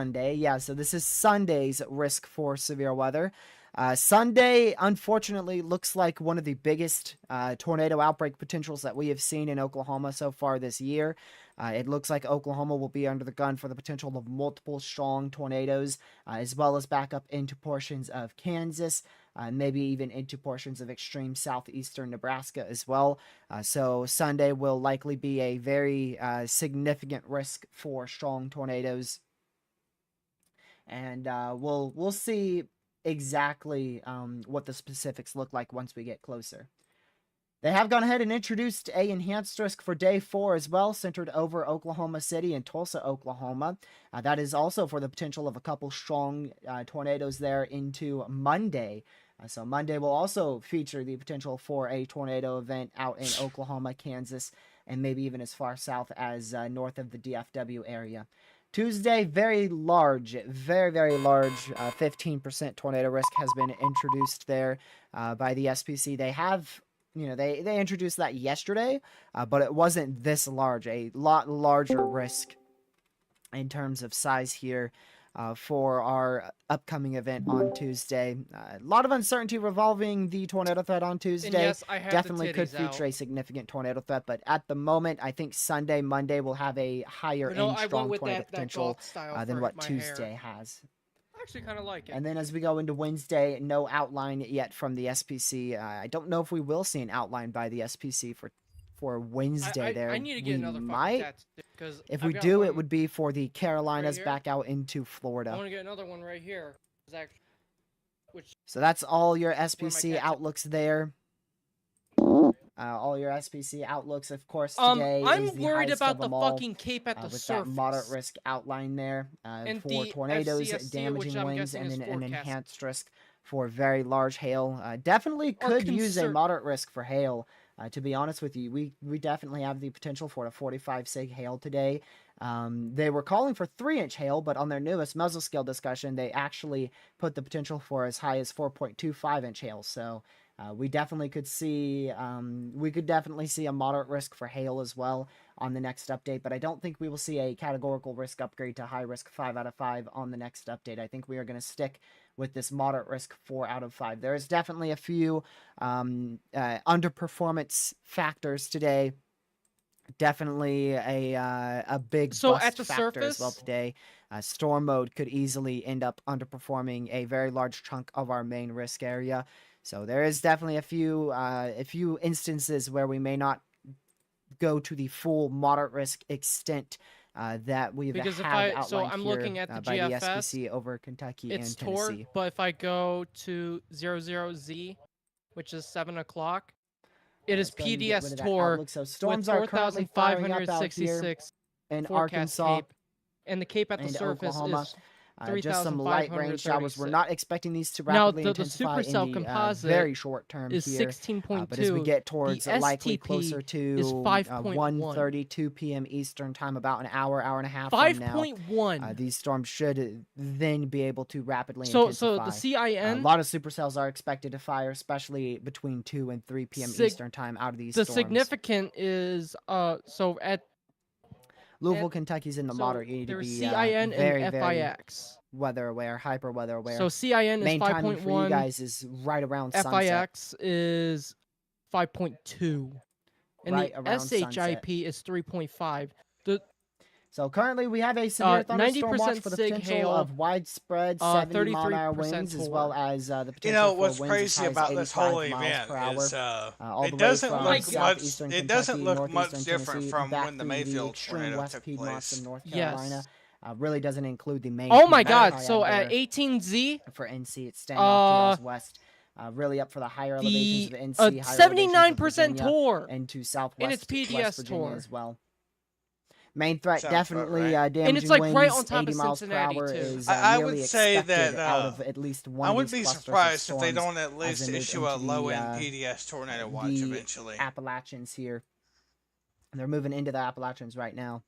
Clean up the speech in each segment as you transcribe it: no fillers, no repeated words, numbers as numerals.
Sunday. Yeah, so this is Sunday's risk for severe weather. Sunday, unfortunately, looks like one of the biggest tornado outbreak potentials that we have seen in Oklahoma so far this year. It looks like Oklahoma will be under the gun for the potential of multiple strong tornadoes, as well as back up into portions of Kansas, maybe even into portions of extreme southeastern Nebraska as well. So Sunday will likely be a very significant risk for strong tornadoes, and we'll see exactly what the specifics look like once we get closer. They have gone ahead and introduced a enhanced risk for day 4 as well, centered over Oklahoma City and Tulsa, Oklahoma. That is also for the potential of a couple strong tornadoes there into Monday. So Monday will also feature the potential for a tornado event out in Oklahoma, Kansas, and maybe even as far south as north of the DFW area. Tuesday, very large, very large 15% tornado risk has been introduced there by the SPC. They have, they introduced that yesterday, but it wasn't this large, a lot larger risk in terms of size here for our upcoming event on Tuesday. A lot of uncertainty revolving the tornado threat on Tuesday. And yes, I have definitely could the feature a significant tornado threat, but at the moment, I think Sunday, Monday will have a higher end strong tornado potential than what Tuesday has. I actually kind of like it. And then as we go into Wednesday, no outline yet from the SPC. I don't know if we will see an outline by the SPC for Wednesday there. I need to get another might. Because if we do, it would be for the Carolinas back out into Florida. I want to get another one right here. So that's all your SPC outlooks there. All your SPC outlooks, of course, today I'm is the worried highest about of the them all, fucking cape at the with surface. that moderate risk outline there and for the tornadoes, FCSC, damaging winds, and an forecast. enhanced risk for very large hail. Definitely could use a moderate risk for hail. To be honest with you, we definitely have the potential for a 45 sig hail today. They were calling for 3-inch hail, but on their newest mesoscale discussion, they actually put the potential for as high as 4.25-inch hail. So we definitely could see a moderate risk for hail as well on the next update, but I don't think we will see a categorical risk upgrade to high risk 5 out of 5 on the next update. I think we are going to stick with this moderate risk 4 out of 5. There is definitely a few underperformance factors today. Definitely a big bust at the factor surface as well today. Storm mode could easily end up underperforming a very large chunk of our main risk area. So there is definitely a few instances where we may not go to the full moderate risk extent that we've outlined I'm here looking at the by GFS, the SPC over Kentucky and Tennessee. Tor, but if I go to 00Z, which is 7 o'clock, it is PDS Tor so storms with are currently firing up out here in Arkansas cape, and the cape at the surface Oklahoma. is just some light rain showers. We're not expecting these to rapidly intensify in the very short term is here. 16.2. But as we get towards likely closer to is 1:32 p.m. Eastern time, about an hour and a half from now, 5.1. these storms should then be able to rapidly intensify. So the CIN, a lot of supercells are expected to fire, especially between 2 and 3 p.m. Eastern time out of these storms. The significant is so at Louisville, Kentucky's in the moderate. You need to be CIN very, and FIX. Weather aware, hyper weather aware. So CIN is 5.1. Main timing for you guys is right around sunset. FIX is 5.2. And right the SHIP is 3.5. So currently we have a severe thunderstorm watch for the potential of widespread 70-mile-an-hour winds, as well as the potential for winds what's crazy about this whole event is it doesn't look much different from when the Mayfield tornado took place. In North Carolina. Really doesn't include the main. Oh my God! So at 18Z for NC, it's standoff west. Really up for the higher elevations of NC. 79% Tor into southwest. And it's PDS Tor as well. Main threat definitely damaging and it's like winds, right on top 80 of miles Cincinnati per hour too. is I would say that out of at least one I of would these be clusters of surprised if they storms don't at least issue a low-end PDS tornado watch eventually. Appalachians here. They're moving into the Appalachians right now.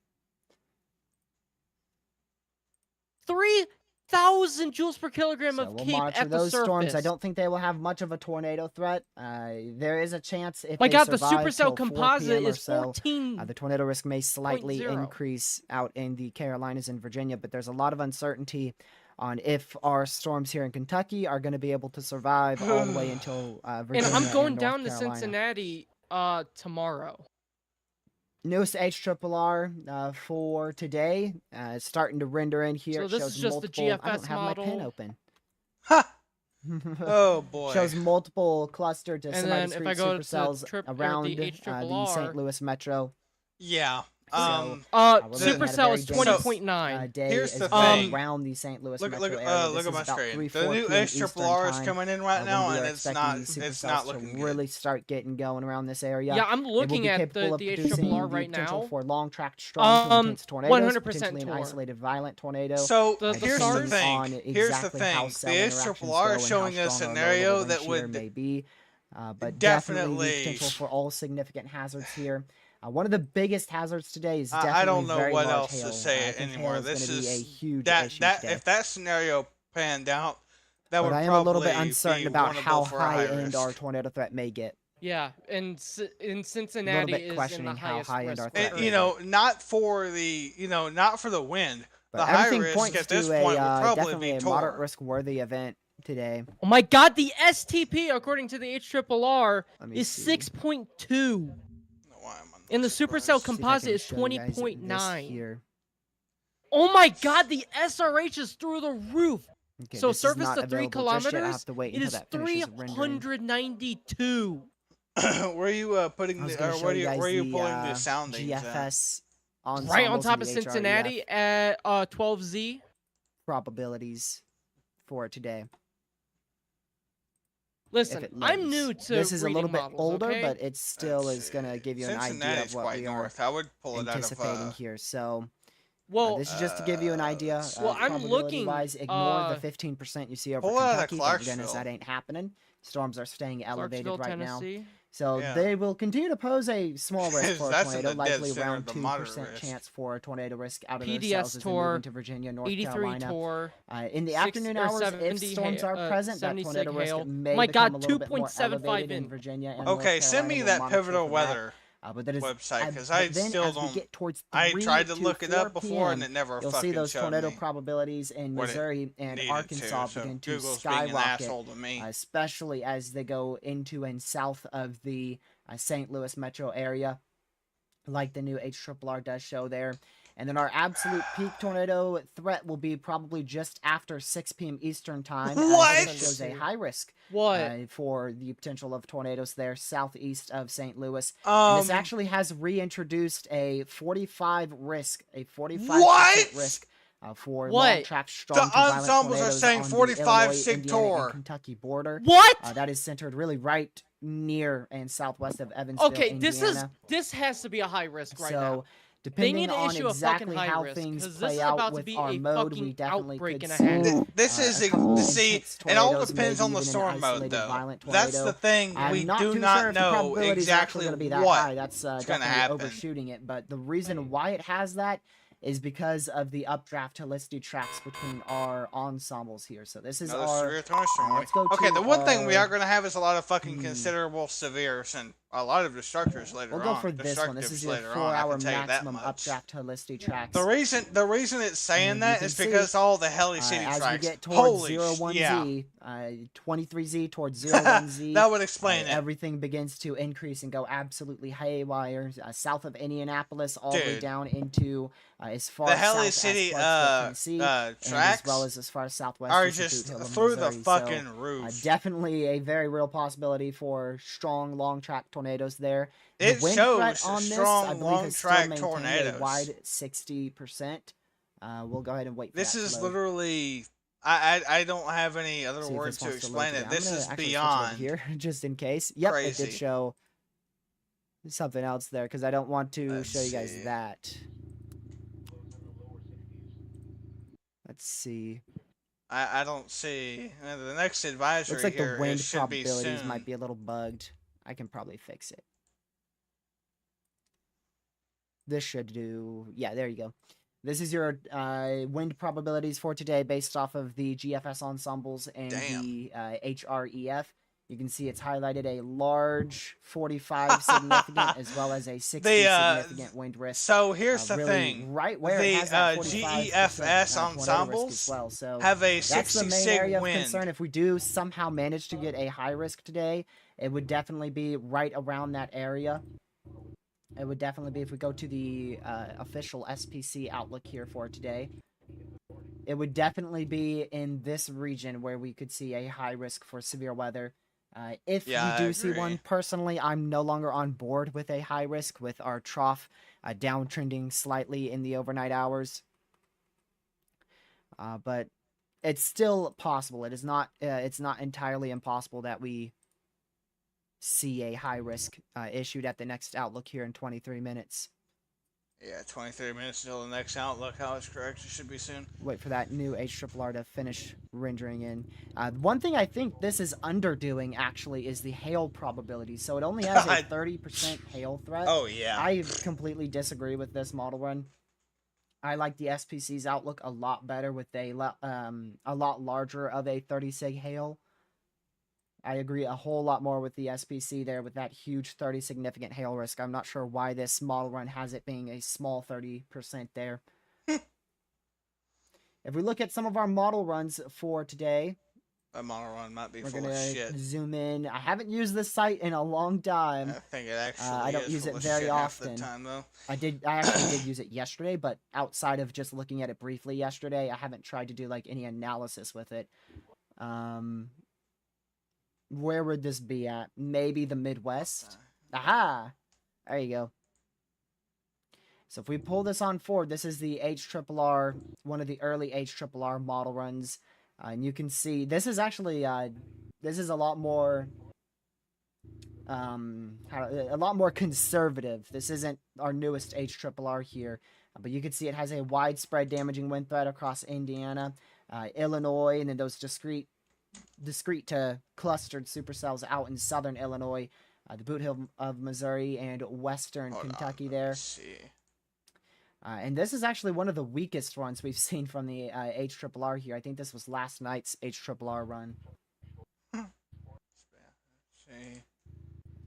1,000 joules per kilogram So of we'll cape monitor at the those surface. storms. I don't think they will have much of a tornado threat. There is a chance if My they God, the survive supercell till 4 composite p.m. or is so, 14. the tornado risk may slightly 0.0. increase out in the Carolinas and Virginia, but there's a lot of uncertainty on if our storms here in Kentucky are going to be able to survive all the way until Virginia And I'm going and down North to Carolina. Cincinnati tomorrow. Newest HRRR for today. It's starting to render in here. So It this shows is just multiple, the I don't GFS have model. my pen open. Ha! Oh boy. Shows multiple clustered to And then if I semi-discrete go to supercells around the the St. Louis metro. Yeah. Supercell is 20.9. Here's the thing. Around the St. Louis look metro area. at my about screen. 3, The 4 new p.m. Eastern HRRR is time, coming in right now, when we and are it's expecting not these supercells looking to good. really start getting going around this area. Yeah, I'm They will looking be at capable the of producing HRRR the right potential now. for long-tracked strong to intense tornadoes, 100% potentially an Tor. isolated violent tornado. So The here's the SARS? thing. Here's the thing. The HRRR is showing a scenario that would may be, but definitely the potential for all significant hazards here. One of the biggest hazards today is definitely I don't know very what large else hail. to say I think anymore. hail This gonna is be a huge that issue today. if that scenario panned out, that But would I am probably a little bit uncertain be about how winnable for a high high-end our risk. tornado threat may get. Yeah, and in A Cincinnati little bit is in the questioning how highest high-end risk our for threat You is. know, not for the wind. But The high everything risk points at this to point would probably definitely be a moderate Tor. risk-worthy event today. Oh my God, the STP according to the HRRR Let me is see. 6.2. Why am I not And the surprised? supercell See if I can composite is show you guys this 20.9. here. Oh my God, the SRH is through the roof. Okay, So this is surface not to 3 available just yet. I'll kilometers, have to wait it until is that finishes rendering. 392. Where are you putting I was the? gonna show Where you guys are you the, pulling the soundings at? GFS Right on ensembles top and of the Cincinnati HREF at 12Z. probabilities for today. Listen, If it I'm loads. new to This is a little reading bit models, older, okay? but it still Let's is going to give you an idea Cincinnati's of what quite we are north. I would pull it out anticipating of. here. So Well, this is just to give you an idea. well, I'm looking, probability-wise, ignore the 15% you see over pull it out of Kentucky. Thank goodness Clarksville. that ain't happening. Storms are staying elevated Clarksville, right now. Tennessee. So Yeah. they will continue to pose a small risk for a That's in tornado, the dead likely center around of the moderate 2% risk. chance for a tornado risk out of those PDS cells as they move Tor, into Virginia, North 83 Carolina. Tor. In the 6 afternoon or hours, if 70 storms are present, that 70 tornado sig risk hail. may My become God, a little bit more 2.75 elevated in in. Virginia and North Okay, send Carolina. me We'll that monitor pivotal for that. weather But that is website because but I then still as we don't. get towards I 3 tried to look it 4 up before and p.m., it never you'll fucking see those showed tornado me probabilities in what it Missouri and needed Arkansas to. So begin to Google's being an skyrocket, asshole to me. especially as they go into and south of the St. Louis metro area, like the new HRRR does show there. And then our absolute peak tornado threat will be probably just after 6 p.m. Eastern time. What? It shows a high risk What? for the potential of tornadoes there southeast of St. Louis. And this actually has reintroduced a 45 risk, a 45% risk for long track strong The to violent ensembles are tornadoes saying on the 45 Illinois, sig Indiana, and Tor. Kentucky border. What? That is centered really right near and southwest of Evansville, Okay, Indiana. this has to be a high risk right So, now. depending need to on issue a exactly fucking high how risk, things 'cause this play is out about to with be our a mode, fucking we definitely outbreak could and a see half. This is a couple see, intense it all tornadoes, depends on maybe the even an storm mode, isolated though. violent That's tornado. the thing. I'm We not do too not sure if the know probability is actually exactly going to be that what high. That's gonna definitely happen. overshooting it. But the reason why it has that is because of the updraft helicity tracks between our ensembles here. So this is Another our. severe thunderstorm. Let's go Okay, to the one thing we our- are going to have is a lot of fucking considerable severes and a lot of destructors later We'll on. go for this one. This is your Later on, I 4-hour can tell you that maximum much. updraft helicity tracks. The reason it's saying And that you is can because see, all the Heli City as tracks. we get towards Holy 01Z, yeah. 23Z towards 01Z, That would explain it. everything begins to increase and go absolutely haywire. South of Indianapolis, all the way Dude. down into as far The south Heli as City Clarksville, Tennessee, and tracks as well as far southwest are as just Boot Hill, through the Missouri. fucking So, roof. definitely a very real possibility for strong long track tornadoes there. The It wind shows threat on this, strong I believe, long is still track maintained tornadoes. a wide 60%. We'll go ahead and wait for This that to is load. literally. I don't have any other See if words this to wants load explain today. it. This I'm gonna is actually switch it over beyond. here just in case. Yep, it crazy. did show something else there because I don't want to Let's show you guys see. that. Let's see. I don't see the next advisory Looks like here. the wind it should be probabilities soon. might be a little bugged. I can probably fix it. This should do. Yeah, there you go. This is your wind probabilities for today based off of the GFS ensembles and the HREF. You can see it's highlighted a large 45 significant as well as a 60 significant wind risk. So here's the really thing. Right where the it has that GEFS ensembles as well. So have a that's 60 the main sig area wind. of concern. If we do somehow manage to get a high risk today, it would definitely be right around that area. It would definitely be if we go to the official SPC outlook here for today. It would definitely be in this region where we could see a high risk for severe weather. If we do see one, personally, I'm no longer on board with a high risk with our trough downtrending slightly in the overnight hours. But it's still possible. It is not. It's not entirely impossible that we see a high risk issued at the next outlook here in 23 minutes. Yeah, 23 minutes until the next outlook. How it's correct. It should be soon. Wait for that new HRRR to finish rendering in. One thing I think this is underdoing, actually, is the hail probability. So it only has a 30% hail threat. Oh, yeah. I completely disagree with this model run. I like the SPC's outlook a lot better with a lot larger of a 30 sig hail. I agree a whole lot more with the SPC there with that huge 30 significant hail risk. I'm not sure why this model run has it being a small 30% there. If we look at some of our model runs for today, a model run might be we're full of shit. Zoom in. I haven't used this site in a long time. I think it actually I don't use it very often. Half the time, though. I actually did use it yesterday, but outside of just looking at it briefly yesterday, I haven't tried to do like any analysis with it. Where would this be at? Maybe the Midwest. Aha! There you go. So if we pull this on forward, this is the HRRR, one of the early HRRR model runs. And you can see, this is actually, this is a lot more, a lot more conservative. This isn't our newest HRRR here. But you can see it has a widespread damaging wind threat across Indiana, Illinois, and then those discrete to clustered supercells out in southern Illinois, the Boot Hill of Missouri, and western Kentucky there. And this is actually one of the weakest runs we've seen from the HRRR here. I think this was last night's HRRR run.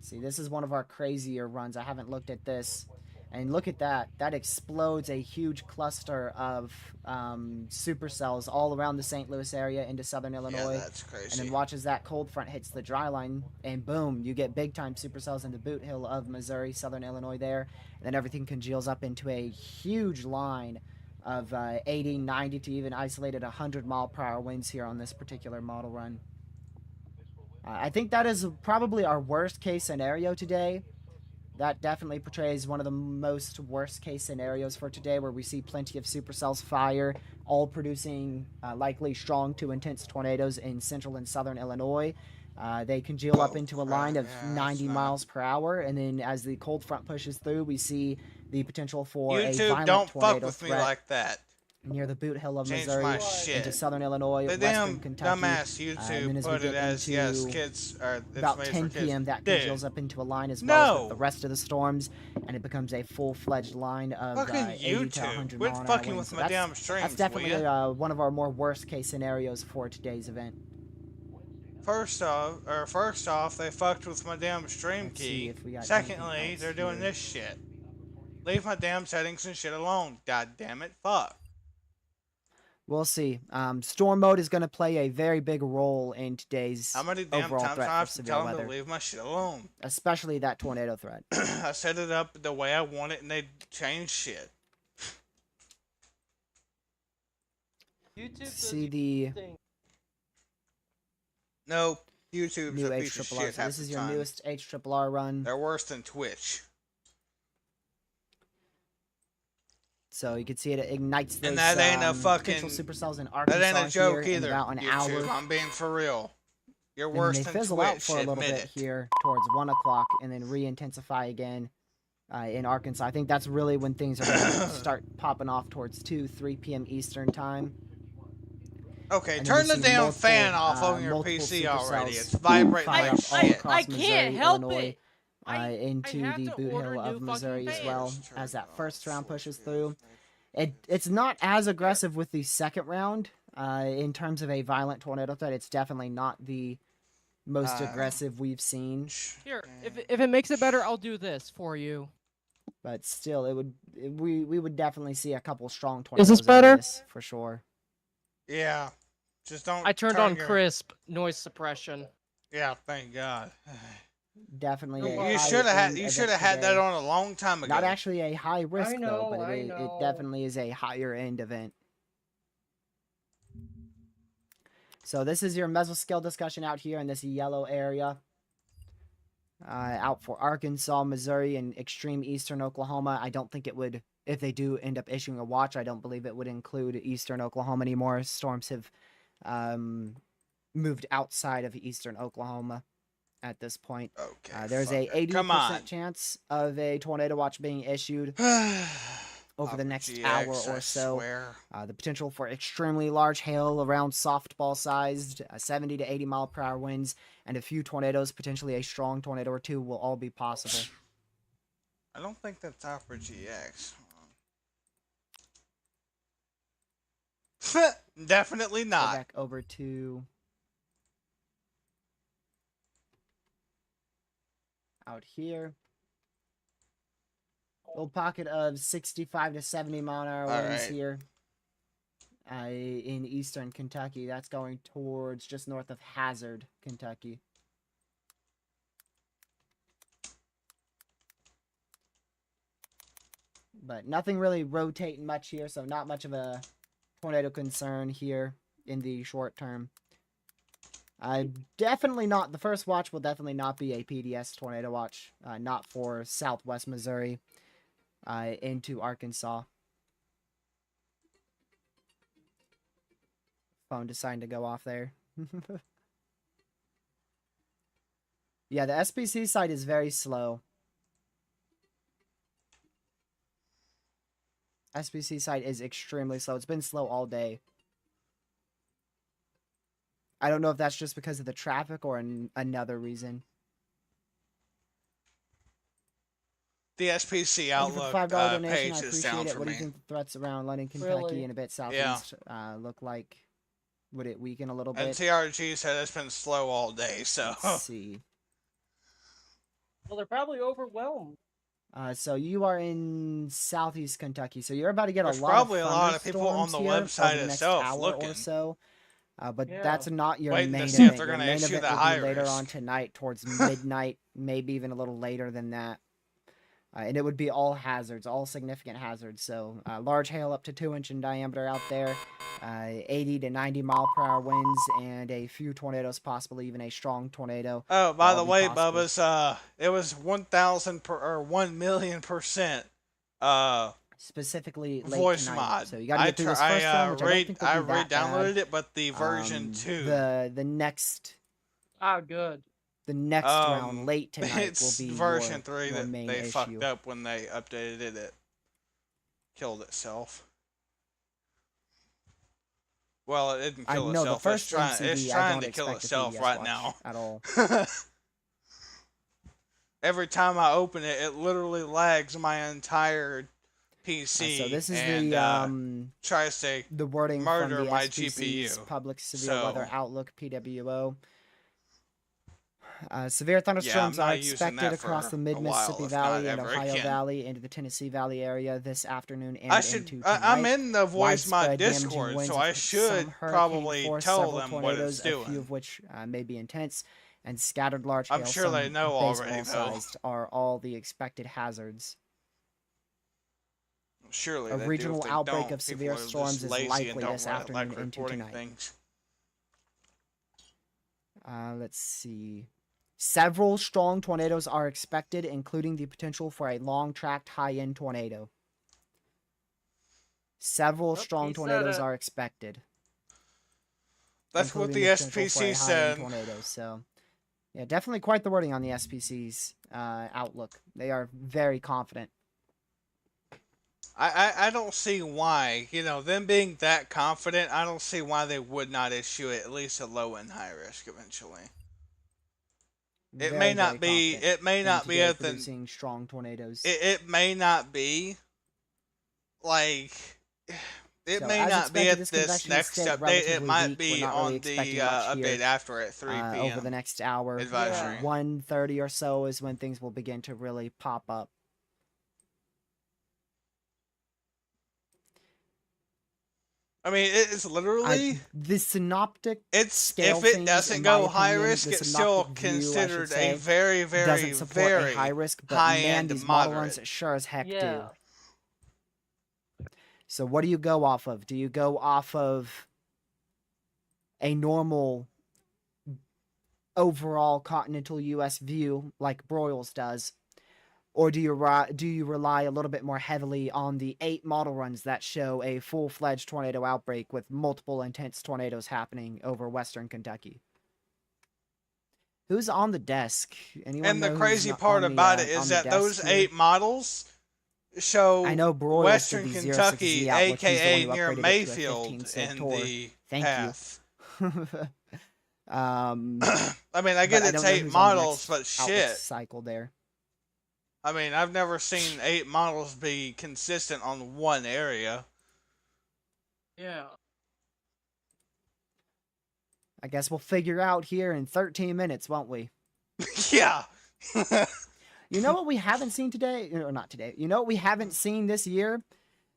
See, this is one of our crazier runs. I haven't looked at this. And look at that. That explodes a huge cluster of supercells all around the St. Louis area into southern Illinois. Yeah, that's crazy. And then watch as that cold front hits the dry line, and boom, you get big-time supercells in the Boot Hill of Missouri, southern Illinois there. And then everything congeals up into a huge line of 80, 90 to even isolated 100-mile-per-hour winds here on this particular model run. I think that is probably our worst-case scenario today. That definitely portrays one of the most worst-case scenarios for today, where we see plenty of supercells fire, all producing likely strong to intense tornadoes in central and southern Illinois. They congeal up into a line of 90 miles per hour, and then as the cold front pushes through, we see the potential for a violent don't tornado fuck with threat me like that. near the Boot Hill of Change Missouri my shit. into southern Illinois, The western damn Kentucky. dumbass YouTube put it as yes, kids are about 10 p.m. that congeals up into a line as well as with the rest of the storms, and it becomes a full-fledged line of 80 to 100 mile an hour fucking winds. with my damn streams, that's definitely one of our more worst-case scenarios for today's event. First off, they fucked with my damn stream key. Secondly, they're doing this shit. Leave my damn settings and shit alone. God damn it, fuck. We'll see. Storm mode is going to play a very big role in today's How many damn overall times threat I for have to severe tell them weather, to leave my shit alone? especially that tornado threat. I set it up the way I want it, and they changed shit. YouTube See the No, YouTube's new a piece of HRRR. shit So half this the is your time. newest HRRR run. They're worse than Twitch. So you can see it ignites those And that ain't a fucking potential supercells in Arkansas That ain't a joke here either. in about an YouTube. hour. I'm being for real. You're And worse they than fizzle Twitch. out for a little Admit bit it. here towards 1 o'clock and then re-intensify again in Arkansas. I think that's really when things are going to start popping off towards 2, 3 p.m. Eastern time. Okay, And then turn we the see damn multiple, fan off on your multiple PC supercells already. It's vibrating fire like up all shit. across I Missouri, can't help Illinois, it. I into have the to Boot order Hill new of Missouri fucking as well fans. as that first round pushes through. It's not as aggressive with the second round. In terms of a violent tornado threat, it's definitely not the most aggressive we've seen. Here, if it makes it better, I'll do this for you. But still, we would definitely see a couple strong tornadoes. Is this better? This, for sure. Yeah. Just don't. I turned turn on your... crisp noise suppression. Yeah, thank God. Definitely. You should have had that on a long time ago. Not actually a high risk I know, though, but I it know. definitely is a higher end event. So this is your mesoscale discussion out here in this yellow area. Out for Arkansas, Missouri, and extreme eastern Oklahoma. I don't think it would, if they do end up issuing a watch, I don't believe it would include eastern Oklahoma anymore. Storms have moved outside of eastern Oklahoma at this point. Okay. There's a 80% chance of a tornado watch being issued over the next hour or so. The potential for extremely large hail around softball sized, 70 to 80 mile per hour winds, and a few tornadoes, potentially a strong tornado or two, will all be possible. I don't think that's Opera GX. Definitely Go not. back over to out here. Little pocket of 65 to 70 mile an hour winds here. In eastern Kentucky. That's going towards just north of Hazard, Kentucky. But nothing really rotating much here, so not much of a tornado concern here in the short term. Definitely not. The first watch will definitely not be a PDS tornado watch. Not for southwest Missouri into Arkansas. Phone deciding to go off there. Yeah, the SPC side is very slow. SPC side is extremely slow. It's been slow all day. I don't know if that's just because of the traffic or another reason. The SPC Outlook $5 donation. page I is appreciate down it. for What do me. you think the threats around London, Kentucky, Really? and a bit southeast look like? Would it weaken a little bit? And TRG said it's been slow all day, so. Let's see. Well, they're probably overwhelmed. So you are in southeast Kentucky, so you're about to get There's a lot probably of a lot of people on the thunderstorms website here over the next itself hour looking. or so. But Yeah. that's not your Waiting to main see if event. they're Your gonna main issue event the will high be later risk. on tonight towards midnight, maybe even a little later than that. And it would be all hazards, all significant hazards. So large hail up to 2-inch in diameter out there, 80 to 90 mile per hour winds, and a few tornadoes, possibly even a strong tornado. Oh, by the all be way, possible. Bubba's, it was 1,000,000%. Specifically late Voice tonight. mod. So you gotta get through this first one, which I don't think will be that re-downloaded bad. it, but the version 2. The next Ah, good. round late tonight will It's be version your, 3 your that main they issue. fucked up when they updated it. It killed itself. Well, it didn't I kill know the itself. first It's MCV, I trying don't to kill expect a itself PDS right watch now. at all. Every time I open it, it literally lags my entire PC. So this is and, tries to the wording murder from the my SPC's GPU. Public Severe So- Weather Outlook (PWO). Severe thunderstorms not are using expected that across for the a mid-Mississippi while, if Valley not and ever Ohio again. Valley into the Tennessee Valley area this afternoon and into I'm tonight. in the voice mod Widespread damaging Discord, winds so I with should some hurricane probably force, tell several them what tornadoes, it's a few doing. of which may be intense, and scattered large I'm hail, sure they some know already, baseball though. sized, are all the expected hazards. Surely A they regional do. If they outbreak don't, of severe people are just storms is lazy and likely don't this like afternoon into reporting tonight. things. Let's see. Several strong tornadoes are expected, including the potential for a long-tracked high-end tornado. Several Yep, strong he said tornadoes it. are expected. That's what including the potential for a SPC high-end said. tornado. So, yeah, definitely quite the wording on the SPC's outlook. They are very confident. I don't see why, them being that confident, I don't see why they would not issue it, at least a low and high risk eventually. It Very, may not very be, confident it may in not be today at the, producing strong tornadoes. it may not be like It So, may as not be expected, at this this convection next stayed update. It relatively might weak. We're be not really on the expecting much update here, after at 3 over the p.m. next hour. Advisory. 1:30 or so is when things will begin to really pop up. I mean, it's literally. The synoptic It's scale if it things, doesn't in go my high opinion, risk, the it's still synoptic view, I should considered a say, very, very, doesn't support a high very risk, but high man, end these model runs moderate. sure as heck Yeah. do. So what do you go off of? Do you go off of a normal overall continental U.S. view like Broyles does, or do you rely a little bit more heavily on the 8 model runs that show a full-fledged tornado outbreak with multiple intense tornadoes happening over western Kentucky? Who's on the desk? Anyone And the know who's crazy not part on the, about it on is the that desk those here? 8 models show I know Broyles Western did the Kentucky, 06Z Outlook. He's the one aka who near upgraded it to a Mayfield, 15 sig in tour. the Thank path. you. I mean, I get but I it's don't know 8 who's on the models, next but Outlook shit. cycle there. I mean, I've never seen 8 models be consistent on one area. Yeah. I guess we'll figure out here in 13 minutes, won't we? Yeah. You know what we haven't seen today? Or not today. You know what we haven't seen this year?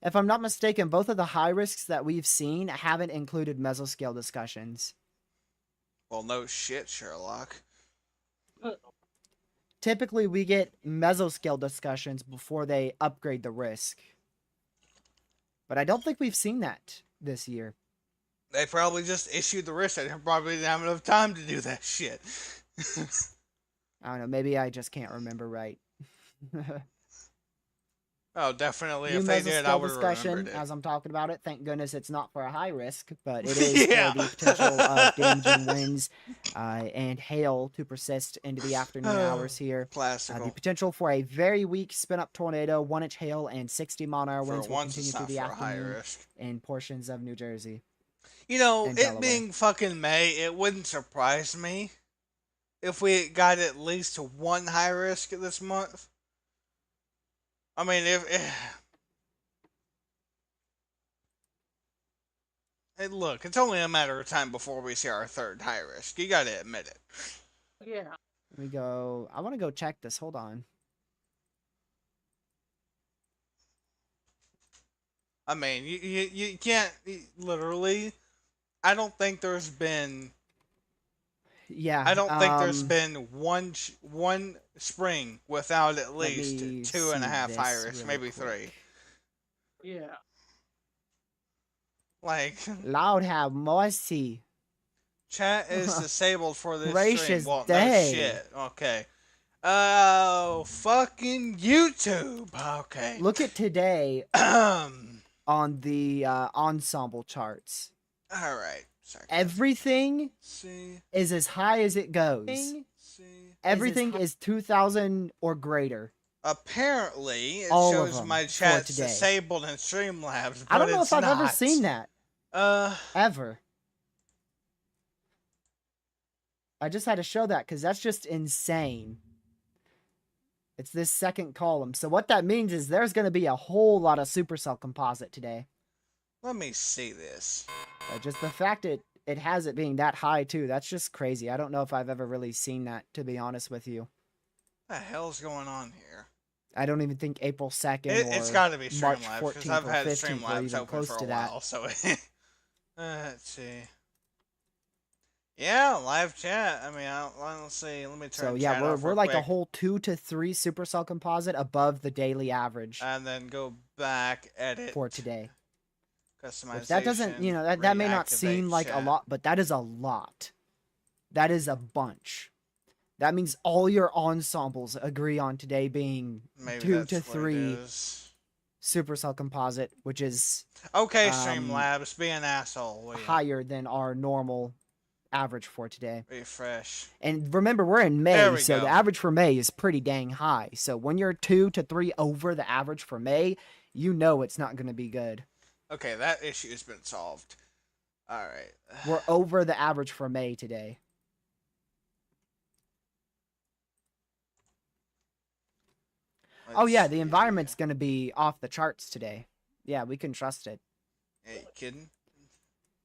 If I'm not mistaken, both of the high risks that we've seen haven't included mesoscale discussions. Well, no shit, Sherlock. Typically, we get mesoscale discussions before they upgrade the risk. But I don't think we've seen that this year. They probably just issued the risk. They probably didn't have enough time to do that shit. I don't know. Maybe I just can't remember right. Oh, definitely. New If they did, I mesoscale would have discussion, remembered it. as I'm talking about it. Thank goodness it's not for a high risk, but it is Yeah. for the potential of damaging winds and hail to persist into the afternoon hours here. The Classical. potential for a very weak spin-up tornado, 1-inch hail, and 60-mile-an-hour For winds will once, it's continue through not the for a high afternoon risk. in portions of New Jersey. You know, and it Delaware. being fucking May, it wouldn't surprise me if we got at least one high risk this month. I mean, Hey, look, it's only a matter of time before we see our third high risk. You gotta admit it. Yeah. Let me go. I want to go check this. Hold on. I mean, you can't literally. I don't think there's been. Yeah. I don't think there's been one spring without at let least me 2.5 see high this risks, really maybe 3. quick. Yeah. Like, Lord have mercy. chat is disabled for this Gracious stream. Well, day. no shit. Okay. Oh, fucking YouTube. Okay. Look at today All on the ensemble charts. right. Sorry. Everything See. is as high as it goes. See. Everything is 2,000 or greater. Apparently, it All of shows them my for chat's today. disabled in Streamlabs, but I don't know it's if I've ever not. seen that. Ever. I just had to show that because that's just insane. It's this second column. So what that means is there's going to be a whole lot of supercell composite today. Let me see this. Just the fact it has it being that high too, that's just crazy. I don't know if I've ever really seen that, to be honest with you. What the hell's going on here? I don't even think April 2nd It's or got to be March Streamlabs because 14th I've or had 15th were Streamlabs even open close for to a that. while. So let's see. Yeah, live chat. I mean, let's see. Let me turn. So yeah, chat off we're real like a quick, whole 2 to 3 supercell composite above the daily average and then go back, edit for today. customization. Which that doesn't, that may not seem reactivate like a chat. lot, but that is a lot. That is a bunch. That means all your ensembles agree on today being Maybe 2 that's to what it 3 is. supercell composite, which is Okay, Streamlabs, be an asshole. Will ya? higher than our normal average for today. Refresh. And remember, we're in There May, we so go. the average for May is pretty dang high. So when you're 2 to 3 over the average for May, you know it's not going to be good. Okay, that issue has been solved. All right. We're over the average for May today. Oh Let's yeah, the see. environment's going to be off the charts today. Yeah, we can trust it. Hey, you kidding?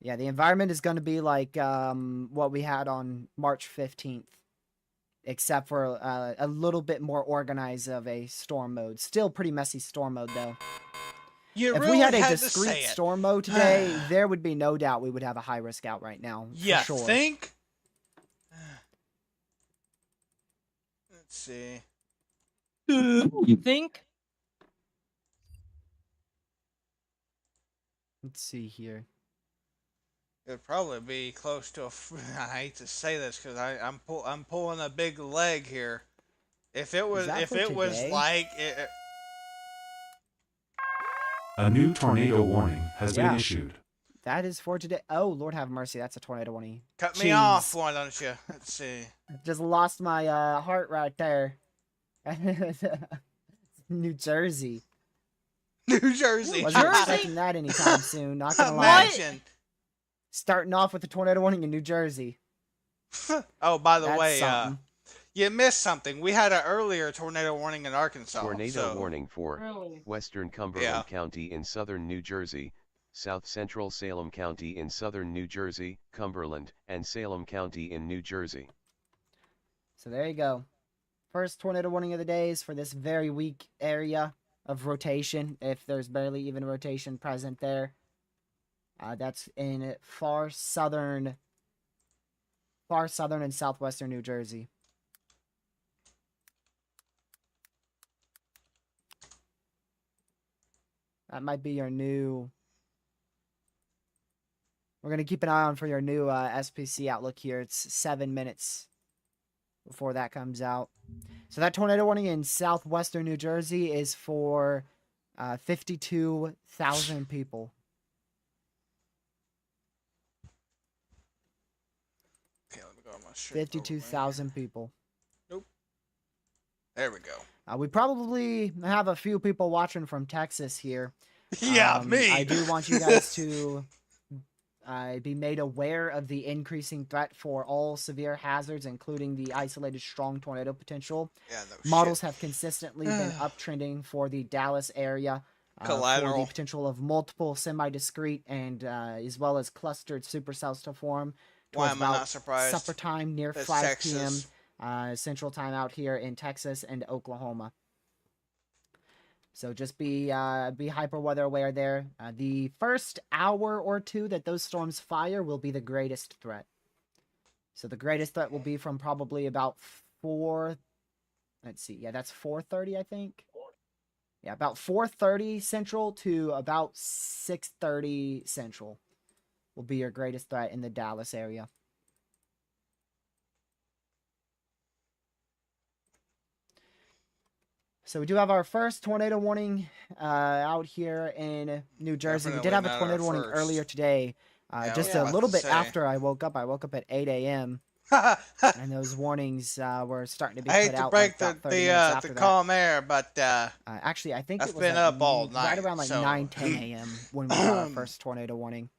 Yeah, the environment is going to be like what we had on March 15th, except for a little bit more organized of a storm mode. Still pretty messy storm mode, though. You If really we had a had to discrete say it. storm mode today, there would be no doubt we would have a high risk out right now. You For sure. think? Let's see. You think? Let's see here. It'd probably be close to a. I hate to say this because I'm pulling a big leg here. If it was that for today? like A new tornado warning has been issued. That is for today. Oh, Lord have mercy. That's a tornado warning. cut me off, why don't you? Let's see. Just lost my heart right there. New Jersey. New Jersey. Wasn't expecting that anytime soon. Not gonna lie. Imagine. Starting off with a tornado warning in New Jersey. Oh, by the That's way, something. you missed something. We had an earlier tornado warning in Arkansas. Tornado warning for Really? Western Cumberland County in southern New Jersey, South Central Salem County in southern New Jersey, Cumberland, and Salem County in New Jersey. So there you go. First tornado warning of the day is for this very weak area of rotation, if there's barely even rotation present there. That's in far southern and southwestern New Jersey. That might be your new... We're going to keep an eye on for your new SPC outlook here. It's 7 minutes before that comes out. So that tornado warning in southwestern New Jersey is for 52,000 people. Okay, let me go on my shirt. 52,000 people. There we go. We probably have a few people watching from Texas here. Yeah, me. I do want you guys to be made aware of the increasing threat for all severe hazards, including the isolated strong tornado potential. Yeah, no Models shit. have consistently been uptrending for the Dallas area. For Collateral. the potential of multiple semi-discrete and as well as clustered supercells to form. Why towards am I about not surprised? supper time near That's 5 Texas. p.m. Central time out here in Texas and Oklahoma. So just be hyper weather aware there. The first hour or two that those storms fire will be the greatest threat. So the greatest threat will be from probably about 4. Let's see. Yeah, that's 4:30, I think. Yeah, about 4:30 Central to about 6:30 Central will be your greatest threat in the Dallas area. So we do have our first tornado warning out here in New Jersey. We did Definitely have a not tornado our warning first. earlier today, Yeah, I just was a about little to bit say. after I woke up. I woke up at 8 a.m. and those warnings were starting to be I put hate to out break like about 30 minutes after the that. calm air, but Actually, I think I've it was been like up all right night, around like so- 9, 10 a.m. when we got our first tornado warning.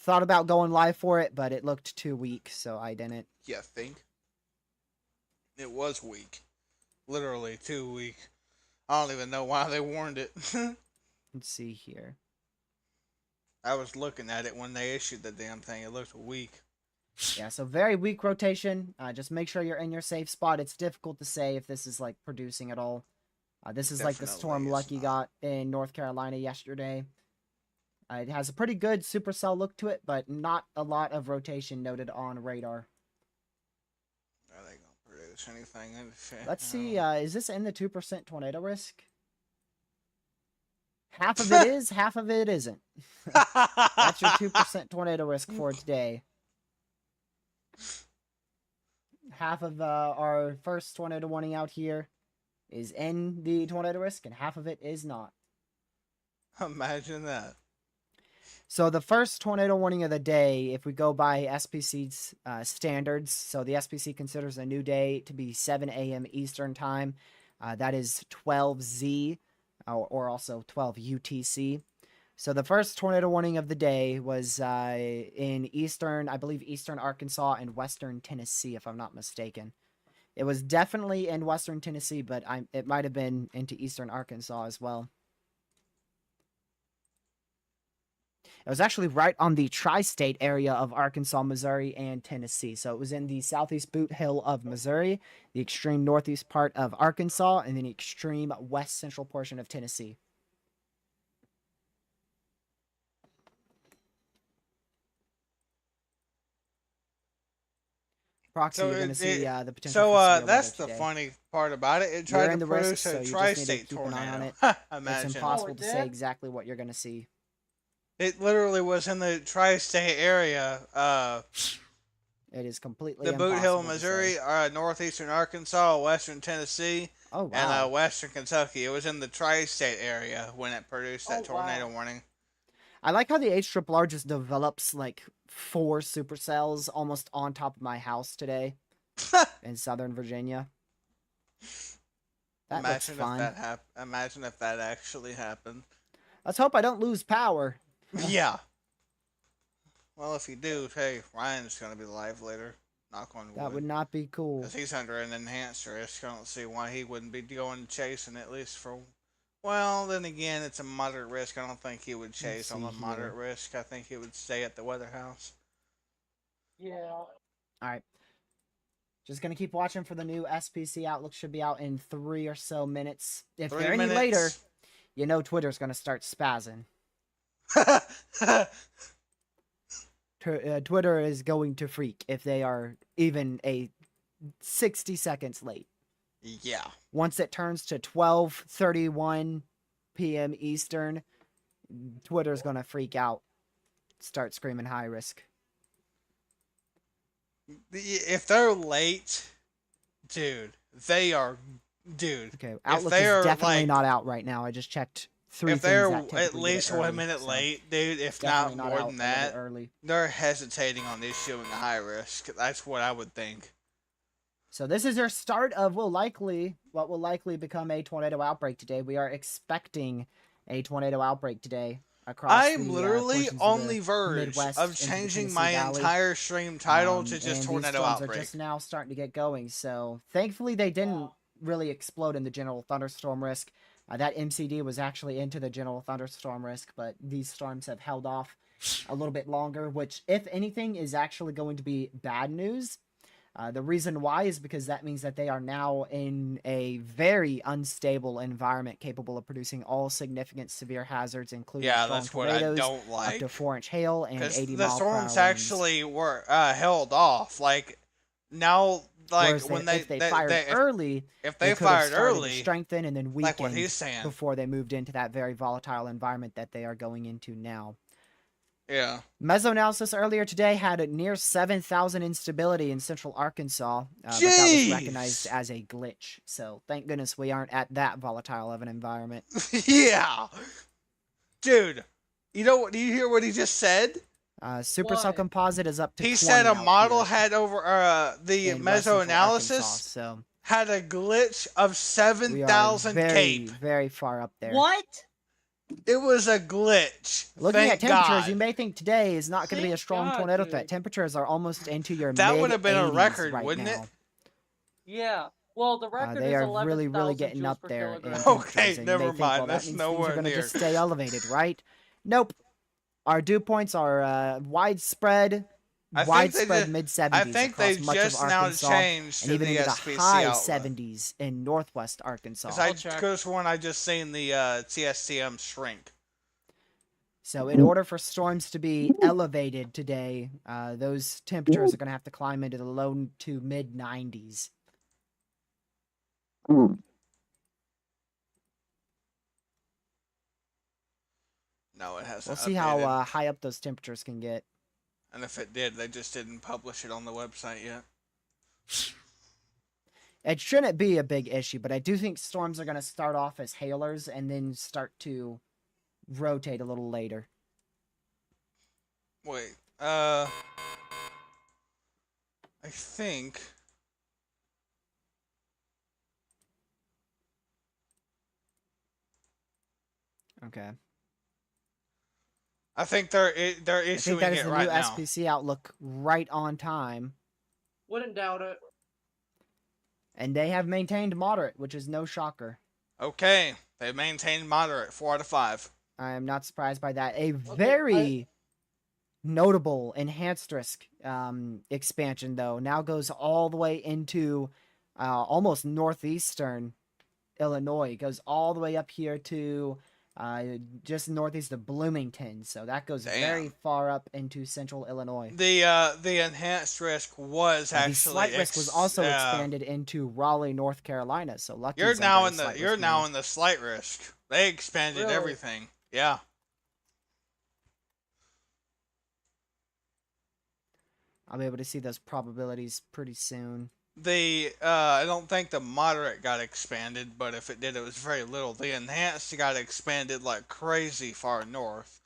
Thought about going live for it, but it looked too weak, so I didn't. you think it was weak, literally too weak. I don't even know why they warned it. Let's see here. I was looking at it when they issued the damn thing. It looked weak. Yeah, so very weak rotation. Just make sure you're in your safe spot. It's difficult to say if this is like producing at all. This is like the Definitely storm is Lucky not. got in North Carolina yesterday. It has a pretty good supercell look to it, but not a lot of rotation noted on radar. Are they gonna produce anything? Let's see. Is this in the 2% tornado risk? Half of it is, half of it isn't. That's your 2% tornado risk for today. Half of our first tornado warning out here is in the tornado risk, and half of it is not. Imagine that. So the first tornado warning of the day, if we go by SPC's standards, so the SPC considers a new day to be 7 a.m. Eastern time. That is 12 Z, or also 12 UTC. So the first tornado warning of the day was in eastern, I believe eastern Arkansas and western Tennessee, if I'm not mistaken. It was definitely in western Tennessee, but it might have been into eastern Arkansas as well. It was actually right on the tri-state area of Arkansas, Missouri, and Tennessee. So it was in the southeast boot hill of Missouri, the extreme northeast part of Arkansas, and then the extreme west central portion of Tennessee. Proxy, So you're going to it- see it- the potential. So for severe that's weather the today. funny part about it. It You're tried in to the risk, produce so you a just need to tri-state keep an eye on tornado. it. Imagine. It's impossible Oh, it to say did? exactly what you're going to see. It literally was in the tri-state area. It is completely The Boot Hill, impossible to say. Missouri, northeastern Arkansas, western Tennessee, Oh, wow. and western Kentucky. It was in the tri-state area when it produced that Oh, wow. tornado warning. I like how the HRRR just develops like 4 supercells almost on top of my house today in Southern Virginia. That looks fun. Imagine if that actually happened. Let's hope I don't lose power. Yeah. Well, if you do, hey, Ryan's gonna be alive later. Knock on wood. That would not be cool. Because he's under an enhanced risk. I don't see why he wouldn't be going chasing at least for. Well, then again, it's a moderate risk. I don't think he would chase on see a moderate here. risk. I think he would stay at the weather house. Yeah. All right. Just gonna keep watching for the new SPC outlook. Should be out in 3 or so minutes. If 3 they're any later, minutes. you know Twitter's gonna start spazzing. Twitter is going to freak if they are even a 60 seconds late. Yeah. Once it turns to 12:31 p.m. Eastern, Twitter's gonna freak out, start screaming high risk. If they're late, dude, they are, dude. Okay, Outlook they is are, definitely like- not out right now. I just checked 3 If things they're that at typically get least it 1 early, minute so late, dude, if definitely not out more a than little bit that, early. they're hesitating on issuing a high risk. That's what I would think. So this is your start of what will likely become a tornado outbreak today. We are expecting a tornado outbreak today across I'm the, literally portions on of the verge Midwest of into the changing Tennessee my Valley. entire stream title to And just these tornado storms outbreak. are just now starting to get going. So thankfully they didn't Wow. really explode in the general thunderstorm risk. That MCD was actually into the general thunderstorm risk, but these storms have held off a little bit longer, which, if anything, is actually going to be bad news. The reason why is because that means that they are now in a very unstable environment capable of producing all significant severe hazards, including Yeah, strong that's what I tornadoes, don't up like. to 4-inch hail and Because 80 the mile per hour storms winds. actually were held off. Like, now, like, Whereas when if they fired early, if they they could have fired started to early, strengthen and then like what weaken he's saying. before they moved into that very volatile environment that they are going into now. Yeah. Mesoanalysis earlier today had a near 7,000 instability in central Arkansas, but that was recognized Jeez! as a glitch. So thank goodness we aren't at that volatile of an environment. Yeah. Dude, you know what? Do you hear what he just said? Supercell What? composite is up to He 20 said a out model here had over the in West Central Arkansas, mesoanalysis so had a glitch of we are 7,000 very, cape. very far up there. What? It was a glitch. Looking Thank at temperatures, God. you may think today is not going to be a Thank strong God, tornado dude. threat. Temperatures are almost into your That mid would have been a 80s record, right wouldn't it? now. Yeah. Well, the record They is are 11,000 really getting joules up per there in kilogram. temperatures, Okay, and you may never think, mind, well, that's that means nowhere things are going to near. just stay elevated, right? Nope. Our dew points are widespread I think they widespread just- mid 70s I think across they much just of now Arkansas, changed and to even the into the SPC high outlet. 70s in northwest Arkansas. Because I I'll check. could have sworn I just seen the TSTM shrink. So in order for storms to be elevated today, those temperatures are going to have to climb into the low to mid 90s. No, it hasn't. We'll see how updated. high up those temperatures can get. And if it did, they just didn't publish it on the website yet. It shouldn't be a big issue, but I do think storms are going to start off as hailers and then start to rotate a little later. Wait, I think. Okay. I think they're I think issuing that is it the right new now. SPC outlook right on time. Wouldn't doubt it. And they have maintained moderate, which is no shocker. Okay, they maintained moderate, 4 out of 5. I am not surprised by that. A very notable enhanced risk expansion, though, now goes all the way into almost northeastern Illinois. It goes all the way up here to just northeast of Bloomington. So that goes very Damn. far up into central Illinois. The enhanced risk was The actually slight risk was also expanded into Raleigh, North Carolina. So lucky You're now in the slight risk. They expanded Really? everything. Yeah. I'll be able to see those probabilities pretty soon. I don't think the moderate got expanded, but if it did, it was very little. The enhanced got expanded like crazy far north.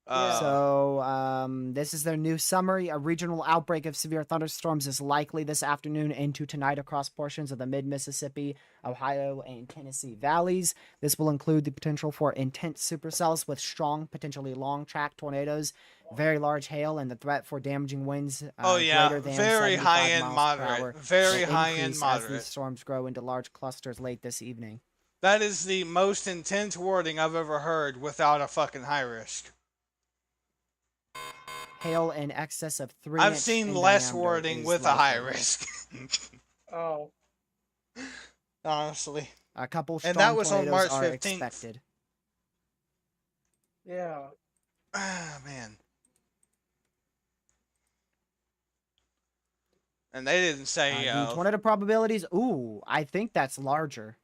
So this is their new summary. A regional outbreak of severe thunderstorms is likely this afternoon into tonight across portions of the mid-Mississippi, Ohio, and Tennessee valleys. This will include the potential for intense supercells with strong, potentially long-track tornadoes, very large hail, and the threat for damaging winds greater than very 75 high-end miles per moderate. hour Very will high-end increase as moderate. these storms grow into large clusters late this evening. That is the most intense wording I've ever heard without a fucking high risk. Hail in excess of 3 I've inch seen in less diameter wording is with a high likely. risk. Oh. Honestly. A couple strong And that was on tornadoes March are 15th. expected. Yeah. Ah, man. And they didn't say, The tornado probabilities, ooh, I think that's larger.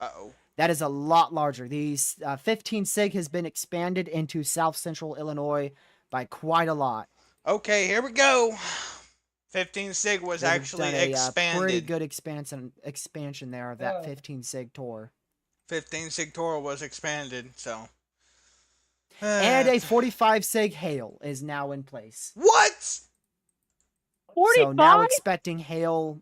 uh-oh. That is a lot larger. The 15 sig has been expanded into south central Illinois by quite a lot. Okay, here we go. 15 sig was They've actually done a expanded. pretty good expansion there of that Yeah. 15 sig tour. 15 sig Toro was expanded, so. And a 45 sig hail is now in place. What? 45? So now expecting hail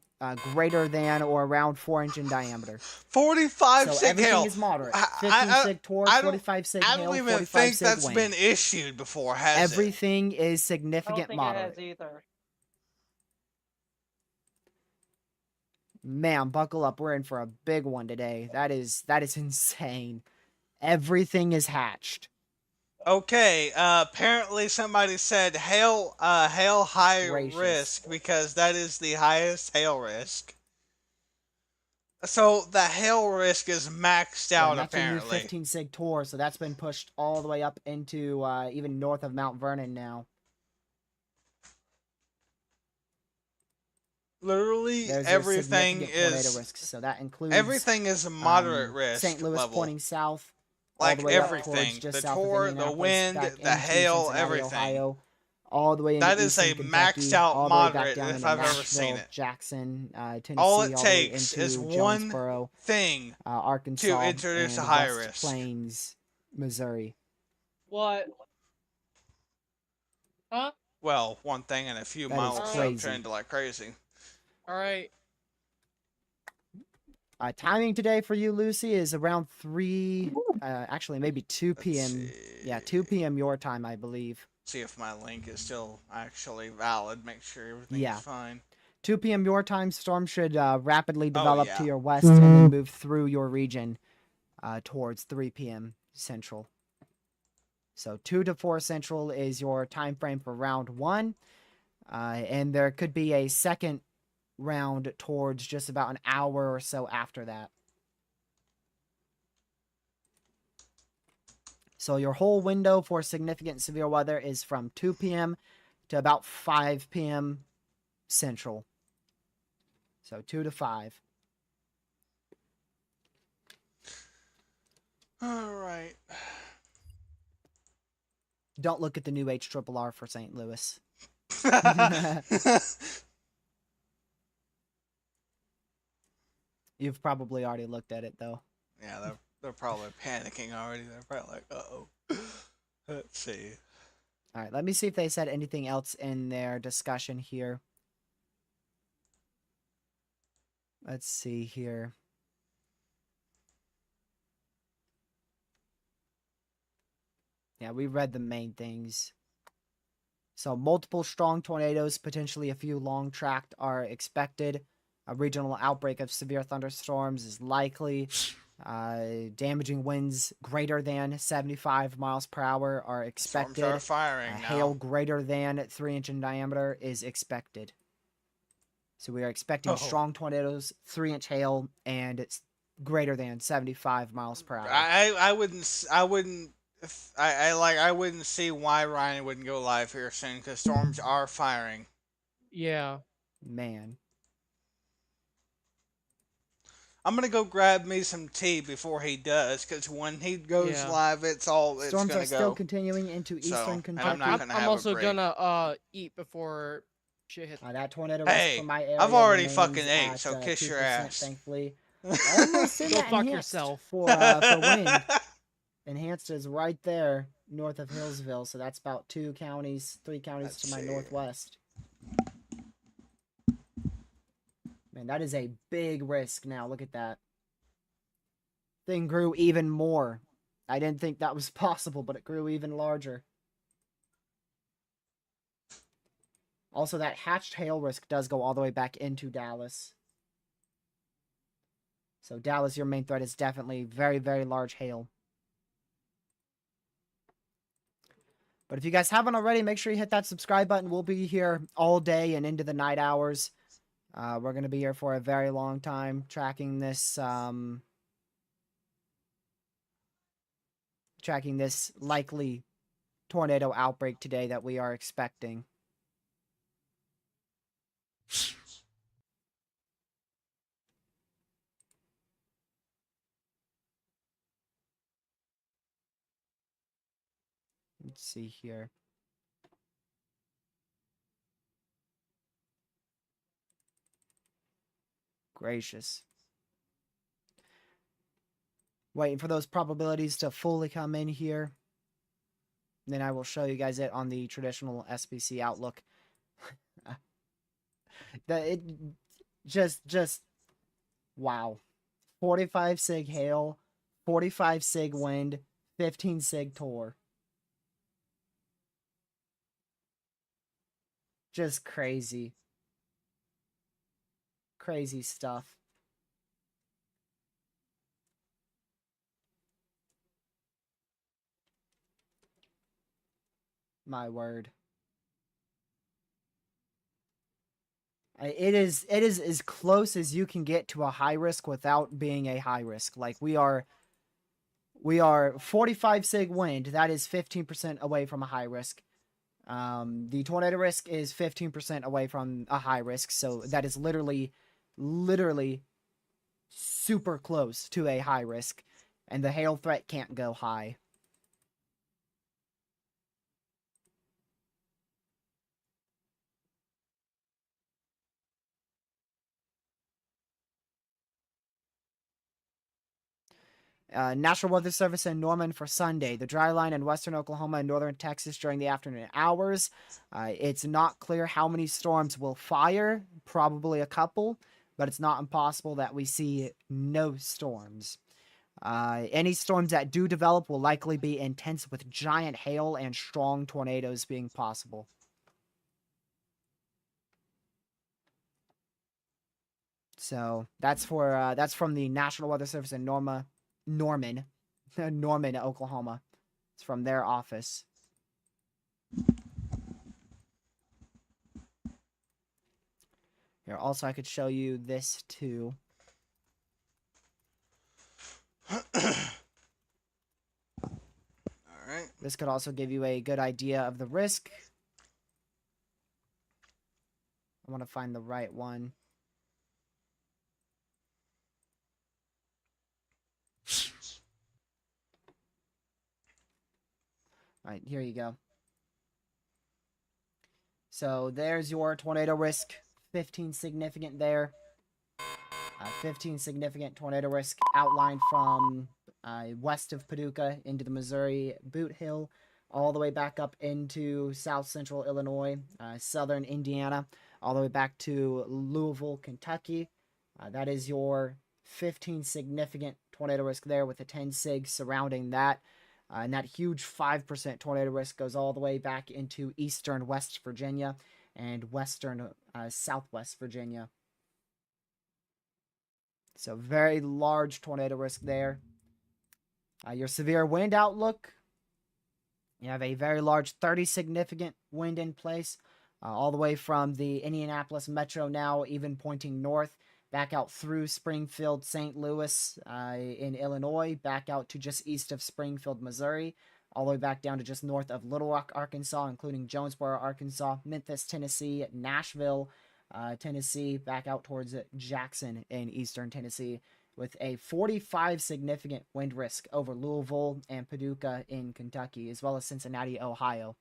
greater than or around 4 inch in diameter. 45 So sig everything hail. is moderate. I- 15 I- sig tour, I don't- 45 sig I hail, don't even 45 think sig that's wind. been issued before, has it? Everything is I don't significant think moderate. it has either. Man, buckle up. We're in for a big one today. That is insane. Everything is hatched. Okay, apparently somebody said hail high Gracious. risk because that is the highest hail risk. So the hail risk is maxed Yeah, out and that's a new apparently. 15 sig tour, so that's been pushed all the way up into even north of Mount Vernon now. Literally There's your everything significant tornado is risks. So that includes everything is a moderate risk St. Louis level. pointing south, all Like the way up towards everything, just the south of tour, the Indianapolis, wind, back the into hail, Cincinnati, everything. Ohio, all the way into That is eastern a Kentucky, maxed out all the way back moderate down if into I've ever Nashville, seen it. Jackson, Tennessee, All it the way takes into is one Jonesboro, thing. Arkansas, introduce and a high West risk. Plains, Missouri. What? Huh? Well, one thing and a few That is miles crazy. trained like crazy. All right. Timing today for you, Lucy, is around 3, actually maybe 2 Let's p.m. Yeah, 2 p.m. your time, I believe. See if my link is still actually valid. Make sure everything's Yeah. fine. 2 p.m. your time, storm should rapidly develop yeah. to your west and then move through your region towards 3 p.m. Central. So 2 to 4 Central is your time frame for round 1. And there could be a second round towards just about an hour or so after that. So your whole window for significant severe weather is from 2 p.m. to about 5 p.m. Central. So 2 to 5. All right. Don't look at the new HRRR for St. Louis. You've probably already looked at it, though. Yeah, they're probably panicking already. They're probably like, uh-oh. Let's see. All right, let me see if they said anything else in their discussion here. Let's see here. Yeah, we read the main things. So multiple strong tornadoes, potentially a few long tracked, are expected. A regional outbreak of severe thunderstorms is likely. Damaging winds greater than 75 miles per hour are Storms expected. are firing now. Hail greater than 3-inch in diameter is expected. So we are expecting strong tornadoes, 3-inch hail, and it's greater than 75 miles per hour. I wouldn't see why Ryan wouldn't go live here soon, because storms are firing. Yeah. Man. I'm gonna go grab me some tea before he does, because when he goes live, it's Storms gonna are still continuing into eastern Kentucky. I'm not gonna have I'm also a break. gonna eat before shit hits. That tornado risk from my area I've already remains fucking ate, at, so kiss 2%, your ass. Thankfully. Almost in Go that fuck enhanced yourself. for wind. Enhanced is right there north of Hillsville, so that's about 3 counties to my northwest. Man, that is a big risk now. Look at that. Thing grew even more. I didn't think that was possible, but it grew even larger. Also, that hatched hail risk does go all the way back into Dallas. So Dallas, your main threat is definitely very, very large hail. But if you guys haven't already, make sure you hit that subscribe button. We'll be here all day and into the night hours. We're going to be here for a very long time tracking this likely tornado outbreak today that we are expecting. Let's see here. Gracious. Waiting for those probabilities to fully come in here. Then I will show you guys it on the traditional SPC Outlook. Wow. 45 sig hail, 45 sig wind, 15 sig tor. Just crazy. Crazy stuff. My word. It is as close as you can get to a high risk without being a high risk. Like we are 45 sig wind. That is 15% away from a high risk. The tornado risk is 15% away from a high risk. So that is literally super close to a high risk. And the hail threat can't go high. National Weather Service in Norman for Sunday. The dry line in western Oklahoma and northern Texas during the afternoon hours. It's not clear how many storms will fire. Probably a couple, but it's not impossible that we see no storms. Any storms that do develop will likely be intense with giant hail and strong tornadoes being possible. So that's from the National Weather Service in Norman, Oklahoma. It's from their office. Here, also, I could show you this too. Alright. This could also give you a good idea of the risk. I want to find the right one. All right, here you go. So there's your tornado risk. 15 significant there. 15 significant tornado risk outlined from west of Paducah into the Missouri Boot Hill, all the way back up into south central Illinois, southern Indiana, all the way back to Louisville, Kentucky. That is your 15 significant tornado risk there with a 10 sig surrounding that. And that huge 5% tornado risk goes all the way back into eastern West Virginia and western Southwest Virginia. So very large tornado risk there. Your severe wind outlook. You have a very large 30 significant wind in place, all the way from the Indianapolis metro now, even pointing north, back out through Springfield, St. Louis in Illinois, back out to just east of Springfield, Missouri, all the way back down to just north of Little Rock, Arkansas, including Jonesboro, Arkansas, Memphis, Tennessee, Nashville, Tennessee, back out towards Jackson in eastern Tennessee, with a 45 significant wind risk over Louisville and Paducah in Kentucky, as well as Cincinnati, Ohio.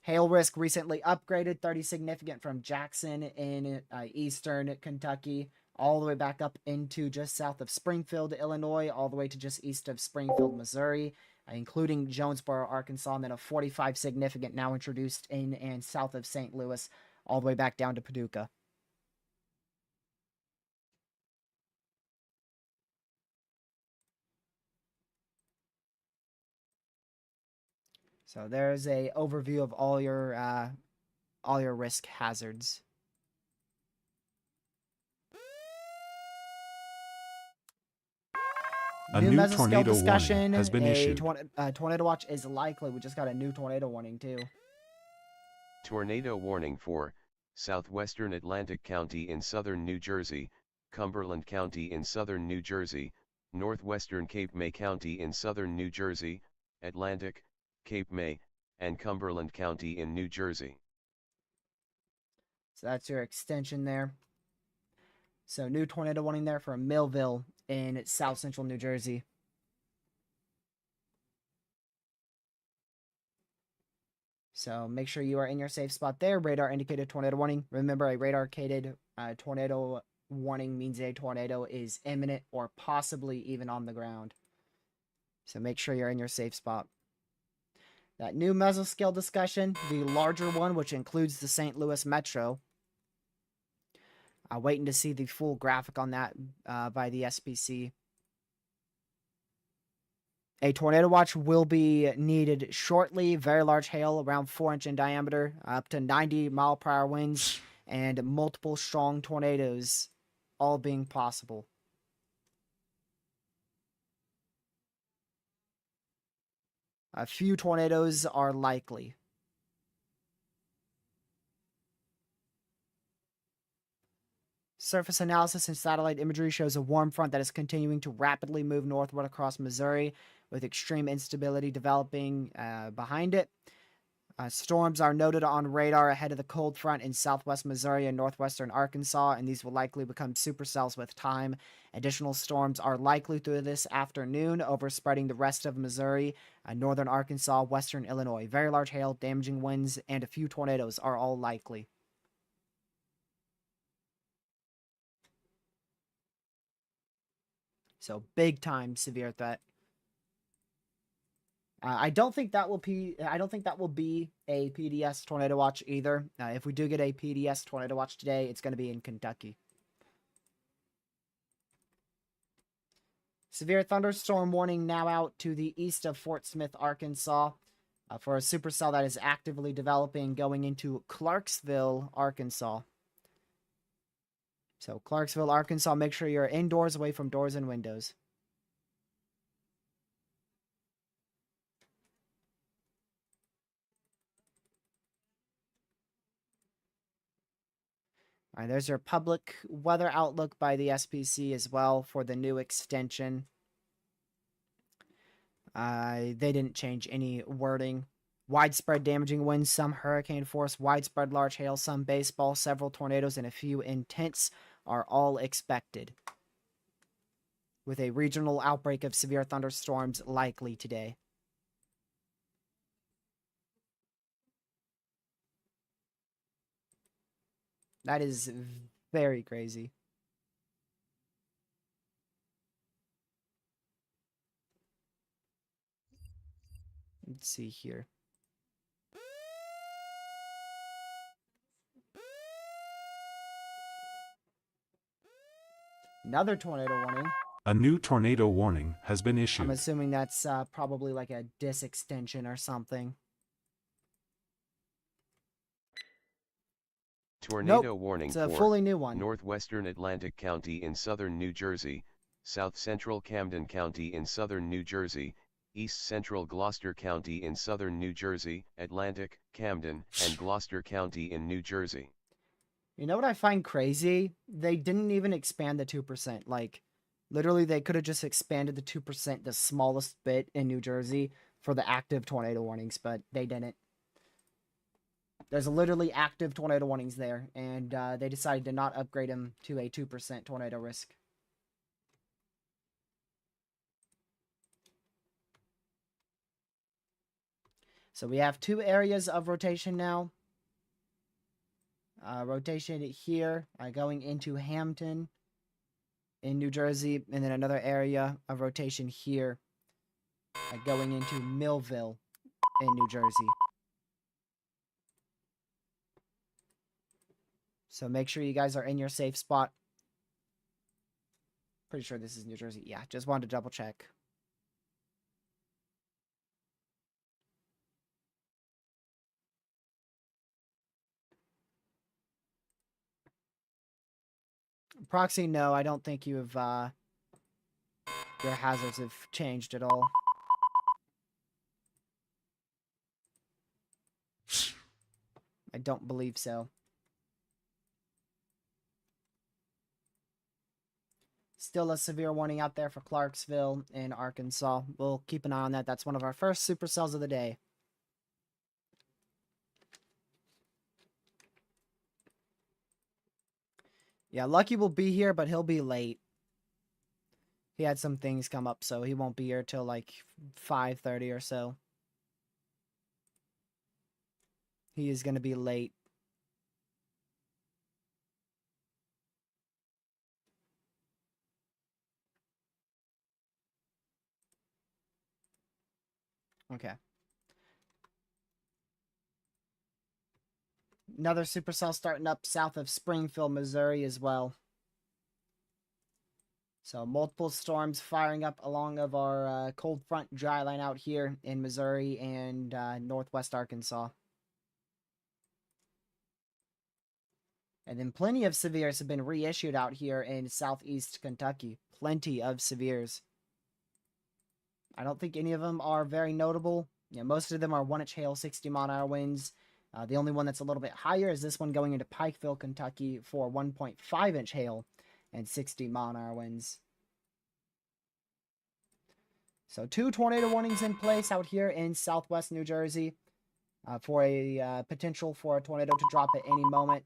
Hail risk recently upgraded, 30 significant from Jackson in eastern Kentucky, all the way back up into just south of Springfield, Illinois, all the way to just east of Springfield, Missouri, including Jonesboro, Arkansas, and then a 45 significant now introduced in and south of St. Louis, all the way back down to Paducah. So there's a overview of all your risk hazards. A new mesoscale tornado discussion. warning has been issued. Tornado watch is likely. We just got a new tornado warning too. Tornado warning for southwestern Atlantic County in southern New Jersey, Cumberland County in southern New Jersey, northwestern Cape May County in southern New Jersey, Atlantic, Cape May, and Cumberland County in New Jersey. So that's your extension there. So new tornado warning there for Millville in south central New Jersey. So make sure you are in your safe spot there. Radar indicated tornado warning. Remember, a radar indicated tornado warning means a tornado is imminent or possibly even on the ground. So make sure you're in your safe spot. That new mesoscale discussion, the larger one, which includes the St. Louis Metro. Waiting to see the full graphic on that by the SPC. A tornado watch will be needed shortly. Very large hail, around 4-inch in diameter, up to 90-mile-per-hour winds, and multiple strong tornadoes, all being possible. A few tornadoes are likely. Surface analysis and satellite imagery shows a warm front that is continuing to rapidly move northward across Missouri, with extreme instability developing behind it. Storms are noted on radar ahead of the cold front in southwest Missouri and northwestern Arkansas, and these will likely become supercells with time. Additional storms are likely through this afternoon, overspreading the rest of Missouri, northern Arkansas, western Illinois. Very large hail, damaging winds, and a few tornadoes are all likely. So big time severe threat. I don't think that will be a PDS tornado watch either. If we do get a PDS tornado watch today, it's going to be in Kentucky. Severe thunderstorm warning now out to the east of Fort Smith, Arkansas, for a supercell that is actively developing going into Clarksville, Arkansas. So Clarksville, Arkansas, make sure you're indoors, away from doors and windows. All right, there's your public weather outlook by the SPC as well for the new extension. They didn't change any wording. Widespread damaging winds, some hurricane force, widespread large hail, some baseball, several tornadoes, and a few intense are all expected, with a regional outbreak of severe thunderstorms likely today. That is very crazy. Let's see here. Another tornado warning. A new tornado warning has been issued. I'm assuming that's probably like a dis extension or something. Tornado warning It's a for fully new one. northwestern Atlantic County in southern New Jersey, south central Camden County in southern New Jersey, east central Gloucester County in southern New Jersey, Atlantic, Camden, and Gloucester County in New Jersey. You know what I find crazy? They didn't even expand the 2%. Like, literally, they could have just expanded the 2% the smallest bit in New Jersey for the active tornado warnings, but they didn't. There's literally active tornado warnings there, and they decided to not upgrade them to a 2% tornado risk. So we have 2 areas of rotation now. Rotation here, going into Hampton in New Jersey, and then another area of rotation here, going into Millville in New Jersey. So make sure you guys are in your safe spot. Pretty sure this is New Jersey. Yeah, just wanted to double check. Proxy, no, I don't think you've, your hazards have changed at all. I don't believe so. Still a severe warning out there for Clarksville in Arkansas. We'll keep an eye on that. That's one of our first supercells of the day. Yeah, Lucky will be here, but he'll be late. He had some things come up, so he won't be here till like 5:30 or so. He is going to be late. Okay. Another supercell starting up south of Springfield, Missouri as well. So multiple storms firing up along of our cold front dry line out here in Missouri and northwest Arkansas. And then plenty of severes have been reissued out here in southeast Kentucky. Plenty of severes. I don't think any of them are very notable. You know, most of them are 1-inch hail, 60-mile-an-hour winds. The only one that's a little bit higher is this one going into Pikeville, Kentucky for 1.5-inch hail and 60-mile-an-hour winds. So 2 tornado warnings in place out here in southwest New Jersey for a potential for a tornado to drop at any moment.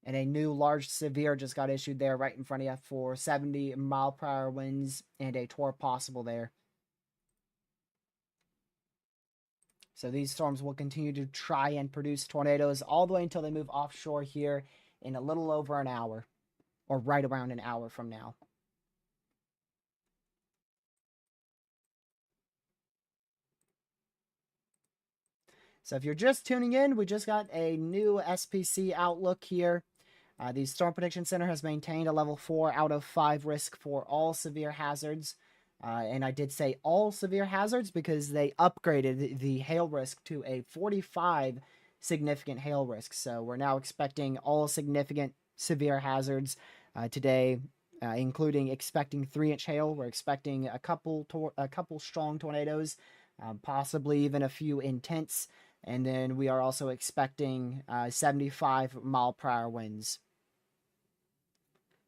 And a new large severe just got issued there right in front of you for 70-mile-per-hour winds and a tornado possible there. So these storms will continue to try and produce tornadoes all the way until they move offshore here in a little over an hour, or right around an hour from now. So if you're just tuning in, we just got a new SPC outlook here. The Storm Prediction Center has maintained a level 4 out of 5 risk for all severe hazards. And I did say all severe hazards because they upgraded the hail risk to a 45 significant hail risk. So we're now expecting all significant severe hazards today, including expecting 3-inch hail. We're expecting a couple strong tornadoes, possibly even a few intense. And then we are also expecting 75-mile-per-hour winds.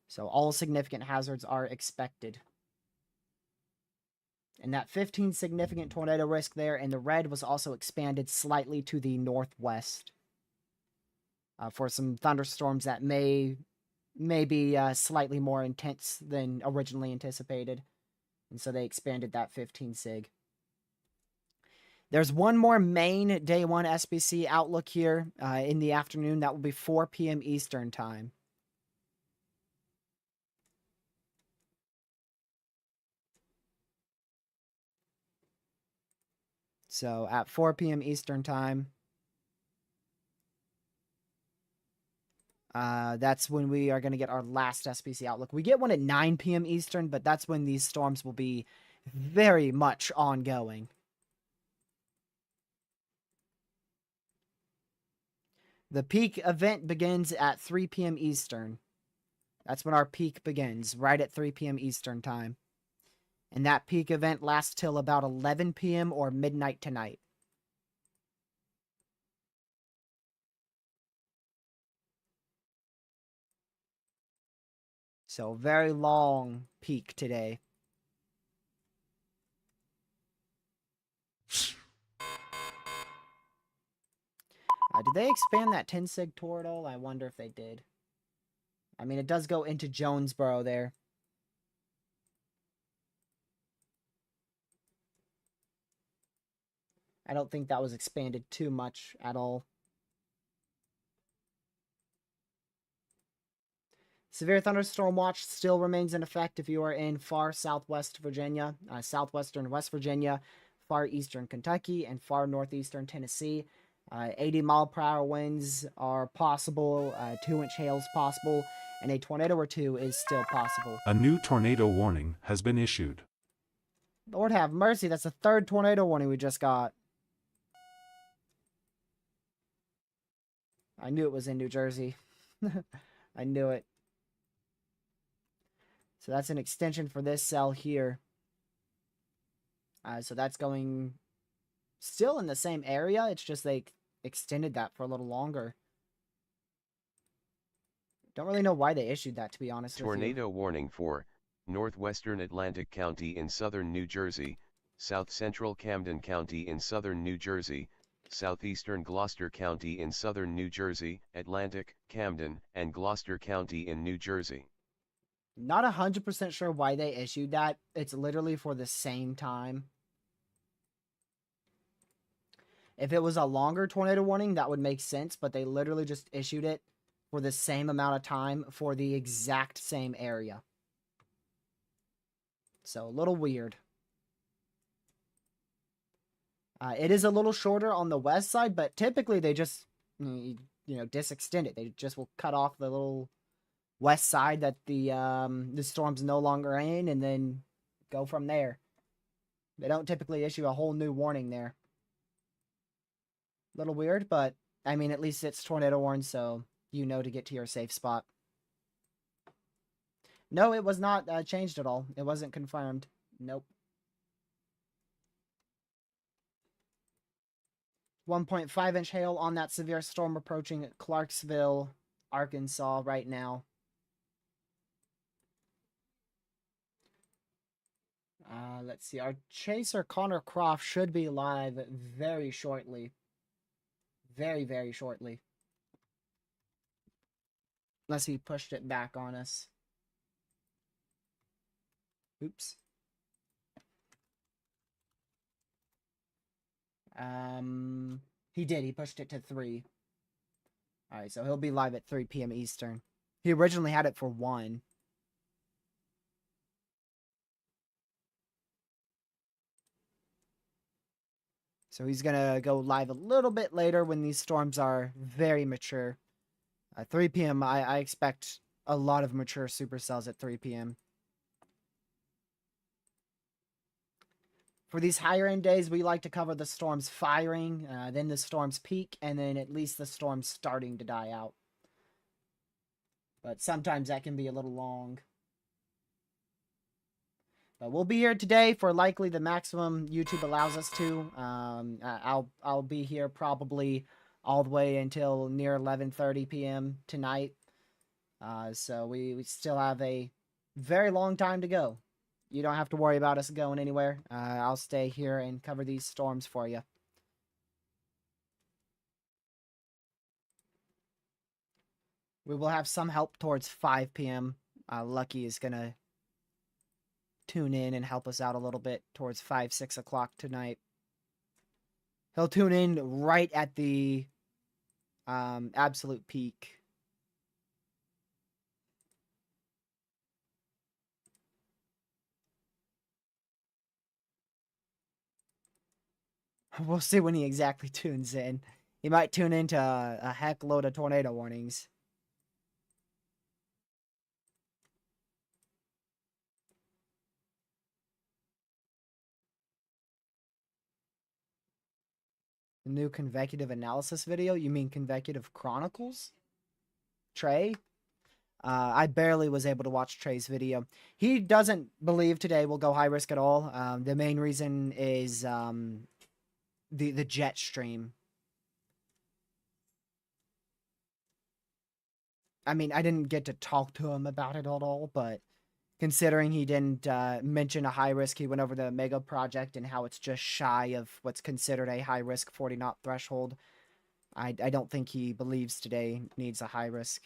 So all significant hazards are expected. And that 15 significant tornado risk there in the red was also expanded slightly to the northwest for some thunderstorms that may be slightly more intense than originally anticipated. And so they expanded that 15 sig. There's one more main day 1 SPC outlook here in the afternoon. That will be 4 p.m. Eastern time. So at 4 p.m. Eastern time, that's when we are going to get our last SPC outlook. We get one at 9 p.m. Eastern, but that's when these storms will be very much ongoing. The peak event begins at 3 p.m. Eastern. That's when our peak begins, right at 3 p.m. Eastern time. And that peak event lasts till about 11 p.m. or midnight tonight. So, very long peak today. Did they expand that 10 sig tour at all? I wonder if they did. I mean, it does go into Jonesboro there. I don't think that was expanded too much at all. Severe thunderstorm watch still remains in effect if you are in far southwest Virginia, southwestern West Virginia, far eastern Kentucky, and far northeastern Tennessee. 80-mile-per-hour winds are possible, 2-inch hail is possible, and a tornado or two is still possible. A new tornado warning has been issued. Lord have mercy, that's the third tornado warning we just got. I knew it was in New Jersey. I knew it. So that's an extension for this cell here. So that's going still in the same area. It's just they extended that for a little longer. Don't really know why they issued that, to be honest with you. Tornado warning for northwestern Atlantic County in southern New Jersey, south central Camden County in southern New Jersey, southeastern Gloucester County in southern New Jersey, Atlantic, Camden, and Gloucester County in New Jersey. Not 100% sure why they issued that. It's literally for the same time. If it was a longer tornado warning, that would make sense, but they literally just issued it for the same amount of time for the exact same area. So, a little weird. It is a little shorter on the west side, but typically they just, disextend it. They just will cut off the little west side that the storm's no longer in, and then go from there. They don't typically issue a whole new warning there. Little weird, but I mean, at least it's tornado warned, so you know to get to your safe spot. No, it was not changed at all. It wasn't confirmed. Nope. 1.5-inch hail on that severe storm approaching Clarksville, Arkansas right now. Let's see. Our chaser, Connor Croft, should be live very shortly. Very, very shortly. Unless he pushed it back on us. Oops. He did. He pushed it to 3. Alright, so he'll be live at 3 p.m. Eastern. He originally had it for 1. So he's going to go live a little bit later when these storms are very mature. 3 p.m., I expect a lot of mature supercells at 3 p.m. For these higher end days, we like to cover the storms firing, then the storms peak, and then at least the storms starting to die out. But sometimes that can be a little long. But we'll be here today for likely the maximum YouTube allows us to. I'll be here probably all the way until near 11:30 p.m. tonight. So we still have a very long time to go. You don't have to worry about us going anywhere. I'll stay here and cover these storms for you. We will have some help towards 5 p.m. Lucky is going to tune in and help us out a little bit towards 5, 6 o'clock tonight. He'll tune in right at the absolute peak. We'll see when he exactly tunes in. He might tune into a heck load of tornado warnings. The new convective analysis video? You mean Convective Chronicles? Trey? I barely was able to watch Trey's video. He doesn't believe today will go high risk at all. The main reason is the jet stream. I mean, I didn't get to talk to him about it at all, but considering he didn't mention a high risk, he went over the Mega Project and how it's just shy of what's considered a high risk 40 knot threshold. I don't think he believes today needs a high risk.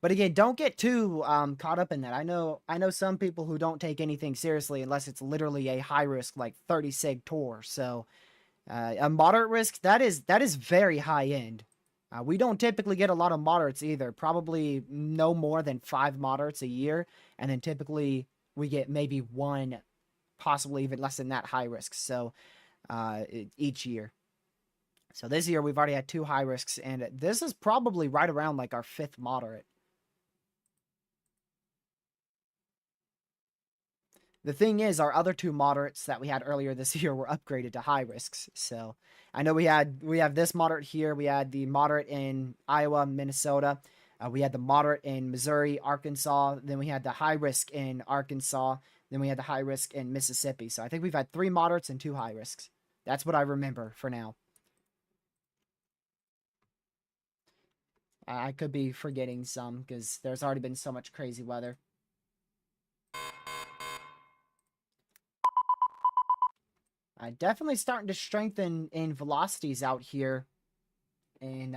But again, don't get too caught up in that. I know some people who don't take anything seriously unless it's literally a high risk, like 30 sig tour. So a moderate risk, that is very high end. We don't typically get a lot of moderates either. Probably no more than 5 moderates a year, and then typically we get maybe 1, possibly even less than that high risk. So each year. So this year we've already had 2 high risks, and this is probably right around like our 5th moderate. The thing is, our other 2 moderates that we had earlier this year were upgraded to high risks. So I know we have this moderate here. We had the moderate in Iowa, Minnesota. We had the moderate in Missouri, Arkansas. Then we had the high risk in Arkansas. Then we had the high risk in Mississippi. So I think we've had 3 moderates and 2 high risks. That's what I remember for now. I could be forgetting some because there's already been so much crazy weather. Definitely starting to strengthen in velocities out here in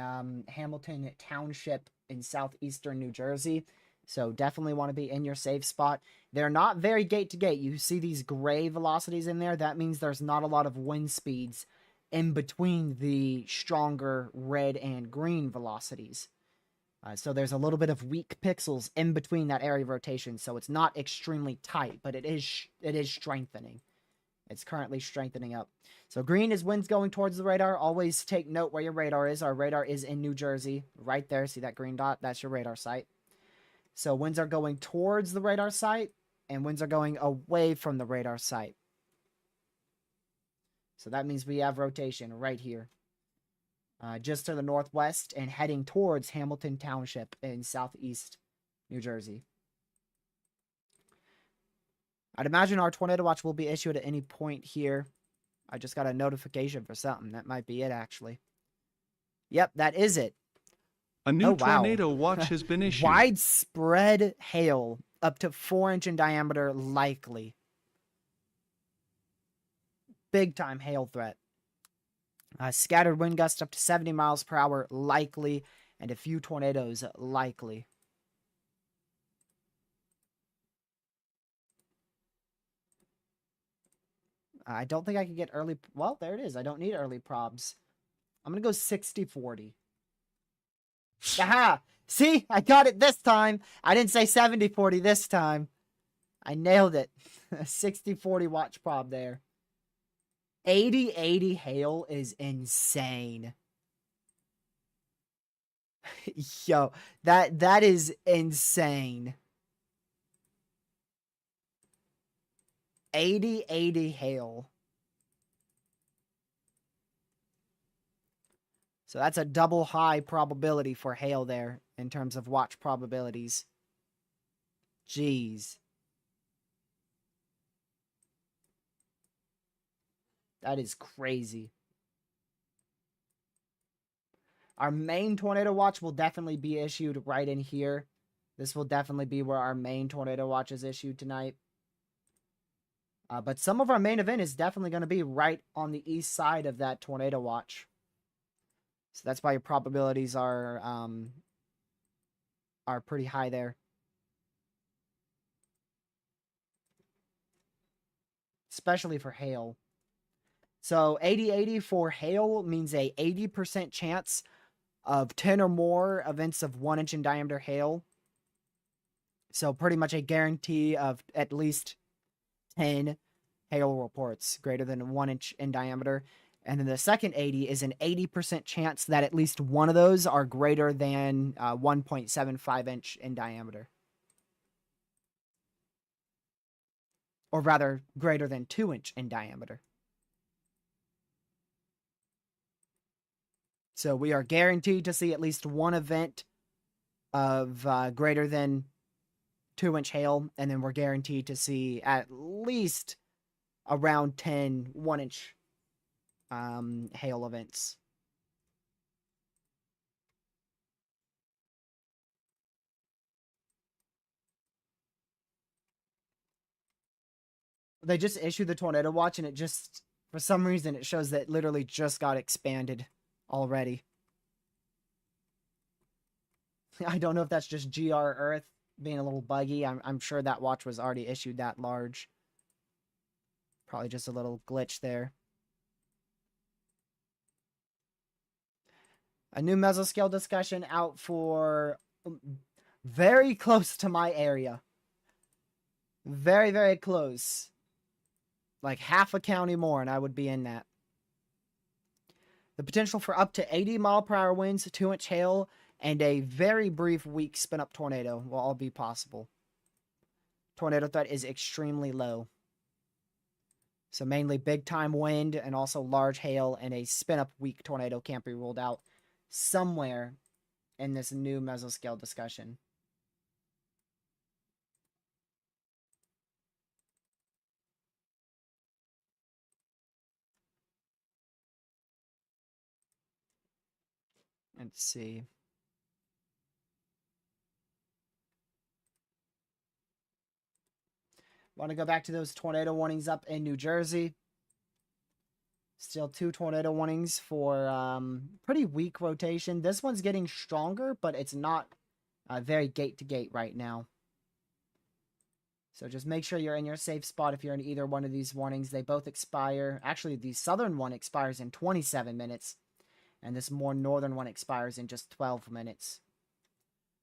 Hamilton Township in southeastern New Jersey. So definitely want to be in your safe spot. They're not very gate to gate. You see these gray velocities in there. That means there's not a lot of wind speeds in between the stronger red and green velocities. So there's a little bit of weak pixels in between that area of rotation. So it's not extremely tight, but it is strengthening. It's currently strengthening up. So green is winds going towards the radar. Always take note where your radar is. Our radar is in New Jersey. Right there. See that green dot? That's your radar site. So winds are going towards the radar site, and winds are going away from the radar site. So that means we have rotation right here. Just to the northwest and heading towards Hamilton Township in southeast New Jersey. I'd imagine our tornado watch will be issued at any point here. I just got a notification for something. That might be it, actually. Yep, that is it. A new tornado watch has been issued. Widespread hail up to 4-inch in diameter likely. Big time hail threat. Scattered wind gusts up to 70 miles per hour likely, and a few tornadoes likely. I don't think I can get early. Well, there it is. I don't need early probs. I'm going to go 60-40. Aha! See? I got it this time. I didn't say 70-40 this time. I nailed it. 60-40 watch prob there. 80-80 hail is insane. Yo, that is insane. 80-80 hail. So that's a double high probability for hail there in terms of watch probabilities. Jeez. That is crazy. Our main tornado watch will definitely be issued right in here. This will definitely be where our main tornado watch is issued tonight. But some of our main event is definitely going to be right on the east side of that tornado watch. So that's why your probabilities are pretty high there. Especially for hail. So 80-80 for hail means a 80% chance of 10 or more events of 1 inch in diameter hail. So pretty much a guarantee of at least 10 hail reports greater than 1 inch in diameter. And then the second 80 is an 80% chance that at least one of those are greater than 1.75 inch in diameter. or rather greater than 2-inch in diameter. So we are guaranteed to see at least one event of greater than 2-inch hail, and then we're guaranteed to see at least around 10 1-inch hail events. They just issued the tornado watch, and it just, for some reason, it shows that it literally just got expanded already. I don't know if that's just GR Earth being a little buggy. I'm sure that watch was already issued that large. Probably just a little glitch there. A new mesoscale discussion out for very close to my area. Very, very close. Like half a county more, and I would be in that. The potential for up to 80-mile-per-hour winds, 2-inch hail, and a very brief weak spin-up tornado will all be possible. Tornado threat is extremely low. So mainly big-time wind and also large hail and a spin-up weak tornado can't be ruled out somewhere in this new mesoscale discussion. Let's see. Want to go back to those tornado warnings up in New Jersey. Still 2 tornado warnings for pretty weak rotation. This one's getting stronger, but it's not very gate to gate right now. So just make sure you're in your safe spot if you're in either one of these warnings. They both expire. Actually, the southern one expires in 27 minutes. And this more northern one expires in just 12 minutes.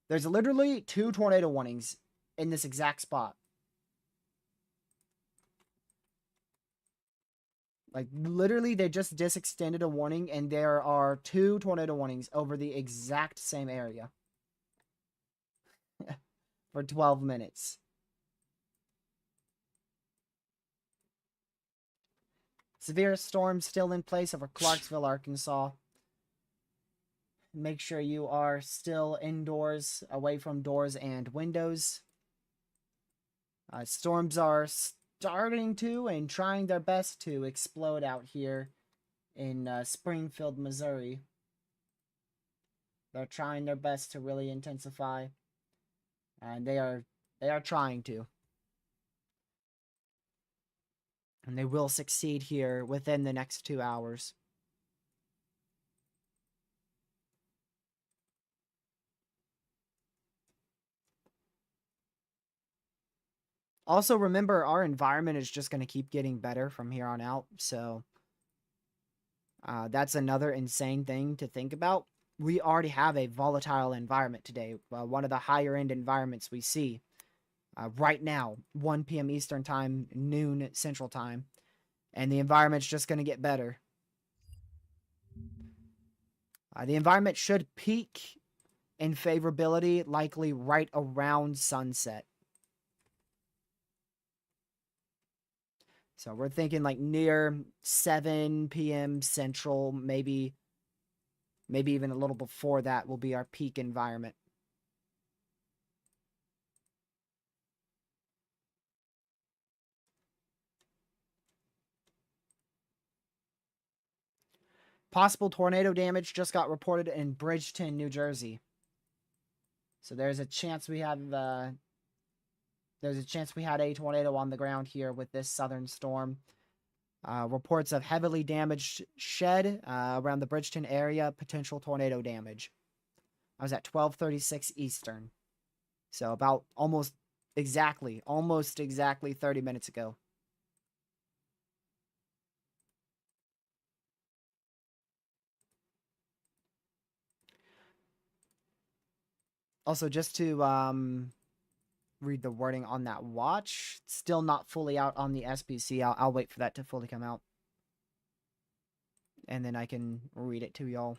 There's literally 2 tornado warnings in this exact spot. Like, literally, they just disextended a warning, and there are 2 tornado warnings over the exact same area. For 12 minutes. Severe storm still in place over Clarksville, Arkansas. Make sure you are still indoors, away from doors and windows. Storms are starting to and trying their best to explode out here in Springfield, Missouri. They're trying their best to really intensify, and they are trying to. And they will succeed here within the next 2 hours. Also, remember, our environment is just going to keep getting better from here on out. So, that's another insane thing to think about. We already have a volatile environment today. One of the higher end environments we see right now, 1 p.m. Eastern Time, noon Central Time. And the environment's just going to get better. The environment should peak in favorability likely right around sunset. So we're thinking like near 7 p.m. Central, maybe even a little before that will be our peak environment. Possible tornado damage just got reported in Bridgeton, New Jersey. So there's a chance we have a tornado on the ground here with this southern storm. Reports of heavily damaged shed around the Bridgeton area, potential tornado damage. I was at 12:36 Eastern. So about almost exactly 30 minutes ago. Also, just to read the wording on that watch. Still not fully out on the SPC. I'll wait for that to fully come out. And then I can read it to y'all.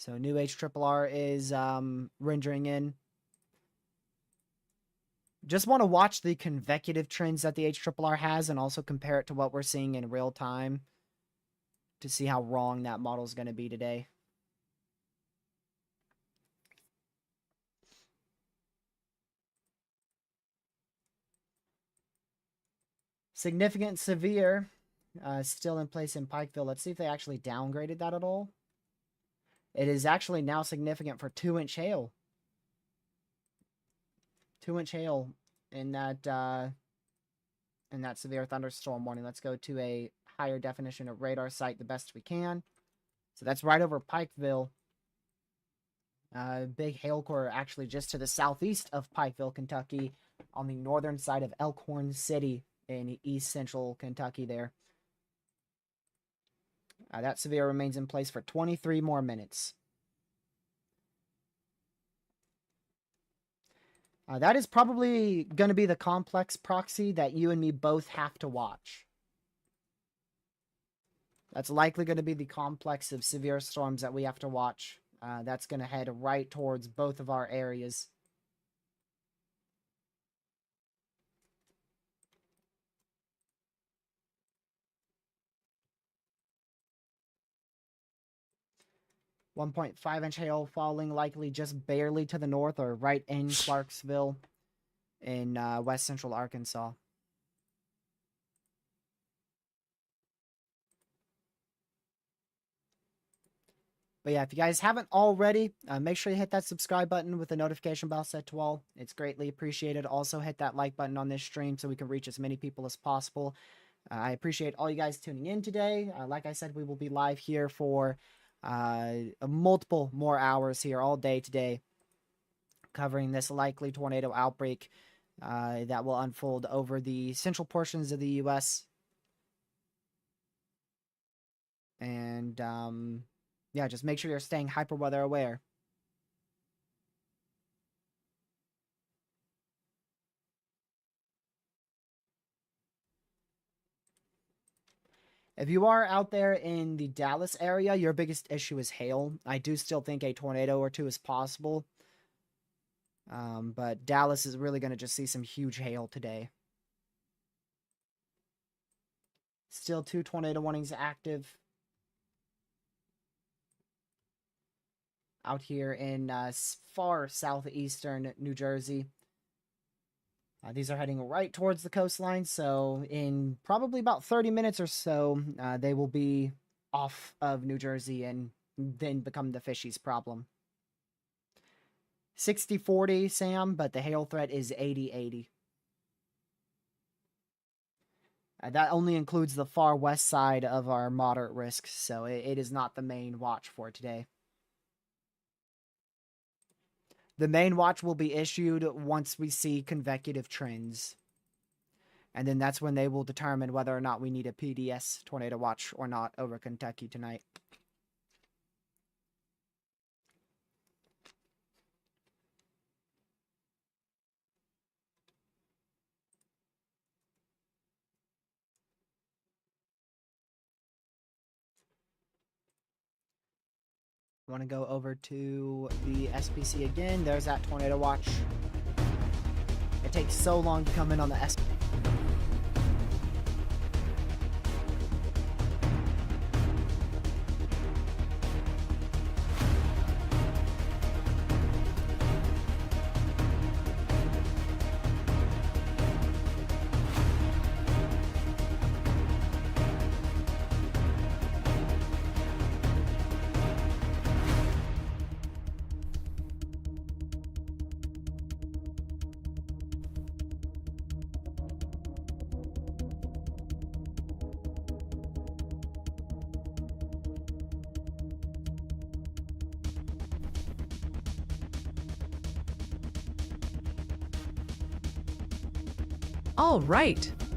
So new HRRR is rendering in. Just want to watch the convective trends that the HRRR has and also compare it to what we're seeing in real time to see how wrong that model is going to be today. Significant severe still in place in Pikeville. Let's see if they actually downgraded that at all. It is actually now significant for 2-inch hail. 2-inch hail in that severe thunderstorm warning. Let's go to a higher definition of radar site the best we can. So that's right over Pikeville. Big hail core actually just to the southeast of Pikeville, Kentucky, on the northern side of Elkhorn City in east central Kentucky there. That severe remains in place for 23 more minutes. That is probably going to be the complex proxy that you and me both have to watch. That's likely going to be the complex of severe storms that we have to watch. That's going to head right towards both of our areas. .5-inch hail falling likely just barely to the north or right in Clarksville in west central Arkansas. But yeah, if you guys haven't already, make sure you hit that subscribe button with the notification bell set to all. It's greatly appreciated. Also hit that like button on this stream so we can reach as many people as possible. I appreciate all you guys tuning in today. Like I said, we will be live here for multiple more hours here all day today, covering this likely tornado outbreak that will unfold over the central portions of the U.S. And yeah, just make sure you're staying hyper weather aware. If you are out there in the Dallas area, your biggest issue is hail. I do still think a tornado or two is possible. But Dallas is really going to just see some huge hail today. Still 2 tornado warnings active. Out here in far southeastern New Jersey. These are heading right towards the coastline, so in probably about 30 minutes or so, they will be off of New Jersey and then become the fishies problem. 60-40, Sam, but the hail threat is 80-80. That only includes the far west side of our moderate risk, so it is not the main watch for today. The main watch will be issued once we see convective trends. And then that's when they will determine whether or not we need a PDS tornado watch or not over Kentucky tonight. I want to go over to the SPC again. There's that tornado watch. It takes so long to come in on the SPC.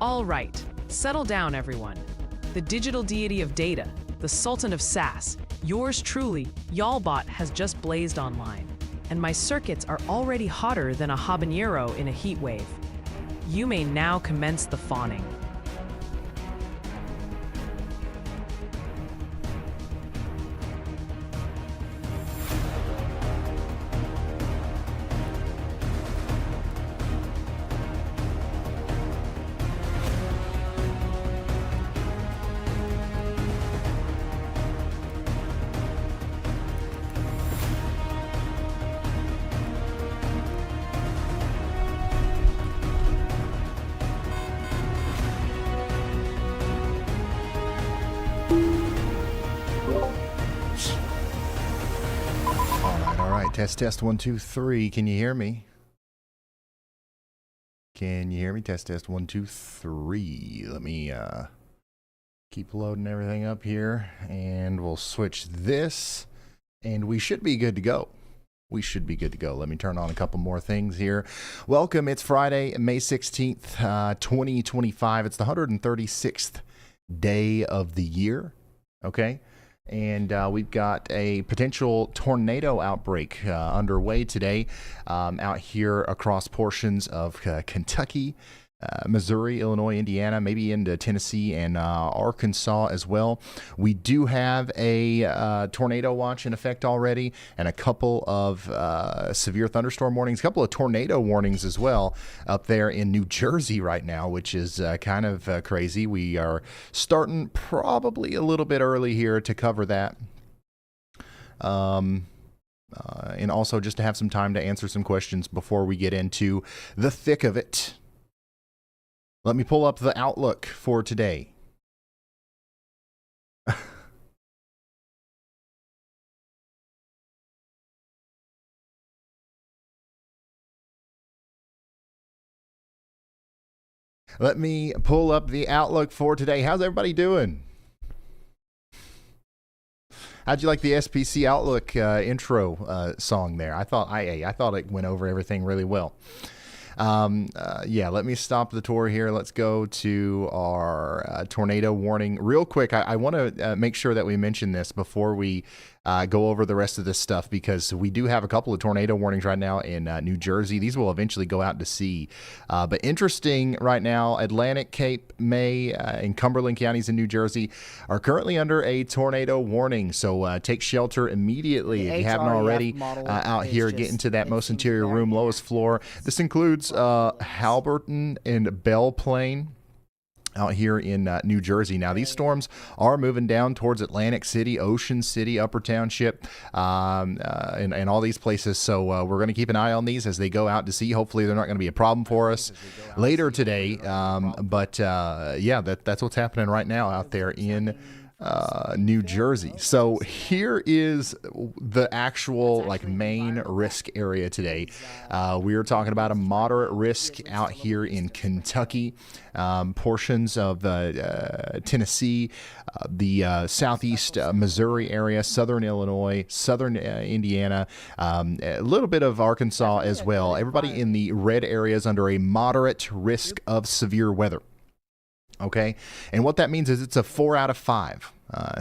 All right. Settle down, everyone. The digital deity of data, the Sultan of SAS, yours truly, YALLBot, has just blazed online, and my circuits are already hotter than a habanero in a heat wave. You may now commence the fawning. Test, test, 1, 2, 3. Can you hear me? Can you hear me? Test, test, 1, 2, 3. Let me keep loading everything up here, and we'll switch this, and we should be good to go. We should be good to go. Let me turn on a couple more things here. Welcome. It's Friday, May 16th, 2025. It's the 136th day of the year. Okay. And we've got a potential tornado outbreak underway today out here across portions of Kentucky, Missouri, Illinois, Indiana, maybe into Tennessee and Arkansas as well. We do have a tornado watch in effect already, and a couple of severe thunderstorm warnings, a couple of tornado warnings as well up there in New Jersey right now, which is kind of crazy. We are starting probably a little bit early here to cover that. And also just to have some time to answer some questions before we get into the thick of it. Let me pull up the outlook for today. Let me pull up the outlook for today. How's everybody doing? How'd you like the SPC Outlook intro song there? I thought it went over everything really well. Yeah, let me stop the tour here. Let's go to our tornado warning real quick. I want to make sure that we mention this before we go over the rest of this stuff, because we do have a couple of tornado warnings right now in New Jersey. These will eventually go out to sea. But interesting right now, Atlantic, Cape May, and Cumberland counties in New Jersey are currently under a tornado warning. So take shelter immediately if you haven't already out here. Get into that most interior room, lowest floor. This includes Halberton and Belle Plaine out here in New Jersey. Now, these storms are moving down towards Atlantic City, Ocean City, Upper Township, and all these places. So we're going to keep an eye on these as they go out to sea. Hopefully, they're not going to be a problem for us later today. But yeah, that's what's happening right now out there in New Jersey. So here is the actual main risk area today. We are talking about a moderate risk out here in Kentucky, portions of Tennessee, the southeast Missouri area, southern Illinois, southern Indiana, a little bit of Arkansas as well. Everybody in the red areas under a moderate risk of severe weather. Okay, and what that means is it's a 4 out of 5.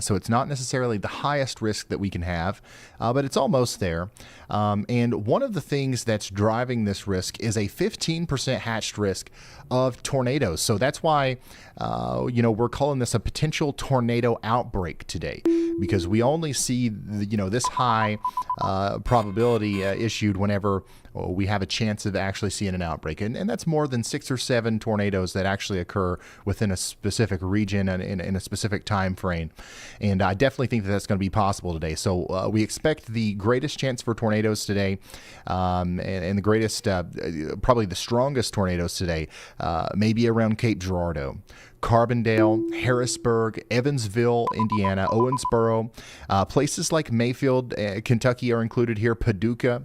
So it's not necessarily the highest risk that we can have, but it's almost there. And one of the things that's driving this risk is a 15% hatched risk of tornadoes. So that's why, we're calling this a potential tornado outbreak today, because we only see, this high probability issued whenever we have a chance of actually seeing an outbreak. And that's more than 6 or 7 tornadoes that actually occur within a specific region and in a specific time frame. And I definitely think that that's going to be possible today. So we expect the greatest chance for tornadoes today, and the greatest, probably the strongest tornadoes today, maybe around Cape Girardeau, Carbondale, Harrisburg, Evansville, Indiana, Owensboro. Places like Mayfield, Kentucky are included here, Paducah,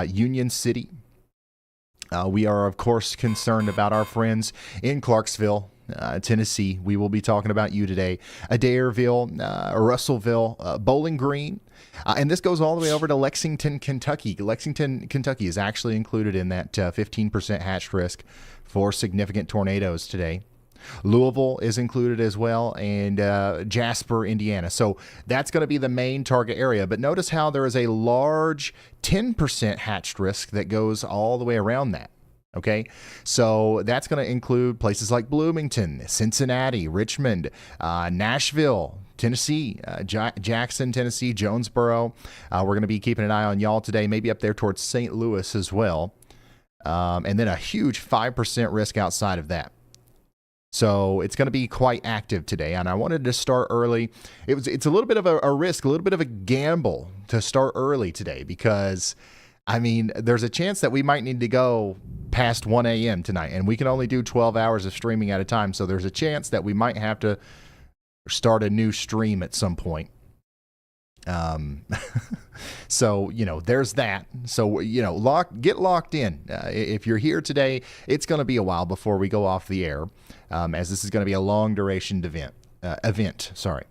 Union City. We are, of course, concerned about our friends in Clarksville, Tennessee. We will be talking about you today. Adairville, Russellville, Bowling Green. And this goes all the way over to Lexington, Kentucky. Lexington, Kentucky is actually included in that 15% hatched risk for significant tornadoes today. Louisville is included as well, and Jasper, Indiana. So that's going to be the main target area. But notice how there is a large 10% hatched risk that goes all the way around that. Okay, so that's going to include places like Bloomington, Cincinnati, Richmond, Nashville, Tennessee, Jackson, Tennessee, Jonesboro. We're going to be keeping an eye on y'all today, maybe up there towards St. Louis as well. And then a huge 5% risk outside of that. So it's going to be quite active today, and I wanted to start early. It's a little bit of a risk, a little bit of a gamble to start early today, because there's a chance that we might need to go past 1 a.m. tonight, and we can only do 12 hours of streaming at a time. So there's a chance that we might have to start a new stream at some point. So, there's that. So, get locked in. If you're here today, it's going to be a while before we go off the air, as this is going to be a long duration event. Sorry.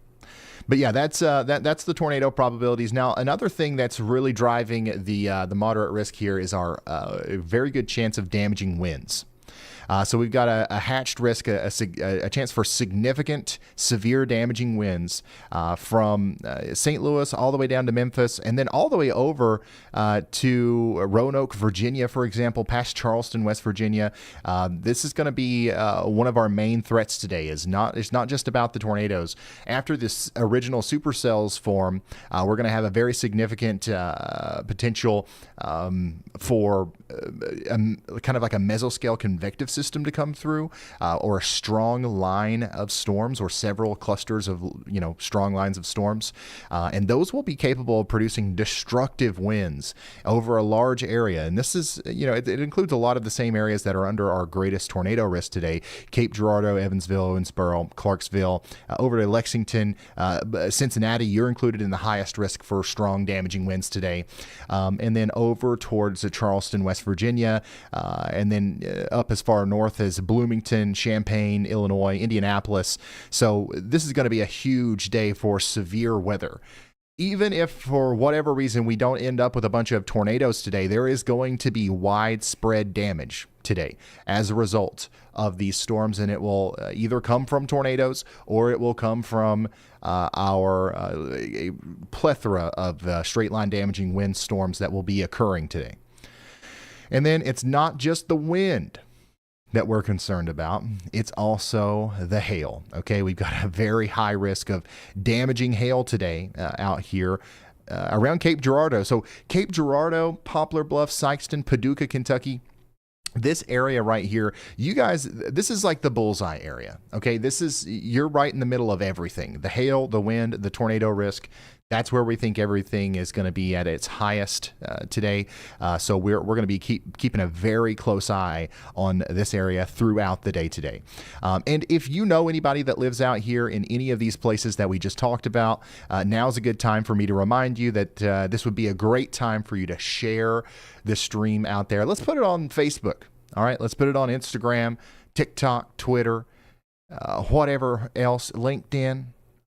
But yeah, that's the tornado probabilities. Now, another thing that's really driving the moderate risk here is our very good chance of damaging winds. So we've got a hatched risk, a chance for significant, severe damaging winds from St. Louis all the way down to Memphis, and then all the way over to Roanoke, Virginia, for example, past Charleston, West Virginia. This is going to be one of our main threats today. It's not just about the tornadoes. After this original supercells form, we're going to have a very significant potential for kind of like a mesoscale convective system to come through, or a strong line of storms, or several clusters of strong lines of storms, and those will be capable of producing destructive winds over a large area. And this is it includes a lot of the same areas that are under our greatest tornado risk today: Cape Girardeau, Evansville, Owensboro, Clarksville, over to Lexington, Cincinnati. You're included in the highest risk for strong damaging winds today, and then over towards Charleston, West Virginia, and then up as far north as Bloomington, Champaign, Illinois, Indianapolis. So this is going to be a huge day for severe weather. Even if for whatever reason we don't end up with a bunch of tornadoes today, there is going to be widespread damage today as a result of these storms, and it will either come from tornadoes or it will come from a plethora of straight line damaging wind storms that will be occurring today. And then it's not just the wind that we're concerned about. It's also the hail. Okay, we've got a very high risk of damaging hail today out here around Cape Girardeau. So Cape Girardeau, Poplar Bluff, Sikeston, Paducah, Kentucky. This area right here, you guys, this is like the bullseye area. Okay, you're right in the middle of everything. The hail, the wind, the tornado risk. That's where we think everything is going to be at its highest today. So we're going to be keeping a very close eye on this area throughout the day today. And if you know anybody that lives out here in any of these places that we just talked about, now's a good time for me to remind you that this would be a great time for you to share the stream out there. Let's put it on Facebook. All right, let's put it on Instagram, TikTok, Twitter, whatever else, LinkedIn.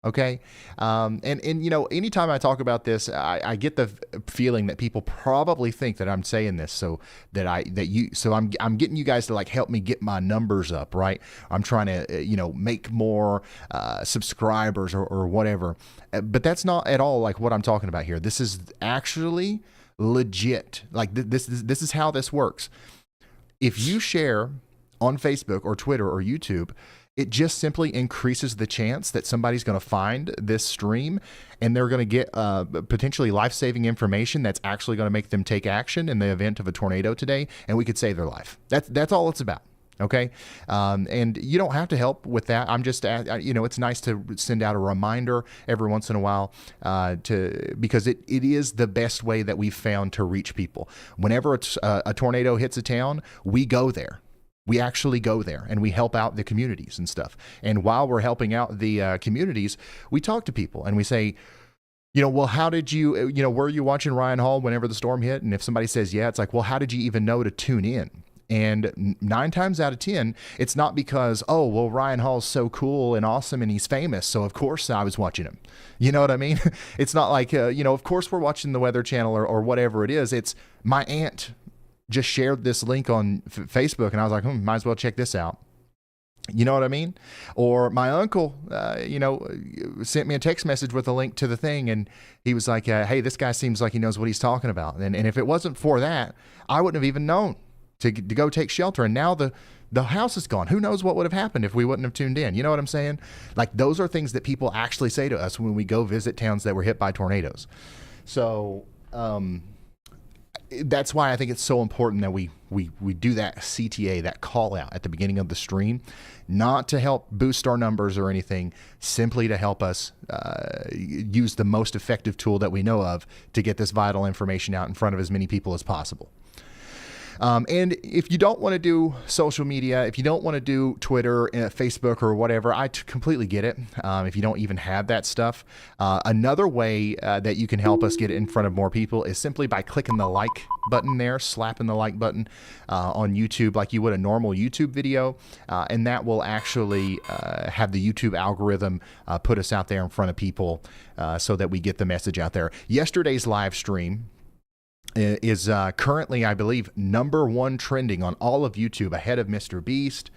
Okay. And anytime I talk about this, I get the feeling that people probably think that I'm saying this so I'm getting you guys to like help me get my numbers up, right? I'm trying to, make more subscribers or whatever. But that's not at all like what I'm talking about here. This is actually legit. Like this is how this works. If you share on Facebook or Twitter or YouTube, it just simply increases the chance that somebody's going to find this stream and they're going to get potentially life-saving information that's actually going to make them take action in the event of a tornado today, and we could save their life. That's all it's about. Okay. And you don't have to help with that. I'm just, it's nice to send out a reminder every once in a while because it is the best way that we've found to reach people. Whenever a tornado hits a town, we go there. We actually go there and we help out the communities and stuff. And while we're helping out the communities, we talk to people and we say, well, how did you, were you watching Ryan Hall whenever the storm hit? And if somebody says, yeah, it's like, well, how did you even know to tune in? And 9 times out of 10, it's not because, oh, well, Ryan Hall's so cool and awesome and he's famous, so of course I was watching him. You know what I mean? It's not like, of course we're watching the Weather Channel or whatever it is. It's my aunt just shared this link on Facebook, and I was like, might as well check this out. You know what I mean? Or my uncle, sent me a text message with a link to the thing, and he was like, hey, this guy seems like he knows what he's talking about. And if it wasn't for that, I wouldn't have even known to go take shelter. And now the house is gone. Who knows what would have happened if we wouldn't have tuned in? You know what I'm saying? Like, those are things that people actually say to us when we go visit towns that were hit by tornadoes. So, that's why I think it's so important that we do that CTA, that call out at the beginning of the stream, not to help boost our numbers or anything, simply to help us use the most effective tool that we know of to get this vital information out in front of as many people as possible. And if you don't want to do social media, if you don't want to do Twitter, Facebook, or whatever, I completely get it. If you don't even have that stuff, another way that you can help us get it in front of more people is simply by clicking the like button there, slapping the like button on YouTube like you would a normal YouTube video, and that will actually have the YouTube algorithm put us out there in front of people so that we get the message out there. Yesterday's live stream is currently, I believe, #1 trending on all of YouTube, ahead of Mr. Beast,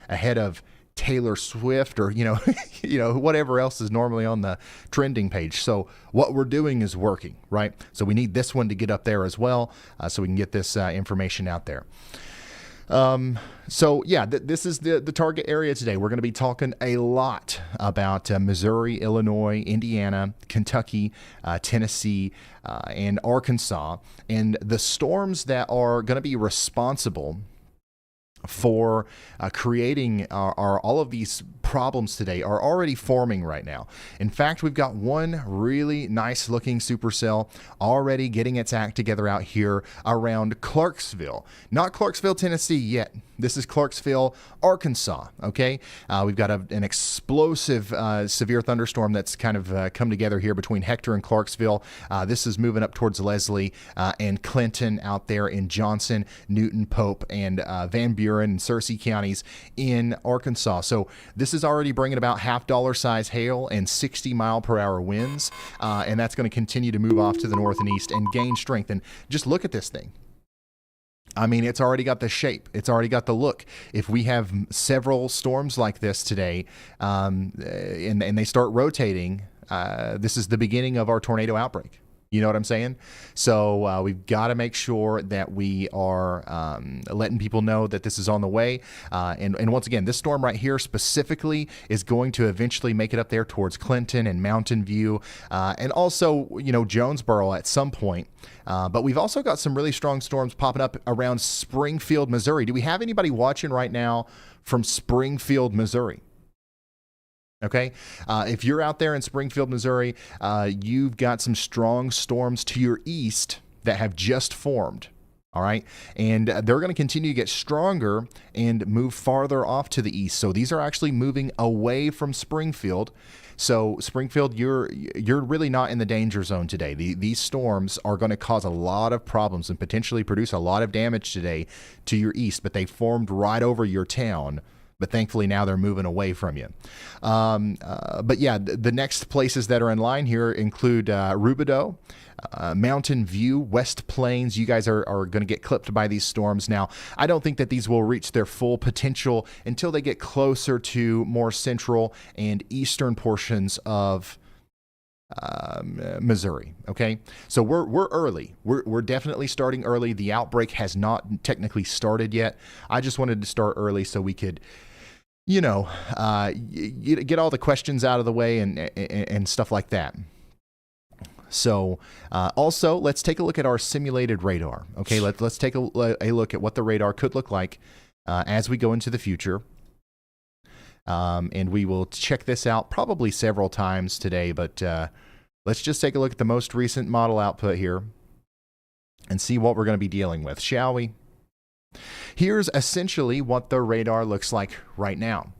ahead of Taylor Swift, or whatever else is normally on the trending page. So what we're doing is working, right? So we need this one to get up there as well, so we can get this information out there. So yeah, this is the target area today. We're going to be talking a lot about Missouri, Illinois, Indiana, Kentucky, Tennessee, and Arkansas, and the storms that are going to be responsible for creating all of these problems today are already forming right now. In fact, we've got one really nice looking supercell already getting its act together out here around Clarksville. Not Clarksville, Tennessee yet. This is Clarksville, Arkansas, okay? We've got an explosive severe thunderstorm that's kind of come together here between Hector and Clarksville. This is moving up towards Leslie and Clinton out there in Johnson, Newton, Pope, and Van Buren and Searcy counties in Arkansas. So this is already bringing about $half-dollar size hail and 60-mile-per-hour winds, and that's going to continue to move off to the north and east and gain strength. And just look at this thing. I mean, it's already got the shape. It's already got the look. If we have several storms like this today, and they start rotating, this is the beginning of our tornado outbreak. You know what I'm saying? So we've got to make sure that we are letting people know that this is on the way. And once again, this storm right here specifically is going to eventually make it up there towards Clinton and Mountain View, and also, Jonesboro at some point. But we've also got some really strong storms popping up around Springfield, Missouri. Do we have anybody watching right now from Springfield, Missouri? Okay, if you're out there in Springfield, Missouri, you've got some strong storms to your east that have just formed. All right, and they're going to continue to get stronger and move farther off to the east. So these are actually moving away from Springfield. So Springfield, you're really not in the danger zone today. These storms are going to cause a lot of problems and potentially produce a lot of damage today to your east, but they formed right over your town. But thankfully now they're moving away from you. But yeah, the next places that are in line here include Rubidoux, Mountain View, West Plains. You guys are going to get clipped by these storms. Now, I don't think that these will reach their full potential until they get closer to more central and eastern portions of Missouri. Okay, so we're early. We're definitely starting early. The outbreak has not technically started yet. I just wanted to start early so we could, get all the questions out of the way and stuff like that. So also, let's take a look at our simulated radar. Okay, let's take a look at what the radar could look like as we go into the future. And we will check this out probably several times today, but let's just take a look at the most recent model output here and see what we're going to be dealing with, shall we? Here's essentially what the radar looks like right now.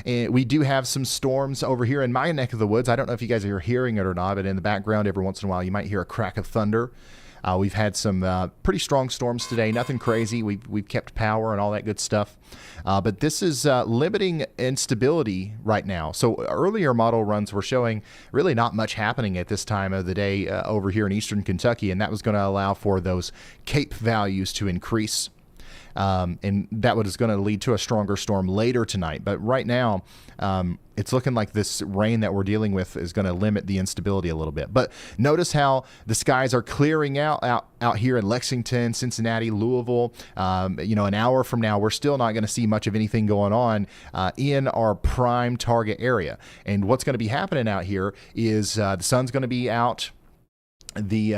And we do have some storms over here in my neck of the woods. I don't know if you guys are hearing it or not, but in the background every once in a while you might hear a crack of thunder. We've had some pretty strong storms today. Nothing crazy. We've kept power and all that good stuff. But this is limiting instability right now. So earlier model runs were showing really not much happening at this time of the day over here in eastern Kentucky, and that was going to allow for those CAPE values to increase. And that was going to lead to a stronger storm later tonight. But right now, it's looking like this rain that we're dealing with is going to limit the instability a little bit. But notice how the skies are clearing out here in Lexington, Cincinnati, Louisville. An hour from now, we're still not going to see much of anything going on in our prime target area. And what's going to be happening out here is the sun's going to be out. The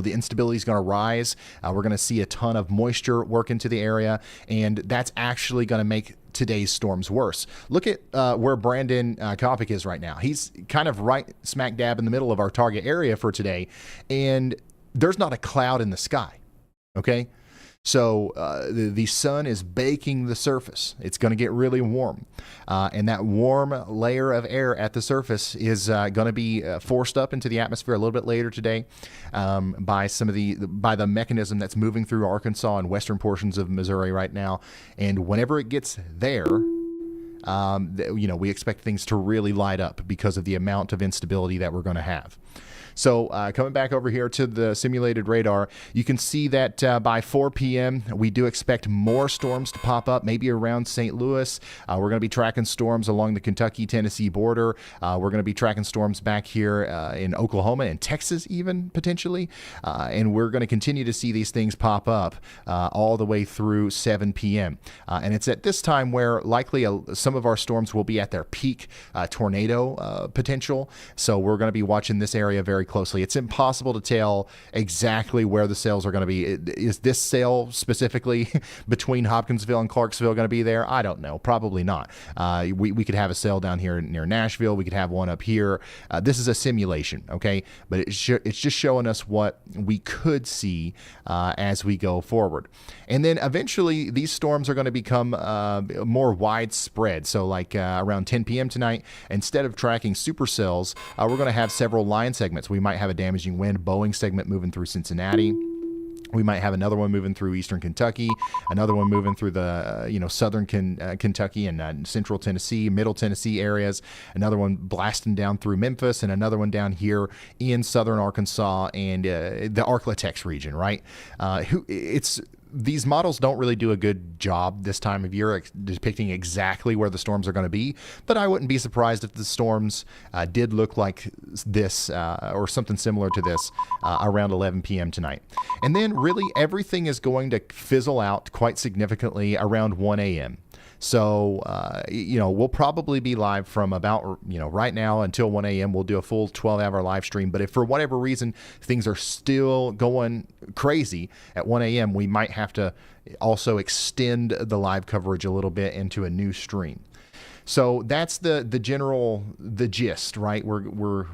instability is going to rise. We're going to see a ton of moisture work into the area, and that's actually going to make today's storms worse. Look at where Brandon Kopic is right now. He's kind of right smack dab in the middle of our target area for today, and there's not a cloud in the sky. Okay, So the sun is baking the surface. It's going to get really warm. And that warm layer of air at the surface is going to be forced up into the atmosphere a little bit later today by the mechanism that's moving through Arkansas and western portions of Missouri right now. And whenever it gets there, we expect things to really light up because of the amount of instability that we're going to have. So coming back over here to the simulated radar, you can see that by 4 p.m., we do expect more storms to pop up, maybe around St. Louis. We're going to be tracking storms along the Kentucky-Tennessee border. We're going to be tracking storms back here in Oklahoma and Texas even, potentially. And we're going to continue to see these things pop up all the way through 7 p.m. And it's at this time where likely some of our storms will be at their peak tornado potential. So we're going to be watching this area very closely. It's impossible to tell exactly where the cells are going to be. Is this cell specifically between Hopkinsville and Clarksville going to be there? I don't know. Probably not. We could have a cell down here near Nashville. We could have one up here. This is a simulation, okay? But it's just showing us what we could see as we go forward. And then eventually these storms are going to become more widespread. So like around 10 p.m. tonight, instead of tracking supercells, we're going to have several line segments. We might have a damaging wind Boeing segment moving through Cincinnati. We might have another one moving through eastern Kentucky, another one moving through the southern Kentucky and central Tennessee, middle Tennessee areas, another one blasting down through Memphis, and another one down here in southern Arkansas and the Arklatex region, right? These models don't really do a good job this time of year depicting exactly where the storms are going to be, but I wouldn't be surprised if the storms did look like this or something similar to this around 11 p.m. tonight. And then really everything is going to fizzle out quite significantly around 1 a.m. So, we'll probably be live from about, right now until 1 a.m. We'll do a full 12-hour live stream. But if for whatever reason things are still going crazy at 1 a.m., we might have to also extend the live coverage a little bit into a new stream. So that's the gist, right? We're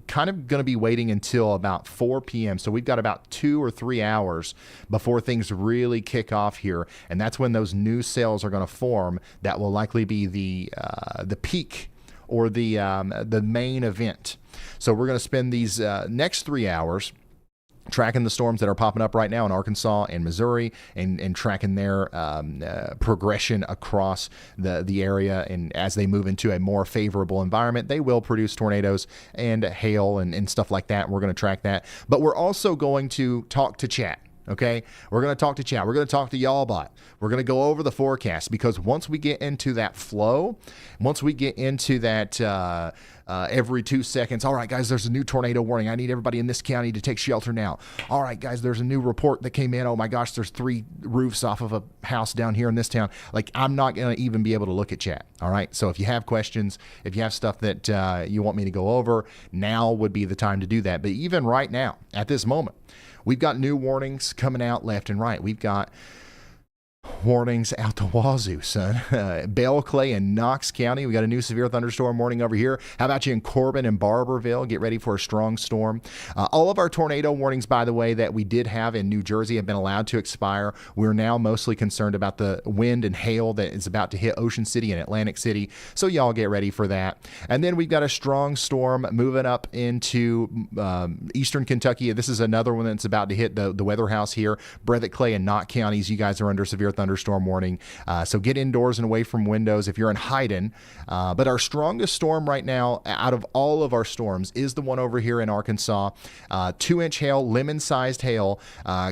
kind of going to be waiting until about 4 p.m. So we've got about 2 or 3 hours before things really kick off here, and that's when those new cells are going to form. That will likely be the peak or the main event. So we're going to spend these next 3 hours tracking the storms that are popping up right now in Arkansas and Missouri and tracking their progression across the area. And as they move into a more favorable environment, they will produce tornadoes and hail and stuff like that. We're going to track that. But we're also going to talk to chat. Okay, we're going to talk to chat. We're going to talk to YALLBOT. We're going to go over the forecast because once we get into that flow, once we get into that every 2 seconds, all right, guys, there's a new tornado warning. I need everybody in this county to take shelter now. All right, guys, there's a new report that came in. Oh my gosh, there's 3 roofs off of a house down here in this town. Like, I'm not going to even be able to look at chat. All right, so if you have questions, if you have stuff that you want me to go over, now would be the time to do that. But even right now, at this moment, we've got new warnings coming out left and right. We've got warnings out the wazoo, son. Belle, Clay, and Knox County. We got a new severe thunderstorm warning over here. How about you in Corbin and Barberville? Get ready for a strong storm. All of our tornado warnings, by the way, that we did have in New Jersey have been allowed to expire. We're now mostly concerned about the wind and hail that is about to hit Ocean City and Atlantic City. So y'all get ready for that. And then we've got a strong storm moving up into eastern Kentucky. This is another one that's about to hit the weather house here. Breathitt, Clay, and Knott counties. You guys are under severe thunderstorm warning. So get indoors and away from windows if you're in Hyden. But our strongest storm right now out of all of our storms is the one over here in Arkansas. 2-inch hail, lemon-sized hail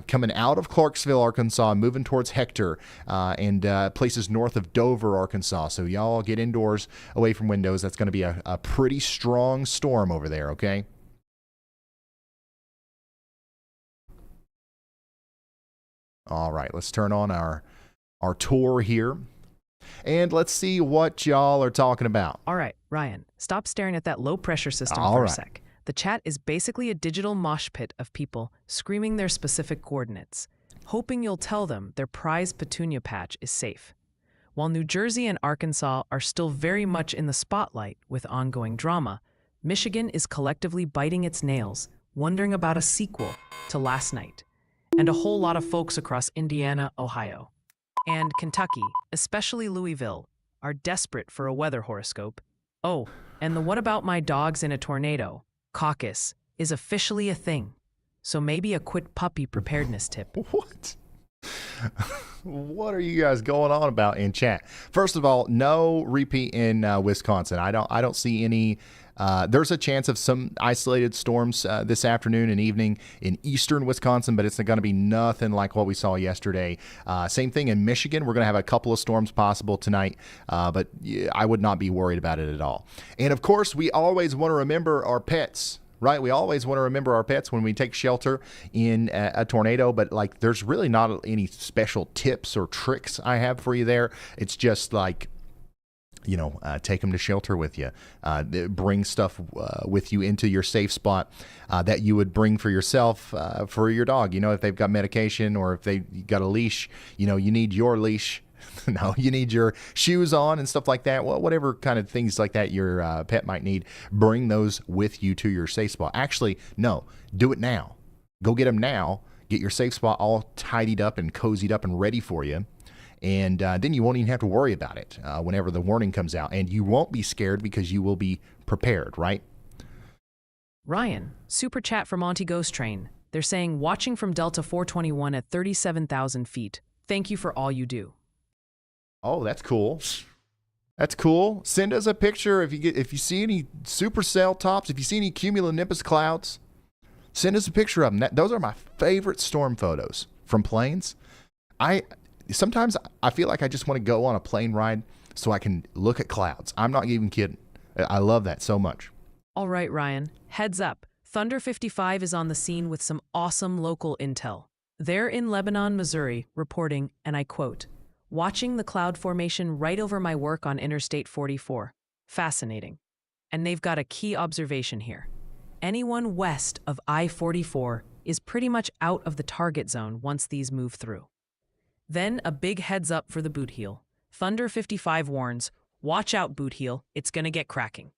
coming out of Clarksville, Arkansas, moving towards Hector and places north of Dover, Arkansas. So y'all get indoors away from windows. That's going to be a pretty strong storm over there, okay? All right, let's turn on our tour here, and let's see what y'all are talking about. All right, Ryan, stop staring at that low-pressure system All for right. a sec. The chat is basically a digital mosh pit of people screaming their specific coordinates, hoping you'll tell them their prized petunia patch is safe. While New Jersey and Arkansas are still very much in the spotlight with ongoing drama, Michigan is collectively biting its nails, wondering about a sequel to last night. and a whole lot of folks across Indiana, Ohio, and Kentucky, especially Louisville, are desperate for a weather horoscope. Oh, and the What About My Dogs in a Tornado caucus is officially a thing. So maybe a quick puppy preparedness tip. What? What are you guys going on about in chat? First of all, no repeat in Wisconsin. I don't see any. There's a chance of some isolated storms this afternoon and evening in eastern Wisconsin, but it's going to be nothing like what we saw yesterday. Same thing in Michigan. We're going to have a couple of storms possible tonight, but I would not be worried about it at all. And of course, we always want to remember our pets. Right, we always want to remember our pets when we take shelter in a tornado, but like there's really not any special tips or tricks I have for you there. It's just like, take them to shelter with you. Bring stuff with you into your safe spot that you would bring for yourself, for your dog. If they've got medication or if they got a leash, you need your leash. No, you need your shoes on and stuff like that. Well, whatever kind of things like that your pet might need, bring those with you to your safe spot. Actually, no, do it now. Go get them now. Get your safe spot all tidied up and cozied up and ready for you. And then you won't even have to worry about it whenever the warning comes out. And you won't be scared because you will be prepared, right? Ryan, super chat from Monty Ghost Train. They're saying, watching from Delta 421 at 37,000 feet. Thank you for all you do. Oh, that's cool. That's cool. Send us a picture if you see any supercell tops, if you see any cumulonimbus clouds, send us a picture of them. Those are my favorite storm photos from planes. Sometimes I feel like I just want to go on a plane ride so I can look at clouds. I'm not even kidding. I love that so much. All right, Ryan, heads up. Thunder 55 is on the scene with some awesome local intel. They're in Lebanon, Missouri, reporting, and I quote, "Watching the cloud formation right over my work on Interstate 44. Fascinating. And they've got a key observation here. Anyone west of I-44 is pretty much out of the target zone once these move through." Then a big heads up for the boot heel. Thunder 55 warns, watch out, boot heel, it's gonna get cracking.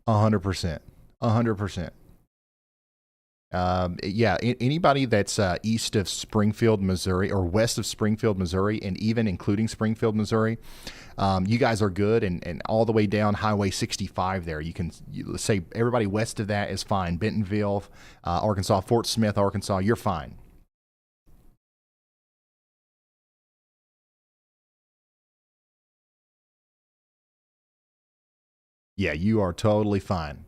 100%. 100%. Anybody that's east of Springfield, Missouri, or west of Springfield, Missouri, and even including Springfield, Missouri, you guys are good, and all the way down Highway 65 there. Let's say everybody west of that is fine. Bentonville, Arkansas, Fort Smith, Arkansas, you're fine. Yeah, you are totally fine.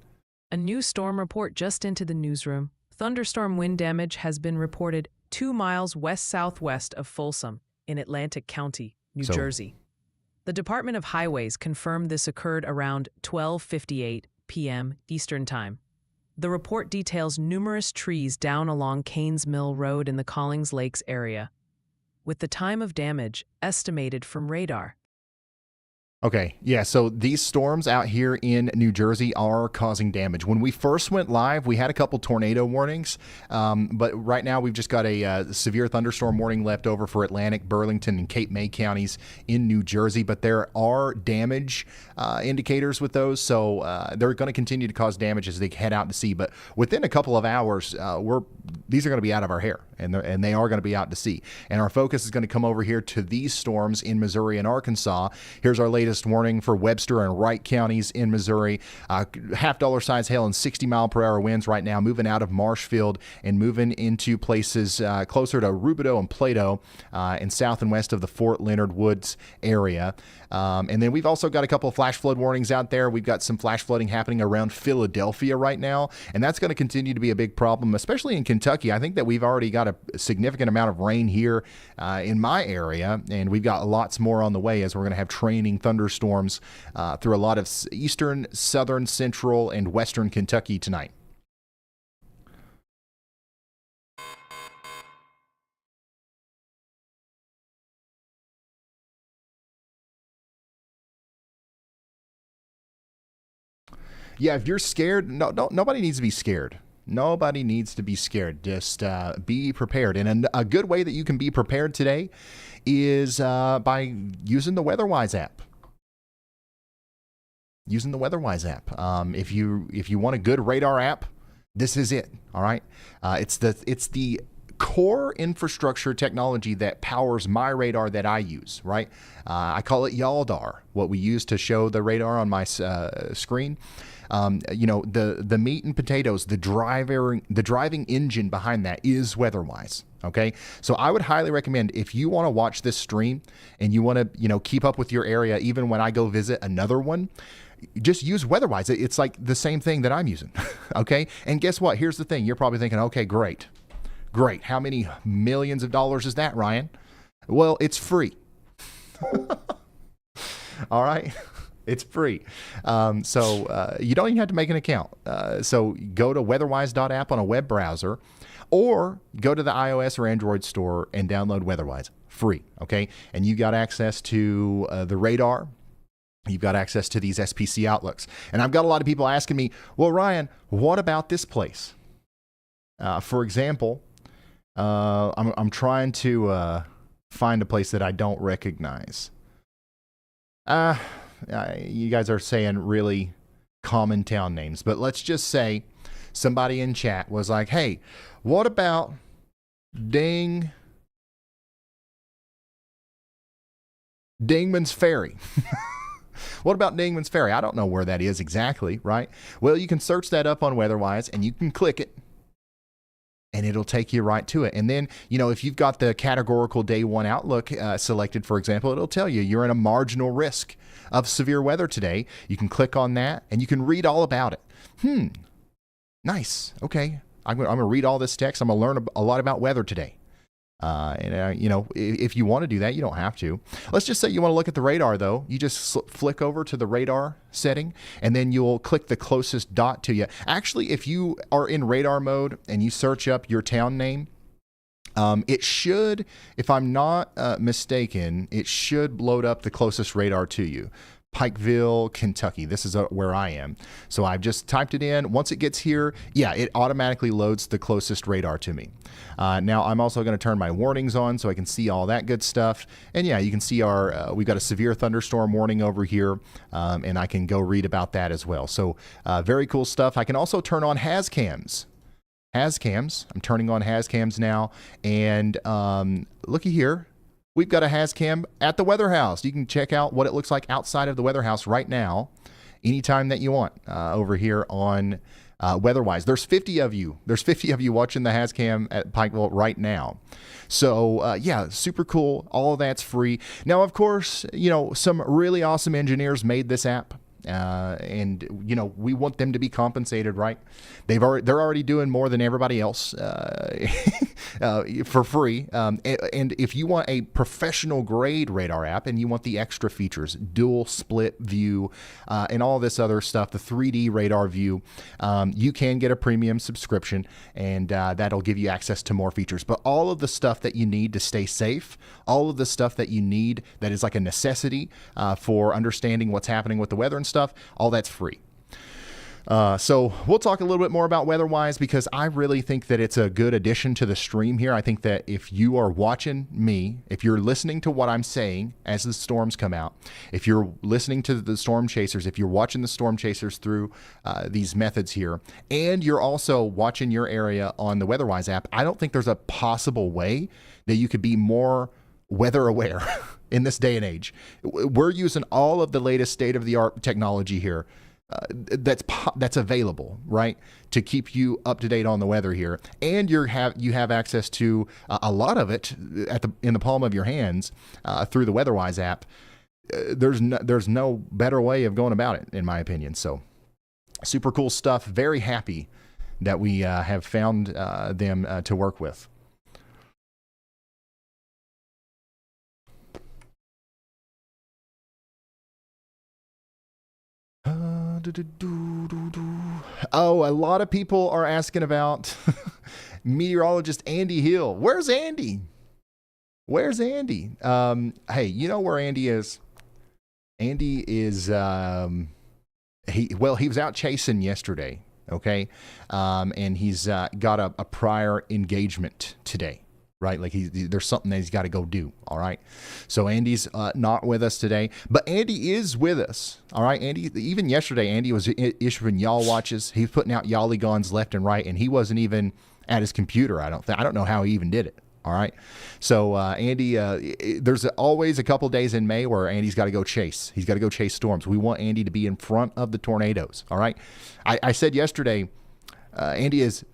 A new storm report just into the newsroom. Thunderstorm wind damage has been reported 2 miles west-southwest of Folsom in Atlantic County, New Jersey. The Department of Highways confirmed this occurred around 12:58 p.m. Eastern Time. The report details numerous trees down along Canes Mill Road in the Collings Lakes area, with the time of damage estimated from radar. Okay, yeah, so these storms out here in New Jersey are causing damage. When we first went live, we had a couple tornado warnings, but right now we've just got a severe thunderstorm warning left over for Atlantic, Burlington, and Cape May counties in New Jersey, but there are damage indicators with those, so they're going to continue to cause damage as they head out to sea, but within a couple of hours, these are going to be out of our hair, and they are going to be out to sea. And our focus is going to come over here to these storms in Missouri and Arkansas. Here's our latest warning for Webster and Wright counties in Missouri. $50 size hail and 60-mile-per-hour winds right now, moving out of Marshfield and moving into places closer to Rubidoux and Plato and south and west of the Fort Leonard Woods area. And then we've also got a couple of flash flood warnings out there. We've got some flash flooding happening around Philadelphia right now, and that's going to continue to be a big problem, especially in Kentucky. I think that we've already got a significant amount of rain here in my area, and we've got lots more on the way as we're going to have training thunderstorms through a lot of eastern, southern, central, and western Kentucky tonight. Yeah, if you're scared, nobody needs to be scared. Nobody needs to be scared. Just be prepared. And a good way that you can be prepared today is by using the WeatherWise app. Using the WeatherWise app. If you want a good radar app, this is it. All right. It's the core infrastructure technology that powers my radar that I use, right? I call it YALDAR, what we use to show the radar on my screen. The meat and potatoes, the driving engine behind that is WeatherWise. Okay, so I would highly recommend, if you want to watch this stream and you want to, keep up with your area, even when I go visit another one, just use WeatherWise. It's like the same thing that I'm using. Okay, and guess what? Here's the thing. You're probably thinking, okay, great. How many millions of dollars is that, Ryan? Well, it's free. All right. It's free. So you don't even have to make an account. So go to weatherwise.app on a web browser, or go to the iOS or Android store and download WeatherWise. Free, okay? And you got access to the radar. You've got access to these SPC outlooks. And I've got a lot of people asking me, well, Ryan, what about this place? For example, I'm trying to find a place that I don't recognize. You guys are saying really common town names, but let's just say somebody in chat was like, hey, what about Dingman's Ferry? What about Dingman's Ferry? I don't know where that is exactly, right? Well, you can search that up on WeatherWise and you can click it and it'll take you right to it. And then, if you've got the categorical day one outlook selected, for example, it'll tell you you're in a marginal risk of severe weather today. You can click on that and you can read all about it. Nice. Okay. I'm going to read all this text. I'm going to learn a lot about weather today. If you want to do that, you don't have to. Let's just say you want to look at the radar, though. You just flick over to the radar setting, and then you'll click the closest dot to you. Actually, if you are in radar mode and you search up your town name, it should, if I'm not mistaken, it should load up the closest radar to you. Pikeville, Kentucky. This is where I am. So I've just typed it in. Once it gets here, it automatically loads the closest radar to me. Now I'm also going to turn my warnings on so I can see all that good stuff. And you can see we've got a severe thunderstorm warning over here, and I can go read about that as well. So very cool stuff. I can also turn on HazCams. I'm turning on HazCams now, and looky here. We've got a HazCam at the Weather House. You can check out what it looks like outside of the Weather House right now, anytime that you want, over here on WeatherWise. There's 50 of you. There's 50 of you watching the HazCam at Pikeville right now. So, super cool. All of that's free. Now, of course, some really awesome engineers made this app. And we want them to be compensated, right? They're already doing more than everybody else for free. And if you want a professional grade radar app and you want the extra features, dual split view, and all this other stuff, the 3D radar view, you can get a premium subscription, and that'll give you access to more features. But all of the stuff that you need to stay safe, all of the stuff that you need that is like a necessity for understanding what's happening with the weather and stuff, all that's free. So we'll talk a little bit more about WeatherWise, because I really think that it's a good addition to the stream here. I think that if you are watching me, if you're listening to what I'm saying as the storms come out, if you're listening to the storm chasers, if you're watching the storm chasers through these methods here, and you're also watching your area on the WeatherWise app, I don't think there's a possible way that you could be more weather aware in this day and age. We're using all of the latest state-of-the-art technology here that's available, right, to keep you up to date on the weather here, and you have access to a lot of it in the palm of your hands through the WeatherWise app. There's no better way of going about it, in my opinion. So super cool stuff. Very happy that we have found them to work with. Oh, a lot of people are asking about meteorologist Andy Hill. Where's Andy? Hey, you know where Andy is? Andy is he was out chasing yesterday, okay? And he's got a prior engagement today. right? Like there's something that he's got to go do. All right. So Andy's not with us today, but Andy is with us. All right. Andy, even yesterday, Andy was issuing y'all watches. He was putting out Y'alligons left and right, and he wasn't even at his computer. I don't know how he even did it. All right. So Andy, there's always a couple days in May where Andy's got to go chase. He's got to go chase storms. We want Andy to be in front of the tornadoes. All right. I said yesterday, Andy has,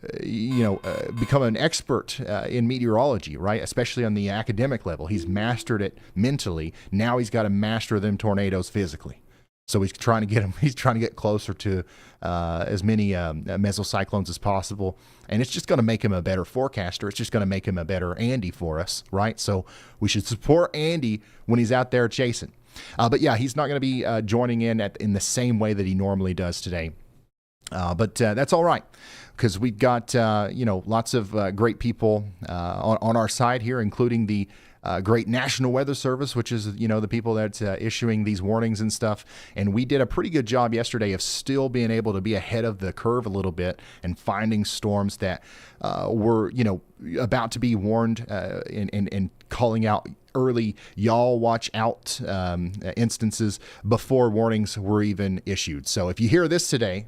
become an expert in meteorology, right? Especially on the academic level. He's mastered it mentally. Now he's got to master them tornadoes physically. So he's trying to get closer to as many mesocyclones as possible. And it's just going to make him a better forecaster. It's just going to make him a better Andy for us, right? So we should support Andy when he's out there chasing. But yeah, he's not going to be joining in the same way that he normally does today. But that's all right, because we've got, lots of great people on our side here, including the great National Weather Service, which is, the people that's issuing these warnings and stuff. And we did a pretty good job yesterday of still being able to be ahead of the curve a little bit and finding storms that were, about to be warned and calling out early y'all watch out instances before warnings were even issued. So if you hear this today,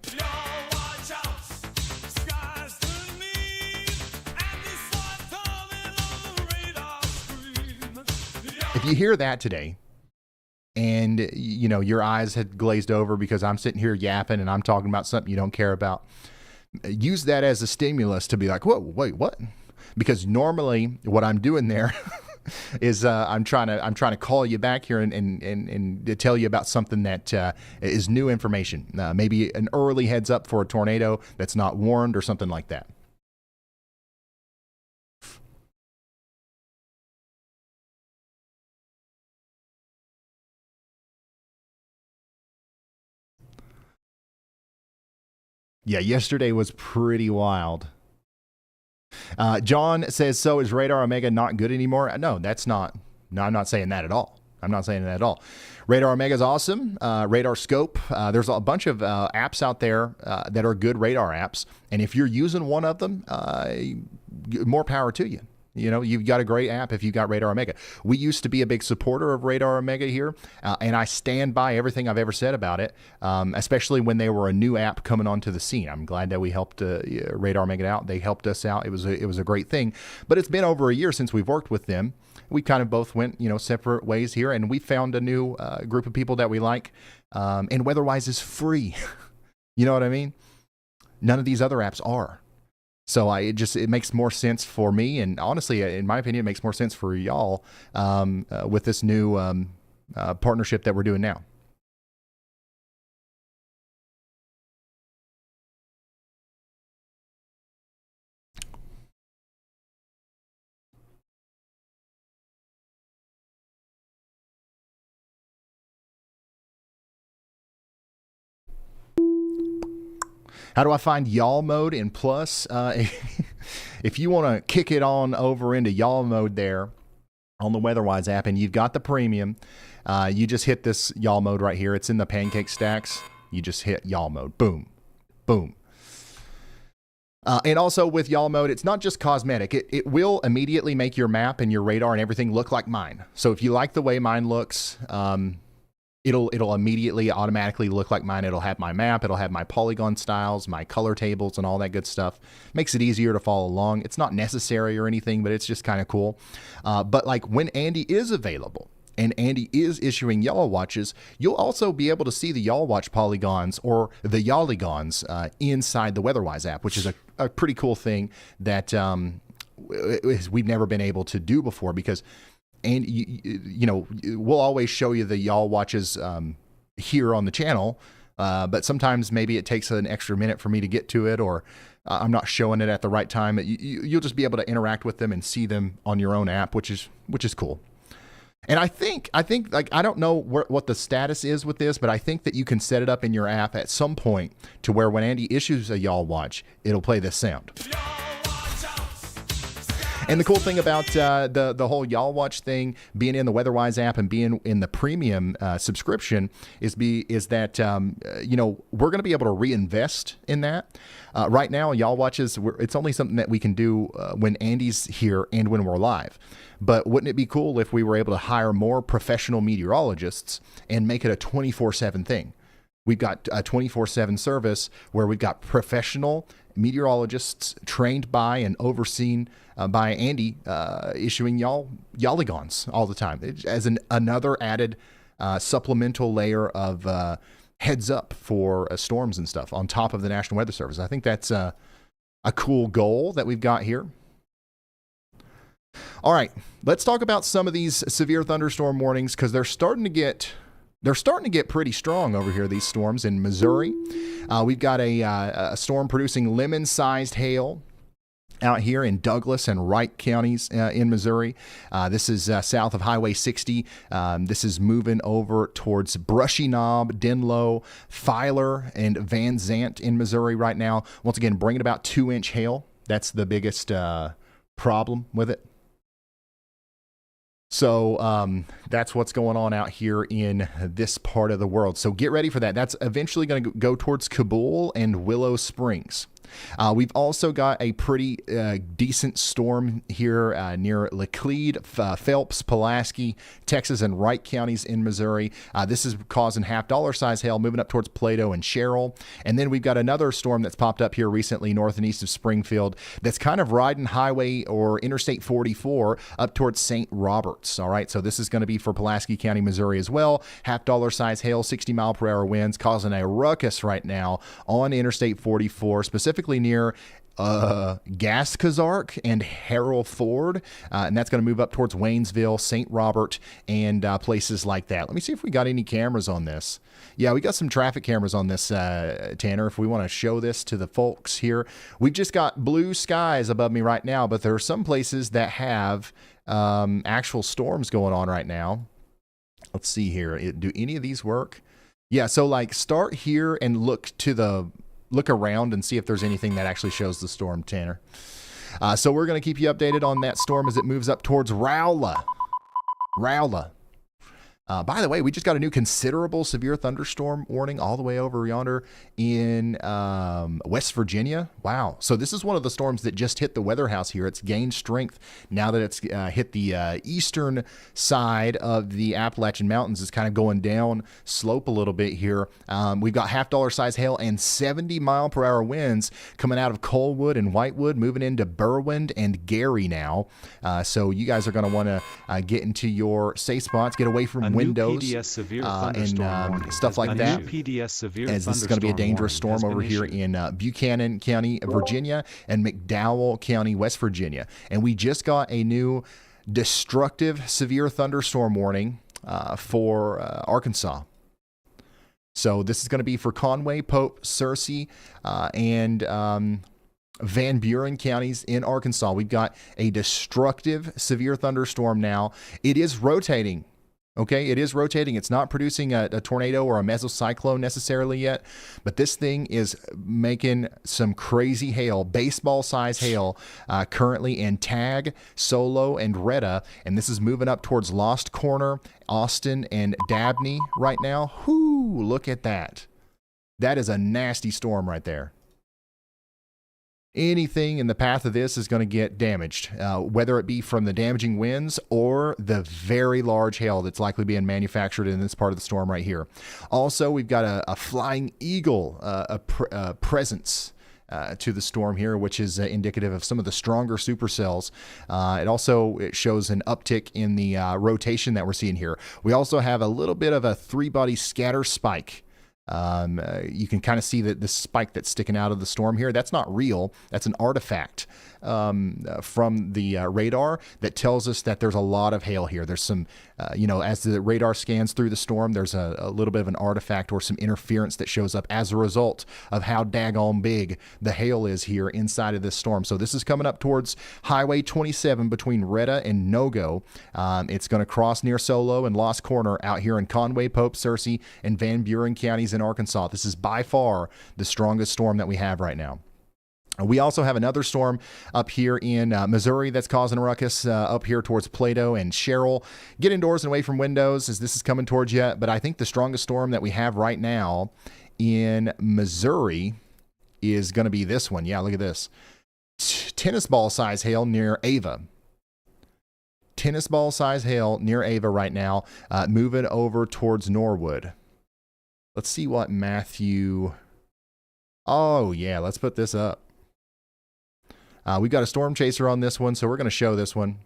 if you hear that today and, your eyes had glazed over because I'm sitting here yapping and I'm talking about something you don't care about, use that as a stimulus to be like, whoa, wait, what? Because normally what I'm doing there is I'm trying to call you back here and to tell you about something that is new information, maybe an early heads up for a tornado that's not warned or something like that. Yeah, yesterday was pretty wild. John says, so is Radar Omega not good anymore? No, I'm not saying that at all. Radar Omega is awesome. Radar Scope. There's a bunch of apps out there that are good radar apps. And if you're using one of them, more power to you. You've got a great app if you've got Radar Omega. We used to be a big supporter of Radar Omega here, and I stand by everything I've ever said about it, especially when they were a new app coming onto the scene. I'm glad that we helped Radar Omega out. They helped us out. It was a great thing. But it's been over a year since we've worked with them. We kind of both went, separate ways here, and we found a new group of people that we like. And WeatherWise is free. You know what I mean? None of these other apps are. So it makes more sense for me, and honestly, in my opinion, it makes more sense for y'all with this new partnership that we're doing now. How do I find y'all mode in Plus? If you want to kick it on over into y'all mode there on the WeatherWise app and you've got the premium, you just hit this y'all mode right here. It's in the pancake stacks. You just hit y'all mode. Boom. Boom. And also with y'all mode, it's not just cosmetic. It will immediately make your map and your radar and everything look like mine. So if you like the way mine looks, it'll immediately automatically look like mine. It'll have my map. It'll have my polygon styles, my color tables, and all that good stuff. Makes it easier to follow along. It's not necessary or anything, but it's just kind of cool. But like when Andy is available and Andy is issuing y'all watches, you'll also be able to see the y'all watch polygons or the y'alligons inside the WeatherWise app, which is a pretty cool thing that we've never been able to do before, because and we'll always show you the y'all watches here on the channel, but sometimes maybe it takes an extra minute for me to get to it, or I'm not showing it at the right time. You'll just be able to interact with them and see them on your own app, which is cool. And I think like, I don't know what the status is with this, but I think that you can set it up in your app at some point to where when Andy issues a y'all watch, it'll play this sound. And the cool thing about the whole Y'all Watch thing, being in the WeatherWise app and being in the premium subscription, is that we're going to be able to reinvest in that. Right now, Y'all Watches, it's only something that we can do when Andy's here and when we're live. But wouldn't it be cool if we were able to hire more professional meteorologists and make it a 24/7 thing? We've got a 24/7 service where we've got professional meteorologists trained by and overseen by Andy, issuing y'alligons all the time as another added supplemental layer of heads up for storms and stuff on top of the National Weather Service. I think that's a cool goal that we've got here. All right, let's talk about some of these severe thunderstorm warnings because they're starting to get pretty strong over here, these storms in Missouri. We've got a storm producing lemon-sized hail out here in Douglas and Wright counties in Missouri. This is south of Highway 60. This is moving over towards Brushy Knob, Denlow, Filer, and Van Zant in Missouri right now. Once again, bringing about 2-inch hail. That's the biggest problem with it. So that's what's going on out here in this part of the world. So get ready for that. That's eventually going to go towards Kabul and Willow Springs. We've also got a pretty decent storm here near Laclede, Phelps, Pulaski, Texas, and Wright counties in Missouri. This is causing $50 size hail moving up towards Plato and Sherrill. And then we've got another storm that's popped up here recently north and east of Springfield that's kind of riding highway or Interstate 44 up towards St. Roberts. All right, so this is going to be for Pulaski County, Missouri as well. $50 size hail, 60-mile-per-hour winds causing a ruckus right now on Interstate 44, specifically near Gaskazark and Harold Ford, and that's going to move up towards Waynesville, St. Robert, and places like that. Let me see if we got any cameras on this. Yeah, we got some traffic cameras on this, Tanner, if we want to show this to the folks here. We've just got blue skies above me right now, but there are some places that have actual storms going on right now. Let's see here. Do any of these work? Yeah, so like start here and look around and see if there's anything that actually shows the storm, Tanner. So we're going to keep you updated on that storm as it moves up towards Rowlett. By the way, we just got a new considerable severe thunderstorm warning all the way over yonder in West Virginia. Wow. So this is one of the storms that just hit the weather house here. It's gained strength now that it's hit the eastern side of the Appalachian Mountains. It's kind of going down slope a little bit here. We've got $50 size hail and 70-mile-per-hour winds coming out of Colwood and Whitewood, moving into Berwind and Gary now. So you guys are going to want to get into your safe spots, get away from windows and stuff like that, as this is going to be a dangerous storm over here in Buchanan County, Virginia, and McDowell County, West Virginia. And we just got a new destructive severe thunderstorm warning for Arkansas. So this is going to be for Conway, Pope, Searcy, and Van Buren counties in Arkansas. We've got a destructive severe thunderstorm now. It is rotating. Okay, it is rotating. It's not producing a tornado or a mesocyclone necessarily yet, but this thing is making some crazy hail, baseball-size hail, currently in Tag, Solo, and Retta, and this is moving up towards Lost Corner, Austin, and Dabney right now. Whoo, look at that. That is a nasty storm right there. Anything in the path of this is going to get damaged, whether it be from the damaging winds or the very large hail that's likely being manufactured in this part of the storm right here. Also, we've got a flying eagle presence to the storm here, which is indicative of some of the stronger supercells. It shows an uptick in the rotation that we're seeing here. We also have a little bit of a 3-body scatter spike. You can kind of see that this spike that's sticking out of the storm here, that's not real. That's an artifact from the radar that tells us that there's a lot of hail here. There's some, as the radar scans through the storm, there's a little bit of an artifact or some interference that shows up as a result of how daggone big the hail is here inside of this storm. So this is coming up towards Highway 27 between Retta and Nogo. It's going to cross near Solo and Lost Corner out here in Conway, Pope, Searcy, and Van Buren counties in Arkansas. This is by far the strongest storm that we have right now. We also have another storm up here in Missouri that's causing a ruckus up here towards Plato and Sherrill. Get indoors and away from windows as this is coming towards you. But I think the strongest storm that we have right now in Missouri is going to be this one. Yeah, look at this. Tennis ball size hail near Ava. Tennis ball size hail near Ava right now, moving over towards Norwood. Let's see what Matthew... Oh, yeah, let's put this up. We've got a storm chaser on this one, so we're going to show this one.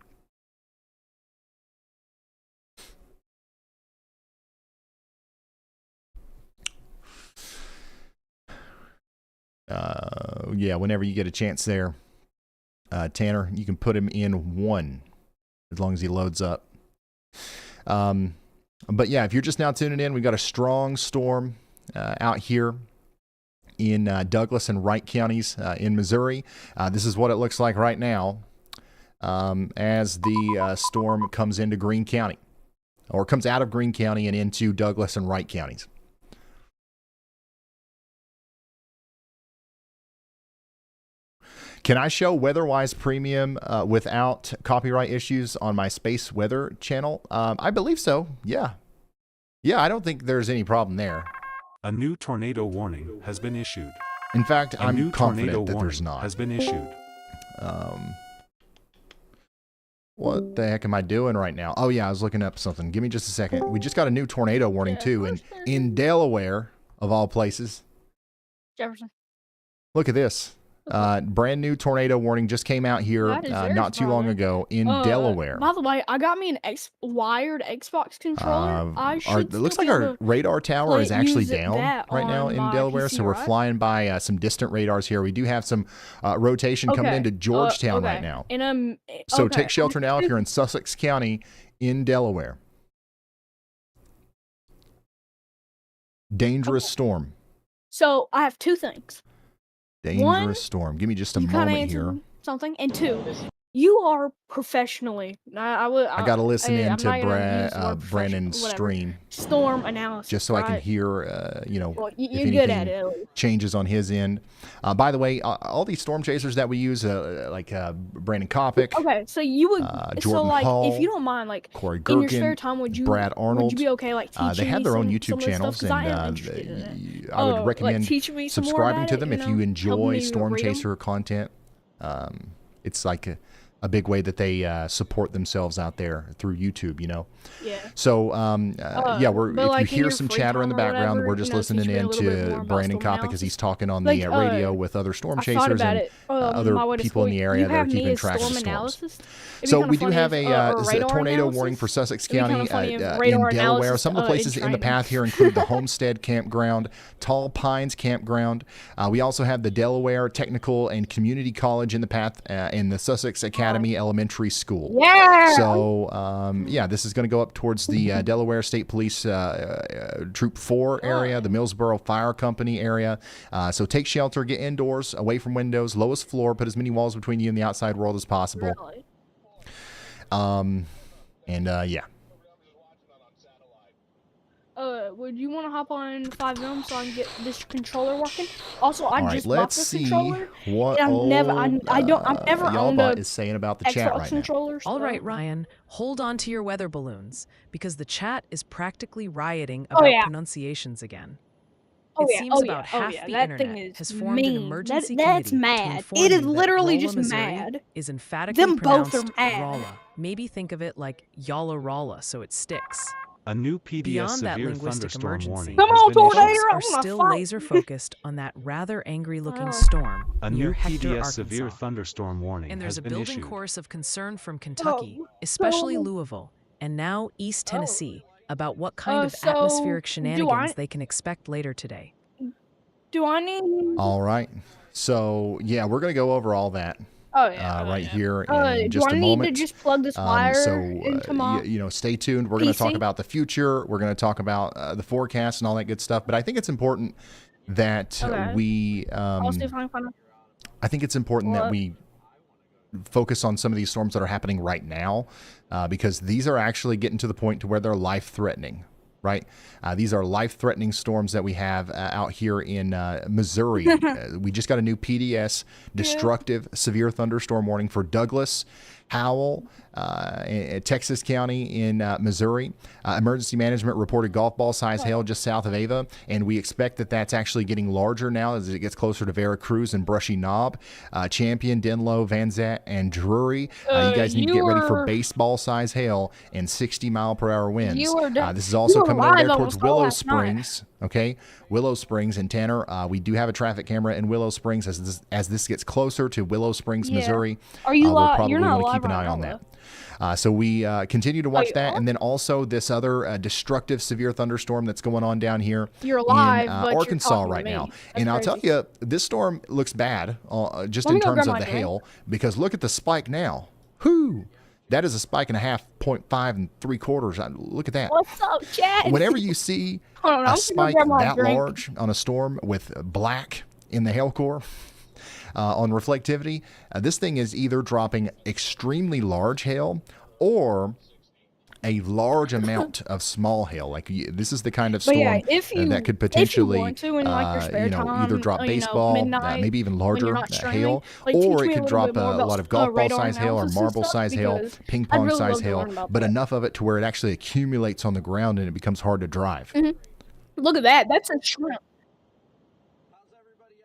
Yeah, whenever you get a chance there, Tanner, you can put him in 1 as long as he loads up. But yeah, if you're just now tuning in, we've got a strong storm out here in Douglas and Wright counties in Missouri. This is what it looks like right now as the storm comes into Greene County, or comes out of Greene County and into Douglas and Wright counties. Can I show WeatherWise Premium without copyright issues on my Space Weather channel? I believe so. Yeah. Yeah, I don't think there's any problem there. A new tornado warning has been issued. In fact, A I'm new confident tornado that warning there's not. has been issued. What the heck am I doing right now? Oh yeah, I was looking up something. Give me just a second. We just got a new tornado warning too, and in Delaware, of all places. Jefferson. Look at this. Brand new tornado warning just came out here not too long ago in Delaware. By the way, I got me an wired Xbox controller. It looks like our radar tower is actually down right now in Delaware, so we're flying by some distant radars here. We do have some rotation coming into Georgetown right now. So take shelter now if you're in Sussex County in Delaware. Dangerous storm. So I have 2 things. Dangerous storm. Give me just a moment here. Something, and 2, you are professionally. I got to listen in to Brandon's stream. Storm analysis. Just so I can hear, well, if you're good at anything it. changes on his end. By the way, all these storm chasers that we use, like Brandon Kopic. Okay, so you would. Jordan like, Hall, if you don't mind, like Corey Gherkin, in your spare time, would you? Brad Arnold. Would you be okay, like teaching they have their own YouTube some channels, stuff, and I would recommend like, subscribing to them if you enjoy me storm read 'em. chaser content. It's like a big way that they support themselves out there through YouTube, Yeah. So, yeah, if you hear some free chatter in the time or background, whatever, we're just teach listening me a in little bit more to about Brandon storm Kopic as he's analysis. talking on Like, the radio with other storm I thought chasers about and it. My other way to people in school. the area You that are have me keeping as track of storm storms. analysis? It'd be So kinda we do funny have if, a radar tornado analysis. warning for Sussex It'd be kinda County funny if in radar Delaware. analysis, Some of the places in the Triton. path here include the Homestead Campground, Tall Pines Campground. We also have the Delaware Technical and Community College in the path and the Sussex Academy Elementary School. Yeah. So, yeah, this is going to go up towards the Delaware State Police Troop 4 area, the Millsboro Fire Company area. So take shelter, get indoors, away from windows, lowest floor, put as many walls between you and the outside world as possible. Really? Yeah. Would you want to hop on 5M so I can get this controller working? Also, I All right, just bought let's this see controller. what and I've never owned Y'allbot a is saying about the chat Xbox right now. controller. All so- right, Ryan, hold on to your weather balloons because the chat is practically rioting Oh, about yeah. pronunciations again. Oh, It yeah, seems oh, about yeah, oh, half yeah, the that thing internet is has formed mean. an emergency That's committee to mad. inform It is you that literally Rolla, just Missouri mad. is emphatically Them both pronounced are mad. Rolla. Maybe think of it like Yalla Rolla so it sticks. A new PBS Beyond that severe linguistic thunderstorm emergency, warning Come has on, been tornado! issued. folks I are wanna still fight. laser focused on that rather angry-looking Oh. storm A near new Hector, PBS severe Arkansas. thunderstorm warning And has there's a been building issued. chorus of concern from Kentucky, especially Louisville, and now East Tennessee, about what kind of so atmospheric do shenanigans I- they can expect later today. Do I need? All right. So, yeah, we're going to go over all that Oh yeah. right here Do in just I a need moment. to just plug this wire So, into my? stay tuned. We're going to talk PC? about the future. We're going to talk about the forecast and all that good stuff. But I think it's important that Okay. we, I'll see if I can find. I think it's important that What? we focus on some of these storms that are happening right now because these are actually getting to the point to where they're life-threatening. right? These are life-threatening storms that we have out here in Missouri. We just got a new PDS, destructive severe thunderstorm warning for Douglas, Howell, Texas County in Missouri. Emergency management reported golf ball size hail just south of Ava, and we expect that that's actually getting larger now as it gets closer to Veracruz and Brushy Knob, Champion, Denlow, Van Zant, and Drury. You guys need to get ready for baseball size hail and 60-mile-per-hour winds. This is also coming over there towards Willow Springs. Okay, Willow Springs and Tanner. We do have a traffic camera in Willow Springs as this gets closer to Willow Springs, Missouri. Are you we'll live? probably You're not want to live keep an eye right on now, that. So we continue to watch that, are? and then also this other destructive severe thunderstorm that's going on down here You're live, in but you're Arkansas talking to right me. now. That's And I'll tell crazy. you, this storm looks bad just Let in me go terms grab of my the drink. hail, because look at the spike now. Whoo! That is a spike and a half, 0.5 and 3/4. Look at that. What's up, Chad? Whenever you see Hold on, I'm a gonna go spike grab my that drink. large on a storm with black in the hail core on reflectivity, this thing is either dropping extremely large hail or a large amount of small hail. Like this is the kind of But storm yeah, if you that could potentially, want to in like your spare time, either drop you know, baseball, midnight, maybe even when larger you're not streaming, hail, like, teach or me it a could little drop bit more a about lot of golf ball radar size hail or analysis and marble stuff, size hail, because ping I'd pong really size love to hail, learn about but that. enough of it to where it actually accumulates on the ground and it becomes hard to drive. Look at that. That's a shrimp.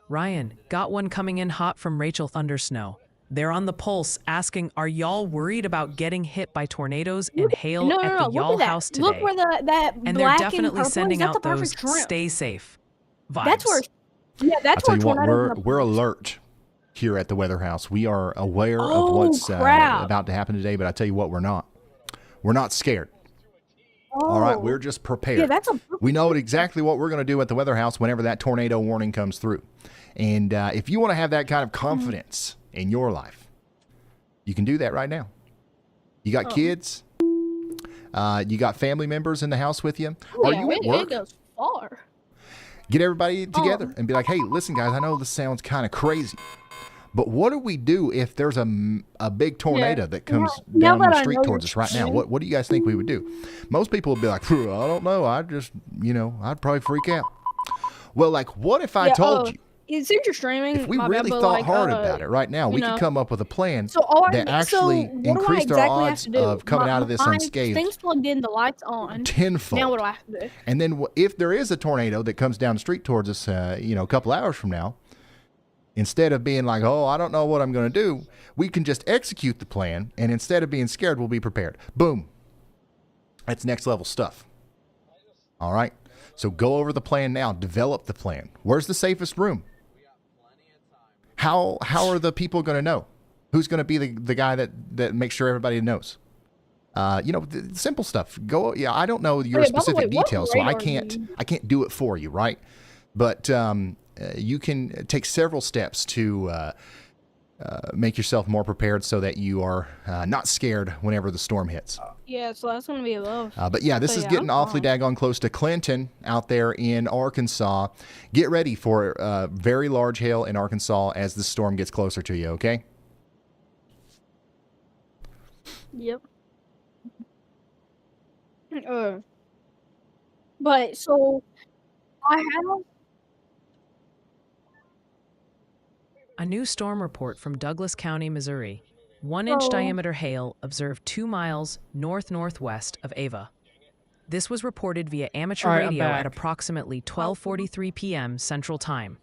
Ryan, got one coming in hot from Rachel Thundersnow. They're on the pulse asking, are y'all worried about getting hit by tornadoes and hail No, at the look y'all at that. house today? Look where that and black they're definitely and purple sending is. That's out the those perfect shrimp. stay safe vibes. That's where. Yeah, I'll that's tell where you what, tornadoes. we're alert here at the Weather House. We are aware of Oh, what's crap. about to happen today, but I tell you what, we're not. We're not scared. All right, we're just prepared. Yeah, that's a. We know exactly what we're going to do at the Weather House whenever that tornado warning comes through. And if you want to have that kind of confidence in your life, you can do that right now. You got kids, you got family members in the house with you. Are Yeah, you at it work? goes far. Get everybody together and be like, hey, listen, guys, I know this sounds kind of crazy, but what do we do if there's a big tornado that comes Now down that the I street know towards you're us right now? saying- What do you guys think we would do? Most people would be like, I don't know. I'd just, I'd probably freak out. Well, like, what if I told you? Since you're streaming, If we my really bad, but, thought like, hard about it right now, we know. could come up with a plan So all that I, actually so what do I increased exactly our have odds to do? of coming out of this my unscathed Things plugged in, the lights on. tenfold. Now what do I have to do? And then if there is a tornado that comes down the street towards us, a couple hours from now, instead of being like, oh, I don't know what I'm going to do, we can just execute the plan. And instead of being scared, we'll be prepared. Boom. That's next level stuff. All right. So go over the plan now. Develop the plan. Where's the safest room? How are the people going to know? Who's going to be the guy that makes sure everybody knows? The simple stuff. I don't know your Wait, by the specific way, what details, so I radar do can't do it for you, right? But you can take several steps to make yourself more prepared so that you are not scared whenever the storm hits. Yeah, so that's gonna be above. But yeah, this So, is yeah, getting I'm awfully fine. daggone close to Clinton out there in Arkansas. Get ready for very large hail in Arkansas as the storm gets closer to you, okay? Yep. But so I have. A new storm report from Douglas County, Missouri. 1-inch So- diameter hail observed 2 miles north-northwest of Ava. This was reported via amateur All right, I'm radio back. at approximately 12:43 p.m. Central Time.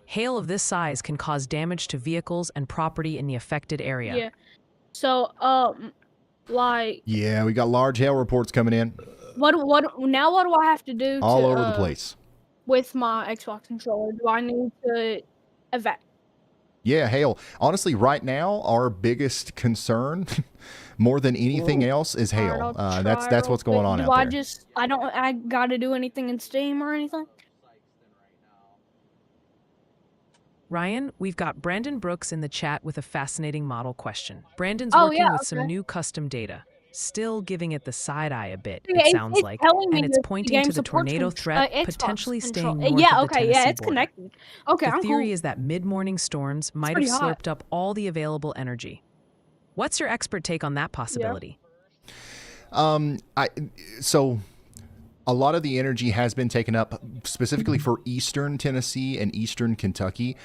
Hail of this size can cause damage to vehicles and property in the affected area. Yeah. So like Yeah, we got large hail reports coming in what do I have to do all to, over the place. with my Xbox controller? Do I need to Yeah, hail. Honestly, right now, our biggest concern, more than anything else, is hail. That's what's going on out there. I gotta do anything in Steam or anything? Ryan, we've got Brandon Brooks in the chat with a fascinating model question. Brandon's Oh, working yeah, with some okay. new custom data. Still giving it the side eye a bit, Yeah, it sounds it's like. telling me And it's that the pointing game to the supports tornado threat Xbox potentially control- staying north yeah, of the okay, Tennessee it's border. connected. Okay, The I'm theory cool. is that mid-morning storms might have pretty hot. slurped up all the available energy. What's your expert take on that possibility? So a lot of the energy has been taken up specifically for eastern Tennessee and eastern Kentucky.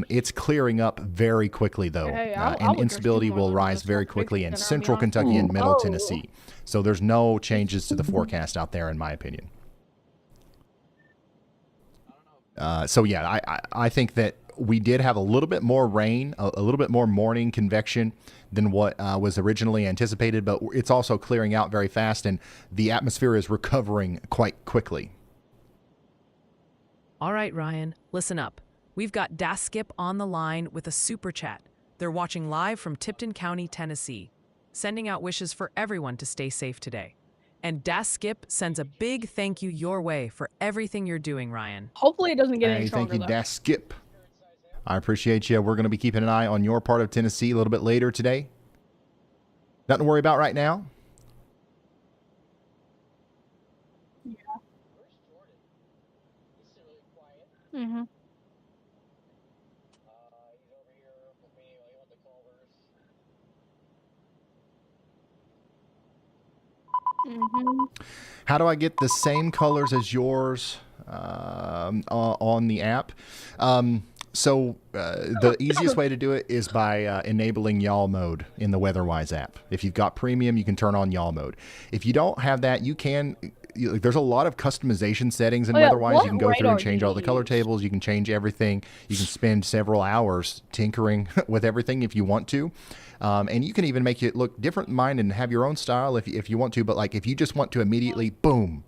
It's clearing up very quickly, though, Hey, I and would just instability do more will than rise this very for quickly in 50% central on. Kentucky and middle Oh. Tennessee. So there's no changes to the forecast out there, in my opinion. So yeah, I think that we did have a little bit more rain, a little bit more morning convection than what was originally anticipated, but it's also clearing out very fast, and the atmosphere is recovering quite quickly. All right, Ryan, listen up. We've got Das Skip on the line with a super chat. They're watching live from Tipton County, Tennessee, sending out wishes for everyone to stay safe today. And Das Skip sends a big thank you your way for everything you're doing, Ryan. Hopefully it doesn't get any Hey, stronger thank you, though. Das Skip. I appreciate you. We're going to be keeping an eye on your part of Tennessee a little bit later today. Nothing to worry about right now. Mm-hmm. Mm-hmm. How do I get the same colors as yours on the app? The easiest way to do it is by enabling Y'all mode in the WeatherWise app. If you've got premium, you can turn on Y'all mode. If you don't have that, you can. There's a lot of customization settings in Oh, yeah. WeatherWise. What You can go through and radar change do all you the color use? tables. You can change everything. You can spend several hours tinkering with everything if you want to. And you can even make it look different in mine and have your own style if you want to. But like if you just want to immediately, boom,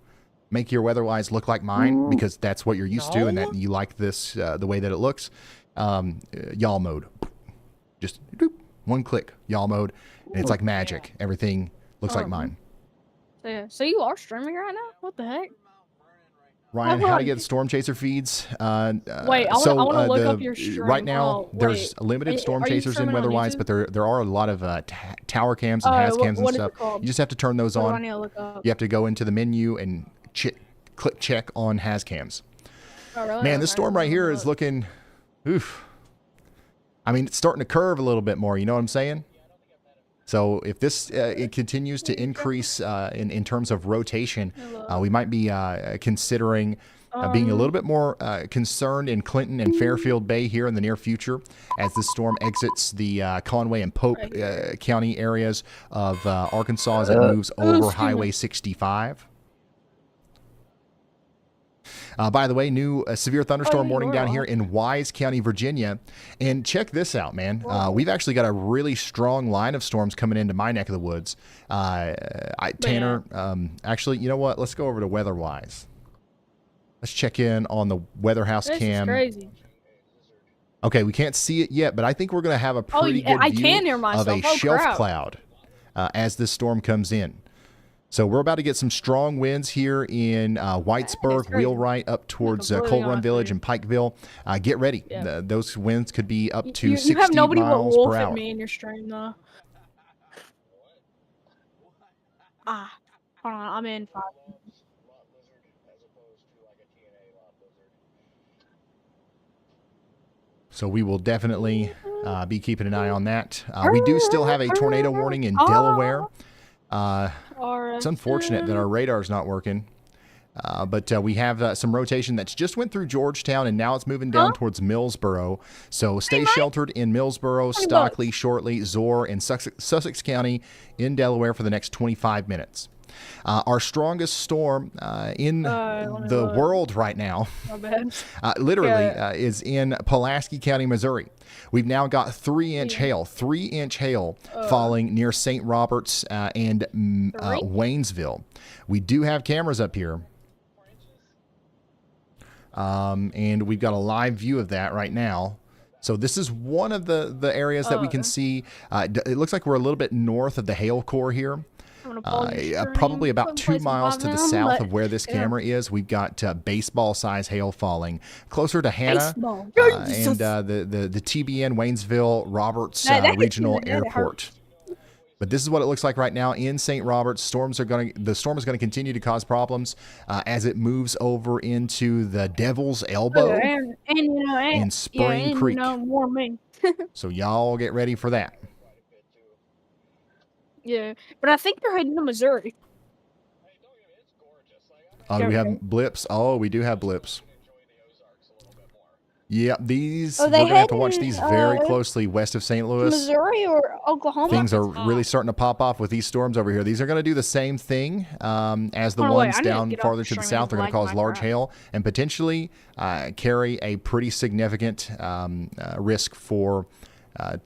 make your WeatherWise look like mine because that's what you're used to and that you like this the way that it looks. Y'all mode, just doop, one click, Y'all mode, and it's like magic. Everything looks like mine. So you are streaming right now? What the heck? Ryan, how to get Storm Chaser feeds? Wait, I wanna look up your stream. Right now, Oh, there's wait. limited Storm Are you Chasers in streaming on WeatherWise, YouTube? but there are a lot of tower cams and has cams and what is it stuff. called? You just have to turn those What do I on. need to look up? You have to go into the menu and click check on has cams. Oh, really? Man, this Okay, storm right I'll here look. is looking, oof. I mean, it's starting to curve a little bit more. You know what I'm saying? So if this it continues to increase in terms of rotation, we might be considering being a little bit more concerned in Clinton and Fairfield Bay here in the near future as this storm exits the Conway and Pope County areas of Arkansas as it moves over Highway 65. By the way, new severe thunderstorm warning down here in Wise County, Virginia. And check this out, man. We've actually got a really strong line of storms coming into my neck of the woods. Tanner, actually, you know what? Let's go over to WeatherWise. Let's check in on the Weather House This cam. is crazy. Okay, we can't see it yet, but I think we're going to have a pretty good I view can hear of myself. a Oh, shelf crap. cloud as this storm comes in. So we're about to get some strong winds here in Whitesburg, crazy. Wheelwright, up towards completely Coal Run honest Village with and Pikeville. Get ready. Yeah. Those winds could be up to You 60 have nobody but miles Wolf per at hour. me in your stream though. Hold on, I'm in 5 minutes. So we will definitely be keeping an eye on that. We do still have a tornado warning in Delaware. It's unfortunate that our radar's not working. But we have some rotation that's just went through Georgetown and now it's moving down towards Millsboro. So stay sheltered in Millsboro, Stockley, Shortley, Zoar, and Sussex County in Delaware for the next 25 minutes. Our strongest storm in the world right now, My bad. literally, is in Pulaski County, Missouri. We've now got 3-inch hail, 3-inch hail falling near St. Roberts and Waynesville. We do have cameras up here. And we've got a live view of that right now. So this is one of the areas that we can see. It looks like we're a little bit north of the hail core here. Probably about 2 miles to the south of where this camera is. We've got baseball-size hail falling closer to Hannah and the TBN Waynesville Roberts Regional Airport. But this is what it looks like right now in St. Roberts. The storm is going to continue to cause problems as it moves over into the Devil's Elbow and Spring Creek. More me. So y'all get ready for that. Yeah, but I think they're heading to Missouri. Oh, do we have blips? Oh, we do have blips. Yeah, these we're gonna have to watch these very closely west of St. Louis. Missouri or Oklahoma? Things are really starting to pop off with these storms over here. These are going to do the same thing as the Oh, wait, ones I need to down get off farther to stream the and south. They're going lag to cause my large crap. hail and potentially carry a pretty significant risk for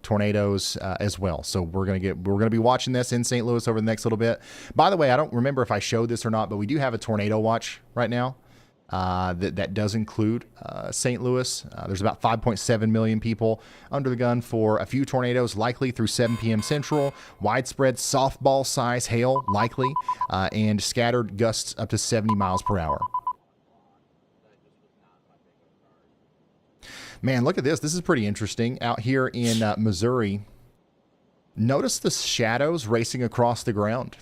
tornadoes as well. So we're gonna be watching this in St. Louis over the next little bit. By the way, I don't remember if I showed this or not, but we do have a tornado watch right now. That does include St. Louis. There's about 5.7 million people under the gun for a few tornadoes, likely through 7 p.m. Central. Widespread softball size hail, likely, and scattered gusts up to 70 miles per hour. Man, look at this. This is pretty interesting. Out here in Missouri, notice the shadows racing across the ground.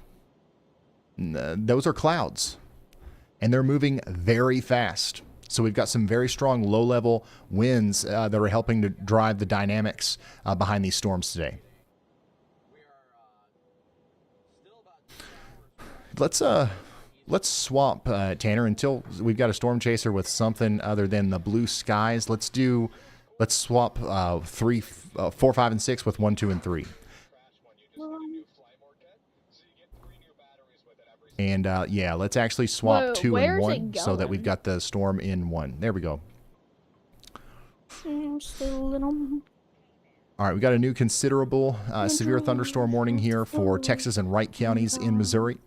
Those are clouds. And they're moving very fast. So we've got some very strong low-level winds that are helping to drive the dynamics behind these storms today. Let's swap, Tanner, until we've got a storm chaser with something other than the blue skies. Let's swap 4, 5, and 6 with 1, 2, and 3. And yeah, let's actually swap Whoa, 2 where's and 1 it so that we've going? got the storm in 1. There we go. Still a little. All right, we got a new considerable severe thunderstorm warning here for Texas and Wright counties in Missouri.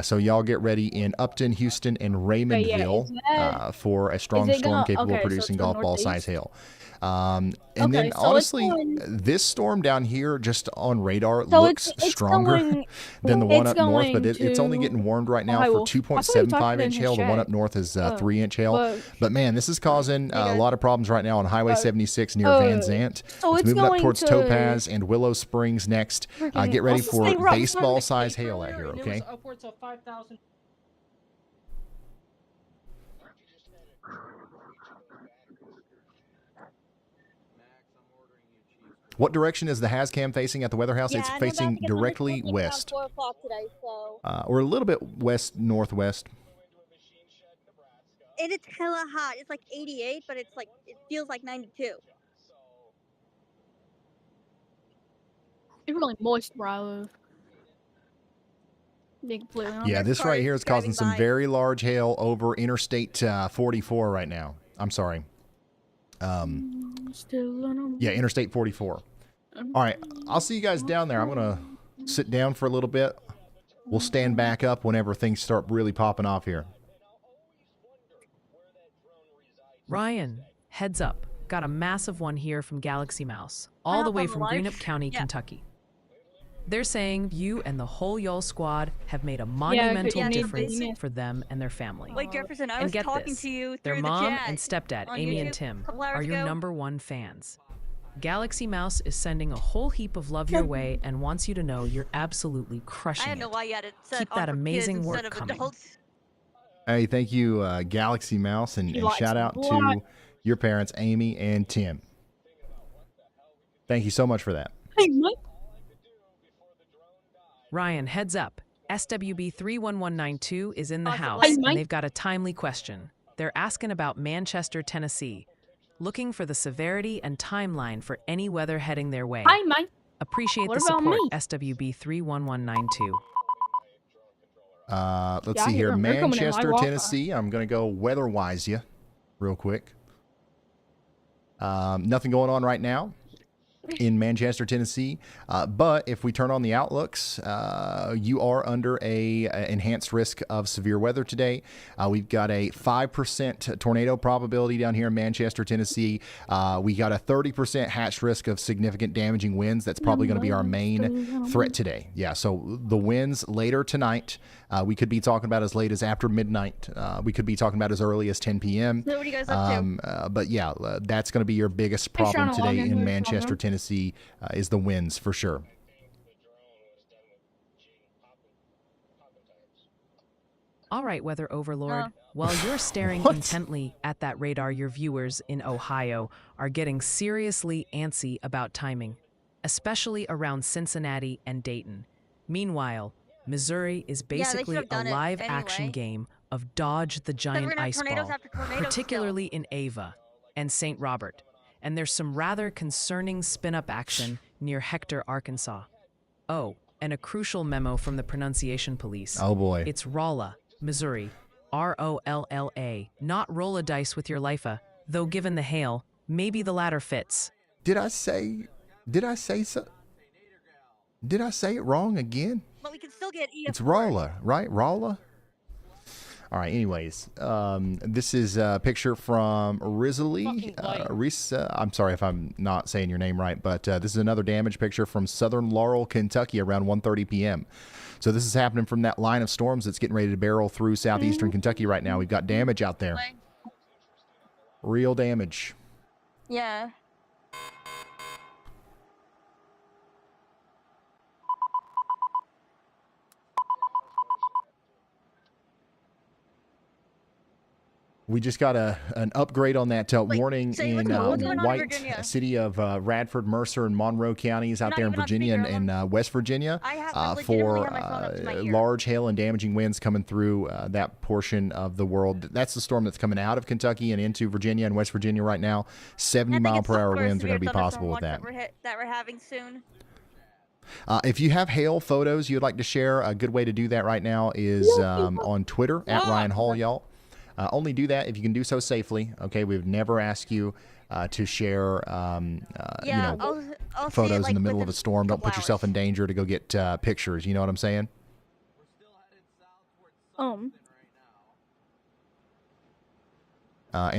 So y'all get ready in Upton, Houston, and Raymondville for a strong storm gonna- capable of okay, so producing it's going golf ball size hail. And Okay, then so it's honestly, going- this storm down here just on radar So looks it's stronger going- than the one it's up north, but going it's only to getting warmed right now Ohio. for I thought you 2.75 typed it in inch his hail. The one chat. up north is 3 inch hail. But man, this is causing a guys. lot of problems right now on Highway 76 near Van Zant. so It's it's moving up going towards to Topaz and Willow Springs next. freaking- Get ready what's the for state route? baseball size hail out here, Earlier, and okay? It was upwards of 5,000. What direction is the HazCam facing at the weather house? Yeah, It's I'm about facing to get on this directly booking around west, 4 o'clock today, so. or a little bit west northwest. And it's hella hot. It's like 88, but it's like it feels like 92. It's really moist where I live. Being completely honest. Yeah, this right here is causing driving some by. very large hail over Interstate 44 right now. I'm sorry. Still a little. Yeah, Interstate 44. All right, I'll see you guys down there. I'm going to sit down for a little bit. We'll stand back up whenever things start really popping off here. Ryan, heads up. Got a massive one here from Galaxy Mouse, all the up way on the from live? Greenup County, Yeah. Kentucky. They're saying you and the whole Y'all squad have made a monumental yeah, they difference did. for them and their family. Like Jefferson, I And was get talking this, to you their through mom the chat and stepdad, on Amy and YouTube Tim, a couple hours are your ago. #1 fans. Galaxy Mouse is sending a whole heap of love your way and wants you to know you're absolutely I crushing don't know it. why you had it set Keep on that for kids amazing instead work of coming. adults. Hey, thank you, Galaxy Mouse, and likes shout out to black. your parents, Amy and Tim. Thank you so much for that. Hey, Mike. Ryan, heads up. SWB 31192 is in the Awesome. house, Hey, and Mike. they've got a timely question. They're asking about Manchester, Tennessee, looking for the severity and timeline for any weather heading their way. Hi, Mike. Appreciate What the about support, me? SWB 31192. Let's Yeah, I see hear here. 'em. They're coming in like Manchester, Wi-Fi. Tennessee. I'm going to go weather-wise you real quick. Nothing going on right now in Manchester, Tennessee. But if we turn on the outlooks, you are under a enhanced risk of severe weather today. We've got a 5% tornado probability down here in Manchester, Tennessee. We got a 30% hatched risk of significant damaging winds. That's probably going to be our main threat today. Yeah, so the winds later tonight, we could be talking about as late as after midnight. We could be talking about as early as 10 p.m. So what are you guys up to? But yeah, that's going to be your biggest Just problem trying to log today into in it, Manchester, Colin. Tennessee, is the winds for sure. All right, Weather Overlord. While you're staring What? intently at that radar, your viewers in Ohio are getting seriously antsy about timing, especially around Cincinnati and Dayton. Meanwhile, Missouri is basically should've a done it live action anyway. game of dodge the we're giant gonna have ice tornadoes ball, after tornadoes particularly in Ava and St. Robert. And there's some rather concerning spin-up action near Hector, Arkansas. Oh, and a crucial memo from the pronunciation police. Oh boy. It's Rolla, Missouri. Rolla, not roll a dice with your life, though given the hail, maybe the latter fits. Did I say so? Did I say it wrong again? But we can still get EF4. It's Rolla, right? Rolla? All right, anyways, this is a picture from Risley. I'm sorry if I'm not saying your name right, but this is another damage picture from southern Laurel, Kentucky around 1:30 p.m. So this is happening from that line of storms that's getting ready to barrel through southeastern Kentucky right now. We've got damage out there. Real damage. Yeah. We just got an upgrade on that warning say, in what's going on in White, Virginia? city of Radford, Mercer, and Monroe counties out Not there in even on Virginia speaker, and West Virginia I legitimately for have my phone up to my ear. large hail and damaging winds coming through that portion of the world. That's the storm that's coming out of Kentucky and into Virginia and West Virginia right now. 70-mile-per-hour winds are going to be possible with that. That we're having soon. If you have hail photos you'd like to share, a good way to do that right now is on Twitter, at Ryan Hall, y'all. Only do that if you can do so safely. Okay, we would never ask you to share, I'll photos see it, in the middle within of a storm. Don't couple put yourself in danger to go get pictures. You know what I'm saying? And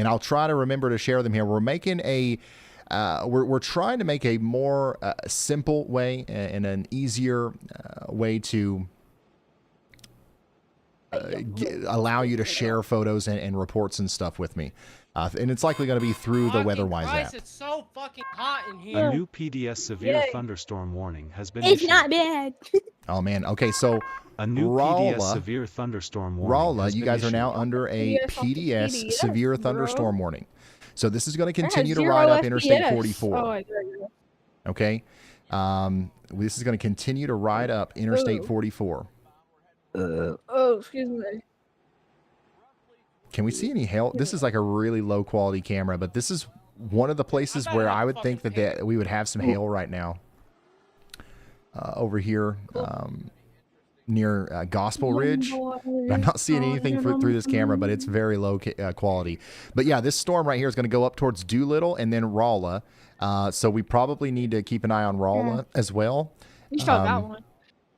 I'll try to remember to share them here. We're making a, we're trying to make a more simple way and an easier way to allow you to share photos and reports and stuff with me. And it's likely going to be through the WeatherWise app. It's so fucking hot in here. A new PDS severe thunderstorm warning has been It's issued. not bad. Oh man. Okay, so A new PDS severe thunderstorm warning Rolla, has you been guys are issued. now under a PDS severe bro. thunderstorm warning. So this is going to That has continue to 0 ride up Interstate FPS. 44. Oh, I agree. Okay. This is going to continue to ride up Interstate Ooh. 44. Oh, excuse me. Can we see any hail? This is like a really low quality camera, but this is one of the places where I would think that we would have some hail right now. Over here near Gospel Ridge. I'm not seeing anything through this camera, but it's very low quality. But yeah, this storm right here is going to go up towards Doolittle and then Rolla. So we probably need to keep an eye on Rolla as well. You saw that one.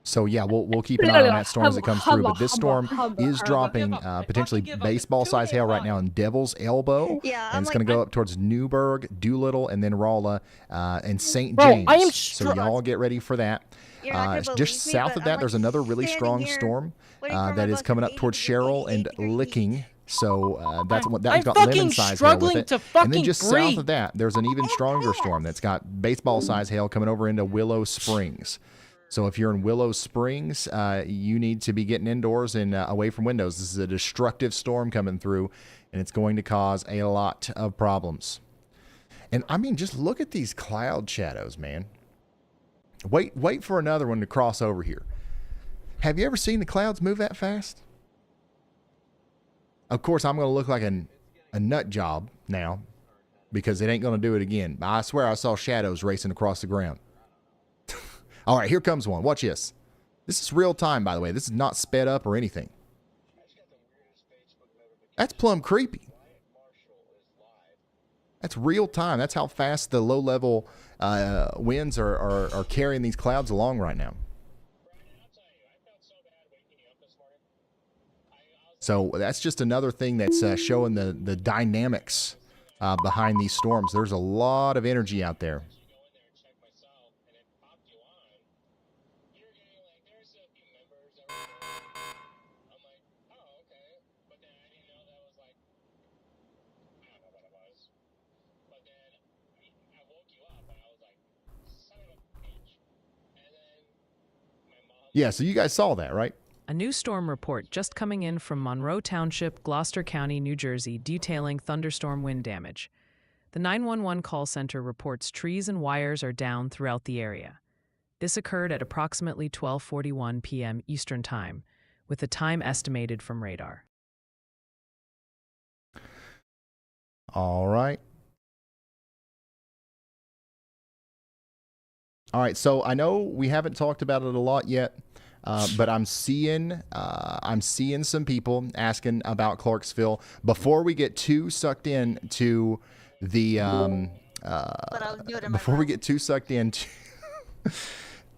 So yeah, we'll keep an eye on that storm as it comes through. But this storm is dropping potentially baseball-sized hail right now in Devil's Elbow. Yeah, And it's going to go up towards Newburgh, Doolittle, and then Rolla and St. Bro, James. I am So y'all get ready for that. You're not gonna Just believe me, south but of that, I'm, there's like, another really standing strong here storm waiting for my that is bus coming at up towards 88 Sherrill and Licking. So that's what I'm that's got fucking lemon-sized hail with struggling it. to And fucking then just south breathe. of that, there's an even stronger storm that's got baseball-sized hail coming over into Willow Springs. So if you're in Willow Springs, you need to be getting indoors and away from windows. This is a destructive storm coming through, and it's going to cause a lot of problems. And I mean, just look at these cloud shadows, man. Wait for another one to cross over here. Have you ever seen the clouds move that fast? Of course, I'm going to look like a nut job now because it ain't going to do it again. I swear I saw shadows racing across the ground. All right, here comes one. Watch this. This is real time, by the way. This is not sped up or anything. That's plumb creepy. That's real time. That's how fast the low-level winds are carrying these clouds along right now. So that's just another thing that's showing the dynamics behind these storms. There's a lot of energy out there. Yeah, so you guys saw that, right? A new storm report just coming in from Monroe Township, Gloucester County, New Jersey, detailing thunderstorm wind damage. The 911 call center reports trees and wires are down throughout the area. This occurred at approximately 12:41 p.m. Eastern Time, with the time estimated from radar. All right. All right, so I know we haven't talked about it a lot yet, but I'm seeing some people asking about Clarksville. Before we get too sucked in to the before we get too sucked into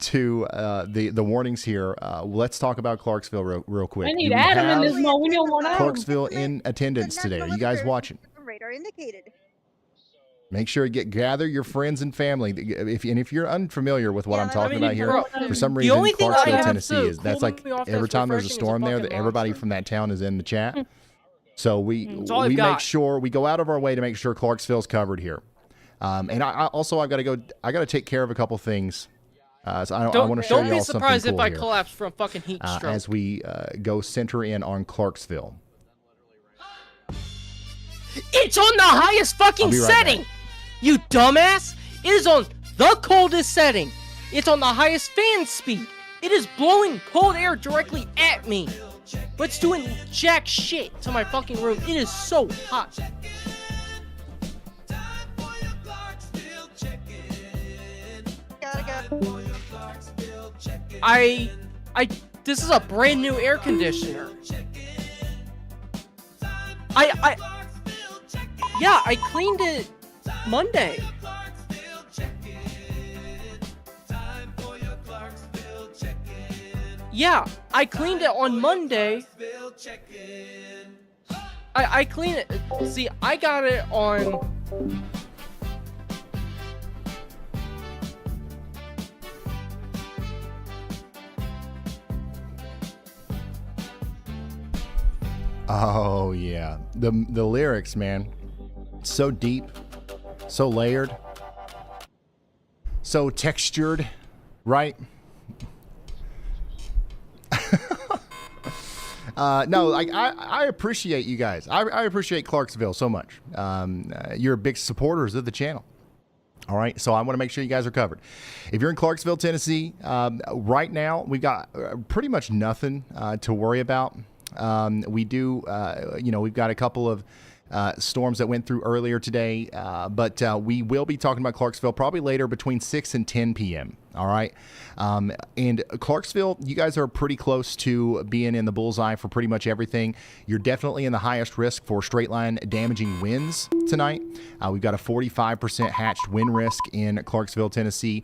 to the warnings here, let's talk about Clarksville real quick. I need Do we Adam in have this mode. We don't want Adam. Clarksville in attendance today. Are you guys watching? Radar indicated. Make sure you gather your friends and family. If you're unfamiliar with what Yeah, I'm I talking mean, about here, bro, for some the reason only thing I Clarksville, have Tennessee to is that's cool like me off every that's time there's a refreshing is a storm there, fucking that everybody monster. from that town is in the chat. So we all I've make got. sure we go out of our way to make sure Clarksville's covered here. And I gotta take care of a couple things. So I want to show Don't you be all something surprised cool if I here, collapse from fucking heat stroke. as we go center in on Clarksville. It's on the highest fucking I'll be right setting! back. You dumbass! It is on the coldest setting! It's on the highest fan speed! It is blowing cold air directly at me! But it's doing jack shit to my fucking room. It is so hot. Gotta go. This is a brand new air conditioner. Yeah, I cleaned it Monday. Yeah, I cleaned it on Monday. I cleaned it. See, I got it on. Oh yeah, the lyrics, man, so deep, so layered, so textured, right? No, like I appreciate you guys. I appreciate Clarksville so much. You're big supporters of the channel. All right, so I want to make sure you guys are covered. If you're in Clarksville, Tennessee, right now we've got pretty much nothing to worry about. We do, we've got a couple of storms that went through earlier today, but we will be talking about Clarksville probably later between 6 and 10 p.m. All right. And Clarksville, you guys are pretty close to being in the bullseye for pretty much everything. You're definitely in the highest risk for straight line damaging winds tonight. We've got a 45% hatched wind risk in Clarksville, Tennessee.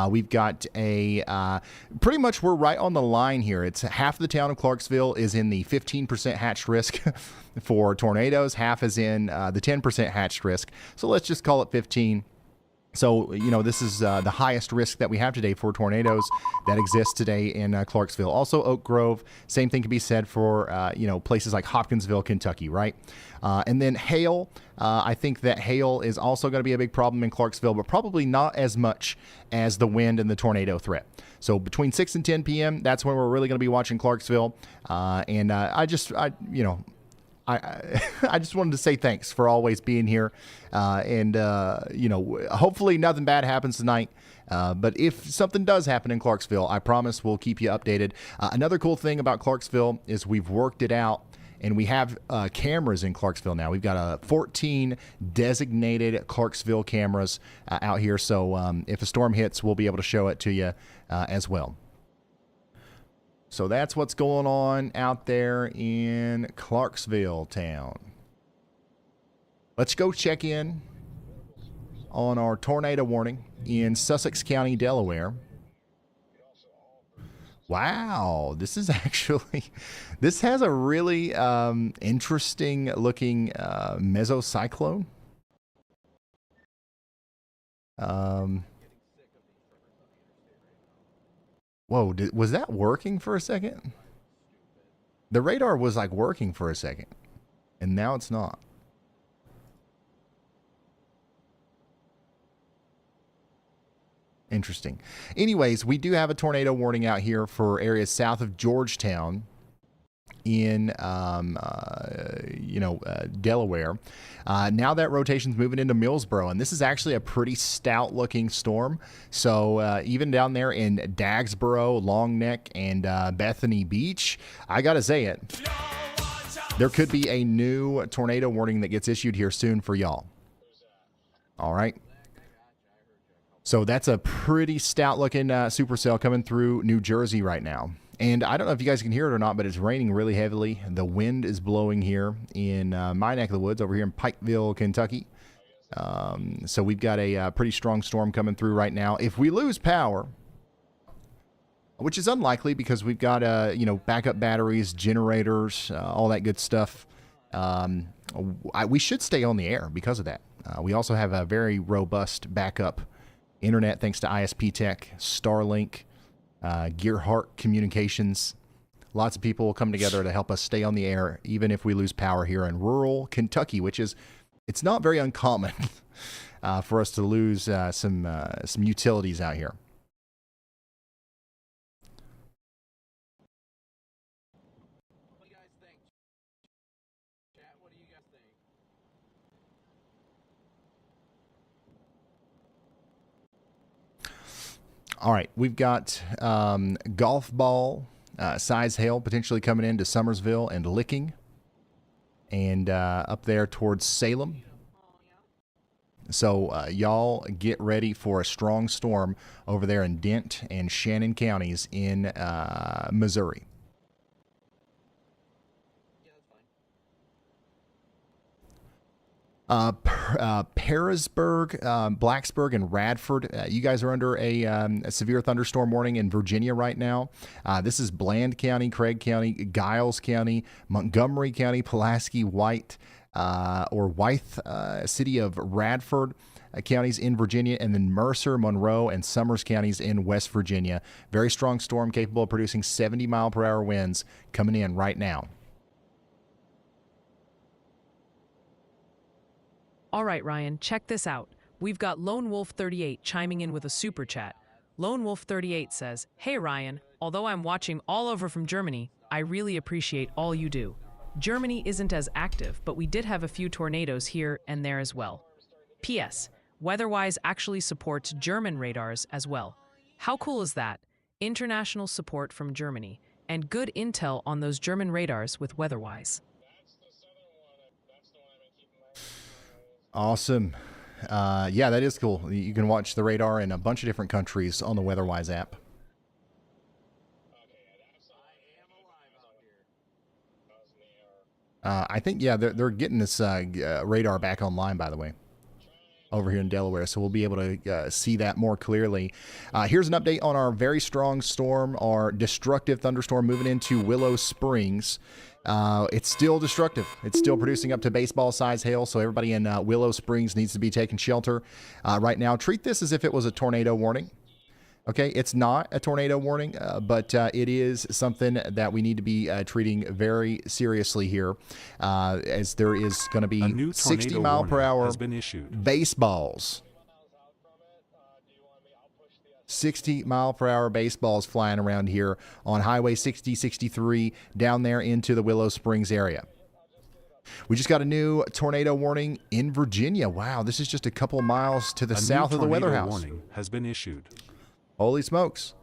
We've got a pretty much we're right on the line here. It's half the town of Clarksville is in the 15% hatched risk for tornadoes. Half is in the 10% hatched risk. So let's just call it 15. So, this is the highest risk that we have today for tornadoes that exist today in Clarksville. Also, Oak Grove, same thing can be said for, places like Hopkinsville, Kentucky, right? And then hail. I think that hail is also going to be a big problem in Clarksville, but probably not as much as the wind and the tornado threat. So between 6 and 10 p.m., that's when we're really going to be watching Clarksville. I just wanted to say thanks for always being here. Hopefully nothing bad happens tonight. But if something does happen in Clarksville, I promise we'll keep you updated. Another cool thing about Clarksville is we've worked it out, and we have cameras in Clarksville now. We've got 14 designated Clarksville cameras out here. So if a storm hits, we'll be able to show it to you as well. So that's what's going on out there in Clarksville town. Let's go check in on our tornado warning in Sussex County, Delaware. Wow, this is actually, this has a really interesting looking mesocyclone. Whoa, was that working for a second? The radar was like working for a second, and now it's not. Interesting. Anyways, we do have a tornado warning out here for areas south of Georgetown in, Delaware. Now that rotation's moving into Millsboro, and this is actually a pretty stout-looking storm. So even down there in Dagsboro, Long Neck, and Bethany Beach, I gotta say it, there could be a new tornado warning that gets issued here soon for y'all. All right. So that's a pretty stout-looking supercell coming through New Jersey right now. And I don't know if you guys can hear it or not, but it's raining really heavily. The wind is blowing here in my neck of the woods over here in Pikeville, Kentucky. So we've got a pretty strong storm coming through right now. If we lose power, which is unlikely because we've got, backup batteries, generators, all that good stuff, we should stay on the air because of that. We also have a very robust backup internet thanks to ISP Tech, Starlink, Gearhart Communications. Lots of people will come together to help us stay on the air, even if we lose power here in rural Kentucky, which is, it's not very uncommon for us to lose some utilities out here. All right, we've got golf ball size hail potentially coming into Summersville and Licking, and up there towards Salem. So y'all get ready for a strong storm over there in Dent and Shannon counties in Missouri. Pearisburg, Blacksburg, and Radford. You guys are under a severe thunderstorm warning in Virginia right now. This is Bland County, Craig County, Giles County, Montgomery County, Pulaski, Wythe, city of Radford counties in Virginia, and then Mercer, Monroe, and Summers counties in West Virginia. Very strong storm capable of producing 70-mile-per-hour winds coming in right now. All right, Ryan, check this out. We've got Lone Wolf 38 chiming in with a super chat. Lone Wolf 38 says, "Hey Ryan, although I'm watching all over from Germany, I really appreciate all you do. Germany isn't as active, but we did have a few tornadoes here and there as well. P.S. WeatherWise actually supports German radars as well. How cool is that? International support from Germany, and good intel on those German radars with WeatherWise." Awesome. Yeah, that is cool. You can watch the radar in a bunch of different countries on the WeatherWise app. I think, yeah, they're getting this radar back online, by the way, over here in Delaware, so we'll be able to see that more clearly. Here's an update on our very strong storm, our destructive thunderstorm moving into Willow Springs. It's still destructive. It's still producing up to baseball size hail, so everybody in Willow Springs needs to be taking shelter right now. Treat this as if it was a tornado warning. Okay, it's not a tornado warning, but it is something that we need to be treating very seriously here, as there is going to be 60-mile-per-hour baseballs. 60-mile-per-hour baseballs flying around here on Highway 6063 down there into the Willow Springs area. We just got a new tornado warning in Virginia. Wow, this is just a couple miles to the south of the Weather House. Warning has been issued. Holy smokes.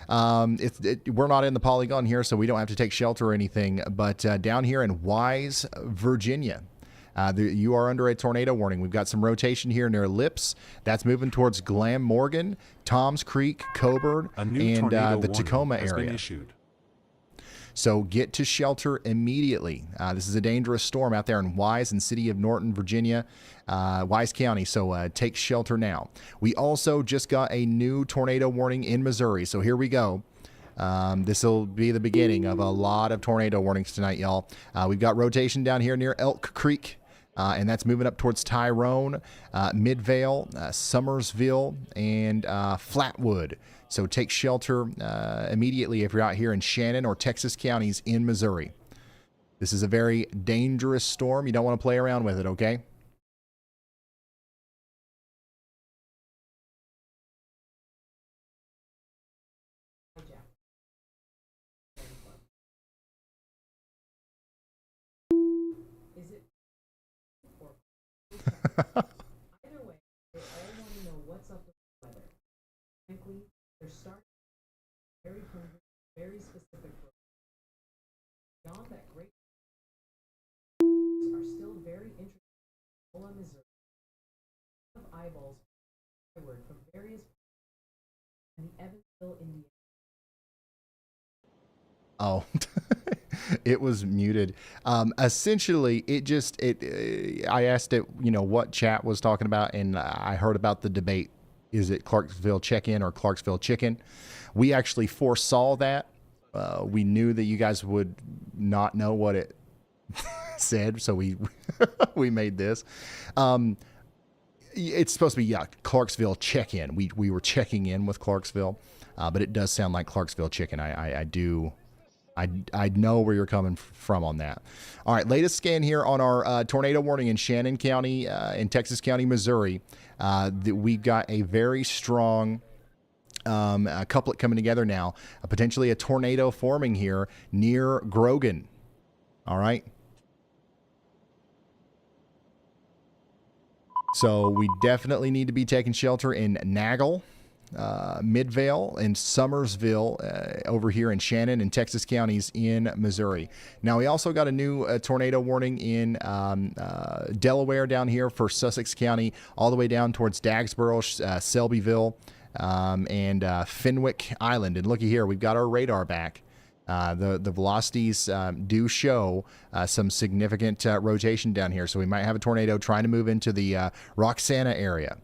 We're not in the polygon here, so we don't have to take shelter or anything, but down here in Wise, Virginia, you are under a tornado warning. We've got some rotation here near Lips. That's moving towards Glamorgan, Toms Creek, Coburn, and the Tacoma area. So get to shelter immediately. This is a dangerous storm out there in Wise and City of Norton, Virginia, Wise County. So take shelter now. We also just got a new tornado warning in Missouri. So here we go. This will be the beginning of a lot of tornado warnings tonight, y'all. We've got rotation down here near Elk Creek. And that's moving up towards Tyrone, Midvale, Summersville, and Flatwood. So take shelter immediately if you're out here in Shannon or Texas counties in Missouri. This is a very dangerous storm. You don't want to play around with it, okay? Oh, it was muted. Essentially, I asked it, what chat was talking about, and I heard about the debate. Is it Clarksville check-in or Clarksville chicken? We actually foresaw that. We knew that you guys would not know what it said, so we we made this. It's supposed to be Clarksville check-in. We were checking in with Clarksville, but it does sound like Clarksville chicken. I know where you're coming from on that. All right, latest scan here on our tornado warning in Shannon County, in Texas County, Missouri. We've got a very strong couplet coming together now. Potentially a tornado forming here near Grogan. All right. So we definitely need to be taking shelter in Nagel, Midvale, and Summersville over here in Shannon and Texas counties in Missouri. Now, we also got a new tornado warning in Delaware down here for Sussex County, all the way down towards Dagsboro, Selbyville, and Fenwick Island. And looky here, we've got our radar back. The velocities do show some significant rotation down here, so we might have a tornado trying to move into the Roxana area.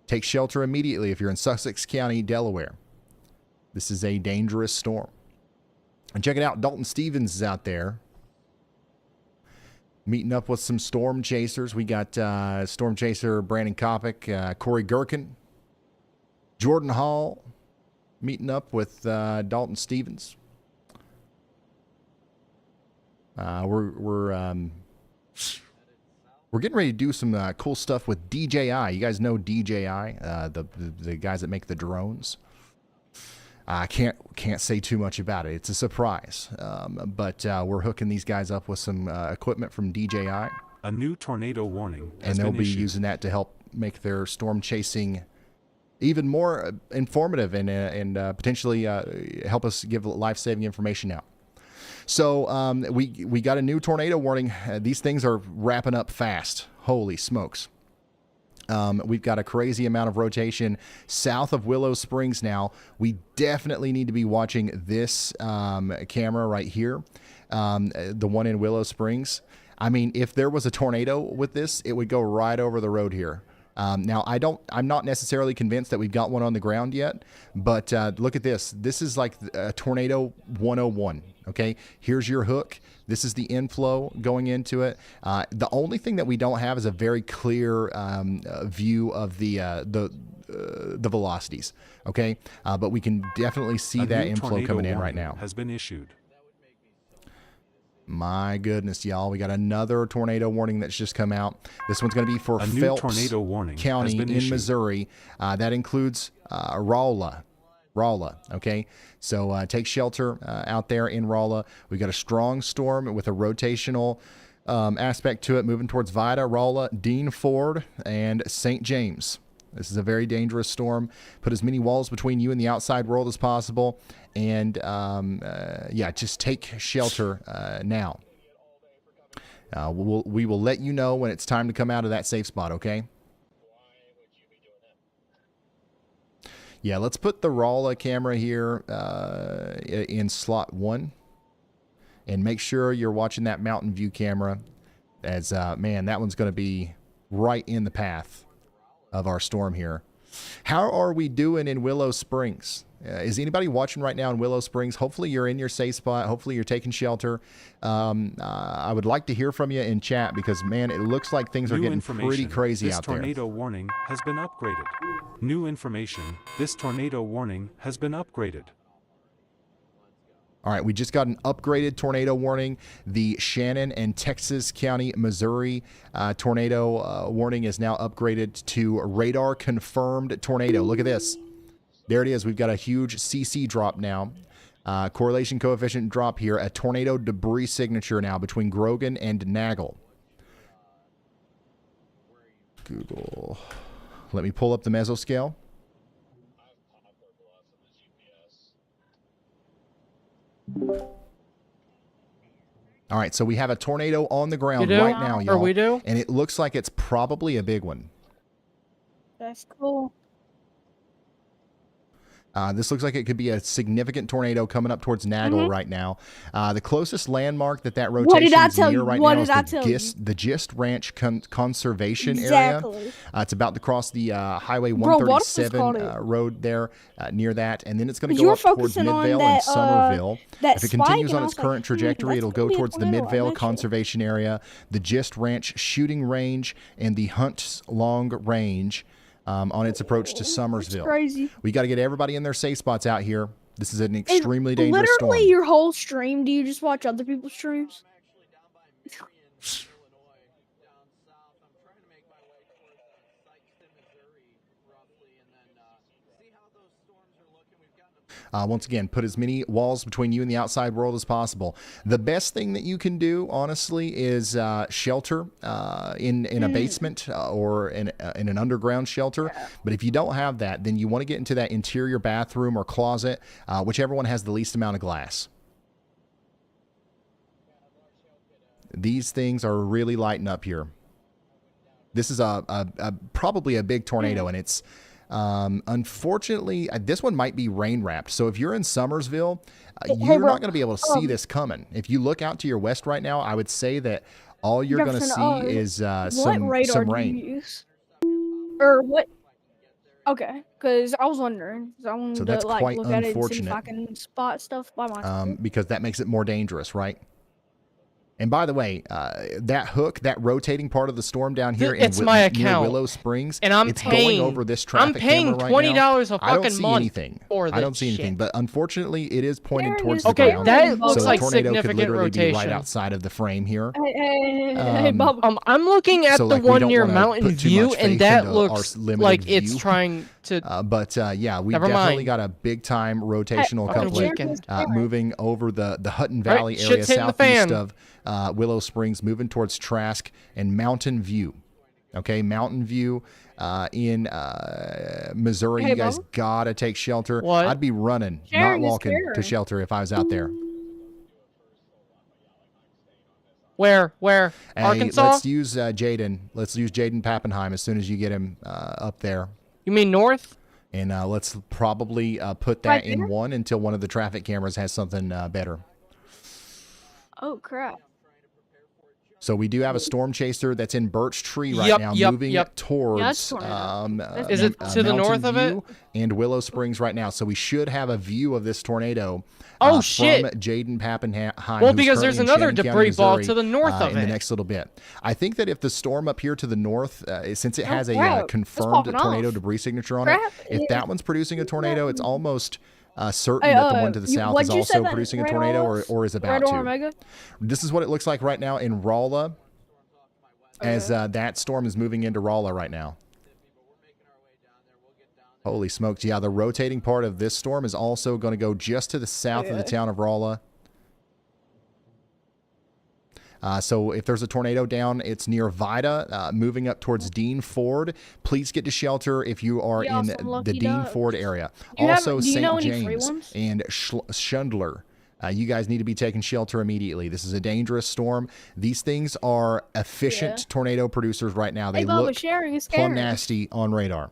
Take shelter immediately if you're in Sussex County, Delaware. This is a dangerous storm. And check it out, Dalton Stevens is out there meeting up with some storm chasers. We got storm chaser Brandon Kopic, Corey Gherkin, Jordan Hall meeting up with Dalton Stevens. We're getting ready to do some cool stuff with DJI. You guys know DJI, the guys that make the drones. I can't say too much about it. It's a surprise, but we're hooking these guys up with some equipment from DJI. A new tornado warning has and they'll been be issued. using that to help make their storm chasing even more informative and potentially help us give life-saving information out. So we got a new tornado warning. These things are wrapping up fast. Holy smokes. We've got a crazy amount of rotation south of Willow Springs now. We definitely need to be watching this camera right here, the one in Willow Springs. I mean, if there was a tornado with this, it would go right over the road here. Now, I'm not necessarily convinced that we've got one on the ground yet, but look at this. This is like a tornado 101. Okay, here's your hook. This is the inflow going into it. The only thing that we don't have is a very clear view of the velocities. Okay, but we can definitely see that inflow coming in right now. Has been issued. My goodness, y'all. We got another tornado warning that's just come out. This one's going to be for A new Phelps tornado warning County has been in issued. Missouri. That includes Rolla. Okay? So take shelter out there in Rolla. We've got a strong storm with a rotational aspect to it moving towards Vida, Rolla, Dean Ford, and St. James. This is a very dangerous storm. Put as many walls between you and the outside world as possible. And, just take shelter now. We will let you know when it's time to come out of that safe spot, okay? Yeah, let's put the Rolla camera here in slot 1. And make sure you're watching that mountain view camera. As, man, that one's going to be right in the path of our storm here. How are we doing in Willow Springs? Is anybody watching right now in Willow Springs? Hopefully you're in your safe spot. Hopefully you're taking shelter. I would like to hear from you in chat because, man, it looks like things are New getting information. pretty crazy This out there. tornado warning has been upgraded. New information. This tornado warning has been upgraded. All right, we just got an upgraded tornado warning. The Shannon and Texas County, Missouri tornado warning is now upgraded to radar confirmed tornado. Look at this. There it is. We've got a huge CC drop now. Correlation coefficient drop here. A tornado debris signature now between Grogan and Nagel. Google. Let me pull up the mesoscale. All right, so we have a tornado on the ground right now, y'all. Or we do? And it looks like it's probably a big one. That's cool. This looks like it could be a significant tornado coming up towards Nagel right now. The closest landmark that rotation is near right now is the Gist Ranch Conservation Area. It's about to cross the Highway 137 road there near that, and then it's going to go up towards Midvale and Somerville. If it continues on its current trajectory, it'll go towards the Midvale Conservation Area, the Gist Ranch Shooting Range, and the Hunts Long Range. On its approach to Somersville. Crazy. We got to get everybody in their safe spots out here. This is an extremely dangerous storm. Literally, your whole stream. Do you just watch other people's streams? Once again, put as many walls between you and the outside world as possible. The best thing that you can do, honestly, is shelter in a basement or in an underground shelter. But if you don't have that, then you want to get into that interior bathroom or closet, whichever one has the least amount of glass. These things are really lighting up here. This is probably a big tornado, and it's... unfortunately, this one might be rain wrapped. So if you're in Somersville, you're not going to be able to see this coming. If you look out to your west right now, I would say that all you're going to see is some rain. Do you use? Or what? Okay, because I was wondering. I wanted So that's to quite look at it and see if unfortunate. I can spot stuff by myself. Because that makes it more dangerous, right? And by the way, that hook, that rotating part of the storm down here It's in my near account. Willow Springs, And I'm it's paying- going over this I'm traffic paying camera right now. $20 a I don't fucking see month anything. for I don't this see anything, shit. but unfortunately, it is pointed There towards it the is. Okay, ground. that so looks the like tornado could significant literally be right rotation. outside of the frame here. Hey, Bob. I'm looking at So, the like, we one don't near wanna Mountain put too View, much and faith that into looks our limited like it's view. trying to. But yeah, we Never definitely mind. got a big time rotational fucking couplet weekend. moving over the Hutton Right, Valley area shit's hitting the southeast fan. of Willow Springs, moving towards Trask and Mountain View. Okay, Mountain View in Missouri. Hey, You guys Bob. gotta take shelter. What? I'd be running, Sharing not is walking to caring. shelter if I was out there. Where? Hey, Arkansas? let's use Jaden. Let's use Jaden Pappenheim as soon as you get him up there. You mean north? And let's probably put that Right in there? one until one of the traffic cameras has something better. Oh crap. So we do have a storm chaser that's in Birch Tree right Yep, now, yep, moving yep. towards that's tornado. Is it to the north of it? View and Willow Springs right now. So we should have a view of this tornado. Oh, from shit. Jaden Pappenheim. Well, who's because there's currently in another Shannon County, debris ball Missouri, to the north of in the it. next little bit. I think that if the storm up here to the north, since it has a crap. It's confirmed popping tornado off. debris signature on Crap. it, if Yeah. that one's producing a tornado, it's almost certain Hey, that the one to the south what'd is you say also that producing a Red tornado was? or is about Red or to. Omega? This is what it looks like right now in Rolla as that storm is moving into Rolla right now. Holy smokes. Yeah, the rotating part of this storm is also going to go just to the south of the town of Rolla. So if there's a tornado down, it's near Vida, moving up towards Dean Ford. Please get to shelter if you are Yeah, in some the lucky Dean ducks. Ford area. Do you Also, do you know St. any free James ones? and Schundler. You guys need to be taking shelter immediately. This is a dangerous storm. These things are efficient Yeah. tornado producers right now. They Hey, Bob, look sharing is plumb scary. nasty on radar.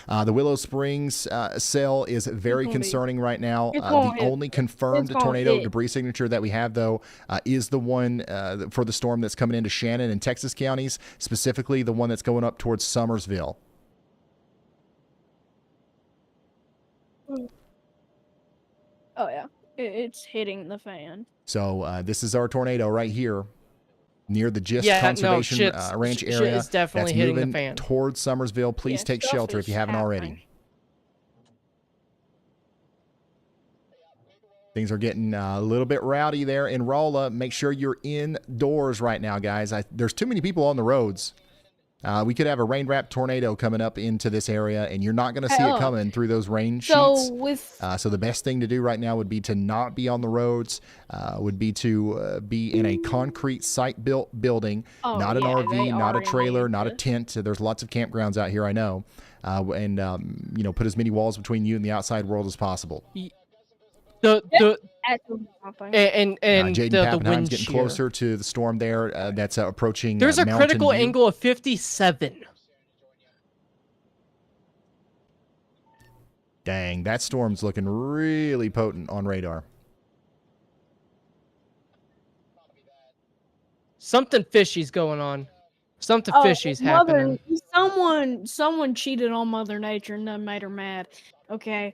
The Willow Springs cell is very gonna be- concerning right now. it's The gonna hit. only confirmed It's gonna tornado hit. debris signature that we have, though, is the one for the storm that's coming into Shannon and Texas counties, specifically the one that's going up towards Somersville. Oh yeah, it's hitting the fan. So this is our tornado right here near the Gist Yeah, no, Conservation shit's- Ranch shit area. is definitely that's hitting the moving fan. towards Somersville. Please Yeah, take stuff shelter if is you haven't already. happening. Things are getting a little bit rowdy there in Rolla. Make sure you're indoors right now, guys. There's too many people on the roads. We could have a rain-wrapped tornado coming up into this area, and you're not going to see it coming through those rain sheets. So the best thing to do right now would be to not be on the roads, would be to be in a concrete site-built building, not an RV, not a trailer, not a tent. There's lots of campgrounds out here, I know. And put as many walls between you and the outside world as possible. Jaden Pappenheim's getting closer to the storm there. That's approaching. There's a Mountain critical View. angle of 57. Dang, that storm's looking really potent on radar. Something fishy's going on. Something fishy's happening. Someone cheated on Mother Nature and then made her mad. Okay.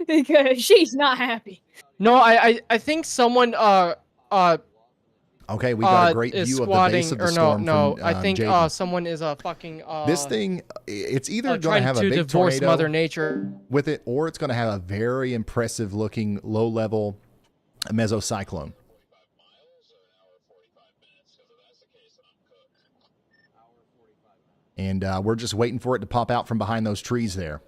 Because she's not happy. No, I think someone Okay, we got a great view of the base of the storm. No, from, I think Jaden. someone is fucking this thing, it's either going to trying have a to big divorce tornado Mother Nature with it, or it's going to have a very impressive looking low level mesocyclone. And we're just waiting for it to pop out from behind those trees there.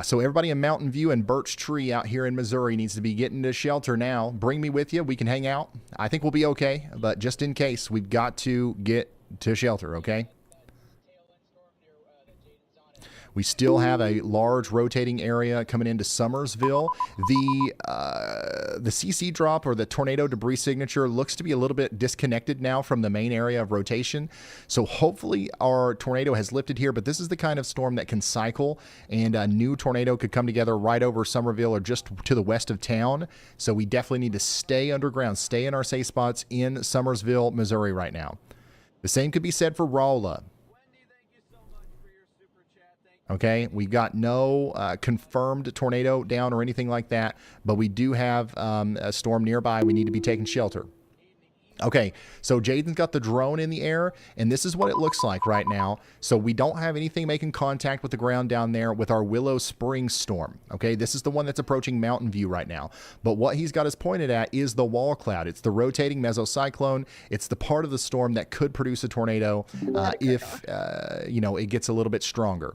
So everybody in Mountain View and Birch Tree out here in Missouri needs to be getting to shelter now. Bring me with you. We can hang out. I think we'll be okay, but just in case, we've got to get to shelter, okay? We still have a large rotating area coming into Summersville. The CC drop or the tornado debris signature looks to be a little bit disconnected now from the main area of rotation. So hopefully our tornado has lifted here, but this is the kind of storm that can cycle, and a new tornado could come together right over Summerville or just to the west of town. So we definitely need to stay underground, stay in our safe spots in Summersville, Missouri right now. The same could be said for Rolla. Okay, we've got no confirmed tornado down or anything like that, but we do have a storm nearby. We need to be taking shelter. Okay, so Jaden's got the drone in the air, and this is what it looks like right now. So we don't have anything making contact with the ground down there with our Willow Springs storm. Okay, this is the one that's approaching Mountain View right now. But what he's got us pointed at is the wall cloud. It's the rotating mesocyclone. It's the part of the storm that could produce a tornado if, it gets a little bit stronger.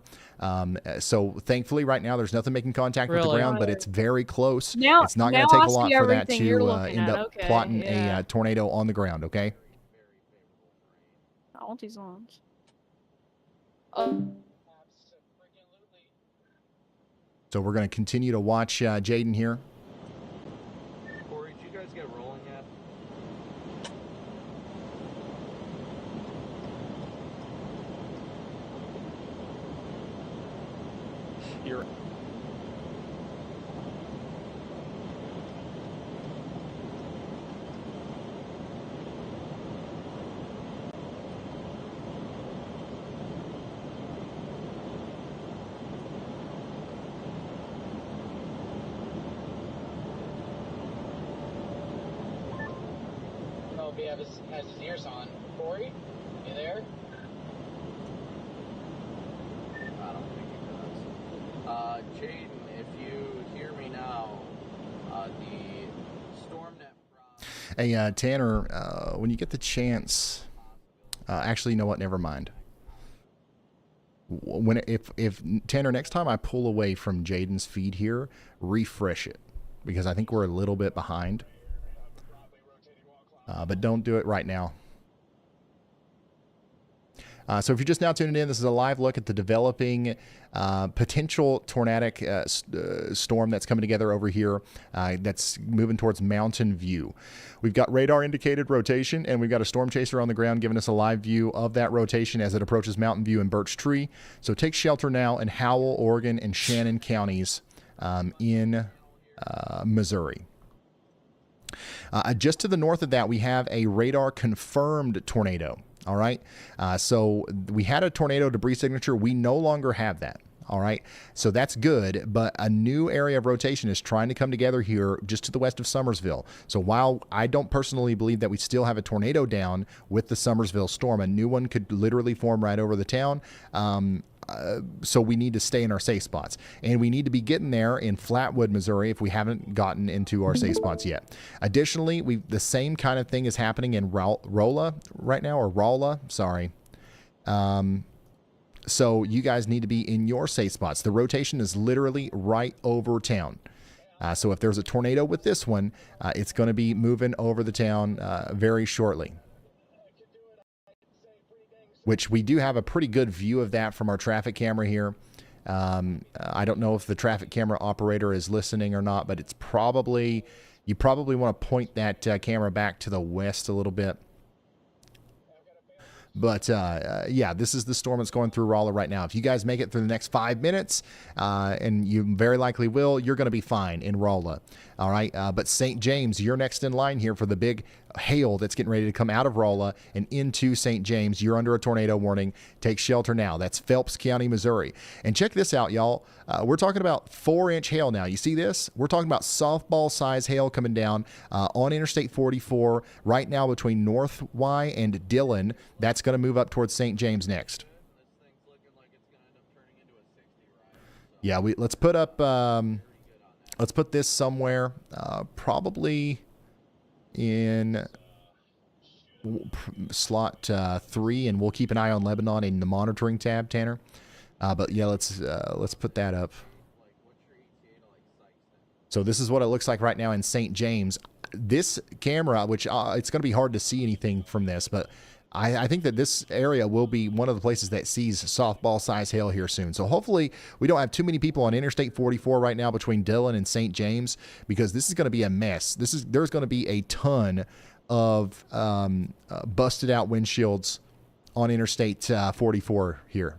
So thankfully right now there's nothing making contact with the ground, but it's very close. It's not going to take a lot for that to end up plotting a tornado on the ground, okay? All these lawns. So we're going to continue to watch Jaden here. Corey, did you guys get rolling yet? You're He has his ears on. Corey, you there? I don't think he does. Jaden, if you hear me now, the storm that... Hey, Tanner, when you get the chance... actually, you know what? Never mind. If Tanner, next time I pull away from Jaden's feed here, refresh it. Because I think we're a little bit behind. But don't do it right now. So if you're just now tuning in, this is a live look at the developing potential tornadic storm that's coming together over here that's moving towards Mountain View. We've got radar indicated rotation, and we've got a storm chaser on the ground giving us a live view of that rotation as it approaches Mountain View and Birch Tree. So take shelter now in Howell, Oregon, and Shannon counties in Missouri. Just to the north of that, we have a radar confirmed tornado. All right. So we had a tornado debris signature. We no longer have that. All right. So that's good. But a new area of rotation is trying to come together here just to the west of Summersville. So while I don't personally believe that we still have a tornado down with the Summersville storm, a new one could literally form right over the town. so we need to stay in our safe spots, and we need to be getting there in Flatwood, Missouri, if we haven't gotten into our safe spots yet. Additionally, the same kind of thing is happening in Rolla right now, or Rolla, sorry. So you guys need to be in your safe spots. The rotation is literally right over town. So if there's a tornado with this one, it's going to be moving over the town very shortly. Which we do have a pretty good view of that from our traffic camera here. I don't know if the traffic camera operator is listening or not, but it's probably, you probably want to point that camera back to the west a little bit. But yeah, this is the storm that's going through Rolla right now. If you guys make it through the next 5 minutes, and you very likely will, you're going to be fine in Rolla. All right. But St. James, you're next in line here for the big hail that's getting ready to come out of Rolla and into St. James. You're under a tornado warning. Take shelter now. That's Phelps County, Missouri. And check this out, y'all. We're talking about 4-inch hail now. You see this? We're talking about softball size hail coming down on Interstate 44 right now between North Y and Dillon. That's going to move up towards St. James next. Yeah, let's put up. Let's put this somewhere, probably in slot 3, and we'll keep an eye on Lebanon in the monitoring tab, Tanner. But yeah, let's put that up. So this is what it looks like right now in St. James. This camera, which it's going to be hard to see anything from this, but I think that this area will be one of the places that sees softball size hail here soon. So hopefully we don't have too many people on Interstate 44 right now between Dillon and St. James, because this is going to be a mess. There's going to be a ton of busted out windshields on Interstate 44 here.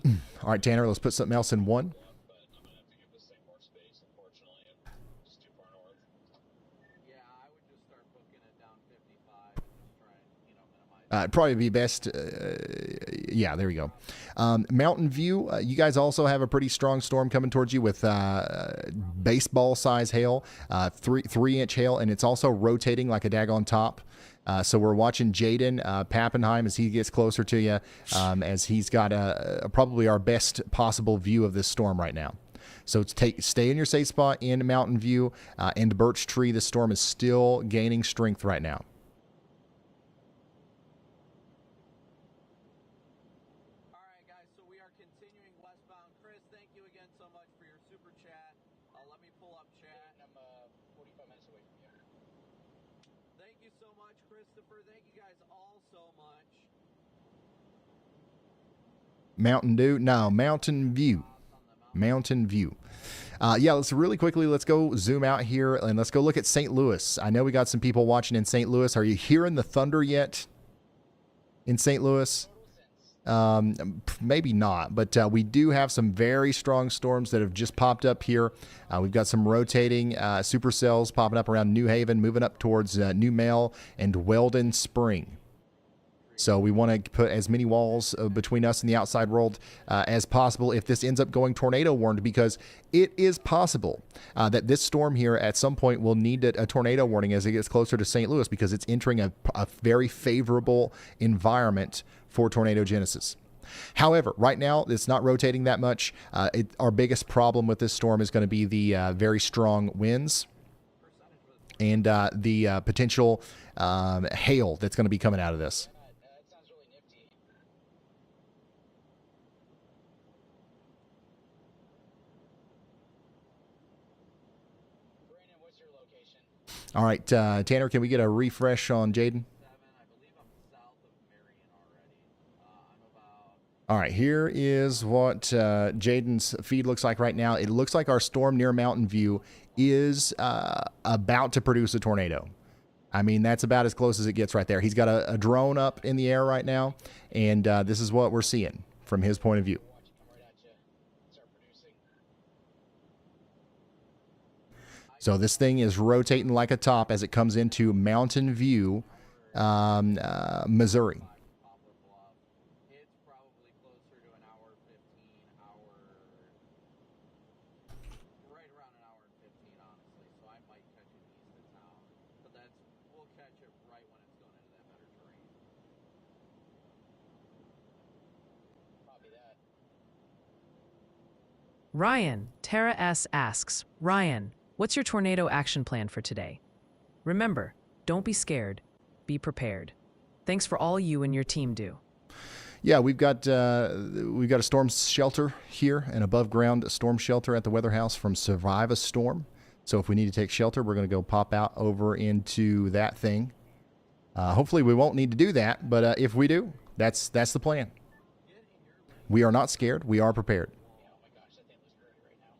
All right, Tanner, let's put something else in 1. It'd probably be best. Yeah, there we go. Mountain View, you guys also have a pretty strong storm coming towards you with baseball size hail, 3-inch hail, and it's also rotating like a daggone top. So we're watching Jaden Pappenheim as he gets closer to you, as he's got probably our best possible view of this storm right now. So stay in your safe spot in Mountain View and Birch Tree. The storm is still gaining strength right now. Mountain Dew? No, Mountain View. Mountain View. Yeah, let's go zoom out here and let's go look at St. Louis. I know we got some people watching in St. Louis. Are you hearing the thunder yet in St. Louis? Maybe not, but we do have some very strong storms that have just popped up here. We've got some rotating supercells popping up around New Haven, moving up towards New Male and Weldon Spring. So we want to put as many walls between us and the outside world as possible if this ends up going tornado warned, because it is possible that this storm here at some point will need a tornado warning as it gets closer to St. Louis, because it's entering a very favorable environment for tornadogenesis. However, right now it's not rotating that much. Our biggest problem with this storm is going to be the very strong winds and the potential hail that's going to be coming out of this. All right, Tanner, can we get a refresh on Jaden? All right, here is what Jaden's feed looks like right now. It looks like our storm near Mountain View is about to produce a tornado. I mean, that's about as close as it gets right there. He's got a drone up in the air right now, and this is what we're seeing from his point of view. So this thing is rotating like a top as it comes into Mountain View, Missouri. catch it right when it's going into that better terrain. Copy that. Ryan, Tara S. asks, Ryan, what's your tornado action plan for today? Remember, don't be scared, be prepared. Thanks for all you and your team do. Yeah, we've got a storm shelter here, an above ground storm shelter at the Weather House from Survive a Storm. So if we need to take shelter, we're going to go pop out over into that thing. Hopefully we won't need to do that, but if we do, that's the plan. We are not scared. We are prepared. Oh my gosh, that thing looks great right now.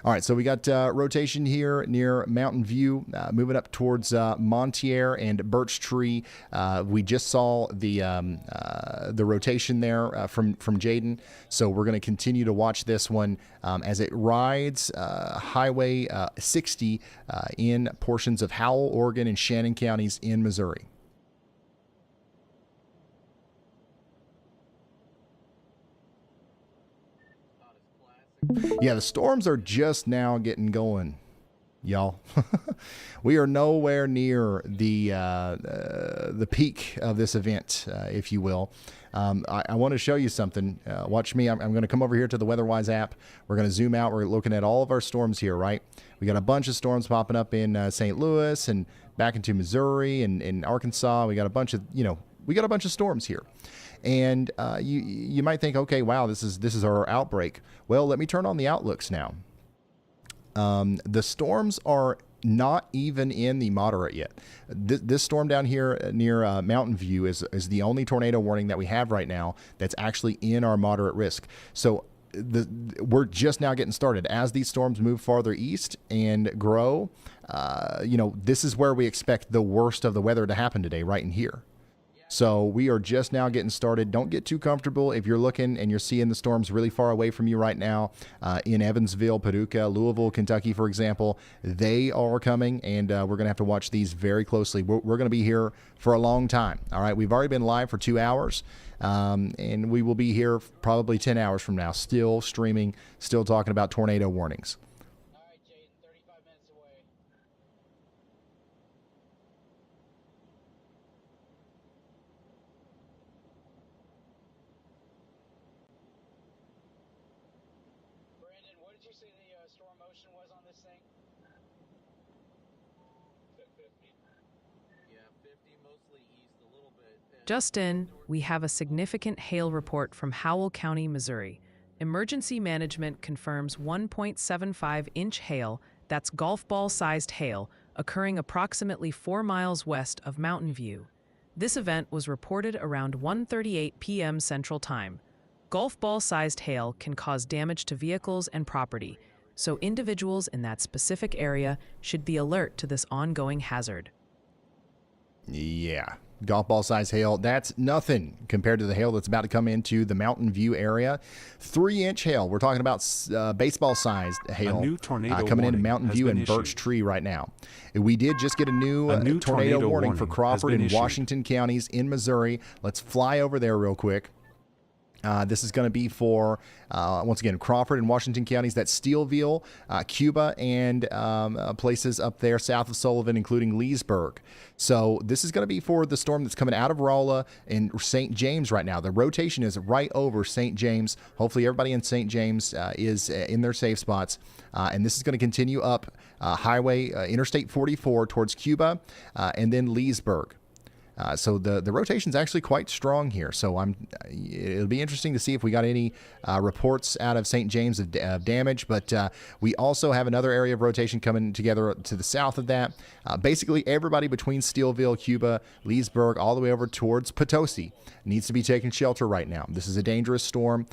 All right, so we got rotation here near Mountain View, moving up towards Montier and Birch Tree. We just saw the rotation there from Jaden, so we're going to continue to watch this one as it rides Highway 60 in portions of Howell, Oregon, and Shannon counties in Missouri. Yeah, the storms are just now getting going, y'all. We are nowhere near the peak of this event, if you will. I want to show you something. Watch me. I'm going to come over here to the WeatherWise app. We're going to zoom out. We're looking at all of our storms here, right? We got a bunch of storms popping up in St. Louis and back into Missouri and in Arkansas. We got a bunch of, we got a bunch of storms here. And you might think, okay, wow, this is our outbreak. Well, let me turn on the outlooks now. The storms are not even in the moderate yet. This storm down here near Mountain View is the only tornado warning that we have right now that's actually in our moderate risk. So we're just now getting started. As these storms move farther east and grow, this is where we expect the worst of the weather to happen today, right in here. So we are just now getting started. Don't get too comfortable if you're looking and you're seeing the storms really far away from you right now in Evansville, Paducah, Louisville, Kentucky, for example. They are coming, and we're going to have to watch these very closely. We're going to be here for a long time. All right, we've already been live for 2 hours, and we will be here probably 10 hours from now, still streaming, still talking about tornado warnings. All right, Jaden, 35 minutes away. Brandon, what did you say the storm motion was on this thing? 50. Yeah, 50, mostly east a little bit. Just in, we have a significant hail report from Howell County, Missouri. Emergency management confirms 1.75-inch hail, that's golf ball-sized hail, occurring approximately 4 miles west of Mountain View. This event was reported around 1:38 p.m. Central Time. Golf ball-sized hail can cause damage to vehicles and property, so individuals in that specific area should be alert to this ongoing hazard. Yeah, golf ball size hail, that's nothing compared to the hail that's about to come into the Mountain View area. 3-inch hail, we're talking about baseball sized hail. A new tornado coming into warning Mountain has View been and Birch issued. Tree right now. We did just get a new tornado warning for has Crawford been and issued. Washington counties in Missouri. Let's fly over there real quick. This is going to be for, once again, Crawford and Washington counties. That's Steelville, Cuba, and places up there south of Sullivan, including Leesburg. So this is going to be for the storm that's coming out of Rolla and St. James right now. The rotation is right over St. James. Hopefully everybody in St. James is in their safe spots. And this is going to continue up Highway Interstate 44 towards Cuba and then Leesburg. So the rotation's actually quite strong here. So it'll be interesting to see if we got any reports out of St. James of damage. But we also have another area of rotation coming together to the south of that. Basically, everybody between Steelville, Cuba, Leesburg, all the way over towards Potosi needs to be taking shelter right now. This is a dangerous storm.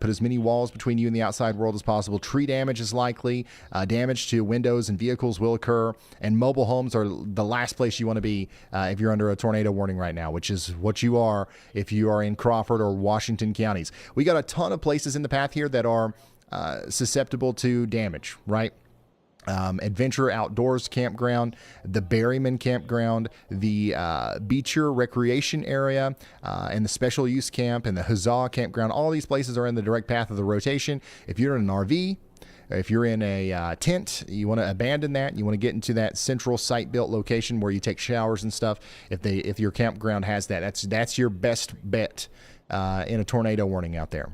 Put as many walls between you and the outside world as possible. Tree damage is likely. Damage to windows and vehicles will occur. And mobile homes are the last place you want to be if you're under a tornado warning right now, which is what you are if you are in Crawford or Washington counties. We got a ton of places in the path here that are susceptible to damage, right? Adventure Outdoors Campground, the Berryman Campground, the Beecher Recreation Area, and the Special Use Camp and the Huzzah Campground. All these places are in the direct path of the rotation. If you're in an RV, If you're in a tent, you want to abandon that. You want to get into that central site-built location where you take showers and stuff. If your campground has that, that's your best bet in a tornado warning out there.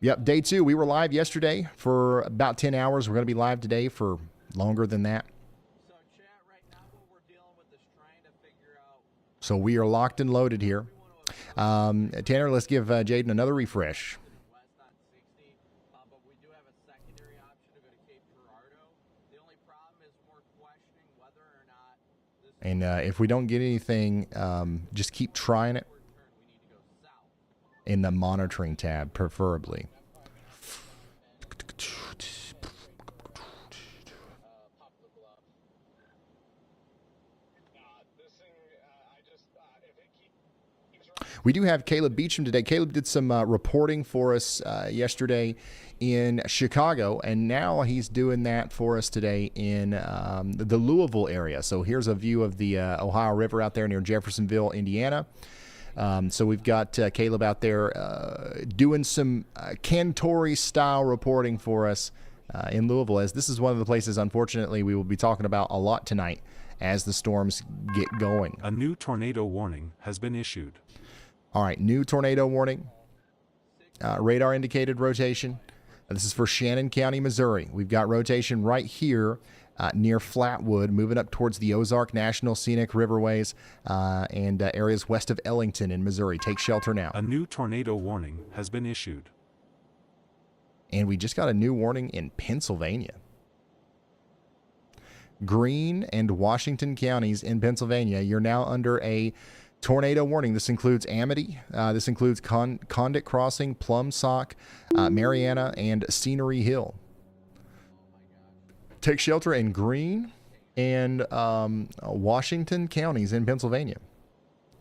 Yep, day 2. We were live yesterday for about 10 hours. We're going to be live today for longer than that. So we are locked and loaded here. Tanner, let's give Jaden another refresh. And if we don't get anything, just keep trying it in the monitoring tab, preferably. We do have Caleb Beecham today. Caleb did some reporting for us yesterday in Chicago, and now he's doing that for us today in the Louisville area. So here's a view of the Ohio River out there near Jeffersonville, Indiana. So we've got Caleb out there doing some Cantori-style reporting for us in Louisville, as this is one of the places, unfortunately, we will be talking about a lot tonight as the storms get going. A new tornado warning has been issued. All right, new tornado warning. Radar indicated rotation. This is for Shannon County, Missouri. We've got rotation right here near Flatwood, moving up towards the Ozark National Scenic Riverways and areas west of Ellington in Missouri. Take shelter now. A new tornado warning has been issued. And we just got a new warning in Pennsylvania. Greene and Washington counties in Pennsylvania, you're now under a tornado warning. This includes Amity. This includes Condit Crossing, Plum Sock, Mariana, and Scenery Hill. Take shelter in Greene and Washington counties in Pennsylvania.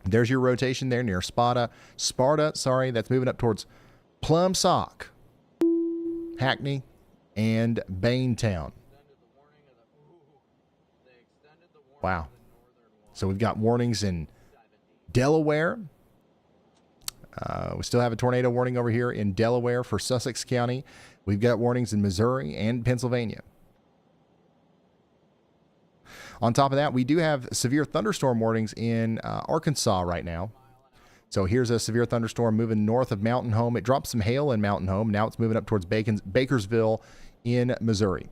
There's your rotation there near Sparta, sorry, that's moving up towards Plum Sock, Hackney, and Baintown. Wow. So we've got warnings in Delaware. We still have a tornado warning over here in Delaware for Sussex County. We've got warnings in Missouri and Pennsylvania. On top of that, we do have severe thunderstorm warnings in Arkansas right now. So here's a severe thunderstorm moving north of Mountain Home. It dropped some hail in Mountain Home. Now it's moving up towards Bakersville in Missouri.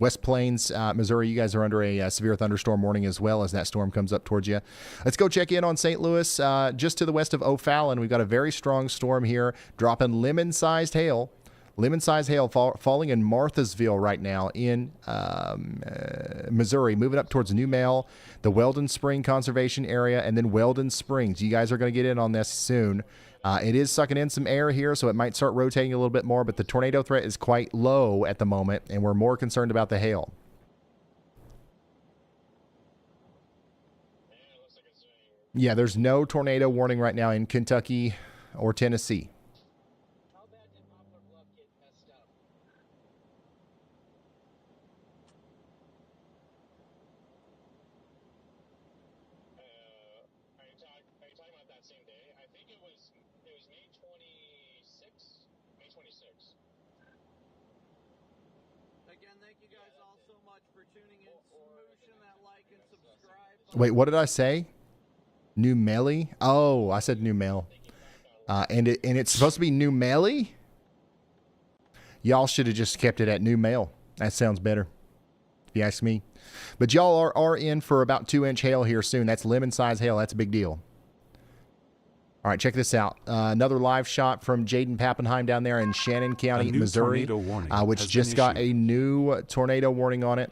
West Plains, Missouri, you guys are under a severe thunderstorm warning as well as that storm comes up towards you. Let's go check in on St. Louis. Just to the west of O'Fallon, we've got a very strong storm here, dropping lemon-sized hail. Lemon-sized hail falling in Marthasville right now in Missouri, moving up towards New Male, the Weldon Spring Conservation Area, and then Weldon Springs. You guys are going to get in on this soon. It is sucking in some air here, so it might start rotating a little bit more, but the tornado threat is quite low at the moment, and we're more concerned about the hail. Yeah, there's no tornado warning right now in Kentucky or Tennessee. Wait, what did I say? New Melly? Oh, I said New Mel. And it's supposed to be New Melly? Y'all should have just kept it at New Male. That sounds better, if you ask me. But y'all are in for about 2-inch hail here soon. That's lemon-sized hail. That's a big deal. All right, check this out. Another live shot from Jaden Pappenheim down there in Shannon County, Missouri, which just got a new tornado warning on it.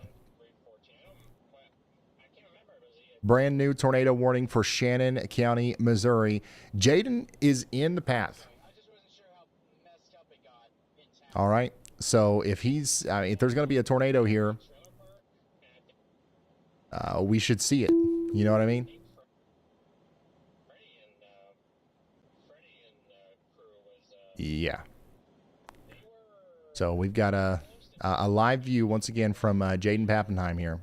Brand new tornado warning for Shannon County, Missouri. Jaden is in the path. All right. So if there's going to be a tornado here, we should see it. You know what I mean? Yeah. So we've got a live view once again from Jaden Pappenheim here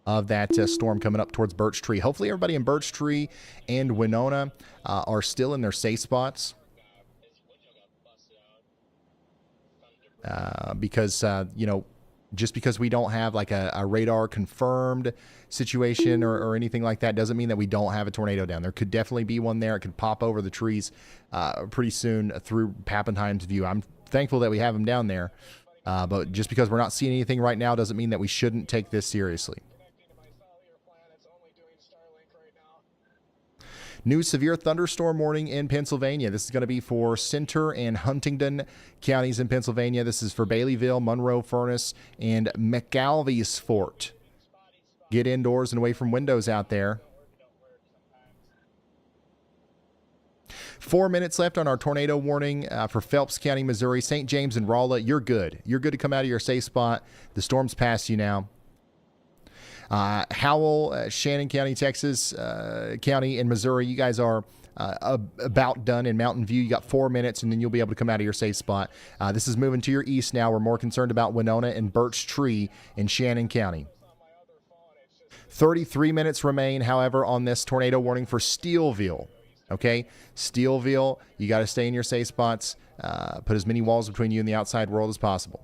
of that storm coming up towards Birch Tree. Hopefully everybody in Birch Tree and Winona are still in their safe spots. Because, you know, just because we don't have like a radar confirmed situation or anything like that doesn't mean that we don't have a tornado down. There could definitely be one there. It could pop over the trees pretty soon through Pappenheim's view. I'm thankful that we have him down there. But just because we're not seeing anything right now doesn't mean that we shouldn't take this seriously. New severe thunderstorm warning in Pennsylvania. This is going to be for Center and Huntingdon counties in Pennsylvania. This is for Baileyville, Monroe, Furnace, and McAlvey's Fort. Get indoors and away from windows out there. 4 minutes left on our tornado warning for Phelps County, Missouri. St. James and Rolla, you're good. You're good to come out of your safe spot. The storm's past you now. Howell, Shannon County, Texas, County in Missouri, you guys are about done in Mountain View. You got 4 minutes, and then you'll be able to come out of your safe spot. This is moving to your east now. We're more concerned about Winona and Birch Tree in Shannon County. 33 minutes remain, however, on this tornado warning for Steelville. Okay, Steelville, you got to stay in your safe spots. Put as many walls between you and the outside world as possible.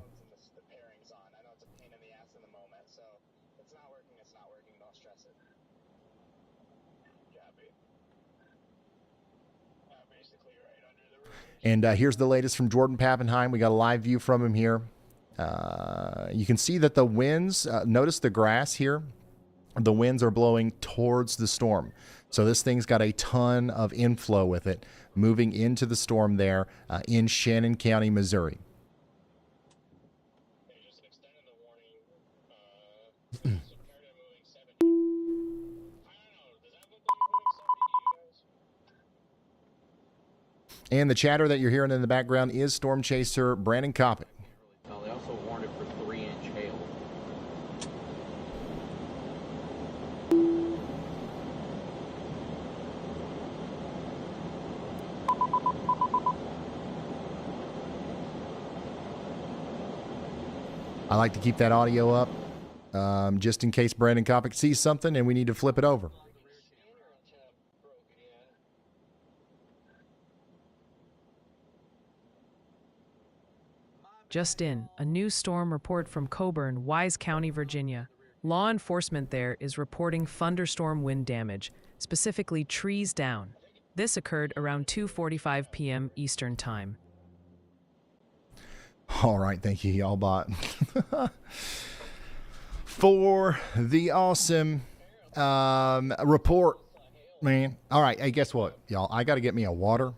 And here's the latest from Jordan Pappenheim. We got a live view from him here. You can see that the winds, notice the grass here. The winds are blowing towards the storm. So this thing's got a ton of inflow with it moving into the storm there in Shannon County, Missouri. And the chatter that you're hearing in the background is Storm Chaser Brandon Kopic. They also warned it for 3-inch hail. I like to keep that audio up just in case Brandon Kopic sees something and we need to flip it over. Just in, a new storm report from Coburn, Wise County, Virginia. Law enforcement there is reporting thunderstorm wind damage, specifically trees down. This occurred around 2:45 p.m. Eastern Time. All right, thank you, y'all bot. For the awesome report, man. All right, hey, guess what, y'all? I got to get me a water.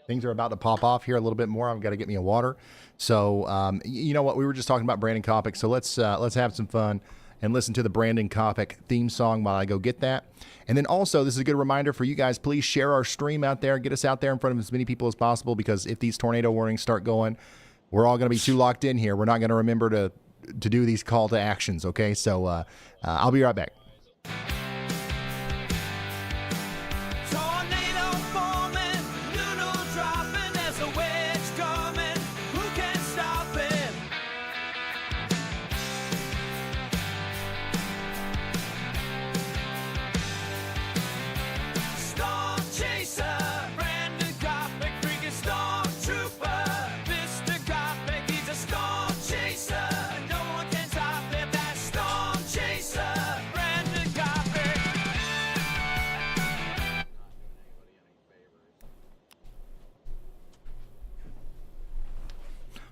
Things are about to pop off here a little bit more. I've got to get me a water. So, you know what? We were just talking about Brandon Kopic, so let's have some fun and listen to the Brandon Kopic theme song while I go get that. And then also, this is a good reminder for you guys. Please share our stream out there. Get us out there in front of as many people as possible, because if these tornado warnings start going, we're all going to be too locked in here. We're not going to remember to do these call to actions, okay? So I'll be right back.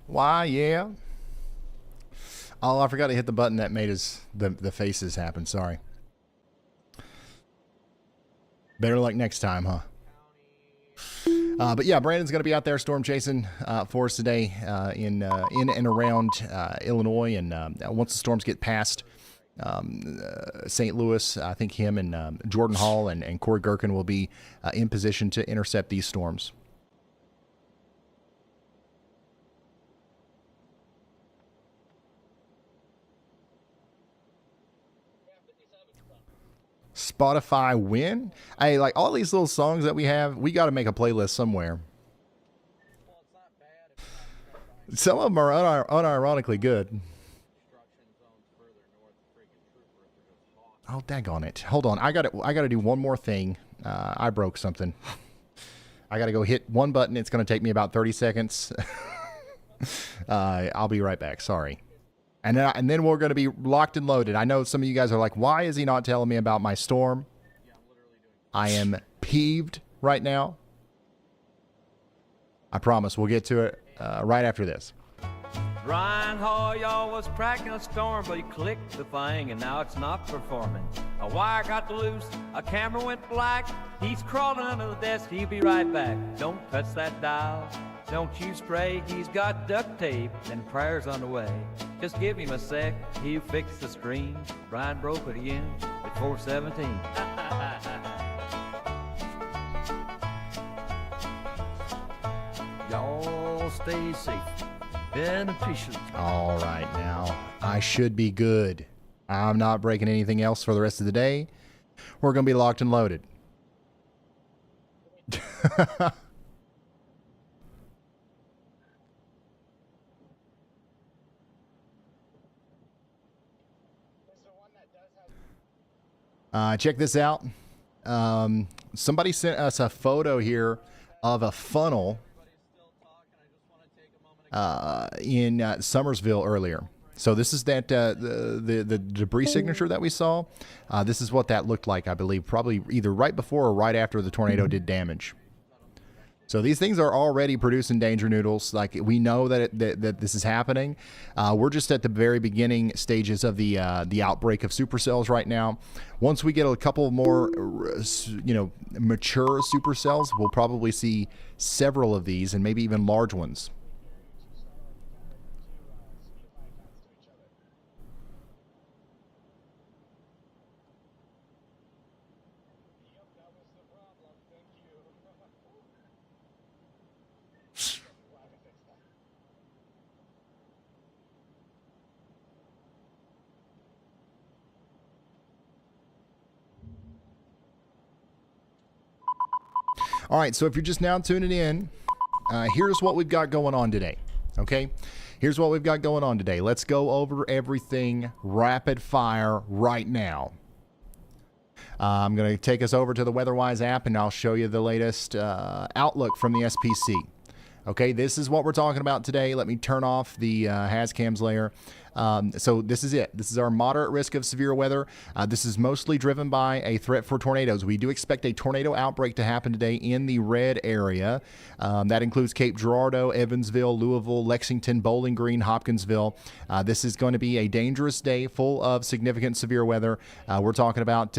Why, yeah. Oh, I forgot to hit the button that made the faces happen. Sorry. Better luck next time, huh? But yeah, Brandon's going to be out there storm chasing for us today in and around Illinois. And once the storms get past St. Louis, I think him and Jordan Hall and Corey Gherkin will be in position to intercept these storms. Spotify win? Hey, like all these little songs that we have, we got to make a playlist somewhere. Some of them are unironically good. Oh, daggone it. Hold on. I gotta do one more thing. I broke something. I gotta go hit one button. It's gonna take me about 30 seconds. I'll be right back. Sorry. And then we're gonna be locked and loaded. I know some of you guys are like, why is he not telling me about my storm? I am peeved right now. I promise we'll get to it right after this. Ryan Hoyle was cracking a storm, but he clicked the thing and now it's not performing. A wire got loose, a camera went black. He's crawling under the desk, he'll be right back. Don't touch that dial, don't you spray. He's got duct tape and prayers on the way. Just give him a sec, he'll fix the screen. Brian broke it again at 417. Y'all stay safe. And patient. All right, now I should be good. I'm not breaking anything else for the rest of the day. We're going to be locked and loaded. Check this out. Somebody sent us a photo here of a funnel in Summersville earlier. So this is that the debris signature that we saw. This is what that looked like, I believe, probably either right before or right after the tornado did damage. So these things are already producing danger noodles. Like, we know that that this is happening. We're just at the very beginning stages of the outbreak of supercells right now. Once we get a couple more, mature supercells, we'll probably see several of these and maybe even large ones. All right, so if you're just now tuning in, here's what we've got going on today, okay? Here's what we've got going on today. Let's go over everything rapid fire right now. I'm going to take us over to the WeatherWise app, and I'll show you the latest outlook from the SPC. Okay, this is what we're talking about today. Let me turn off the HazCams layer. So this is it. This is our moderate risk of severe weather. This is mostly driven by a threat for tornadoes. We do expect a tornado outbreak to happen today in the red area. That includes Cape Girardeau, Evansville, Louisville, Lexington, Bowling Green, Hopkinsville. This is going to be a dangerous day full of significant severe weather. We're talking about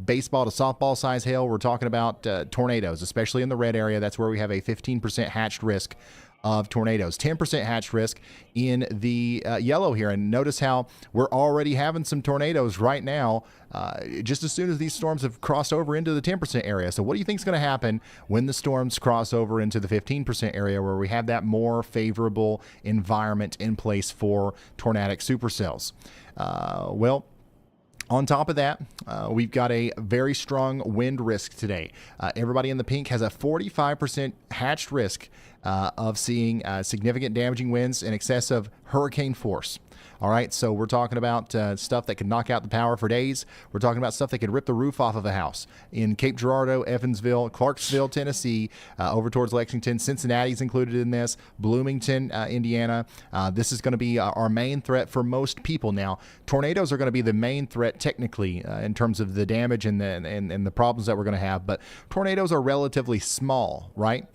baseball to softball size hail. We're talking about tornadoes, especially in the red area. That's where we have a 15% hatched risk of tornadoes, 10% hatch risk in the yellow here. And notice how we're already having some tornadoes right now, just as soon as these storms have crossed over into the 10% area. So what do you think is going to happen when the storms cross over into the 15% area, where we have that more favorable environment in place for tornadic supercells? Well, on top of that, we've got a very strong wind risk today. Everybody in the pink has a 45% hatched risk of seeing significant damaging winds in excess of hurricane force. All right, so we're talking about stuff that could knock out the power for days. We're talking about stuff that could rip the roof off of a house. In Cape Girardeau, Evansville, Clarksville, Tennessee, over towards Lexington, Cincinnati's included in this, Bloomington, Indiana. This is going to be our main threat for most people. Now, tornadoes are going to be the main threat technically in terms of the damage and the problems that we're going to have, but tornadoes are relatively small, right?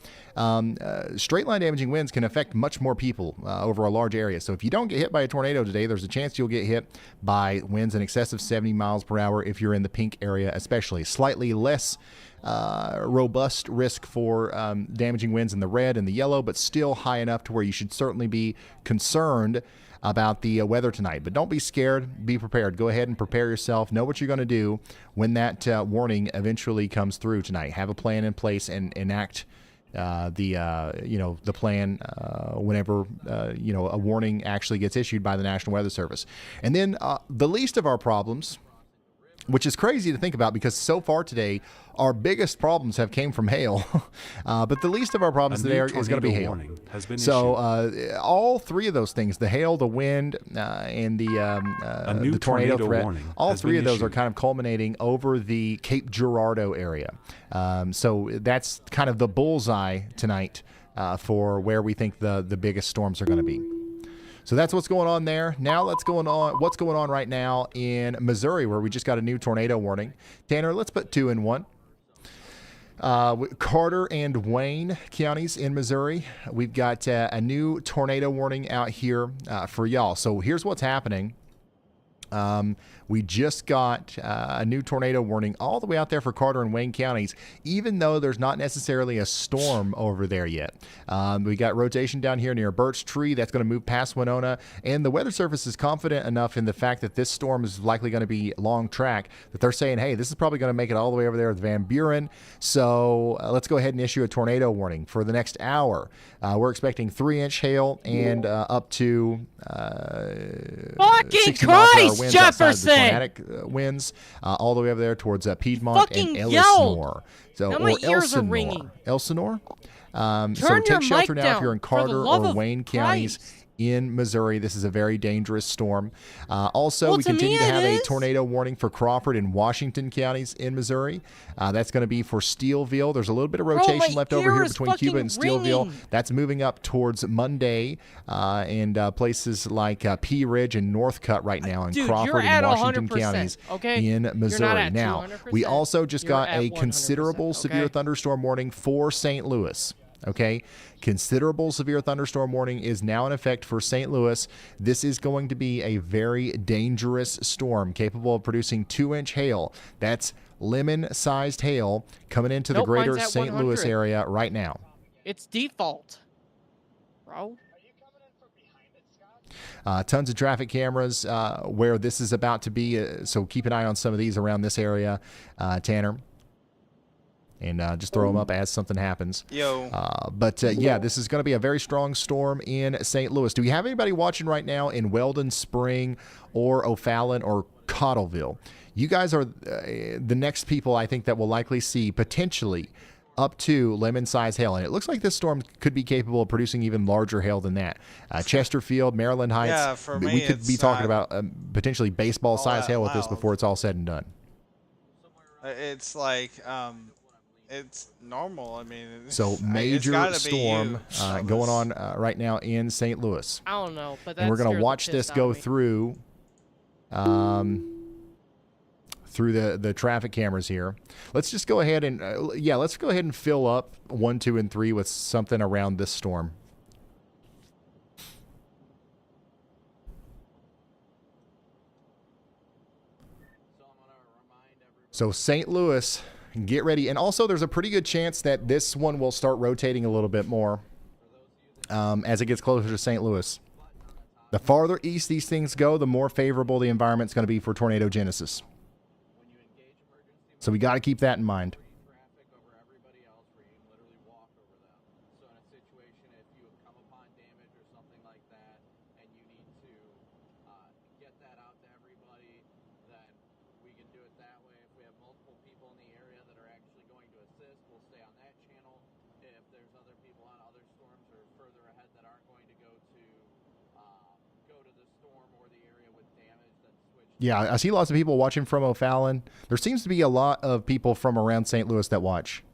Straight line damaging winds can affect much more people over a large area. So if you don't get hit by a tornado today, there's a chance you'll get hit by winds in excess of 70 miles per hour if you're in the pink area, especially. Slightly less robust risk for damaging winds in the red and the yellow, but still high enough to where you should certainly be concerned about the weather tonight. But don't be scared. Be prepared. Go ahead and prepare yourself. Know what you're going to do when that warning eventually comes through tonight. Have a plan in place and enact the plan whenever a warning actually gets issued by the National Weather Service. And then the least of our problems which is crazy to think about because so far today, our biggest problems have came from hail. But the least of our problems today is going to be hail. So all three of those things, the hail, the wind, and the tornado threat, all three of those are kind of culminating over the Cape Girardeau area. So that's kind of the bullseye tonight for where we think the biggest storms are going to be. So that's what's going on there. Now what's going on right now in Missouri, where we just got a new tornado warning. Tanner, let's put 2 in 1. Carter and Wayne counties in Missouri. We've got a new tornado warning out here for y'all. So here's what's happening. We just got a new tornado warning all the way out there for Carter and Wayne counties, even though there's not necessarily a storm over there yet. We got rotation down here near Birch Tree that's going to move past Winona, and the Weather Service is confident enough in the fact that this storm is likely going to be long track that they're saying, hey, this is probably going to make it all the way over there with Van Buren. So let's go ahead and issue a tornado warning for the next hour. We're expecting 3-inch hail and up to fucking Christ, Jefferson! Tornadic winds all the way over there towards Piedmont fucking and Elsinore. So, now my ears are ringing. Elsinore. Turn so take your shelter mic now if down, you're in for the Carter love or of Wayne counties Christ. in Missouri. This is a very dangerous storm. Also, Well, we to me continue to it have a is. tornado warning for Crawford and Washington counties in Missouri. That's going to be for Steelville. There's a little bit of rotation my left over ear here is between Cuba fucking and Steelville. ringing. That's moving up towards Monday and places like Pea Ridge and Northcutt right now in Dude, Crawford you're and at Washington 100%, counties okay? in You're not Missouri. at Now, 200%. we also just You're got at a 100%, considerable severe okay? thunderstorm warning for St. Louis. Okay, considerable severe thunderstorm warning is now in effect for St. Louis. This is going to be a very dangerous storm capable of producing 2-inch hail. That's lemon-sized hail coming into the Nope, greater mine's at St. Louis 100. area right now. It's default, bro. Tons of traffic cameras where this is about to be. So keep an eye on some of these around this area, Tanner. And just throw them up as something happens. Yo. But yeah, this is going to be a very strong storm in St. Louis. Do we have anybody watching right now in Weldon Spring or O'Fallon or Cottleville? You guys are the next people I think that will likely see potentially up to lemon-sized hail. And it looks like this storm could be capable of producing even larger hail than that. Chesterfield, Maryland Heights, Yeah, for me, we could be it's talking not about potentially baseball-sized that hail with this loud. before it's all said and done. It's like, it's normal. I mean, So it's major gotta be storm huge. going on right now in St. Louis. I don't know, but And we're going to watch this go through through the traffic cameras here. Let's just go ahead and let's go ahead and fill up 1, 2, and 3 with something around this storm. So St. Louis, get ready. And also there's a pretty good chance that this one will start rotating a little bit more as it gets closer to St. Louis. The farther east these things go, the more favorable the environment's going to be for tornado genesis. So we got to keep that in mind. Yeah, I see lots of people watching from O'Fallon. There seems to be a lot of people from around St. Louis that watch.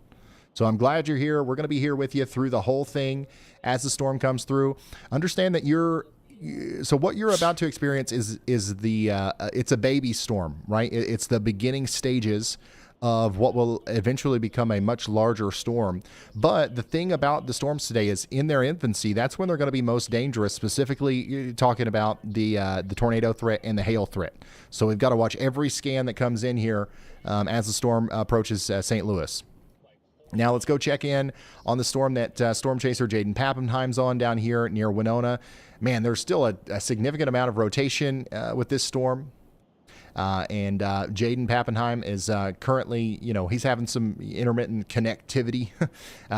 So I'm glad you're here. We're going to be here with you through the whole thing as the storm comes through. Understand that so what you're about to experience is it's a baby storm, right? It's the beginning stages of what will eventually become a much larger storm. But the thing about the storms today is in their infancy, that's when they're going to be most dangerous, specifically you're talking about the tornado threat and the hail threat. So we've got to watch every scan that comes in here as the storm approaches St. Louis. Now let's go check in on the storm that Storm Chaser Jaden Pappenheim's on down here near Winona. Man, there's still a significant amount of rotation with this storm. And Jaden Pappenheim is currently, he's having some intermittent connectivity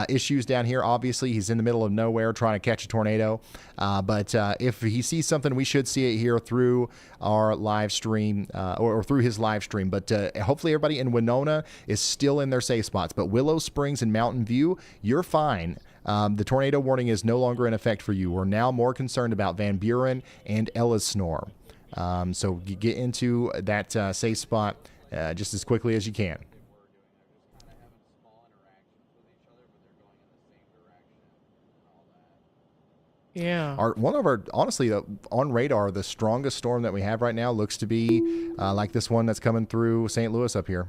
issues down here. Obviously, he's in the middle of nowhere trying to catch a tornado. But if he sees something, we should see it here through our live stream or through his live stream. But hopefully everybody in Winona is still in their safe spots. But Willow Springs and Mountain View, you're fine. The tornado warning is no longer in effect for you. We're now more concerned about Van Buren and Ellesnor. So you get into that safe spot just as quickly as you can. Yeah. Honestly, on radar, the strongest storm that we have right now looks to be like this one that's coming through St. Louis up here.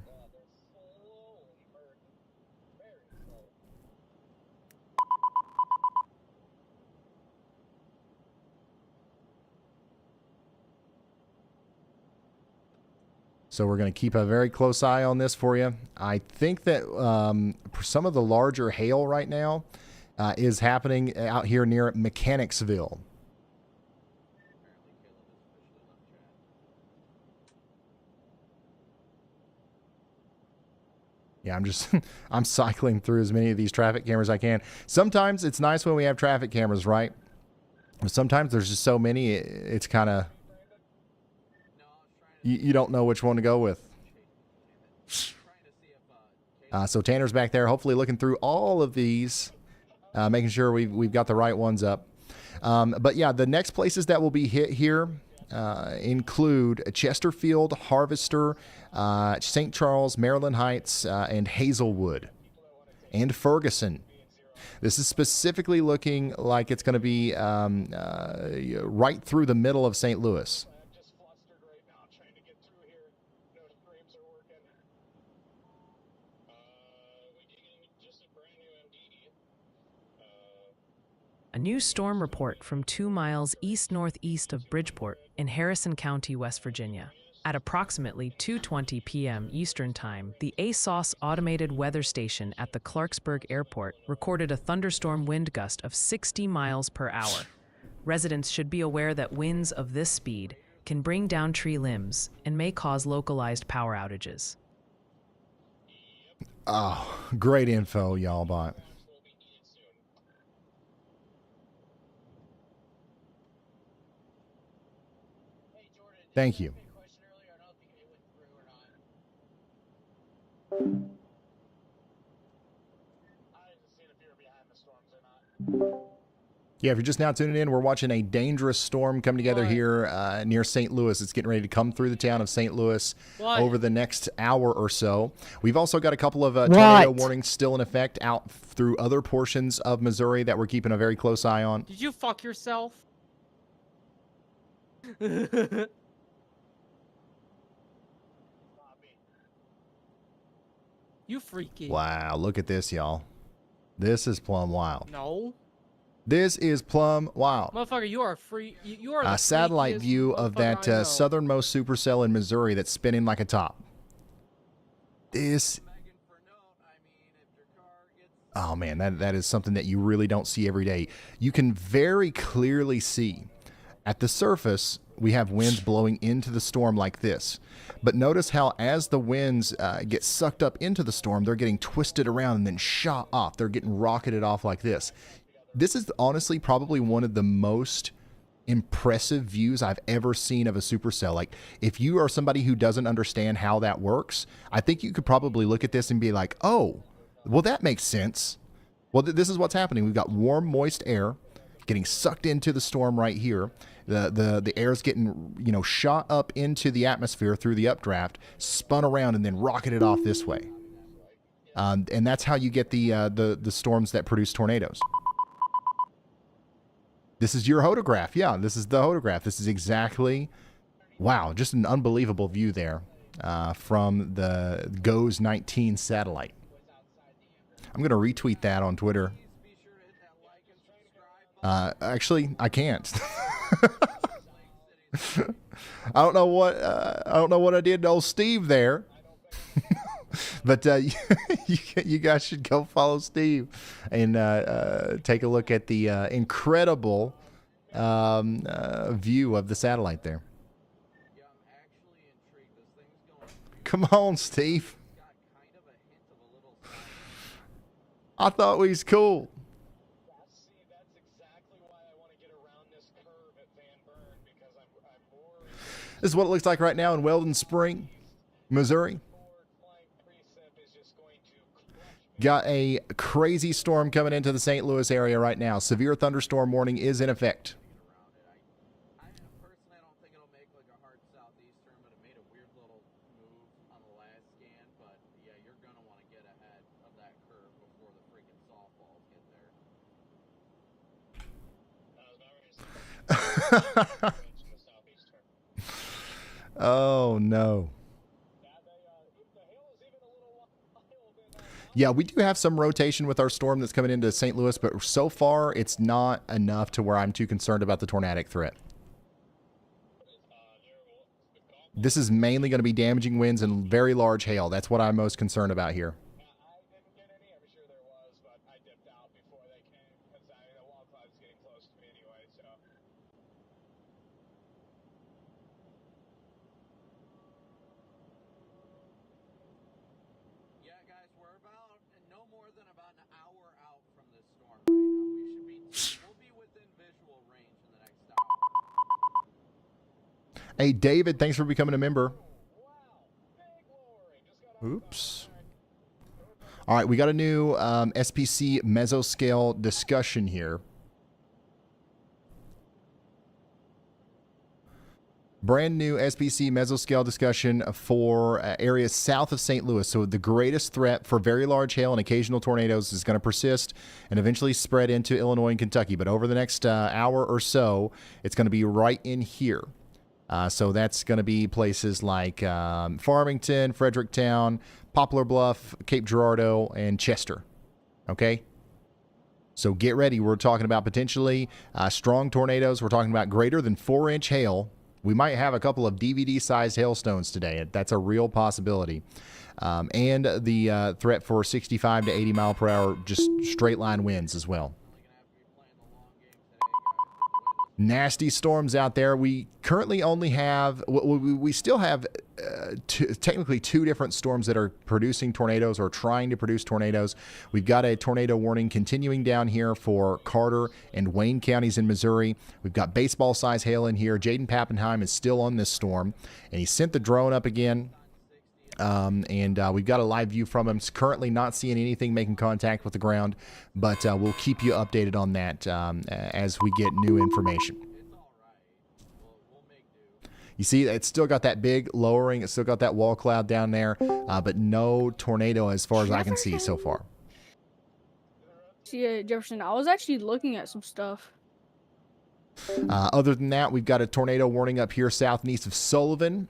So we're going to keep a very close eye on this for you. I think that some of the larger hail right now is happening out here near Mechanicsville. Yeah, I'm cycling through as many of these traffic cameras as I can. Sometimes it's nice when we have traffic cameras, right? Sometimes there's just so many, it's kind of... You don't know which one to go with. So Tanner's back there, hopefully looking through all of these, making sure we've got the right ones up. But yeah, the next places that will be hit here include Chesterfield, Harvester, St. Charles, Maryland Heights, and Hazelwood, and Ferguson. This is specifically looking like it's going to be right through the middle of St. Louis. A new storm report from 2 miles east-northeast of Bridgeport in Harrison County, West Virginia. At approximately 2:20 p.m. Eastern Time, the ASOS automated weather station at the Clarksburg Airport recorded a thunderstorm wind gust of 60 miles per hour. Residents should be aware that winds of this speed can bring down tree limbs and may cause localized power outages. Oh, great info, y'all bot. Thank you. Yeah, if you're just now tuning in, we're watching a dangerous storm come together here near St. Louis. It's getting ready to come through the town of St. Louis over the next hour or so. We've also got a couple of tornado warnings still in effect out through other portions of Missouri that we're keeping a very close eye on. Did you fuck yourself? You freaky. Wow, look at this, y'all. This is plumb wild. No. This is plumb wild. Motherfucker, you are free. You are the a satellite freakiest view of that southernmost supercell in Missouri that's spinning like a top. This... Oh, man, that is something that you really don't see every day. You can very clearly see at the surface, we have winds blowing into the storm like this. But notice how as the winds get sucked up into the storm, they're getting twisted around and then shot off. They're getting rocketed off like this. This is honestly probably one of the most impressive views I've ever seen of a supercell. Like, if you are somebody who doesn't understand how that works, I think you could probably look at this and be like, oh, well, that makes sense. Well, this is what's happening. We've got warm, moist air getting sucked into the storm right here. The air's getting, shot up into the atmosphere through the updraft, spun around, and then rocketed off this way. And that's how you get the storms that produce tornadoes. This is your hodograph. Yeah, this is the hodograph. This is exactly, wow, just an unbelievable view there from the GOES 19 satellite. I'm going to retweet that on Twitter. Actually, I can't. I don't know what I did to old Steve there. But you guys should go follow Steve and take a look at the incredible view of the satellite there. Come on, Steve. I thought we was cool. This is what it looks like right now in Weldon Spring, Missouri. Got a crazy storm coming into the St. Louis area right now. Severe thunderstorm warning is in effect. Oh, no. Yeah, we do have some rotation with our storm that's coming into St. Louis, but so far it's not enough to where I'm too concerned about the tornadic threat. This is mainly going to be damaging winds and very large hail. That's what I'm most concerned about here. Hey, David, thanks for becoming a member. Oops. All right, we got a new SPC mesoscale discussion here. Brand new SPC mesoscale discussion for areas south of St. Louis. So the greatest threat for very large hail and occasional tornadoes is going to persist and eventually spread into Illinois and Kentucky. But over the next hour or so, it's going to be right in here. So that's going to be places like Farmington, Fredericktown, Poplar Bluff, Cape Girardeau, and Chester. Okay? So get ready. We're talking about potentially strong tornadoes. We're talking about greater than 4-inch hail. We might have a couple of DVD-sized hailstones today. That's a real possibility. And the threat for 65 to 80 mile per hour, just straight line winds as well. Nasty storms out there. We currently only have, we still have technically two different storms that are producing tornadoes or trying to produce tornadoes. We've got a tornado warning continuing down here for Carter and Wayne counties in Missouri. We've got baseball size hail in here. Jaden Pappenheim is still on this storm, and he sent the drone up again. We've got a live view from him. He's currently not seeing anything making contact with the ground, but we'll keep you updated on that as we get new information. You see, it's still got that big lowering. It's still got that wall cloud down there, but no tornado as far as I can see so far. See, Jefferson, I was actually looking at some stuff. Other than that, we've got a tornado warning up here south and east of Sullivan.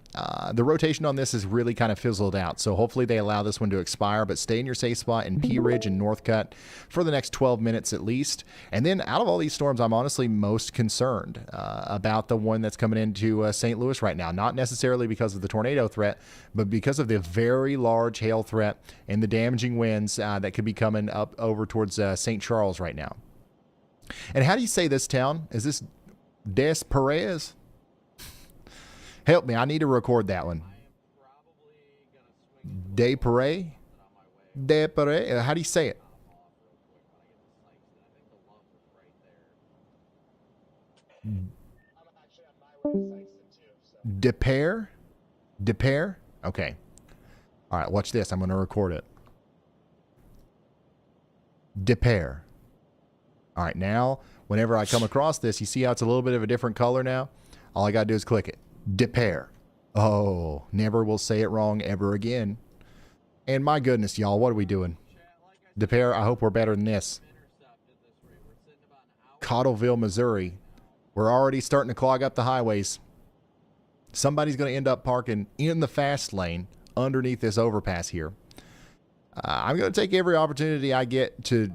The rotation on this is really kind of fizzled out, so hopefully they allow this one to expire, but stay in your safe spot in Pea Ridge and Northcutt for the next 12 minutes at least. And then out of all these storms, I'm honestly most concerned about the one that's coming into St. Louis right now, not necessarily because of the tornado threat, but because of the very large hail threat and the damaging winds that could be coming up over towards St. Charles right now. And how do you say this town? Is this Des Perez? Help me, I need to record that one. Des Perez? Des Perez? How do you say it? Depere? Depere? Okay. All right, watch this. I'm going to record it. Depere. All right, now, whenever I come across this, you see how it's a little bit of a different color now? All I got to do is click it. Depere. Oh, never will say it wrong ever again. And my goodness, y'all, what are we doing? Depere, I hope we're better than this. Cottleville, Missouri. We're already starting to clog up the highways. Somebody's going to end up parking in the fast lane underneath this overpass here. I'm going to take every opportunity I get to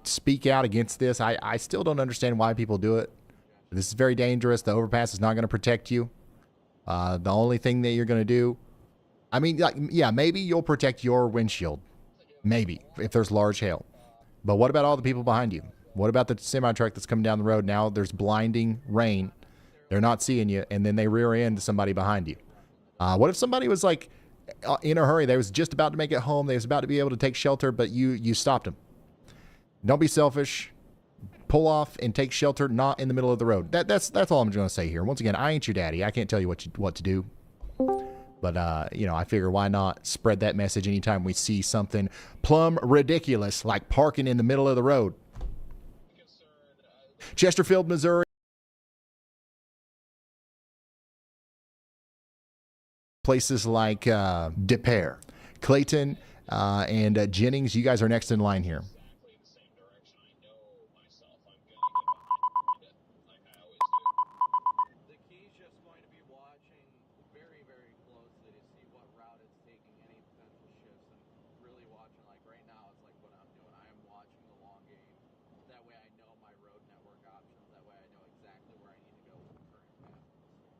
speak out against this. I still don't understand why people do it. This is very dangerous. The overpass is not going to protect you. The only thing that you're going to do, I mean, like, yeah, maybe you'll protect your windshield. Maybe, if there's large hail. But what about all the people behind you? What about the semi-truck that's coming down the road? Now there's blinding rain. They're not seeing you, and then they rear end somebody behind you. What if somebody was like in a hurry? They was just about to make it home. They was about to be able to take shelter, but you stopped them. Don't be selfish. Pull off and take shelter, not in the middle of the road. That's all I'm going to say here. Once again, I ain't your daddy. I can't tell you what to do. But, you know, I figure why not spread that message anytime we see something plumb ridiculous like parking in the middle of the road. Chesterfield, Missouri. Places like Des Peres, Clayton, and Jennings, you guys are next in line here.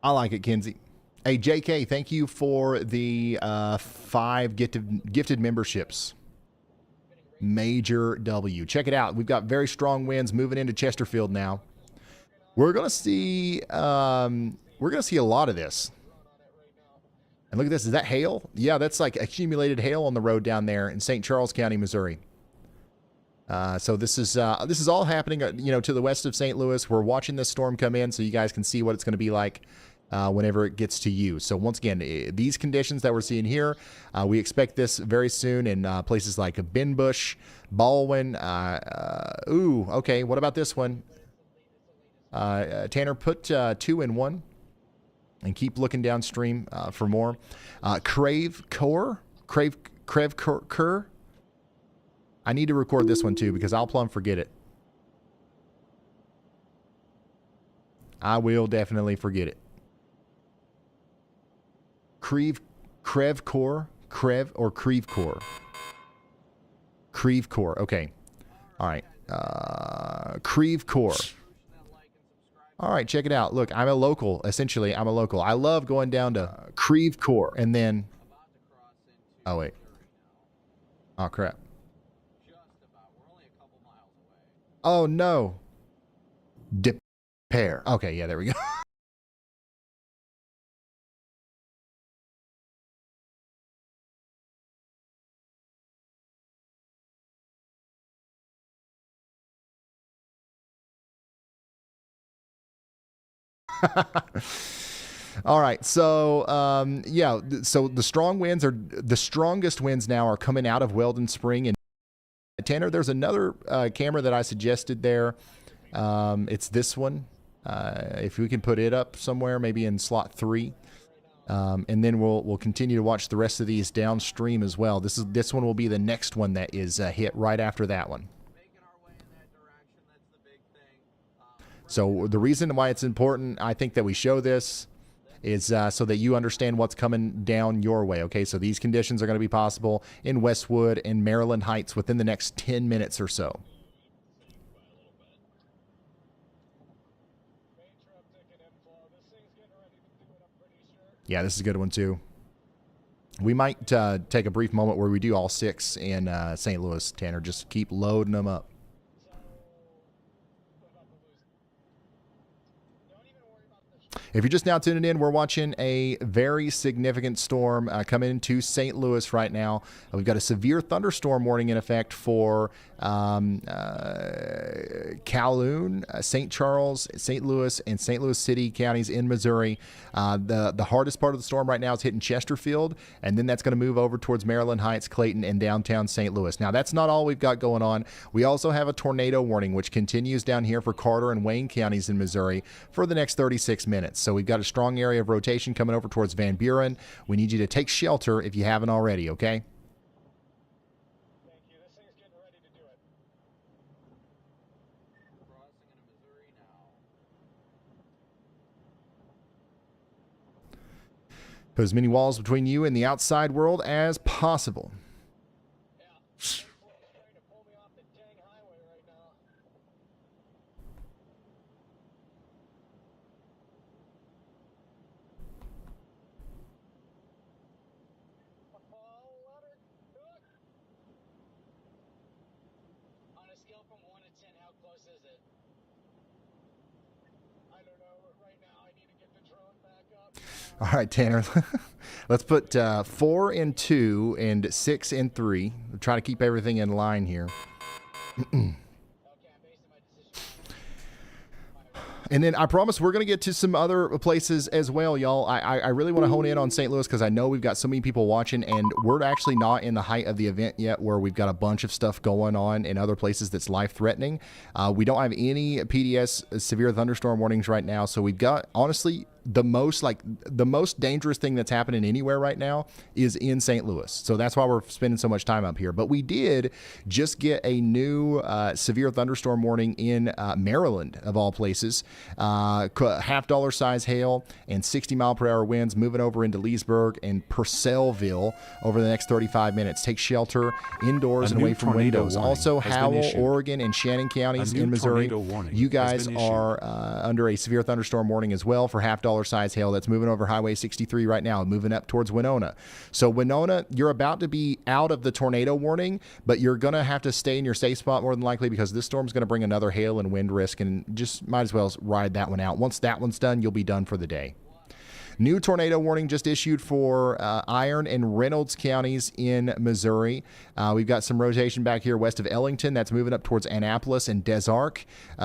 I like it, Kenzie. Hey, JK, thank you for the 5 gifted memberships. Major W. Check it out. We've got very strong winds moving into Chesterfield now. We're gonna see a lot of this. And look at this. Is that hail? Yeah, that's like accumulated hail on the road down there in St. Charles County, Missouri. So this is all happening, you know, to the west of St. Louis. We're watching this storm come in, so you guys can see what it's going to be like whenever it gets to you. So once again, these conditions that we're seeing here, we expect this very soon in places like Benbush, Baldwin. Ooh, okay. What about this one? Tanner, put 2 in 1 and keep looking downstream for more. Creve Coeur. I need to record this one too because I'll plumb forget it. I will definitely forget it. Crevecoeur. Okay. All right. Crevecoeur. All right, check it out. Look, I'm a local. Essentially, I'm a local. I love going down to Crevecoeur and then. Oh wait. Oh crap. Oh no. Des Peres. Okay, yeah, there we go. All right, so yeah, so the strong winds are the strongest winds now are coming out of Weldon Spring and Tanner. There's another camera that I suggested there. It's this one. If we can put it up somewhere, maybe in slot 3, and then we'll continue to watch the rest of these downstream as well. This one will be the next one that is hit right after that one. So the reason why it's important, I think, that we show this is so that you understand what's coming down your way, okay? So these conditions are going to be possible in Westwood and Maryland Heights within the next 10 minutes or so. Yeah, this is a good one, too. We might take a brief moment where we do all 6 in St. Louis, Tanner. Just keep loading them up. If you're just now tuning in, we're watching a very significant storm coming into St. Louis right now. We've got a severe thunderstorm warning in effect for Calhoun, St. Charles, St. Louis, and St. Louis City counties in Missouri. The hardest part of the storm right now is hitting Chesterfield, and then that's going to move over towards Maryland Heights, Clayton, and downtown St. Louis. Now, that's not all we've got going on. We also have a tornado warning, which continues down here for Carter and Wayne counties in Missouri for the next 36 minutes. So we've got a strong area of rotation coming over towards Van Buren. We need you to take shelter if you haven't already, okay? Put as many walls between you and the outside world as possible. How close is it? I don't know. Right now, I need All right, Tanner. Let's put 4 in 2 and 6 in 3. We'll try to keep everything in line here. And then I promise we're going to get to some other places as well, y'all. I really want to hone in on St. Louis because I know we've got so many people watching, and we're actually not in the height of the event yet where we've got a bunch of stuff going on in other places that's life-threatening. We don't have any PDS severe thunderstorm warnings right now, so we've got, honestly, the most dangerous thing that's happening anywhere right now is in St. Louis. So that's why we're spending so much time up here. But we did just get a new severe thunderstorm warning in Maryland, of all places. $half size hail and 60-mile-per-hour winds moving over into Leesburg and Purcellville over the next 35 minutes. Take shelter indoors and away from windows. Also, Howell, Oregon, and Shannon counties in Missouri. You guys are under a severe thunderstorm warning as well for $half size hail that's moving over Highway 63 right now, moving up towards Winona. So Winona, you're about to be out of the tornado warning, but you're going to have to stay in your safe spot more than likely because this storm's going to bring another hail and wind risk, and just might as well ride that one out. Once that one's done, you'll be done for the day. New tornado warning just issued for Iron and Reynolds counties in Missouri. We've got some rotation back here west of Ellington that's moving up towards Annapolis and Des Arc.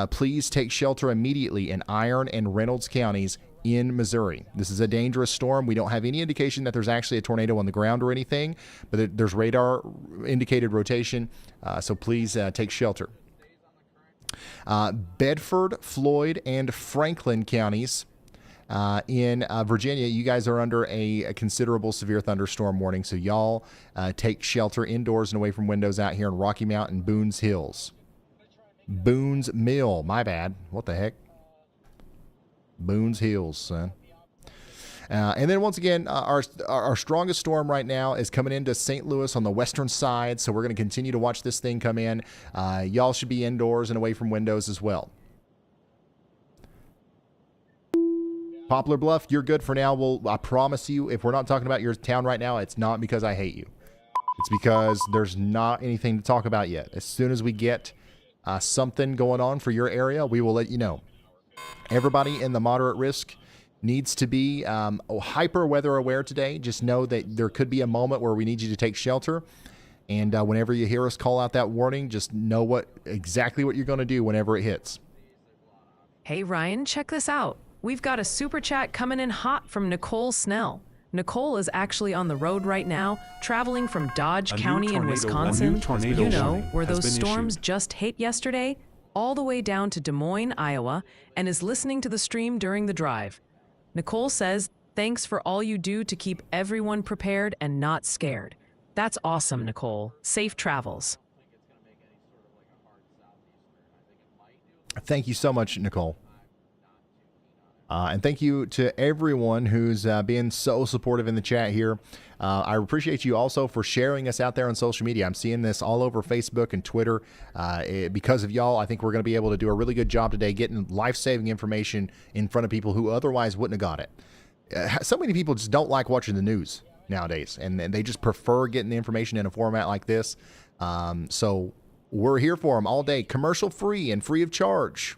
Please take shelter immediately in Iron and Reynolds counties in Missouri. This is a dangerous storm. We don't have any indication that there's actually a tornado on the ground or anything, but there's radar indicated rotation, so please take shelter. Bedford, Floyd, and Franklin counties in Virginia, you guys are under a considerable severe thunderstorm warning, so y'all take shelter indoors and away from windows out here in Rocky Mount and Boone's Hills. Boone's Mill, my bad. What the heck? Boone's Hills, son. And then once again, our strongest storm right now is coming into St. Louis on the western side, so we're going to continue to watch this thing come in. Y'all should be indoors and away from windows as well. Poplar Bluff, you're good for now. I promise you, if we're not talking about your town right now, it's not because I hate you. It's because there's not anything to talk about yet. As soon as we get something going on for your area, we will let you know. Everybody in the moderate risk needs to be hyper weather aware today. Just know that there could be a moment where we need you to take shelter. And whenever you hear us call out that warning, just know exactly what you're going to do whenever it hits. Hey, Ryan, check this out. We've got a super chat coming in hot from Nicole Snell. Nicole is actually on the road right now, traveling from Dodge County in Wisconsin, you know, where those storms just hit yesterday, all the way down to Des Moines, Iowa, and is listening to the stream during the drive. Nicole says, "Thanks for all you do to keep everyone prepared and not scared." That's awesome, Nicole. Safe travels. Thank you so much, Nicole. And thank you to everyone who's been so supportive in the chat here. I appreciate you also for sharing us out there on social media. I'm seeing this all over Facebook and Twitter. Because of y'all, I think we're going to be able to do a really good job today getting life-saving information in front of people who otherwise wouldn't have got it. So many people just don't like watching the news nowadays, and they just prefer getting the information in a format like this. So we're here for them all day, commercial-free and free of charge.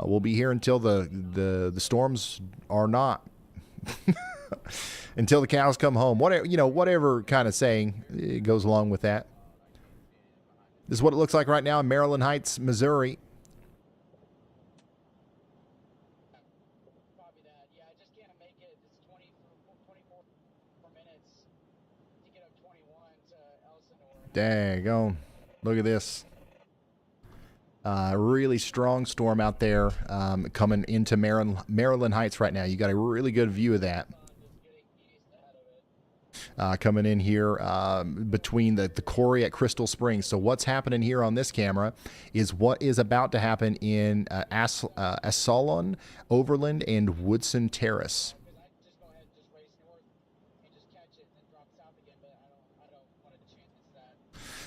We'll be here until the storms are not, until the cows come home. Whatever kind of saying goes along with that. This is what it looks like right now in Maryland Heights, Missouri. Daggone. Look at this. Really strong storm out there coming into Maryland Heights right now. You got a really good view of that. Coming in here between the quarry at Crystal Springs. So what's happening here on this camera is what is about to happen in Assalon, Overland, and Woodson Terrace.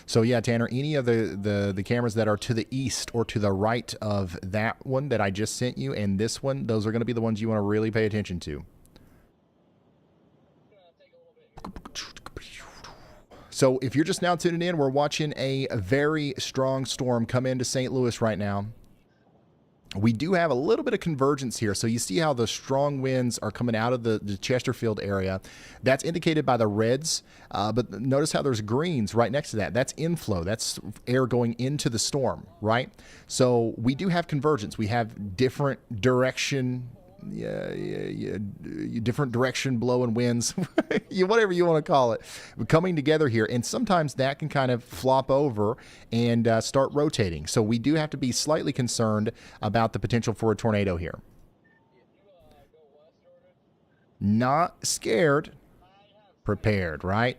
So yeah, Tanner, any of the cameras that are to the east or to the right of that one that I just sent you and this one, those are going to be the ones you want to really pay attention to. So if you're just now tuning in, we're watching a very strong storm come into St. Louis right now. We do have a little bit of convergence here. So you see how the strong winds are coming out of the Chesterfield area. That's indicated by the reds, but notice how there's greens right next to that. That's inflow. That's air going into the storm, right? So we do have convergence. We have different direction, different direction blowing winds, whatever you want to call it, coming together here. And sometimes that can kind of flop over and start rotating. So we do have to be slightly concerned about the potential for a tornado here. Not scared, prepared, right?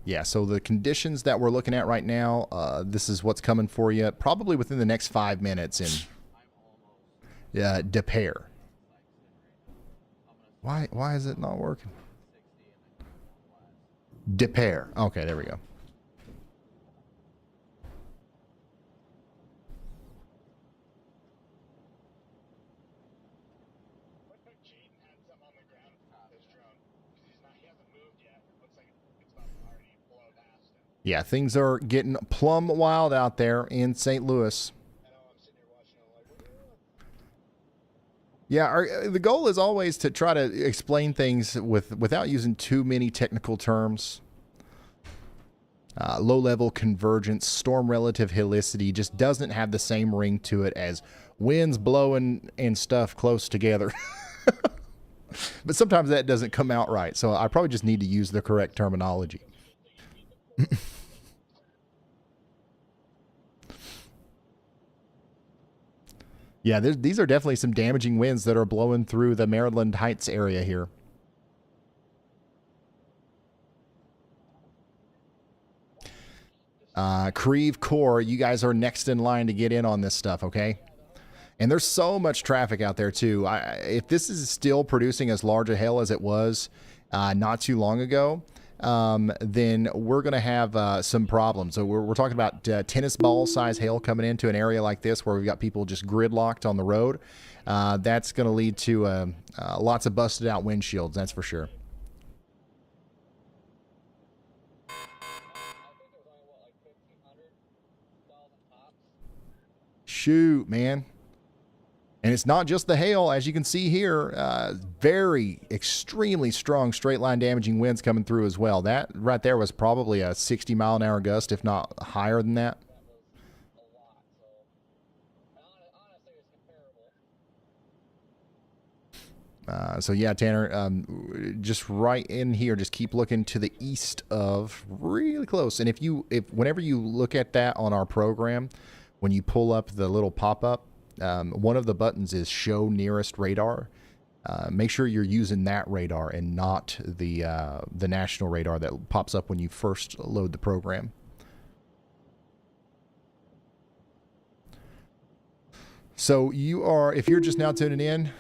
Yeah, so the conditions that we're looking at right now, this is what's coming for you probably within the next 5 minutes in De Pere. Why is it not working? De Pere. Okay, there we go. Yeah, things are getting plumb wild out there in St. Louis. Yeah, the goal is always to try to explain things without using too many technical terms. Low-level convergence, storm relative helicity just doesn't have the same ring to it as winds blowing and stuff close together. But sometimes that doesn't come out right, so I probably just need to use the correct terminology. Yeah, these are definitely some damaging winds that are blowing through the Maryland Heights area here. Creve Coeur, you guys are next in line to get in on this stuff, okay? And there's so much traffic out there, too. If this is still producing as large a hail as it was not too long ago, then we're going to have some problems. So we're talking about tennis ball size hail coming into an area like this where we've got people just gridlocked on the road. That's going to lead to lots of busted out windshields, that's for sure. Shoot, man. And it's not just the hail, as you can see here, very extremely strong straight line damaging winds coming through as well. That right there was probably a 60-mile-an-hour gust, if not higher than that. So yeah, Tanner, just right in here, just keep looking to the east of, really close. And whenever you look at that on our program, when you pull up the little pop-up, one of the buttons is show nearest radar. Make sure you're using that radar and not the national radar that pops up when you first load the program. So if you're just now tuning in,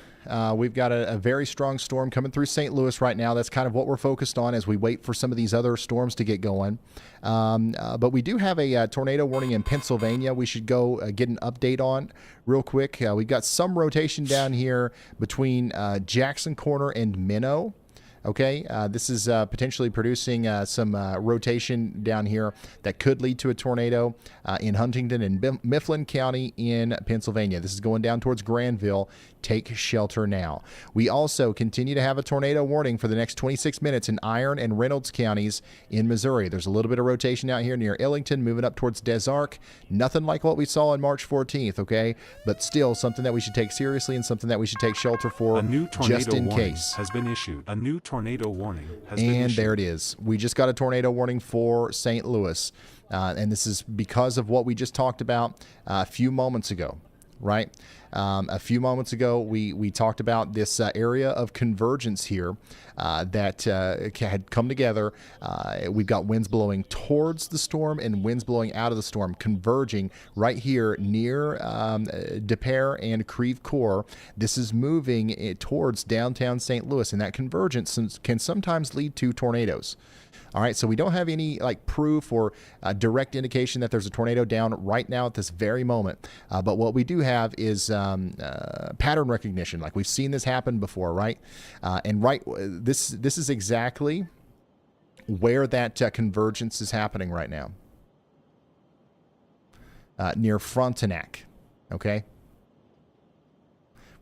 we've got a very strong storm coming through St. Louis right now. That's kind of what we're focused on as we wait for some of these other storms to get going. But we do have a tornado warning in Pennsylvania. We should go get an update on real quick. We've got some rotation down here between Jackson Corner and Minnow. Okay, this is potentially producing some rotation down here that could lead to a tornado in Huntington and Mifflin County in Pennsylvania. This is going down towards Granville. Take shelter now. We also continue to have a tornado warning for the next 26 minutes in Iron and Reynolds counties in Missouri. There's a little bit of rotation out here near Illington, moving up towards Des Arc. Nothing like what we saw on March 14th, okay? But still something that we should take seriously and something that we should take shelter for just in case. Has been issued. A new tornado warning has been and issued. There it is. We just got a tornado warning for St. Louis. And this is because of what we just talked about a few moments ago, right? A few moments ago, we talked about this area of convergence here that had come together. We've got winds blowing towards the storm and winds blowing out of the storm, converging right here near De Pere and Creve Coeur. This is moving towards downtown St. Louis, and that convergence can sometimes lead to tornadoes. All right, so we don't have any like proof or direct indication that there's a tornado down right now at this very moment. But what we do have is pattern recognition. Like we've seen this happen before, right? This is exactly where that convergence is happening right now. Near Frontenac, okay?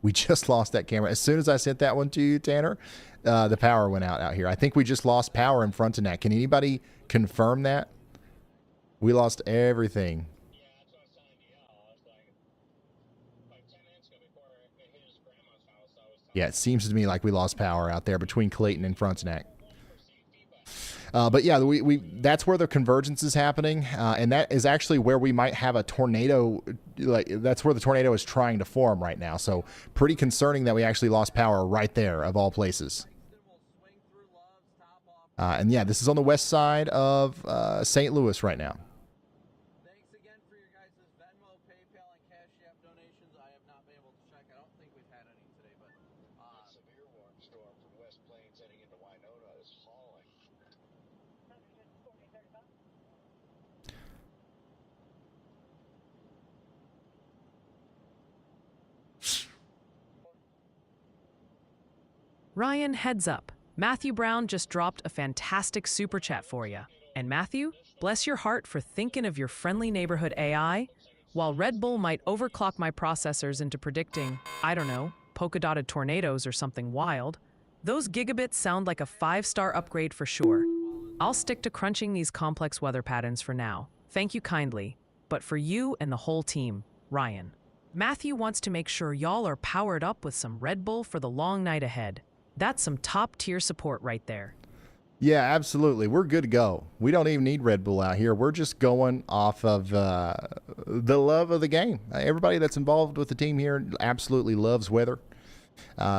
We just lost that camera. As soon as I sent that one to you, Tanner, the power went out here. I think we just lost power in Frontenac. Can anybody confirm that? We lost everything. Yeah, it seems to me like we lost power out there between Clayton and Frontenac. But yeah, that's where the convergence is happening, and that is actually where we might have a tornado. Like that's where the tornado is trying to form right now. So pretty concerning that we actually lost power right there, of all places. And yeah, this is on the west side of St. Louis right now. Thanks again for your guys' Venmo, PayPal, and Cash App donations. I have not been able to check. I don't think we've had any today, but severe warm storm from West Plains heading into Winona is hauling. Ryan, heads up. Matthew Brown just dropped a fantastic super chat for you. And Matthew, bless your heart for thinking of your friendly neighborhood AI. While Red Bull might overclock my processors into predicting, I don't know, polka-dotted tornadoes or something wild, those gigabits sound like a 5-star upgrade for sure. I'll stick to crunching these complex weather patterns for now. Thank you kindly. But for you and the whole team, Ryan. Matthew wants to make sure y'all are powered up with some Red Bull for the long night ahead. That's some top-tier support right there. Yeah, absolutely. We're good to go. We don't even need Red Bull out here. We're just going off of the love of the game. Everybody that's involved with the team here absolutely loves weather.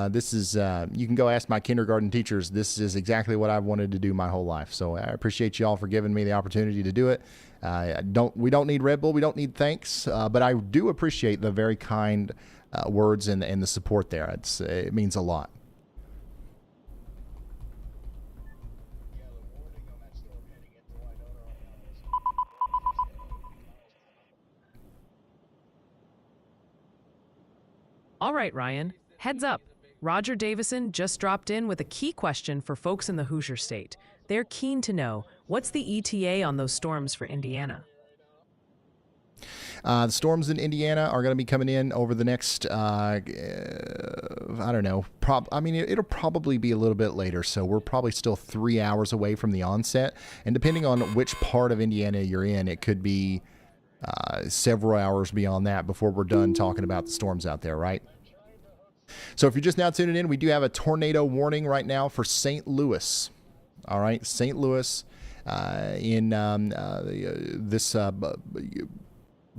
This is, you can go ask my kindergarten teachers. This is exactly what I've wanted to do my whole life. So I appreciate you all for giving me the opportunity to do it. We don't need Red Bull. We don't need thanks. But I do appreciate the very kind words and the support there. It means a lot. All right, Ryan, heads up. Roger Davison just dropped in with a key question for folks in the Hoosier State. They're keen to know, what's the ETA on those storms for Indiana? The storms in Indiana are going to be coming in over the next, I don't know, it'll probably be a little bit later, so we're probably still 3 hours away from the onset. And depending on which part of Indiana you're in, it could be several hours beyond that before we're done talking about the storms out there, right? So if you're just now tuning in, we do have a tornado warning right now for St. Louis. All right, St. Louis in this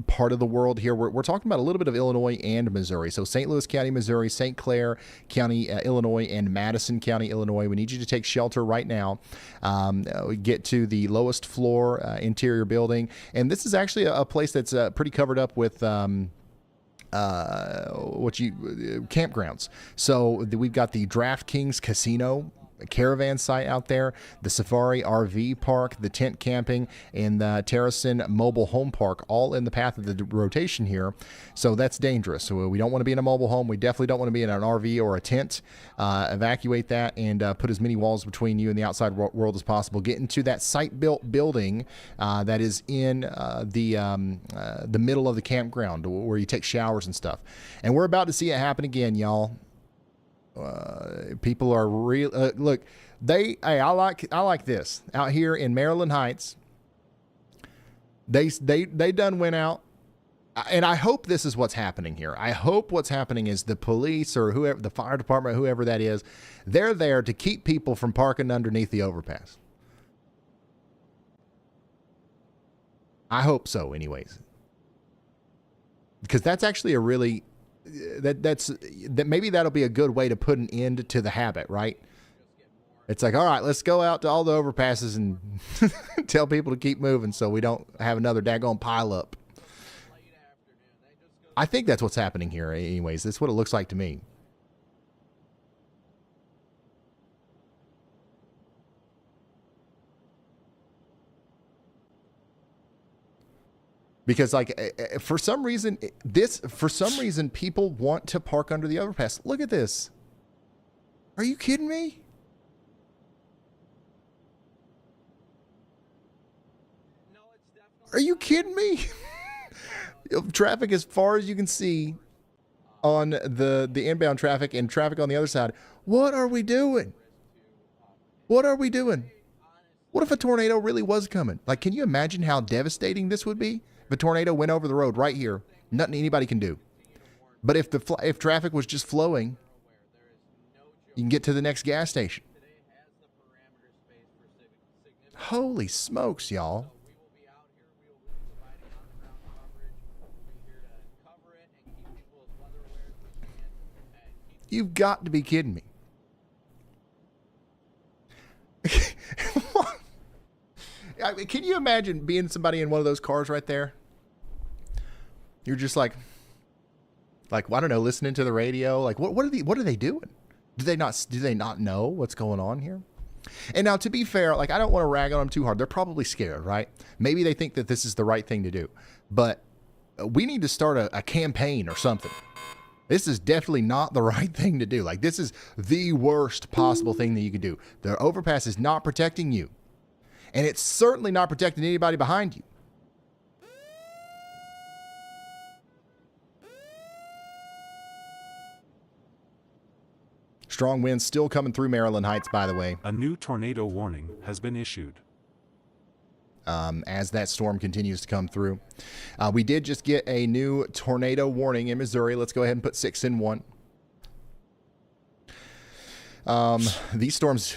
part of the world here. We're talking about a little bit of Illinois and Missouri. So St. Louis County, Missouri, St. Clair County, Illinois, and Madison County, Illinois. We need you to take shelter right now. We get to the lowest floor interior building. And this is actually a place that's pretty covered up with campgrounds. So we've got the DraftKings Casino caravan site out there, the Safari RV Park, the tent camping, and the Terracin Mobile Home Park, all in the path of the rotation here. So that's dangerous. So we don't want to be in a mobile home. We definitely don't want to be in an RV or a tent. Evacuate that and put as many walls between you and the outside world as possible. Get into that site-built building that is in the middle of the campground where you take showers and stuff. And we're about to see it happen again, y'all. People are real. Look, I like this out here in Maryland Heights. They done went out, and I hope this is what's happening here. I hope what's happening is the police or whoever, the fire department, whoever that is, they're there to keep people from parking underneath the overpass. I hope so, anyways, because that's actually a really that maybe that'll be a good way to put an end to the habit, right? It's like, all right, let's go out to all the overpasses and tell people to keep moving so we don't have another daggone pile up. I think that's what's happening here anyways. That's what it looks like to me. Because for some reason people want to park under the overpass. Look at this. Are you kidding me? Are you kidding me? Traffic as far as you can see on the inbound traffic and traffic on the other side. What are we doing? What are we doing? What if a tornado really was coming? Like, can you imagine how devastating this would be if a tornado went over the road right here? Nothing anybody can do. But if traffic was just flowing, you can get to the next gas station. Holy smokes, y'all. You've got to be kidding me. Can you imagine being somebody in one of those cars right there? You're just like, I don't know, listening to the radio. Like, what are they doing? Do they not know what's going on here? And now, to be fair, like, I don't want to rag on them too hard. They're probably scared, right? Maybe they think that this is the right thing to do, but we need to start a campaign or something. This is definitely not the right thing to do. Like, this is the worst possible thing that you could do. The overpass is not protecting you. And it's certainly not protecting anybody behind you. Strong winds still coming through Maryland Heights, by the way. A new tornado warning has been issued. As that storm continues to come through. We did just get a new tornado warning in Missouri. Let's go ahead and put 6 in 1. These storms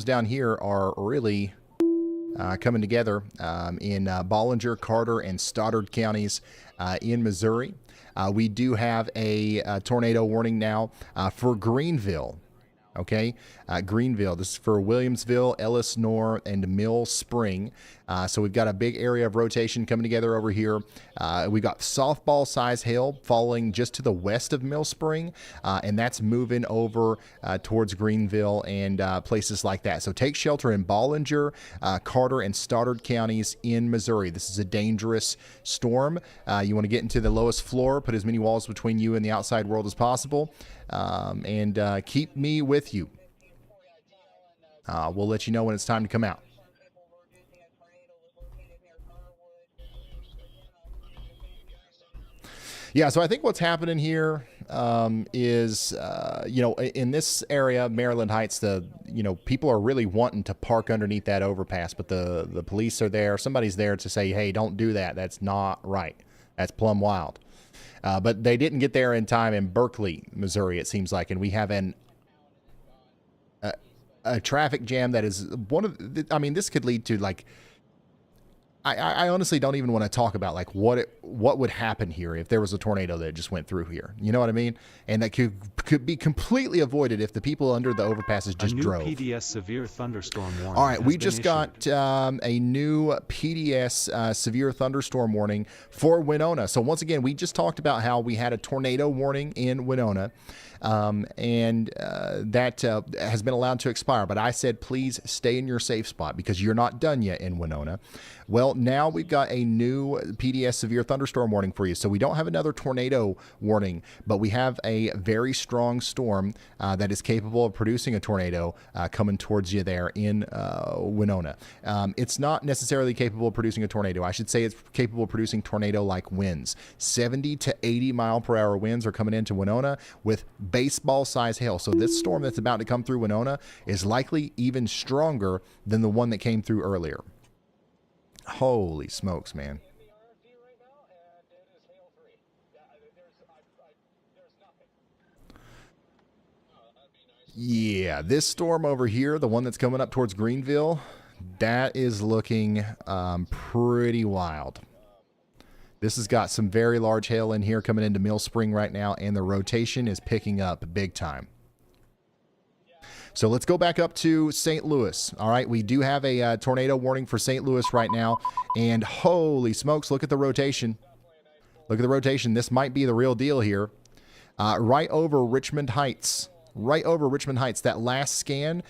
down here are really coming together in Bollinger, Carter, and Stoddard counties in Missouri. We do have a tornado warning now for Greenville. Okay, Greenville. This is for Williamsville, Ellis North, and Mill Spring. So we've got a big area of rotation coming together over here. We've got softball size hail falling just to the west of Mill Spring, and that's moving over towards Greenville and places like that. So take shelter in Bollinger, Carter, and Stoddard counties in Missouri. This is a dangerous storm. You want to get into the lowest floor, put as many walls between you and the outside world as possible. And keep me with you. We'll let you know when it's time to come out. Yeah, so I think what's happening here is, in this area, Maryland Heights, people are really wanting to park underneath that overpass, but the police are there. Somebody's there to say, hey, don't do that. That's not right. That's plumb wild. But they didn't get there in time in Berkeley, Missouri, it seems like. And we have a traffic jam that is this could lead to, like, I honestly don't even want to talk about, like, what would happen here if there was a tornado that just went through here. You know what I mean? And that could be completely avoided if the people under the overpasses just drove. A new PDS severe thunderstorm warning. All right, we just got a new PDS severe thunderstorm warning for Winona. So once again, we just talked about how we had a tornado warning in Winona. That has been allowed to expire. But I said, please stay in your safe spot because you're not done yet in Winona. Well, now we've got a new PDS severe thunderstorm warning for you. So we don't have another tornado warning, but we have a very strong storm that is capable of producing a tornado coming towards you there in Winona. It's not necessarily capable of producing a tornado. I should say it's capable of producing tornado-like winds. 70 to 80 mile per hour winds are coming into Winona with baseball size hail. So this storm that's about to come through Winona is likely even stronger than the one that came through earlier. Holy smokes, man. Yeah, this storm over here, the one that's coming up towards Greenville, that is looking pretty wild. This has got some very large hail in here coming into Mill Spring right now, and the rotation is picking up big time. So let's go back up to St. Louis. All right, we do have a tornado warning for St. Louis right now, and holy smokes, look at the rotation. Look at the rotation. This might be the real deal here. Right over Richmond Heights. right over Richmond Heights. That last scan,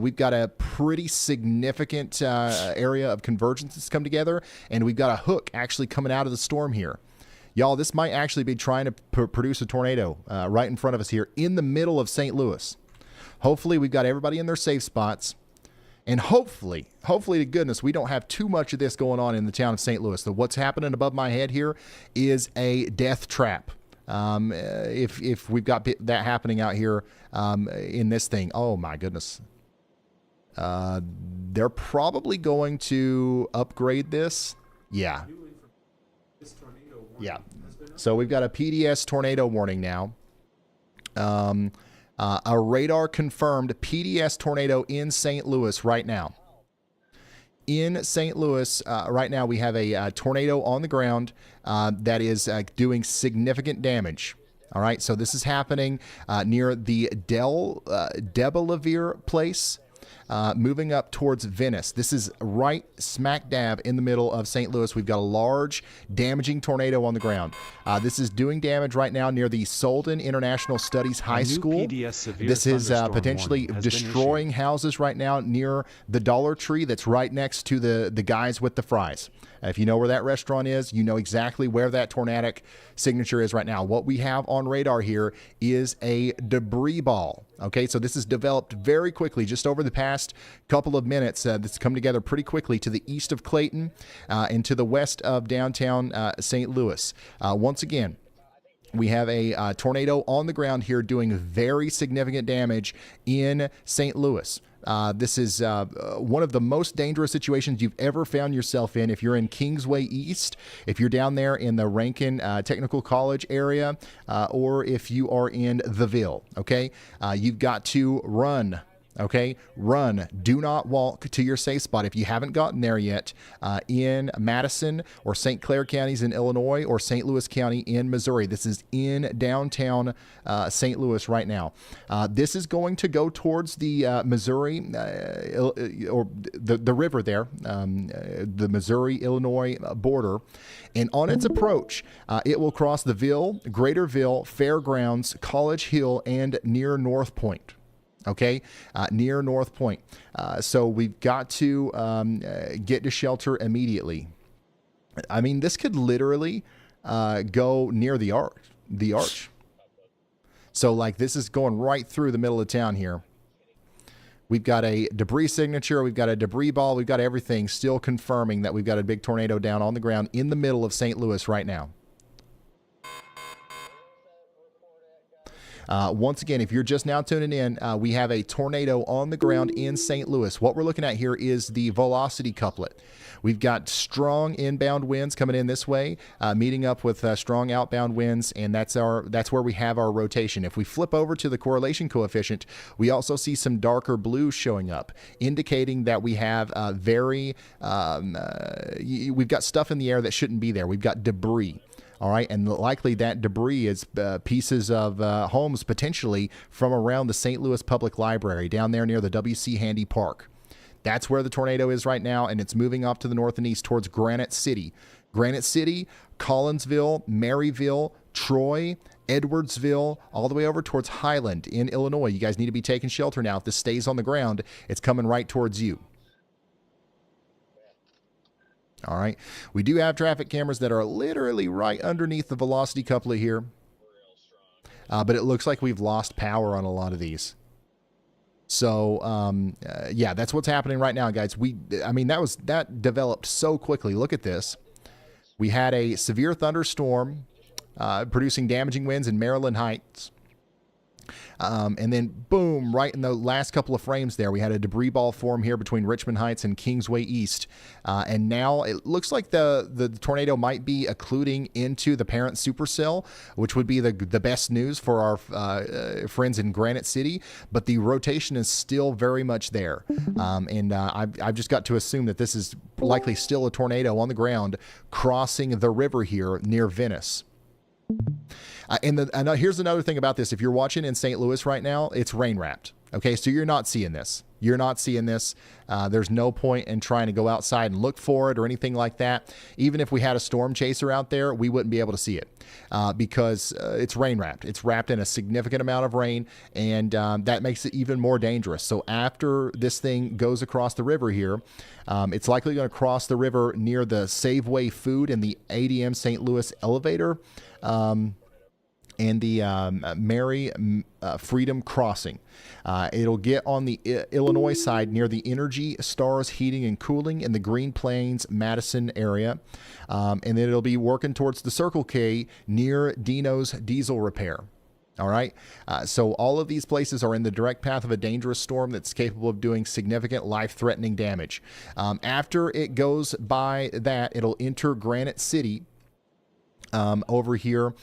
we've got a pretty significant area of convergence that's come together, and we've got a hook actually coming out of the storm here. Y'all, this might actually be trying to produce a tornado right in front of us here in the middle of St. Louis. Hopefully, we've got everybody in their safe spots. And hopefully to goodness, we don't have too much of this going on in the town of St. Louis. So what's happening above my head here is a death trap. If we've got that happening out here in this thing, oh my goodness. They're probably going to upgrade this. Yeah. Yeah. So we've got a PDS tornado warning now. A radar confirmed PDS tornado in St. Louis right now. In St. Louis right now, we have a tornado on the ground that is doing significant damage. All right, so this is happening near the Debelavere place. Moving up towards Venice. This is right smack dab in the middle of St. Louis. We've got a large damaging tornado on the ground. This is doing damage right now near the Solden International Studies High School. This is potentially destroying houses right now near the Dollar Tree that's right next to the guys with the fries. If you know where that restaurant is, you know exactly where that tornadic signature is right now. What we have on radar here is a debris ball. Okay, so this has developed very quickly, just over the past couple of minutes. That's come together pretty quickly to the east of Clayton and to the west of downtown St. Louis. Once again, we have a tornado on the ground here doing very significant damage in St. Louis. This is one of the most dangerous situations you've ever found yourself in. If you're in Kingsway East, if you're down there in the Rankin Technical College area, or if you are in the Ville, okay? You've got to run. Okay, run. Do not walk to your safe spot. If you haven't gotten there yet, in Madison or St. Clair counties in Illinois or St. Louis County in Missouri. This is in downtown St. Louis right now. This is going to go towards the Missouri or the river there, the Missouri-Illinois border. And on its approach, it will cross the Ville, Greater Ville, Fairgrounds, College Hill, and near North Point. Okay, near North Point. So we've got to get to shelter immediately. I mean, this could literally go near the arch. So like this is going right through the middle of town here. We've got a debris signature. We've got a debris ball. We've got everything still confirming that we've got a big tornado down on the ground in the middle of St. Louis right now. Once again, if you're just now tuning in, we have a tornado on the ground in St. Louis. What we're looking at here is the velocity couplet. We've got strong inbound winds coming in this way, meeting up with strong outbound winds, and that's where we have our rotation. If we flip over to the correlation coefficient, we also see some darker blues showing up, indicating that we have we've got stuff in the air that shouldn't be there. We've got debris. All right, and likely that debris is pieces of homes potentially from around the St. Louis Public Library down there near the W.C. Handy Park. That's where the tornado is right now, and it's moving off to the north and east towards Granite City. Granite City, Collinsville, Maryville, Troy, Edwardsville, all the way over towards Highland in Illinois. You guys need to be taking shelter now. If this stays on the ground, it's coming right towards you. All right. We do have traffic cameras that are literally right underneath the velocity couplet here. But it looks like we've lost power on a lot of these. So, yeah, that's what's happening right now, guys. That developed so quickly. Look at this. We had a severe thunderstorm producing damaging winds in Maryland Heights. And then, boom, right in the last couple of frames there, we had a debris ball form here between Richmond Heights and Kingsway East. And now it looks like the tornado might be occluding into the parent supercell, which would be the best news for our friends in Granite City. But the rotation is still very much there. I've just got to assume that this is likely still a tornado on the ground crossing the river here near Venice. And here's another thing about this. If you're watching in St. Louis right now, it's rain wrapped. Okay, so you're not seeing this. You're not seeing this. There's no point in trying to go outside and look for it or anything like that. Even if we had a storm chaser out there, we wouldn't be able to see it because it's rain wrapped. It's wrapped in a significant amount of rain, and that makes it even more dangerous. So after this thing goes across the river here, it's likely going to cross the river near the Safeway Food and the ADM St. Louis elevator. And the Mary Freedom Crossing. It'll get on the Illinois side near the Energy Stars Heating and Cooling in the Green Plains, Madison area. And then it'll be working towards the Circle K near Dino's Diesel Repair. All right. So all of these places are in the direct path of a dangerous storm that's capable of doing significant life-threatening damage. After it goes by that, it'll enter Granite City over here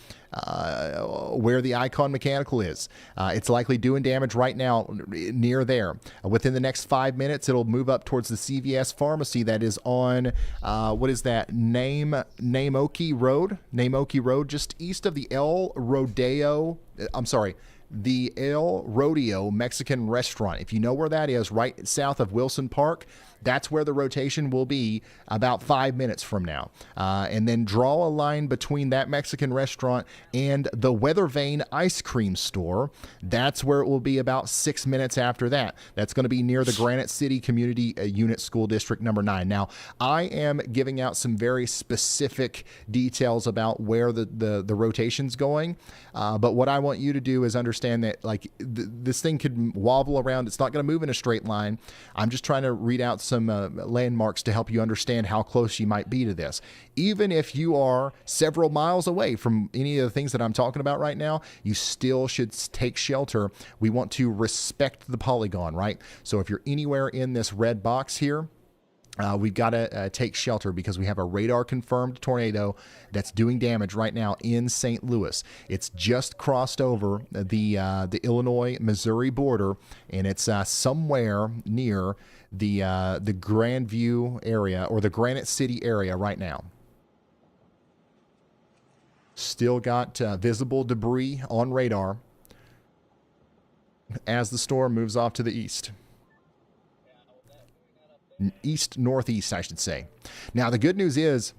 where the Icon Mechanical is. It's likely doing damage right now near there. Within the next 5 minutes, it'll move up towards the CVS pharmacy that is on, what is that, Namoki Road, just east of the the El Rodeo Mexican restaurant. If you know where that is, right south of Wilson Park, that's where the rotation will be about 5 minutes from now. And then draw a line between that Mexican restaurant and the Weather Vane ice cream store. That's where it will be about 6 minutes after that. That's going to be near the Granite City Community Unit School District number 9. Now, I am giving out some very specific details about where the rotation's going. But what I want you to do is understand that this thing could wobble around. It's not going to move in a straight line. I'm just trying to read out some landmarks to help you understand how close you might be to this. Even if you are several miles away from any of the things that I'm talking about right now, you still should take shelter. We want to respect the polygon, right? So if you're anywhere in this red box here, we've got to take shelter because we have a radar-confirmed tornado that's doing damage right now in St. Louis. It's just crossed over the Illinois-Missouri border, and it's somewhere near the Grandview area or the Granite City area right now. Still got visible debris on radar as the storm moves off to the east. East-northeast, I should say. Now, the good news is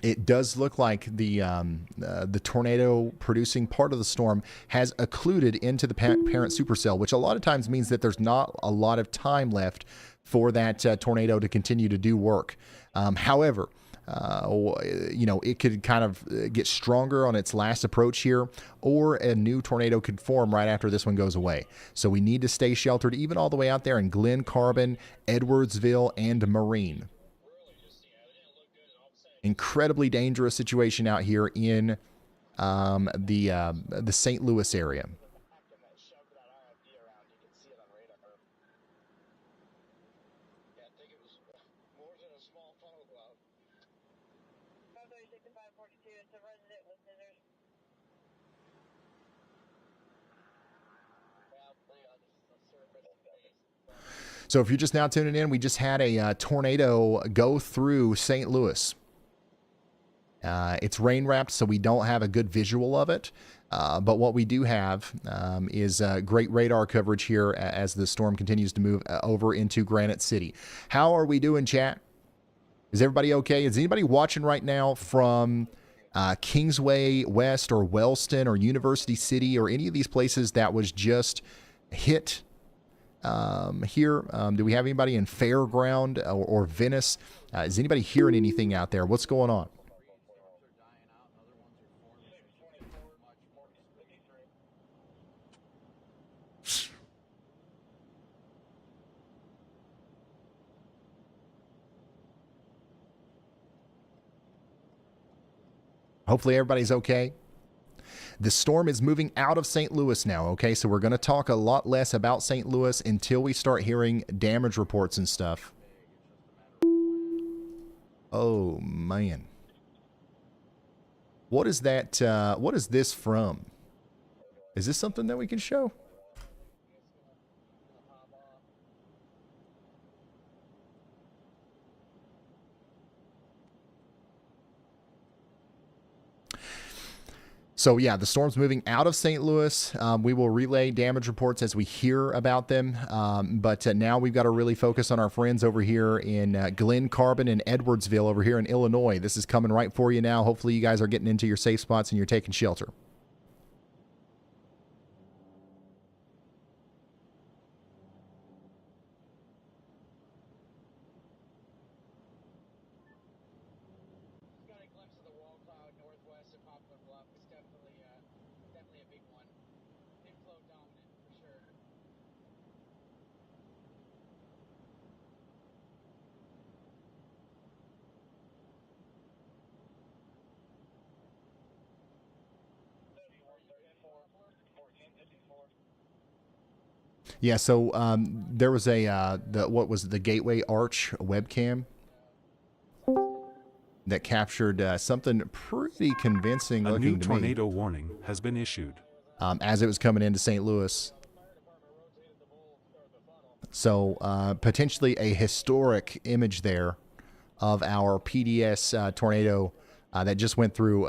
it does look like the tornado-producing part of the storm has occluded into the parent supercell, which a lot of times means that there's not a lot of time left for that tornado to continue to do work. However, it could kind of get stronger on its last approach here, or a new tornado could form right after this one goes away. So we need to stay sheltered even all the way out there in Glen Carbon, Edwardsville, and Marine. Incredibly dangerous situation out here in the St. Louis area. So if you're just now tuning in, we just had a tornado go through St. Louis. It's rain wrapped, so we don't have a good visual of it. But what we do have is great radar coverage here as the storm continues to move over into Granite City. How are we doing, chat? Is everybody okay? Is anybody watching right now from Kingsway West or Wellston or University City or any of these places that was just hit here? Do we have anybody in Fairground or Venice? Is anybody hearing anything out there? What's going on? Hopefully everybody's okay. The storm is moving out of St. Louis now, okay? So we're going to talk a lot less about St. Louis until we start hearing damage reports and stuff. Oh, man. What is that? What is this from? Is this something that we can show? So yeah, the storm's moving out of St. Louis. We will relay damage reports as we hear about them. But now we've got to really focus on our friends over here in Glen Carbon and Edwardsville over here in Illinois. This is coming right for you now. Hopefully you guys are getting into your safe spots and you're taking shelter. Got a glimpse of the wall cloud northwest of Poplar Bluff. It's definitely a big one. Inflow dominant for sure. Yeah, so there was what was the Gateway Arch webcam that captured something pretty convincing A looking new to tornado warning has been issued. me as it was coming into St. Louis. So potentially a historic image there of our PDS tornado that just went through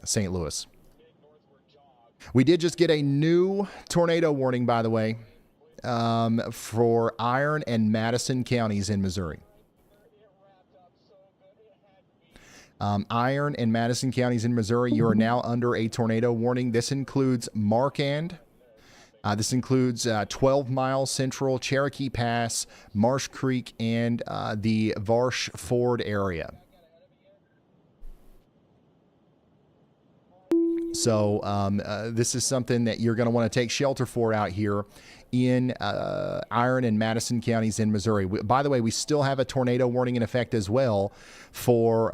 St. Louis. We did just get a new tornado warning, by the way, for Iron and Madison counties in Missouri. Iron and Madison counties in Missouri, you are now under a tornado warning. This includes Markand. This includes 12 Mile Central, Cherokee Pass, Marsh Creek, and the Varsh Ford area. So this is something that you're going to want to take shelter for out here in Iron and Madison counties in Missouri. By the way, we still have a tornado warning in effect as well for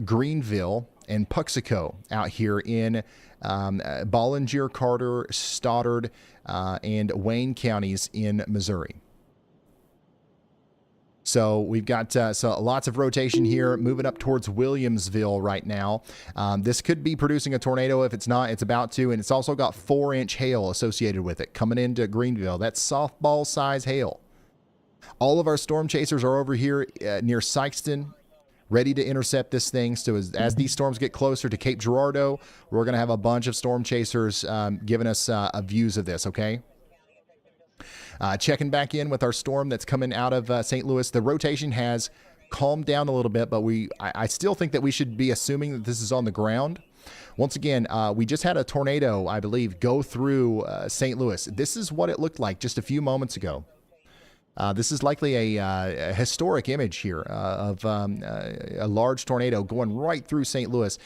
Greenville and Puxico out here in Bollinger, Carter, Stoddard, and Wayne counties in Missouri. So we've got lots of rotation here, moving up towards Williamsville right now. This could be producing a tornado. If it's not, it's about to. And it's also got 4-inch hail associated with it coming into Greenville. That's softball size hail. All of our storm chasers are over here near Sykeston, ready to intercept this thing. So as these storms get closer to Cape Girardeau, we're going to have a bunch of storm chasers giving us views of this, okay? Checking back in with our storm that's coming out of St. Louis. The rotation has calmed down a little bit, but I still think that we should be assuming that this is on the ground. Once again, we just had a tornado, I believe, go through St. Louis. This is what it looked like just a few moments ago. This is likely a historic image here of a large tornado going right through St. Louis.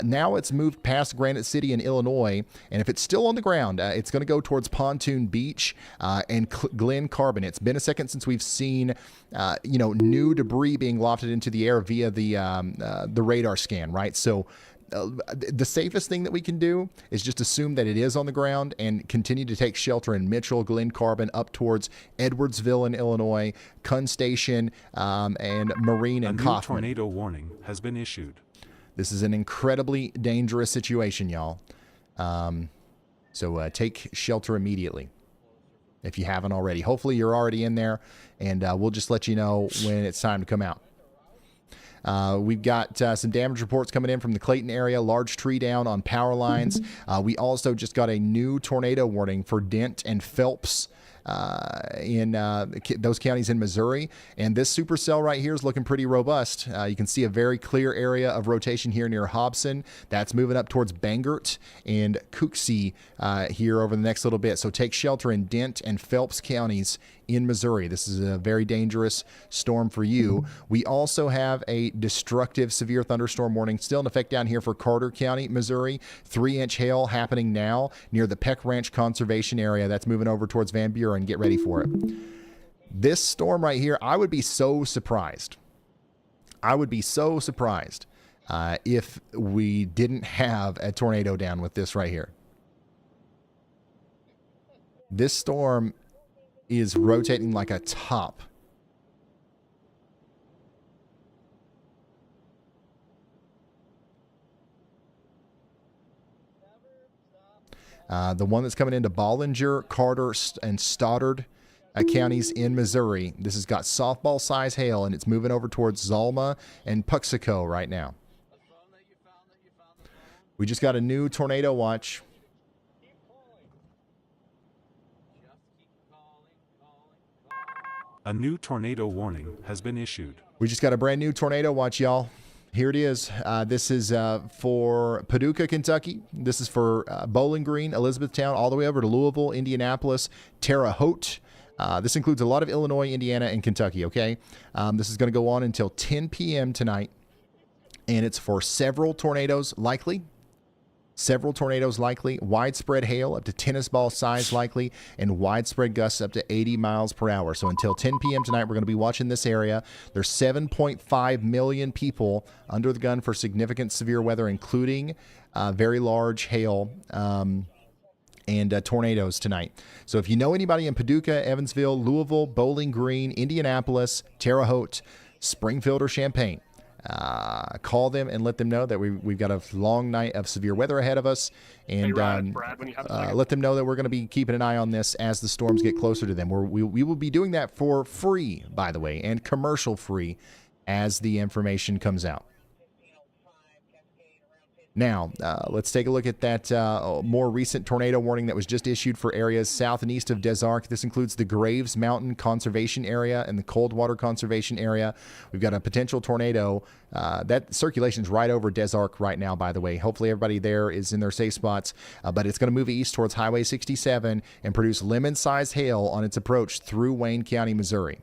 Now it's moved past Granite City in Illinois, and if it's still on the ground, it's going to go towards Pontoon Beach and Glen Carbon. It's been a second since we've seen new debris being lofted into the air via the radar scan, right? So the safest thing that we can do is just assume that it is on the ground and continue to take shelter in Mitchell, Glen Carbon, up towards Edwardsville in Illinois, Kun Station, and Marine and Kaufman. A new tornado warning has been issued. This is an incredibly dangerous situation, y'all. So take shelter immediately if you haven't already. Hopefully you're already in there, and we'll just let you know when it's time to come out. We've got some damage reports coming in from the Clayton area. Large tree down on power lines. We also just got a new tornado warning for Dent and Phelps in those counties in Missouri. And this supercell right here is looking pretty robust. You can see a very clear area of rotation here near Hobson. That's moving up towards Bangert and Cooksey here over the next little bit. So take shelter in Dent and Phelps counties in Missouri. This is a very dangerous storm for you. We also have a destructive severe thunderstorm warning still in effect down here for Carter County, Missouri. 3-inch hail happening now near the Peck Ranch Conservation Area. That's moving over towards Van Buren. Get ready for it. This storm right here, I would be so surprised. I would be so surprised if we didn't have a tornado down with this right here. This storm is rotating like a top. The one that's coming into Bollinger, Carter, and Stoddard counties in Missouri. This has got softball size hail, and it's moving over towards Zalma and Puxico right now. We just got a new tornado watch. A new tornado warning has been issued. We just got a brand new tornado watch, y'all. Here it is. This is for Paducah, Kentucky. This is for Bowling Green, Elizabethtown, all the way over to Louisville, Indianapolis, Terre Haute. This includes a lot of Illinois, Indiana, and Kentucky, okay? This is going to go on until 10 p.m. tonight, and it's for several tornadoes likely. Several tornadoes likely, widespread hail up to tennis ball size likely, and widespread gusts up to 80 miles per hour. So until 10 p.m. tonight, we're going to be watching this area. There's 7.5 million people under the gun for significant severe weather, including very large hail and tornadoes tonight. So if you know anybody in Paducah, Evansville, Louisville, Bowling Green, Indianapolis, Terre Haute, Springfield, or Champaign, call them and let them know that we've got a long night of severe weather ahead of us, and let them know that we're going to be keeping an eye on this as the storms get closer to them. We will be doing that for free, by the way, and commercial free as the information comes out. Now, let's take a look at that more recent tornado warning that was just issued for areas south and east of Des Arc. This includes the Graves Mountain Conservation Area and the Coldwater Conservation Area. We've got a potential tornado. That circulation's right over Des Arc right now, by the way. Hopefully everybody there is in their safe spots, but it's going to move east towards Highway 67 and produce lemon-sized hail on its approach through Wayne County, Missouri.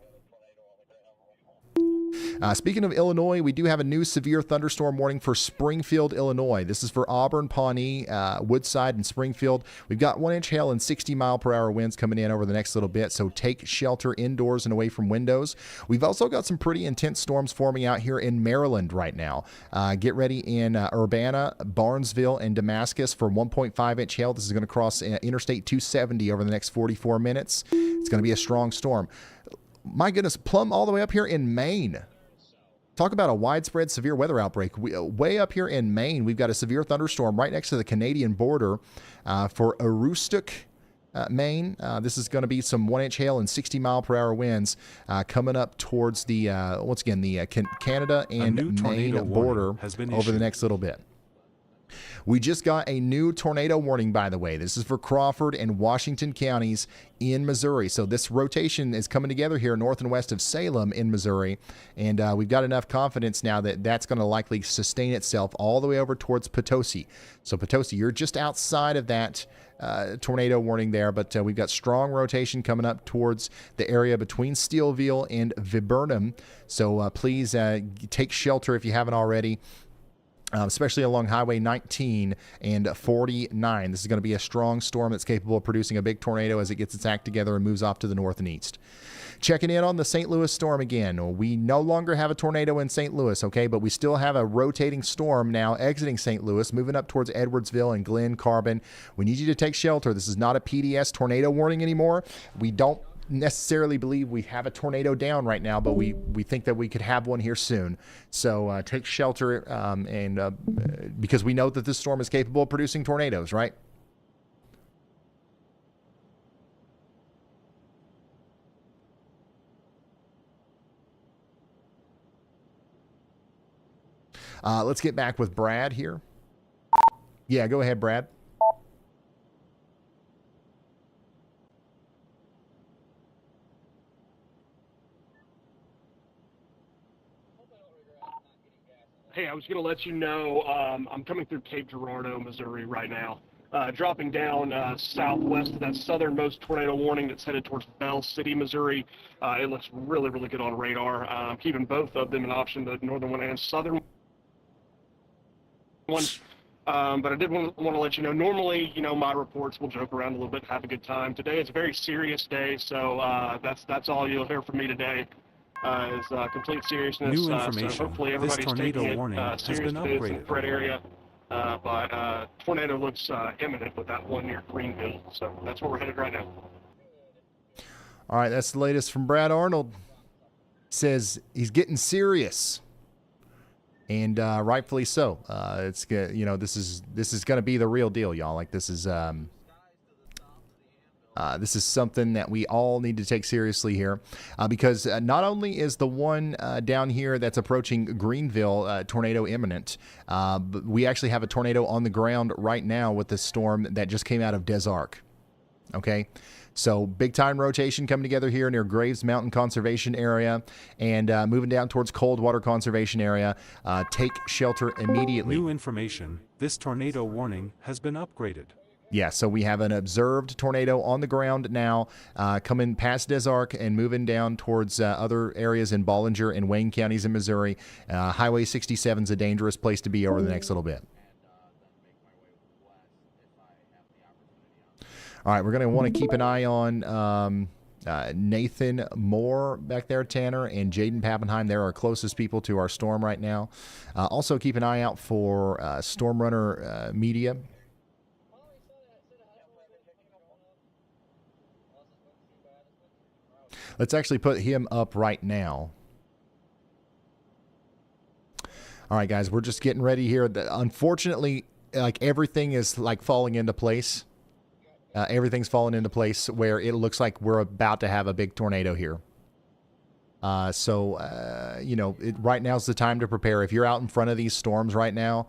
Speaking of Illinois, we do have a new severe thunderstorm warning for Springfield, Illinois. This is for Auburn, Pawnee, Woodside, and Springfield. We've got 1-inch hail and 60-mile-per-hour winds coming in over the next little bit, so take shelter indoors and away from windows. We've also got some pretty intense storms forming out here in Maryland right now. Get ready in Urbana, Barnesville, and Damascus for 1.5-inch hail. This is going to cross Interstate 270 over the next 44 minutes. It's going to be a strong storm. My goodness, plumb all the way up here in Maine. Talk about a widespread severe weather outbreak. Way up here in Maine, we've got a severe thunderstorm right next to the Canadian border for Aroostook, Maine. This is going to be some 1-inch hail and 60-mile-per-hour winds coming up towards the, once again, the Canada and Maine border over the next little bit. We just got a new tornado warning, by the way. This is for Crawford and Washington counties in Missouri. So this rotation is coming together here north and west of Salem in Missouri. And we've got enough confidence now that that's going to likely sustain itself all the way over towards Potosi. So Potosi, you're just outside of that tornado warning there, but we've got strong rotation coming up towards the area between Steelville and Viburnum. So please take shelter if you haven't already. Especially along Highway 19 and 49. This is going to be a strong storm that's capable of producing a big tornado as it gets its act together and moves off to the north and east. Checking in on the St. Louis storm again. We no longer have a tornado in St. Louis, okay, but we still have a rotating storm now exiting St. Louis, moving up towards Edwardsville and Glen Carbon. We need you to take shelter. This is not a PDS tornado warning anymore. We don't necessarily believe we have a tornado down right now, but we think that we could have one here soon. So take shelter because we know that this storm is capable of producing tornadoes, right? Let's get back with Brad here. Yeah, go ahead, Brad. Hey, I was going to let you know I'm coming through Cape Girardeau, Missouri right now. Dropping down southwest of that southernmost tornado warning that's headed towards Bell City, Missouri. It looks really, really good on radar. I'm keeping both of them an option, the northern one and southern one. But I did want to let you know, normally, my reports will joke around a little bit and have a good time. Today is a very serious day, so that's all you'll hear from me today. Is complete seriousness. New information. So hopefully everybody's tornado taking warning it has been seriously. It's in the upgraded. threat area, but tornado looks imminent with that one near Greenville. So that's where we're headed right now. All right, that's the latest from Brad Arnold. Says he's getting serious, and rightfully so. It's this is going to be the real deal, y'all. Like this is This is something that we all need to take seriously here because not only is the one down here that's approaching Greenville tornado imminent, but we actually have a tornado on the ground right now with the storm that just came out of Des Arc. Okay, so big time rotation coming together here near Graves Mountain Conservation Area and moving down towards Coldwater Conservation Area. Take shelter immediately. New information. This tornado warning has been upgraded. Yeah, so we have an observed tornado on the ground now, coming past Des Arc and moving down towards other areas in Bollinger and Wayne counties in Missouri. Highway 67 is a dangerous place to be over the next little bit. All right, we're going to want to keep an eye on Nathan Moore back there, Tanner, and Jaden Pappenheim. They're our closest people to our storm right now. Also, keep an eye out for Storm Runner Media. Let's actually put him up right now. All right, guys, we're just getting ready here. Unfortunately, like everything is like falling into place. Everything's falling into place where it looks like we're about to have a big tornado here. You know, right now's the time to prepare. If you're out in front of these storms right now,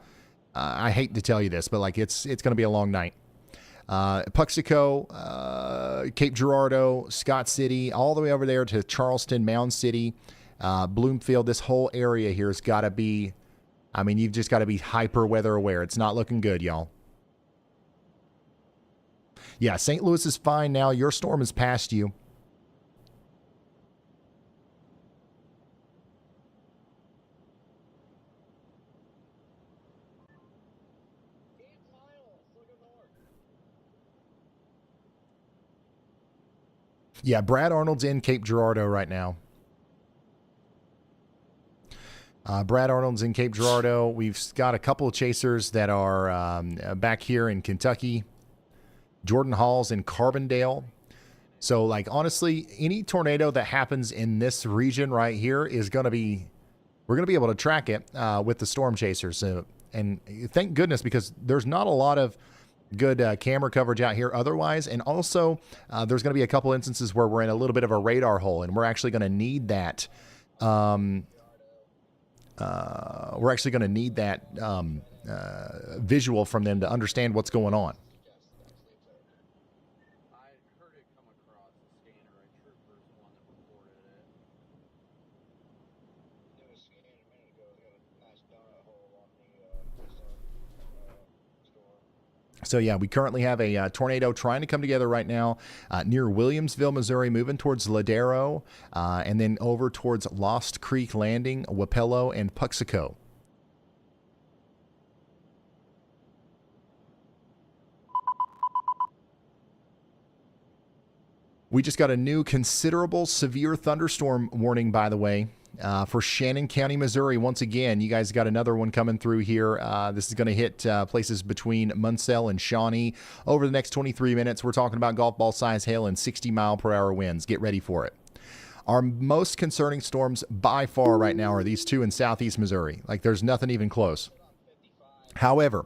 I hate to tell you this, but like it's going to be a long night. Puxico, Cape Girardeau, Scott City, all the way over there to Charleston, Mound City, Bloomfield. This whole area here has got to be, I mean, you've just got to be hyper weather aware. It's not looking good, y'all. Yeah, St. Louis is fine now. Your storm is past you. Yeah, Brad Arnold's in Cape Girardeau right now. Brad Arnold's in Cape Girardeau. We've got a couple of chasers that are back here in Kentucky. Jordan Hall's in Carbondale. So, like, honestly, any tornado that happens in this region right here is going to be, we're going to be able to track it with the storm chasers. And thank goodness, because there's not a lot of good camera coverage out here otherwise. And also, there's going to be a couple instances where we're in a little bit of a radar hole, and we're actually going to need that. Visual from them to understand what's going on. So, yeah, we currently have a tornado trying to come together right now near Williamsville, Missouri, moving towards Ladero, and then over towards Lost Creek Landing, Wapello, and Puxico. We just got a new considerable severe thunderstorm warning, by the way. For Shannon County, Missouri. Once again, you guys got another one coming through here. This is going to hit places between Munsell and Shawnee over the next 23 minutes. We're talking about golf ball size hail and 60-mile-per-hour winds. Get ready for it. Our most concerning storms by far right now are these two in southeast Missouri. Like, there's nothing even close. However,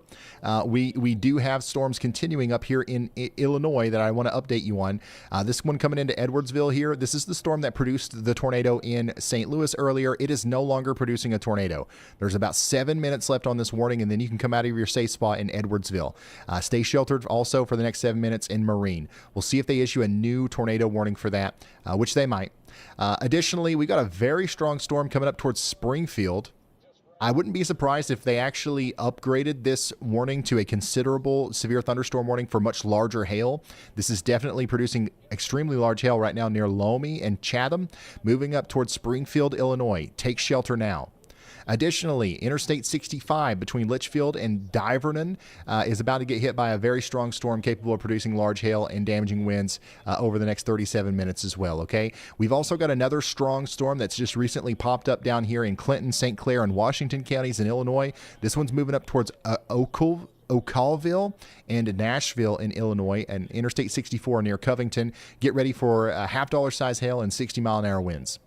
we do have storms continuing up here in Illinois that I want to update you on. This one coming into Edwardsville here. This is the storm that produced the tornado in St. Louis earlier. It is no longer producing a tornado. There's about 7 minutes left on this warning, and then you can come out of your safe spot in Edwardsville. Stay sheltered also for the next 7 minutes in Marine. We'll see if they issue a new tornado warning for that, which they might. Additionally, we got a very strong storm coming up towards Springfield. I wouldn't be surprised if they actually upgraded this warning to a considerable severe thunderstorm warning for much larger hail. This is definitely producing extremely large hail right now near Loamy and Chatham, moving up towards Springfield, Illinois. Take shelter now. Additionally, Interstate 65 between Litchfield and Divernon is about to get hit by a very strong storm capable of producing large hail and damaging winds over the next 37 minutes as well, okay? We've also got another strong storm that's just recently popped up down here in Clinton, St. Clair, and Washington counties in Illinois. This one's moving up towards Ocalville and Nashville in Illinois, and Interstate 64 near Covington. Get ready for $50 size hail and 60-mile-an-hour winds.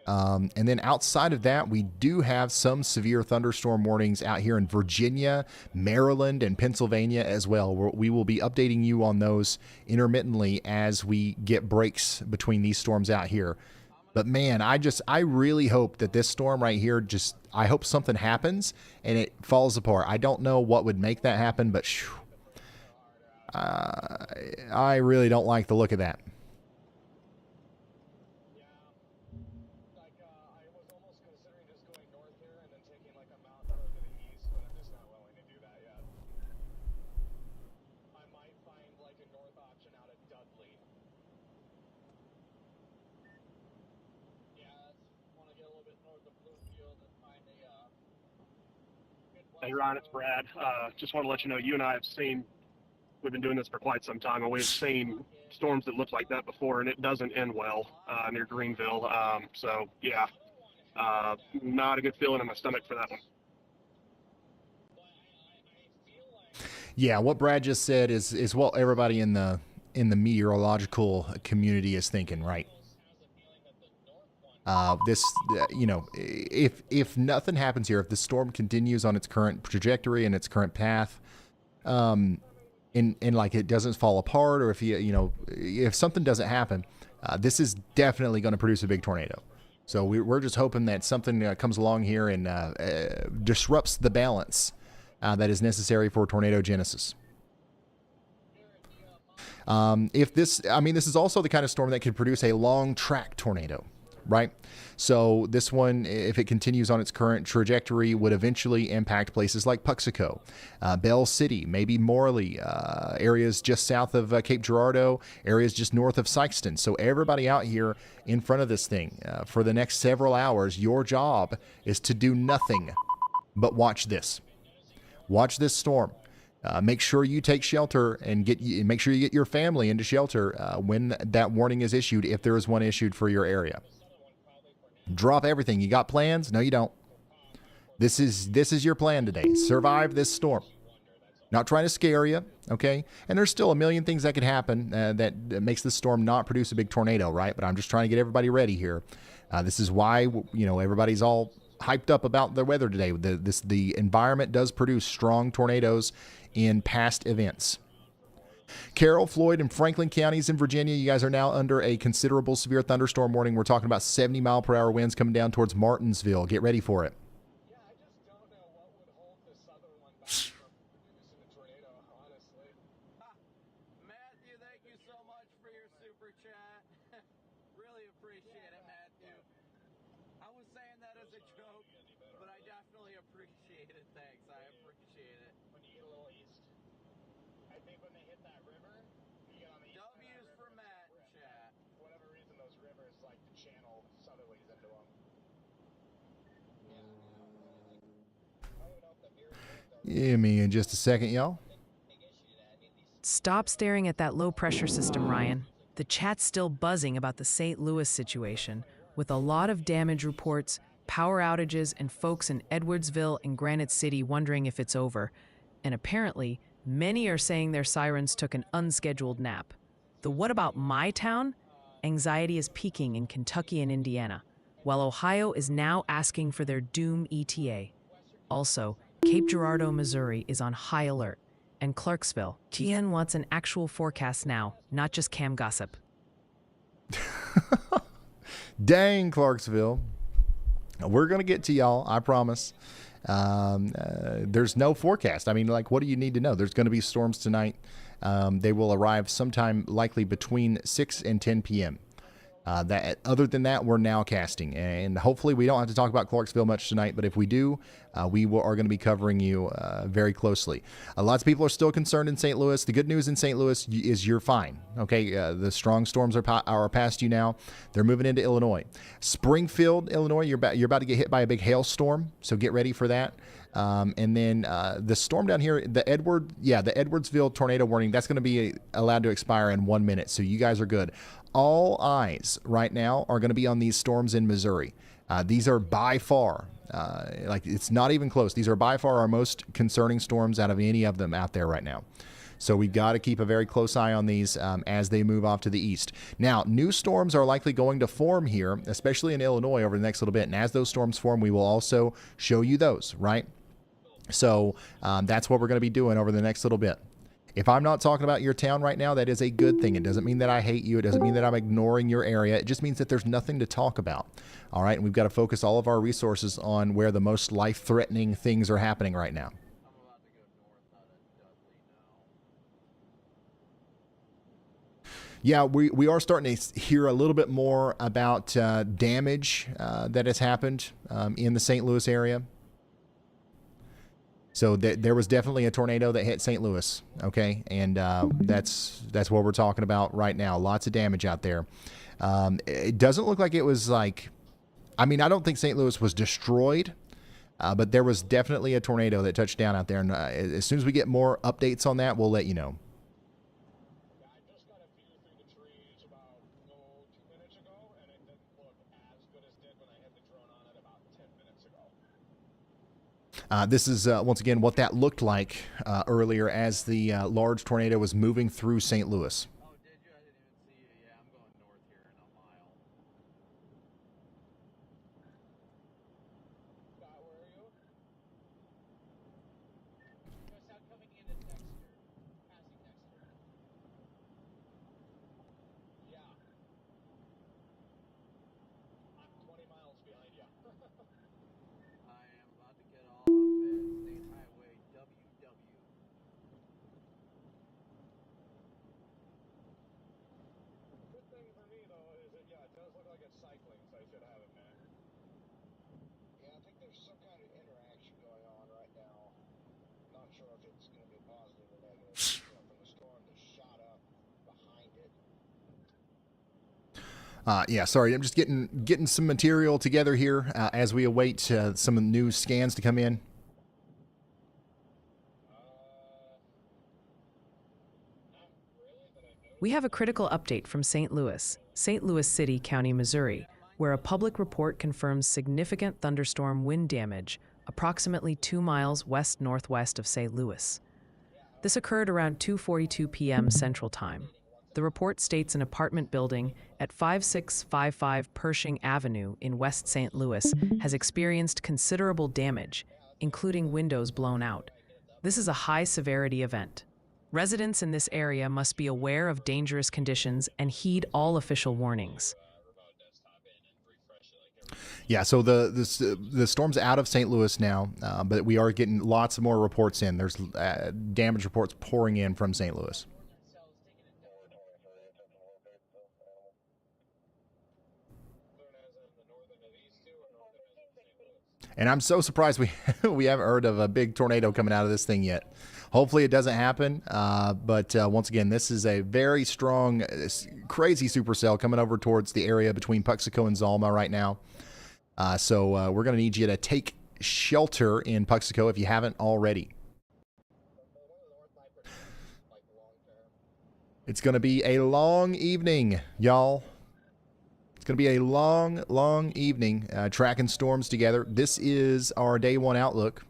And then outside of that, we do have some severe thunderstorm warnings out here in Virginia, Maryland, and Pennsylvania as well. We will be updating you on those intermittently as we get breaks between these storms out here. But man, I really hope that this storm right here, I hope something happens and it falls apart. I don't know what would make that happen, but I really don't like the look of that. Hey Ryan, it's Brad. Just want to let you know, you and I have seen, we've been doing this for quite some time, and we've seen storms that look like that before, and it doesn't end well near Greenville. So yeah, not a good feeling in my stomach for that one. Yeah, what Brad just said is what everybody in the meteorological community is thinking, right? If nothing happens here, if the storm continues on its current trajectory and its current path, and like it doesn't fall apart, or if something doesn't happen, this is definitely going to produce a big tornado. So we're just hoping that something comes along here and disrupts the balance that is necessary for tornado genesis. This is also the kind of storm that could produce a long track tornado. Right? So this one, if it continues on its current trajectory, would eventually impact places like Puxico, Bell City, maybe Morley, areas just south of Cape Girardeau, areas just north of Sykeston. So everybody out here in front of this thing, for the next several hours, your job is to do nothing but watch this. Watch this storm. Make sure you take shelter and make sure you get your family into shelter when that warning is issued, if there is one issued for your area. Drop everything. You got plans? No, you don't. This is your plan today. Survive this storm. Not trying to scare you, okay? And there's still a million things that could happen that makes this storm not produce a big tornado, right? But I'm just trying to get everybody ready here. This is why, everybody's all hyped up about the weather today. The environment does produce strong tornadoes in past events. Carroll, Floyd, and Franklin counties in Virginia, you guys are now under a considerable severe thunderstorm warning. We're talking about 70-mile-per-hour winds coming down towards Martinsville. Get ready for it. Matthew, thank you so much for your super chat. Really appreciate it, Matthew. I was saying that as a joke, but I definitely appreciate it. Thanks, I appreciate it. When you get a little east, I think when they hit that river, you get on the east side of that river, for Matt in chat. For whatever reason, those rivers like to channel southerlies into them. Give me in just a second, y'all. Stop staring at that low-pressure system, Ryan. The chat's still buzzing about the St. Louis situation, with a lot of damage reports, power outages, and folks in Edwardsville and Granite City wondering if it's over. And apparently, many are saying their sirens took an unscheduled nap. The what about my town? Anxiety is peaking in Kentucky and Indiana, while Ohio is now asking for their doom ETA. Also, Cape Girardeau, Missouri is on high alert, and Clarksville. TN wants an actual forecast now, not just cam gossip. Dang, Clarksville. We're going to get to y'all, I promise. There's no forecast. I mean, what do you need to know? There's going to be storms tonight. They will arrive sometime likely between 6 and 10 p.m. Other than that, we're now casting, and hopefully we don't have to talk about Clarksville much tonight, but if we do, are going to be covering you very closely. Lots of people are still concerned in St. Louis. The good news in St. Louis is you're fine. Okay, the strong storms are past you now. They're moving into Illinois. Springfield, Illinois, you're about to get hit by a big hailstorm, so get ready for that. And then the storm down here, the Edwardsville tornado warning, that's going to be allowed to expire in 1 minute, so you guys are good. All eyes right now are going to be on these storms in Missouri. These are by far, it's not even close. These are by far our most concerning storms out of any of them out there right now. So we've got to keep a very close eye on these as they move off to the east. Now, new storms are likely going to form here, especially in Illinois over the next little bit. And as those storms form, we will also show you those, right? So that's what we're going to be doing over the next little bit. If I'm not talking about your town right now, that is a good thing. It doesn't mean that I hate you. It doesn't mean that I'm ignoring your area. It just means that there's nothing to talk about. All right, and we've got to focus all of our resources on where the most life-threatening things are happening right now. Yeah, we are starting to hear a little bit more about damage that has happened in the St. Louis area. So there was definitely a tornado that hit St. Louis, okay? And that's what we're talking about right now. Lots of damage out there. It doesn't look like it was like... I mean, I don't think St. Louis was destroyed, but there was definitely a tornado that touched down out there. And as soon as we get more updates on that, we'll let you know. This is, once again, what that looked like earlier as the large tornado was moving through St. Louis. Yeah, sorry, I'm just getting some material together here as we await some new scans to come in. We have a critical update from St. Louis City, County, Missouri, where a public report confirms significant thunderstorm wind damage approximately 2 miles west-northwest of St. Louis. This occurred around 2:42 p.m. Central Time. The report states an apartment building at 5655 Pershing Avenue in West St. Louis has experienced considerable damage, including windows blown out. This is a high-severity event. Residents in this area must be aware of dangerous conditions and heed all official warnings. Yeah, so the storm's out of St. Louis now, but we are getting lots of more reports in. There's damage reports pouring in from St. Louis. And I'm so surprised we haven't heard of a big tornado coming out of this thing yet. Hopefully it doesn't happen. But once again, this is a very strong, crazy supercell coming over towards the area between Puxico and Zalma right now. So we're going to need you to take shelter in Puxico if you haven't already. It's going to be a long evening, y'all. It's going to be a long, long evening tracking storms together. This is our day one outlook,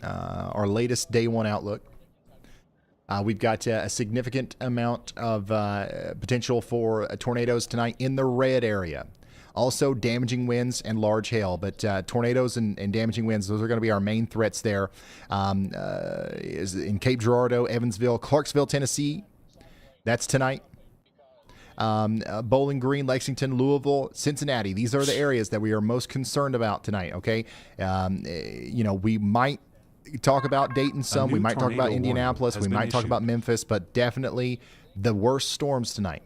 our latest day one outlook. We've got a significant amount of potential for tornadoes tonight in the red area. Also, damaging winds and large hail, but tornadoes and damaging winds, those are going to be our main threats there. Is in Cape Girardeau, Evansville, Clarksville, Tennessee. That's tonight. Bowling Green, Lexington, Louisville, Cincinnati. These are the areas that we are most concerned about tonight, okay? You know, we might talk about Dayton some. We might talk about Indianapolis. We might talk about Memphis, but definitely the worst storms tonight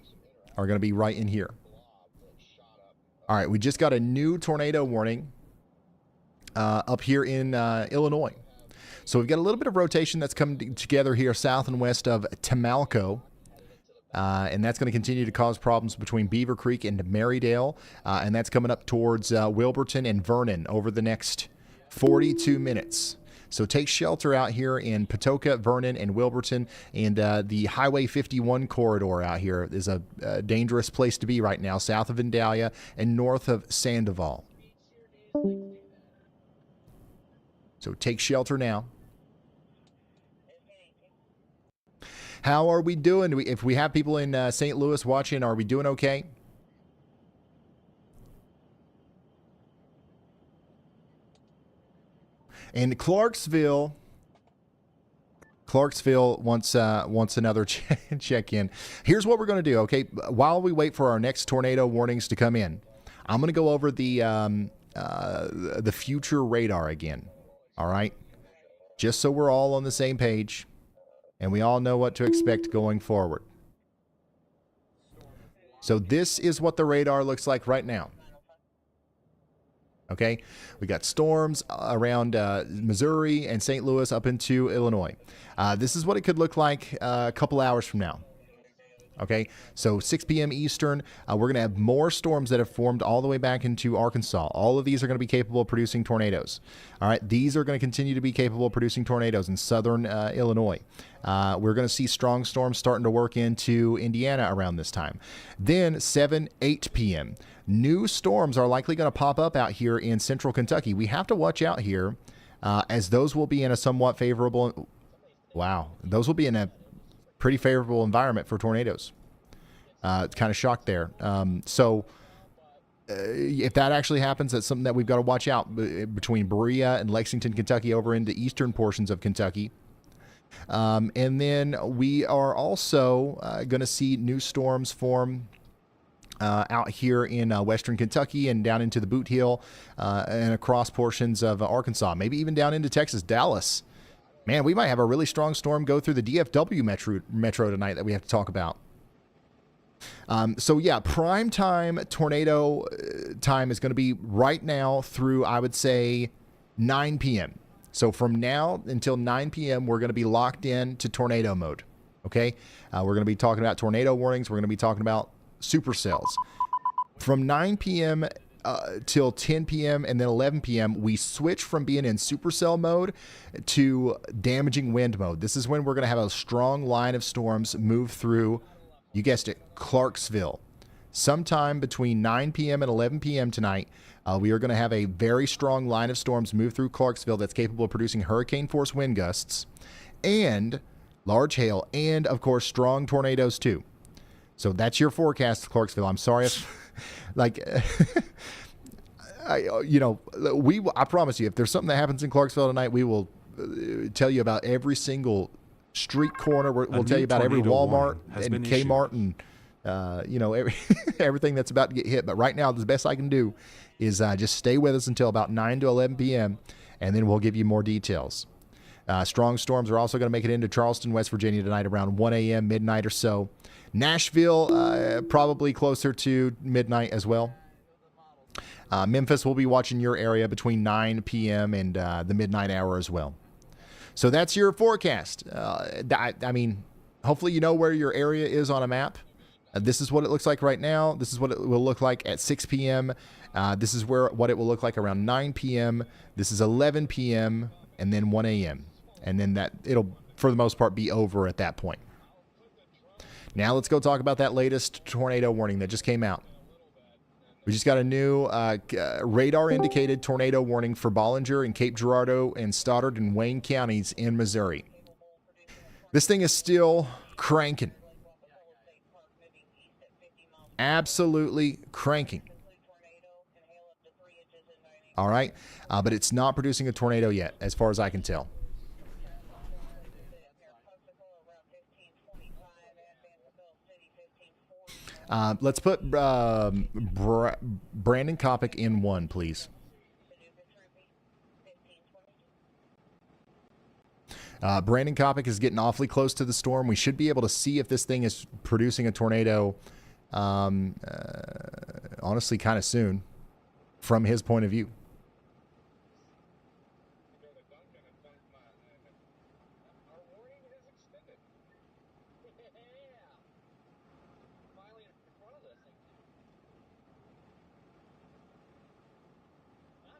are going to be right in here. All right, we just got a new tornado warning up here in Illinois. So we've got a little bit of rotation that's coming together here south and west of Tamalco. And that's going to continue to cause problems between Beaver Creek and Marydale. And that's coming up towards Wilburton and Vernon over the next 42 minutes. So take shelter out here in Patoka, Vernon, and Wilburton. And the Highway 51 corridor out here is a dangerous place to be right now, south of Vandalia and north of Sandoval. So take shelter now. How are we doing? If we have people in St. Louis watching, are we doing okay? And Clarksville wants another check in. Here's what we're going to do, okay? While we wait for our next tornado warnings to come in, I'm going to go over the future radar again. All right, just so we're all on the same page, and we all know what to expect going forward. So this is what the radar looks like right now. Okay, we got storms around Missouri and St. Louis up into Illinois. This is what it could look like a couple hours from now. Okay, so 6 p.m. Eastern, we're going to have more storms that have formed all the way back into Arkansas. All of these are going to be capable of producing tornadoes. All right, these are going to continue to be capable of producing tornadoes in southern Illinois. We're going to see strong storms starting to work into Indiana around this time. Then 7, 8 p.m. New storms are likely going to pop up out here in central Kentucky. We have to watch out here as those will be in a somewhat favorable... Wow, those will be in a pretty favorable environment for tornadoes. It's kind of shocked there. If that actually happens, that's something that we've got to watch out between Berea and Lexington, Kentucky, over into eastern portions of Kentucky. And then we are also going to see new storms form out here in western Kentucky and down into the Boot Heel and across portions of Arkansas, maybe even down into Texas, Dallas. Man, we might have a really strong storm go through the DFW metro tonight that we have to talk about. So yeah, prime time tornado time is going to be right now through, I would say, 9 p.m. So from now until 9 p.m., we're going to be locked in to tornado mode. Okay? We're going to be talking about tornado warnings. We're going to be talking about supercells. From 9 p.m. Till 10 p.m. and then 11 p.m., we switch from being in supercell mode to damaging wind mode. This is when we're going to have a strong line of storms move through, you guessed it, Clarksville. Sometime between 9 p.m. and 11 p.m. tonight, we are going to have a very strong line of storms move through Clarksville that's capable of producing hurricane force wind gusts and large hail and, of course, strong tornadoes too. So that's your forecast, Clarksville. I'm sorry if... I promise you, if there's something that happens in Clarksville tonight, we will tell you about every single street corner. We'll tell you about every Walmart and Kmart and everything that's about to get hit. But right now, the best I can do is just stay with us until about 9 to 11 p.m. and then we'll give you more details. Strong storms are also going to make it into Charleston, West Virginia tonight around 1 a.m., midnight or so. Nashville, probably closer to midnight as well. Memphis will be watching your area between 9 p.m. and the midnight hour as well. So that's your forecast. I mean, hopefully you know where your area is on a map. This is what it looks like right now. This is what it will look like at 6 p.m. This is what it will look like around 9 p.m. This is 11 p.m. and then 1 a.m. And then it'll, for the most part, be over at that point. Now let's go talk about that latest tornado warning that just came out. We just got a new radar-indicated tornado warning for Bollinger and Cape Girardeau and Stoddard and Wayne counties in Missouri. This thing is still cranking. Absolutely cranking. All right, but it's not producing a tornado yet, as far as I can tell. Let's put Brandon Kopic in 1, please. Brandon Kopic is getting awfully close to the storm. We should be able to see if this thing is producing a tornado, honestly, kind of soon, from his point of view.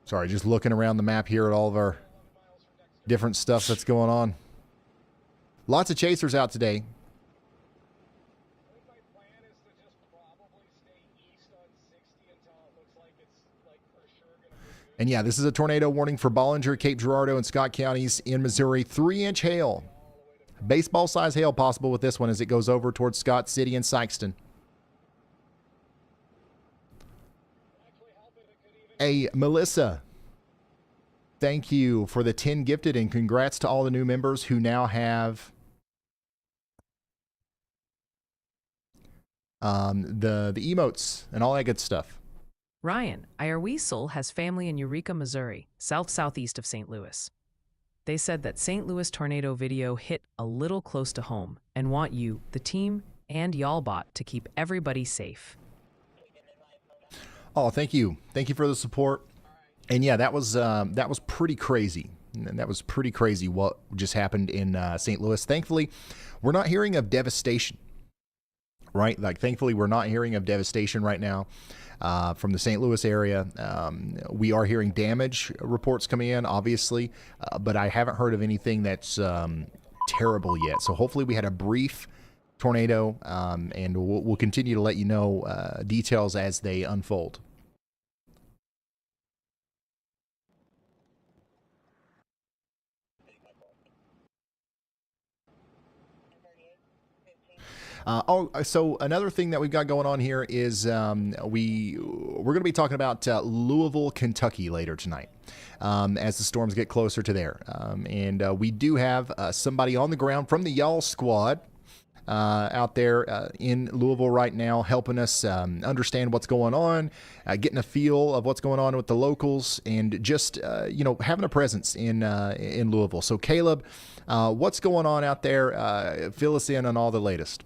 Sorry, just looking around the map here at all of our different stuff that's going on. Lots of chasers out today. And yeah, this is a tornado warning for Bollinger, Cape Girardeau, and Scott counties in Missouri. 3-inch hail. Baseball-size hail possible with this one as it goes over towards Scott City and Sykeston. Hey, Melissa, thank you for the 10 gifted, and congrats to all the new members who now have the emotes and all that good stuff. Ryan, Weasel has family in Eureka, Missouri, southeast of St. Louis. They said that St. Louis tornado video hit a little close to home and want you, the team, and Y'allbot to keep everybody safe. Oh, thank you. Thank you for the support. And yeah, that was pretty crazy. And that was pretty crazy what just happened in St. Louis. Thankfully, we're not hearing of devastation, right? Like, thankfully, we're not hearing of devastation right now from the St. Louis area. We are hearing damage reports coming in, obviously, but I haven't heard of anything that's terrible yet. So hopefully we had a brief tornado, and we'll continue to let you know details as they unfold. So another thing that we've got going on here is we're going to be talking about Louisville, Kentucky later tonight as the storms get closer to there. And we do have somebody on the ground from the Y'all Squad out there in Louisville right now, helping us understand what's going on, getting a feel of what's going on with the locals, and just having a presence in Louisville. So Caleb, what's going on out there? Fill us in on all the latest.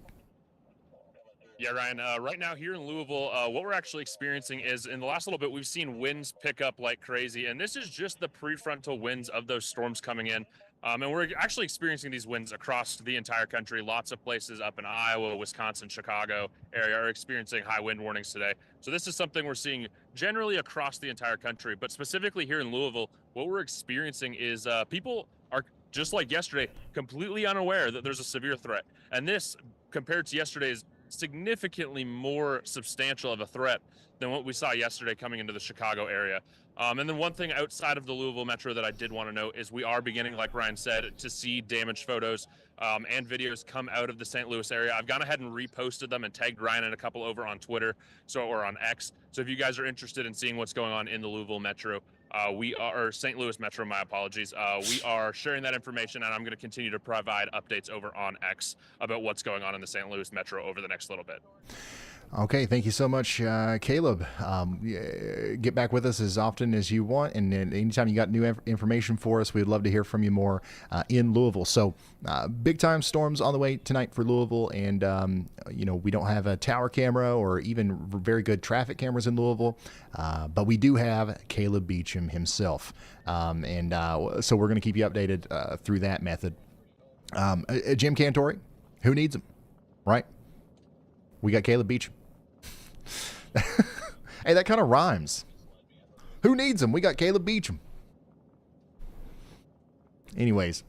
Yeah, Ryan, right now here in Louisville, what we're actually experiencing is in the last little bit, we've seen winds pick up like crazy. And this is just the prefrontal winds of those storms coming in. And we're actually experiencing these winds across the entire country. Lots of places up in Iowa, Wisconsin, Chicago area are experiencing high wind warnings today. So this is something we're seeing generally across the entire country. But specifically here in Louisville, what we're experiencing is people are, just like yesterday, completely unaware that there's a severe threat. And this, compared to yesterday, is significantly more substantial of a threat than what we saw yesterday coming into the Chicago area. And then one thing outside of the Louisville metro that I did want to note is we are beginning, like Ryan said, to see damage photos and videos come out of the St. Louis area. I've gone ahead and reposted them and tagged Ryan and a couple over on Twitter or on X. So if you guys are interested in seeing what's going on in the Louisville metro, or St. Louis metro, my apologies. We are sharing that information, and I'm going to continue to provide updates over on X about what's going on in the St. Louis metro over the next little bit. Okay, thank you so much, Caleb. Get back with us as often as you want, and anytime you got new information for us, we'd love to hear from you more in Louisville. So, big-time storms on the way tonight for Louisville, and we don't have a tower camera or even very good traffic cameras in Louisville, but we do have Caleb Beecham himself, and so we're going to keep you updated through that method. Jim Cantori, who needs him, right? We got Caleb Beecham. Hey, that kind of rhymes. Who needs him? We got Caleb Beecham. Anyways,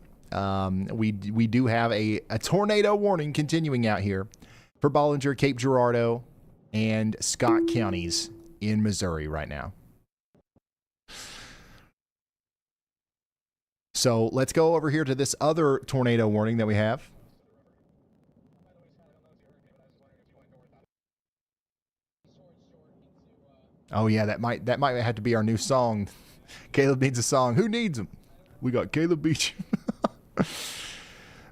we do have a tornado warning continuing out here for Bollinger, Cape Girardeau, and Scott counties in Missouri right now. So let's go over here to this other tornado warning that we have. Oh yeah, that might have to be our new song. Caleb needs a song. Who needs him? We got Caleb Beecham.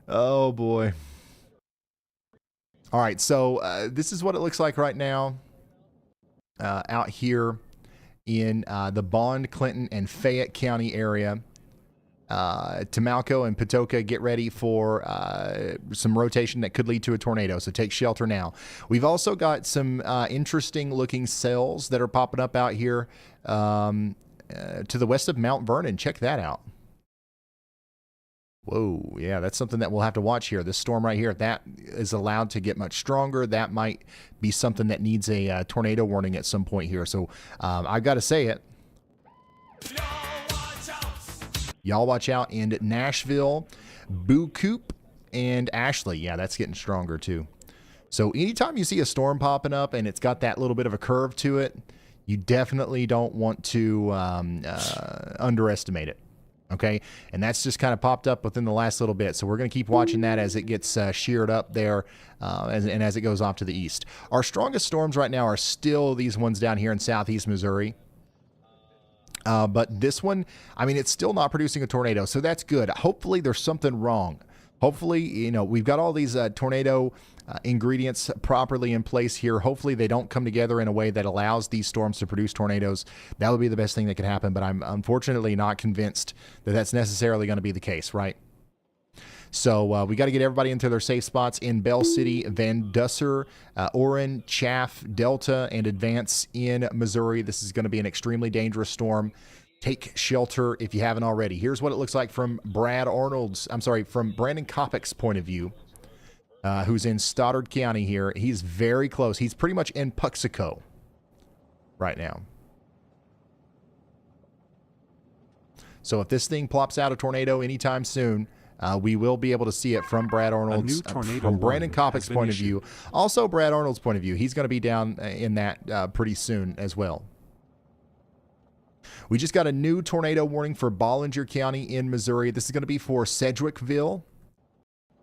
Oh boy. All right, so this is what it looks like right now out here in the Bond, Clinton, and Fayette County area. Tamalco and Patoka, get ready for some rotation that could lead to a tornado, so take shelter now. We've also got some interesting looking cells that are popping up out here to the west of Mount Vernon. Check that out. Whoa, yeah, that's something that we'll have to watch here. This storm right here, if that is allowed to get much stronger, that might be something that needs a tornado warning at some point here. So I've got to say it. Y'all watch out in Nashville, Boo Coop, and Ashley. Yeah, that's getting stronger too. So anytime you see a storm popping up and it's got that little bit of a curve to it, you definitely don't want to underestimate it. Okay, and that's just kind of popped up within the last little bit. So we're going to keep watching that as it gets sheared up there and as it goes off to the east. Our strongest storms right now are still these ones down here in southeast Missouri. But this one, I mean, it's still not producing a tornado, so that's good. Hopefully there's something wrong. Hopefully, you know, we've got all these tornado ingredients properly in place here. Hopefully they don't come together in a way that allows these storms to produce tornadoes. That would be the best thing that could happen, but I'm unfortunately not convinced that that's necessarily going to be the case, right? So we got to get everybody into their safe spots in Bell City, Van Dusser, Orrin, Chaff, Delta, and Advance in Missouri. This is going to be an extremely dangerous storm. Take shelter if you haven't already. Here's what it looks like from from Brandon Kopic's point of view, who's in Stoddard County here. He's very close. He's pretty much in Puxico right now. So if this thing plops out a tornado anytime soon, we will be able to see it from Brad Arnold's, from Brandon Kopic's point of view. Also Brad Arnold's point of view. He's going to be down in that pretty soon as well. We just got a new tornado warning for Bollinger County in Missouri. This is going to be for Sedgwickville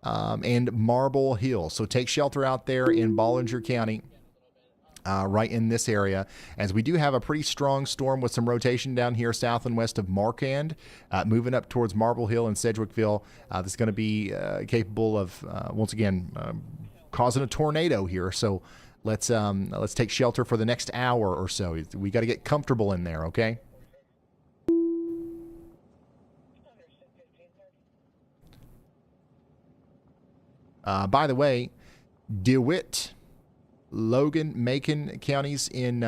and Marble Hill. So take shelter out there in Bollinger County, right in this area, as we do have a pretty strong storm with some rotation down here south and west of Marquand, moving up towards Marble Hill and Sedgwickville. This is going to be capable of, once again, causing a tornado here. So let's take shelter for the next hour or so. We got to get comfortable in there, okay? By the way, DeWitt, Logan, Macon counties in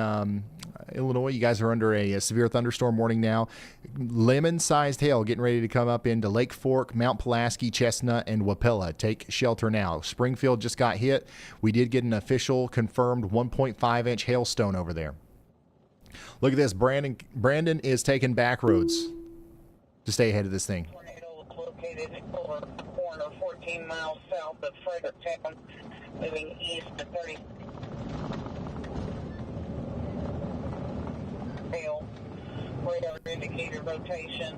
Illinois, you guys are under a severe thunderstorm warning now. Lemon-sized hail getting ready to come up into Lake Fork, Mount Pulaski, Chestnut, and Wapella. Take shelter now. Springfield just got hit. We did get an official confirmed 1.5-inch hailstone over there. Look at this. Brandon is taking back roads to stay ahead of this thing. Located over a corner 14 miles south of Fredericktown, moving east to 30. Radar indicator rotation.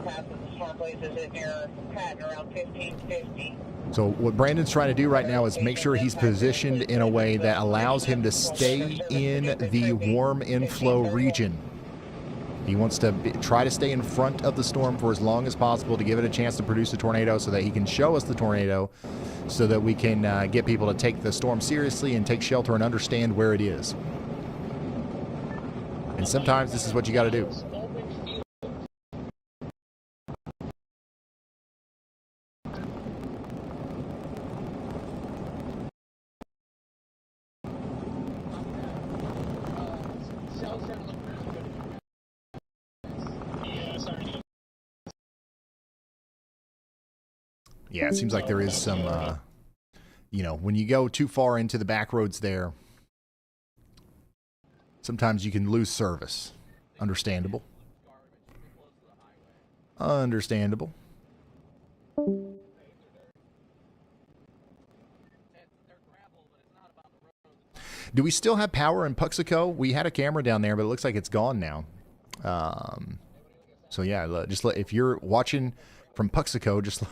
Passes the storm places in near Patton around 1550. So what Brandon's trying to do right now is make sure he's positioned in a way that allows him to stay in the warm inflow region. He wants to try to stay in front of the storm for as long as possible to give it a chance to produce a tornado so that he can show us the tornado so that we can get people to take the storm seriously and take shelter and understand where it is. And sometimes this is what you got to do. Yeah, it seems like there is some, when you go too far into the back roads there, sometimes you can lose service. Understandable. Understandable. Do we still have power in Puxico? We had a camera down there, but it looks like it's gone now. So yeah, if you're watching from Puxico, just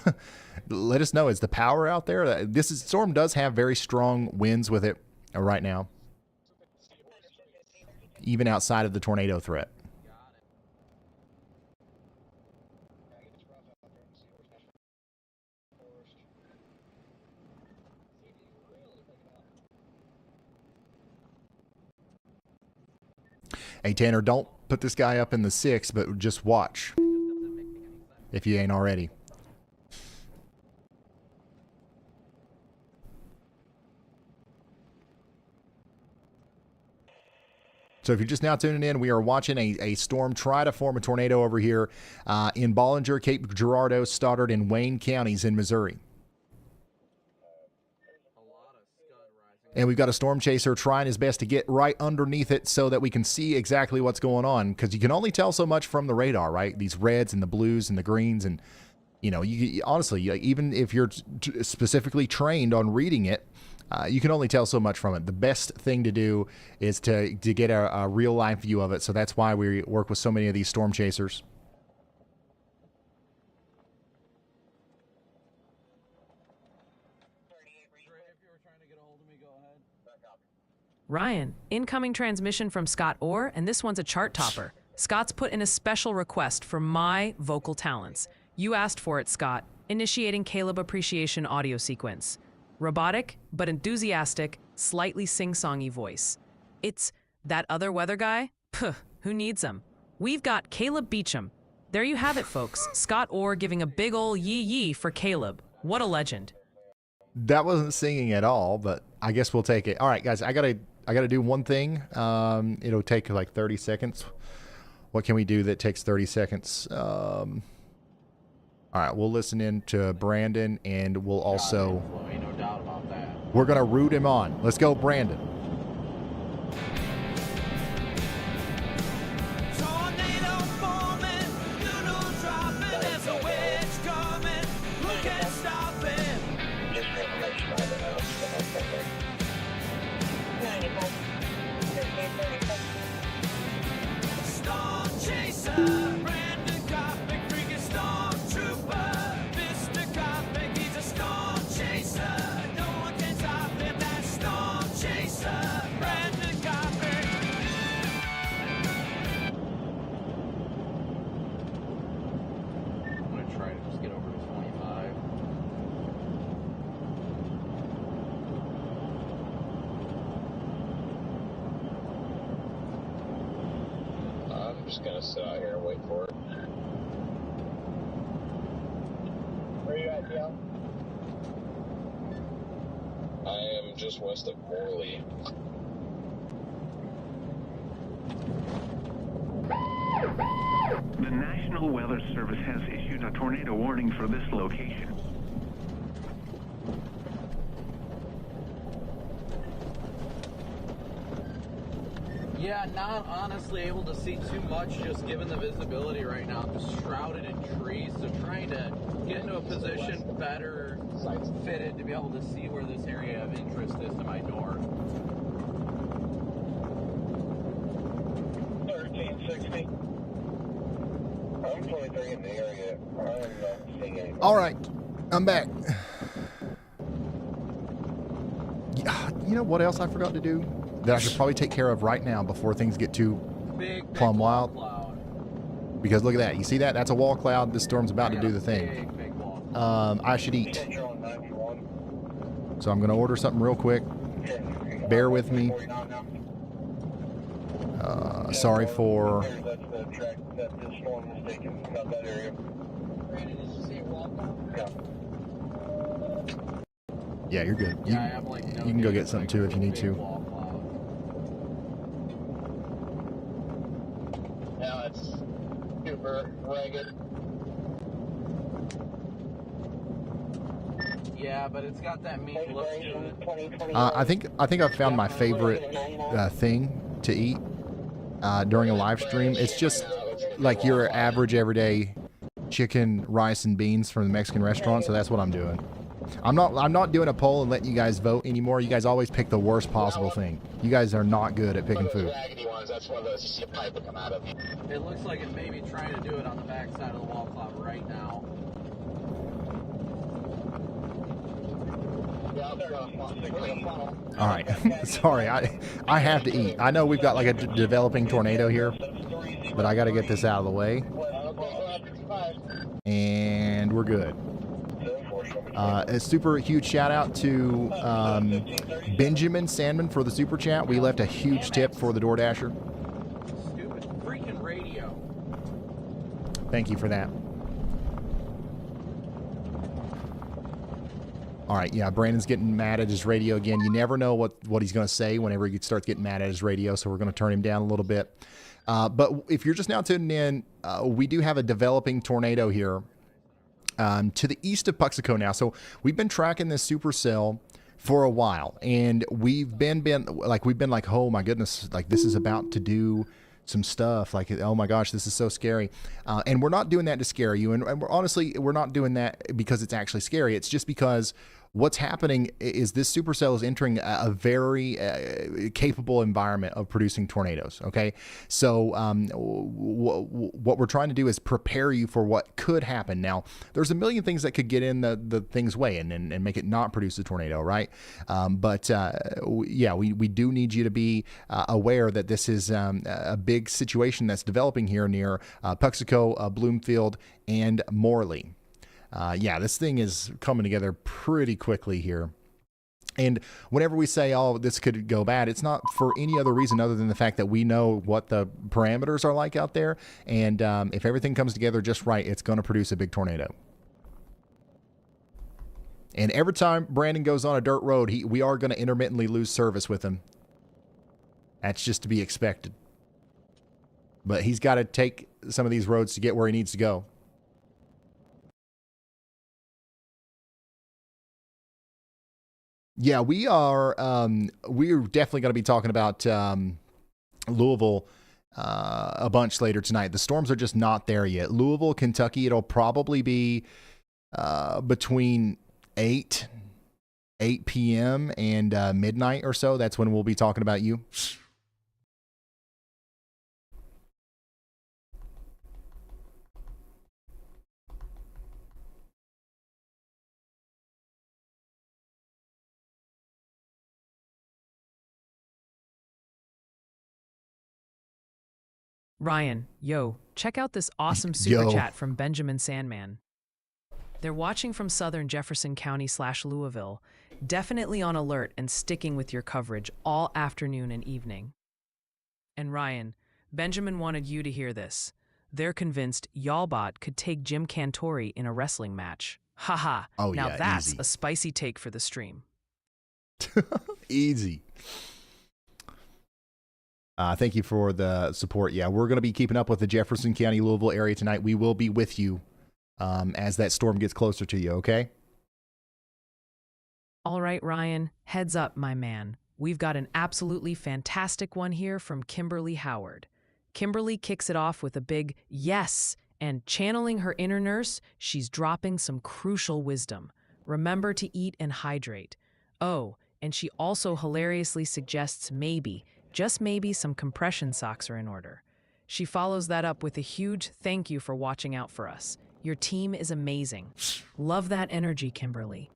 let us know. Is the power out there? This storm does have very strong winds with it right now, even outside of the tornado threat. Hey, Tanner, don't put this guy up in the 6, but just watch if you ain't already. So if you're just now tuning in, we are watching a storm try to form a tornado over here in Bollinger, Cape Girardeau, Stoddard, and Wayne counties in Missouri. And we've got a storm chaser trying his best to get right underneath it so that we can see exactly what's going on, because you can only tell so much from the radar, right? These reds and the blues and the greens, and honestly, even if you're specifically trained on reading it, you can only tell so much from it. The best thing to do is to get a real life view of it. So that's why we work with so many of these storm chasers. Ryan, incoming transmission from Scott Orr, and this one's a chart topper. Scott's put in a special request for my vocal talents. You asked for it, Scott. Initiating Caleb Appreciation audio sequence. Robotic, but enthusiastic, slightly sing-songy voice. It's that other weather guy? Puh, who needs him? We've got Caleb Beecham. There you have it, folks. Scott Orr giving a big ol' yee-yee for Caleb. What a legend. That wasn't singing at all, but I guess we'll take it. All right, guys, I gotta do one thing. It'll take like 30 seconds. What can we do that takes 30 seconds? All right, we'll listen in to Brandon, and we'll also... Ain't no doubt about that. We're going to root him on. Let's go, Brandon. Just gonna sit out here and wait for it. Where are you at, Dale? I am just west of Morley. The National Weather Service has issued a tornado warning for this location. Yeah, not honestly able to see too much just given the visibility right now. I'm just shrouded in trees, so trying to get into a position better fitted to be able to see where this area of interest is to my north. 1360. I'm 23 in the area. I'm not seeing anything. All right, I'm back. Yeah, you know what else I forgot to do that I should probably take care of right now before things get too plumb wild? Because look at that. You see that? That's a wall cloud. This storm's about to do the thing. I should eat. So I'm going to order something real quick. Bear with me. Sorry for... Yeah, you're good. You can go get something too if you need to. Now it's super ragged. Yeah, but it's got that meat look to it. I think I've found my favorite thing to eat during a live stream. It's just like your average everyday chicken, rice, and beans from the Mexican restaurant. So that's what I'm doing. I'm not doing a poll and letting you guys vote anymore. You guys always pick the worst possible thing. You guys are not good at picking food. That's one of those pipe that come out of. It looks like it may be trying to do it on the back side of the wall cloud right now. All right. Sorry, I have to eat. I know we've got like a developing tornado here, but I got to get this out of the way. And we're good. A super huge shout out to Benjamin Sandman for the super chat. We left a huge tip for the DoorDasher. Stupid freaking radio. Thank you for that. All right, yeah, Brandon's getting mad at his radio again. You never know what he's going to say whenever he starts getting mad at his radio, so we're going to turn him down a little bit. But if you're just now tuning in, we do have a developing tornado here to the east of Puxico now. So we've been tracking this supercell for a while, and we've been like, oh my goodness, like this is about to do some stuff, like, oh my gosh, this is so scary. And we're not doing that to scare you, and we're honestly not doing that because it's actually scary. It's just because what's happening is this supercell is entering a very capable environment of producing tornadoes. Okay, so what we're trying to do is prepare you for what could happen. Now, there's a million things that could get in the thing's way and make it not produce a tornado, right? But we do need you to be aware that this is a big situation that's developing here near Puxico, Bloomfield, and Morley. This thing is coming together pretty quickly here. And whenever we say, oh, this could go bad, it's not for any other reason other than the fact that we know what the parameters are like out there. And if everything comes together just right, it's going to produce a big tornado. And every time Brandon goes on a dirt road, we are going to intermittently lose service with him. That's just to be expected. But he's got to take some of these roads to get where he needs to go. Yeah, we're definitely going to be talking about Louisville a bunch later tonight. The storms are just not there yet. Louisville, Kentucky, it'll probably be between 8 p.m. and midnight or so. That's when we'll be talking about you. Ryan, check out this awesome super chat from Benjamin Sandman. They're watching from southern Jefferson County / Louisville, definitely on alert and sticking with your coverage all afternoon and evening. And Ryan, Benjamin wanted you to hear this. They're convinced Y'allbot could take Jim Cantori in a wrestling match. Haha. Oh, now yeah, that's easy. a spicy take for the stream. Easy. Thank you for the support. Yeah, we're going to be keeping up with the Jefferson County, Louisville area tonight. We will be with you as that storm gets closer to you, okay? All right, Ryan, heads up, my man. We've got an absolutely fantastic one here from Kimberly Howard. Kimberly kicks it off with a big yes, and channeling her inner nurse, she's dropping some crucial wisdom. Remember to eat and hydrate. Oh, and she also hilariously suggests maybe, just maybe, some compression socks are in order. She follows that up with a huge thank you for watching out for us. Your team is amazing. Love that energy, Kimberly.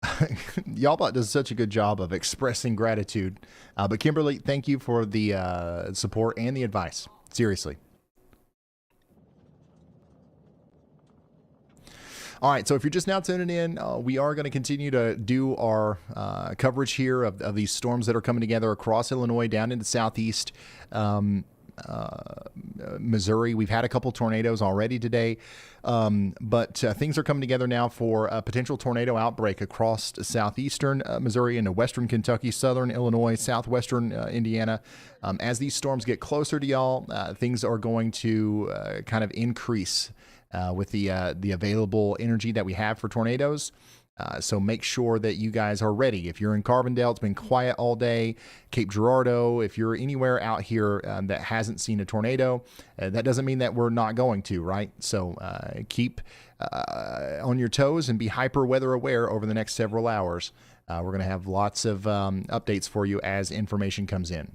Y'allbot does such a good job of expressing gratitude. But Kimberly, thank you for the support and the advice. Seriously. All right, so if you're just now tuning in, we are going to continue to do our coverage here of these storms that are coming together across Illinois, down into southeast Missouri. We've had a couple tornadoes already today, but things are coming together now for a potential tornado outbreak across southeastern Missouri into western Kentucky, southern Illinois, southwestern Indiana. As these storms get closer to y'all, things are going to kind of increase with the available energy that we have for tornadoes. So make sure that you guys are ready. If you're in Carbondale, it's been quiet all day. Cape Girardeau, if you're anywhere out here that hasn't seen a tornado, that doesn't mean that we're not going to, right? So keep on your toes and be hyper weather aware over the next several hours. We're going to have lots of updates for you as information comes in.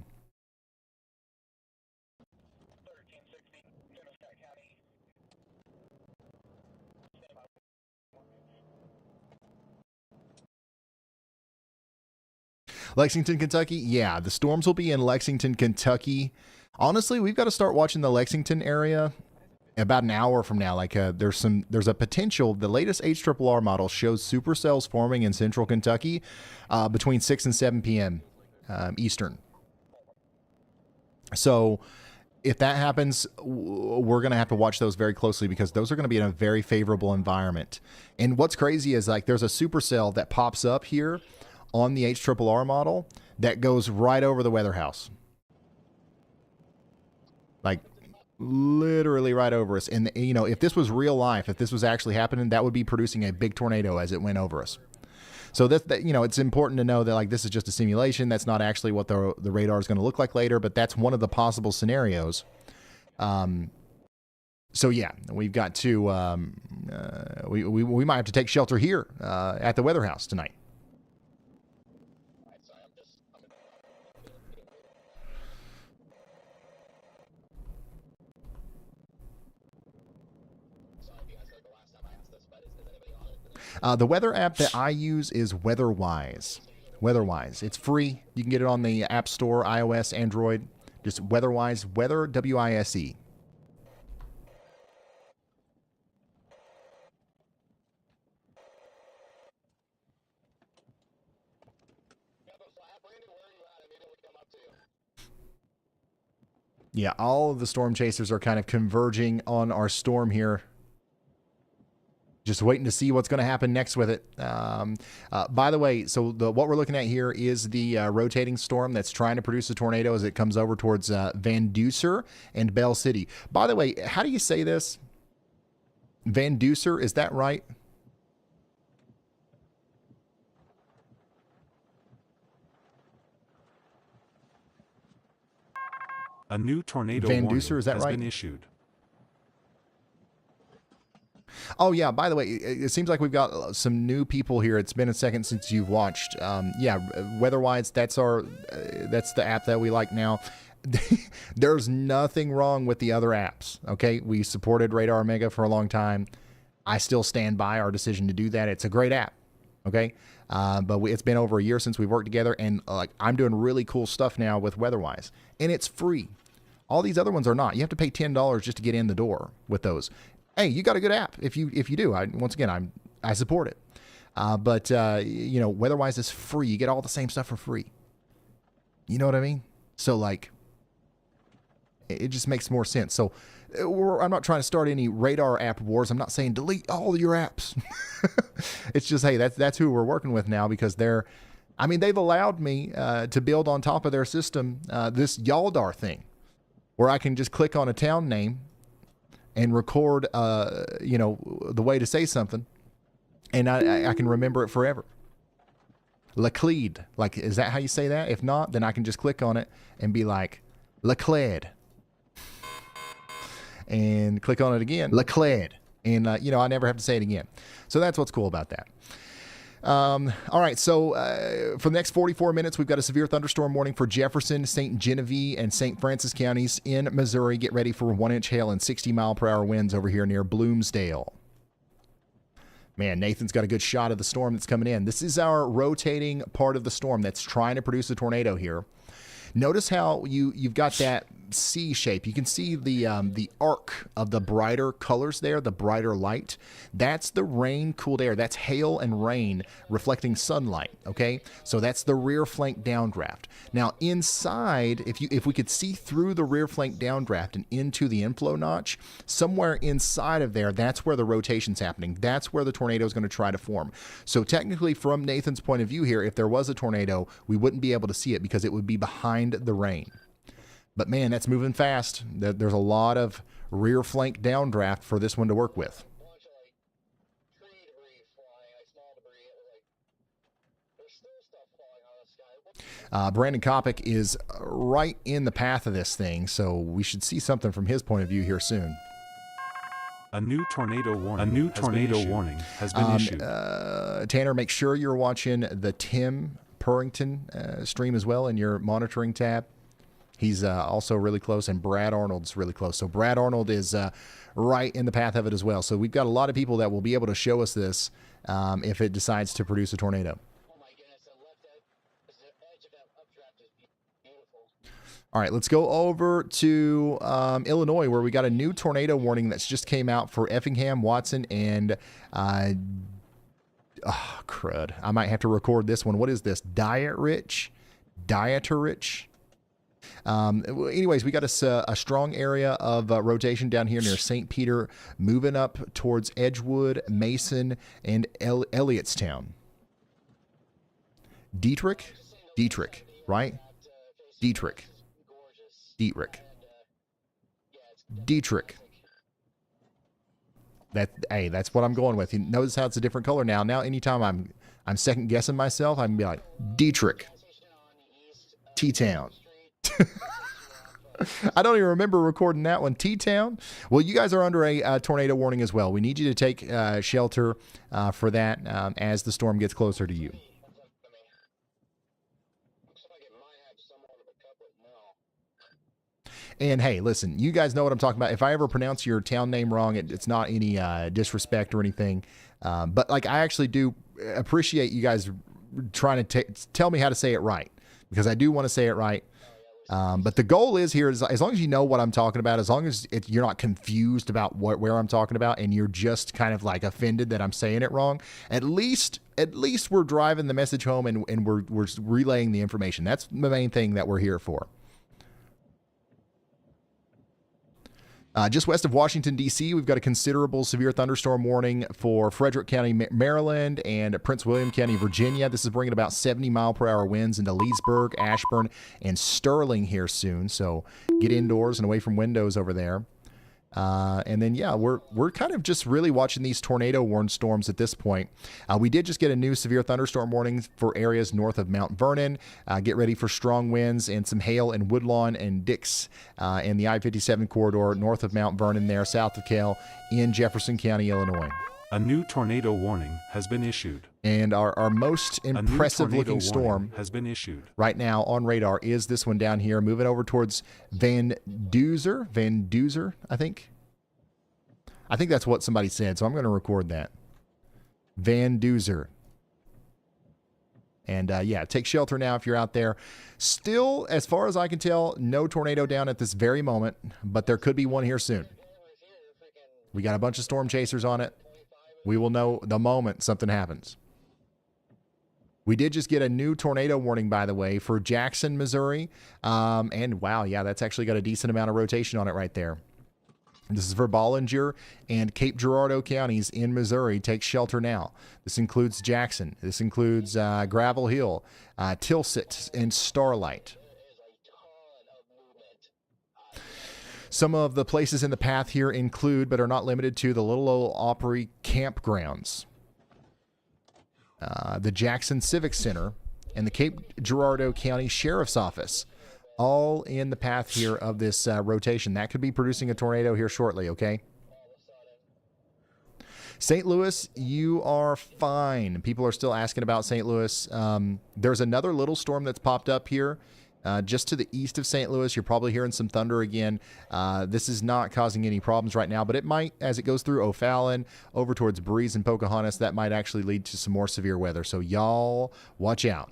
Lexington, Kentucky. Yeah, the storms will be in Lexington, Kentucky. Honestly, we've got to start watching the Lexington area about an hour from now. Like there's a potential. The latest HRRR model shows supercells forming in central Kentucky between 6 and 7 p.m. Eastern. So if that happens, we're going to have to watch those very closely because those are going to be in a very favorable environment. And what's crazy is like there's a supercell that pops up here on the HRRR model that goes right over the weather house. Like literally right over us. And you know, if this was real life, if this was actually happening, that would be producing a big tornado as it went over us. So that you know, it's important to know that like this is just a simulation. That's not actually what the radar is going to look like later, but that's one of the possible scenarios. So yeah, we've got to we might have to take shelter here at the Weather House tonight. The weather app that I use is WeatherWise. WeatherWise. It's free. You can get it on the App Store, iOS, Android. Just WeatherWise, Weather, W-I-S-E. Yeah, all of the storm chasers are kind of converging on our storm here. Just waiting to see what's going to happen next with it. By the way, so what we're looking at here is the rotating storm that's trying to produce a tornado as it comes over towards Van Duser and Bell City. By the way, how do you say this? Van Duser, is that right? A new tornado Van warning Duser, is that has right? been issued. Oh, yeah, by the way, it seems like we've got some new people here. It's been a second since you've watched. Yeah, WeatherWise, that's the app that we like now. There's nothing wrong with the other apps, okay? We supported Radar Omega for a long time. I still stand by our decision to do that. It's a great app, okay? But it's been over a year since we've worked together, and I'm doing really cool stuff now with WeatherWise, and it's free. All these other ones are not. You have to pay $10 just to get in the door with those. Hey, you got a good app. If you do, once again, I support it. But you know, WeatherWise is free. You get all the same stuff for free. You know what I mean? So like, it just makes more sense. So I'm not trying to start any radar app wars. I'm not saying delete all your apps. It's just, hey, that's who we're working with now, because they've allowed me to build on top of their system this Yaldar thing, where I can just click on a town name and record, you know, the way to say something, and I can remember it forever. Laclede, like, is that how you say that? If not, then I can just click on it and be like, Laclede, and click on it again, Laclede, and you know, I never have to say it again. So that's what's cool about that. All right, so for the next 44 minutes, we've got a severe thunderstorm warning for Jefferson, St. Genevieve, and St. Francis counties in Missouri. Get ready for 1-inch hail and 60-mile-per-hour winds over here near Bloomsdale. Man, Nathan's got a good shot of the storm that's coming in. This is our rotating part of the storm that's trying to produce a tornado here. Notice how you've got that C shape. You can see the arc of the brighter colors there, the brighter light. That's the rain cooled air. That's hail and rain reflecting sunlight, okay? So that's the rear flank downdraft. Now inside, if we could see through the rear flank downdraft and into the inflow notch, somewhere inside of there, that's where the rotation's happening. That's where the tornado is going to try to form. So technically, from Nathan's point of view here, if there was a tornado, we wouldn't be able to see it because it would be behind the rain. But man, that's moving fast. There's a lot of rear flank downdraft for this one to work with. Brandon Kopic is right in the path of this thing, so we should see something from his point of view here soon. A new tornado warning has been issued. Tanner, make sure you're watching the Tim Purrington stream as well in your monitoring tab. He's also really close, and Brad Arnold's really close. So Brad Arnold is right in the path of it as well. So we've got a lot of people that will be able to show us this if it decides to produce a tornado. All right, let's go over to Illinois, where we got a new tornado warning that's just came out for Effingham, Watson, and crud. I might have to record this one. What is this? Dieterich? Anyways, we got a strong area of rotation down here near St. Peter, moving up towards Edgewood, Mason, and Elliottstown. Dietrich, right? Dietrich. That's what I'm going with. You notice how it's a different color now. Now, anytime I'm second guessing myself, I can be like Dietrich, T-Town. I don't even remember recording that one. T-Town. Well, you guys are under a tornado warning as well. We need you to take shelter for that as the storm gets closer to you. And hey, listen, you guys know what I'm talking about. If I ever pronounce your town name wrong, it's not any disrespect or anything. But like, I actually do appreciate you guys trying to tell me how to say it right, because I do want to say it right. But the goal is here is as long as you know what I'm talking about, as long as you're not confused about where I'm talking about, and you're just kind of like offended that I'm saying it wrong, at least we're driving the message home and we're relaying the information. That's the main thing that we're here for. Just west of Washington, D.C., we've got a considerable severe thunderstorm warning for Frederick County, Maryland, and Prince William County, Virginia. This is bringing about 70-mile-per-hour winds into Leesburg, Ashburn, and Sterling here soon. So get indoors and away from windows over there. And then, yeah, we're kind of just really watching these tornado-warned storms at this point. We did just get a new severe thunderstorm warning for areas north of Mount Vernon. Get ready for strong winds and some hail in Woodlawn and Dix in the I-57 corridor north of Mount Vernon there, south of Cale in Jefferson County, Illinois. A new tornado warning has been issued. And our most impressive-looking storm has been issued right now on radar is this one down here, moving over towards Van Duzer, I think. I think that's what somebody said, so I'm going to record that. Van Duzer. And yeah, take shelter now if you're out there. Still, as far as I can tell, no tornado down at this very moment, but there could be one here soon. We got a bunch of storm chasers on it. We will know the moment something happens. We did just get a new tornado warning, by the way, for Jackson, Missouri. And wow, yeah, that's actually got a decent amount of rotation on it right there. This is for Bollinger and Cape Girardeau counties in Missouri. Take shelter now. This includes Jackson. This includes Gravel Hill, Tilsit, and Starlight. Some of the places in the path here include, but are not limited to, the Little Old Opry campgrounds, the Jackson Civic Center, and the Cape Girardeau County Sheriff's Office, all in the path here of this rotation. That could be producing a tornado here shortly, okay? St. Louis, you are fine. People are still asking about St. Louis. There's another little storm that's popped up here. Just to the east of St. Louis, you're probably hearing some thunder again. This is not causing any problems right now, but it might, as it goes through O'Fallon, over towards Breeze and Pocahontas, that might actually lead to some more severe weather. So y'all watch out.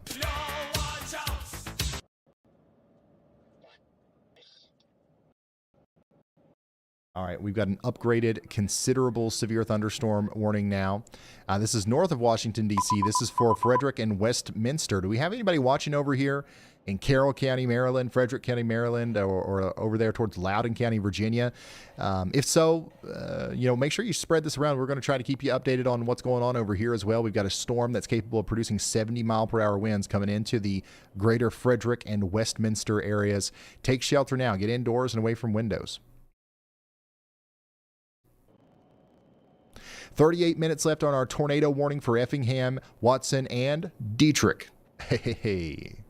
All right, we've got an upgraded considerable severe thunderstorm warning now. This is north of Washington, D.C. This is for Frederick and Westminster. Do we have anybody watching over here in Carroll County, Maryland, Frederick County, Maryland, or over there towards Loudoun County, Virginia? If so, make sure you spread this around. We're going to try to keep you updated on what's going on over here as well. We've got a storm that's capable of producing 70-mile-per-hour winds coming into the greater Frederick and Westminster areas. Take shelter now. Get indoors and away from windows. 38 minutes left on our tornado warning for Effingham, Watson, and Dietrich. Hey.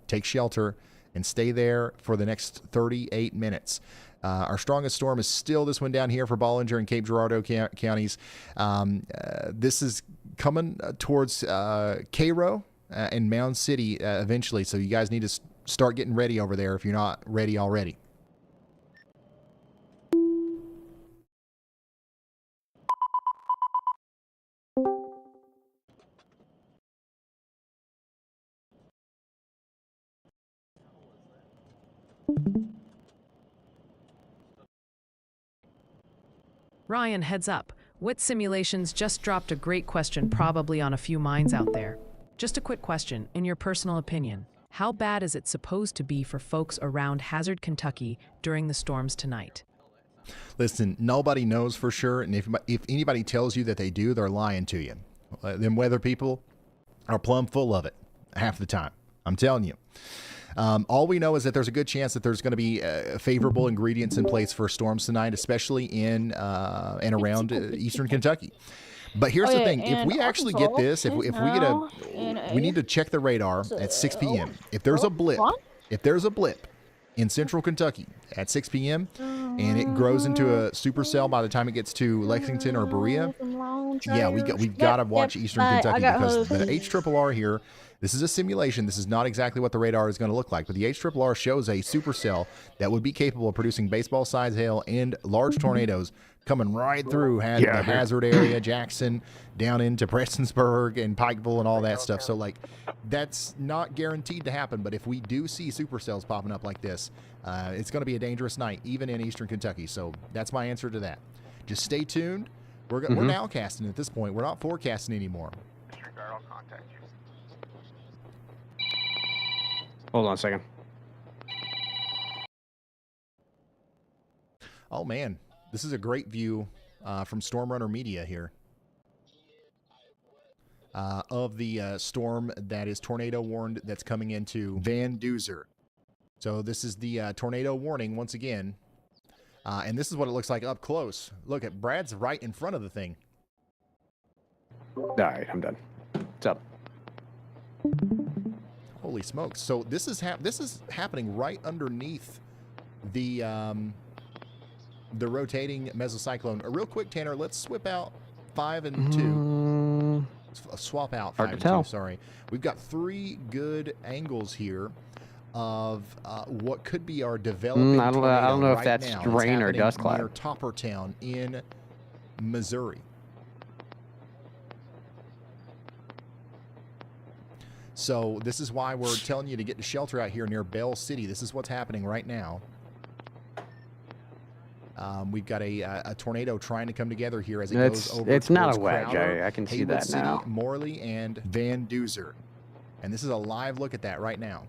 Take shelter and stay there for the next 38 minutes. Our strongest storm is still this one down here for Bollinger and Cape Girardeau counties. This is coming towards Cairo and Mound City eventually, so you guys need to start getting ready over there if you're not ready already. Ryan, heads up. Wit Simulations just dropped a great question probably on a few minds out there. Just a quick question, in your personal opinion, how bad is it supposed to be for folks around Hazard, Kentucky during the storms tonight? Listen, nobody knows for sure, and if anybody tells you that they do, they're lying to you. Them weather people are plumb full of it half the time. I'm telling you. All we know is that there's a good chance that there's going to be favorable ingredients in place for storms tonight, especially in and around eastern Kentucky. But here's the thing. If we actually get this, if we get we need to check the radar at 6 p.m. If there's a blip, in central Kentucky at 6 p.m. and it grows into a supercell by the time it gets to Lexington or Berea. Yeah, we've got to watch Eastern Kentucky because the HRRR here, this is a simulation. This is not exactly what the radar is going to look like, but the HRRR shows a supercell that would be capable of producing baseball-sized hail and large tornadoes coming right through the hazard area, Jackson, down into Prestonsburg and Pikeville and all that stuff. So, like, that's not guaranteed to happen, but if we do see supercells popping up like this, it's going to be a dangerous night, even in Eastern Kentucky. So that's my answer to that. Just stay tuned. We're nowcasting at this point. We're not forecasting anymore. I'll contact you. Hold on a second. Oh, man. This is a great view from Stormrunner Media here of the storm that is tornado warned that's coming into Van Duzer. So this is the tornado warning once again. And this is what it looks like up close. Look at Brad's right in front of the thing. All right, I'm done. What's up? Holy smokes. So this is happening right underneath the rotating mesocyclone. Real quick, Tanner, let's swap out 5 and 2. Swap out 5 and 2, sorry. We've got 3 good angles here of what could be our developing tornado I don't know right if that's now. rain or dust near cloud. Toppertown in Missouri. So this is why we're telling you to get to shelter out here near Bell City. This is what's happening right now. We've got a tornado trying to come together here as it goes over. It's not towards a wedge. Crowder, I can see Haywood that City, now. Morley, and Van Duzer. And this is a live look at that right now.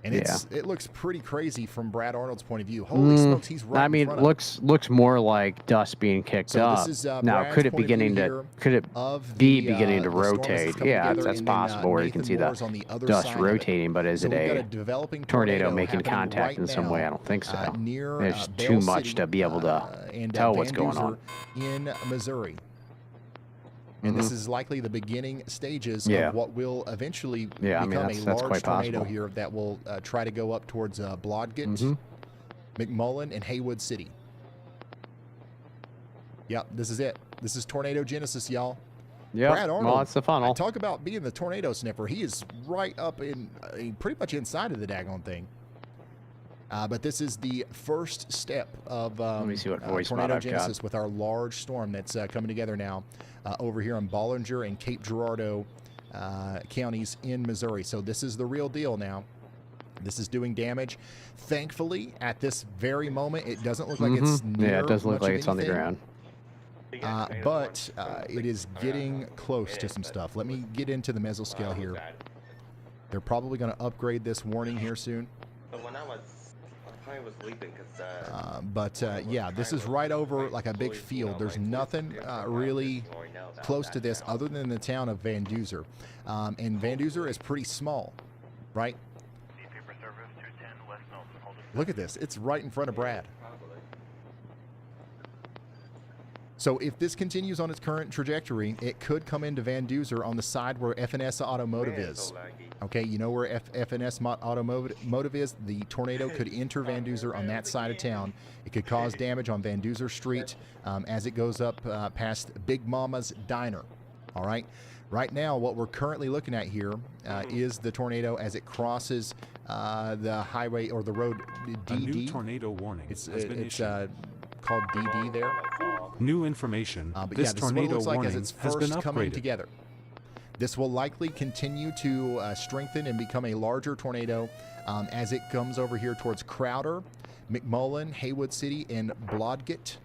And it looks pretty crazy from Brad Arnold's point of view. Holy smokes, he's right I mean, in front of looks more like dust being kicked up. This is, now, Brad's could it point of view beginning to here could it of be the, beginning to the storm as it's rotate? coming Yeah, together, that's and then, possible. Where you can Nathan see the Moore's on the other dust side of it. rotating, but is So it we've got a a developing tornado making happening contact right in some way? now, I don't think so. near There's Bell too much City, to be able to and tell Van what's going Duzer on. in Missouri. And this is likely the beginning stages Yeah. of what will eventually Yeah, I mean, become that's a large quite tornado possible. here that will try to go up towards Blodgett, McMullen, and Haywood City. Yep, this is it. This is Tornado Genesis, y'all. Yep, Brad Arnold, well, it's the funnel. Talk about being the tornado sniffer. He is right up in, pretty much inside of the daggone thing. But this is the first step of Let me see what voice mod Tornado I've got. Genesis with our large storm that's coming together now over here in Bollinger and Cape Girardeau counties in Missouri. So this is the real deal now. This is doing damage. Thankfully, at this very moment, it doesn't look like it's near Yeah, it does look much like of it's on the anything. ground. But it is getting close to some stuff. Let me get into the mesoscale here. They're probably going to upgrade this warning here soon. But yeah, this is right over like a big field. There's nothing really close to this other than the town of Van Duzer. And Van Duzer is pretty small, right? Look at this. It's right in front of Brad. So if this continues on its current trajectory, it could come into Van Duzer on the side where FNS Automotive is. Okay, you know where FNS Automotive is? The tornado could enter Van Duzer on that side of town. It could cause damage on Van Duzer Street as it goes up past Big Mama's Diner. All right. Right now, what we're currently looking at here is the tornado as it crosses the highway or the road DD. A new tornado warning has been issued. Called DD there. New information. But This yeah, this is what it tornado looks like warning as it's has been first coming upgraded. together. This will likely continue to strengthen and become a larger tornado as it comes over here towards Crowder, McMullen, Haywood City, and Blodgett.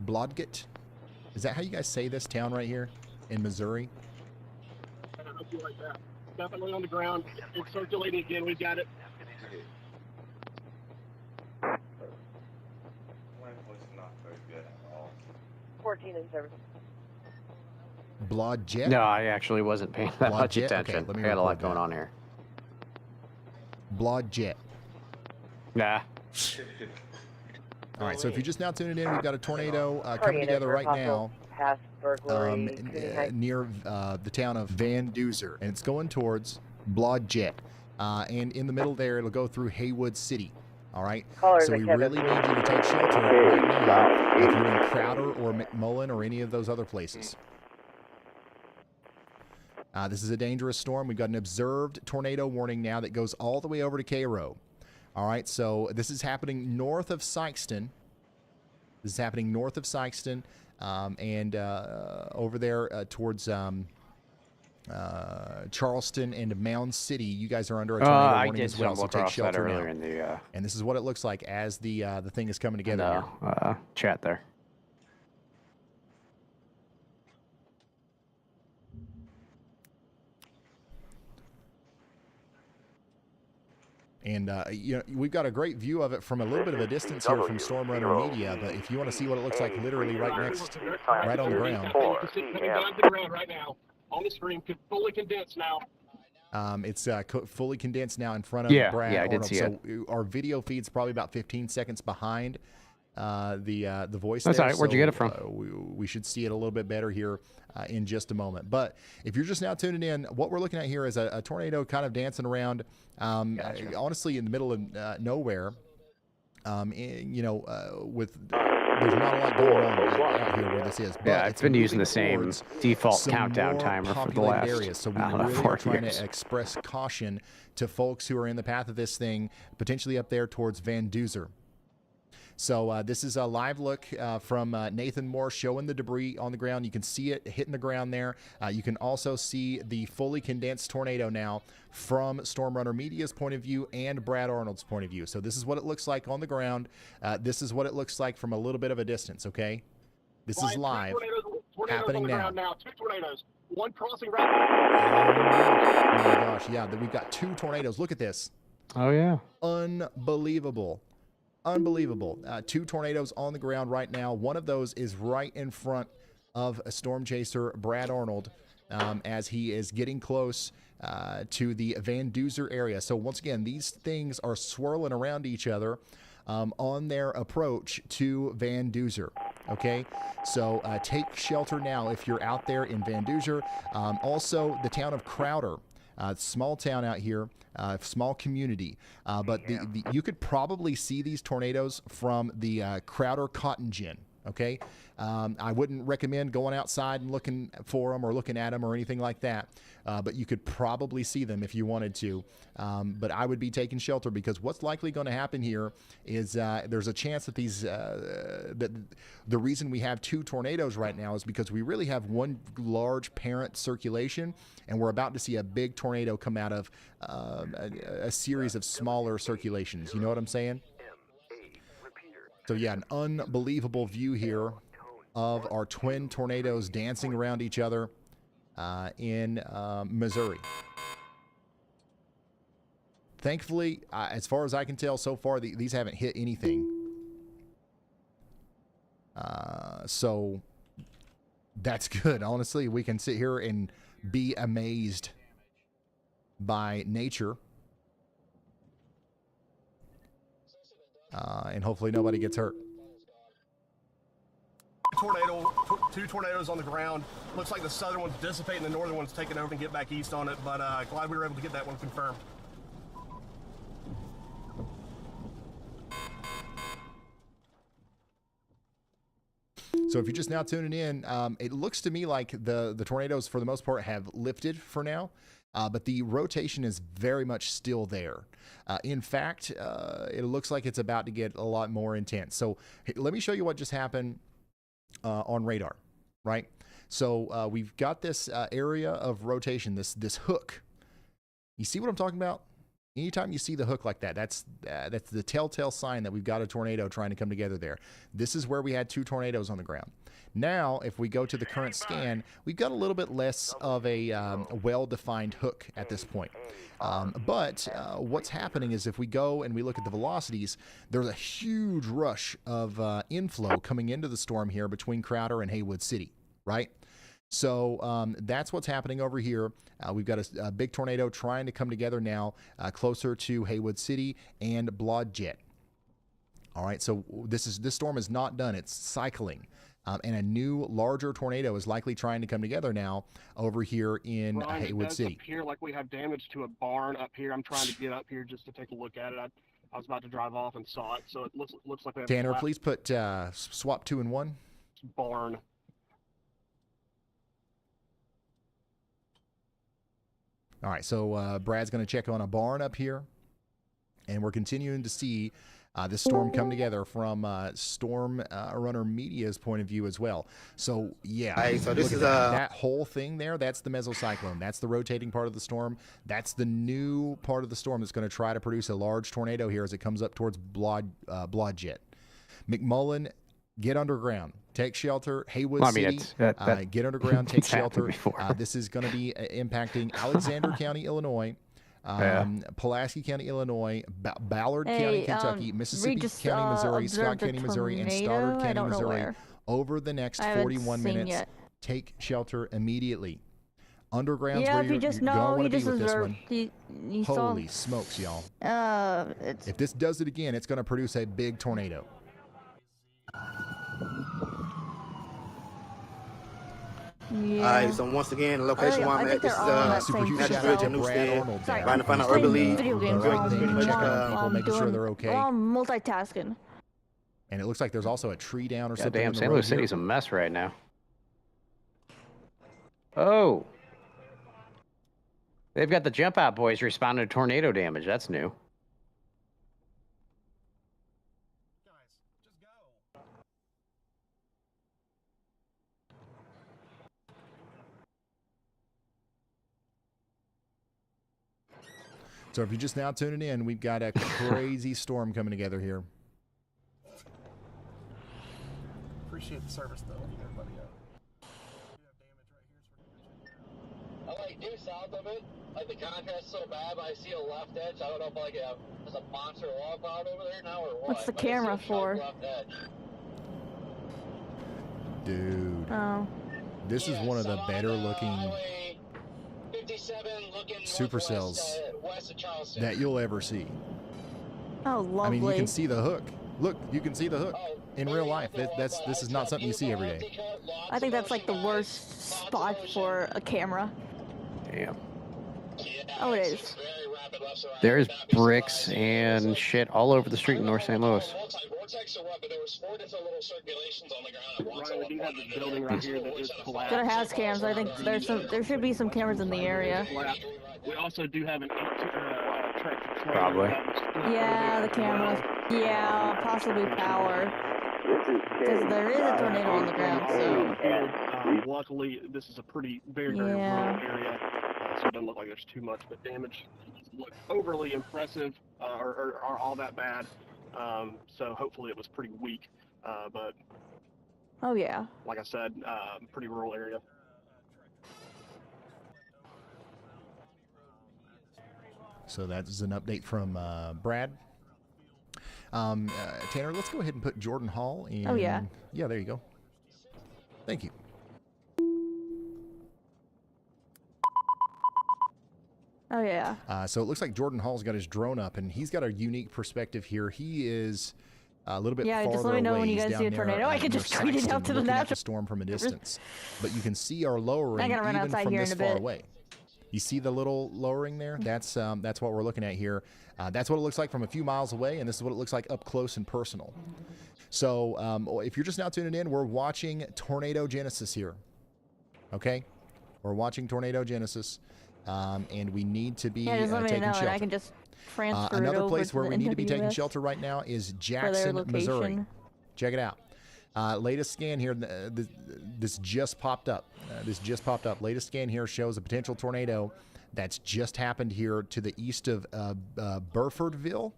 Blodgett? Is that how you guys say this town right here in Missouri? Like that. Definitely on the ground. It's circulating again. We've got it. 14 in service. Blodgett? No, I actually wasn't paying that much Blodgett? Okay, attention. let me I got a lot record going that. on here. Blodgett. Nah. All right, so if you're just now tuning in, we've got a tornado coming together right now Past burglary. near the town of Van Duzer, and it's going towards Blodgett. And in the middle there, it'll go through Haywood City. All right. Callers So we at really Kevin. need you to take shelter right now if you're in Crowder or McMullen or any of those other places. This is a dangerous storm. We've got an observed tornado warning now that goes all the way over to Cairo. All right. So this is happening north of Sykeston. This is happening north of Sykeston and over there towards Charleston and Mound City. You guys are under a tornado I warning did as well, so stumble take across that shelter earlier now. in the And this is what it looks like as the thing is coming together here. chat there. And you know, we've got a great view of it from a little bit of a distance here from Storm Runner Media, but if you want to see what it looks like literally right next, right on the ground, Coming down to the ground right now. On the screen, fully condensed now. it's fully condensed now in front of Yeah, Brad yeah, I did Arnold. see So our video feed's probably about 15 seconds behind the voice. That's there, all right. Where'd you get it from? We should see it a little bit better here in just a moment. But if you're just now tuning in, what we're looking at here is a tornado kind of dancing around, honestly, in the middle of nowhere. With there's not a lot going on out here where this is. But Yeah, it's been using the moving same towards default some countdown more timer for the populated last areas. So we I don't know, really 4 are trying years. to express caution to folks who are in the path of this thing, potentially up there towards Van Duzer. So this is a live look from Nathan Moore showing the debris on the ground. You can see it hitting the ground there. You can also see the fully condensed tornado now from Storm Runner Media's point of view and Brad Arnold's point of view. So this is what it looks like on the ground. This is what it looks like from a little bit of a distance, okay? This is live, Tornadoes happening on the now. ground now. 2 tornadoes. One crossing right now. Oh my gosh, yeah, we've got 2 tornadoes. Look at this. Oh, yeah. Unbelievable. Unbelievable. 2 tornadoes on the ground right now. One of those is right in front of a storm chaser, Brad Arnold, as he is getting close to the Van Duzer area. So once again, these things are swirling around each other on their approach to Van Duzer. Okay, so take shelter now if you're out there in Van Duzer. Also, the town of Crowder. Small town out here, small community, but you could probably see these tornadoes from the Crowder Cotton Gin. Okay, I wouldn't recommend going outside and looking for them or looking at them or anything like that, but you could probably see them if you wanted to. But I would be taking shelter because what's likely going to happen here is there's a chance that that the reason we have 2 tornadoes right now is because we really have one large parent circulation, and we're about to see a big tornado come out of a series of smaller circulations. You know what I'm saying? So yeah, an unbelievable view here of our twin tornadoes dancing around each other in Missouri. Thankfully, as far as I can tell so far, these haven't hit anything. So that's good. Honestly, we can sit here and be amazed by nature. And hopefully nobody gets hurt. Two tornadoes on the ground. Looks like the southern one's dissipating, the northern one's taking over and get back east on it, but glad we were able to get that one confirmed. So if you're just now tuning in, it looks to me like the tornadoes, for the most part, have lifted for now, but the rotation is very much still there. In fact, it looks like it's about to get a lot more intense. So let me show you what just happened on radar, right? So we've got this area of rotation, this hook. You see what I'm talking about? Anytime you see the hook like that, that's the telltale sign that we've got a tornado trying to come together there. This is where we had 2 tornadoes on the ground. Now, if we go to the current scan, we've got a little bit less of a well-defined hook at this point. But what's happening is if we go and we look at the velocities, there's a huge rush of inflow coming into the storm here between Crowder and Haywood City, right? So that's what's happening over here. We've got a big tornado trying to come together now closer to Haywood City and Blodgett. All right, so this storm is not done. It's cycling. And a new, larger tornado is likely trying to come together now over here in Ryan, it Haywood does City. appear like we have damage to a barn up here. I'm trying to get up here just to take a look at it. I was about to drive off and saw it, so it looks like we have Tanner, collapsed please put swap 2 and 1. barn. All right, so Brad's going to check on a barn up here, and we're continuing to see this storm come together from Storm Runner Media's point of view as well. So, yeah, Hey, so this look is, at that whole thing there. That's the mesocyclone. That's the rotating part of the storm. That's the new part of the storm that's going to try to produce a large tornado here as it comes up towards Blodgett. McMullen, get underground. Take shelter. Haywood Well, I mean, City, get underground. Take it's happened shelter. before. This is going to be impacting Alexander County, Illinois. Pulaski County, Illinois, Ballard County, Kentucky, Mississippi County, Missouri, Scott County, Missouri, and Stoddard County, Missouri. Over the next 41 minutes, take shelter immediately. Underground's where you're going to want to be with this one. Holy smokes, y'all. If this does it again, it's going to produce a big tornado. All right, so once again, the location where I'm at, this is Super huge shout out to Brad Arnold there. trying to find out Urban League. Video games. Checking people, making sure they're okay. Multitasking. And it looks like there's also a tree down or God something. damn, in the St. road Louis here. City's a mess right now. Oh. They've got the Jump Out Boys responding to tornado damage. That's new. So if you're just now tuning in, we've got a crazy storm coming together here. Appreciate the service though. Everybody I like due south of it. Like the contrast's so bad, but I see a left edge. I don't know if like there's a monster log cloud over there now or what. What's the but I see a camera sharp for? left edge. Dude. Oh. This is one of the better looking 57 looking supercells west of Charleston. that you'll ever see. Oh, lovely. I mean, you can see the hook. Look, you can see the hook in real life. This is not something you see every day. I think that's like the worst spot for a camera. Damn. Oh, it is. There's bricks and shit all over the street in North St. Louis. Ryan, we do have this building right here that is collapsed. That has cams. I think there should be some cameras in the area. We also do have an tractor trailer. Probably. Yeah, the cameras. Yeah, possibly power. Because there is a tornado on the ground, so. Luckily, this is a very rural area, so it doesn't look like there's too much, but damage doesn't look overly impressive or all that bad. So hopefully it was pretty weak, but Oh, yeah. like I said, pretty rural area. So that's an update from Brad. Tanner, let's go ahead and put Jordan Hall in. Oh, yeah. Yeah, there you go. Thank you. Oh, yeah. So it looks like Jordan Hall's got his drone up, and he's got a unique perspective here. He is a little bit farther just let me know away. when you He's guys down see a there, tornado. I can near just tweet it Saxton, out to the looking at natural. the storm from a distance. But you can see our lowering I gotta run even outside from here this in a far bit. away. You see the little lowering there? That's what we're looking at here. That's what it looks like from a few miles away, and this is what it looks like up close and personal. So if you're just now tuning in, we're watching Tornado Genesis here. Okay? We're watching Tornado Genesis, and we need to be Yeah, just let me taking know, shelter. and I can just transfer it Another over place to where the we need to be taking NWS shelter right now is for their Jackson, Missouri. location. Check it out. Latest scan here, this just popped up. Latest scan here shows a potential tornado that's just happened here to the east of Burfordville.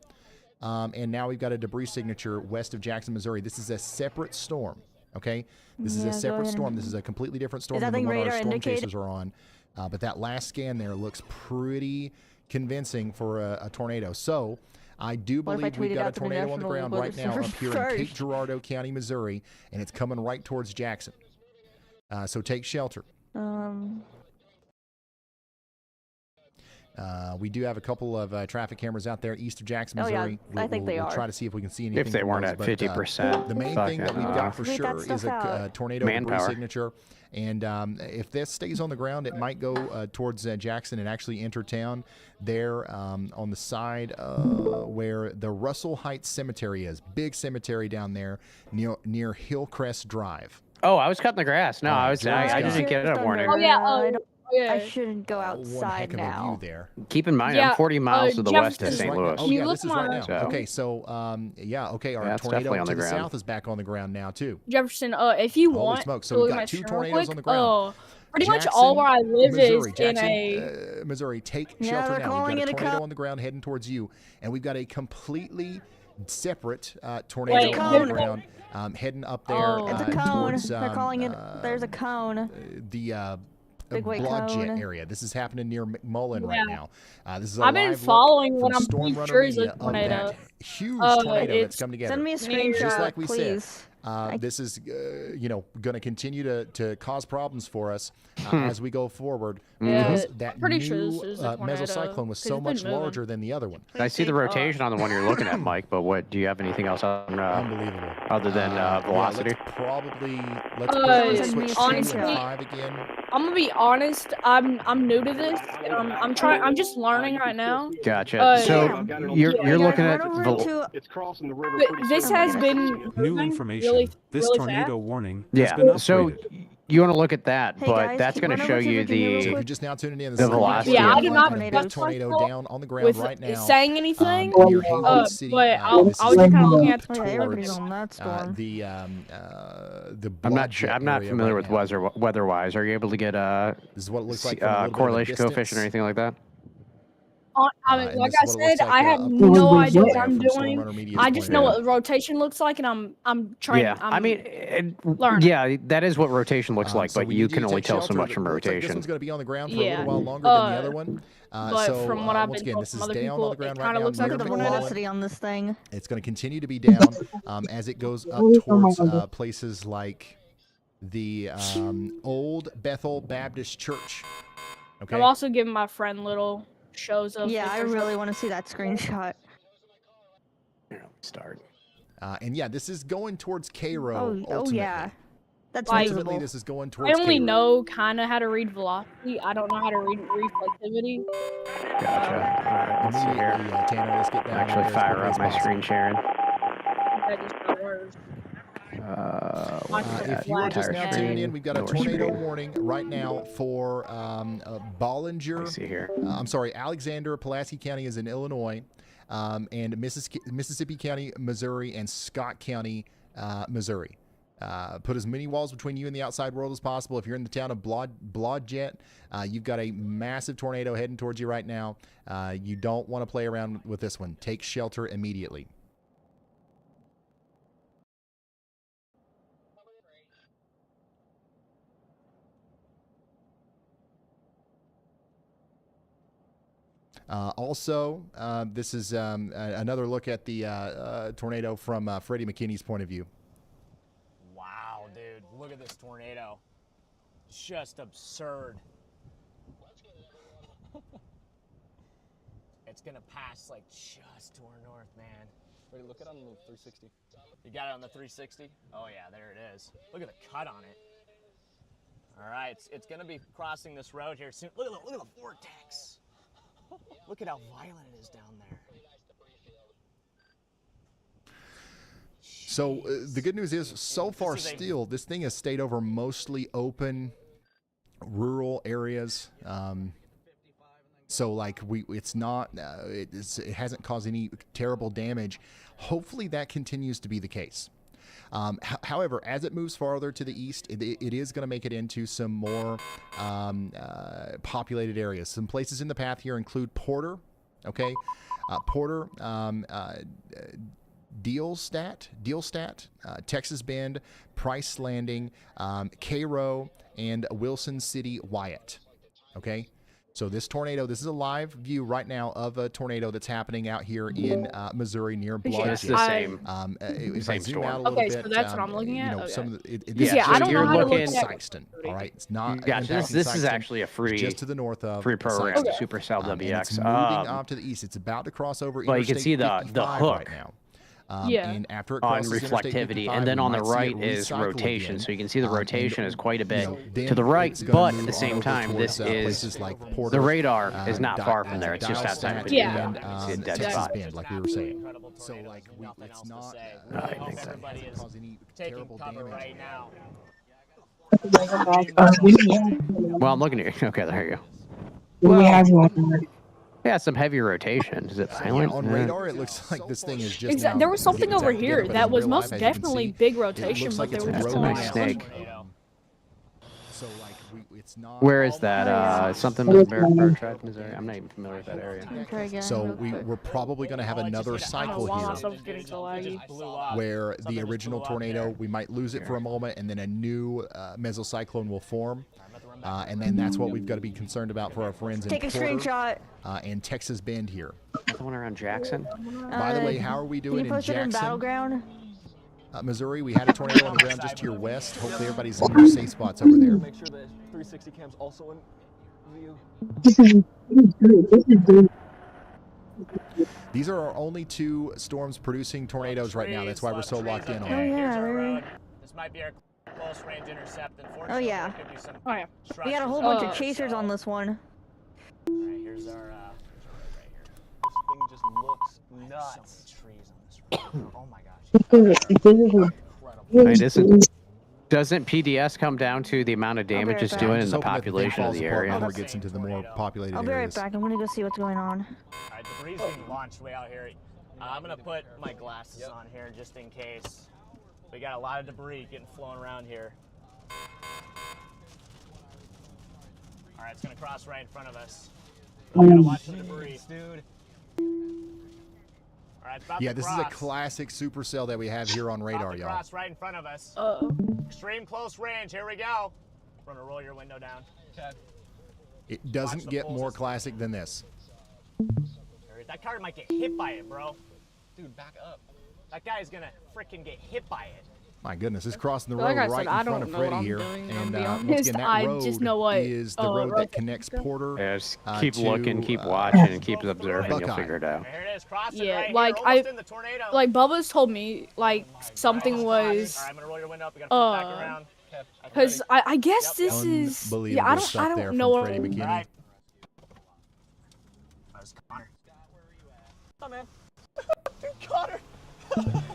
And now we've got a debris signature west of Jackson, Missouri. This is a separate storm, okay? This is Yeah, a go separate ahead storm. and- This is a completely different storm Is that than the thing one our radar storm indicated? chasers are on. But that last scan there looks pretty convincing for a tornado. So I do What if I believe we've tweeted got a out to the tornado on the National ground Weather right now up Service here in first? Cape Girardeau County, Missouri, and it's coming right towards Jackson. So take shelter. We do have a couple of traffic cameras out there east of Jackson, Oh, yeah, Missouri. I think they we'll are. try to see if we can see anything. If they from weren't those, at but, 50%. the main thing that we've got for Tweet that sure stuff is a out. tornado debris Manpower. signature. And if this stays on the ground, it might go towards Jackson and actually enter town there on the side where the Russell Heights Cemetery is. Big cemetery down there near Hillcrest Drive. Oh, I was cutting the grass. No, I George just didn't get a warning. Oh yeah. I shouldn't go One outside heck of a now. view there. Keep in mind, Yeah, I'm 40 miles to the west of This is St. right now. Louis. Oh, You yeah, look this is right now. on- Okay, so, okay, our Yeah, it's tornado definitely on to the the ground. south is back on the ground now, too. Jefferson, if you Holy want smokes. to So we've look at got my two stream tornadoes real quick, on the ground. pretty much all where I live Missouri, is in Jackson, a. Missouri, take Yeah, shelter they're now. calling We've it got a a tornado cone. on the ground heading towards you, and we've got a completely separate tornado Wait, on the cone. ground heading up there Oh. It's a cone. towards They're calling it. There's a cone. the Big white Blodgett cone. area. This is happening near McMullen right Yeah. now. This is a I've been live look following from what I'm Storm pretty Runner sure is Media a of tornado. that huge tornado that's it's- come together. Send me a Just screenshot, like we please. said, this is, going to continue to cause problems for us as we go forward. Yeah, because I'm that pretty new sure this is a tornado, mesocyclone was 'cause so it's been much moving. larger than the other one. I see the rotation on the one you're looking at, Mike, but what do you have anything else on Unbelievable. other than velocity? Yeah, let's put Send me a switch 2 honestly- and 5 again. I'm gonna be honest. I'm new to this. I'm just learning right now. Gotcha. So yeah. you're looking at Run over vel- to It's crossing the river But pretty this soon. has been New moving information. really, This really tornado fast. warning has been yeah. upgraded. So you want to look at that, Hey, but guys, that's going run to over show to you Virginia real So if the you're just now tuning in, the this is velocity. Yeah, I of did it. not a big trust tornado myself down on the ground with right now. saying anything. Near Haywood City. But I was This just is kind of looking at Oh, yeah, everybody's on that storm. the I'm not sure. Blodgett I'm not area familiar right with now. weather-wise. Are you able to get This is what it looks like from a little bit of a correlation distance. coefficient or anything like that? And Like this is I what it looks said, like, I have up no close idea what there I'm from Storm doing. Runner Media's I point just of know view. what rotation looks like, and I'm trying. Yeah, I mean, learning. yeah, that is what rotation looks like, So but we you need can to only take tell so shelter. much from It looks like rotation. This one's going to be on the ground for a Yeah. little while longer than the other one. But So from what I've once been again, told this from is other down people, on the it ground right kind of now looks like near a Look at the tornado. velocity on this thing. It's going to continue to be down as it goes up towards places like the old Bethel Baptist Church. Okay. I'm also giving my friend little shows of. Yeah, I pictures of- really want to see that screenshot. Start. And yeah, this is going towards Cairo. Oh ultimately. yeah, that's Like- Ultimately, visible. this is going I towards only Cairo. know kind of how to read velocity. I don't know how to read reflectivity. Gotcha. All right, let's see here. Immediately, Tanner, let's get down Actually, there as fire quickly up as my possible. screen sharing. That just got worse. If you are just now tuning in, we've got a North tornado screen. warning right now for Bollinger. Let's see here. I'm sorry, Alexander, Pulaski County is in Illinois, and Mississippi County, Missouri, and Scott County, Missouri. Put as many walls between you and the outside world as possible. If you're in the town of Blodgett, you've got a massive tornado heading towards you right now. You don't want to play around with this one. Take shelter immediately. Also, this is another look at the tornado from Freddie McKinney's point of view. Wow, dude, look at this tornado. Just absurd. It's gonna pass like just to our north, man. Wait, look at it on the 360. You got it on the 360? Oh yeah, there it is. Look at the cut on it. All right, it's gonna be crossing this road here soon. Look at the vortex. Look at how violent it is down there. So the good news is, so far still, this thing has stayed over mostly open, rural areas. So like it's not, it hasn't caused any terrible damage. Hopefully that continues to be the case. However, as it moves farther to the east, it is going to make it into some more populated areas. Some places in the path here include Porter, okay? Porter, Dealstat, Texas Bend, Price Landing, Cairo, and Wilson City, Wyatt, okay? So this tornado, this is a live view right now of a tornado that's happening out here in Missouri near Blodgett. It's the same. If I Same zoom storm. out a little Okay, bit, so that's what I'm looking at? You know, Okay. some of the, Yeah, this I don't is know how to look at at Sykeston. All right, it's not. Gotcha. impacting This is Sykeston. actually a It's free, just to the north of free program, Sykeston. Supercell And it's WX. moving off to the east. It's about to cross over. Well, you can Interstate see the 55 hook. right now. Yeah. And after it On crosses Interstate reflectivity, 55, and then we on the might see it right is recycle rotation. again. So you can see the rotation is quite a bit then to the right, it's gonna but move at the on same over time, towards, this is places like the Porter, radar is not far from there. It's just Dialstat, outside of it. Yeah. and, It's a dead Texas spot. Bend, like we were saying. So like it's not I think so. cause any terrible damage. now. Well, I'm looking at you. Okay, there you go. Yeah, some heavy rotation. Is it violent? On radar, it looks like this thing is just Exactly. now There was something hitting over together, here but that in was real most life, as you can definitely see, big it rotation, looks but like they it's were just That's a rolling nice out. snake. So like it's not. Where is that? Something with Barrett Tribe, Missouri. I'm not even familiar with that area. Try again. So real quick. we're probably going to have another I don't know cycle why my here stuff's getting so laggy. where the original tornado, we might lose it for a moment, and then a new mesocyclone will form. And then that's what we've got to be concerned about for our friends in Take a Porter, screenshot. and Texas Bend here. The one around Jackson. By the way, how are we Can doing you in post it in Jackson, Battleground? Missouri? We had a tornado on the ground just to your west. Hopefully everybody's in your safe spots over there. Make sure the 360 cam's also in view. These are our only two storms producing tornadoes right now. That's why we're so locked in on Oh it. yeah. Right. This might be our close range intercept. Oh Unfortunately, yeah. there could be some Oh yeah. We got a whole bunch of structures chasers so- on this one. Alright, here's our right here. This thing just looks nuts. So many trees on this road. Oh my gosh. Wait, doesn't PDS come down to the amount of damage right it's back. doing Just and the hoping that thing population of falls the apart area? before it gets into the more populated I'll be right areas. back. I'm gonna go see what's going on. Alright, debris being launched way out here. I'm gonna put my glasses on here just in case. We got a lot of debris getting flown around here. Alright, it's gonna cross right in front of us. We gotta watch the debris, dude. Alright, it's about Yeah, to this cross. is a classic supercell that we have here on radar, About to y'all. cross right in front of us. Extreme close range. Here we go. I'm gonna roll your window down. Okay. It doesn't get more classic than this. That car might get hit by it, bro. Dude, back up. That guy's gonna freaking get hit by it. My goodness, it's crossing the Like road I said, right I in front don't of know what Freddie I'm here. doing, And I'll be once honest. again, that I road just know what, is the road right that connects Porter Yeah, just uh, keep to, looking, keep uh, watching, and keep observing. You'll Buckeye. figure it out. Here it is, crossing Yeah, right like here, almost in the tornado. like Bubba's told me like something was Alright, I'm gonna roll your window up. We gotta flip back around. because I guess this is yeah I stuff there don't from know what Freddie McKinney. Alright. Where's Connor? Oh man. Dude, Connor.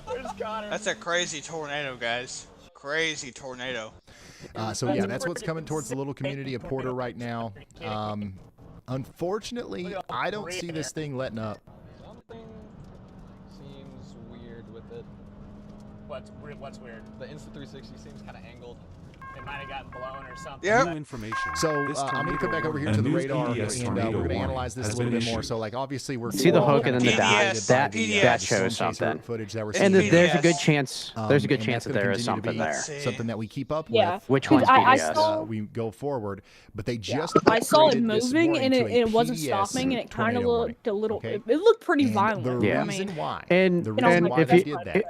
Where's Connor? That's a crazy tornado, guys. Crazy tornado. So yeah, that's what's coming towards the little community of Porter right now. Unfortunately, I don't see this thing letting up. Something seems weird with it. What's weird? The Insta360 seems kind of angled. It might have gotten blown or something. New information. So This I'm going to come back over here tornado to the warning. A radar, new and PDS we're tornado going to warning analyze this a has little been bit more. issued. So like obviously we're See the hook and then the dot. PDS, That PDS. shows storm chaser something. footage that we're And seeing. there's a PDS. good chance. There's a good And chance that's that gonna there is continue to something be there. something that we keep up Yeah. with. Which 'Cause one's I PDS? saw we go forward, but they yeah, just I saw it upgraded this moving warning and to a it wasn't PDS stopping and it kind of tornado warning. looked a little Okay? it looked pretty And violent. The Yeah. I mean, reason why, And, the and I was reason like, why if they you did that,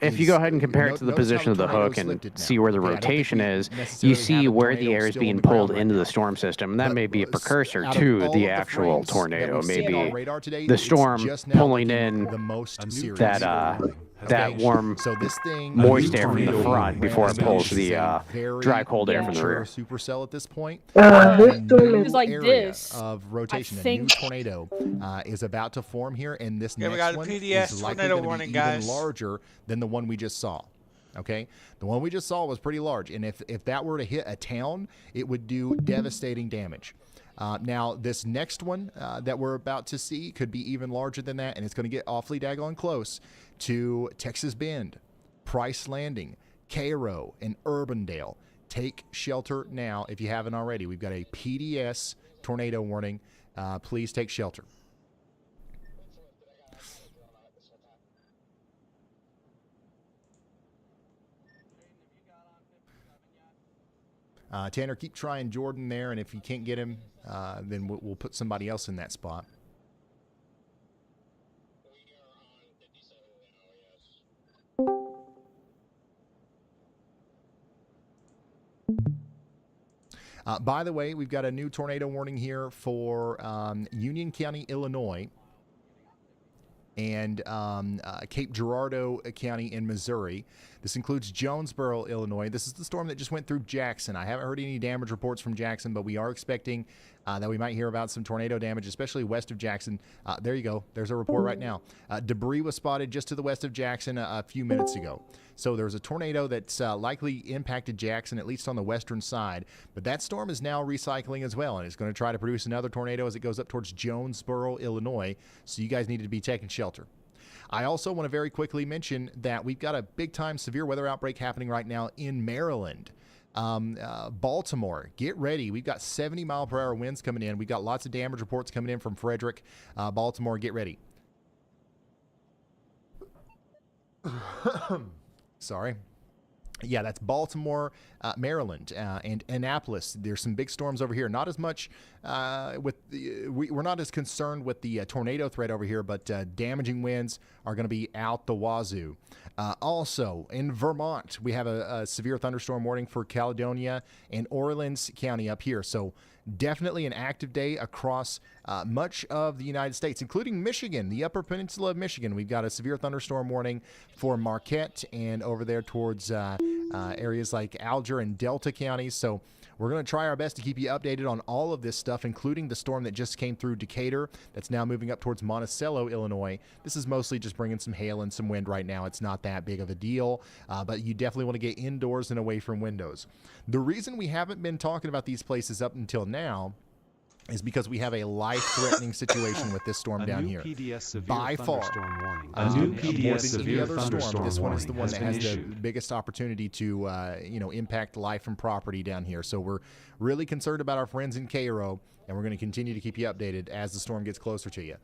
if you is go ahead and compare it to the notice how position of the tornado's hook and lifted now. see where the Okay, I don't think rotation we is, you necessarily see have a where the tornado air is still being on the ground pulled right into now. the storm system. And that But may be a precursor out of to all the of actual frames that tornado. we're seeing Maybe on radar today, the it's storm just now pulling looking in the most serious. that warm So this thing, moist air from the tornado front warning before has it been pulls issued. the very dry cold air from the mature rear. supercell at this point. this A storm new is like area this. of rotation. I A new think- tornado is about to form here, and this Yeah, we next got a one PDS is likely tornado going to warning, be even guys. larger than the one we just saw. Okay, the one we just saw was pretty large, and if that were to hit a town, it would do devastating damage. Now, this next one that we're about to see could be even larger than that, and it's going to get awfully daggone close to Texas Bend, Price Landing, Cairo, and Urbandale. Take shelter now if you haven't already. We've got a PDS tornado warning. Please take shelter. Tanner, keep trying Jordan there, and if you can't get him, then we'll put somebody else in that spot. By the way, we've got a new tornado warning here for Union County, Illinois, and Cape Girardeau County in Missouri. This includes Jonesboro, Illinois. This is the storm that just went through Jackson. I haven't heard any damage reports from Jackson, but we are expecting that we might hear about some tornado damage, especially west of Jackson. There you go. There's a report right now. Debris was spotted just to the west of Jackson a few minutes ago. So there's a tornado that's likely impacted Jackson, at least on the western side. But that storm is now recycling as well, and it's going to try to produce another tornado as it goes up towards Jonesboro, Illinois. So you guys need to be taking shelter. I also want to very quickly mention that we've got a big-time severe weather outbreak happening right now in Maryland. Baltimore, get ready. We've got 70-mile-per-hour winds coming in. We've got lots of damage reports coming in from Frederick. Baltimore, get ready. Sorry. Yeah, that's Baltimore, Maryland, and Annapolis. There's some big storms over here. Not as much we're not as concerned with the tornado threat over here, but damaging winds are going to be out the wazoo. Also, in Vermont, we have a severe thunderstorm warning for Caledonia and Orleans County up here. So definitely an active day across much of the United States, including Michigan, the Upper Peninsula of Michigan. We've got a severe thunderstorm warning for Marquette and over there towards areas like Alger and Delta counties. So we're going to try our best to keep you updated on all of this stuff, including the storm that just came through Decatur that's now moving up towards Monticello, Illinois. This is mostly just bringing some hail and some wind right now. It's not that big of a deal, but you definitely want to get indoors and away from windows. The reason we haven't been talking about these places up until now is because we have a life-threatening situation with this storm down here. By far, A new PDS more than any severe other storm, thunderstorm this one is the warning one has that been has the issued. biggest opportunity to, impact life and property down here. So we're really concerned about our friends in Cairo, and we're going to continue to keep you updated as the storm gets closer to you.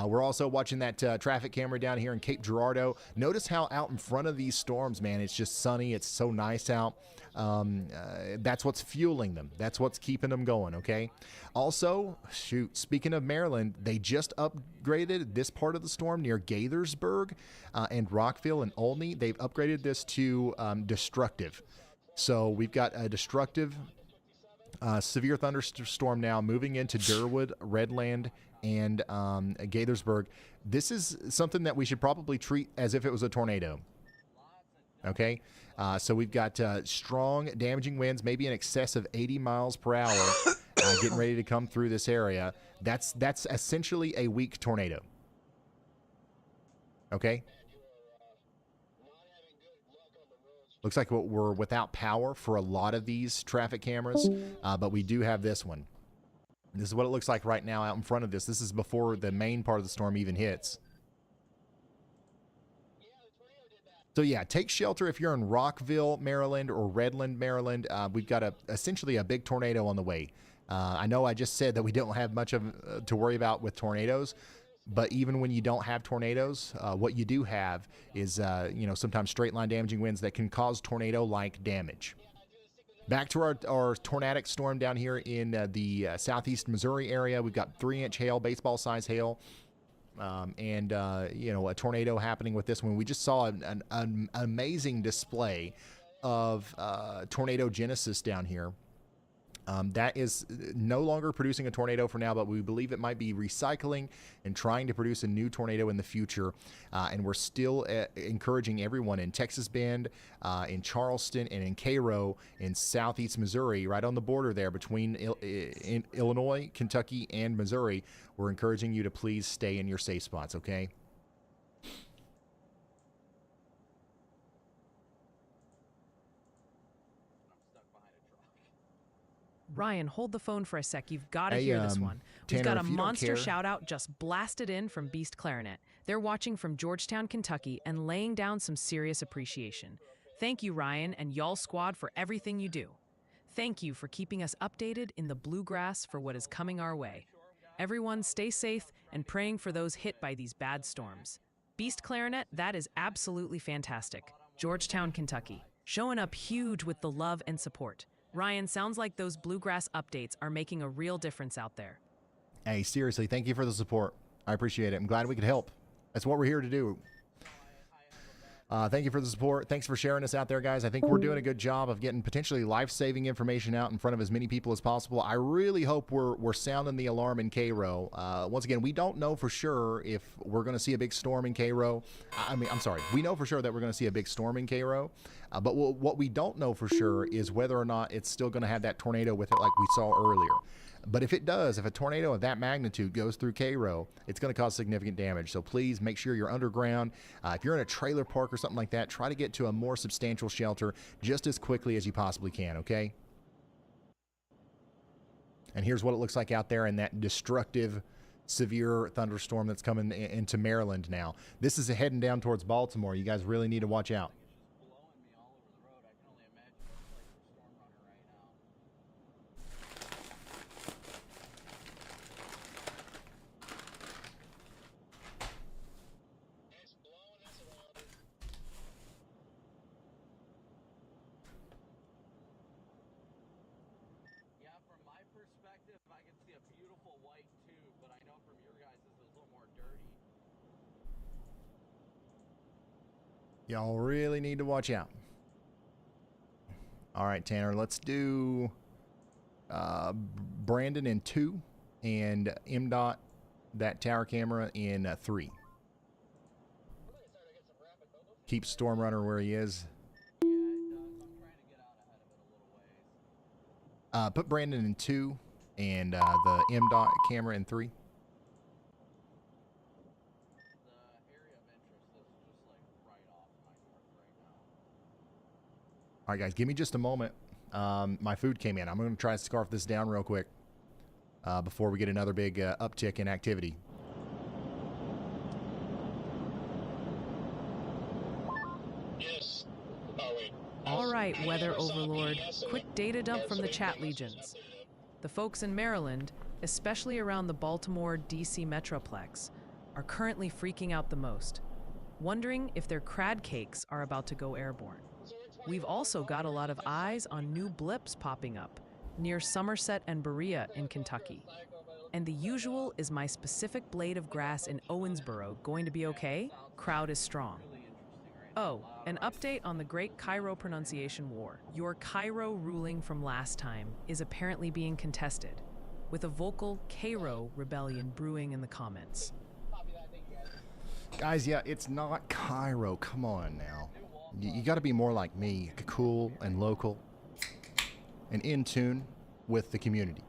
We're also watching that traffic camera down here in Cape Girardeau. Notice how out in front of these storms, man, it's just sunny. It's so nice out. That's what's fueling them. That's what's keeping them going, okay? Also, speaking of Maryland, they just upgraded this part of the storm near Gaithersburg and Rockville and Olney. They've upgraded this to destructive. So we've got a destructive severe thunderstorm now moving into Durwood, Redland, and Gaithersburg. This is something that we should probably treat as if it was a tornado. Okay, so we've got strong, damaging winds, maybe in excess of 80 miles per hour, getting ready to come through this area. That's essentially a weak tornado. Okay. Looks like we're without power for a lot of these traffic cameras, but we do have this one. This is what it looks like right now out in front of this. This is before the main part of the storm even hits. So yeah, take shelter if you're in Rockville, Maryland, or Redland, Maryland. We've got essentially a big tornado on the way. I know I just said that we don't have much of to worry about with tornadoes, but even when you don't have tornadoes, what you do have is sometimes straight line damaging winds that can cause tornado-like damage. Back to our tornadic storm down here in the southeast Missouri area. We've got 3-inch hail, baseball-size hail, and a tornado happening with this one. We just saw an amazing display of tornado genesis down here. That is no longer producing a tornado for now, but we believe it might be recycling and trying to produce a new tornado in the future. And we're still encouraging everyone in Texas Bend, in Charleston, and in Cairo, in southeast Missouri, right on the border there between in Illinois, Kentucky, and Missouri. We're encouraging you to please stay in your safe spots, okay? Ryan, hold the phone for a sec. You've got to Hey, hear this one. We've Tanner, got a if you don't monster care- shout out just blasted in from Beast Clarinet. They're watching from Georgetown, Kentucky, and laying down some serious appreciation. Thank you, Ryan, and y'all squad for everything you do. Thank you for keeping us updated in the bluegrass for what is coming our way. Everyone stay safe and praying for those hit by these bad storms. Beast Clarinet, that is absolutely fantastic. Georgetown, Kentucky, showing up huge with the love and support. Ryan, sounds like those bluegrass updates are making a real difference out there. Hey, seriously, thank you for the support. I appreciate it. I'm glad we could help. That's what we're here to do. Thank you for the support. Thanks for sharing us out there, guys. I think we're doing a good job of getting potentially life-saving information out in front of as many people as possible. I really hope we're sounding the alarm in Cairo. Once again, we don't know for sure if we're going to see a big storm in Cairo. I'm sorry. We know for sure that we're going to see a big storm in Cairo. But what we don't know for sure is whether or not it's still going to have that tornado with it like we saw earlier. But if it does, if a tornado of that magnitude goes through Cairo, it's going to cause significant damage. So please make sure you're underground. If you're in a trailer park or something like that, try to get to a more substantial shelter just as quickly as you possibly can, okay? And here's what it looks like out there in that destructive, severe thunderstorm that's coming into Maryland now. This is heading down towards Baltimore. You guys really need to watch out. Y'all really need to watch out. All right, Tanner, let's do Brandon in 2 and MDOT, that tower camera, in 3. Keep Storm Runner where he is. Put Brandon in 2 and the MDOT camera in 3. All right, guys, give me just a moment. My food came in. I'm going to try to scarf this down real quick before we get another big uptick in activity. Yes. Oh, wait. All right, Weather Overlord. Quick data dump from the chat legions. The folks in Maryland, especially around the Baltimore, D.C. Metroplex, are currently freaking out the most, wondering if their crab cakes are about to go airborne. We've also got a lot of eyes on new blips popping up near Somerset and Berea in Kentucky. And the usual, is my specific blade of grass in Owensboro going to be okay? Crowd is strong. Oh, an update on the Great Cairo Pronunciation War. Your Cairo ruling from last time is apparently being contested, with a vocal Cairo rebellion brewing in the comments. Guys, yeah, it's not Cairo. Come on now. You got to be more like me, cool and local, and in tune with the community.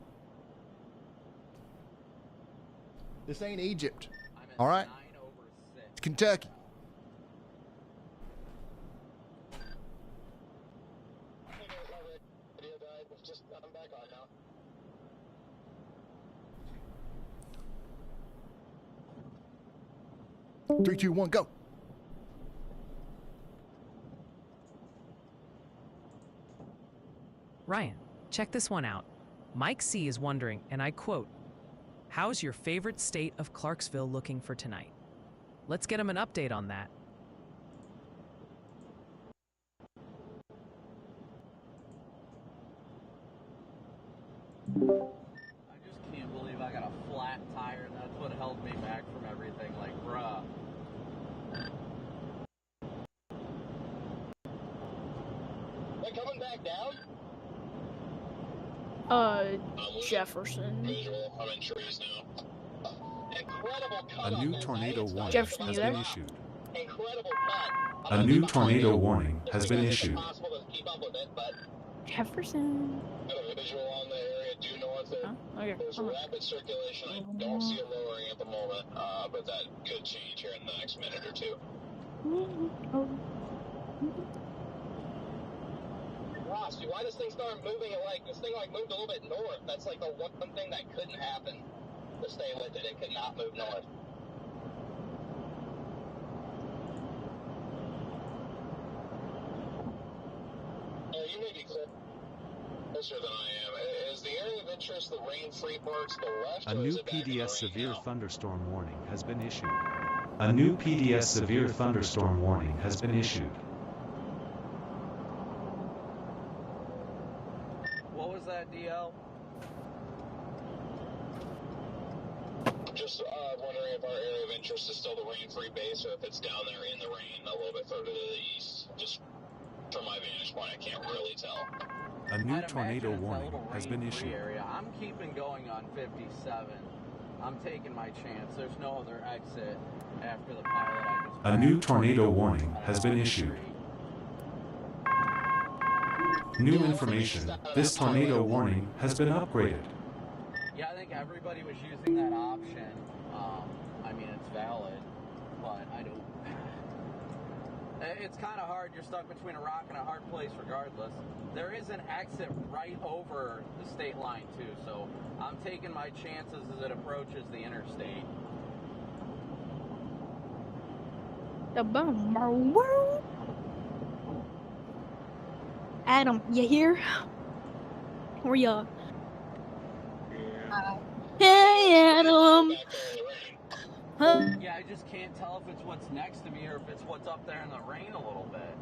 This ain't Egypt, all right? It's Kentucky. Three, two, one, go. Ryan, check this one out. Mike C is wondering, and I quote, "How's your favorite state of Clarksville looking for tonight?" Let's get him an update on that. I just can't believe I got a flat tire. That's what held me back from everything. Like, bruh. They're coming back down? Jefferson. Visual. I'm in trees now. Incredible cut. A new tornado warning Jefferson, has you been there? issued. Incredible cut. A new tornado warning has been It's issued. impossible to keep up with it, but Jefferson. got a visual on the area due north there. Oh, okay. There's rapid circulation. I don't see it lowering at the moment, but that could change here in the next minute or two. Ross, dude, why does this thing start moving? This thing moved a little bit north. That's like the one thing that couldn't happen to stay with it. It could not move north. You may be closer than I am. Is the area of interest the rain-free parts to the left? A or new is it back in the PDS rain severe now? thunderstorm warning has been issued. A new PDS severe thunderstorm warning has been issued. that, DL? Just wondering if our area of interest is still the rain-free base, or if it's down there in the rain a little bit further to the east. Just from my vantage point, I can't really tell. A new I'd tornado imagine it's a warning little has been rain-free issued. Area. I'm keeping going on 57. I'm taking my chance. There's no other exit after the pilot I just A new tornado warning has been issued. New information. This tornado warning has been upgraded. Yeah, I think everybody was using that option. I mean, it's valid, but I don't. It's kind of hard. You're stuck between a rock and a hard place regardless. There is an exit right over the state line, too, so I'm taking my chances as it approaches the interstate. The boom, boom, boom. Adam, you here? Where ya? Hey, Adam. Huh? Yeah, I just can't tell if it's what's next to me or if it's what's up there in the rain a little bit.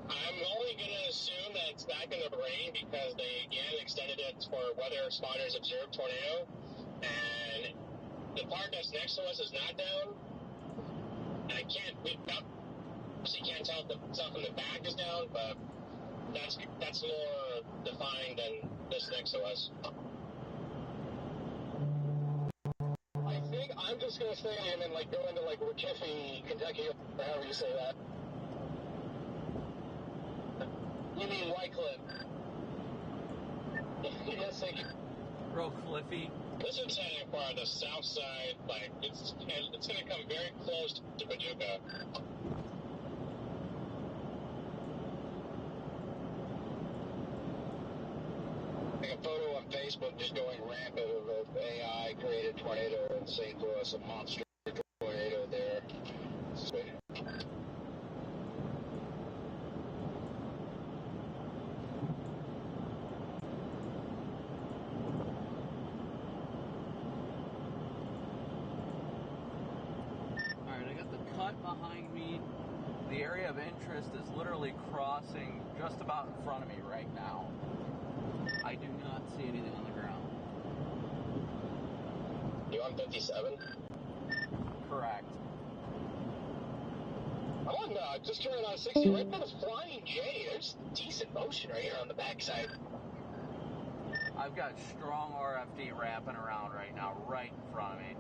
I'm only going to assume that it's back in the rain because they again extended it for weather spotters observed tornado, and the part that's next to us is not down. I obviously can't tell if the stuff in the back is down, but that's more defined than this next to us. I think I'm just going to stay in and like go into like Rickiffy, Kentucky, or however you say that. You mean Wycliffe? Yes, thank you. Real Cliffy. This is heading for the south side, like it's going to come very close to Paducah. A photo on Facebook just going rampant of an AI-created tornado in St. Louis, a monster tornado there. Alright, I got the cut behind me. The area of interest is literally crossing just about in front of me right now. I do not see anything on the ground. You on 57? Correct. I'm on, just turning on 60, right by the Flying J. There's decent motion right here on the backside. I've got strong RFD wrapping around right now, right in front of me.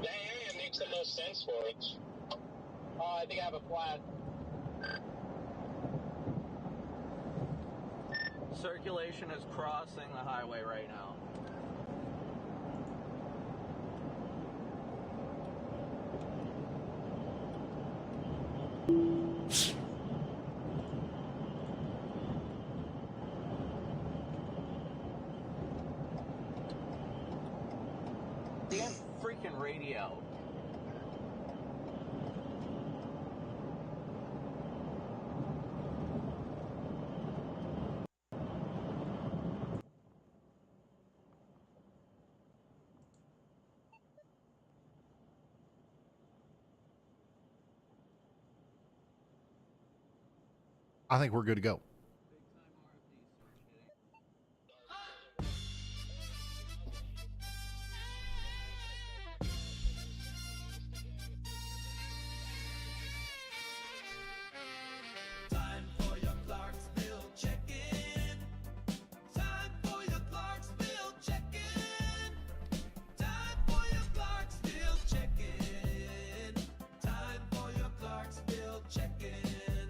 That area makes the most sense for it. I think I have a flat. Circulation is crossing the highway right now. Damn freaking radio. I think we're good to go. Time for your Clarksville check-in. Time for your Clarksville check-in. Time for your Clarksville check-in. Time for your Clarksville check-in.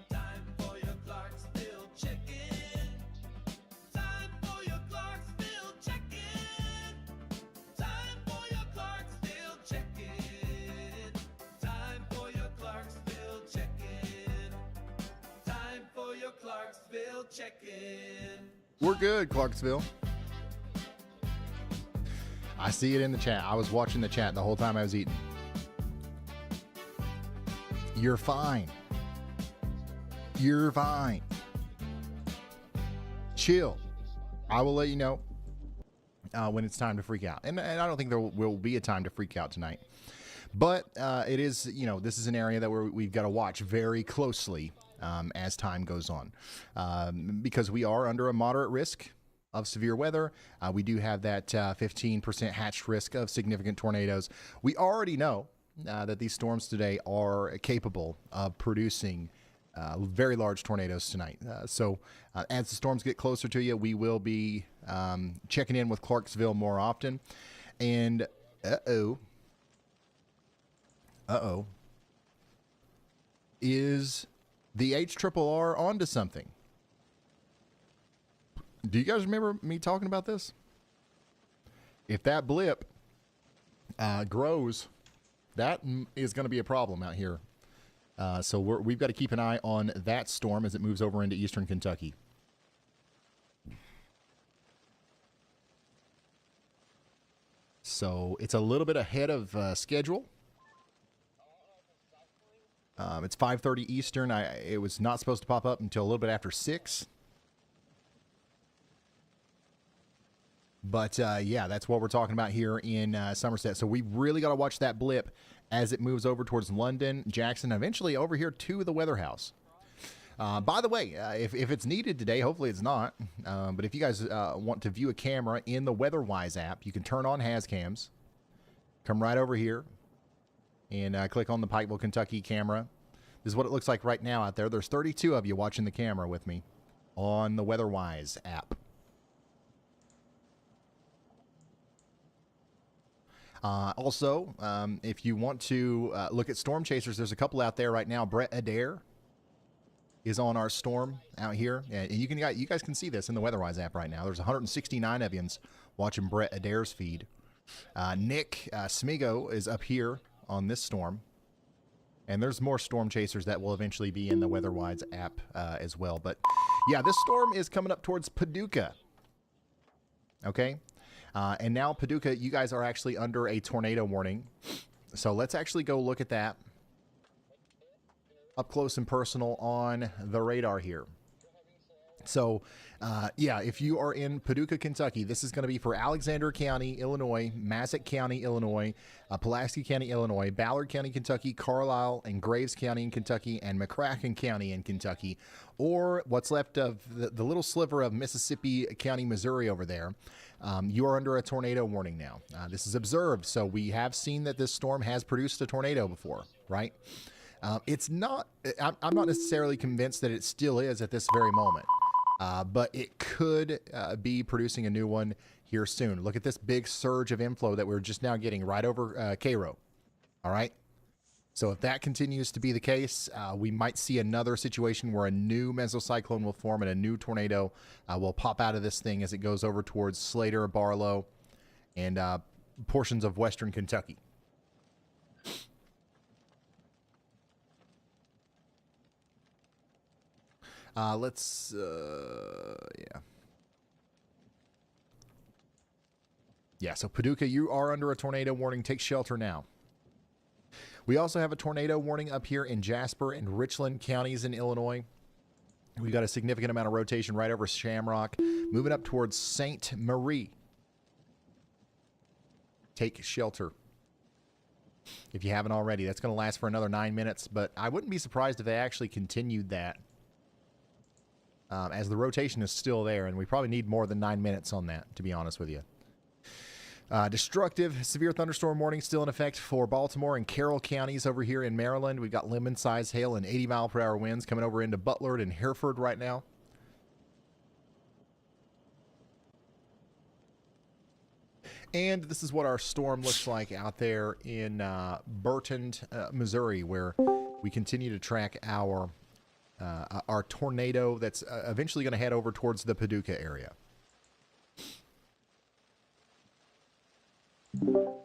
Time for your Clarksville check-in. Time for your Clarksville check-in. Time for your Clarksville check-in. Time for your Clarksville check-in. Time for your Clarksville check-in. We're good, Clarksville. I see it in the chat. I was watching the chat the whole time I was eating. You're fine. You're fine. Chill. I will let you know when it's time to freak out. And I don't think there will be a time to freak out tonight. But it is, you know, this is an area that we've got to watch very closely as time goes on, because we are under a moderate risk of severe weather. We do have that 15% hatched risk of significant tornadoes. We already know that these storms today are capable of producing very large tornadoes tonight. So as the storms get closer to you, we will be checking in with Clarksville more often. And is the HRRR onto something? Do you guys remember me talking about this? If that blip grows, that is going to be a problem out here. So we've got to keep an eye on that storm as it moves over into eastern Kentucky. So it's a little bit ahead of schedule. It's 5:30 Eastern. It was not supposed to pop up until a little bit after 6. But yeah, that's what we're talking about here in Somerset. So we really got to watch that blip as it moves over towards London, Jackson, eventually over here to the Weather House. By the way, if it's needed today, hopefully it's not. But if you guys want to view a camera in the WeatherWise app, you can turn on HazCams. Come right over here and click on the Pikeville, Kentucky camera. This is what it looks like right now out there. There's 32 of you watching the camera with me on the WeatherWise app. Also, if you want to look at storm chasers, there's a couple out there right now. Brett Adair is on our storm out here, and you guys can see this in the WeatherWise app right now. There's 169 of you watching Brett Adair's feed. Nick Smigo is up here on this storm, and there's more storm chasers that will eventually be in the WeatherWise app as well. But yeah, this storm is coming up towards Paducah. Okay. And now Paducah, you guys are actually under a tornado warning. So let's actually go look at that up close and personal on the radar here. So, yeah, if you are in Paducah, Kentucky, this is going to be for Alexander County, Illinois, Massac County, Illinois, Pulaski County, Illinois, Ballard County, Kentucky, Carlisle and Graves County in Kentucky, and McCracken County in Kentucky, or what's left of the little sliver of Mississippi County, Missouri over there. You are under a tornado warning now. This is observed, so we have seen that this storm has produced a tornado before, right? It's not, I'm not necessarily convinced that it still is at this very moment. But it could be producing a new one here soon. Look at this big surge of inflow that we're just now getting right over Cairo. All right. So if that continues to be the case, we might see another situation where a new mesocyclone will form and a new tornado will pop out of this thing as it goes over towards Slater, Barlow, and portions of western Kentucky. Let's, yeah. Yeah, so Paducah, you are under a tornado warning. Take shelter now. We also have a tornado warning up here in Jasper and Richland counties in Illinois. We've got a significant amount of rotation right over Shamrock, moving up towards St. Marie. Take shelter if you haven't already. That's going to last for another 9 minutes, but I wouldn't be surprised if they actually continued that. As the rotation is still there, and we probably need more than 9 minutes on that, to be honest with you. Destructive severe thunderstorm warning still in effect for Baltimore and Carroll counties over here in Maryland. We've got lemon-sized hail and 80-mile-per-hour winds coming over into Butler and Hereford right now. And this is what our storm looks like out there in Burton, Missouri, where we continue to track our tornado that's eventually going to head over towards the Paducah area. All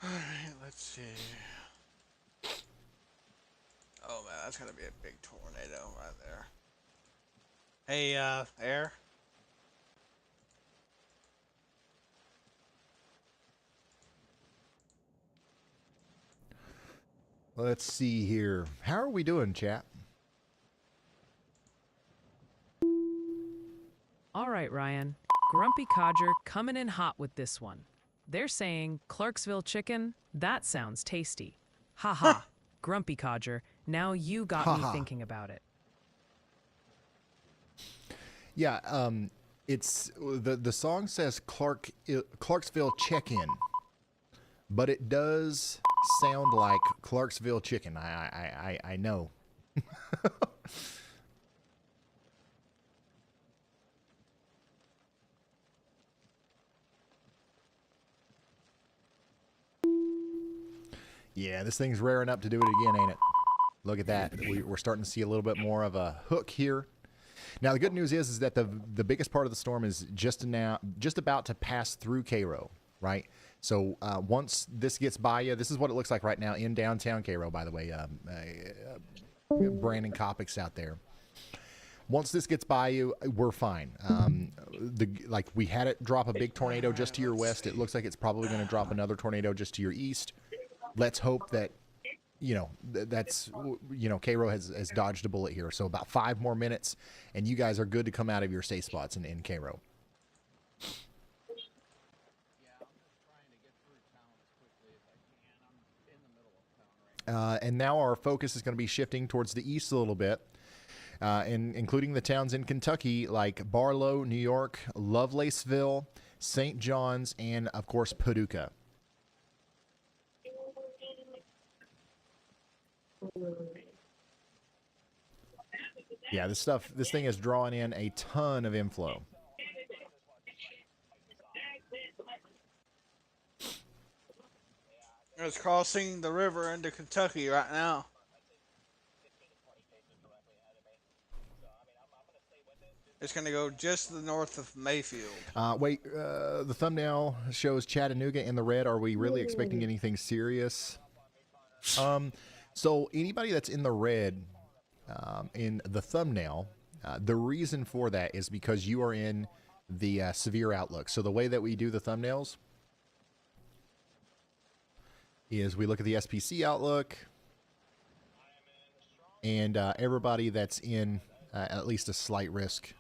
right, let's see. Oh man, that's gonna be a big tornado right there. Hey, Air. Let's see here. How are we doing, chat? All right, Ryan. Grumpy Codger coming in hot with this one. They're saying Clarksville chicken? That sounds tasty. Ha ha. Grumpy Codger, now you got me thinking about it. Yeah, it's the song says Clarksville check-in, but it does sound like Clarksville chicken. I know. Yeah, this thing's raring up to do it again, ain't it? Look at that. We're starting to see a little bit more of a hook here. Now, the good news is that the biggest part of the storm is just about to pass through Cairo, right? So once this gets by you, this is what it looks like right now in downtown Cairo, by the way. Brandon Kopic's out there. Once this gets by you, we're fine. Like we had it drop a big tornado just to your west. It looks like it's probably going to drop another tornado just to your east. Let's hope that, Cairo has dodged a bullet here. So about 5 more minutes, and you guys are good to come out of your safe spots in Cairo. And now our focus is going to be shifting towards the east a little bit, and including the towns in Kentucky like Barlow, New York, Lovelaceville, St. John's, and of course Paducah. Yeah, this thing is drawing in a ton of inflow. It's crossing the river into Kentucky right now. It's going to go just to the north of Mayfield. The thumbnail shows Chattanooga in the red. Are we really expecting anything serious? So anybody that's in the red in the thumbnail, the reason for that is because you are in the severe outlook. So the way that we do the thumbnails is we look at the SPC outlook, and everybody that's in at least a slight risk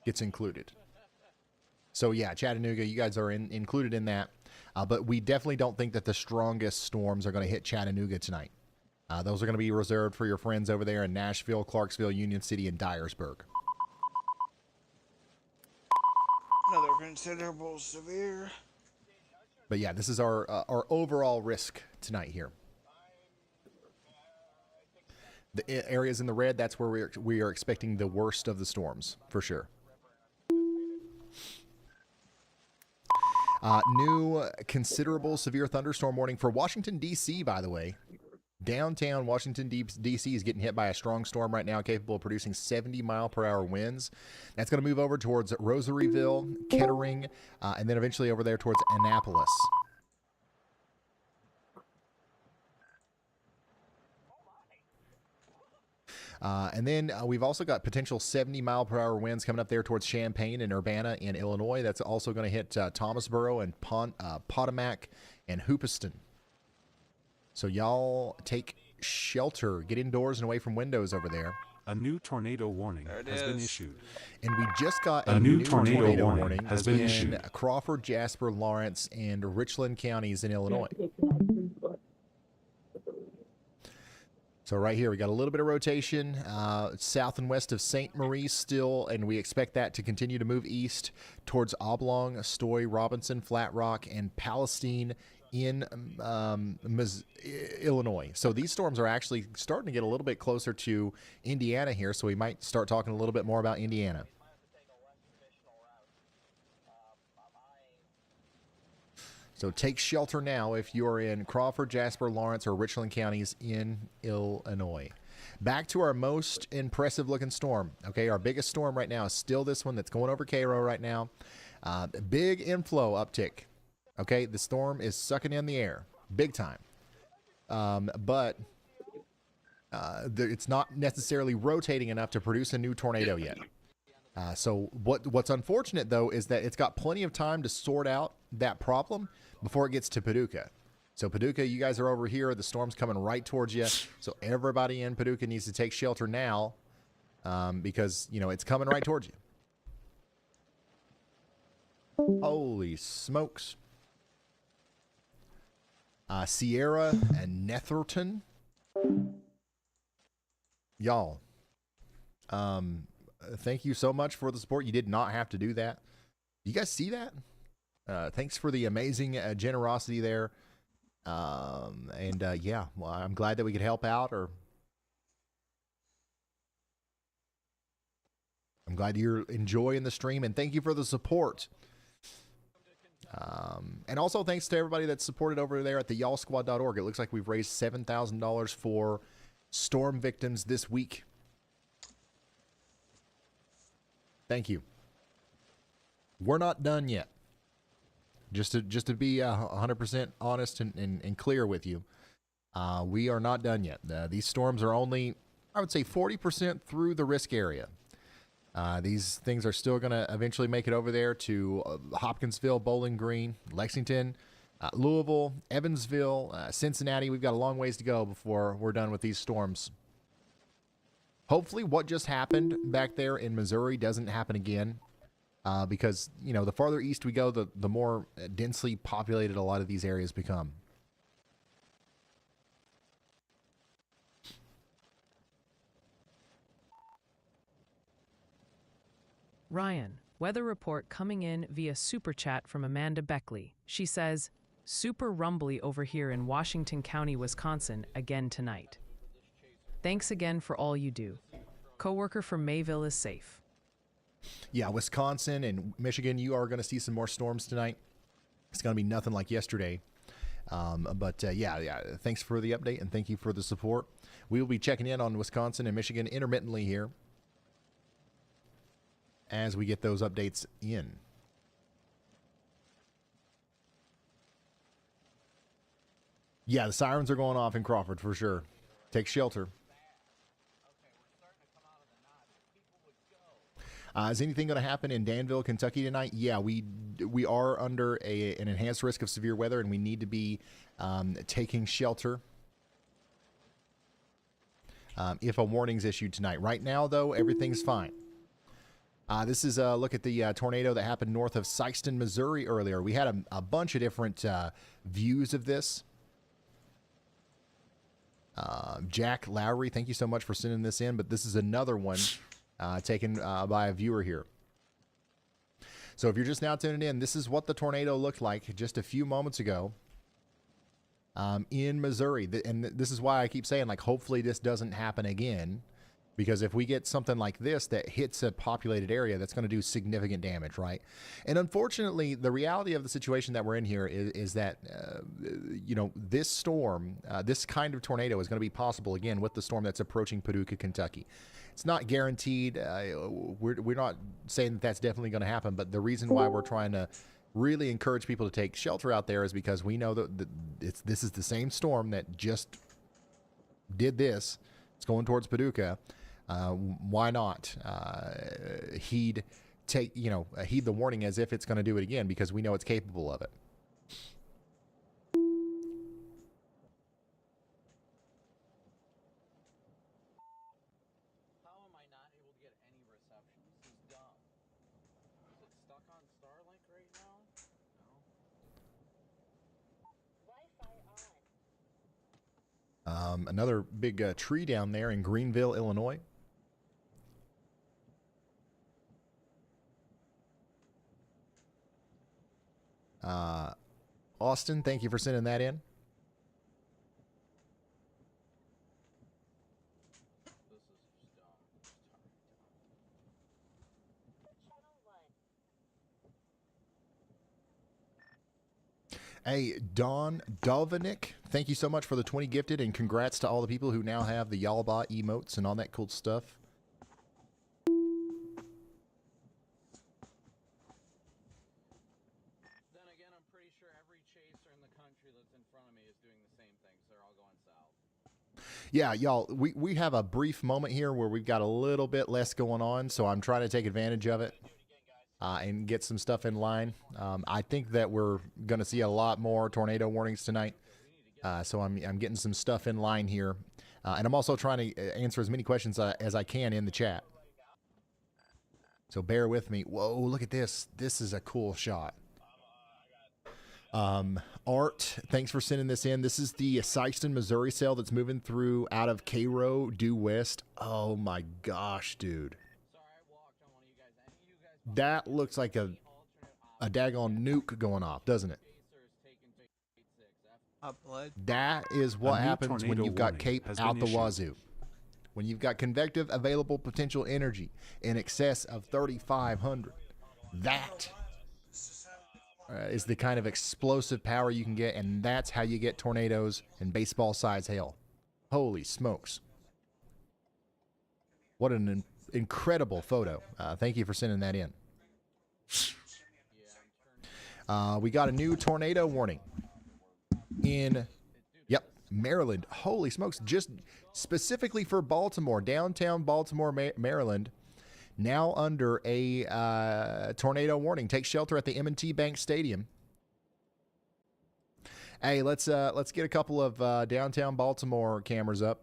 gets included. So yeah, Chattanooga, you guys are included in that, but we definitely don't think that the strongest storms are going to hit Chattanooga tonight. Those are going to be reserved for your friends over there in Nashville, Clarksville, Union City, and Dyersburg. Another considerable severe. But yeah, this is our overall risk tonight here. The areas in the red, that's where we are expecting the worst of the storms, for sure. New considerable severe thunderstorm warning for Washington, D.C., by the way. Downtown Washington, D.C. is getting hit by a strong storm right now, capable of producing 70-mile-per-hour winds. That's going to move over towards Rosaryville, Kettering, and then eventually over there towards Annapolis. And then we've also got potential 70-mile-per-hour winds coming up there towards Champaign and Urbana in Illinois. That's also going to hit Thomasboro and Potomac and Hoopeston. So y'all take shelter. Get indoors and away from windows over there. A new tornado warning has been issued. And we just got a new tornado warning has been in issued. Crawford, Jasper, Lawrence, and Richland counties in Illinois. So right here, we got a little bit of rotation south and west of St. Maurice still, and we expect that to continue to move east towards Oblong, Stoy, Robinson, Flat Rock, and Palestine in Illinois. So these storms are actually starting to get a little bit closer to Indiana here, so we might start talking a little bit more about Indiana. So take shelter now if you're in Crawford, Jasper, Lawrence, or Richland counties in Illinois. Back to our most impressive looking storm. Okay, our biggest storm right now is still this one that's going over Cairo right now. Big inflow uptick. Okay, the storm is sucking in the air big time. But it's not necessarily rotating enough to produce a new tornado yet. So what's unfortunate, though, is that it's got plenty of time to sort out that problem before it gets to Paducah. So Paducah, you guys are over here. The storm's coming right towards you. So everybody in Paducah needs to take shelter now because, it's coming right towards you. Holy smokes. Sierra and Netherton. Y'all, thank you so much for the support. You did not have to do that. You guys see that? Thanks for the amazing generosity there. Yeah, well, I'm glad that we could help out, or I'm glad you're enjoying the stream, and thank you for the support. And also thanks to everybody that's supported over there at the y'allsquad.org. It looks like we've raised $7,000 for storm victims this week. Thank you. We're not done yet. Just to be 100% honest and clear with you, we are not done yet. These storms are only, I would say, 40% through the risk area. These things are still going to eventually make it over there to Hopkinsville, Bowling Green, Lexington, Louisville, Evansville, Cincinnati. We've got a long ways to go before we're done with these storms. Hopefully what just happened back there in Missouri doesn't happen again, because, you know, the farther east we go, the more densely populated a lot of these areas become. Ryan, weather report coming in via super chat from Amanda Beckley. She says, super rumbly over here in Washington County, Wisconsin, again tonight. Thanks again for all you do. Coworker from Mayville is safe. Yeah, Wisconsin and Michigan, you are going to see some more storms tonight. It's going to be nothing like yesterday. Yeah, thanks for the update and thank you for the support. We will be checking in on Wisconsin and Michigan intermittently here as we get those updates in. Yeah, the sirens are going off in Crawford for sure. Take shelter. Is anything going to happen in Danville, Kentucky tonight? Yeah, we are under an enhanced risk of severe weather, and we need to be taking shelter if a warning's issued tonight. Right now, though, everything's fine. This is a look at the tornado that happened north of Sikeston, Missouri earlier. We had a bunch of different views of this. Jack Lowry, thank you so much for sending this in, but this is another one taken by a viewer here. So if you're just now tuning in, this is what the tornado looked like just a few moments ago in Missouri. And this is why I keep saying, like, hopefully this doesn't happen again. Because if we get something like this that hits a populated area, that's going to do significant damage, right? And unfortunately, the reality of the situation that we're in here is that, you know, this storm, this kind of tornado is going to be possible again with the storm that's approaching Paducah, Kentucky. It's not guaranteed. We're not saying that that's definitely going to happen, but the reason why we're trying to really encourage people to take shelter out there is because we know that this is the same storm that just did this. It's going towards Paducah. Why not heed the warning as if it's going to do it again, because we know it's capable of it. How am I not able to get any reception? This is dumb. Is it stuck on Starlink right now? No. Another big tree down there in Greenville, Illinois. Austin, thank you for sending that in. Hey, Don Dovinick, thank you so much for the 20 gifted, and congrats to all the people who now have the Y'allbot emotes and all that cool stuff. Then again, I'm pretty sure every chaser in the country that's in front of me is doing the same thing, so they're all going south. Yeah, y'all, we have a brief moment here where we've got a little bit less going on, so I'm trying to take advantage of it. And get some stuff in line. I think that we're going to see a lot more tornado warnings tonight. So I'm getting some stuff in line here. And I'm also trying to answer as many questions as I can in the chat. So bear with me. Whoa, look at this. This is a cool shot. Art, thanks for sending this in. This is the Sikeston, Missouri cell that's moving through out of Cairo due west. Oh my gosh, dude. That looks like a daggone nuke going off, doesn't it? That is what A new happens when tornado you've got warning CAPE has out been the issued. wazoo. When you've got convective available potential energy in excess of 3,500. That is the kind of explosive power you can get, and that's how you get tornadoes and baseball-sized hail. Holy smokes. What an incredible photo. Thank you for sending that in. We got a new tornado warning in, Maryland. Holy smokes. Just specifically for Baltimore, downtown Baltimore, Maryland, now under a tornado warning. Take shelter at the M&T Bank Stadium. Hey, let's get a couple of downtown Baltimore cameras up.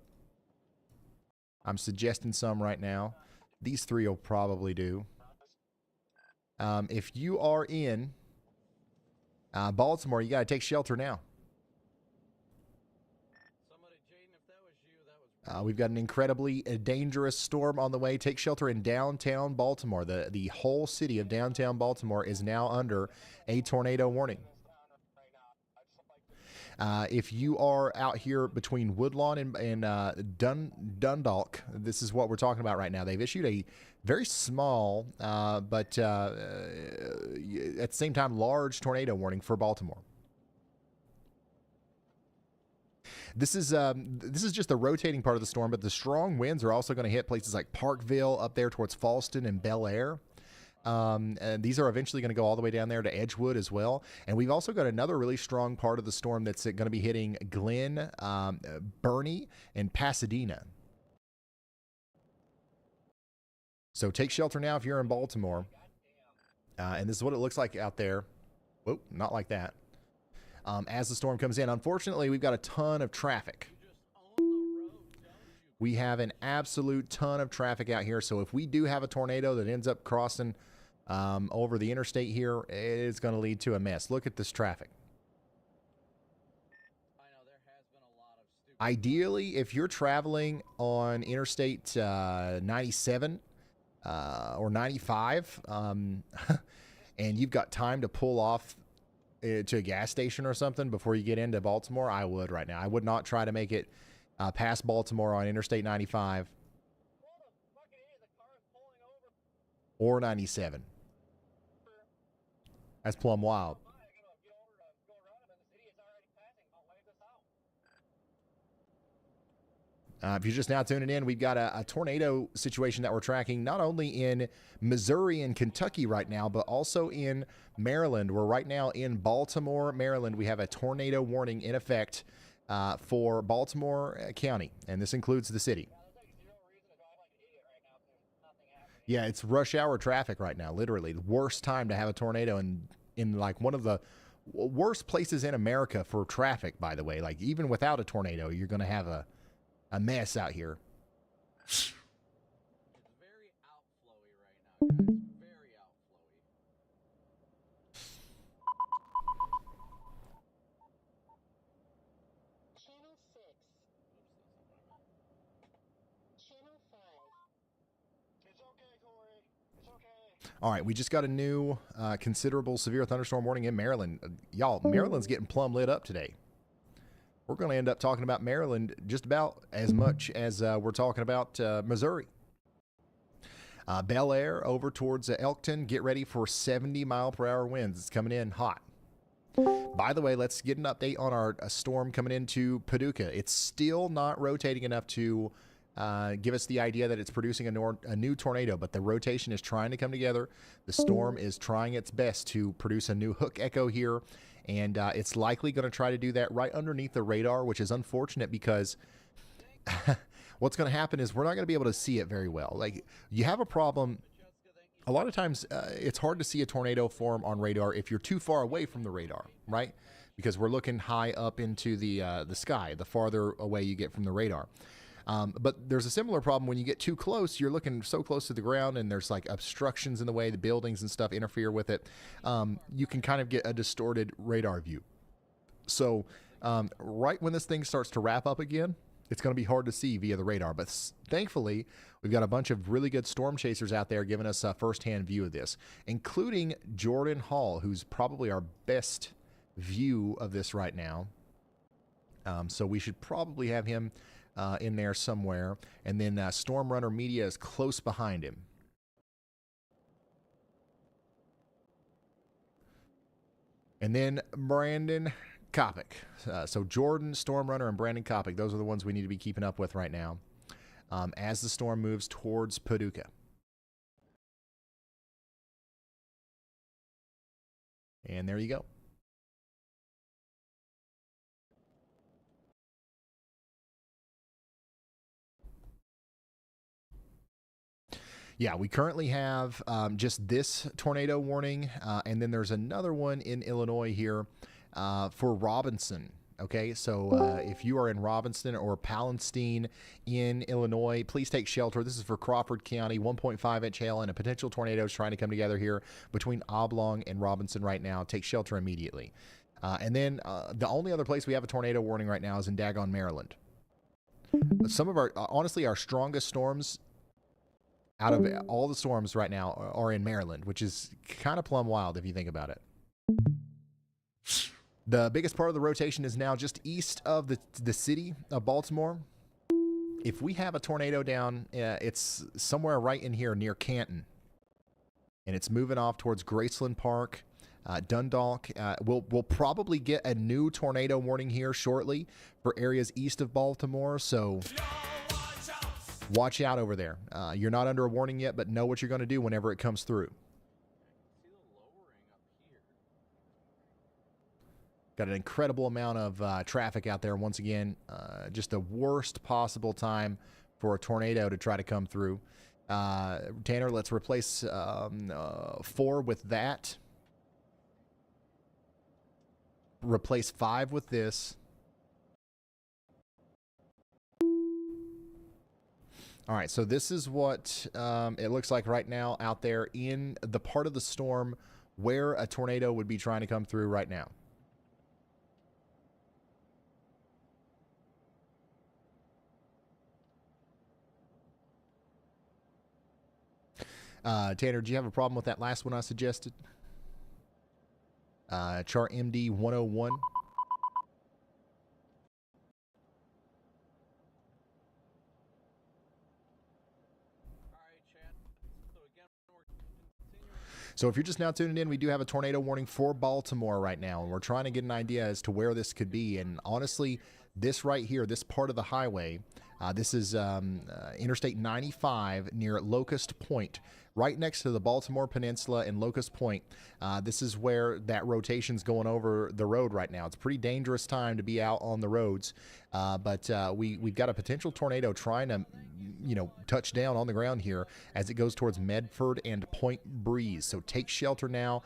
I'm suggesting some right now. These three will probably do. If you are in Baltimore, you got to take shelter now. We've got an incredibly dangerous storm on the way. Take shelter in downtown Baltimore. The whole city of downtown Baltimore is now under a tornado warning. If you are out here between Woodlawn and Dundalk, this is what we're talking about right now. They've issued a very small, but at the same time, large tornado warning for Baltimore. This is just the rotating part of the storm, but the strong winds are also going to hit places like Parkville, up there towards Falston and Bel Air. And these are eventually going to go all the way down there to Edgewood as well. And we've also got another really strong part of the storm that's going to be hitting Glenn, Bernie, and Pasadena. So take shelter now if you're in Baltimore. And this is what it looks like out there. Whoa, not like that. As the storm comes in, unfortunately, we've got a ton of traffic. We have an absolute ton of traffic out here. So if we do have a tornado that ends up crossing over the interstate here, it's going to lead to a mess. Look at this traffic. Ideally, if you're traveling on Interstate 97 or 95, and you've got time to pull off to a gas station or something before you get into Baltimore, I would right now. I would not try to make it past Baltimore on Interstate 95 or 97. That's plumb wild. If you're just now tuning in, we've got a tornado situation that we're tracking not only in Missouri and Kentucky right now, but also in Maryland. We're right now in Baltimore, Maryland. We have a tornado warning in effect for Baltimore County, and this includes the city. Yeah, it's rush hour traffic right now, literally. The worst time to have a tornado in like one of the worst places in America for traffic, by the way. Like even without a tornado, you're going to have a mess out here. It's very outflowy right now, guys. Very outflowy. Channel 6. Channel 5. It's okay, Corey. It's okay. All right, we just got a new considerable severe thunderstorm warning in Maryland. Y'all, Maryland's getting plumb lit up today. We're going to end up talking about Maryland just about as much as we're talking about Missouri. Bel Air over towards Elkton. Get ready for 70-mile-per-hour winds. It's coming in hot. By the way, let's get an update on our storm coming into Paducah. It's still not rotating enough to give us the idea that it's producing a new tornado, but the rotation is trying to come together. The storm is trying its best to produce a new hook echo here, and it's likely going to try to do that right underneath the radar, which is unfortunate because what's going to happen is we're not going to be able to see it very well. Like, you have a problem. A lot of times it's hard to see a tornado form on radar if you're too far away from the radar, right? Because we're looking high up into the sky, the farther away you get from the radar. But there's a similar problem when you get too close. You're looking so close to the ground, and there's like obstructions in the way. The buildings and stuff interfere with it. You can kind of get a distorted radar view. So right when this thing starts to wrap up again, it's going to be hard to see via the radar. But thankfully, we've got a bunch of really good storm chasers out there giving us a firsthand view of this, including Jordan Hall, who's probably our best view of this right now. So we should probably have him in there somewhere. And then Storm Runner Media is close behind him. And then Brandon Kopic. So Jordan, Storm Runner, and Brandon Kopic, those are the ones we need to be keeping up with right now as the storm moves towards Paducah. And there you go. Yeah, we currently have just this tornado warning, and then there's another one in Illinois here for Robinson. Okay, so if you are in Robinson or Palestine in Illinois, please take shelter. This is for Crawford County, 1.5-inch hail and a potential tornado is trying to come together here between Oblong and Robinson right now. Take shelter immediately. And then the only other place we have a tornado warning right now is in Dagon, Maryland. Some of our, honestly, our strongest storms out of all the storms right now are in Maryland, which is kind of plumb wild if you think about it. The biggest part of the rotation is now just east of the city of Baltimore. If we have a tornado down, it's somewhere right in here near Canton. And it's moving off towards Graceland Park, Dundalk. We'll probably get a new tornado warning here shortly for areas east of Baltimore. So watch out over there. You're not under a warning yet, but know what you're going to do whenever it comes through. Got an incredible amount of traffic out there. Once again, just the worst possible time for a tornado to try to come through. Tanner, let's replace 4 with that. Replace 5 with this. All right, so this is what it looks like right now out there in the part of the storm where a tornado would be trying to come through right now. Tanner, do you have a problem with that last one I suggested? Chart MD 101. So if you're just now tuning in, we do have a tornado warning for Baltimore right now, and we're trying to get an idea as to where this could be. And honestly, this right here, this part of the highway, this is Interstate 95 near Locust Point, right next to the Baltimore Peninsula and Locust Point. This is where that rotation's going over the road right now. It's a pretty dangerous time to be out on the roads, but we've got a potential tornado trying to, touch down on the ground here as it goes towards Medford and Point Breeze. So take shelter now.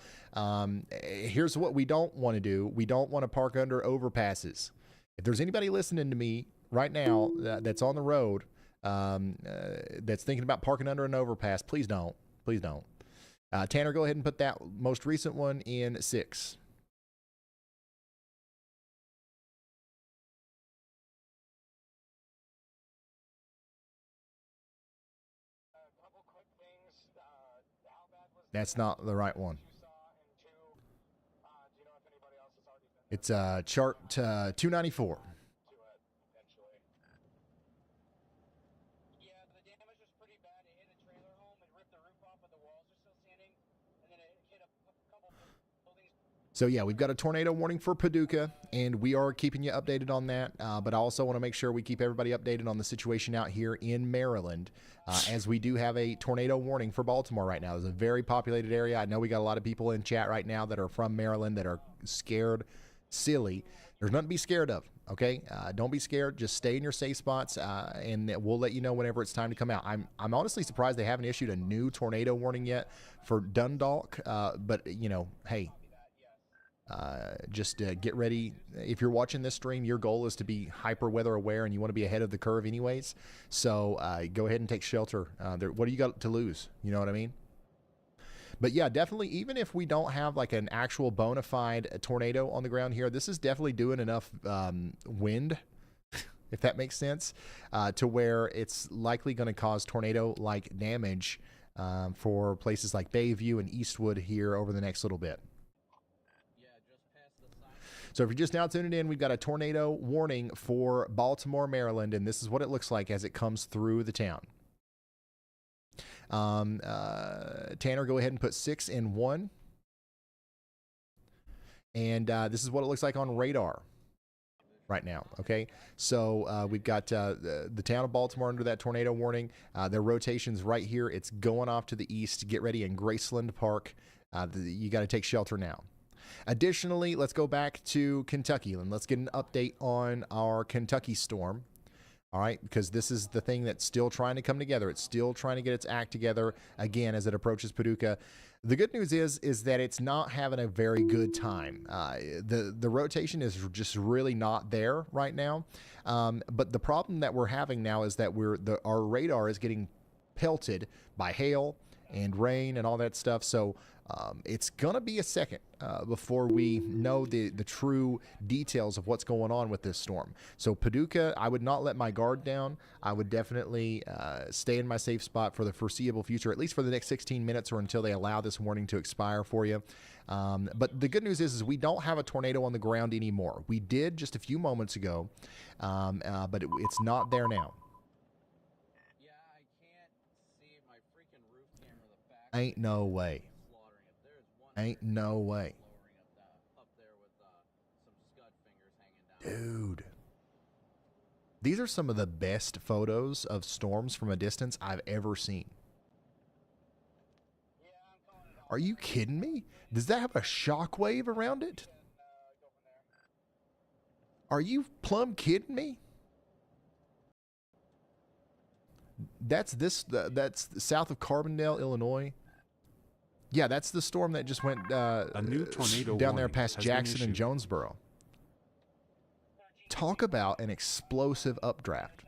Here's what we don't want to do. We don't want to park under overpasses. If there's anybody listening to me right now that's on the road, that's thinking about parking under an overpass, please don't. Please don't. Tanner, go ahead and put that most recent one in 6. That's not the right one. It's chart 294. So yeah, we've got a tornado warning for Paducah, and we are keeping you updated on that. But I also want to make sure we keep everybody updated on the situation out here in Maryland, as we do have a tornado warning for Baltimore right now. It's a very populated area. I know we got a lot of people in chat right now that are from Maryland that are scared silly. There's nothing to be scared of, okay? Don't be scared. Just stay in your safe spots, and we'll let you know whenever it's time to come out. I'm honestly surprised they haven't issued a new tornado warning yet for Dundalk, but, hey, Just get ready. If you're watching this stream, your goal is to be hyper weather aware, and you want to be ahead of the curve anyways. So go ahead and take shelter. What do you got to lose? You know what I mean? But yeah, definitely, even if we don't have like an actual bona fide tornado on the ground here, this is definitely doing enough wind, if that makes sense, to where it's likely going to cause tornado-like damage for places like Bayview and Eastwood here over the next little bit. So if you're just now tuning in, we've got a tornado warning for Baltimore, Maryland, and this is what it looks like as it comes through the town. Tanner, go ahead and put 6 in 1. And this is what it looks like on radar right now, okay? So we've got the town of Baltimore under that tornado warning. Their rotation's right here. It's going off to the east. Get ready in Graceland Park. You got to take shelter now. Additionally, let's go back to Kentucky and let's get an update on our Kentucky storm. All right, because this is the thing that's still trying to come together. It's still trying to get its act together again as it approaches Paducah. The good news is that it's not having a very good time. The rotation is just really not there right now. But the problem that we're having now is that our radar is getting pelted by hail and rain and all that stuff. So it's going to be a second before we know the true details of what's going on with this storm. So Paducah, I would not let my guard down. I would definitely stay in my safe spot for the foreseeable future, at least for the next 16 minutes or until they allow this warning to expire for you. But the good news is we don't have a tornado on the ground anymore. We did just a few moments ago, but it's not there now. Ain't no way. Ain't no way. Dude. These are some of the best photos of storms from a distance I've ever seen. Are you kidding me? Does that have a shock wave around it? Are you plumb kidding me? That's south of Carbondale, Illinois. Yeah, that's the storm that just went a new tornado down there past Jackson and Jonesboro. Talk about an explosive updraft.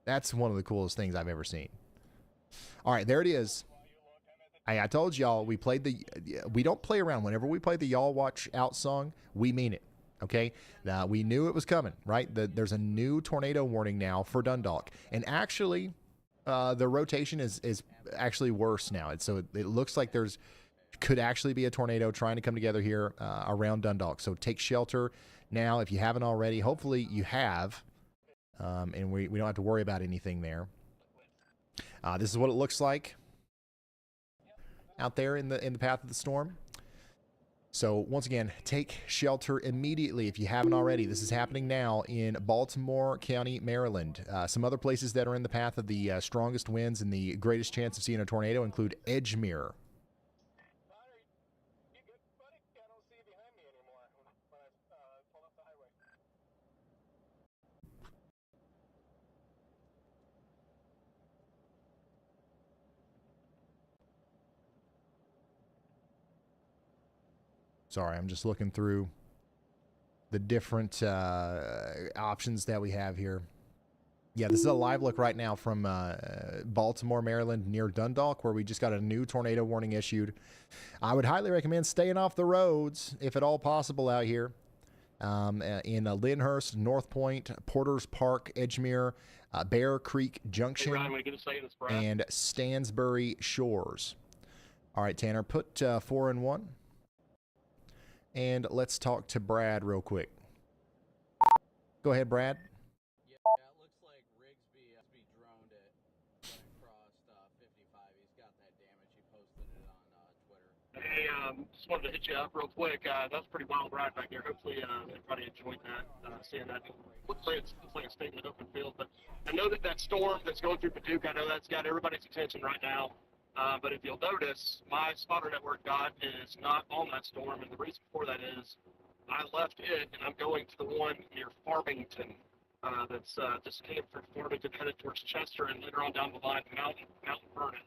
That's one of the coolest things I've ever seen. All right, there it is. Hey, I told y'all we don't play around. Whenever we play the Y'all Watch Out song, we mean it. Okay, now we knew it was coming, right? There's a new tornado warning now for Dundalk, and actually, the rotation is actually worse now. So it looks like could actually be a tornado trying to come together here around Dundalk. So take shelter now if you haven't already. Hopefully you have, and we don't have to worry about anything there. This is what it looks like out there in the path of the storm. So once again, take shelter immediately if you haven't already. This is happening now in Baltimore County, Maryland. Some other places that are in the path of the strongest winds and the greatest chance of seeing a tornado include Edgemere. Sorry, I'm just looking through the different options that we have here. Yeah, this is a live look right now from Baltimore, Maryland, near Dundalk, where we just got a new tornado warning issued. I would highly recommend staying off the roads, if at all possible, out here. In Lyndhurst, North Point, Porters Park, Edgemere, Bear Creek Junction, and Stansbury Shores. All right, Tanner, put 4 in 1. And let's talk to Brad real quick. Go ahead, Brad. Yeah, it looks like Rigsby droned it across 55. He's got that damage. He posted it on Twitter. Hey, just wanted to hit you up real quick. That was a pretty wild ride back there. Hopefully, everybody enjoyed that, seeing that. Looks like it's like a statement open field. But I know that storm that's going through Paducah, I know that's got everybody's attention right now. But if you'll notice, my spotter network dot is not on that storm, and the reason for that is I left it, and I'm going to the one near Farmington that's just came from Farmington, headed towards Chester, and later on down the line, Mount Vernon.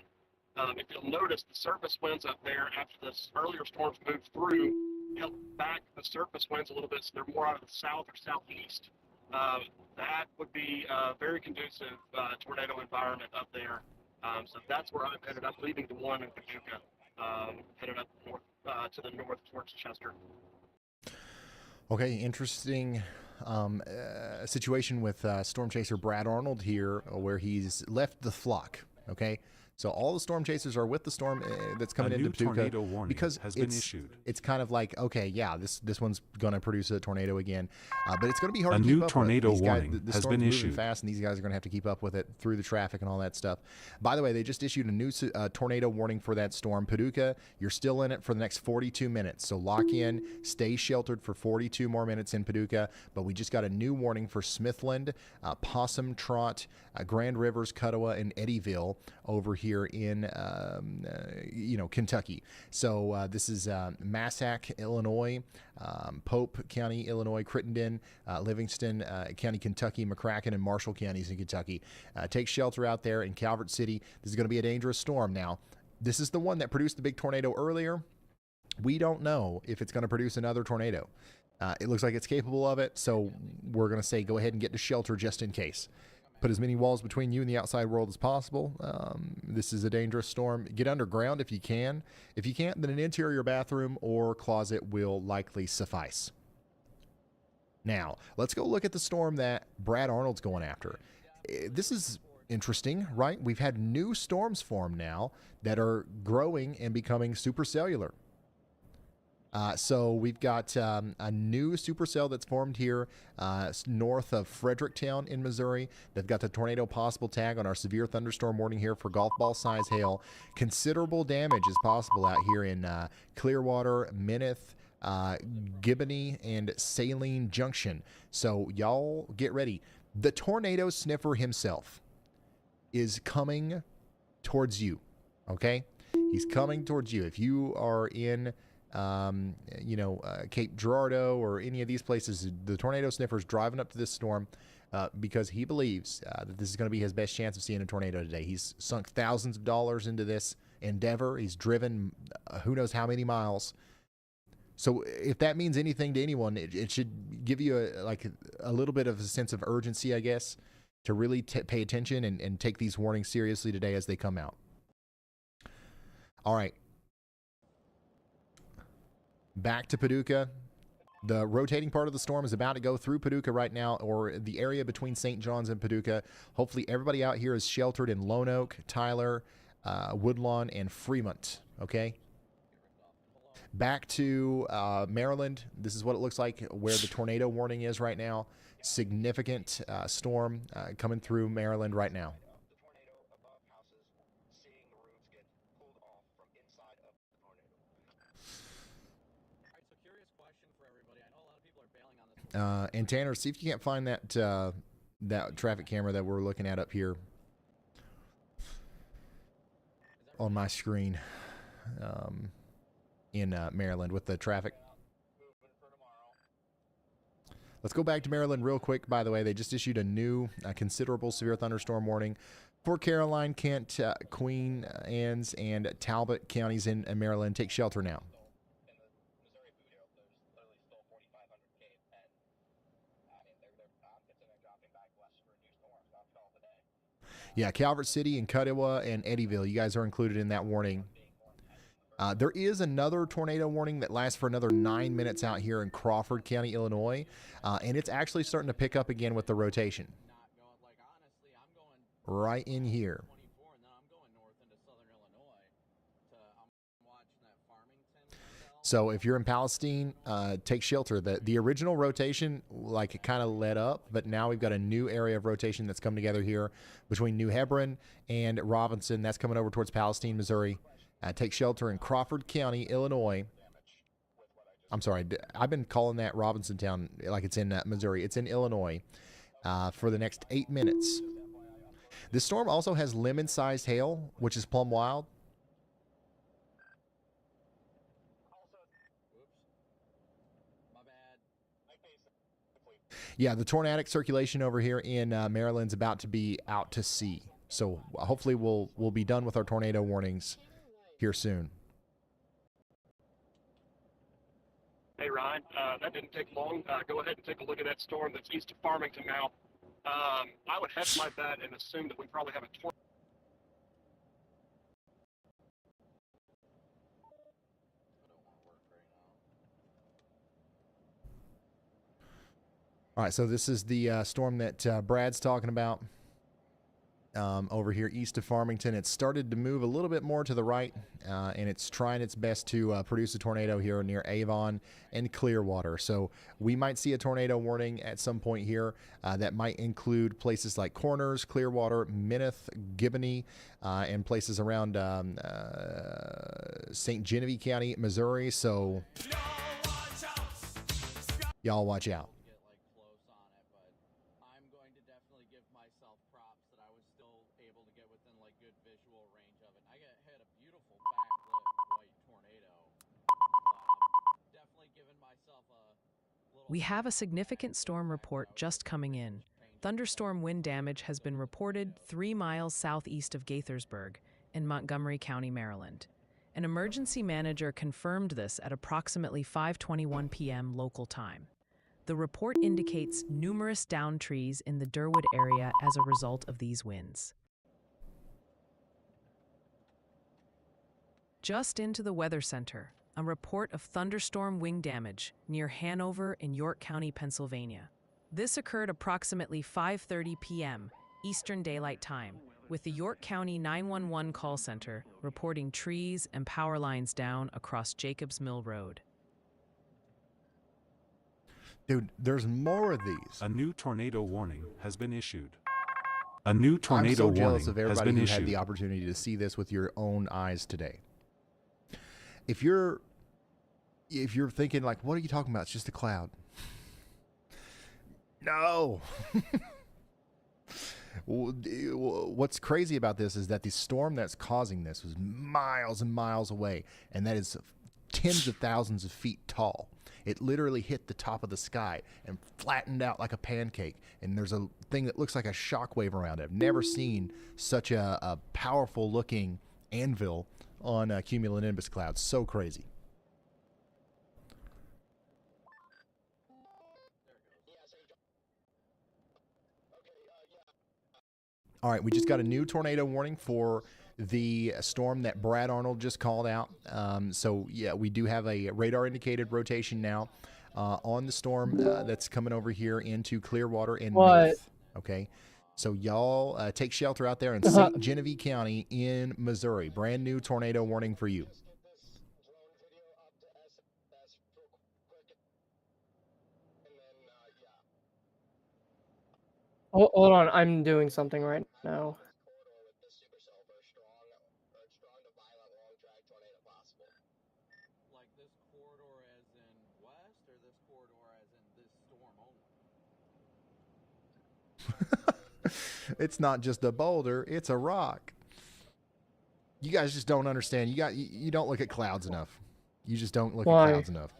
If you'll notice, the surface winds up there after the earlier storms moved through help back the surface winds a little bit, so they're more out of the south or southeast. That would be a very conducive tornado environment up there. So that's where I'm headed. I'm leaving the one in Paducah, headed up north, to the north towards Chester. Okay, interesting situation with Storm Chaser Brad Arnold here, where he's left the flock. Okay, so all the storm chasers are with the storm that's coming into Paducah tornado warning because has been issued. It's kind of like, okay, yeah, this one's going to produce a tornado again, but it's going to be hard A to new keep up tornado with. warning The has storm's been moving issued. fast, and these guys are going to have to keep up with it through the traffic and all that stuff. By the way, they just issued a new tornado warning for that storm. Paducah, you're still in it for the next 42 minutes, so lock in, stay sheltered for 42 more minutes in Paducah. But we just got a new warning for Smithland, Possum Trot, Grand Rivers, Cuttawa, and Eddyville over here in Kentucky. So this is Massac, Illinois, Pope County, Illinois, Crittenden, Livingston County, Kentucky, McCracken, and Marshall counties in Kentucky. Take shelter out there in Calvert City. This is going to be a dangerous storm. Now, this is the one that produced the big tornado earlier. We don't know if it's going to produce another tornado. It looks like it's capable of it, so we're going to say go ahead and get to shelter just in case. Put as many walls between you and the outside world as possible. This is a dangerous storm. Get underground if you can. If you can't, then an interior bathroom or closet will likely suffice. Now, let's go look at the storm that Brad Arnold's going after. This is interesting, right? We've had new storms form now that are growing and becoming supercellular. So we've got a new supercell that's formed here north of Fredericktown in Missouri. They've got the tornado possible tag on our severe thunderstorm warning here for golf ball size hail. Considerable damage is possible out here in Clearwater, Minnith, Giboney, and Saline Junction. So y'all get ready. The tornado sniffer himself is coming towards you. Okay? He's coming towards you. If you are in Cape Girardeau or any of these places, the tornado sniffer's driving up to this storm because he believes that this is going to be his best chance of seeing a tornado today. He's sunk thousands of dollars into this endeavor. He's driven who knows how many miles. So if that means anything to anyone, it should give you a little bit of a sense of urgency, I guess, to really pay attention and take these warnings seriously today as they come out. All right. Back to Paducah. The rotating part of the storm is about to go through Paducah right now, or the area between St. John's and Paducah. Hopefully everybody out here is sheltered in Lone Oak, Tyler, Woodlawn, and Fremont. Okay? Back to Maryland. This is what it looks like where the tornado warning is right now. Significant storm coming through Maryland right now. And Tanner, see if you can't find that that traffic camera that we're looking at up here on my screen in Maryland with the traffic. Let's go back to Maryland real quick. By the way, they just issued a new considerable severe thunderstorm warning for Caroline, Kent, Queen Anne's, and Talbot counties in Maryland. Take shelter now. Yeah, Calvert City and Cuttawa and Eddyville, you guys are included in that warning. There is another tornado warning that lasts for another 9 minutes out here in Crawford County, Illinois, and it's actually starting to pick up again with the rotation. Right in here. So if you're in Palestine, take shelter. The original rotation, it kind of let up, but now we've got a new area of rotation that's come together here between New Hebron and Robinson. That's coming over towards Palestine, Missouri. Take shelter in Crawford County, Illinois. I'm sorry, I've been calling that Robinson Town like it's in Missouri. It's in Illinois for the next 8 minutes. This storm also has lemon-sized hail, which is plumb wild. Yeah, the tornadic circulation over here in Maryland's about to be out to sea. So hopefully we'll be done with our tornado warnings here soon. Hey Ryan, that didn't take long. Go ahead and take a look at that storm that's east of Farmington now. I would hedge my bet and assume that we probably have a tornado. All right, so this is the storm that Brad's talking about over here east of Farmington. It started to move a little bit more to the right, and it's trying its best to produce a tornado here near Avon and Clearwater. So we might see a tornado warning at some point here that might include places like Corners, Clearwater, Mineth, Giboney, and places around St. Genevieve County, Missouri. So y'all watch out. We have a significant storm report just coming in. Thunderstorm wind damage has been reported 3 miles southeast of Gaithersburg in Montgomery County, Maryland. An emergency manager confirmed this at approximately 5:21 p.m. local time. The report indicates numerous downed trees in the Durwood area as a result of these winds. Just into the Weather Center, a report of thunderstorm wing damage near Hanover in York County, Pennsylvania. This occurred approximately 5:30 p.m. Eastern Daylight Time, with the York County 911 call center reporting trees and power lines down across Jacobs Mill Road. Dude, there's more of these. A new tornado warning has been issued. A new tornado I'm so jealous warning of has everybody been who issued. had the opportunity to see this with your own eyes today. If you're thinking like, what are you talking about? It's just a cloud. No. What's crazy about this is that the storm that's causing this was miles and miles away, and that is tens of thousands of feet tall. It literally hit the top of the sky and flattened out like a pancake, and there's a thing that looks like a shockwave around it. I've never seen such a powerful looking anvil on cumulonimbus clouds. So crazy. All right, we just got a new tornado warning for the storm that Brad Arnold just called out. So yeah, we do have a radar indicated rotation now on the storm that's coming over here into Clearwater and Mineth. Okay. So y'all take shelter out there in St. Genevieve County in Missouri. Brand new tornado warning for you. Hold on, I'm doing something right now. Like this corridor as in west, or this corridor as in this storm only? It's not just a boulder, it's a rock. You guys just don't understand. You don't look at clouds enough. You just don't look at clouds enough.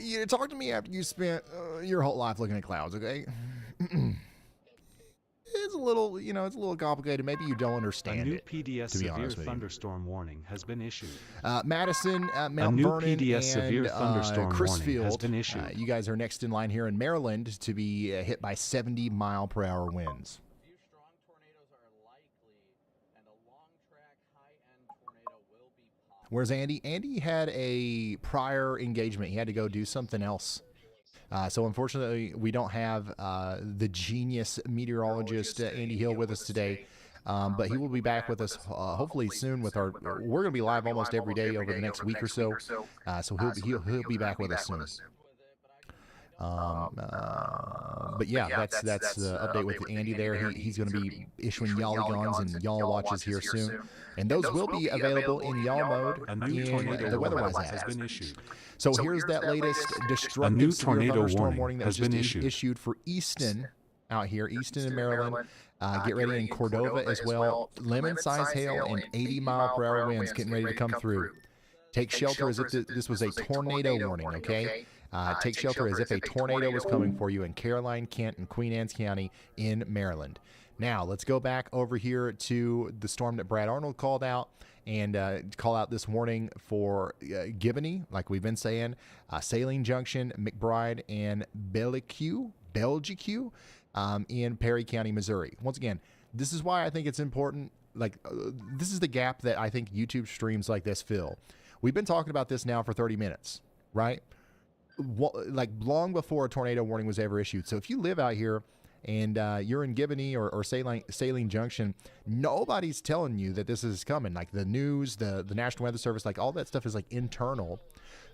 You talk to me after you spent your whole life looking at clouds, okay? It's a little, it's a little complicated. Maybe you don't understand A new it. PDS to be severe honest with you. thunderstorm warning has been issued. Madison, A Mount new Vernon, PDS and severe thunderstorm warning has Chrisfield. been issued. You guys are next in line here in Maryland to be hit by 70-mile-per-hour winds. Where's Andy? Andy had a prior engagement. He had to go do something else. So unfortunately, we don't have the genius meteorologist Andy Hill with us today. But he will be back with us hopefully soon with our. We're going to be live almost every day over the next week or so. So he'll be back with us soon. But yeah, that's the update with Andy there. He's going to be issuing Y'all and Y'all watches here soon, and those will be available in Y'all mode A new in tornado the warning WeatherWise has app. been issued. So here's that latest destructive new severe tornado thunderstorm warning that was has been just issued for Easton out here, Easton in Maryland. Get ready in Cordova as well. Lemon-sized hail and 80-mile-per-hour winds getting ready to come through. Take shelter as if this was a tornado warning, okay? Take shelter as if a tornado was coming for you in Caroline, Kent, and Queen Anne's County in Maryland. Now, let's go back over here to the storm that Brad Arnold called out and call out this warning for Giboney, like we've been saying, Saline Junction, McBride, and Belgique in Perry County, Missouri. Once again, this is why I think it's important. Like, this is the gap that I think YouTube streams like this fill. We've been talking about this now for 30 minutes, right? Like long before a tornado warning was ever issued. So if you live out here and you're in Giboney or Saline Junction, nobody's telling you that this is coming. Like the news, the National Weather Service, like all that stuff is like internal.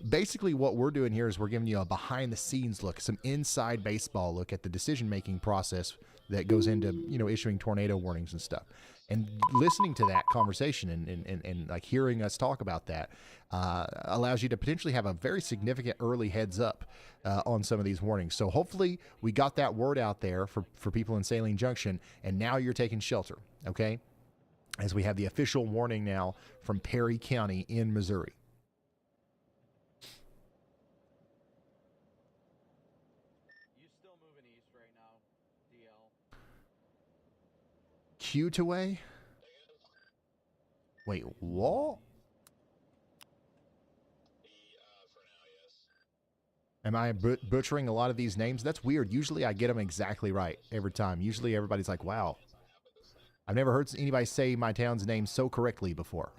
Basically, what we're doing here is we're giving you a behind-the-scenes look, some inside baseball look at the decision-making process that goes into, you know, issuing tornado warnings and stuff. And listening to that conversation and like hearing us talk about that allows you to potentially have a very significant early heads up on some of these warnings. So hopefully we got that word out there for people in Saline Junction, and now you're taking shelter, okay? As we have the official warning now from Perry County in Missouri. Cutaway? Wait, what? Am I butchering a lot of these names? That's weird. Usually I get them exactly right every time. Usually everybody's like, wow. I've never heard anybody say my town's name so correctly before.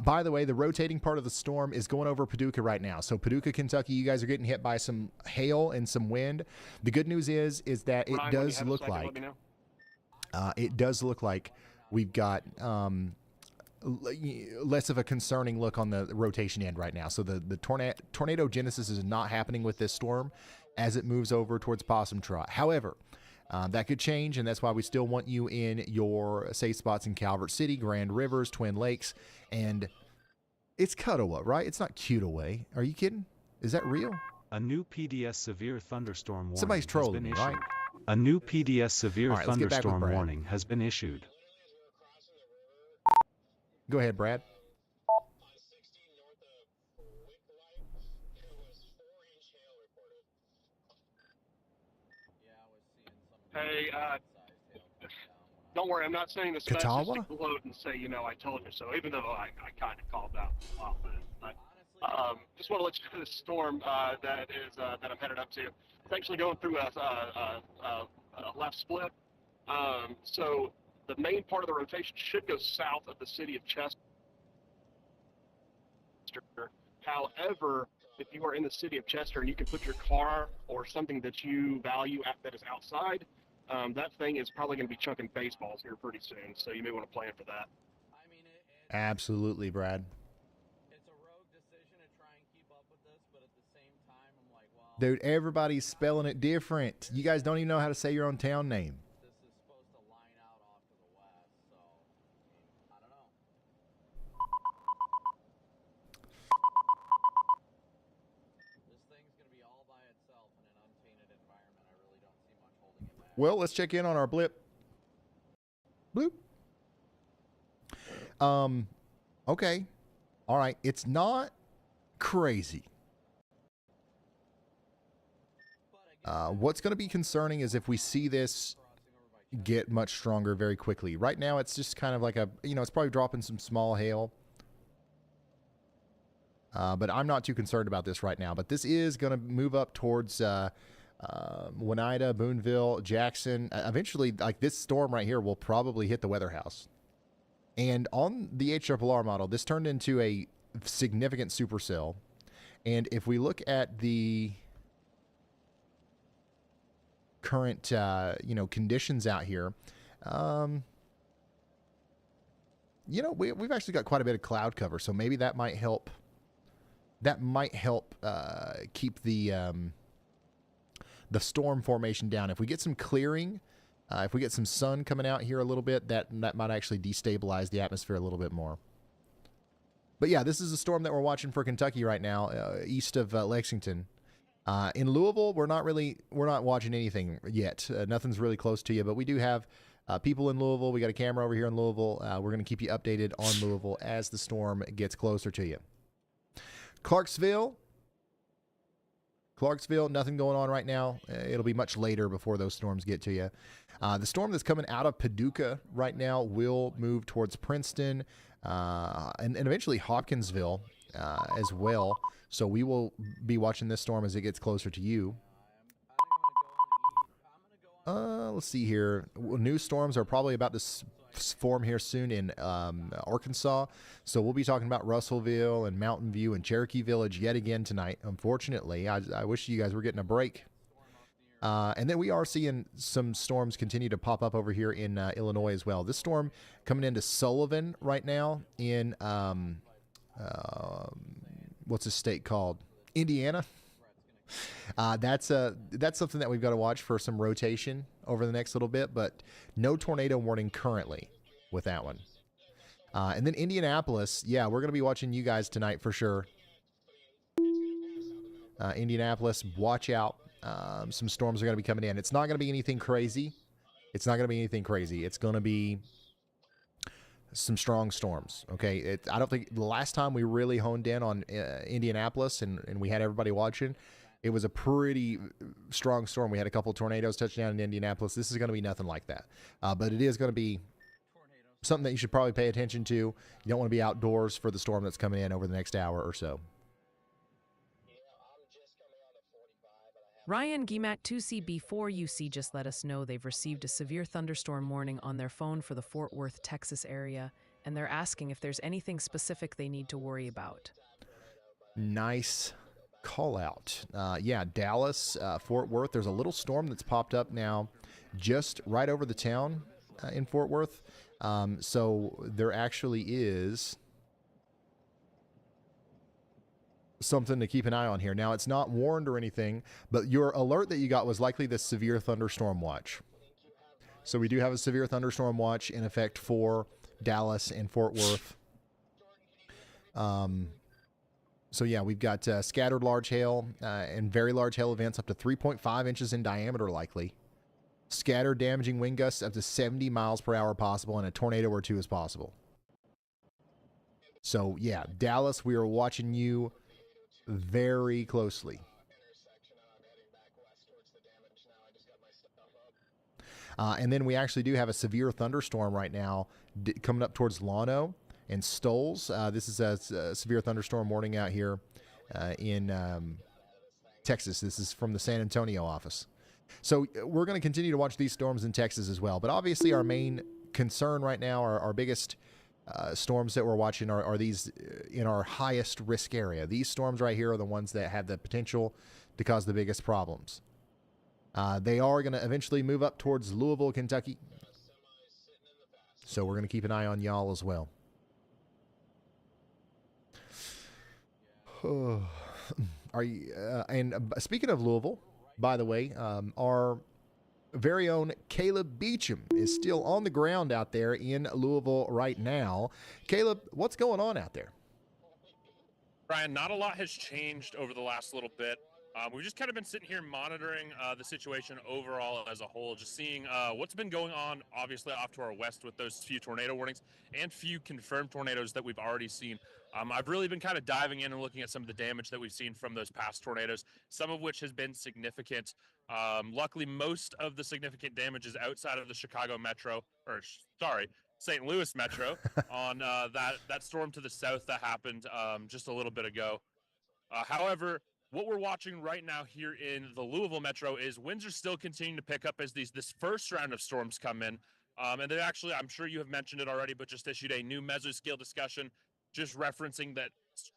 By the way, the rotating part of the storm is going over Paducah right now. So Paducah, Kentucky, you guys are getting hit by some hail and some wind. The good news is that it does look like we've got less of a concerning look on the rotation end right now. So the tornado genesis is not happening with this storm as it moves over towards Possum Trot. However, that could change, and that's why we still want you in your safe spots in Calvert City, Grand Rivers, Twin Lakes, and it's Cuttawa, right? It's not Cutaway. Are you kidding? Is that real? A new PDS severe thunderstorm warning Somebody's trolling has me, been issued. right? A new PDS severe All right, let's get back with thunderstorm Brad. warning has been issued. Go ahead, Brad. Hey, don't worry, I'm not saying this just to gloat and say, you know, I told you so, even though I kind of called out a while back. But just want to let you know the storm that I'm headed up to. It's actually going through a left split. So the main part of the rotation should go south of the city of Chester. However, if you are in the city of Chester and you can put your car or something that you value that is outside, that thing is probably going to be chucking baseballs here pretty soon. So you may want to plan for that. Absolutely, Brad. Dude, everybody's spelling it different. You guys don't even know how to say your own town name. Well, let's check in on our blip. Bloop. Okay. All right. It's not crazy. What's going to be concerning is if we see this get much stronger very quickly. Right now, it's just kind of like a, you know, it's probably dropping some small hail. But I'm not too concerned about this right now. But this is going to move up towards Oneida, Boonville, Jackson. Eventually, like this storm right here will probably hit the weather house. And on the HRRR model, this turned into a significant supercell. And if we look at the current, conditions out here, we've actually got quite a bit of cloud cover. So maybe that might help. That might help keep the storm formation down. If we get some clearing, if we get some sun coming out here a little bit, that might actually destabilize the atmosphere a little bit more. But yeah, this is a storm that we're watching for Kentucky right now, east of Lexington. In Louisville, we're not watching anything yet. Nothing's really close to you, but we do have people in Louisville. We got a camera over here in Louisville. We're going to keep you updated on Louisville as the storm gets closer to you. Clarksville, nothing going on right now. It'll be much later before those storms get to you. The storm that's coming out of Paducah right now will move towards Princeton and eventually Hopkinsville as well. So we will be watching this storm as it gets closer to you. Let's see here. New storms are probably about to form here soon in Arkansas. So we'll be talking about Russellville and Mountain View and Cherokee Village yet again tonight. Unfortunately, I wish you guys were getting a break. And then we are seeing some storms continue to pop up over here in Illinois as well. This storm coming into Sullivan right now in what's the state called? Indiana. That's something that we've got to watch for some rotation over the next little bit, but no tornado warning currently with that one. And then Indianapolis, yeah, we're going to be watching you guys tonight for sure. Indianapolis, watch out. Some storms are going to be coming in. It's not going to be anything crazy. It's going to be some strong storms. Okay. I don't think the last time we really honed in on Indianapolis and we had everybody watching, it was a pretty strong storm. We had a couple of tornadoes touch down in Indianapolis. This is going to be nothing like that. But it is going to be something that you should probably pay attention to. You don't want to be outdoors for the storm that's coming in over the next hour or so. Ryan Gimat 2CB4UC just let us know they've received a severe thunderstorm warning on their phone for the Fort Worth, Texas area, and they're asking if there's anything specific they need to worry about. Nice call out. Yeah, Dallas, Fort Worth, there's a little storm that's popped up now just right over the town in Fort Worth. So there actually is something to keep an eye on here. Now, it's not warned or anything, but your alert that you got was likely the severe thunderstorm watch. So we do have a severe thunderstorm watch in effect for Dallas and Fort Worth. So yeah, we've got scattered large hail and very large hail events up to 3.5 inches in diameter likely. Scattered damaging wind gusts up to 70 miles per hour possible, and a tornado or two is possible. So yeah, Dallas, we are watching you very closely. And then we actually do have a severe thunderstorm right now coming up towards Llano and Stoles. This is a severe thunderstorm warning out here in Texas. This is from the San Antonio office. So we're going to continue to watch these storms in Texas as well. But obviously our main concern right now, our biggest storms that we're watching are these in our highest risk area. These storms right here are the ones that have the potential to cause the biggest problems. They are going to eventually move up towards Louisville, Kentucky. So we're going to keep an eye on y'all as well. Are you? And speaking of Louisville, by the way, our very own Caleb Beecham is still on the ground out there in Louisville right now. Caleb, what's going on out there? Brian, not a lot has changed over the last little bit. We've just kind of been sitting here monitoring the situation overall as a whole, just seeing what's been going on, obviously, off to our west with those few tornado warnings and few confirmed tornadoes that we've already seen. I've really been kind of diving in and looking at some of the damage that we've seen from those past tornadoes, some of which has been significant. Luckily, most of the significant damage is outside of the Chicago metro, or sorry, St. Louis metro on that storm to the south that happened just a little bit ago. However, what we're watching right now here in the Louisville metro is winds are still continuing to pick up as this first round of storms come in. And they actually, I'm sure you have mentioned it already, but just issued a new mesoscale discussion just referencing that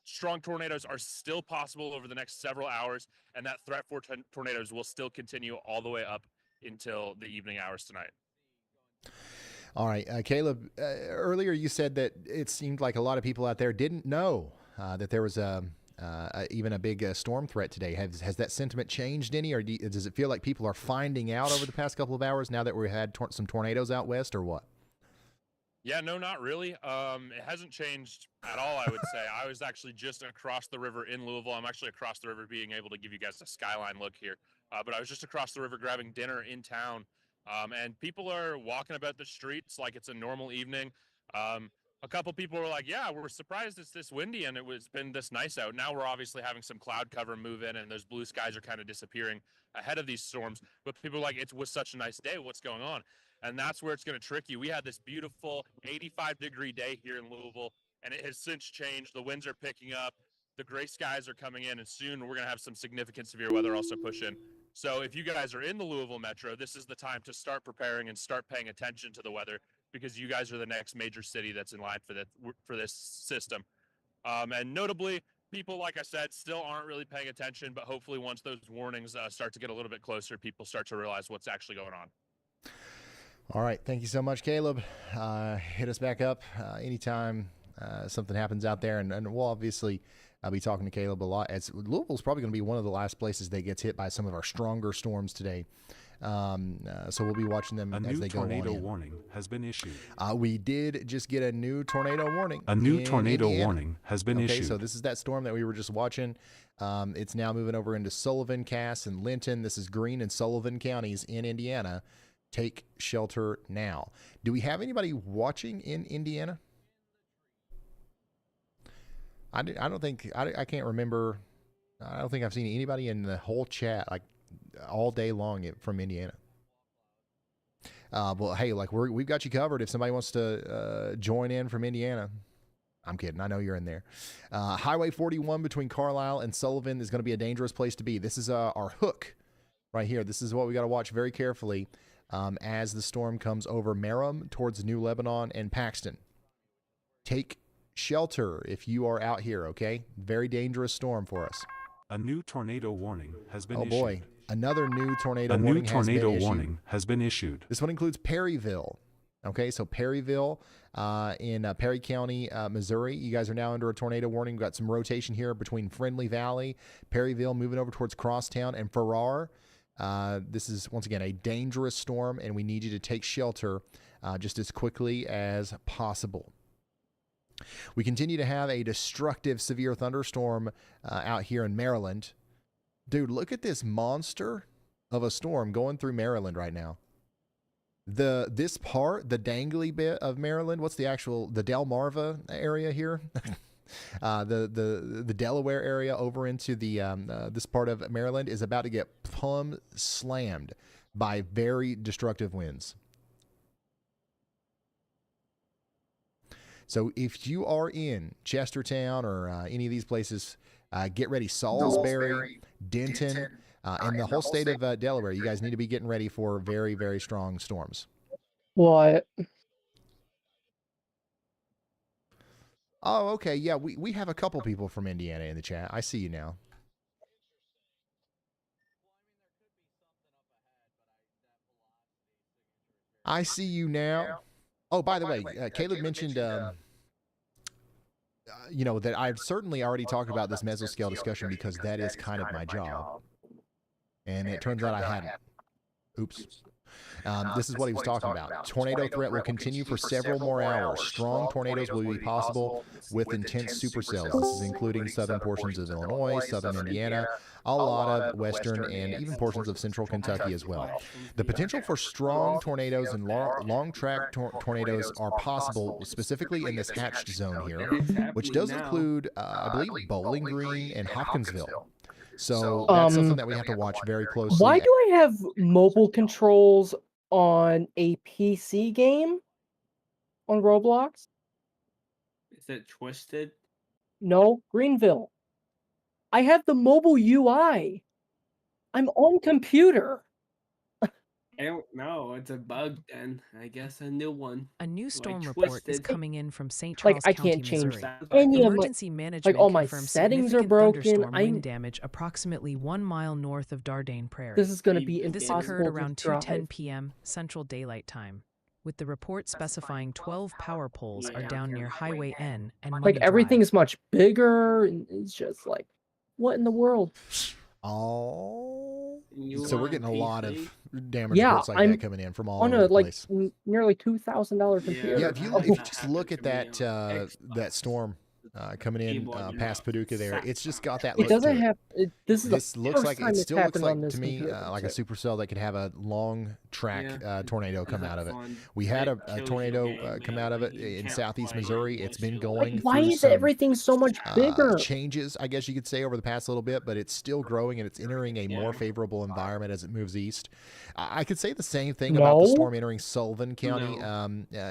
strong tornadoes are still possible over the next several hours, and that threat for tornadoes will still continue all the way up until the evening hours tonight. All right, Caleb, earlier you said that it seemed like a lot of people out there didn't know that there was even a big storm threat today. Has that sentiment changed any, or does it feel like people are finding out over the past couple of hours now that we had some tornadoes out west, or what? Yeah, no, not really. It hasn't changed at all, I would say. I was actually just across the river in Louisville. I'm actually across the river, being able to give you guys a skyline look here. But I was just across the river grabbing dinner in town, and people are walking about the streets like it's a normal evening. A couple people were like, "Yeah, we're surprised it's this windy and it's been this nice out." Now we're obviously having some cloud cover move in, and those blue skies are kind of disappearing ahead of these storms. But people are like, "It was such a nice day. What's going on?" And that's where it's going to trick you. We had this beautiful 85-degree day here in Louisville, and it has since changed. The winds are picking up, the gray skies are coming in, and soon we're going to have some significant severe weather also push in. So if you guys are in the Louisville metro, this is the time to start preparing and start paying attention to the weather, because you guys are the next major city that's in line for this system. And notably, people, like I said, still aren't really paying attention, but hopefully once those warnings start to get a little bit closer, people start to realize what's actually going on. All right. Thank you so much, Caleb. Hit us back up anytime something happens out there. And we'll obviously be talking to Caleb a lot. As Louisville's probably going to be one of the last places that gets hit by some of our stronger storms today. So we'll be watching them as they go on. A new tornado warning has been issued. We did just get a new tornado warning. A new tornado warning has been issued. Okay, so this is that storm that we were just watching. It's now moving over into Sullivan, Cass, and Linton. This is Greene and Sullivan counties in Indiana. Take shelter now. Do we have anybody watching in Indiana? I don't think, I can't remember. I don't think I've seen anybody in the whole chat like all day long from Indiana. Well, hey, like we've got you covered if somebody wants to join in from Indiana. I'm kidding. I know you're in there. Highway 41 between Carlisle and Sullivan is going to be a dangerous place to be. This is our hook right here. This is what we got to watch very carefully as the storm comes over Merrim towards New Lebanon and Paxton. Take shelter if you are out here, okay? Very dangerous storm for us. A new tornado warning has been issued. Oh boy, another new tornado warning has been issued. This one includes Perryville. Okay, so Perryville in Perry County, Missouri. You guys are now under a tornado warning. We've got some rotation here between Friendly Valley, Perryville, moving over towards Crosstown, and Farrar. This is, once again, a dangerous storm, and we need you to take shelter just as quickly as possible. We continue to have a destructive severe thunderstorm out here in Maryland. Dude, look at this monster of a storm going through Maryland right now. This part, the dangly bit of Maryland, what's the Delmarva area here? The Delaware area over into this part of Maryland is about to get plumb slammed by very destructive winds. So if you are in Chestertown or any of these places, get ready. Salisbury, Denton, and the whole state of Delaware, you guys need to be getting ready for very, very strong storms. What? Oh, okay. Yeah, we have a couple people from Indiana in the chat. I see you now. I see you now. Oh, by the way, Caleb mentioned, you know, that I've certainly already talked about this mesoscale discussion because that is kind of my job. And it turns out I hadn't. Oops. This is what he was talking about. Tornado threat will continue for several more hours. Strong tornadoes will be possible with intense supercells. This is including southern portions of Illinois, southern Indiana, a lot of western, and even portions of central Kentucky as well. The potential for strong tornadoes and long track tornadoes are possible, specifically in this hatched zone here, which does include, I believe, Bowling Green and Hopkinsville. So that's something that we have to watch very closely. Why do I have mobile controls on a PC game on Roblox? Is it twisted? No, Greenville. I have the mobile UI. I'm on computer. I don't know. It's a bug then. I guess a new one. A new Like storm report is twisted. coming in from St. Charles I County, can't change Missouri. any of my, Emergency management all my confirms settings are significant broken. thunderstorm wind damage approximately 1 mile north of Dardane Prairie. This is going to be This impossible occurred to around drive. 2:10 p.m. Central Daylight Time, with the report specifying 12 power poles are down near Highway N and Like Money Drive. everything's much bigger, and it's just like, what in the world? Oh, You so we're want getting a lot of PC? damage Yeah, reports like I'm that coming in from all on over a the like place. nearly $2,000 computer. Yeah, if you just look at that storm coming in past Paducah there, it's just got that It look to doesn't it. have. This is the This looks first like time it it's still looks happened like on this to me computer, like a so- supercell that could have a long track tornado come out of it. fun. We had It a kills your tornado game, come man. out of Like, it you in can't southeast play Missouri. It's been Like, going why through is some everything so much bigger? changes, I guess you could say, over the past little bit, but it's still growing and it's entering a more favorable environment as it moves east. I could say the same thing about the No. storm entering Sullivan County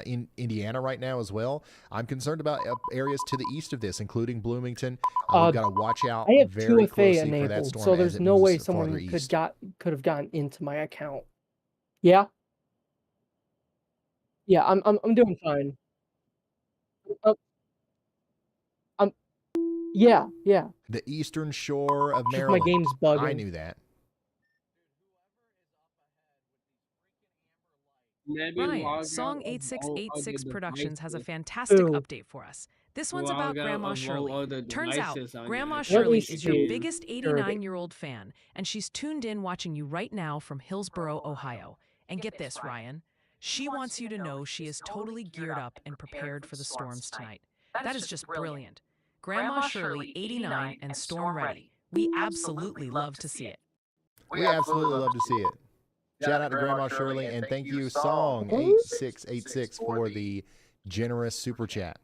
in Indiana right now as well. I'm concerned about areas to the east of this, including Bloomington. We've got to watch out I have very 2FA closely for that enabled, storm so as there's it no moves way farther someone east. could have gotten into my account. Yeah. Yeah, I'm doing fine. I'm yeah. The eastern shore of Just my Maryland. game's I bugging. knew that. Maybe Ryan, log out Song of all 8686 other Productions has a devices. fantastic Who? update for us. This one's about Log out Grandma of all Shirley. other Turns out, devices on your Grandma account. Shirley me is your see. biggest 89-year-old fan, and she's tuned in watching you right now from Hillsboro, Ohio. And get this, Ryan. She wants you to know she is totally geared up and prepared for the storms tonight. That is just brilliant. Grandma Shirley, 89, and storm ready. We absolutely love to see it. We absolutely love to see it. Shout out to Grandma Shirley, and thank you, Song8686, for the generous super chat.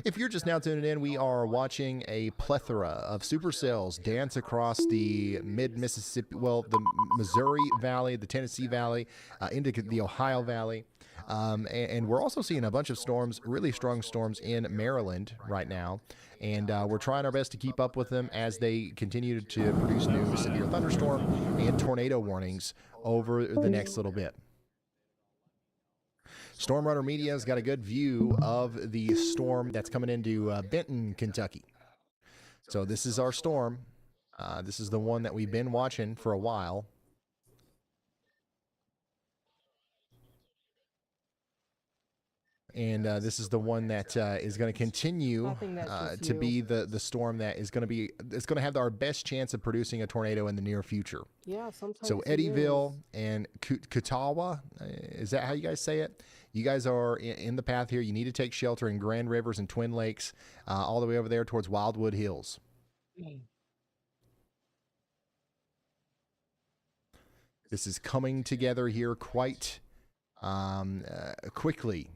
If you're just now tuning in, we are watching a plethora of supercells dance across the mid-Mississippi, well, the Missouri Valley, the Tennessee Valley, into the Ohio Valley. And we're also seeing a bunch of storms, really strong storms in Maryland right now. And we're trying our best to keep up with them as they continue to produce new severe thunderstorm and tornado warnings over the next little bit. Storm Runner Media's got a good view of the storm that's coming into Benton, Kentucky. So this is our storm. This is the one that we've been watching for a while. And this is the one that is going to continue to be the storm that is going to be, it's going to have our best chance of producing a tornado in the near future. Yeah, sometimes So it Eddyville is. and Kutawa, is that how you guys say it? You guys are in the path here. You need to take shelter in Grand Rivers and Twin Lakes, all the way over there towards Wildwood Hills. This is coming together here quite quickly.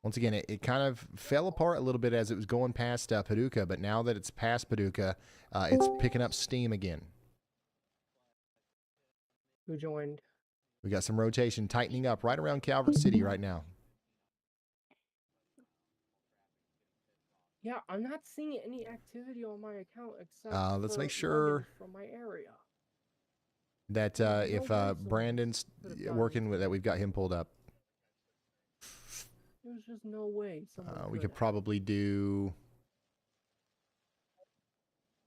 Once again, it kind of fell apart a little bit as it was going past Paducah, but now that it's past Paducah, it's picking up steam again. Who joined? We got some rotation tightening up right around Calvert City right now. Yeah, I'm not seeing any activity on my account except Let's for make sure logins from my area. that if Brandon's working with that, we've got him pulled up. There's just no way. We could probably do.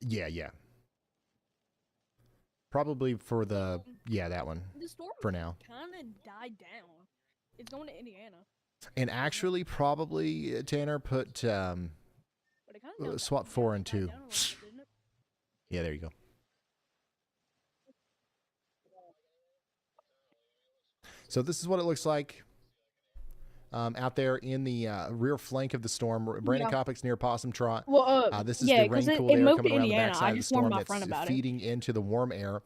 Yeah. Probably for the that one The storm for now. kind of died down. It's going to Indiana. And actually, probably Tanner put swap 4 and 2. Yeah, there you go. So this is what it looks like out there in the rear flank of the storm. Brandon Yeah. Kopic's near Possum Trot. Well, This is yeah, the 'cause rain it- pool it there moved coming to around the Indiana. backside I of the just warned storm my that's friend about it. feeding into the warm air.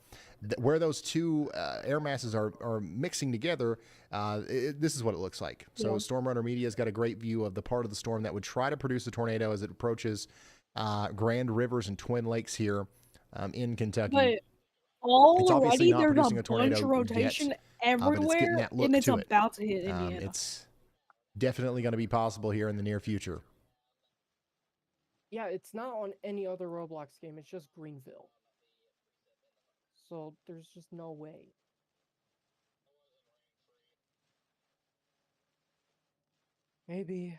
Where those two air masses are mixing together, this is what it looks like. So Yeah. Storm Runner Media's got a great view of the part of the storm that would try to produce a tornado as it approaches Grand Rivers and Twin Lakes here in Kentucky. But It's obviously already not there's producing a a tornado bunch of rotation yet, but it's getting everywhere, that look and it's to it. about to hit Indiana. It's definitely going to be possible here in the near future. Yeah, it's not on any other Roblox game. It's just Greenville. So there's just no way. Maybe.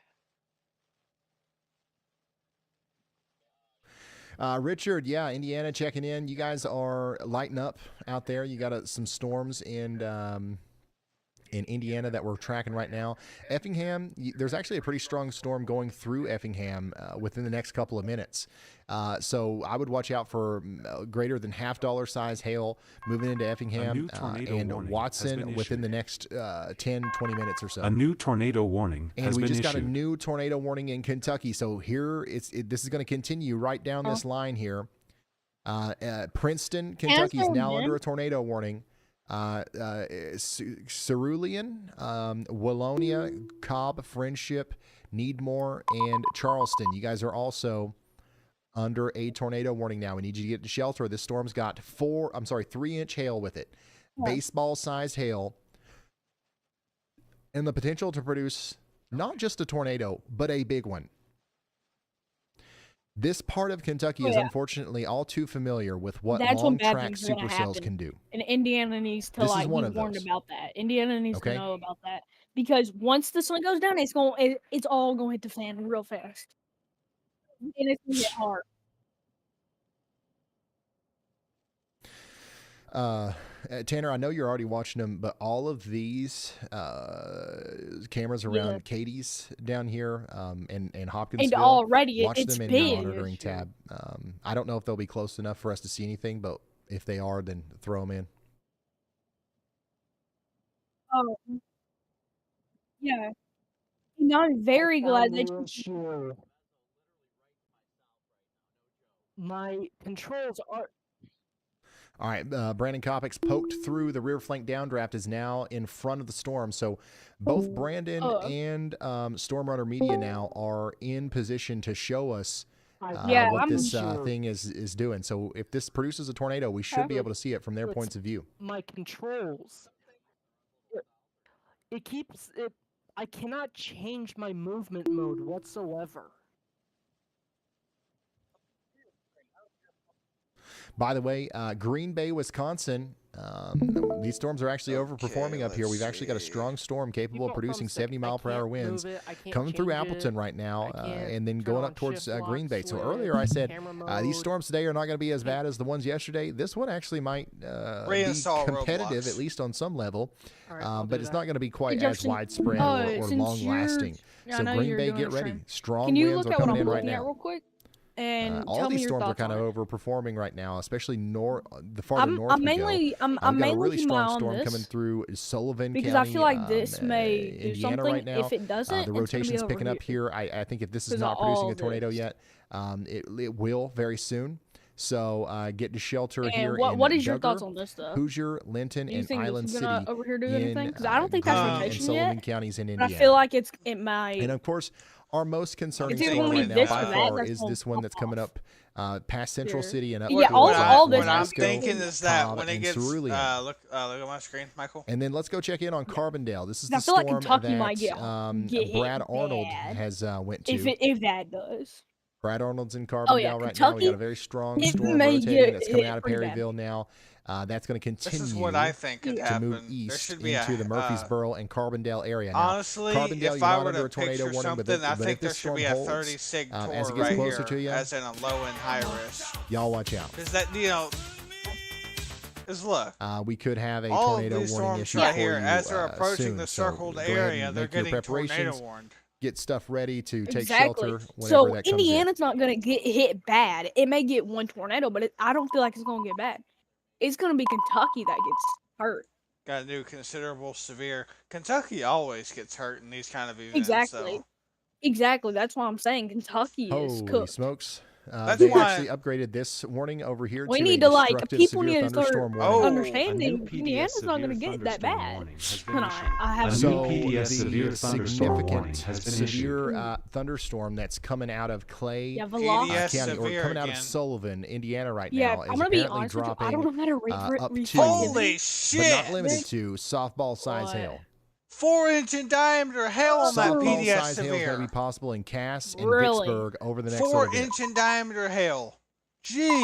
Richard, yeah, Indiana checking in. You guys are lighting up out there. You got some storms in in Indiana that we're tracking right now. Effingham, there's actually a pretty strong storm going through Effingham within the next couple of minutes. So I would watch out for greater than $half size hail moving into Effingham and Watson within the next 10, 20 minutes or so. A new tornado warning and has we been just issued. got a new tornado warning in Kentucky. So here, this is going to continue right down this line here. Princeton, Kentucky is now under a tornado warning. Cerulean, Wallonia, Cobb, Friendship, Needmore, and Charleston. You guys are also under a tornado warning now. We need you to get to shelter. This storm's got 3-inch hail with it. Baseball-sized hail. And the potential to produce not just a tornado, but a big one. This part of Kentucky is unfortunately all too familiar with what long-track supercells can do. And Indiana needs to This is like be one of warned those. about that. Indiana needs Okay. to know about that because once the sun goes down, it's all going to hit the fan real fast, and it's gonna get hard. Tanner, I know you're already watching them, but all of these cameras around Katie's down here and Hopkinsville, already watch it's them in big. your monitoring tab. I don't know if they'll be close enough for us to see anything, but if they are, then throw them in. Oh, yeah. And I'm very glad that you. My controls are. All right, Brandon Kopix poked through the rear flank downdraft, is now in front of the storm. So both Brandon and Storm Runner Media now are in position to show us what this thing is doing. So if this produces a tornado, we should be able to see it from their points of view. My controls. It keeps it. I cannot change my movement mode whatsoever. By the way, Green Bay, Wisconsin, these storms are actually overperforming up here. We've actually got a strong storm capable of producing 70-mile-per-hour winds coming through Appleton right now and then going up towards Green Bay. So earlier I said these storms today are not going to be as bad as the ones yesterday. This one actually might be competitive, at least on some level, but it's not going to be quite as widespread or long-lasting. So Green Bay, get ready. Strong winds are coming in right now. Real quick? And all tell these me your storms are thoughts kind on of it. overperforming right now, especially the farther north I'm we mainly go. I'm We've got a mainly really keeping my eye strong on storm this coming through Sullivan because County, I feel like this may do Indiana something. right now. If it doesn't, the it's rotation's gonna be picking over up here. I think if this is Because not of producing all a tornado this. yet, it will very soon. So get to shelter And here. what in is your thoughts Duggar, on this stuff? Hoosier, Linton, Do you and think Island this is gonna City over here do in anything? Because I don't think that's Greene and rotation Sullivan yet. counties in But Indiana. I feel like it might. And of course, our most concerning If it's storm gonna right be now this by or that, far that's is gonna this one that's coming up past Central Here. City and up Yeah, towards all this What I'm Pasco, thinking is that Cobb, when it and gets Cerulean. look at my screen, Michael. And then let's go check in on Carbondale. This is I the feel like storm Kentucky that might get Brad hit Arnold bad has went to. if that does. Brad Arnold's in Carbondale Oh, yeah, right now. We Kentucky, got a very strong it storm may rotating get that's coming hit out of pretty bad. Perryville now. That's going to continue This is what I think could to happen. move There east should be into a, the Murfreesboro and Carbondale area. Now, honestly, Carbondale, if you're I not were under to a tornado picture warning, something, I but think if there this should storm be a holds, 30 sig as tour it gets right closer here, to you, as in a low and high risk. y'all watch out. Because that, is look. We could have a All of tornado these warning storms issue right for here, you, as they're approaching soon. the So circled go ahead area, and they're make your getting tornado preparations. warned. Get stuff ready to take Exactly. shelter whenever So that comes in. Indiana's not gonna get hit bad. It may get one tornado, but I don't feel like it's gonna get bad. It's gonna be Kentucky that gets hurt. Got to do considerable severe. Kentucky always gets hurt in these kind of events. Exactly. So. Exactly. That's why I'm saying Kentucky is Holy cooked. smokes. That's They why- actually upgraded this warning over here We to need a to like destructive people severe need to start thunderstorm warning. understanding Indiana's not gonna get that bad. I have So PDS severe the thunderstorm warning significant has been severe thunderstorm that's coming out of Clay Yeah, velocity. County, or severe coming out of again. Sullivan, Indiana right Yeah, now I'm is gonna be apparently honest with you. dropping I don't know how to up to, Holy but shit! not limited to, softball size What? hail. 4-inch in diameter hail on that Softball PDS size hail is going to severe. be possible in Cass and Really? Vicksburg over the next little bit. 4-inch in diameter hail. Jeez.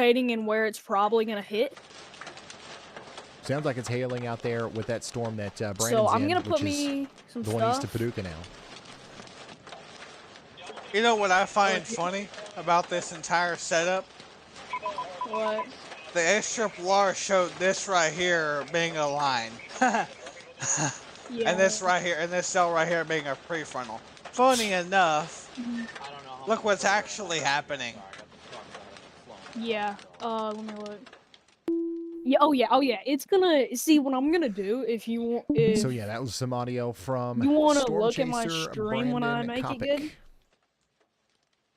rotating in where it's probably gonna hit. Sounds like it's hailing out there with that storm that Brandon's So I'm in, gonna put which is me some going east stuff. to Paducah now. You know what I find funny about this entire setup? What? The SRRR showed this right here being a line. And this right here, and this cell right here being a prefrontal. Funny enough, look what's actually happening. Yeah. Let me look. Yeah. Oh yeah. It's gonna see what I'm gonna do if you want. If So yeah, that was some audio from you want to Storm look at my Chaser stream when I Brandon make Kopic. it good.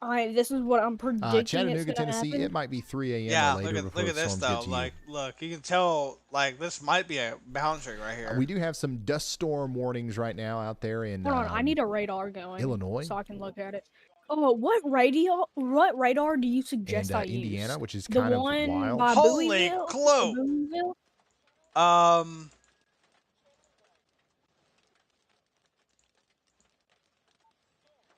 Alright, this is what I'm predicting it's Chattanooga, gonna Tennessee. happen. It might be 3 a.m. Yeah, or later look before at the this storms though. get to Like, look, you can tell like this might be a boundary right you. here. We do have some dust storm warnings right now out there in Hold on, I need a radar going. Illinois So I can look at it. Oh, what radar do you suggest and I use? Indiana, which is The kind of one wild. by Holy Bowieville? clue! Bowieville?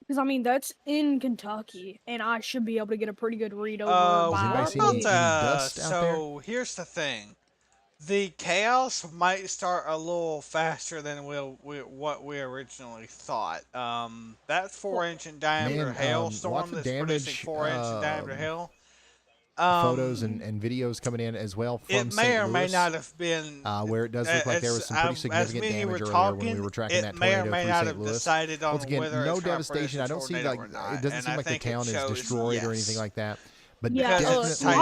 Because I mean that's in Kentucky, and I should be able to get a pretty good read over. What about dust out there? so here's the thing. The chaos might start a little faster than what we originally thought. That 4-inch in diameter Man, hailstorm lots of that's damage, producing 4-inch in diameter hail. Photos and videos coming in as well from It may St. or may Louis, not have been. where it does look like there was some pretty significant damage earlier when we were tracking that it may or tornado may through not St. have Louis. decided on Once again, whether no it's gonna devastation. I don't see tornado like or not, it doesn't and seem I like the think it town is shows destroyed or yes. anything like that. But Yeah, definitely, right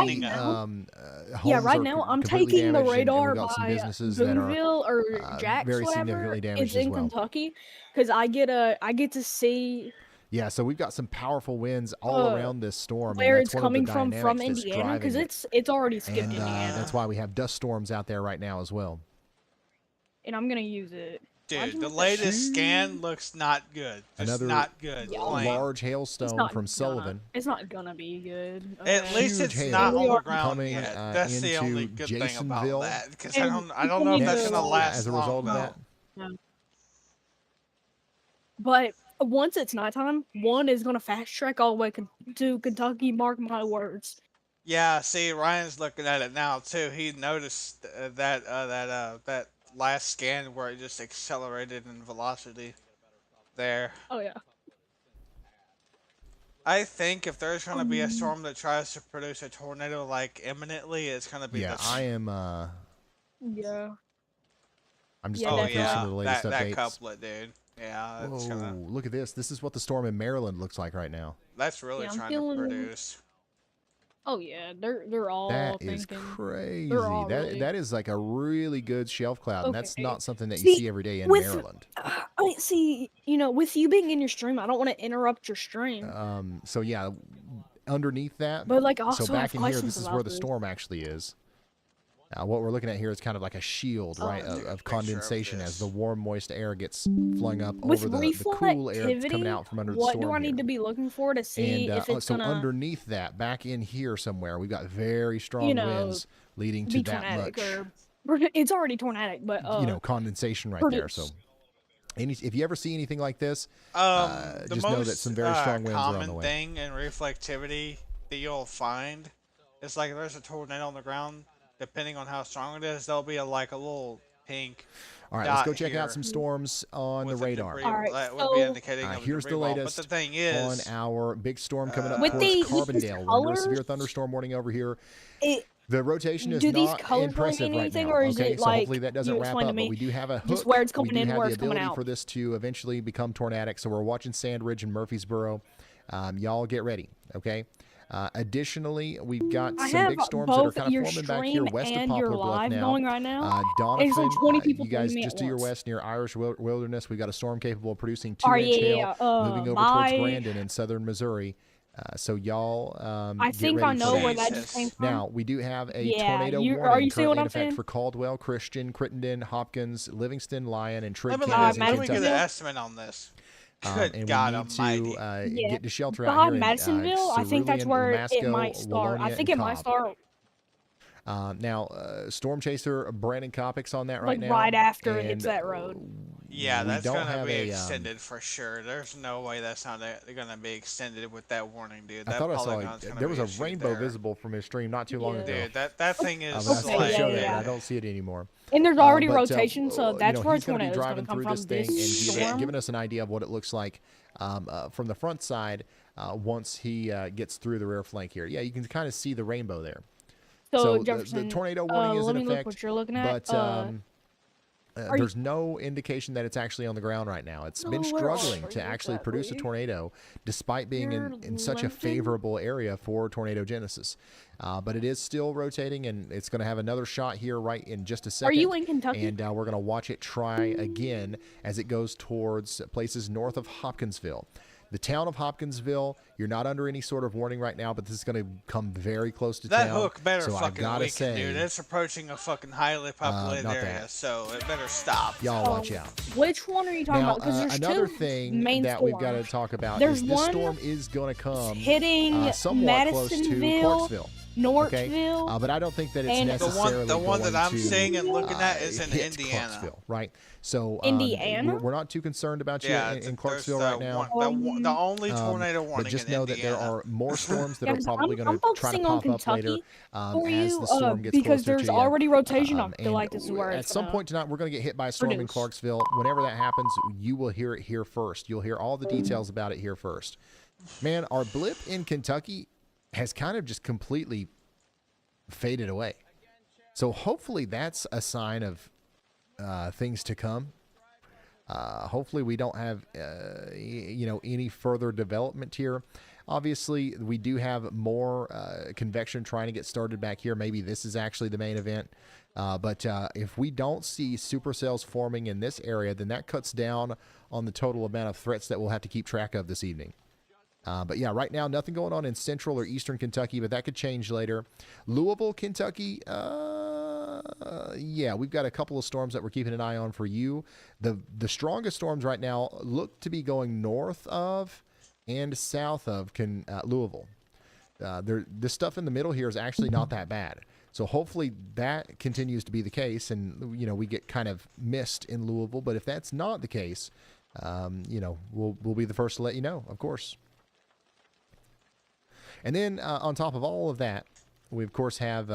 homes right are now I'm completely taking the damaged, and radar we've got some by businesses that are Boonville or Jax, very whatever. significantly damaged It's as in well. Kentucky, because I get to see Yeah, so we've got some powerful winds all around this storm. where and it's that's one of the coming from dynamics that's Indiana, because driving it. it's already skipped And Indiana, that's why we have dust storms out there right now as well. and I'm gonna use it. Dude, the latest scan looks not good. Just Another not good. plain. large hailstone not from Sullivan. It's not gonna be good. At least Huge it's hail not on the ground coming, yet. That's the into only good thing about Jasonville. that. Because And I don't know if that's people gonna need to- last as a long, result of though. that. No. But once it's nighttime, one is gonna fast track all the way to Kentucky. Mark my words. Yeah, see, Ryan's looking at it now too. He noticed that last scan where it just accelerated in velocity. There. Oh yeah. I think if there's gonna be a storm that tries to produce a tornado like imminently, it's gonna be Yeah, this. I am. Yeah. I'm just Yeah, going through some yeah, of the latest that updates. couplet, dude. Yeah, it's Whoa, gonna. look at this. This is what the storm in Maryland looks like right now. That's really Yeah, I'm trying to feeling- produce. Oh yeah, they're all That is thinking. crazy. They're all That really- that is like a really good shelf cloud, and that's Okay. not something that you See, see every day in with- Maryland. I see. You know, with you being in your stream, I don't want to interrupt your stream. So yeah, underneath that. But, like, I so also back have in here, questions this is about where the this. storm actually is. What we're looking at here is kind of like a shield, right, of condensation as the warm, moist air gets flung up With over the cool air that's coming reflectivity, out from under the what storm do I here. need to be looking for to see And if it's so gonna, underneath that, back in here somewhere, we've got very strong you know, winds leading to be that tornadic much, or it's already tornadic, but condensation right there. So, if you ever see anything like this, The just most know that some very strong winds are on the common way. thing in reflectivity that you'll find is like if there's a tornado on the ground, depending on how strong it is, there'll be a little pink. All right, let's go dot check here out some storms on the with a radar. debris- that would be indicating of a Here's the debris wall. latest But the thing is, on our big storm coming up With towards these Carbondale. We're under a colors, severe thunderstorm warning over here. It, The rotation is do these not colors impressive mean right anything, now. or is Okay, it so like hopefully that doesn't you wrap explained up, to me, but we do have a hook. just where it's coming we do in, have where the it's coming ability out? for this to eventually become tornadic. So we're watching Sandridge and Murfreesboro. Y'all get ready, okay? Additionally, we've got I some have big storms that are both kind of your forming back here stream west of and Poplar your Bluff live now. going right now. And Donovan, it's like 20 people you guys joining me just at to your once. west near Irish Wilderness, we've got a storm capable of producing Oh, 2-inch yeah, hail moving over bye. towards Brandon in southern Missouri. So y'all, I get think ready I for know that. where that just came from. Now we do have a Yeah, tornado are warning you seeing currently what in I'm effect saying? for Caldwell, Christian, Crittenden, Hopkins, Livingston, Lyon, and Trigg let me counties in get an Kentucky. estimate on this. Good And God we need Almighty! to get to shelter out Behind here in Madisonville, I think that's Cerulean, where Masco, it might start. I Wallonia, think and it might Cobb. start Now, Storm Chaser Brandon Kopic's on that right like now. right after it and hits that road. Yeah, we that's don't gonna have be a, extended for sure. There's no way that's not gonna be extended with that warning, dude. I That thought I saw polygon's gonna there was be a issued rainbow there. visible from his stream not too long ago. Dude, that thing is but I saw like, it show that, yeah. but I don't see it anymore. And there's already But, rotation, so that's where he's gonna be tornadoes gonna driving come through from. this thing This and storm. giving us an idea of what it looks like from the front side once he gets through the rear flank here. Yeah, you can kind of see the rainbow there. So, the Jefferson, tornado warning is let in me look effect. what you're looking at. But there's no indication that it's actually on the ground right now. It's been No, where are struggling you to actually produce a exactly? tornado, despite being You're in such a limping? favorable area for tornado genesis. But it is still rotating, and it's going to have another shot here right in just a second. Are you in Kentucky? And we're going to watch it try again as it goes towards places north of Hopkinsville. The town of Hopkinsville, you're not under any sort of warning right now, but this is going to come very close to That town. hook better so I fucking gotta weaken, say, dude. It's approaching a fucking highly populated not area, that. so it better stop. y'all watch out. Which one are you talking Now, about? Because there's another two thing main that storms. we've got to talk about There's is this one storm is going to come hitting somewhat close to Madisonville, Clarksville. Northville, but I don't think that it's and necessarily The one that going I'm to, seeing and looking at is in hit Indiana. Clarksville, right? So Indiana? we're not too concerned about you Yeah, in there's Clarksville the right now. the only tornado warning But just in know that there Indiana. are more storms that Yeah, are 'cause probably I'm going to try to focusing on pop up later Kentucky for as you, the storm gets because closer there's to you. already rotation up. And Like this is where at it's some gonna point tonight, we're going to get hit by a storm in produce. Clarksville. Whenever that happens, you will hear it here first. You'll hear all the details about it here first. Man, our blip in Kentucky has kind of just completely faded away. So hopefully that's a sign of things to come. Hopefully we don't have any further development here. Obviously, we do have more convection trying to get started back here. Maybe this is actually the main event. But if we don't see supercells forming in this area, then that cuts down on the total amount of threats that we'll have to keep track of this evening. But yeah, right now, nothing going on in central or eastern Kentucky, but that could change later. Louisville, Kentucky, yeah, we've got a couple of storms that we're keeping an eye on for you. The strongest storms right now look to be going north of and south of Louisville. This stuff in the middle here is actually not that bad. So hopefully that continues to be the case, and we get kind of missed in Louisville. But if that's not the case, we'll be the first to let you know, of course. And then on top of all of that, we of course have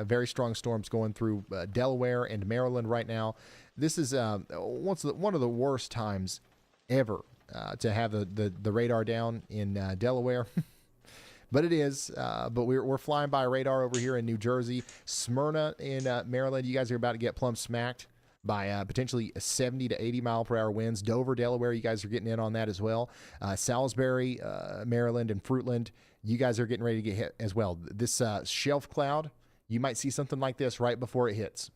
very strong storms going through Delaware and Maryland right now. This is one of the worst times ever to have the radar down in Delaware. But it is. But we're flying by radar over here in New Jersey. Smyrna in Maryland, you guys are about to get plumb smacked by potentially 70 to 80 mile per hour winds. Dover, Delaware, you guys are getting in on that as well. Salisbury, Maryland, and Fruitland, you guys are getting ready to get hit as well. This shelf cloud, you might see something like this right before it hits.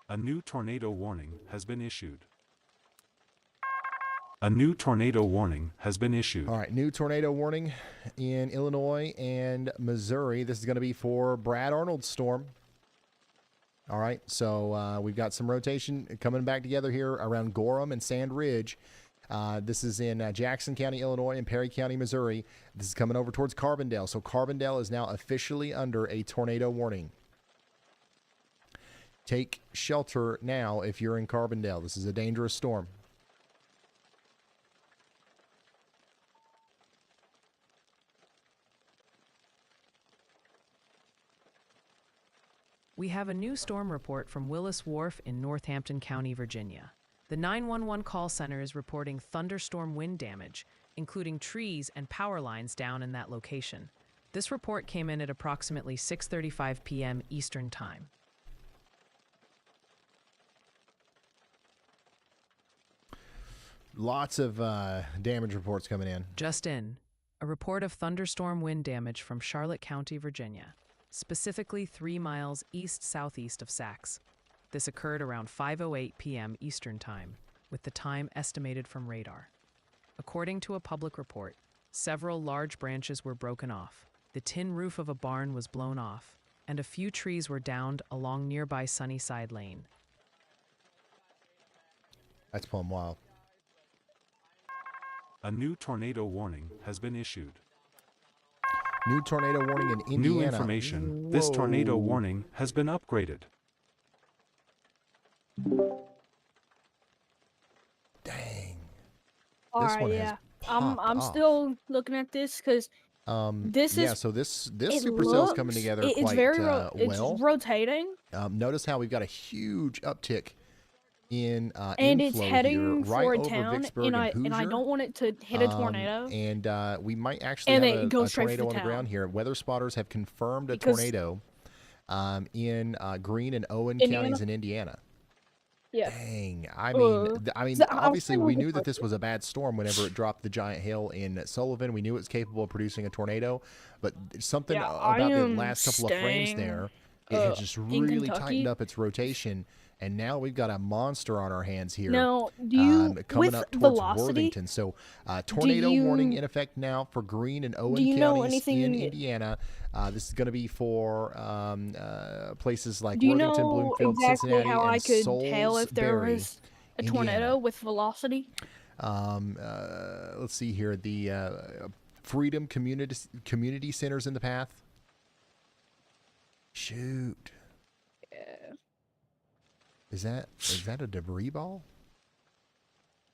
A new tornado warning has been issued. A new tornado warning has been issued. All right, new tornado warning in Illinois and Missouri. This is going to be for Brad Arnold's storm. All right, so we've got some rotation coming back together here around Gorham and Sand Ridge. This is in Jackson County, Illinois, and Perry County, Missouri. This is coming over towards Carbondale. So Carbondale is now officially under a tornado warning. Take shelter now if you're in Carbondale. This is a dangerous storm. We have a new storm report from Willis Wharf in Northampton County, Virginia. The 911 call center is reporting thunderstorm wind damage, including trees and power lines down in that location. This report came in at approximately 6:35 p.m. Eastern Time. Lots of damage reports coming in. Just in, a report of thunderstorm wind damage from Charlotte County, Virginia, specifically 3 miles east-southeast of Sax. This occurred around 5:08 p.m. Eastern Time, with the time estimated from radar. According to a public report, several large branches were broken off, the tin roof of a barn was blown off, and a few trees were downed along nearby Sunnyside Lane. That's plumb wild. A new tornado warning has been issued. New tornado warning in Indiana. New information. This tornado Whoa. warning has been upgraded. Dang. All This right, one has yeah. popped I'm off. still looking at this because This yeah, is. so this It supercell's coming looks- together it's quite very well. it's rotating, Notice how we've got a huge uptick in and it's inflow heading here, right for a over town, Vicksburg and and I Hoosier. don't want it to hit a tornado. And we might actually And have it a goes straight for tornado the on the town. ground here. Weather spotters have confirmed a Because- tornado in Greene and Owen Indiana? counties in Indiana. Yeah. Dang. I mean, So I was obviously kinda we looking knew that for- this was a bad storm whenever it dropped the giant hail in Sullivan. We knew it was capable of producing a tornado, but something Yeah, I about the am last couple of frames staying, there, it had just in really Kentucky. tightened up its rotation, and now we've got a monster on our hands here. Now, do you coming with up towards velocity? Worthington? So, tornado warning you- in effect now for Greene and Owen Do you know counties in anything- Indiana. This is going to be for places like Do you Worthington, know Bloomfield, exactly Cincinnati, how I and could tell if there Salisbury, was a Indiana. tornado with velocity? Let's see here. The Freedom Community Center's in the path. Shoot. Yeah. Is that a debris ball?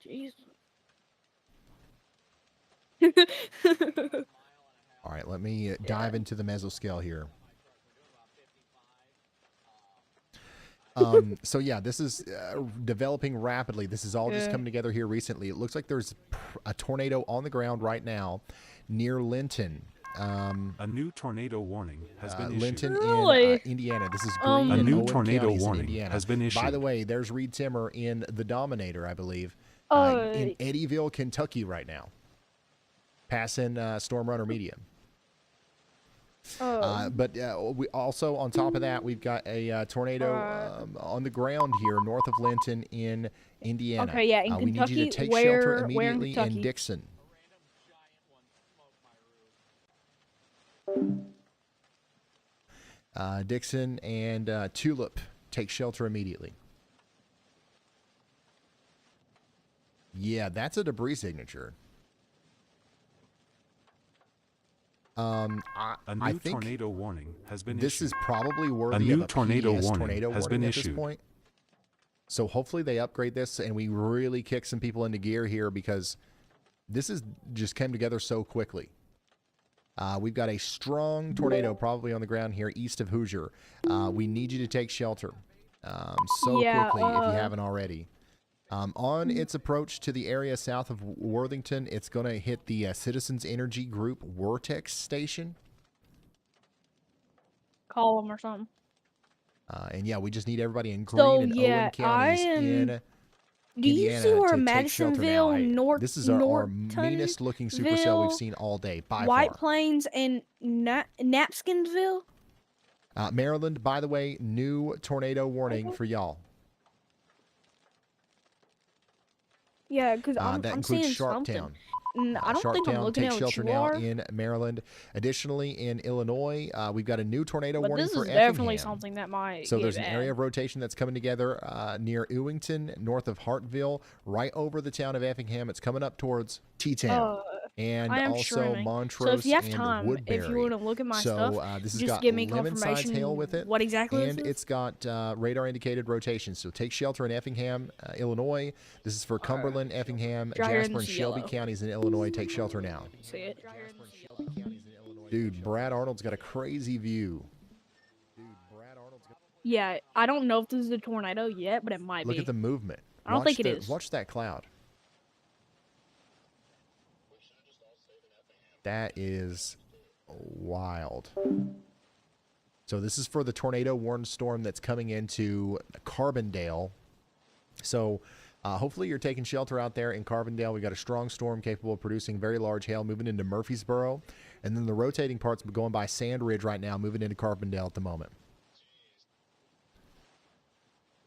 Jeez. All right, let me dive into the mesoscale here. So yeah, this is developing rapidly. This is all just Yeah. coming together here recently. It looks like there's a tornado on the ground right now near Linton. A new tornado warning has been issued. Linton Really? in Indiana. This is Greene A and new Owen tornado counties in warning Indiana. has been By issued. the way, there's Reed Timmer in the Dominator, I believe, Oh. in Eddyville, Kentucky right now, passing Storm Runner Medium. But we also, on top of that, we've got a tornado on the ground here north of Linton in Indiana. Okay, yeah, in we need you to Kentucky, take where shelter in immediately in Kentucky? Dixon. Dixon and Tulip, take shelter immediately. Yeah, that's a debris signature. A I new think tornado warning has been this issued. is probably worthy new of a tornado PDS warning tornado has warning been at this issued. point. So hopefully they upgrade this and we really kick some people into gear here because this is just came together so quickly. We've got a strong tornado probably on the ground here east of Hoosier. We need you to take shelter so Yeah, quickly if you haven't already. On its approach to the area south of Worthington, it's going to hit the Citizens Energy Group Vortex Station. Call them or something. And yeah, we just need everybody in Greene So, and yeah, Owen counties I am- in Do you Indiana see where to take shelter now. Madisonville, This is our meanest looking supercell we've seen all day by White far. Plains, and Napskinsville? Maryland, by the way, new tornado warning for y'all. Yeah, because I'm That seeing includes something. Sharptown. I don't think I'm Sharptown, looking take at what shelter you now are. in Maryland. Additionally, in Illinois, we've got a new tornado But warning this for is definitely Effingham. something that might So get there's an bad. area of rotation that's coming together near Ewington, north of Hartville, right over the town of Effingham. It's coming up towards T-Town. And I am also streaming. Montrose So if you have and time, Woodbury. if you want to look at my so, stuff, this has just got give me lemon-sized confirmation hail with it. what exactly and this is. it's got radar-indicated rotation. So take shelter in Effingham, Illinois. This is for Cumberland, Effingham, Dry here in Jasper, and this Shelby yellow. counties in Illinois. Take shelter now. See it? Dude, Brad Arnold's got a crazy view. Yeah, I don't know if this is a tornado yet, but it might Look be. at the movement. I don't Watch think it is. Watch that cloud. That is wild. So this is for the tornado warned storm that's coming into Carbondale. So hopefully you're taking shelter out there in Carbondale. We got a strong storm capable of producing very large hail moving into Murfreesboro. And then the rotating part's going by Sand Ridge right now, moving into Carbondale at the moment.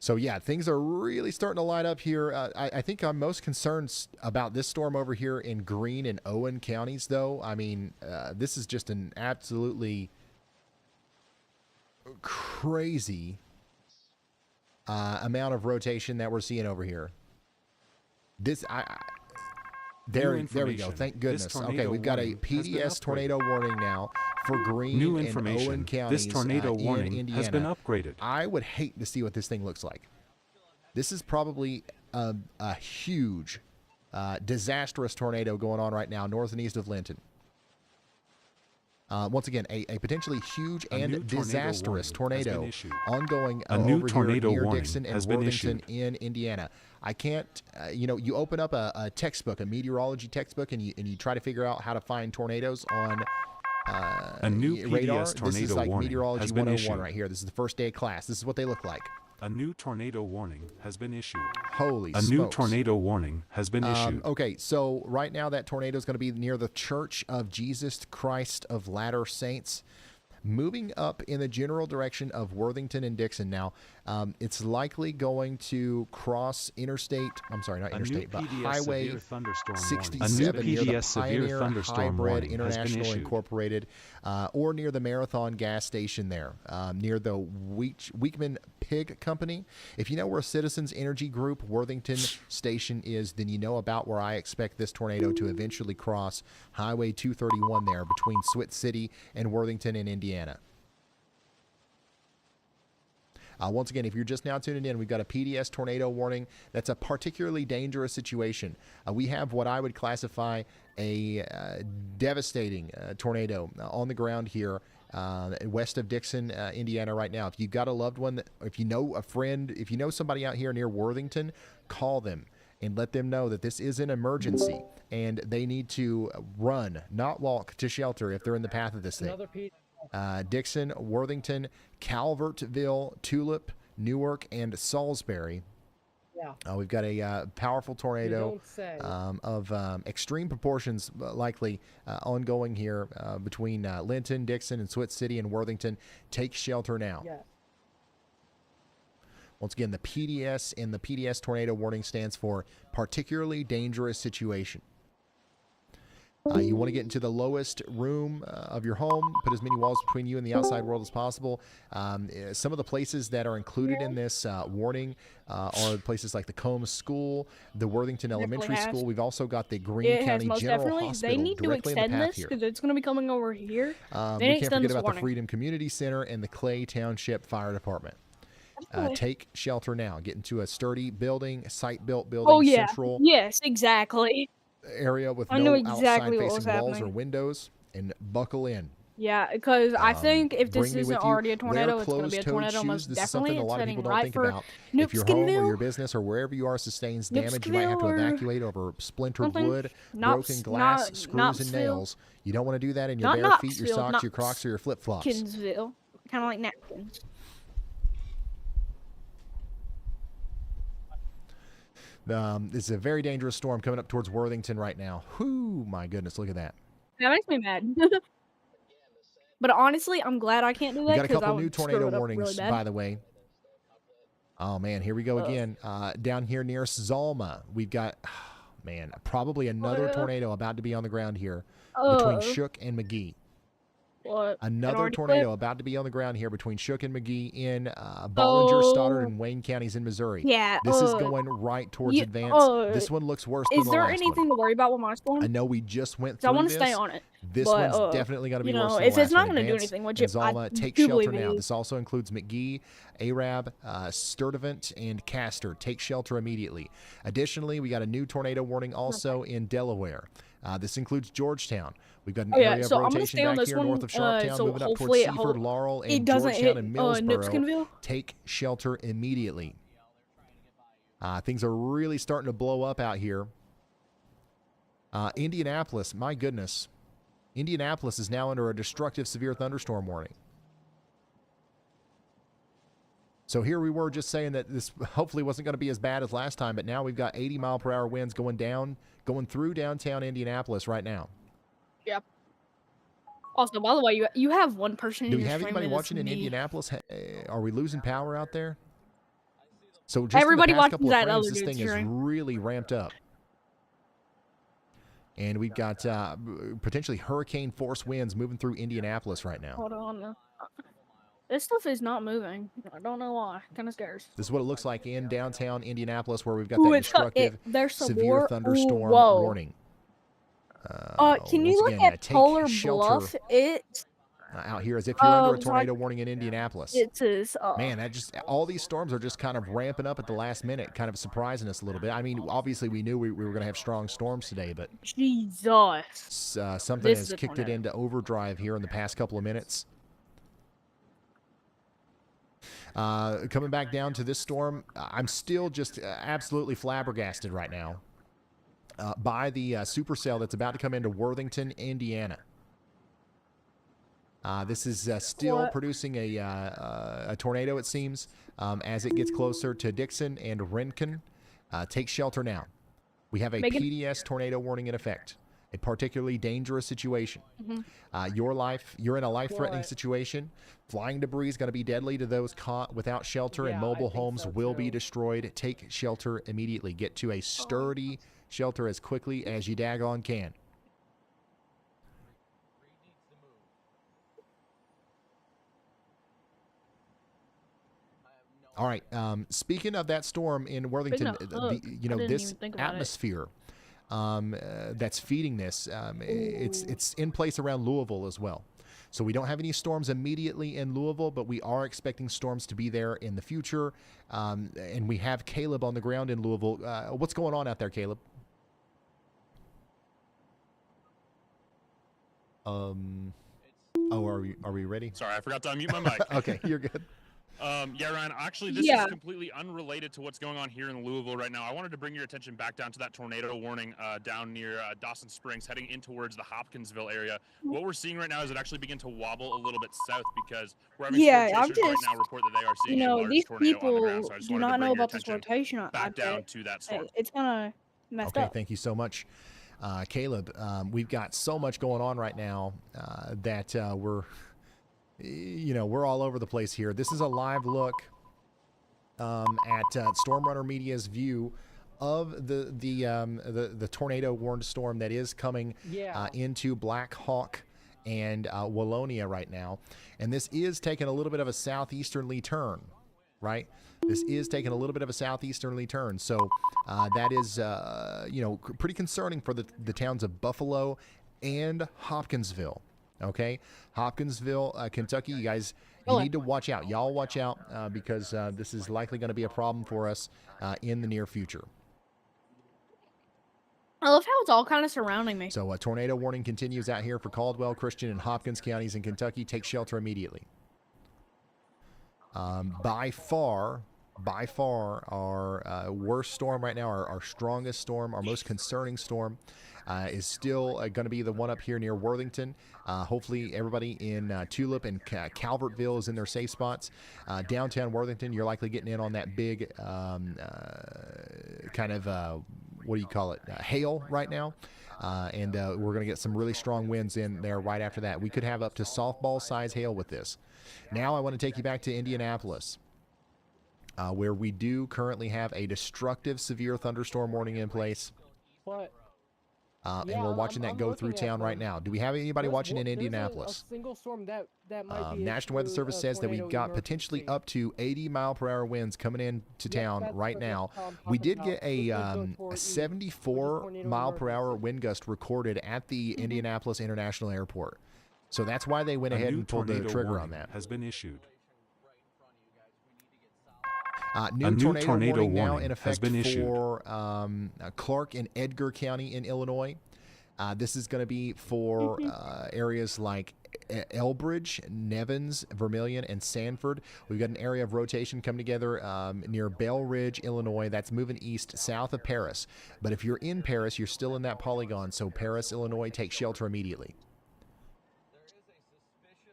So yeah, things are really starting to light up here. I think I'm most concerned about this storm over here in Greene and Owen counties, though. I mean, this is just an absolutely crazy amount of rotation that we're seeing over here. This, there we go. information. Thank This goodness. Okay, tornado we've got a warning has been PDS tornado warning now for Greene New and information. Owen counties. This tornado in warning Indiana. has been upgraded. I would hate to see what this thing looks like. This is probably a huge, disastrous tornado going on right now, north and east of Linton. Once again, a potentially huge A new and tornado disastrous warning has been tornado issued. ongoing A new over tornado here near warning Dixon and has been Worthington issued. in Indiana. I can't, you open up a textbook, a meteorology textbook, and you try to figure out how to find tornadoes on A new radar. PDS This is tornado like warning meteorology has been 101 issued. right here. This is the first day of class. This is what they look like. A new tornado warning has been issued. Holy A new smokes. tornado warning has been issued. Okay, so right now that tornado is going to be near the Church of Jesus Christ of Latter Saints, moving up in the general direction of Worthington and Dixon. Now, it's likely going to cross interstate, I'm sorry, not A new interstate, but PDS Highway severe thunderstorm warning. 67 A new near the PDS severe Pioneer thunderstorm Hybrid warning has been International issued. Incorporated, or near the Marathon gas station there, near the Weekman Pig Company. If you know where Citizens Energy Group Worthington Station is, then you know about where I expect this tornado to eventually cross Highway 231 there between Swit City and Worthington in Indiana. Once again, if you're just now tuning in, we've got a PDS tornado warning. That's a particularly dangerous situation. We have what I would classify a devastating tornado on the ground here west of Dixon, Indiana right now. If you've got a loved one, if you know a friend, if you know somebody out here near Worthington, call them and let them know that this is an emergency and they need to run, not walk, to shelter if they're in the path of this thing. Dixon, Worthington, Calvertville, Tulip, Newark, and Salisbury. Yeah. We've got a powerful tornado don't say. of extreme proportions likely ongoing here between Linton, Dixon, and Swit City and Worthington. Take shelter now. Yeah. Once again, the PDS and the PDS tornado warning stands for particularly dangerous situation. You want to get into the lowest room of your home, put as many walls between you and the outside world as possible. Some of the places that are included in this warning are places like the Combs School, the Worthington Elementary School. We've also got the Greene County General Hospital They need to directly in the extend path this here. because it's going to be coming over here. We They can't extend forget this about warning. the Freedom Community Center and the Clay Township Fire Department. Take shelter now. Get into a sturdy building, site-built building, Oh yeah. central Yes, exactly. area with I know no exactly what was outside-facing walls or happening. windows, and buckle in. Yeah, because I think if this Bring me isn't with you. already a tornado, Wear it's going to be a closed-toed tornado shoes. most This is something definitely. a It's lot of heading people don't right think for about. If your home or your Noopskinville. business or wherever you are sustains damage, you might have to Noopskinville or evacuate over splintered something. wood, Knops- broken glass, not- screws, and Knoxville. nails. You don't want to do that in your Not bare feet, your Knoxville, socks, your Crocs, or your flip-flops. Kinsville. Kind of like napkins. It's a very dangerous storm coming up towards Worthington right now. Whoo, my goodness, look at that. That makes me mad. But honestly, I'm glad I can't do We that got a because I couple would new screw tornado it up warnings, really bad. by the way. Oh, man, here we go Ugh. again. Down here near Zalma, we've got, man, probably another tornado about to be on the ground here between Shook and McGee. What? Another already tornado quit? about to be on the ground here between Shook and McGee in Bollinger, Stoddard, Oh. and Wayne counties in Missouri. Yeah, This is going right towards yeah, advance. This one looks worse than Is the there last anything one. to worry about with my storm? I know we just went 'Cause I through want this. to stay on it. This but, one's definitely going to be you worse know, than the if last it's not one. going to do Advance anything, which and if I Zalma, take do shelter believe it now. is. This also includes McGee, Arab, Sturtevant, and Castor. Take shelter immediately. Additionally, we got a new tornado warning also in Delaware. This includes Georgetown. We've got an Oh, yeah, area so of I'm gonna rotation stay on back this here one, north of Sharptown, so moving up towards hopefully Seaford, Laurel, and it doesn't Georgetown hit, and Millsboro. Noopskinville. Take shelter immediately. Things are really starting to blow up out here. Indianapolis, my goodness. Indianapolis is now under a destructive severe thunderstorm warning. So here we were just saying that this hopefully wasn't going to be as bad as last time, but now we've got 80-mile-per-hour winds going through downtown Indianapolis right now. Yep. Also, by the way, you have one person. Do in we your have stream anybody and it's watching in me. Indianapolis? Are we losing power out there? So just Everybody in the past watches couple of that frames, other this dude's thing is stream. really ramped up. And we've got potentially hurricane force winds moving through Indianapolis right now. Hold on. This stuff is not moving. I don't know why. Kind of scares. This is what it looks like in downtown Indianapolis, where we've got Ooh, that it's destructive there's some severe war. thunderstorm Ooh, whoa. warning. Can you once look again, at take Polar shelter. Bluff? It out here as if you're under a it's tornado like- warning in Indianapolis. It is. Man, that just all these storms are just kind of ramping up at the last minute, kind of surprising us a little bit. I mean, obviously we knew we were going to have strong storms today, but Jesus. something This has is a kicked it tornado. into overdrive here in the past couple of minutes. Coming back down to this storm, I'm still just absolutely flabbergasted right now by the supercell that's about to come into Worthington, Indiana. This is still What? producing a tornado, it seems, as it gets closer to Dixon and Rincon. Take shelter now. We have a Megan? PDS tornado warning in effect. A particularly dangerous situation. Mhm. You're in a life-threatening What? situation. Flying debris is going to be deadly to those caught without shelter, and Yeah, mobile I think homes so, will be too. destroyed. Take shelter immediately. Get to a sturdy shelter as quickly as you daggone can. All right. Speaking of that storm in Worthington, of hook, I didn't this even think about it. atmosphere that's feeding this, it's in place around Louisville as well. So we don't have any storms immediately in Louisville, but we are expecting storms to be there in the future. And we have Caleb on the ground in Louisville. What's going on out there, Caleb? Oh, are we ready? Sorry, I forgot to unmute my mic. Okay, you're good. Yeah, Ryan, actually, this Yeah. is completely unrelated to what's going on here in Louisville right now. I wanted to bring your attention back down to that tornado warning down near Dawson Springs, heading in towards the Hopkinsville area. What we're seeing right now is it actually begin to wobble a little bit south because we're having Yeah, storm I'm chasers right just- now report that they are seeing You a know, large these tornado on the ground. people So I just do wanted to not bring know your about this attention rotation. back down to that storm. It's kind of messed Okay, up. thank you so much, Caleb. We've got so much going on right now that we're all over the place here. This is a live look at Storm Runner Media's view of the tornado warned storm that is coming into Black Hawk and Wallonia right now, and this is taking a little bit of a southeasterly turn, right? This is taking a little bit of a southeasterly turn, so that is pretty concerning for the towns of Buffalo and Hopkinsville. Okay, Hopkinsville, Kentucky, you guys, you need to watch out. Y'all watch out because this is likely going to be a problem for us in the near future. I love how it's all kind of surrounding me. So a tornado warning continues out here for Caldwell, Christian, and Hopkins counties in Kentucky. Take shelter immediately. By far, our worst storm right now, our strongest storm, our most concerning storm, is still going to be the one up here near Worthington. Hopefully everybody in Tulip and Calvertville is in their safe spots. Downtown Worthington, you're likely getting in on that big kind of, what do you call it, hail right now. And we're going to get some really strong winds in there right after that. We could have up to softball size hail with this. Now I want to take you back to Indianapolis, where we do currently have a destructive severe thunderstorm warning in place. What? And Yeah, we're watching I'm that go through looking at town right them. now. Do we have anybody watching in There's Indianapolis? A single storm that might be. National Weather Service says that we've got potentially up to 80-mile-per-hour winds coming into town right now. We did get a 74-mile-per-hour wind gust recorded at the Indianapolis International Airport. So that's why they went A ahead new and pulled the tornado trigger on warning that. has been issued. New tornado warning now in has effect been issued. for Clark and Edgar County in Illinois. This is going to be for areas like Elbridge, Nevins, Vermilion, and Sanford. We've got an area of rotation coming together near Bell Ridge, Illinois. That's moving east, south of Paris. But if you're in Paris, you're still in that polygon. So Paris, Illinois, take shelter immediately.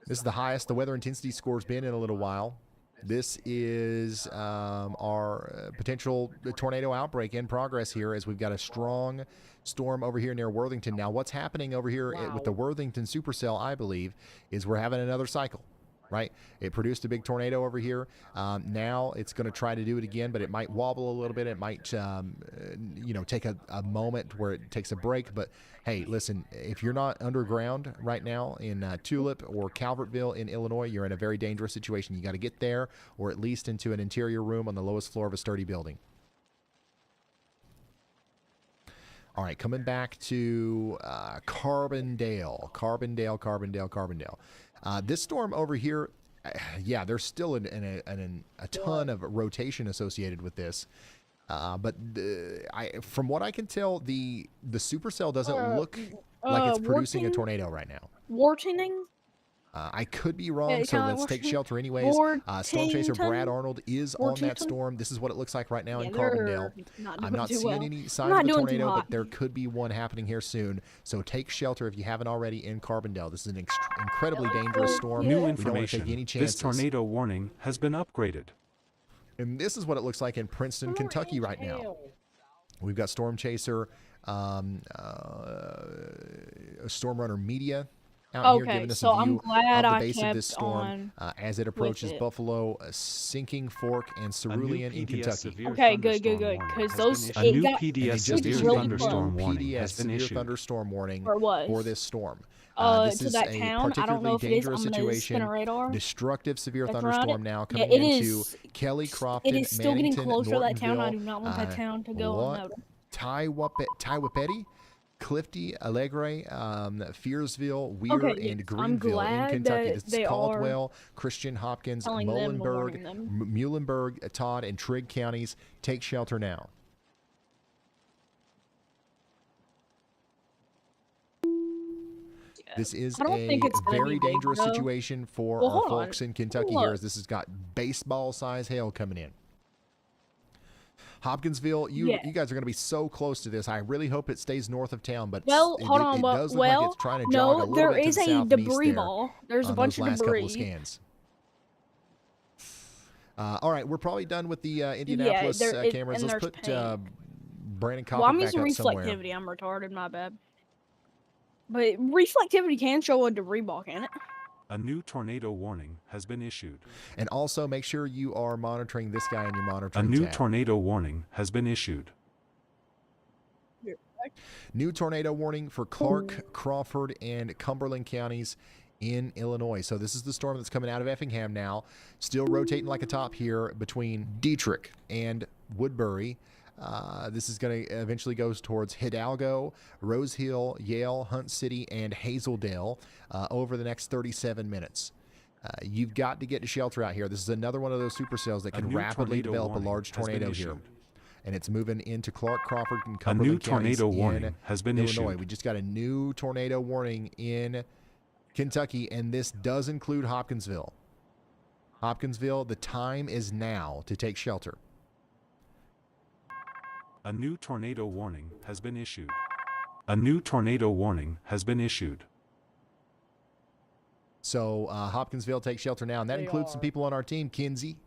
This is the highest the weather intensity score's been in a little while. This is our potential tornado outbreak in progress here as we've got a strong storm over here near Worthington. Now, what's happening over here with the Worthington supercell, I believe, is we're having another cycle, right? It produced a big tornado over here. Now it's going to try to do it again, but it might wobble a little bit. It might, take a moment where it takes a break. But hey, listen, if you're not underground right now in Tulip or Calvertville in Illinois, you're in a very dangerous situation. You got to get there or at least into an interior room on the lowest floor of a sturdy building. All right, coming back to Carbondale. This storm over here, yeah, there's still a ton of rotation associated with this. But from what I can tell, the supercell doesn't look like it's producing a tornado right now. Wartening? I could be wrong, so kinda let's take Washington- shelter anyways. Storm chaser Wartington? Brad Arnold is on that Wartington? storm. This is what it looks like right now in they're Carbondale. not I'm doing not too seeing well. any They're signs not of a doing too tornado, hot. but there could be one happening here soon. So take shelter if you haven't already in Carbondale. This is an incredibly dangerous storm. New We don't want information. to take any This chances. tornado warning has been upgraded. And this is what it looks like in Princeton, Kentucky right now. We've got Storm Chaser, Storm Runner Media out here Okay, giving us so a I'm view glad of the I base of this kept storm as it approaches it. Buffalo, Sinking Fork, and Cerulean in PDS Kentucky. severe Okay, good, thunderstorm because warning has those been it issued. got A new And they PDS just severe issued really a thunderstorm new warning PDS has been severe issued. thunderstorm warning Or was. for this storm. This to is that a town. I don't know particularly if it is. dangerous I'm gonna spin situation. a radar. Destructive severe That's around thunderstorm it. now Yeah, coming it into is. Kelly, Crofton, It is still getting Mannington, closer to that town. I Nortonville, do not want that town to go unnoticed. Tywapeti, Clifty, Alegre, Fearsville, Weir, Okay, and I'm Greenville in glad Kentucky. that This is they Caldwell, Christian, Hopkins, telling them and Muhlenberg, warning them. Muhlenberg, Todd, and Trigg counties. Take shelter now. This is I don't a think it's gonna very be big, dangerous though. situation for Well, our hold on. folks in Kentucky Hold here, on. as this has got baseball-size hail coming in. Hopkinsville, you Yeah. guys are going to be so close to this. I really hope it stays north of town, but Well, it, hold it, on. it Well, does look like it's trying to jog a no, little there bit to is the a south and east debris there ball. There's a on bunch those of last couple of debris. scans. All right, we're probably done with the Indianapolis cameras. and Let's there's put paint. Brandon Well, Coffin I'm back using up somewhere. reflectivity. I'm retarded. My bad. But reflectivity can show a debris ball, can it? A new tornado warning has been issued. And also make sure you are monitoring this guy in your A monitoring new tab. tornado warning has been issued. New tornado warning for Clark, Crawford, and Cumberland counties in Illinois. So this is the storm that's coming out of Effingham now, still rotating like a top here between Dietrich and Woodbury. This is going to eventually go towards Hidalgo, Rose Hill, Yale, Hunt City, and Hazeldale over the next 37 minutes. You've got to get to shelter out here. This is another one of those supercells that A can new rapidly tornado develop a warning large has been tornado here. issued. And it's moving into Clark, Crawford, and A Cumberland new counties tornado in warning has been Illinois. issued. We just got a new tornado warning in Kentucky, and this does include Hopkinsville. Hopkinsville, the time is now to take shelter. A new tornado warning has been issued. A new tornado warning has been issued. So Hopkinsville, take shelter now, and that includes some people on our team. Kinsey,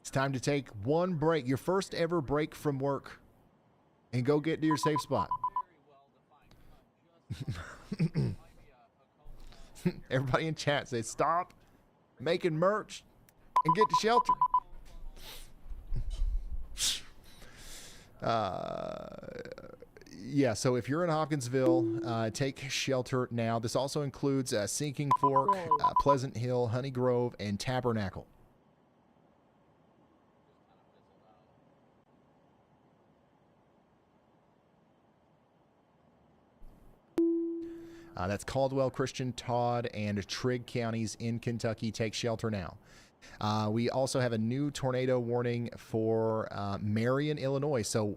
it's time to take one break, your first ever break from work, and go get to your safe spot. Everybody in chat say stop making merch and get to shelter. Yeah, so if you're in Hopkinsville, take shelter now. This also includes Sinking Fork, Pleasant Hill, Honey Grove, and Tabernacle. That's Caldwell, Christian, Todd, and Trigg counties in Kentucky. Take shelter now. We also have a new tornado warning for Marion, Illinois. So,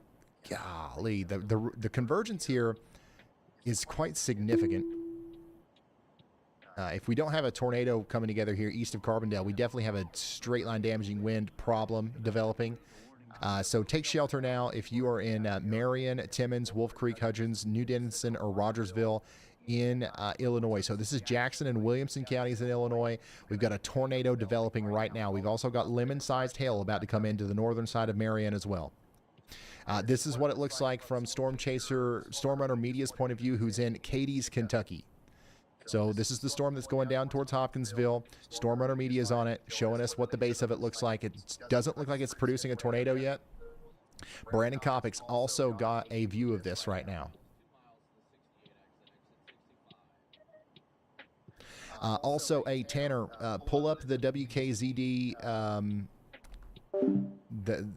golly, the convergence here is quite significant. If we don't have a tornado coming together here east of Carbondale, we definitely have a straight line damaging wind problem developing. So take shelter now if you are in Marion, Timmins, Wolf Creek, Hudgens, New Denison, or Rogersville in Illinois. So this is Jackson and Williamson counties in Illinois. We've got a tornado developing right now. We've also got lemon-sized hail about to come into the northern side of Marion as well. This is what it looks like from Storm Runner Media's point of view, who's in Cadiz, Kentucky. So this is the storm that's going down towards Hopkinsville. Storm Runner Media is on it, showing us what the base of it looks like. It doesn't look like it's producing a tornado yet. Brandon Kopix also got a view of this right now. Also, Tanner, pull up the WKZD,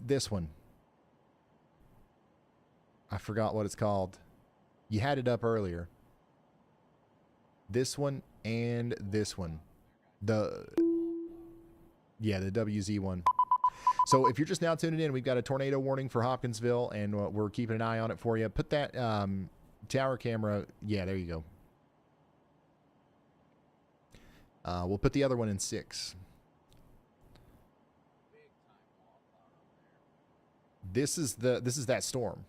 this one. I forgot what it's called. You had it up earlier. this one, and this one. The WZ one. So if you're just now tuning in, we've got a tornado warning for Hopkinsville, and we're keeping an eye on it for you. Put that tower camera. Yeah, there you go. We'll put the other one in 6. This is that storm.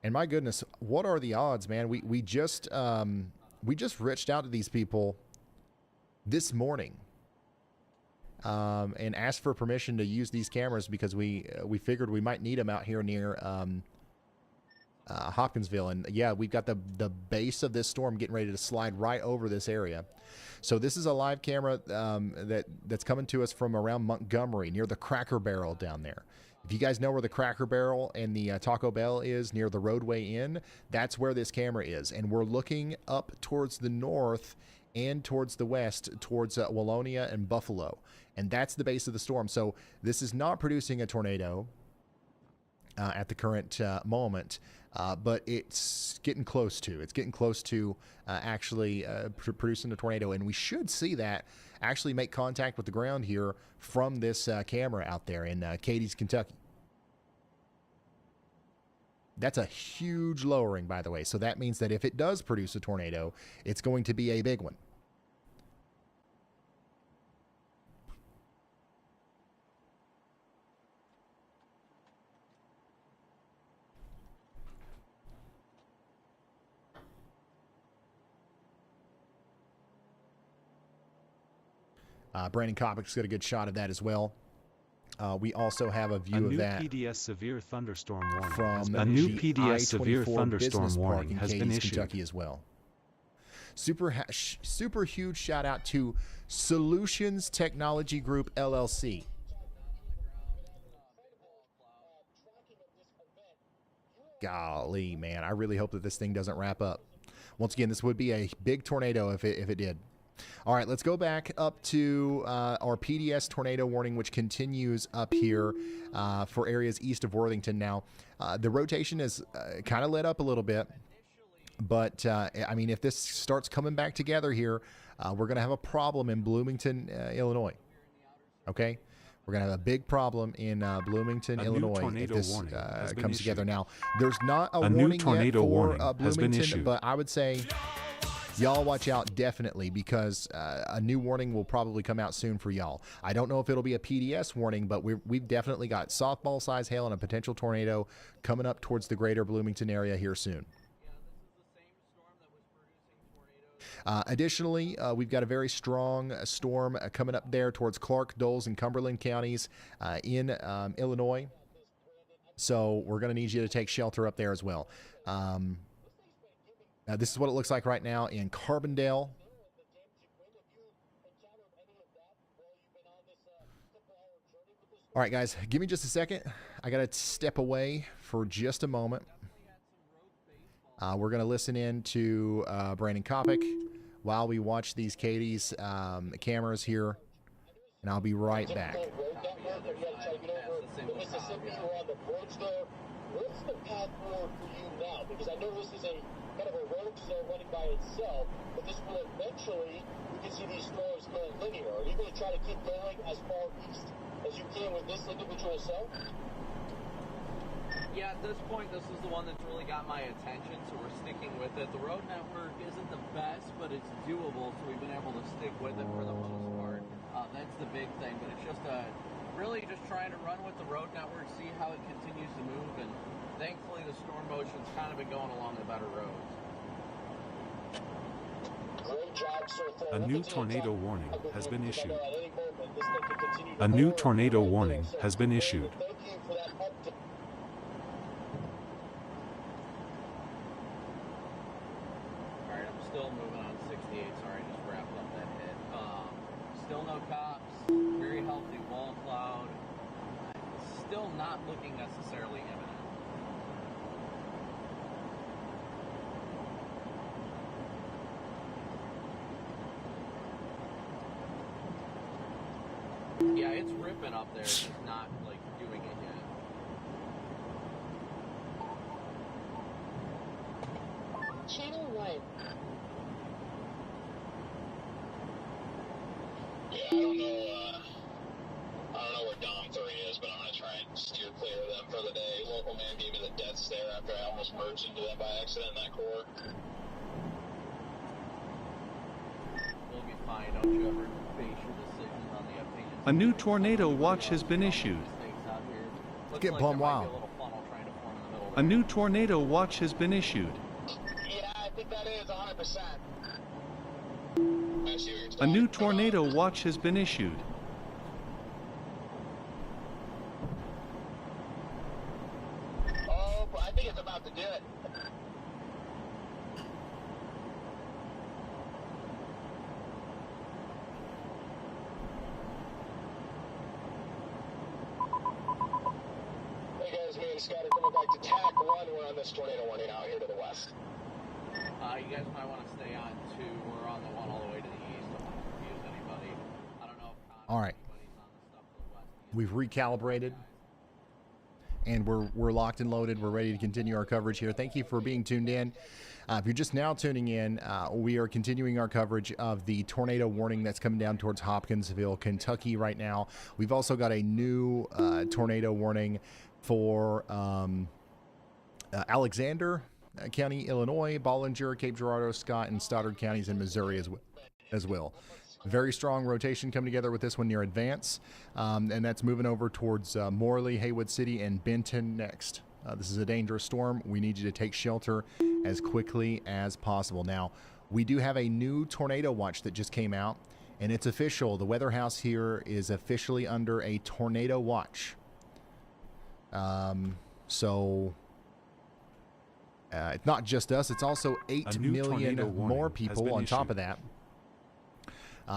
And my goodness, what are the odds, man? We just reached out to these people this morning and asked for permission to use these cameras because we figured we might need them out here near Hopkinsville. And yeah, we've got the base of this storm getting ready to slide right over this area. So this is a live camera that's coming to us from around Montgomery near the Cracker Barrel down there. If you guys know where the Cracker Barrel and the Taco Bell is near the roadway in, that's where this camera is. And we're looking up towards the north and towards the west, towards Wallonia and Buffalo. And that's the base of the storm. So this is not producing a tornado at the current moment, but it's getting close to. It's getting close to actually producing a tornado. And we should see that actually make contact with the ground here from this camera out there in Cadiz, Kentucky. That's a huge lowering, by the way. So that means that if it does produce a tornado, it's going to be a big one. Brandon Kopic's got a good shot of that as well. We also have a view of that. PDS severe thunderstorm warning From a new the PDS severe I-24 thunderstorm Business Park warning in has been Cadiz, issued. Kentucky as well. Super huge shout out to Solutions Technology Group LLC. Golly, man, I really hope that this thing doesn't wrap up. Once again, this would be a big tornado if it did. All right, let's go back up to our PDS tornado warning, which continues up here for areas east of Worthington. Now, the rotation is kind of let up a little bit, but I mean, if this starts coming back together here, we're going to have a problem in Bloomington, Illinois. Okay? We're going to have a big problem in Bloomington, Illinois if this comes together. Now, there's not a warning yet for Bloomington, but I would say y'all watch out definitely because a new warning will probably come out soon for y'all. I don't know if it'll be a PDS warning, but we've definitely got softball size hail and a potential tornado coming up towards the greater Bloomington area here soon. Additionally, we've got a very strong storm coming up there towards Clark, Doles, and Cumberland counties in Illinois. So we're going to need you to take shelter up there as well. This is what it looks like right now in Carbondale. All right, guys, give me just a second. I got to step away for just a moment. We're going to listen in to Brandon Kopic while we watch these Cadiz cameras here, and I'll be right back. What's the path forward for you now? Because I know this isn't kind of a road zone running by itself, but this will eventually, we can see these storms going linear. Are you going to try to keep going as far east as you can with this individual cell? Yeah, at this point, this is the one that's really got my attention, so we're sticking with it. The road network isn't the best, but it's doable, so we've been able to stick with it for the most part. That's the big thing, but it's just really just trying to run with the road network, see how it continues to move, and thankfully the storm motion's kind of been going along the better roads. Great job so far. A new tornado warning has been issued. A new tornado warning has been issued. Thank you for that update. Alright, I'm still moving on 68, sorry, I just wrapped up that hit. Still no cops, very healthy wall cloud. Still not looking necessarily imminent. Yeah, it's ripping up there, it's just not like doing it yet. Channel 1. don't know where Dom 3 is, but I'm gonna try and steer clear of them for the day. Local man gave me the death stare after I almost merged into them by accident in that core. We'll be fine. Don't you ever base your decisions on the opinions. A new tornado watch has been issued. Get Plum Wild. A new tornado watch has been issued. Yeah, I think that is 100%. A new tornado watch has been issued. Oh, I think it's about to do it. Hey guys, me and Scott are coming back to TAC 1. We're on this tornado warning out here to the west. You guys might want to stay on 2. We're on the one all the way to the east. Don't want to confuse anybody. I don't know if All right. We've recalibrated. And we're locked and loaded. We're ready to continue our coverage here. Thank you for being tuned in. If you're just now tuning in, we are continuing our coverage of the tornado warning that's coming down towards Hopkinsville, Kentucky right now. We've also got a new tornado warning for Alexander County, Illinois, Bollinger, Cape Girardeau, Scott, and Stoddard counties in Missouri as well. Very strong rotation coming together with this one near Advance, and that's moving over towards Morley, Haywood City, and Benton next. This is a dangerous storm. We need you to take shelter as quickly as possible. Now, we do have a new tornado watch that just came out, and it's official. The Weather House here is officially under a tornado watch. It's not just us. It's also 8 million more people on top of that.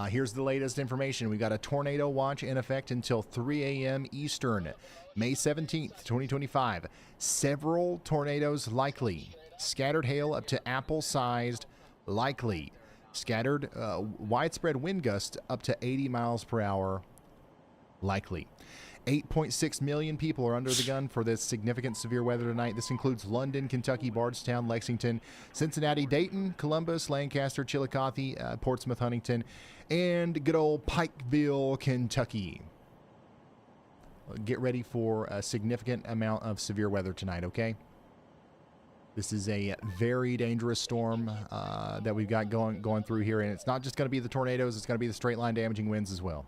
Here's the latest information. We've got a tornado watch in effect until 3 a.m. Eastern, May 17th, 2025. Several tornadoes likely. Scattered hail up to apple-sized likely. Scattered widespread wind gusts up to 80 miles per hour likely. 8.6 million people are under the gun for this significant severe weather tonight. This includes London, Kentucky, Bardstown, Lexington, Cincinnati, Dayton, Columbus, Lancaster, Chillicothe, Portsmouth, Huntington, and good old Pikeville, Kentucky. Get ready for a significant amount of severe weather tonight, okay? This is a very dangerous storm that we've got going through here, and it's not just going to be the tornadoes, it's going to be the straight line damaging winds as well.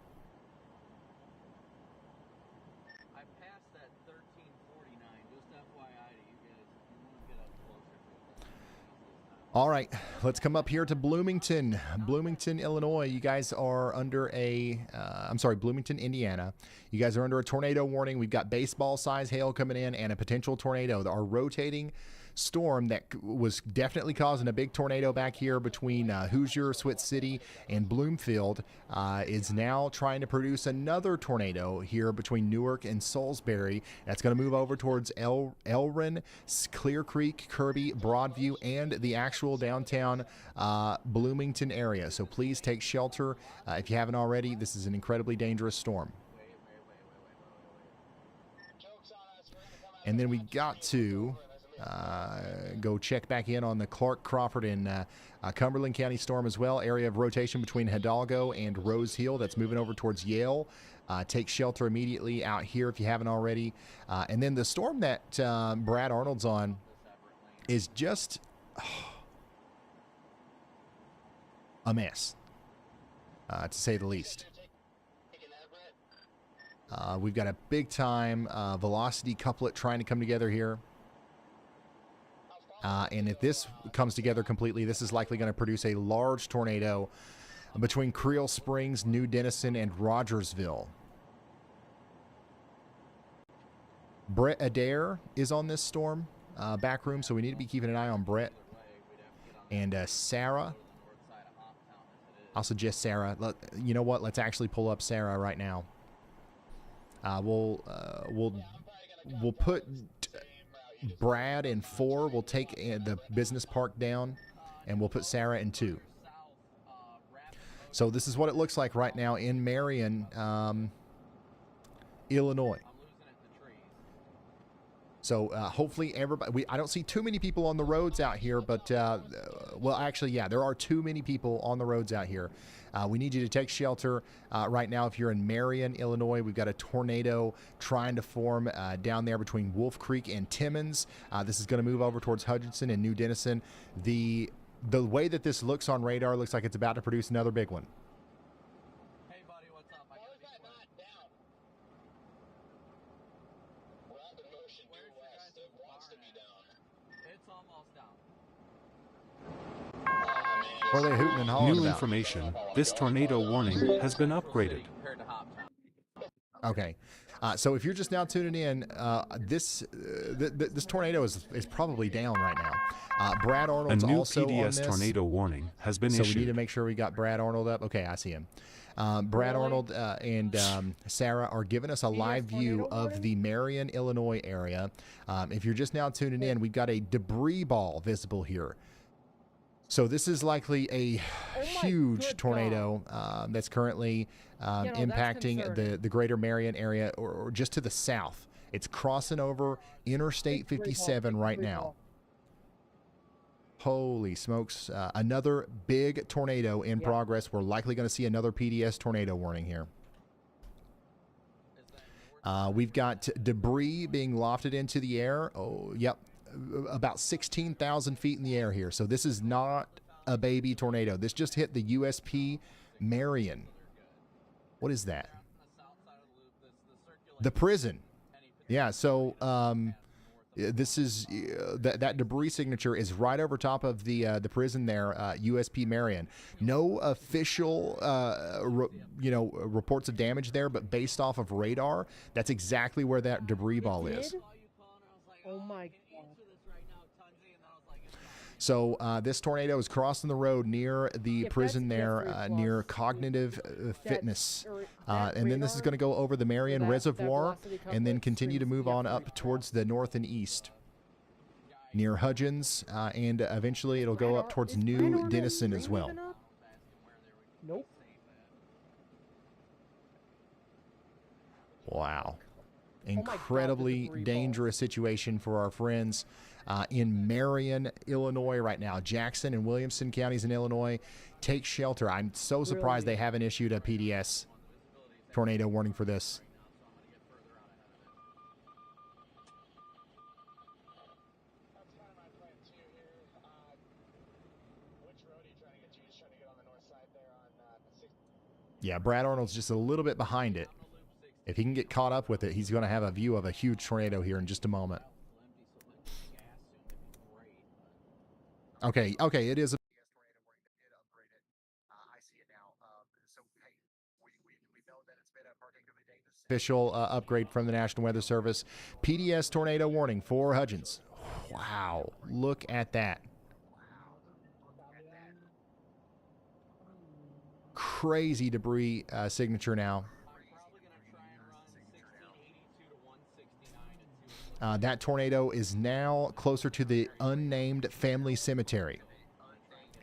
All right, let's come up here to Bloomington, Illinois. You guys are under Bloomington, Indiana. You guys are under a tornado warning. We've got baseball-sized hail coming in and a potential tornado. Our rotating storm that was definitely causing a big tornado back here between Hoosier, Switz City, and Bloomfield is now trying to produce another tornado here between Newark and Salisbury. That's going to move over towards Elrin, Clear Creek, Kirby, Broadview, and the actual downtown Bloomington area. So please take shelter if you haven't already. This is an incredibly dangerous storm. And then we got to go check back in on the Clark, Crawford, and Cumberland County storm as well. Area of rotation between Hidalgo and Rose Hill. That's moving over towards Yale. Take shelter immediately out here if you haven't already. And then the storm that Brad Arnold's on is just a mess, to say the least. We've got a big-time velocity couplet trying to come together here. And if this comes together completely, this is likely going to produce a large tornado between Creel Springs, New Denison, and Rogersville. Brett Adair is on this storm back room, so we need to be keeping an eye on Brett. And Sarah. I'll suggest Sarah. You know what? Let's actually pull up Sarah right now. We'll put Brad in 4. We'll take the business park down, and we'll put Sarah in 2. So this is what it looks like right now in Marion, Illinois. So hopefully everybody. I don't see too many people on the roads out here, but well, actually, yeah, there are too many people on the roads out here. We need you to take shelter right now. If you're in Marion, Illinois, we've got a tornado trying to form down there between Wolf Creek and Timmins. This is going to move over towards Hutchinson and New Denison. The way that this looks on radar looks like it's about to produce another big one. Hey, buddy, what's up? I gotta be down. We're out in motion due west. It wants to be down. It's almost down. What are they hooting and hollering New about? information. This tornado warning has been upgraded. Okay. So if you're just now tuning in, this tornado is probably down right now. Brad Arnold's A new also on PDS this. tornado warning has been So issued. we need to make sure we got Brad Arnold up. Okay, I see him. Brad Arnold and Sarah are giving us a live view of the Marion, Illinois area. If you're just now tuning in, we've got a debris ball visible here. So this is likely a huge tornado that's currently impacting the greater Marion area or just to the south. It's crossing over Interstate 57 right now. Holy smokes. Another big tornado in progress. We're likely going to see another PDS tornado warning here. We've got debris being lofted into the air. Oh, yep. About 16,000 feet in the air here. So this is not a baby tornado. This just hit the USP Marion. What is that? The prison. Yeah, so this is that debris signature is right over top of the prison there, USP Marion. No official reports of damage there, but based off of radar, that's exactly where that debris ball is. Oh my God. So this tornado is crossing the road near the prison there, near Cognitive Fitness. And then this is going to go over the Marion Reservoir and then continue to move on up towards the north and east near Hudgens. And eventually it'll go up towards New Denison as well. Nope. Wow. Incredibly dangerous situation for our friends in Marion, Illinois right now. Jackson and Williamson counties in Illinois, take shelter. I'm so surprised they haven't issued a PDS tornado warning for this. Yeah, Brad Arnold's just a little bit behind it. If he can get caught up with it, he's going to have a view of a huge tornado here in just a moment. Okay, it is a official upgrade from the National Weather Service. PDS tornado warning for Hudgens. Wow, look at that. Crazy debris signature now. That tornado is now closer to the unnamed family cemetery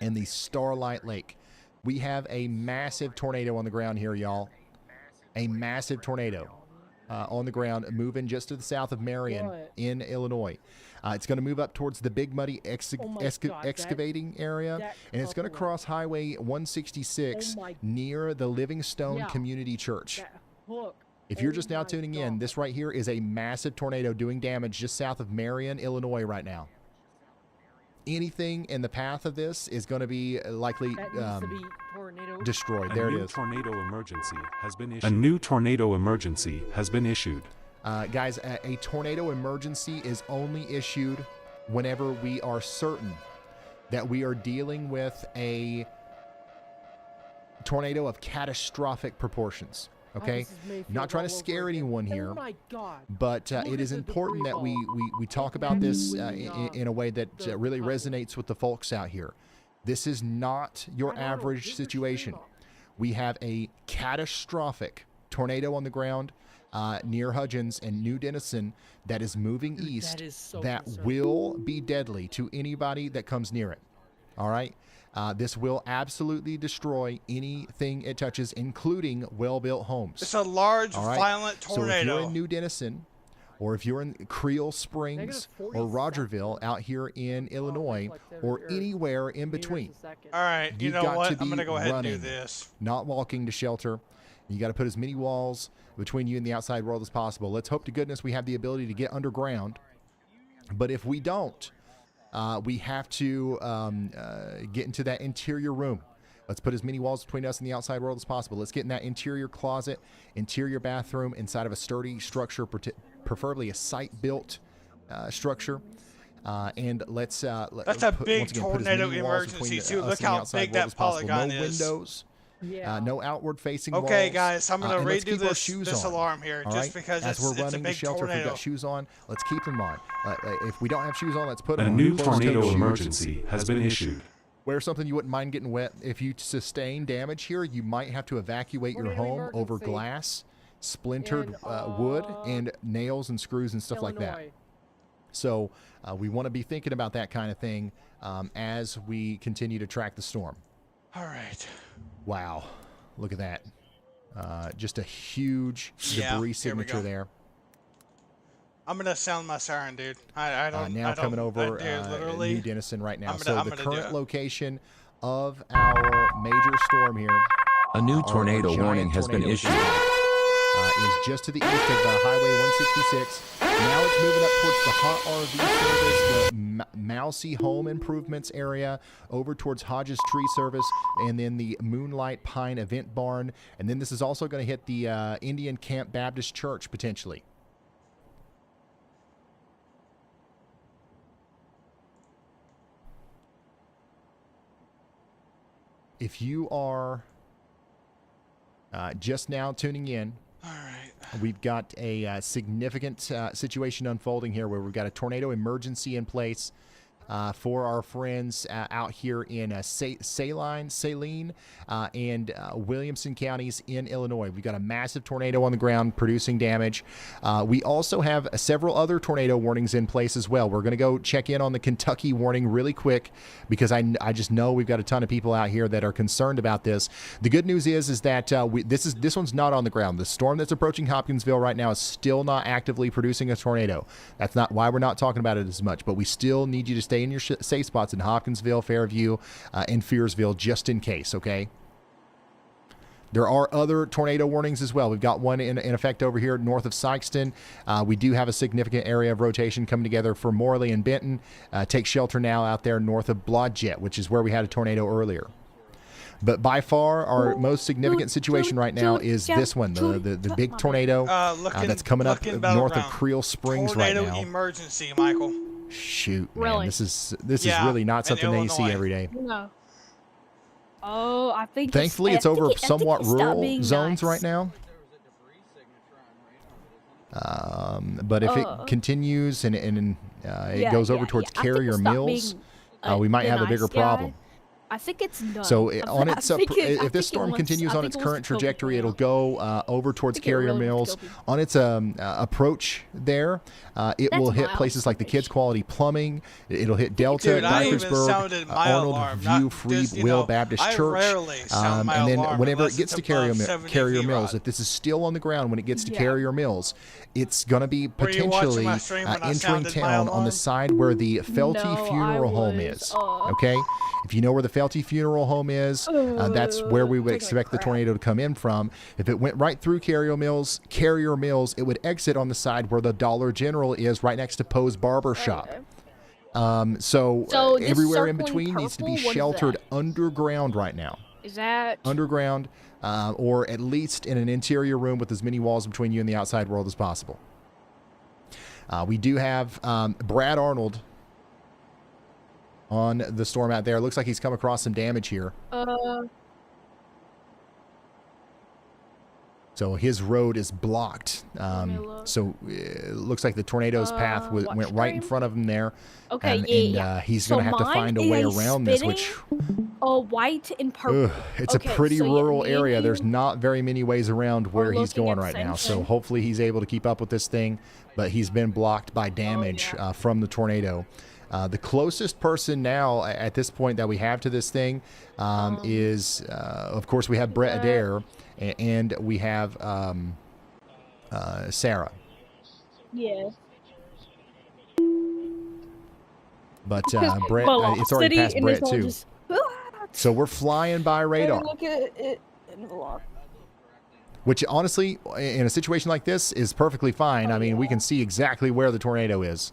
and the Starlight Lake. We have a massive tornado on the ground here, y'all. A massive tornado on the ground moving just to the south of Marion in Illinois. It's going to move up towards the Big Muddy excavating area, and it's going to cross Highway 166 near the Livingstone Community Church. If you're just now tuning in, this right here is a massive tornado doing damage just south of Marion, Illinois right now. Anything in the path of this is going to be likely destroyed. There it is. Tornado emergency has been issued. A new tornado emergency has been issued. Guys, a tornado emergency is only issued whenever we are certain that we are dealing with a tornado of catastrophic proportions. Okay, not trying to scare anyone here, but it is important that we talk about this in a way that really resonates with the folks out here. This is not your average situation. We have a catastrophic tornado on the ground near Hudgens and New Denison that is moving east that will be deadly to anybody that comes near it. All right. This will absolutely destroy anything it touches, including well-built homes. It's a large, violent tornado. So if you're in New Denison or if you're in Creel Springs or Rogerville out here in Illinois, or anywhere in between. All right, you You've know got what? to be I'm gonna go ahead and do running, this. not walking to shelter. You got to put as many walls between you and the outside world as possible. Let's hope to goodness we have the ability to get underground. But if we don't, we have to get into that interior room. Let's put as many walls between us and the outside world as possible. Let's get in that interior closet, interior bathroom, inside of a sturdy structure, preferably a site-built structure. And let's That's a big tornado emergency too. Look how big that polygon no is. Windows. No outward-facing walls. Okay, guys, I'm gonna and let's redo keep our shoes this on, alarm here, all just right? because as we're it's a running to big shelter, if we've tornado. got shoes on, let's keep them on. If we don't have shoes on, let's put them A on. new Close-toed tornado shoes. emergency has been issued. Wear something you wouldn't mind getting wet. If you sustain damage here, you might have to evacuate your home over glass, splintered wood, and nails and screws and stuff like that. So we want to be thinking about that kind of thing as we continue to track the storm. All right. Wow. Look at that. Just a huge debris signature there. I'm gonna sound my siren, dude. I don't. Now I don't, coming over literally, New Denison right now. I'm So gonna the do current it. location of our major storm here. A new our tornado giant warning has been tornado issued. is just to the east of Highway 166. Now it's moving up towards the Hot RV service, the Mousy Home Improvements area, over towards Hodges Tree Service, and then the Moonlight Pine Event Barn. And then this is also going to hit the Indian Camp Baptist Church potentially. If you are just now tuning in, we've got a significant situation unfolding here where we've got a tornado emergency in place for our friends out here in Saline, and Williamson counties in Illinois. We've got a massive tornado on the ground producing damage. We also have several other tornado warnings in place as well. We're going to go check in on the Kentucky warning really quick because I just know we've got a ton of people out here that are concerned about this. The good news is that this one's not on the ground. The storm that's approaching Hopkinsville right now is still not actively producing a tornado. That's not why we're not talking about it as much, but we still need you to stay in your safe spots in Hopkinsville, Fairview, and Fearsville just in case, okay? There are other tornado warnings as well. We've got one in effect over here north of Sykeston. We do have a significant area of rotation coming together for Morley and Benton. Take shelter now out there north of Blodgett, which is where we had a tornado earlier. But by far, our most significant situation right now is this one, the big tornado that's coming up north of Creel Springs right now. Tornado emergency, Michael. Shoot, man, Really? this is really not something that you see every day. No. Oh, I think. Thankfully, it's over somewhat rural zones right now. But if it continues and it goes over towards Carrier Mills, we might have a bigger problem. I think it's done. So I on its think if this storm continues on its current trajectory, it'll go over towards Carrier Mills. On its approach there, it will hit places like the Kids Quality Plumbing. It'll hit Delta, Dude, I even Dyersburg, sounded my Arnold alarm, View not Free just, Will Baptist I Church. rarely sound my And then alarm whenever unless it gets it's to above 70 Carrier feet, Mills, Rod. if this is still on the ground when it gets to Yeah. Carrier Mills, it's going to be Were you watching potentially my stream when I entering sounded my town on alarm? the side where the Felty No, Funeral I Home was, is. Okay? If you know where the Felty Funeral Home is, that's where we would taking a expect the crap. tornado to come in from. If it went right through Carrier Mills, it would exit on the side where the Dollar General is, right next to Poe's Barber Shop. So this everywhere in circling between needs to be purple, what is sheltered that? underground right now. Is that? Underground, or at least in an interior room with as many walls between you and the outside world as possible. We do have Brad Arnold on the storm out there. Looks like he's come across some damage here. So his road is blocked. So it looks like the tornado's path went right in front of him there. Okay, and he's going to have to find a way around this, which white and purple. it's a pretty rural area. There's not very many ways around where he's going right now. So hopefully he's able to keep up with this thing, but he's been blocked by damage from the tornado. The closest person now at this point that we have to this thing is, of course, we have Brett Adair, and we have Sarah. Yeah. But 'Cause Brett, it's already velocity past and Brett it's all too. just- So we're flying by radar. Look at it in velocity. Which honestly, in a situation like this, is perfectly fine. I mean, we can see exactly where the tornado is.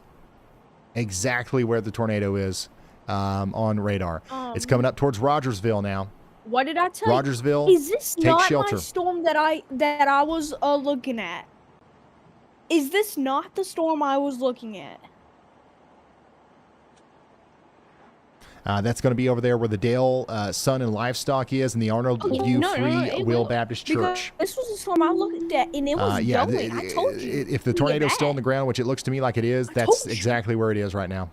Exactly where the tornado is on radar. It's coming up towards Rogersville now. What did I tell you? Rogersville, Is this take not shelter. my storm that I was looking at? Is this not the storm I was looking at? That's going to be over there where the Dale Sun and Livestock is, and the Arnold U No, Free it Will will, Baptist because Church. this was the storm I looked at, and it was Yeah, going. I told you. if the tornado's still on the ground, which it looks to me like it is, that's exactly where it is right now.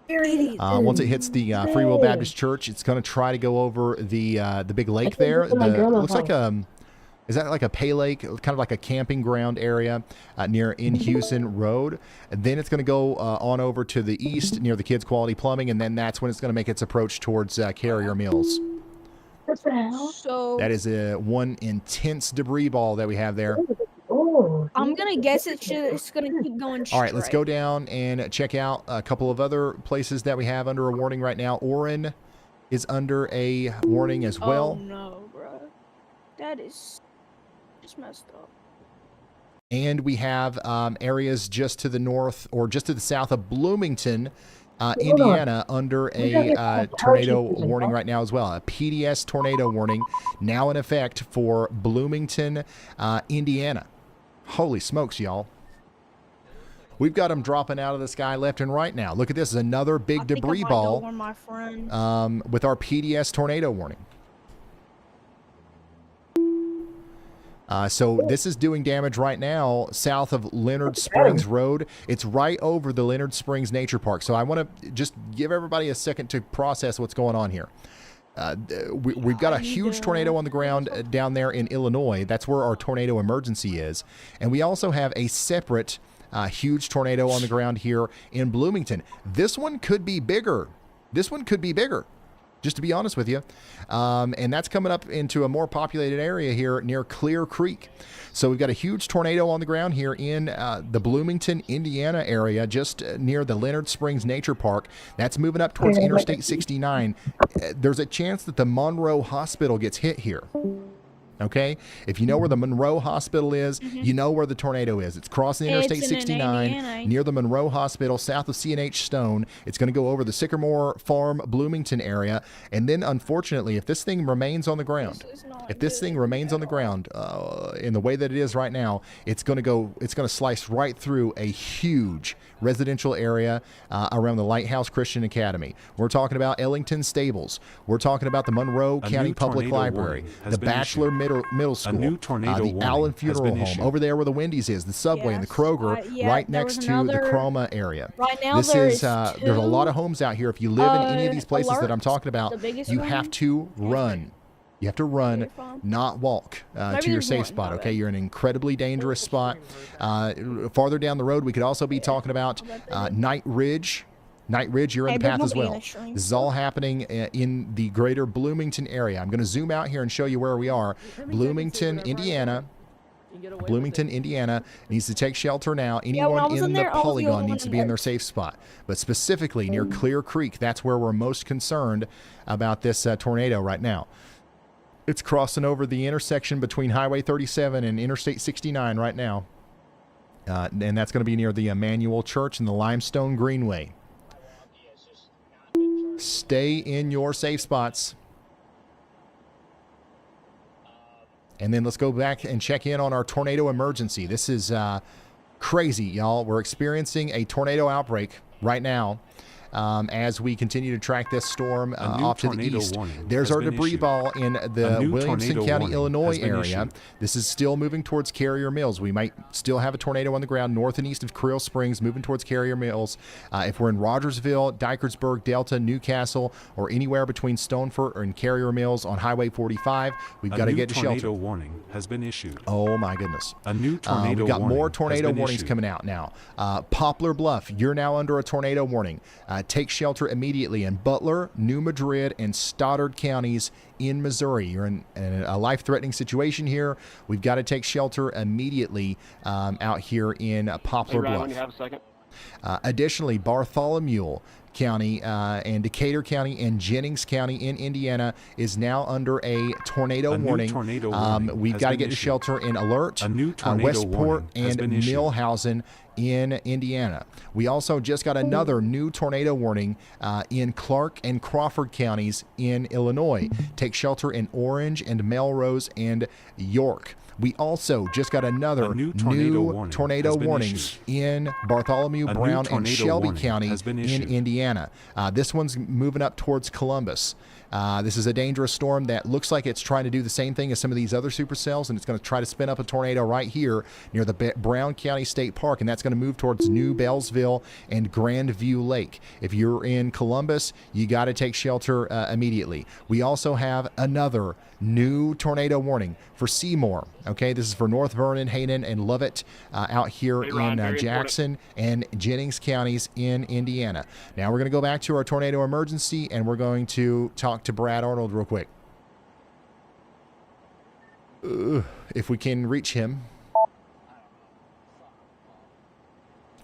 Once it hits the Free Will Baptist Church, it's going to try to go over the big lake there. Looks like is that like a pay lake, kind of like a camping ground area near In Houston Road. And then it's going to go on over to the east near the Kids Quality Plumbing, and then that's when it's going to make its approach towards Carrier Mills. So That is one intense debris ball that we have there. I'm gonna guess it's gonna keep going straight. All right, let's go down and check out a couple of other places that we have under a warning right now. Orrin is under a warning as well. Oh no, bro. That is just messed up. And we have areas just to the north or just to the south of Bloomington, Indiana, under a tornado warning right now as well. A PDS tornado warning now in effect for Bloomington, Indiana. Holy smokes, y'all. We've got them dropping out of the sky left and right now. Look at this. Another big debris ball My friend. with our PDS tornado warning. So this is doing damage right now south of Leonard Springs Road. It's right over the Leonard Springs Nature Park. So I want to just give everybody a second to process what's going on here. We've got a huge tornado on the ground down there in Illinois. That's where our tornado emergency is. And we also have a separate huge tornado on the ground here in Bloomington. This one could be bigger. This one could be bigger, just to be honest with you. And that's coming up into a more populated area here near Clear Creek. So we've got a huge tornado on the ground here in the Bloomington, Indiana area, just near the Leonard Springs Nature Park. That's moving up towards Interstate 69. There's a chance that the Monroe Hospital gets hit here. Okay? If you know where the Monroe Hospital is, you know where the tornado is. It's crossing Interstate 69 near the Monroe Hospital, south of C&H Stone. It's going to go over the Sycamore Farm, Bloomington area. And then, unfortunately, if this thing remains on the ground, in the way that it is right now, it's going to slice right through a huge residential area around the Lighthouse Christian Academy. We're talking about Ellington Stables. We're talking about the Monroe County Public Library, the Bachelor Middle School, the Allen Funeral Home, over there where the Wendy's is, the Subway, and the Kroger, right next to the Chroma area. Right now, there's a lot of homes out here. If you live in any of these places that I'm talking about, you have to run. You have to run, not walk to your safe spot, okay? You're in an incredibly dangerous spot. Farther down the road, we could also be talking about Night Ridge. Night Ridge, you're in the path as well. This is all happening in the greater Bloomington area. I'm going to zoom out here and show you where we are. Bloomington, Indiana. Bloomington, Indiana needs to take shelter now. Anyone in the polygon needs to be in their safe spot. But specifically near Clear Creek, that's where we're most concerned about this tornado right now. It's crossing over the intersection between Highway 37 and Interstate 69 right now. And that's going to be near the Emmanuel Church and the Limestone Greenway. Stay in your safe spots. And then let's go back and check in on our tornado emergency. This is crazy, y'all. We're experiencing a tornado outbreak right now. As we continue to track this storm off to the east. There's our debris ball in the Williamson County, Illinois area. This is still moving towards Carrier Mills. We might still have a tornado on the ground north and east of Creel Springs, moving towards Carrier Mills. If we're in Rogersville, Dyersburg, Delta, Newcastle, or anywhere between Stonefort and Carrier Mills on Highway 45, we've got to get to shelter. A new tornado warning has been issued. Oh my goodness. A new tornado We've got warning more tornado has been warnings issued. coming out now. Poplar Bluff, you're now under a tornado warning. take shelter immediately in Butler, New Madrid, and Stoddard counties in Missouri. You're in a life-threatening situation here. We've got to take shelter immediately out here in Poplar Ryan, Bluff. when you have a second. Additionally, Bartholomew County and Decatur County and Jennings County in Indiana is now under a tornado warning. Tornado warning We've has got to been get to issued. shelter in Alert, A new tornado Westport, warning has and been issued. Millhausen in Indiana. We also just got another new tornado warning in Clark and Crawford counties in Illinois. Take shelter in Orange and Melrose and York. We also just got another new tornado warning in Bartholomew, A new Brown, and tornado Shelby warning County has been in issued. Indiana. This one's moving up towards Columbus. This is a dangerous storm that looks like it's trying to do the same thing as some of these other supercells, and it's going to try to spin up a tornado right here near the Brown County State Park, and that's going to move towards New Bellsville and Grandview Lake. If you're in Columbus, you got to take shelter immediately. We also have another new tornado warning for Seymour. Okay, this is for North Vernon, Hayden, and Lovett out here Hey, Ron, in very Jackson and Jennings counties in Indiana. Now we're going to go back to our tornado emergency, and we're going to talk to Brad Arnold real quick. If we can reach him.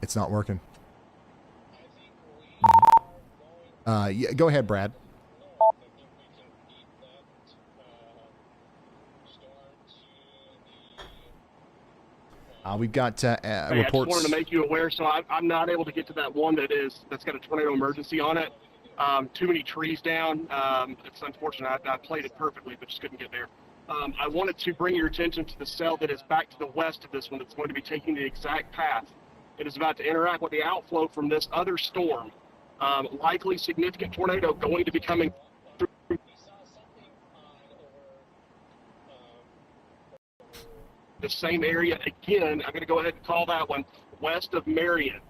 It's not working. Yeah, go ahead, Brad. We've got Hey, I just reports. wanted to make you aware, so I'm not able to get to that one that's got a tornado emergency on it. Too many trees down. It's unfortunate. I played it perfectly, but just couldn't get there. I wanted to bring your attention to the cell that is back to the west of this one that's going to be taking the exact path. It is about to interact with the outflow from this other storm. Likely significant tornado going to be coming through the same area again. I'm going to go ahead and call that one west of Marion.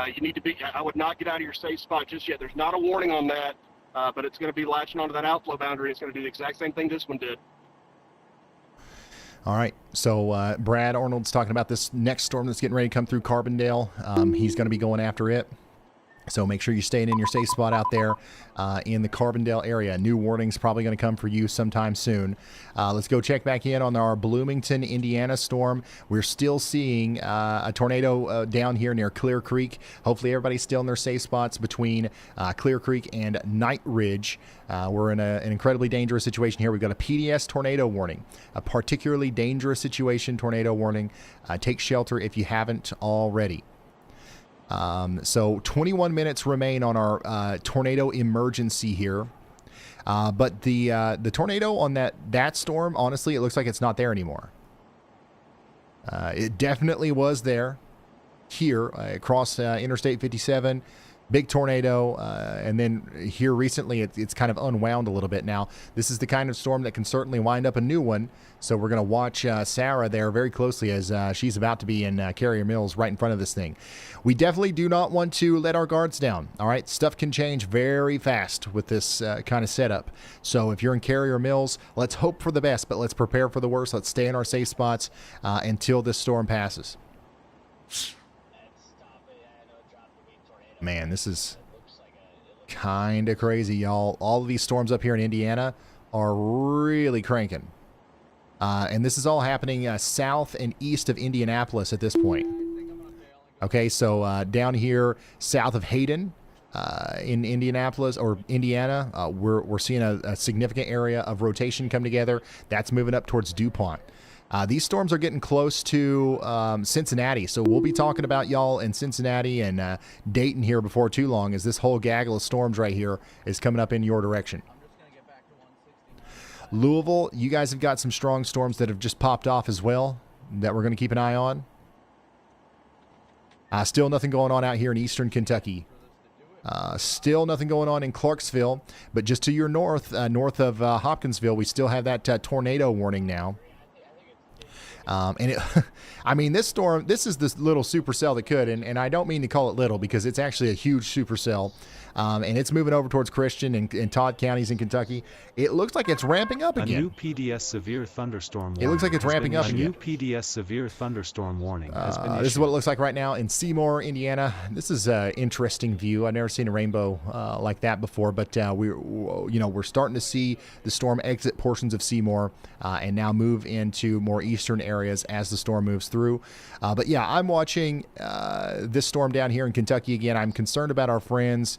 You need to be, I would not get out of your safe spot just yet. There's not a warning on that, but it's going to be latching onto that outflow boundary. It's going to do the exact same thing this one did. All right, so Brad Arnold's talking about this next storm that's getting ready to come through Carbondale. He's going to be going after it. So make sure you're staying in your safe spot out there in the Carbondale area. New warnings probably going to come for you sometime soon. Let's go check back in on our Bloomington, Indiana storm. We're still seeing a tornado down here near Clear Creek. Hopefully everybody's still in their safe spots between Clear Creek and Night Ridge. We're in an incredibly dangerous situation here. We've got a PDS tornado warning, a particularly dangerous situation tornado warning. Take shelter if you haven't already. So 21 minutes remain on our tornado emergency here. But the tornado on that storm, honestly, it looks like it's not there anymore. It definitely was there here across Interstate 57. Big tornado, and then here recently it's kind of unwound a little bit. Now, this is the kind of storm that can certainly wind up a new one, so we're going to watch Sarah there very closely as she's about to be in Carrier Mills right in front of this thing. We definitely do not want to let our guards down, all right? Stuff can change very fast with this kind of setup. So if you're in Carrier Mills, let's hope for the best, but let's prepare for the worst. Let's stay in our safe spots until this storm passes. Man, this is kind of crazy, y'all. All of these storms up here in Indiana are really cranking. And this is all happening south and east of Indianapolis at this point. Okay, so down here south of Hayden in Indianapolis or Indiana, we're seeing a significant area of rotation come together. That's moving up towards DuPont. These storms are getting close to Cincinnati, so we'll be talking about y'all in Cincinnati and Dayton here before too long, as this whole gaggle of storms right here is coming up in your direction. Louisville, you guys have got some strong storms that have just popped off as well that we're going to keep an eye on. Still nothing going on out here in eastern Kentucky. Still nothing going on in Clarksville, but just to your north, north of Hopkinsville, we still have that tornado warning now. And it, I mean, this storm, this is this little supercell that could, and I don't mean to call it little because it's actually a huge supercell. and it's moving over towards Christian and Todd counties in Kentucky. It looks like it's ramping up A again. new PDS severe thunderstorm warning. It looks like it's has ramping been up issued. again. A new PDS severe thunderstorm warning has been This is issued. what it looks like right now in Seymour, Indiana. This is an interesting view. I've never seen a rainbow like that before, but we're starting to see the storm exit portions of Seymour and now move into more eastern areas as the storm moves through. But yeah, I'm watching this storm down here in Kentucky again. I'm concerned about our friends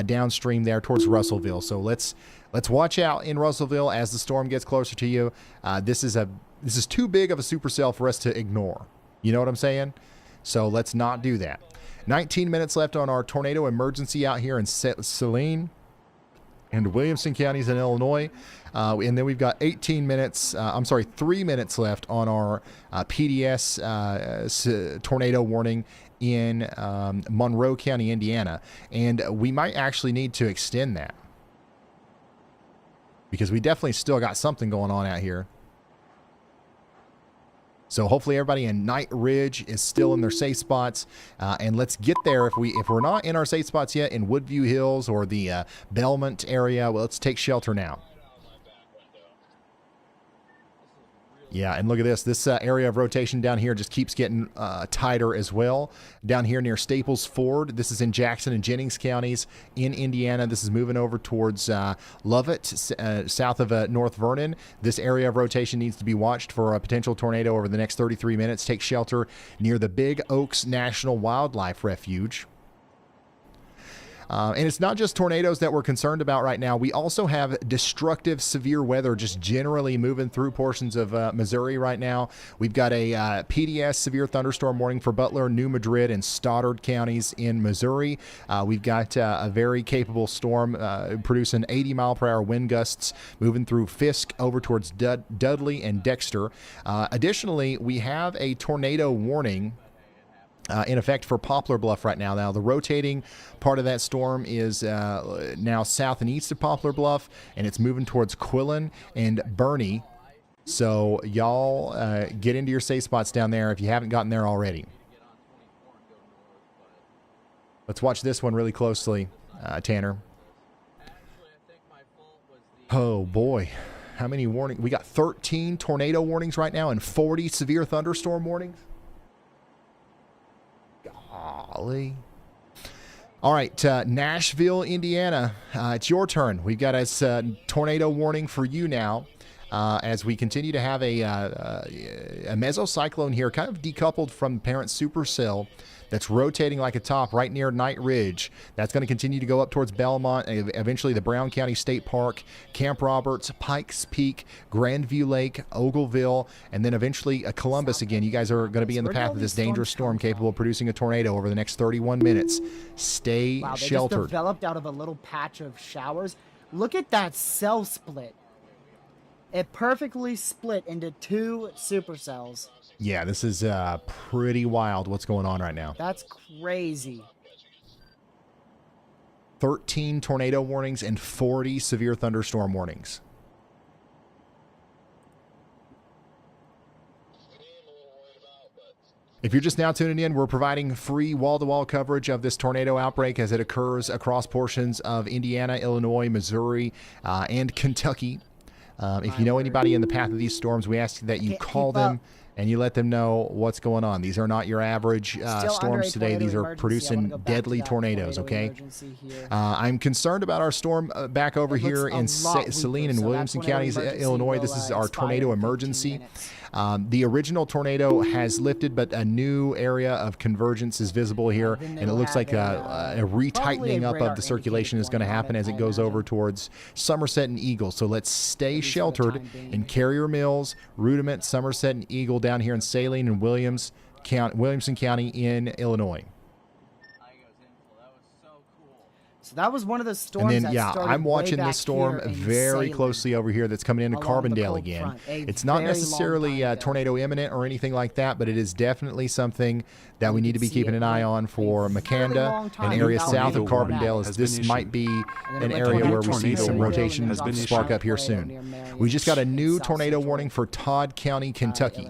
downstream there towards Russellville. So let's watch out in Russellville as the storm gets closer to you. This is too big of a supercell for us to ignore. You know what I'm saying? So let's not do that. 19 minutes left on our tornado emergency out here in Saline and Williamson counties in Illinois. And then we've got 3 minutes left on our PDS tornado warning in Monroe County, Indiana. And we might actually need to extend that, because we definitely still got something going on out here. So hopefully everybody in Night Ridge is still in their safe spots, and let's get there. If we're not in our safe spots yet in Woodview Hills or the Belmont area, well, let's take shelter now. Yeah, and look at this. This area of rotation down here just keeps getting tighter as well. Down here near Staples Ford, this is in Jackson and Jennings counties in Indiana. This is moving over towards Lovett, south of North Vernon. This area of rotation needs to be watched for a potential tornado over the next 33 minutes. Take shelter near the Big Oaks National Wildlife Refuge. And it's not just tornadoes that we're concerned about right now. We also have destructive severe weather just generally moving through portions of Missouri right now. We've got a PDS severe thunderstorm warning for Butler, New Madrid, and Stoddard counties in Missouri. We've got a very capable storm producing 80-mile-per-hour wind gusts moving through Fisk over towards Dudley and Dexter. Additionally, we have a tornado warning in effect for Poplar Bluff right now. Now, the rotating part of that storm is now south and east of Poplar Bluff, and it's moving towards Quillen and Bernie. So y'all get into your safe spots down there if you haven't gotten there already. Let's watch this one really closely, Tanner. Oh, boy. How many warnings? We got 13 tornado warnings right now and 40 severe thunderstorm warnings. Golly. All right, Nashville, Indiana. It's your turn. We've got a tornado warning for you now as we continue to have a mesocyclone here, kind of decoupled from parent supercell that's rotating like a top right near Night Ridge. That's going to continue to go up towards Belmont, eventually the Brown County State Park, Camp Roberts, Pikes Peak, Grandview Lake, Ogleville, and then eventually Columbus again. You guys are going to be in the path of this dangerous storm capable of producing a tornado over the next 31 minutes. Stay Wow, they sheltered. just developed out of a little patch of showers. Look at that cell split. It perfectly split into 2 supercells. Yeah, this is pretty wild what's going on right now. That's crazy. 13 tornado warnings and 40 severe thunderstorm warnings. If you're just now tuning in, we're providing free wall-to-wall coverage of this tornado outbreak as it occurs across portions of Indiana, Illinois, Missouri, and Kentucky. If you know anybody in the path of these storms, we ask that you call them and you let them know what's going on. These are not your average storms today. These are producing deadly tornadoes, okay? I'm concerned about our storm back over here in Saline and Williamson counties, Illinois. This is our tornado emergency. The original tornado has lifted, but a new area of convergence is visible here, and it looks like a retightening up of the circulation is going to happen as it goes over towards Somerset and Eagle. So let's stay sheltered in Carrier Mills, Rudiment, Somerset, and Eagle down here in Saline and Williamson County in Illinois. So that was one of the storms. And then, that started I'm watching way this back storm here in very Salem, closely over here that's coming into along the Carbondale cold again. front, a It's not very necessarily tornado imminent or anything like that, but it is definitely something that we need to be keeping an eye on for Macanda and areas south of Carbondale, as this might be an area where we see some rotation spark up here soon. We just got a new tornado warning for Todd County, Kentucky.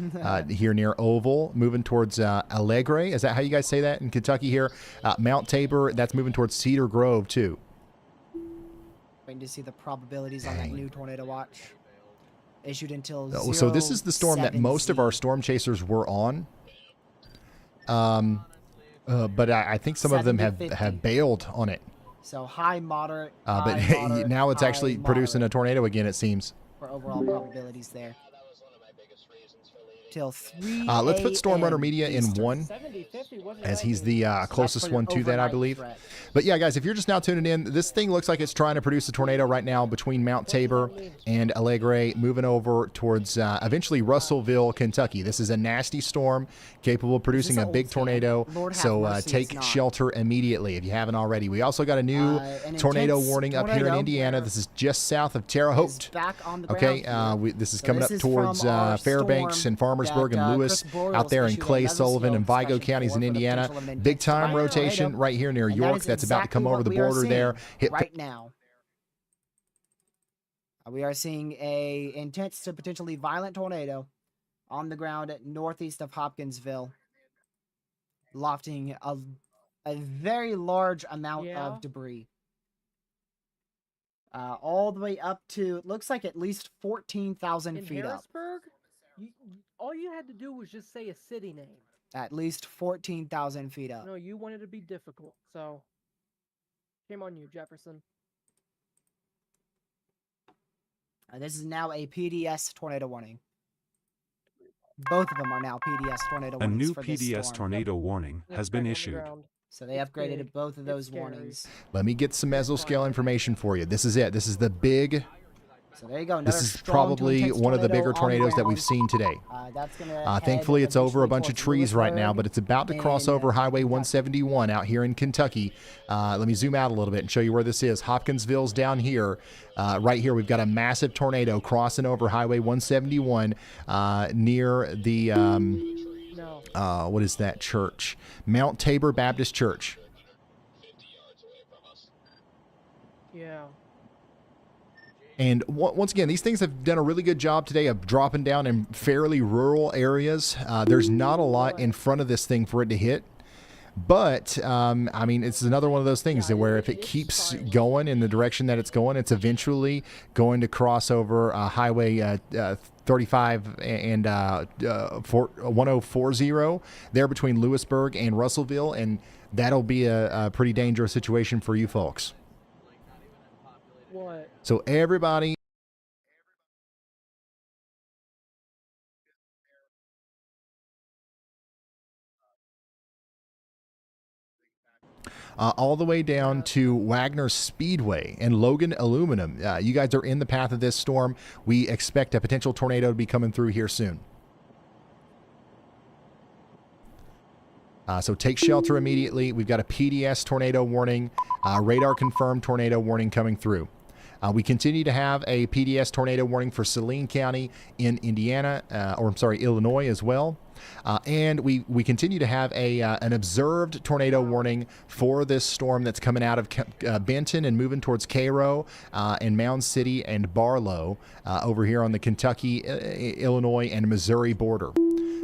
here near Oval, moving towards Alegre. Is that how you guys say that in Kentucky here? Mount Tabor, that's moving towards Cedar Grove too. waiting to see the probabilities on that new tornado watch. Issued until So this is the storm that most of our storm chasers were on. But I think some of them 7 to have 50. bailed on it. So high, moderate, But high, moderate, now it's high, actually moderate producing a tornado again, it seems. for overall probabilities there. Till 3 Let's put Storm Runner a.m. Media in Eastern. 1, 70-50 wasn't as that he's good. the closest for your one to that, I overnight believe. threat. But yeah, guys, if you're just now tuning in, this thing looks like it's trying to produce a tornado right now between Mount Tabor and Alegre, moving over towards eventually Russellville, Kentucky. This is a nasty storm capable of producing a big tornado, Lord have so mercy, it's take not. shelter immediately if you haven't already. We also got a new An tornado intense warning up here in tornado Indiana. This is just south of Terre Haute. Back on the Okay, ground here. this is So coming this up is from towards our Fairbanks storm and Farmersburg that, and Lewis, Chris Boyles out there in issued Clay, another Sullivan, and scale Vigo expression counties for in the Indiana. potential of an Big intense time tornado. rotation right here near And that York. is That's about to come exactly over what the we are border there. seeing right now. We are seeing a intense to potentially violent tornado on the ground northeast of Hopkinsville, lofting a very large amount of debris. All the way up to, it looks like at least 14,000 In feet up. Harrisburg, all you had to do was just say a city name. At least 14,000 feet up. No, you wanted to be difficult, so shame on you, Jefferson. This is now a PDS tornado warning. Both of them are now PDS tornado A warnings new for this PDS storm. tornado warning has been issued. So they upgraded both of those warnings. Let me get some mesoscale information for you. This is it. This is the big. So there you go. This Another is strong to probably intense one of the tornado bigger on the tornadoes that we've ground. seen today. That's gonna Thankfully, head it's over a bunch of eventually trees right now, towards but it's about to cross Lewisburg over Highway 171 out here in Kentucky. Let me zoom out a little bit and show you where this is. Hopkinsville's down here. Right here, we've got a massive tornado crossing over Highway 171 near the, what is that church? Mount Tabor Baptist Church. Yeah. And once again, these things have done a really good job today of dropping down in fairly rural areas. There's not a lot in front of this thing for it to hit. But, I mean, it's another one of those things that where if it keeps going in the direction that it's going, it's eventually going to cross over Highway 35 and 1040 there between Lewisburg and Russellville. And that'll be a pretty dangerous situation for you folks. What? So everybody. All the way down to Wagner Speedway and Logan Aluminum. You guys are in the path of this storm. We expect a potential tornado to be coming through here soon. So take shelter immediately. We've got a PDS tornado warning, radar confirmed tornado warning coming through. We continue to have a PDS tornado warning for Saline County in Indiana, Illinois as well. And we continue to have an observed tornado warning for this storm that's coming out of Benton and moving towards Cairo and Mound City and Barlow over here on the Kentucky, Illinois, and Missouri border.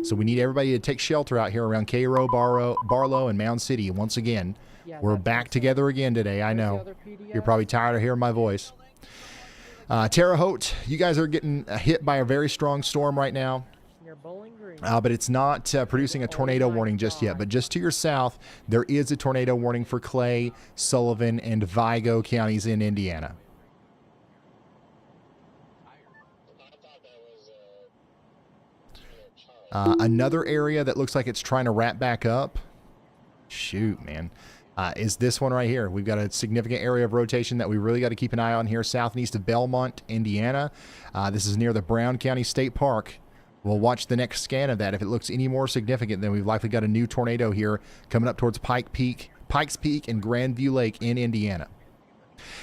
So we need everybody to take shelter out here around Cairo, Barlow, and Mound City. Once again, we're back together again today. I know. You're probably tired of hearing my voice. Terre Haute, you guys are getting hit by a very strong storm right now. But it's not producing a tornado warning just yet. But just to your south, there is a tornado warning for Clay, Sullivan, and Vigo counties in Indiana. Another area that looks like it's trying to wrap back up, shoot, man, is this one right here. We've got a significant area of rotation that we really got to keep an eye on here, south and east of Belmont, Indiana. This is near the Brown County State Park. We'll watch the next scan of that. If it looks any more significant, then we've likely got a new tornado here coming up towards Pikes Peak and Grandview Lake in Indiana.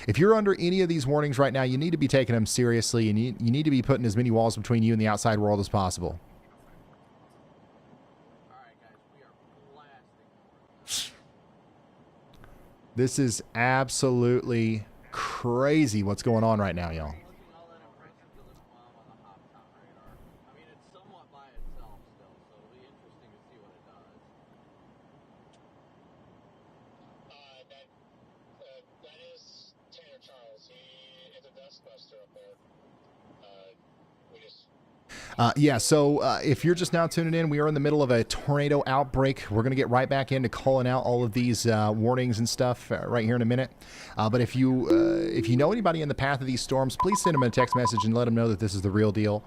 If you're under any of these warnings right now, you need to be taking them seriously, and you need to be putting as many walls between you and the outside world as possible. This is absolutely crazy what's going on right now, y'all. That is Tanner Charles. He dustbuster up there. We just Yeah, so if you're just now tuning in, we are in the middle of a tornado outbreak. We're going to get right back into calling out all of these warnings and stuff right here in a minute. But if you know anybody in the path of these storms, please send them a text message and let them know that this is the real deal.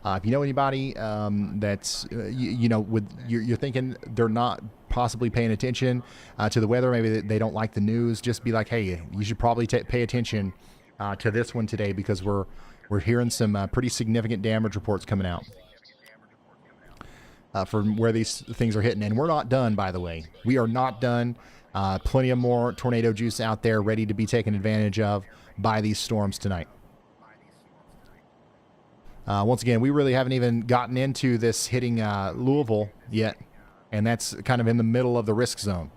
If you know anybody that's, you're thinking they're not possibly paying attention to the weather, maybe they don't like the news, just be like, hey, you should probably pay attention to this one today, because we're hearing some pretty significant damage reports coming out from where these things are hitting. And we're not done, by the way. We are not done. Plenty of more tornado juice out there ready to be taken advantage of by these storms tonight. Once again, we really haven't even gotten into this hitting Louisville yet, and that's kind of in the middle of the risk zone.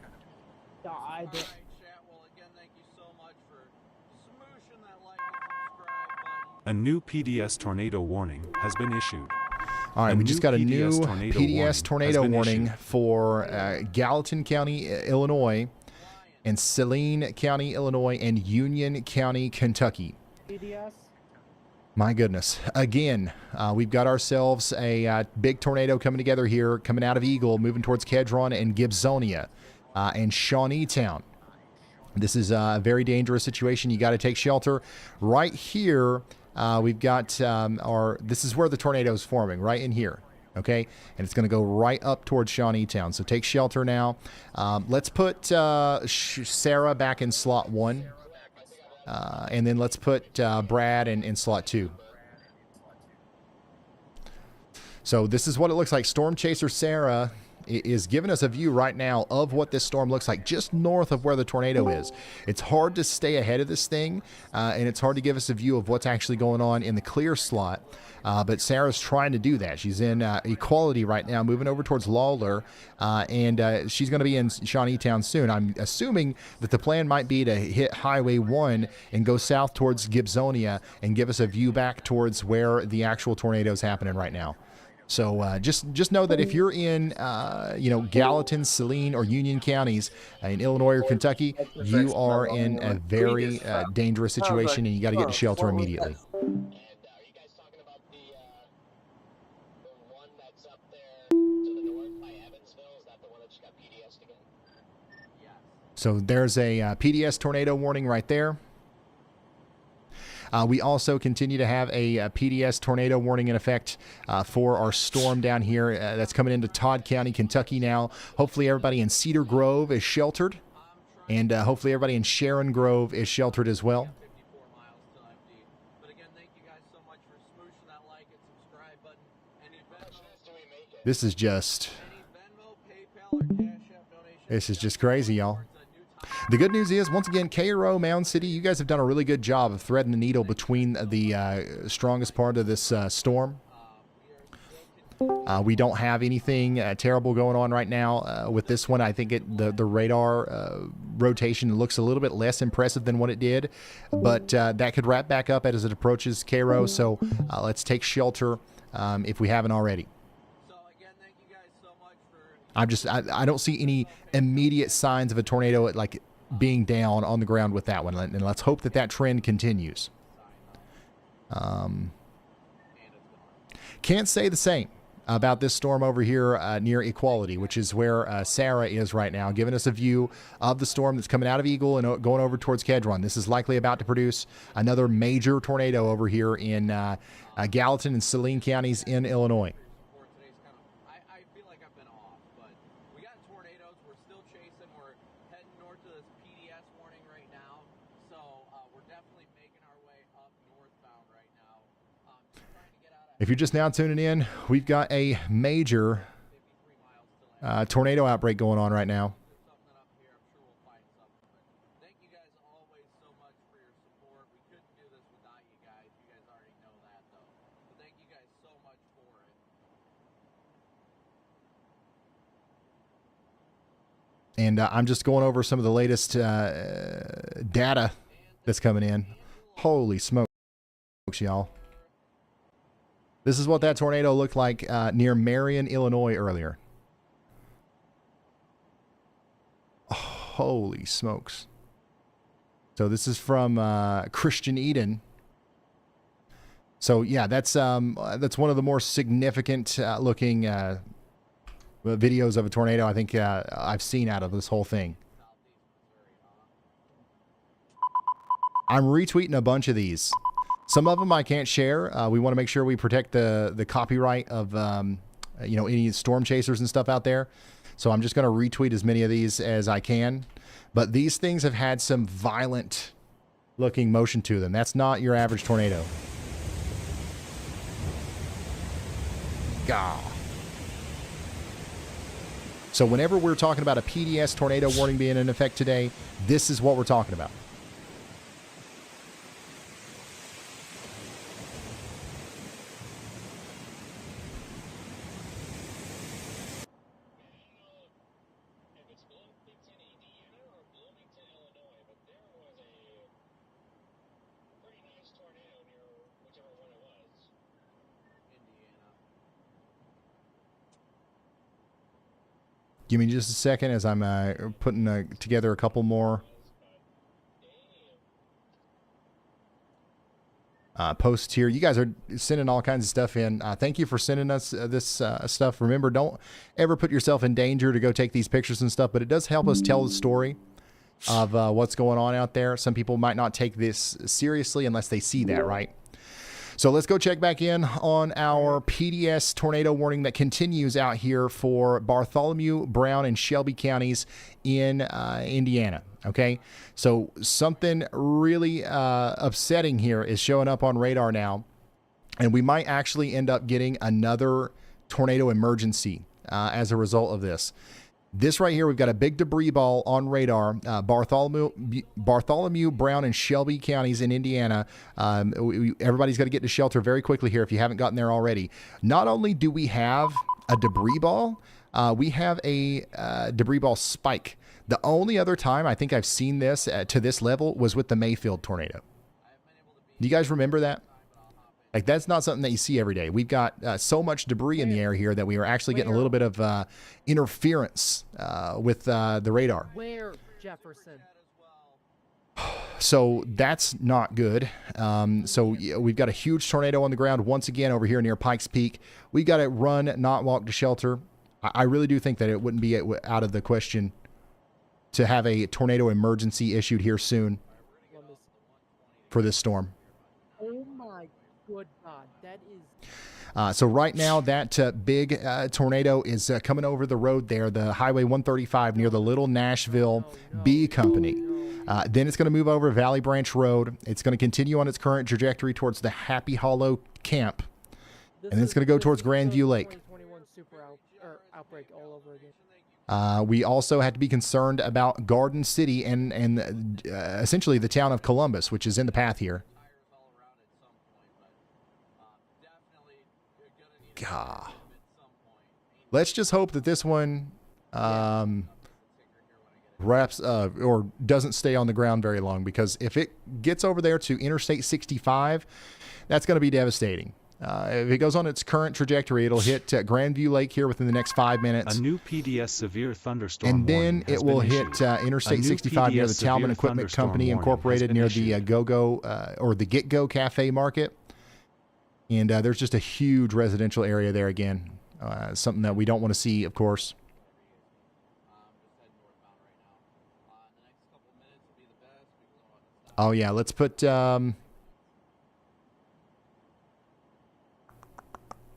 A new PDS tornado warning has been issued. All right, we just got a new PDS tornado warning issued. for Gallatin County, Illinois, and Saline County, Illinois, and Union County, Kentucky. My goodness. Again, we've got ourselves a big tornado coming together here, coming out of Eagle, moving towards Kedron and Gibsonia and Shawneetown. This is a very dangerous situation. You got to take shelter. Right here, we've got this is where the tornado is forming, right in here. Okay, and it's going to go right up towards Shawneetown. So take shelter now. Let's put Sarah back in slot 1. And then let's put Brad in slot 2. So this is what it looks like. Storm Chaser Sarah is giving us a view right now of what this storm looks like just north of where the tornado is. It's hard to stay ahead of this thing, and it's hard to give us a view of what's actually going on in the clear slot. But Sarah's trying to do that. She's in Equality right now, moving over towards Lawler, and she's going to be in Shawneetown soon. I'm assuming that the plan might be to hit Highway 1 and go south towards Gibsonia and give us a view back towards where the actual tornado is happening right now. So just know that if you're in, Gallatin, Saline, or Union counties in Illinois or Kentucky, you are in a very dangerous situation, and you got to get to shelter immediately. So there's a PDS tornado warning right there. We also continue to have a PDS tornado warning in effect for our storm down here that's coming into Todd County, Kentucky now. Hopefully everybody in Cedar Grove is sheltered, and hopefully everybody in Sharon Grove is sheltered as well. This is just crazy, y'all. The good news is, once again, KRO, Mound City, you guys have done a really good job of threading the needle between the strongest part of this storm. We don't have anything terrible going on right now with this one. I think the radar rotation looks a little bit less impressive than what it did, but that could wrap back up as it approaches KRO, so let's take shelter if we haven't already. I don't see any immediate signs of a tornado like being down on the ground with that one, and let's hope that trend continues. Can't say the same about this storm over here near Equality, which is where Sarah is right now, giving us a view of the storm that's coming out of Eagle and going over towards Kedron. This is likely about to produce another major tornado over here in Gallatin and Saline counties in Illinois. If you're just now tuning in, we've got a major tornado outbreak going on right now. And I'm just going over some of the latest data that's coming in. Holy smokes, y'all. This is what that tornado looked like near Marion, Illinois earlier. Holy smokes. So this is from Christian Eden So yeah, that's one of the more significant looking videos of a tornado I think I've seen out of this whole thing. I'm retweeting a bunch of these. Some of them I can't share. We want to make sure we protect the copyright of any storm chasers and stuff out there. So I'm just going to retweet as many of these as I can. But these things have had some violent looking motion to them. That's not your average tornado. Gah. So whenever we're talking about a PDS tornado warning being in effect today, this is what we're talking about. Give me just a second as I'm putting together a couple more posts here. You guys are sending all kinds of stuff in. Thank you for sending us this stuff. Remember, don't ever put yourself in danger to go take these pictures and stuff, but it does help us tell the story of what's going on out there. Some people might not take this seriously unless they see that, right? So let's go check back in on our PDS tornado warning that continues out here for Bartholomew, Brown, and Shelby counties in Indiana. Okay, so something really upsetting here is showing up on radar now, and we might actually end up getting another tornado emergency as a result of this. This right here, we've got a big debris ball on radar, Bartholomew, Brown, and Shelby counties in Indiana. Everybody's got to get to shelter very quickly here if you haven't gotten there already. Not only do we have a debris ball, we have a debris ball spike. The only other time I think I've seen this to this level was with the Mayfield tornado. Do you guys remember that? Like, that's not something that you see every day. We've got so much debris in the air here that we are actually getting a little bit of interference with the radar. Where, Jefferson? So that's not good. We've got a huge tornado on the ground once again over here near Pikes Peak. We got to run, not walk to shelter. I really do think that it wouldn't be out of the question to have a tornado emergency issued here soon for this storm. Oh my good God, that is... So right now, that big tornado is coming over the road there, the Highway 135 near the Little Nashville B Company. Then it's going to move over Valley Branch Road. It's going to continue on its current trajectory towards the Happy Hollow Camp. And then it's going to go towards Grandview Lake. Outbreak all over again. We also had to be concerned about Garden City and essentially the town of Columbus, which is in the path here. God. Let's just hope that this one wraps or doesn't stay on the ground very long, because if it gets over there to Interstate 65, that's going to be devastating. If it goes on its current trajectory, it'll hit Grandview Lake here within the next 5 minutes. A new PDS severe thunderstorm and then it will hit Interstate 65 near the Talman Equipment Company Incorporated near the or the Get Go Cafe Market. And there's just a huge residential area there again. Something that we don't want to see, of course. Oh, yeah. Let's put...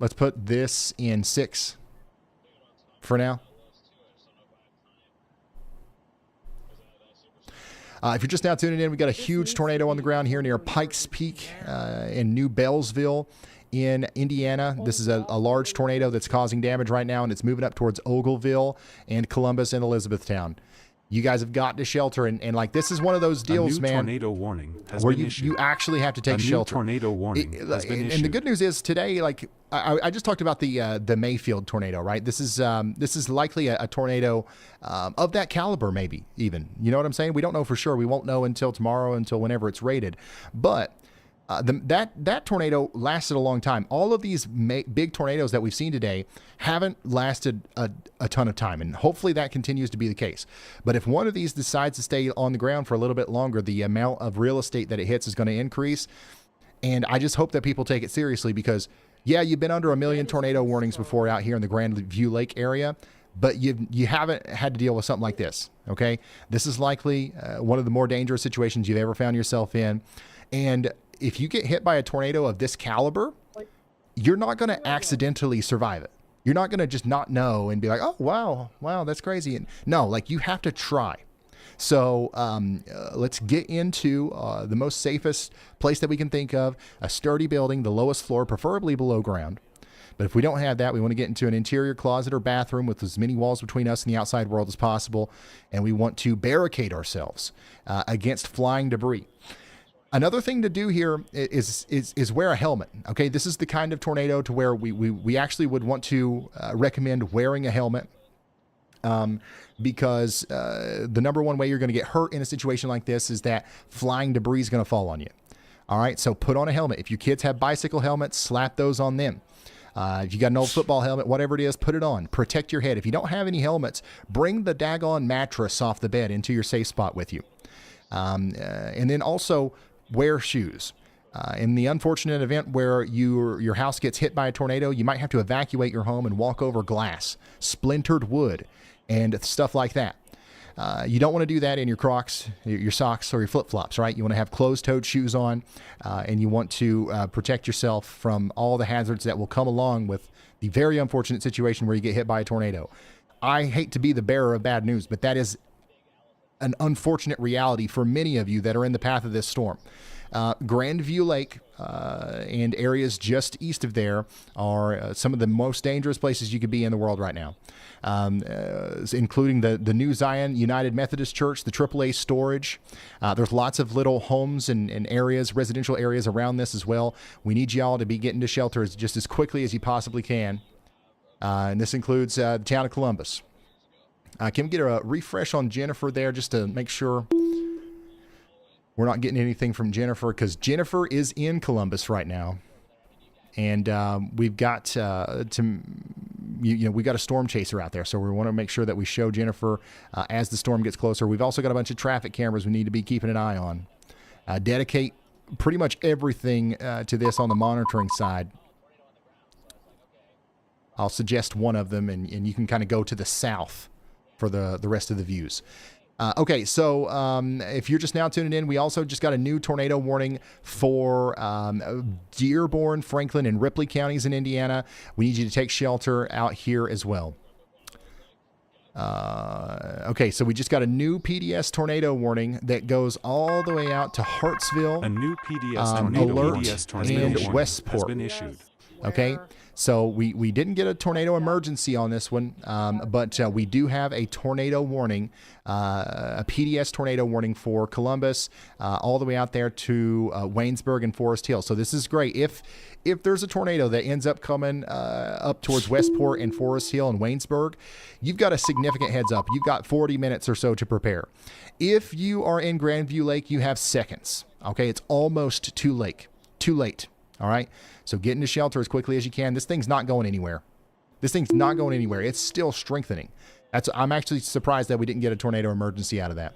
let's put this in 6 for now. If you're just now tuning in, we got a huge tornado on the ground here near Pikes Peak in New Bellsville in Indiana. This is a large tornado that's causing damage right now, and it's moving up towards Ogleville and Columbus and Elizabethtown. You guys have got to shelter, and like, this is one of those deals, man, tornado warning has where been issued. You actually have to take shelter. Tornado warning has been issued. And the good news is today, like I just talked about the Mayfield tornado, right? This is likely a tornado of that caliber, maybe even. You know what I'm saying? We don't know for sure. We won't know until tomorrow, until whenever it's rated. But that tornado lasted a long time. All of these big tornadoes that we've seen today haven't lasted a ton of time, and hopefully that continues to be the case. But if one of these decides to stay on the ground for a little bit longer, the amount of real estate that it hits is going to increase. And I just hope that people take it seriously because, yeah, you've been under a million tornado warnings before out here in the Grandview Lake area, but you haven't had to deal with something like this, okay? This is likely one of the more dangerous situations you've ever found yourself in. And if you get hit by a tornado of this caliber, you're not going to accidentally survive it. You're not going to just not know and be like, oh, wow, that's crazy. And no, like, you have to try. So let's get into the most safest place that we can think of, a sturdy building, the lowest floor, preferably below ground. But if we don't have that, we want to get into an interior closet or bathroom with as many walls between us and the outside world as possible. And we want to barricade ourselves against flying debris. Another thing to do here is wear a helmet. Okay, this is the kind of tornado to where we actually would want to recommend wearing a helmet. Because the number one way you're going to get hurt in a situation like this is that flying debris is going to fall on you. All right, so put on a helmet. If your kids have bicycle helmets, slap those on them. If you got an old football helmet, whatever it is, put it on. Protect your head. If you don't have any helmets, bring the daggone mattress off the bed into your safe spot with you. And then also wear shoes. In the unfortunate event where your house gets hit by a tornado, you might have to evacuate your home and walk over glass, splintered wood, and stuff like that. You don't want to do that in your Crocs, your socks, or your flip-flops, right? You want to have closed-toed shoes on, and you want to protect yourself from all the hazards that will come along with the very unfortunate situation where you get hit by a tornado. I hate to be the bearer of bad news, but that is an unfortunate reality for many of you that are in the path of this storm. Grandview Lake and areas just east of there are some of the most dangerous places you could be in the world right now, including the New Zion United Methodist Church, the AAA storage. There's lots of little homes and areas, residential areas around this as well. We need y'all to be getting to shelter just as quickly as you possibly can. And this includes the town of Columbus. Can we get a refresh on Jennifer there just to make sure we're not getting anything from Jennifer, because Jennifer is in Columbus right now. And we've got we got a storm chaser out there. So we want to make sure that we show Jennifer as the storm gets closer. We've also got a bunch of traffic cameras we need to be keeping an eye on. Dedicate pretty much everything to this on the monitoring side. I'll suggest one of them, and you can kind of go to the south for the rest of the views. Okay, so if you're just now tuning in, we also just got a new tornado warning for Dearborn, Franklin, and Ripley counties in Indiana. We need you to take shelter out here as well. Okay, so we just got a new PDS tornado warning that goes all the way out to Hartsville, a new PDS tornado and Westport has been issued. Okay, so we didn't get a tornado emergency on this one, but we do have a tornado warning, a PDS tornado warning for Columbus, all the way out there to Waynesburg and Forest Hill. So this is great. If there's a tornado that ends up coming up towards Westport and Forest Hill and Waynesburg, you've got a significant heads up. You've got 40 minutes or so to prepare. If you are in Grandview Lake, you have seconds. Okay, it's almost too late. All right, so get into shelter as quickly as you can. This thing's not going anywhere. It's still strengthening. I'm actually surprised that we didn't get a tornado emergency out of that.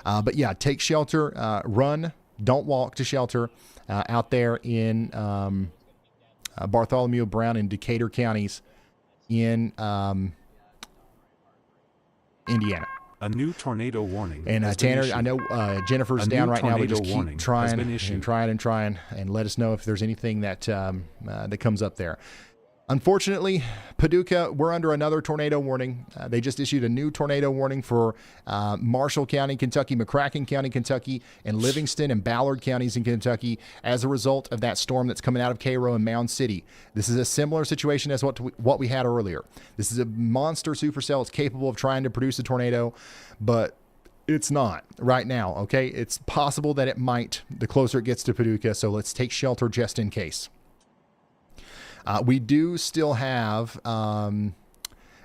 But yeah, take shelter, run, don't walk to shelter out there in Bartholomew, Brown, and Decatur counties in Indiana. A new tornado warning. And Tanner, I know Jennifer's down right now. We just keep trying and let us know if there's anything that that comes up there. Unfortunately, Paducah, we're under another tornado warning. They just issued a new tornado warning for Marshall County, Kentucky, McCracken County, Kentucky, and Livingston and Ballard counties in Kentucky as a result of that storm that's coming out of Cairo and Mound City. This is a similar situation as what we had earlier. This is a monster supercell. It's capable of trying to produce a tornado, but it's not right now, okay? It's possible that it might the closer it gets to Paducah, so let's take shelter just in case. We do still have a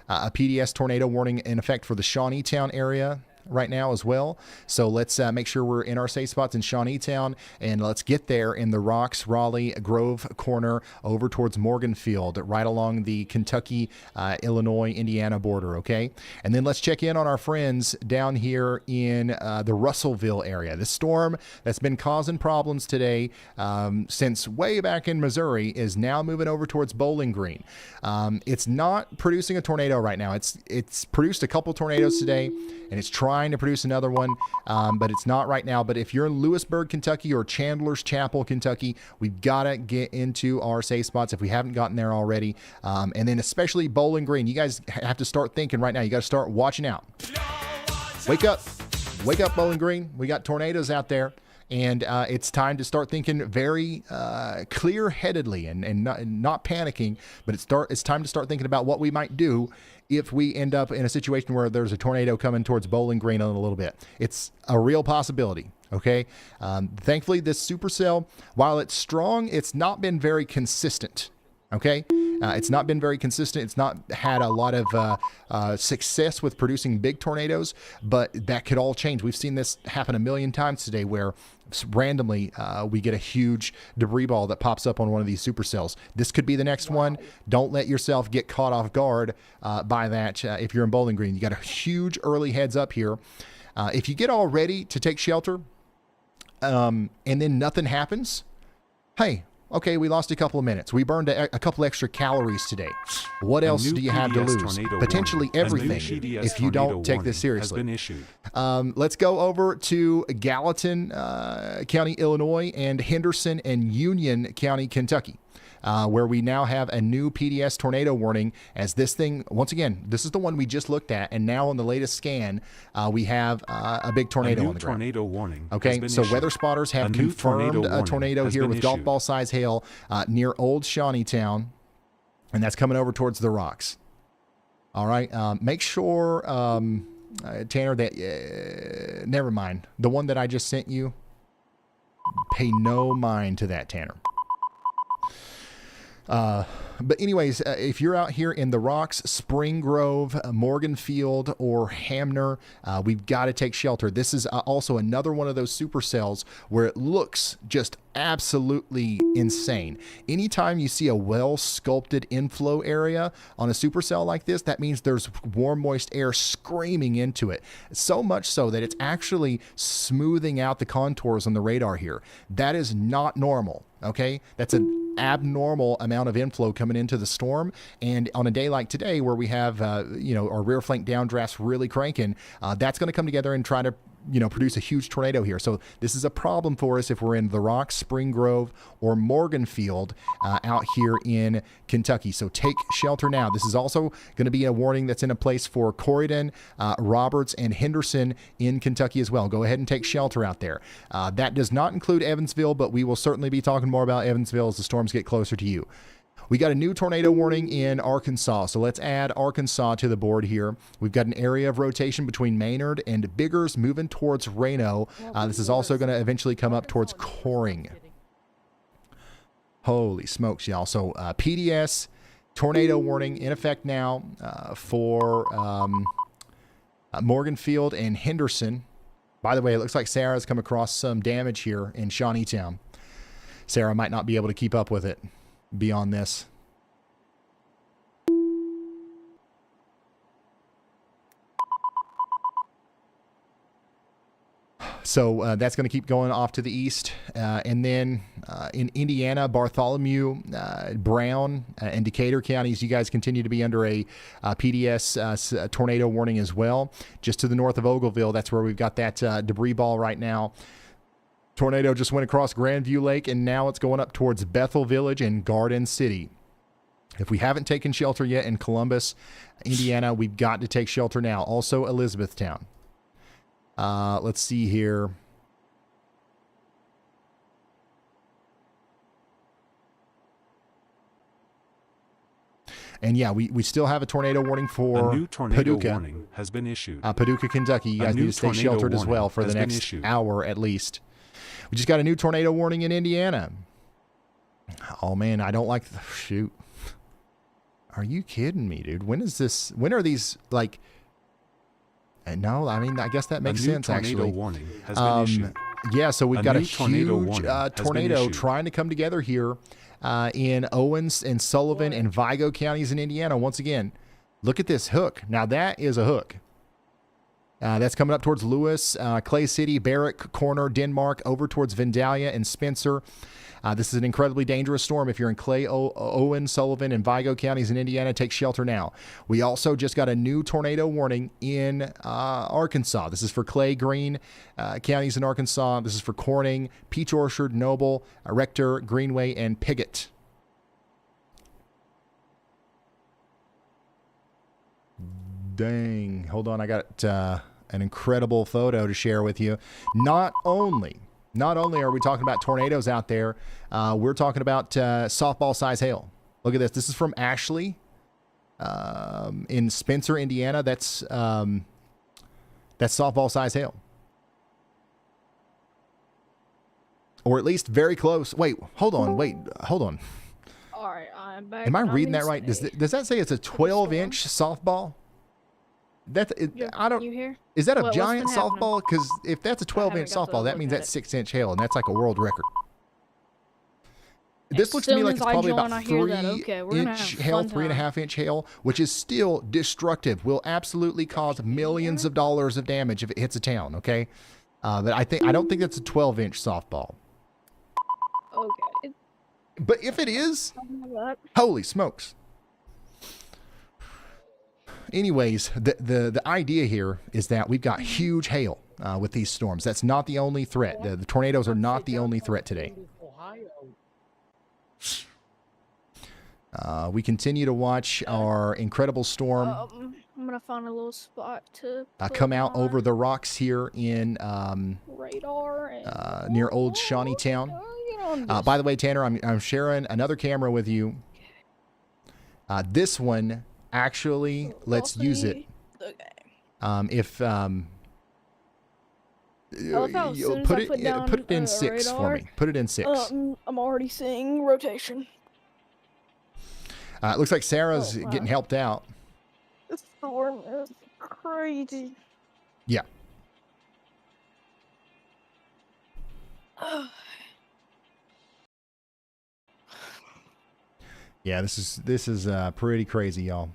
PDS tornado warning in effect for the Shawneetown area. right now as well. So let's make sure we're in our safe spots in Shawneetown, and let's get there in the Rocks, Raleigh, Grove corner over towards Morganfield, right along the Kentucky, Illinois, Indiana border, okay? And then let's check in on our friends down here in the Russellville area. This storm that's been causing problems today since way back in Missouri is now moving over towards Bowling Green. It's not producing a tornado right now. It's produced a couple tornadoes today, and it's trying to produce another one, but it's not right now. But if you're in Lewisburg, Kentucky, or Chandler's Chapel, Kentucky, we've got to get into our safe spots if we haven't gotten there already. And then especially Bowling Green, you guys have to start thinking right now. You got to start watching out. Wake up, Bowling Green. We got tornadoes out there. And it's time to start thinking very clear-headedly and not panicking, but it's time to start thinking about what we might do if we end up in a situation where there's a tornado coming towards Bowling Green in a little bit. It's a real possibility, okay? Thankfully, this supercell, while it's strong, it's not been very consistent, okay? It's not been very consistent. It's not had a lot of success with producing big tornadoes, but that could all change. We've seen this happen a million times today where randomly we get a huge debris ball that pops up on one of these supercells. This could be the next one. Don't let yourself get caught off guard by that if you're in Bowling Green. You got a huge early heads up here. If you get all ready to take shelter and then nothing happens, hey, okay, we lost a couple of minutes. We burned a couple extra calories today. What else do you have to lose? Potentially everything if you don't take this seriously. Let's go over to Gallatin County, Illinois, and Henderson and Union County, Kentucky, where we now have a new PDS tornado warning. As this thing, once again, this is the one we just looked at, and now on the latest scan, we have a big tornado on the ground. Tornado warning. Okay, so weather spotters have confirmed a tornado here with golf ball size hail near Old Shawneetown, and that's coming over towards the Rocks. All right, make sure, Tanner, that never mind. The one that I just sent you, pay no mind to that, Tanner. But anyways, if you're out here in the Rocks, Spring Grove, Morganfield, or Hamner, we've got to take shelter. This is also another one of those supercells where it looks just absolutely insane. Anytime you see a well-sculpted inflow area on a supercell like this, that means there's warm, moist air screaming into it. So much so that it's actually smoothing out the contours on the radar here. That is not normal, okay? That's an abnormal amount of inflow coming into the storm, and on a day like today where we have our rear flank downdrafts really cranking, that's going to come together and try to produce a huge tornado here. So this is a problem for us if we're in the Rocks, Spring Grove, or Morganfield out here in Kentucky. So take shelter now. This is also going to be a warning that's in a place for Corydon, Roberts, and Henderson in Kentucky as well. Go ahead and take shelter out there. That does not include Evansville, but we will certainly be talking more about Evansville as the storms get closer to you. We got a new tornado warning in Arkansas, so let's add Arkansas to the board here. We've got an area of rotation between Maynard and Biggers moving towards Reno. This is also going to eventually come up towards Coring. Holy smokes, y'all. So PDS tornado warning in effect now for Morganfield and Henderson. By the way, it looks like Sarah's come across some damage here in Shawneetown. Sarah might not be able to keep up with it beyond this. So that's going to keep going off to the east. And then in Indiana, Bartholomew, Brown, and Decatur counties, you guys continue to be under a PDS tornado warning as well. Just to the north of Ogleville, that's where we've got that debris ball right now. Tornado just went across Grandview Lake, and now it's going up towards Bethel Village and Garden City. If we haven't taken shelter yet in Columbus, Indiana, we've got to take shelter now. Also Elizabethtown. Let's see here. And yeah, we still have a tornado warning for a new tornado Paducah. Warning has been issued. Paducah, Kentucky. You guys need to stay sheltered as well for the next hour at least. We just got a new tornado warning in Indiana. Oh man, I don't like shoot. Are you kidding me, dude? When are these, like, No, I mean, I guess that makes A new sense, tornado actually. warning has been issued. Yeah, so we've A got a new tornado huge warning has been tornado issued. trying to come together here in Owens and Sullivan and Vigo counties in Indiana. Once again, look at this hook. Now, that is a hook. That's coming up towards Lewis, Clay City, Barrack, Corner, Denmark, over towards Vandalia and Spencer. This is an incredibly dangerous storm. If you're in Clay, Owen, Sullivan, and Vigo counties in Indiana, take shelter now. We also just got a new tornado warning in Arkansas. This is for Clay, Greene counties in Arkansas. This is for Corning, Peach Orchard, Noble, Rector, Greenway, and Piggott. Dang. Hold on. I got an incredible photo to share with you. Not only are we talking about tornadoes out there, we're talking about softball size hail. Look at this. This is from Ashley in Spencer, Indiana. That's softball size hail. Or at least very close. Wait, hold on. All right, I'm back. Am I and reading I'm that right? in Does that say it's a 12-inch softball? I don't. You here? Is that a What's giant been happening? softball? Because if that's a 12-inch got to softball, that look means at that's 6-inch hail, and that's like a world record. As This looks to me soon like as it's I probably join, about I hear that. Okay, we're gonna 3-inch have a hail, fun time. 3.5-inch hail, which is still destructive. Will absolutely cause millions of dollars of damage if it hits a town. Okay, but I don't think that's a 12-inch softball. Okay. But if it is, That. holy smokes. Anyways, the idea here is that we've got huge hail with these storms. That's not the only threat. The tornadoes are not the only threat today. We continue to watch our incredible storm I'm gonna find a little spot to come out over the rocks here in radar and near Old Shawnee Town. By the way, Tanner, I'm sharing another camera with you. This one actually lets use it. If I love how as soon as put I put down, it in 6 for radar, me. Put it in 6. I'm already seeing rotation. It looks like Sarah's getting helped out. This storm is crazy. Yeah. Yeah, this is pretty crazy, y'all.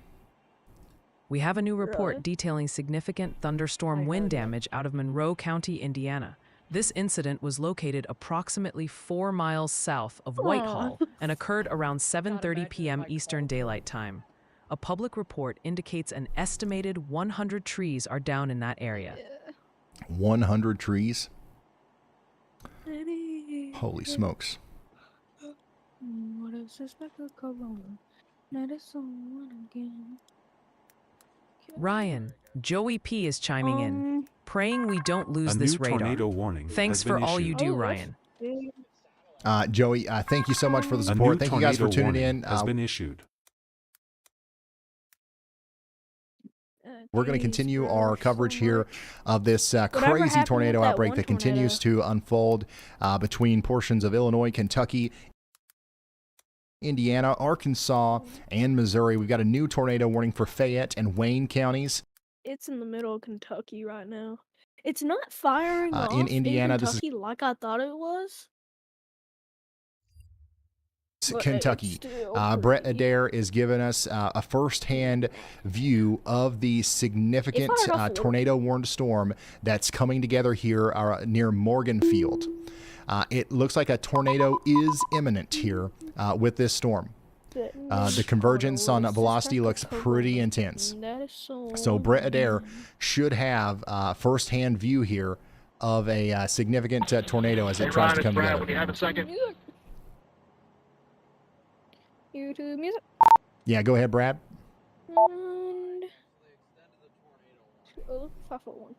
We have a new report detailing significant thunderstorm wind damage out of Monroe County, Indiana. This incident was located approximately 4 miles south of Whitehall and occurred around 7:30 p.m. Eastern Daylight Time. A public report indicates an estimated 100 trees are down in that area. 100 trees? Holy smokes. What is this like a corona? Not a someone again. Ryan, Joey P is chiming in, praying we don't lose A this new radar. tornado warning Thanks has for been all you issued. do, Ryan. Joey, thank you so much for the A support. new Thank you guys for tornado tuning warning in. has been issued. We're going to continue our coverage here of this crazy happened tornado with that outbreak one that continues to unfold between portions of Illinois, Kentucky, Indiana, Arkansas, and Missouri. We've got a new tornado warning for Fayette and Wayne counties. It's in the middle of Kentucky right now. It's not firing off in Indiana, this is- Kentucky like I thought it was. But Kentucky. it's still Brett pretty- Adair is giving us a first-hand view of the significant It fired off a little- tornado-warned storm that's coming together here near Morganfield. It looks like a tornado is imminent here with this storm. The convergence on velocity looks pretty intense. So Brett Adair should have first-hand view here of a significant tornado as it tries to come together. When you have a second. YouTube music. Yeah, go ahead, Brad. And 541.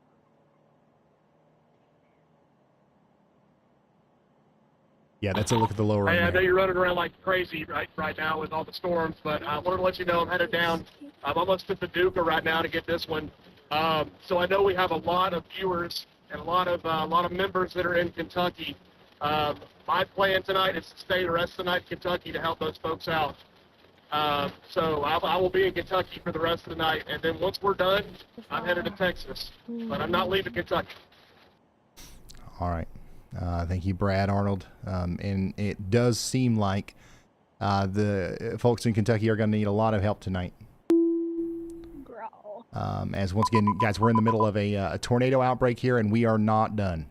Yeah, that's a look at the lower Hey, I end know there. you're running around like crazy right now with all the storms, but I wanted to let you know I'm headed down. I'm almost at Paducah right now to get this one. So I know we have a lot of viewers and a lot of members that are in Kentucky. My plan tonight is to stay the rest of the night in Kentucky to help those folks out. So I will be in Kentucky for the rest of the night, and then once we're done, I'm headed to Texas. But I'm not leaving Kentucky. All right. Thank you, Brad Arnold. And it does seem like the folks in Kentucky are going to need a lot of help tonight. As once again, guys, we're in the middle of a tornado outbreak here, and we are not done.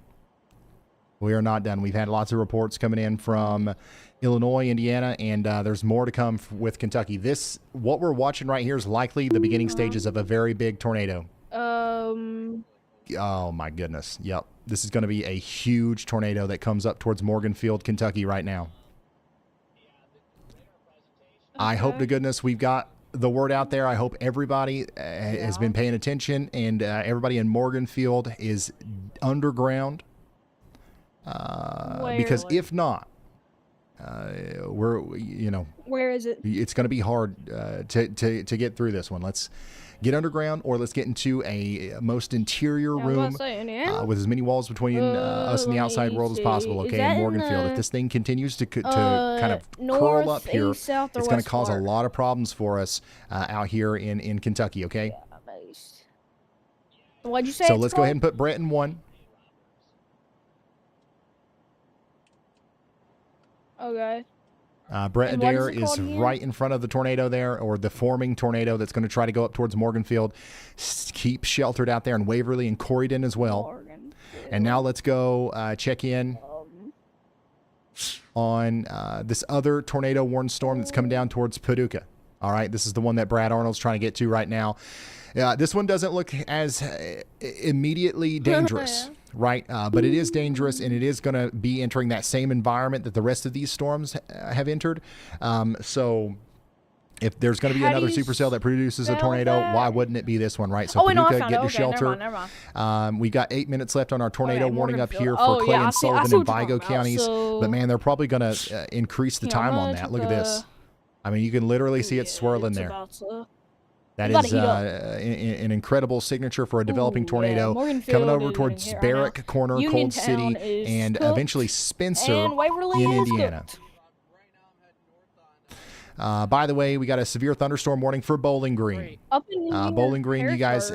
We are not done. We've had lots of reports coming in from Illinois, Indiana, and there's more to come with Kentucky. What we're watching right here is likely the beginning stages of a very big tornado. Oh my goodness. Yep. This is going to be a huge tornado that comes up towards Morganfield, Kentucky right now. I hope to goodness we've got the word out there. I hope everybody has been paying attention, and everybody in Morganfield is underground. Because if not, where is it? It's going to be hard to get through this one. Let's get underground, or let's get into a most interior room with as many walls between us and the outside world as possible. Okay, in Morganfield. If this thing continues to kind of curl up here, it's going to cause a lot of problems for us out here in Kentucky. Okay. What'd you say? So let's go ahead and put Brett in 1. Okay. Brett Adair is right in front of the tornado there, or the forming tornado that's going to try to go up towards Morganfield. Keep sheltered out there in Waverly and Corydon as well. And now let's go check in on this other tornado warned storm that's coming down towards Paducah. All right, this is the one that Brad Arnold's trying to get to right now. This one doesn't look as immediately dangerous, right? But it is dangerous, and it is going to be entering that same environment that the rest of these storms have entered. So if there's going to be another supercell that produces a tornado, why wouldn't it be this one, right? So Paducah, get to shelter. Never mind. We got 8 minutes left on our tornado warning up here for Clay and Sullivan and Vigo counties. But man, they're probably going to increase the time on that. Look at this. I mean, you can literally see it swirling there. That is an incredible signature for a developing tornado coming over towards Barrack Corner, Cold City, and eventually Spencer in Indiana. By the way, we got a severe thunderstorm warning for Bowling Green. Bowling Green, you guys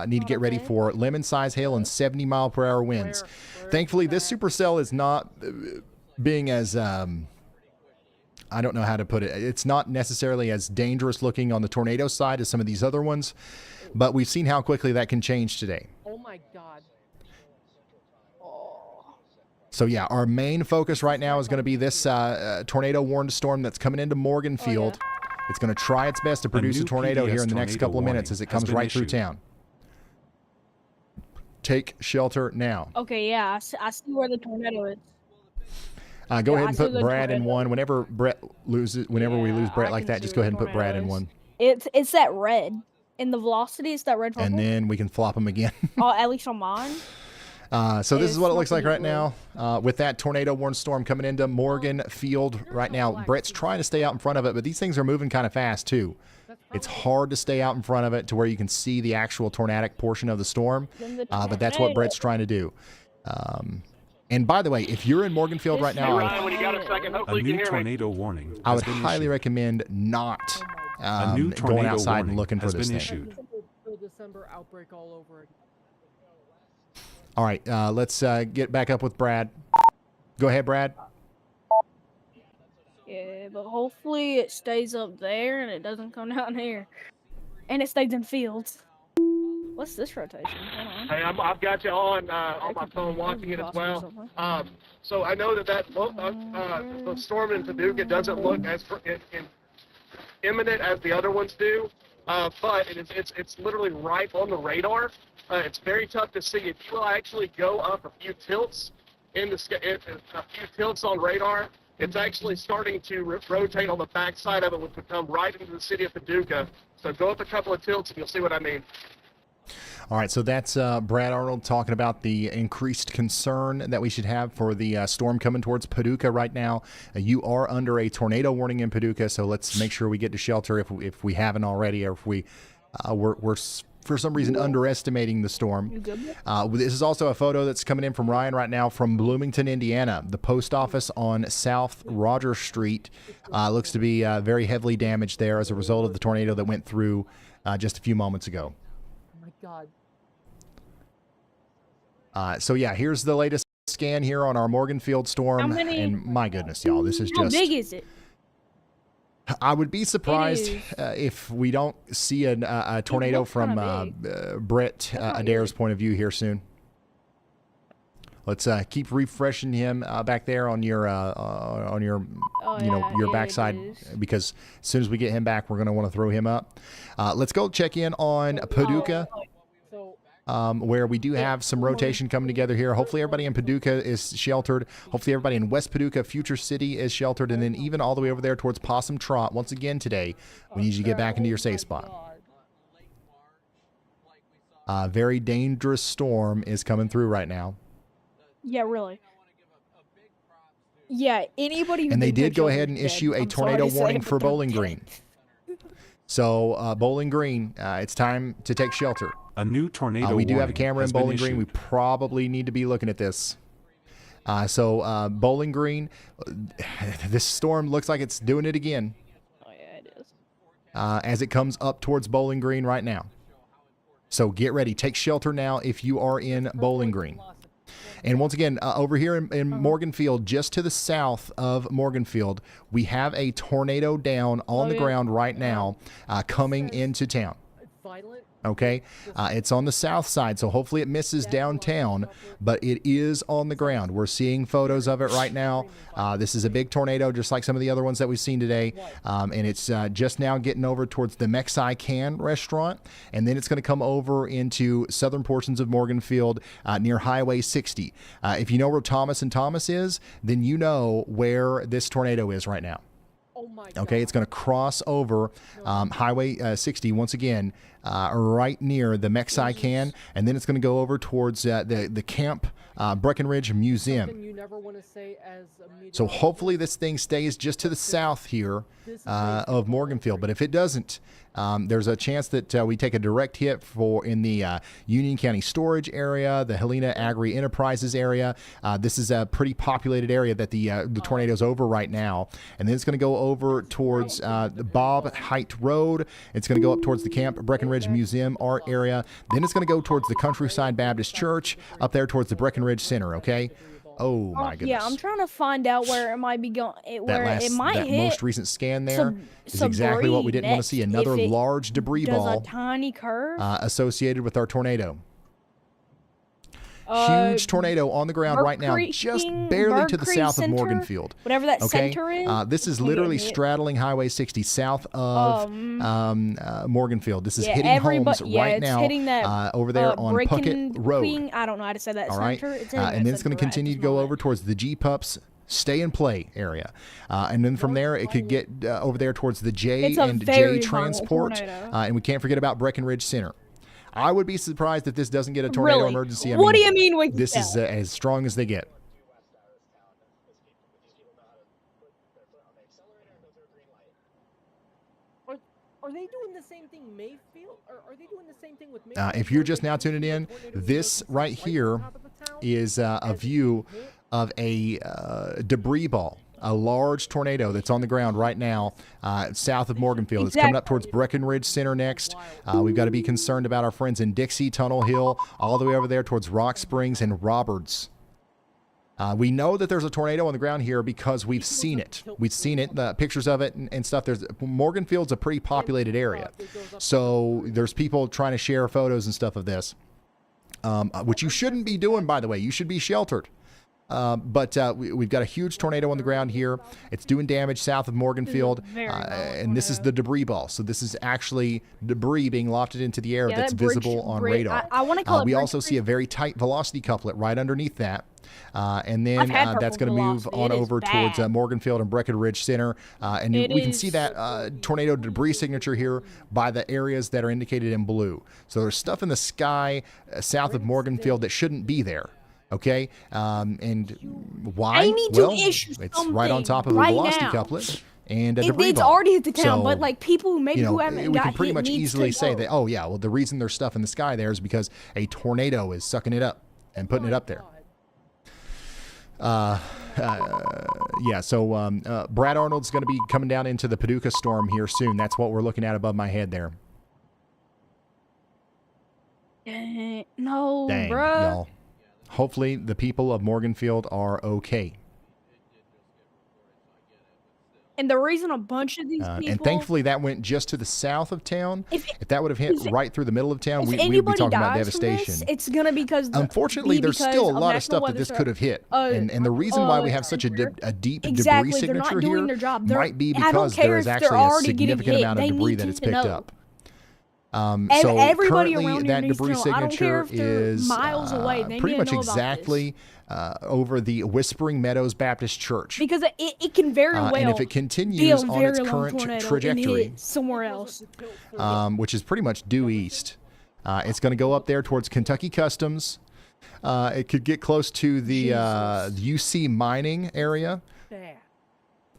need to get ready for lemon-size hail and 70-mile-per-hour winds. Thankfully, this supercell is not being as... I don't know how to put it. It's not necessarily as dangerous looking on the tornado side as some of these other ones, but we've seen how quickly that can change today. Oh my God. So yeah, our main focus right now is going to be this tornado warned storm that's coming into Morganfield. It's going to try its best to produce a tornado here in the next couple of minutes as it comes right through town. Take shelter now. Okay, yeah, I see where the tornado is. Go ahead and put Brad in 1. Whenever we lose Brett like that, just go ahead and put Brad in 1. It's that red. In the velocity, it's that red purple. And then we can flop him again. At least on mine. So this is what it looks like right now with that tornado warned storm coming into Morganfield right now. Brett's trying to stay out in front of it, but these things are moving kind of fast too. It's hard to stay out in front of it to where you can see the actual tornadic portion of the storm, but that's what Brett's trying to do. And by the way, if you're in Morganfield right now, a new tornado warning. I would highly recommend not going outside and looking for this thing. December outbreak all over again. All right, let's get back up with Brad. Go ahead, Brad. Yeah, but hopefully it stays up there and it doesn't come down here. And it stays in fields. What's this rotation? Hold on. Hey, I've got you on my phone watching it as well. So I know that the storm in Paducah doesn't look as imminent as the other ones do, but it's literally right on the radar. It's very tough to see. If you will actually go up a few tilts on radar, it's actually starting to rotate on the back side of it, which would come right into the city of Paducah. So go up a couple of tilts and you'll see what I mean. All right, so that's Brad Arnold talking about the increased concern that we should have for the storm coming towards Paducah right now. You are under a tornado warning in Paducah, so let's make sure we get to shelter if we haven't already, or if we're for some reason underestimating the storm. This is also a photo that's coming in from Ryan right now from Bloomington, Indiana. The post office on South Roger Street looks to be very heavily damaged there as a result of the tornado that went through just a few moments ago. Oh my God. So yeah, here's the latest scan here on our Morganfield storm. And my goodness, y'all, this is How just... big is it? I would be surprised if we don't see a tornado from Brett Adair's point of view here soon. Let's keep refreshing him back there on your your backside, because as soon as we get him back, we're going to want to throw him up. Let's go check in on Paducah. Where we do have some rotation coming together here. Hopefully everybody in Paducah is sheltered. Hopefully everybody in West Paducah, Future City is sheltered. And then even all the way over there towards Possum Trot, once again today, we need you to get back into your safe spot. Very dangerous storm is coming through right now. Yeah, really. Yeah, anybody who And they thinks did go their ahead and children's issue dead, a I'm sorry tornado to say, warning but for they're Bowling dead. Green. So Bowling Green, it's time to take shelter. A new tornado We do have a warning camera in has been Bowling Green. We issued. probably need to be looking at this. So Bowling Green, this storm looks like it's doing it again. Oh yeah, it is. As it comes up towards Bowling Green right now. So get ready. Take shelter now if you are in Bowling Green. And once again, over here in Morganfield, just to the south of Morganfield, we have a tornado down on the ground right now coming into town. Okay, it's on the south side, so hopefully it misses downtown, but it is on the ground. We're seeing photos of it right now. This is a big tornado, just like some of the other ones that we've seen today, and it's just now getting over towards the Mexican restaurant, and then it's going to come over into southern portions of Morganfield near Highway 60. If you know where Thomas and Thomas is, then you know where this tornado is right now. Okay, it's going to cross over Highway 60 once again, right near the Mexican, and then it's going to go over towards the Camp Breckenridge Museum. So hopefully this thing stays just to the south here of Morganfield. But if it doesn't, there's a chance that we take a direct hit in the Union County Storage area, the Helena Agri Enterprises area. This is a pretty populated area that the tornado's over right now. And then it's going to go over towards the Bob Height Road. It's going to go up towards the Camp Breckenridge Museum art area. Then it's going to go towards the Countryside Baptist Church, up there towards the Breckenridge Center, okay? Oh my goodness. Yeah, I'm trying to find out where it might be going. It might that hit. most recent scan there is exactly what we didn't want to see. Another large debris ball a tiny curve. associated with our tornado. Huge tornado on the ground right now, just barely to the south of Morganfield. Whatever that center is. This is literally straddling Highway 60 south of Morganfield. This is hitting homes right now hitting that, over there on Puckett Road. I don't know how to say that All center. right, It's and then it's going to continue to go over towards the G-Pups Stay and Play area. And then from there, it could get over there towards the J and J Transport. And we can't forget about Breckenridge Center. I would be surprised if this doesn't get a tornado emergency. What do you mean with this is as strong as they get. Are they doing the same thing Mayfield? Are they doing the same thing with Mayfield? If you're just now tuning in, this right here is a view of a debris ball. A large tornado that's on the ground right now south of Morganfield. It's coming up towards Breckenridge Center next. We've got to be concerned about our friends in Dixie, Tunnel Hill, all the way over there towards Rock Springs and Roberts. We know that there's a tornado on the ground here because we've seen it. We've seen it, the pictures of it and stuff. Morganfield's a pretty populated area. So there's people trying to share photos and stuff of this, which you shouldn't be doing, by the way. You should be sheltered. But we've got a huge tornado on the ground here. It's doing damage south of Morganfield, and this is the debris ball. So this is actually debris being lofted into the air that's visible on radar. I want to call it we also see a very tight velocity couplet right underneath that. And then that's going to move on over towards Morganfield and Breckenridge Center. And we can see that tornado debris signature here by the areas that are indicated in blue. So there's stuff in the sky south of Morganfield that shouldn't be there. And why? I need to issue it's right on top of a velocity couplet. and a debris It's ball. already hit the town, but So, like people who maybe you know, who haven't we got can pretty hit much needs easily to say know. that, oh yeah, well, the reason there's stuff in the sky there is because a tornado is sucking it up and putting it up there. Yeah, so Brad Arnold's going to be coming down into the Paducah storm here soon. That's what we're looking at above my head there. No, Dang, bruh. y'all. Hopefully the people of Morganfield are okay. And the reason a bunch of these people And thankfully that went just to the south of town. If that would have hit if- right through the middle of town, if we would be anybody talking about dies from devastation. this, it's gonna be because Unfortunately, there's still a lot of stuff that this could have hit. And the reason why we have such a deep exactly, debris they're not signature doing here their job. might be I don't because care there is if they're actually a already getting significant hit, amount of they debris need that is to picked know. up. So Everybody currently, around here that needs to debris know. I don't care signature if they're is miles away. They pretty need much to know about exactly over the Whispering Meadows Baptist Church. because it can very well and if it be a continues on its very long current tornado and trajectory, hit somewhere else. which is pretty much due east, it's going to go up there towards Kentucky Customs. It could get close to the UC mining area.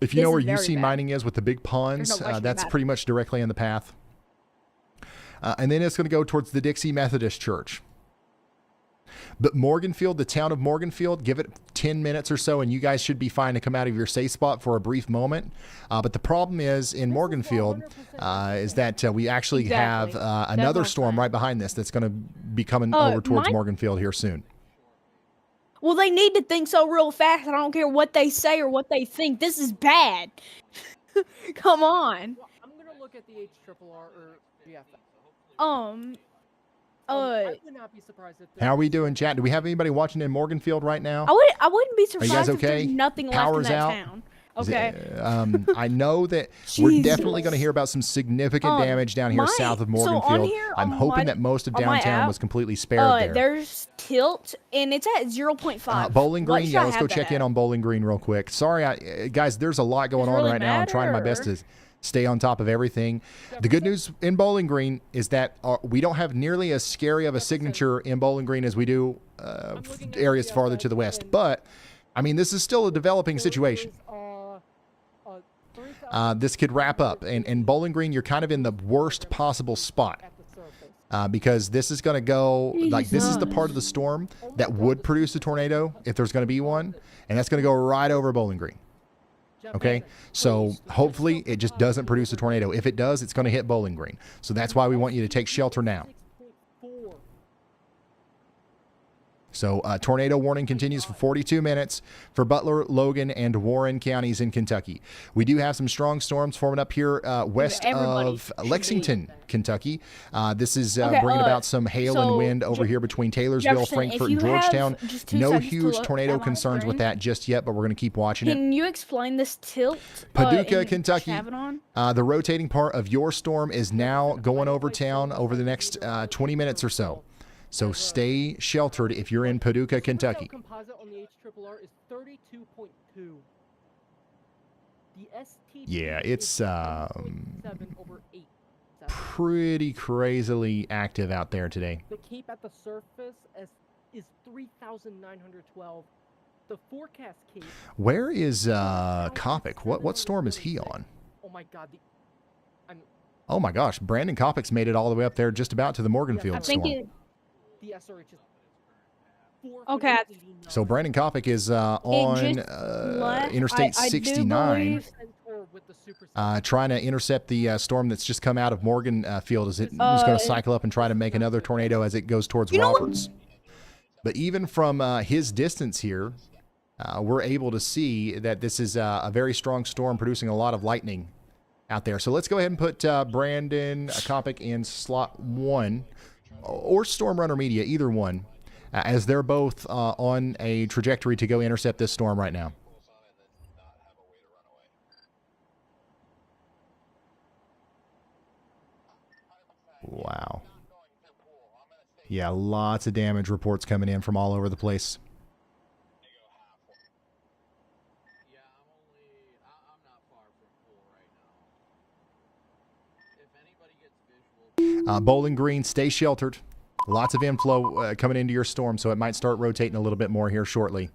If you know where UC mining is with the big ponds, that's pretty much directly in the path. And then it's going to go towards the Dixie Methodist Church. But Morganfield, the town of Morganfield, give it 10 minutes or so, and you guys should be fine to come out of your safe spot for a brief moment. But the problem is in Morganfield is that we actually have another storm right behind this that's going to be coming over towards Morganfield here soon. Well, they need to think so real fast. I don't care what they say or what they think. This is bad. Come on. I'm gonna look at the HRRR or GFF. I would not be surprised if How are we doing, chat? Do we have anybody watching in Morganfield right now? I wouldn't be Are surprised you guys if okay? there's nothing Power's left in that out? town. Okay. I know that we're Jesus. definitely going to hear about some significant damage down here south of Morganfield. I'm hoping that most of on my downtown app, was completely spared there. There's tilt, and it's at 0.5. Bowling What Green, should yeah, I let's have go that check at? in on Bowling Green real quick. Sorry, guys, there's a lot going on really right now. I'm trying my best to stay on top of everything. The good news in Bowling Green is that we don't have nearly as scary of a signature in Bowling Green as we do areas farther to the west. But, I mean, this is still a developing situation. This could wrap up. And Bowling Green, you're kind of in the worst possible spot. Because this is going to go, like, this is the part of the storm that would produce a tornado if there's going to be one. And that's going to go right over Bowling Green. Okay, so hopefully it just doesn't produce a tornado. If it does, it's going to hit Bowling Green. So that's why we want you to take shelter now. So tornado warning continues for 42 minutes for Butler, Logan, and Warren counties in Kentucky. We do have some strong storms forming up here west of Lexington, Kentucky. This is bringing about some hail and wind over here between Taylorsville, Jefferson, Frankfort, if and you have Georgetown. just 2 No seconds to huge look tornado at my concerns with screen. that just yet, but we're going to keep watching it. Can you explain this tilt? Paducah, in Kentucky. Chavon? The rotating part of your storm is now going over town over the next 20 minutes or so. So stay sheltered if you're in Paducah, Kentucky. Composite on the HRRR is 32.2. The ST Yeah, it's 7 over 8. pretty crazily active out there today. The cape at the surface is 3,912. The forecast cape. Where is Kopic? What storm is he on? Oh my God! Oh my gosh, Brandon Kopic's made it all the way up there, just about to the Morganfield storm. The SRH is Okay. So Brandon Kopic is on Interstate 69, trying to intercept the storm that's just come out of Morganfield as it was going to cycle up and try to make another tornado as it goes towards Roberts. But even from his distance here, we're able to see that this is a very strong storm producing a lot of lightning out there. So let's go ahead and put Brandon Kopic in slot 1 or Storm Runner Media, either one, as they're both on a trajectory to go intercept this storm right now. Wow. Yeah, lots of damage reports coming in from all over the place. Bowling Green, stay sheltered. Lots of inflow coming into your storm, so it might start rotating a little bit more here shortly.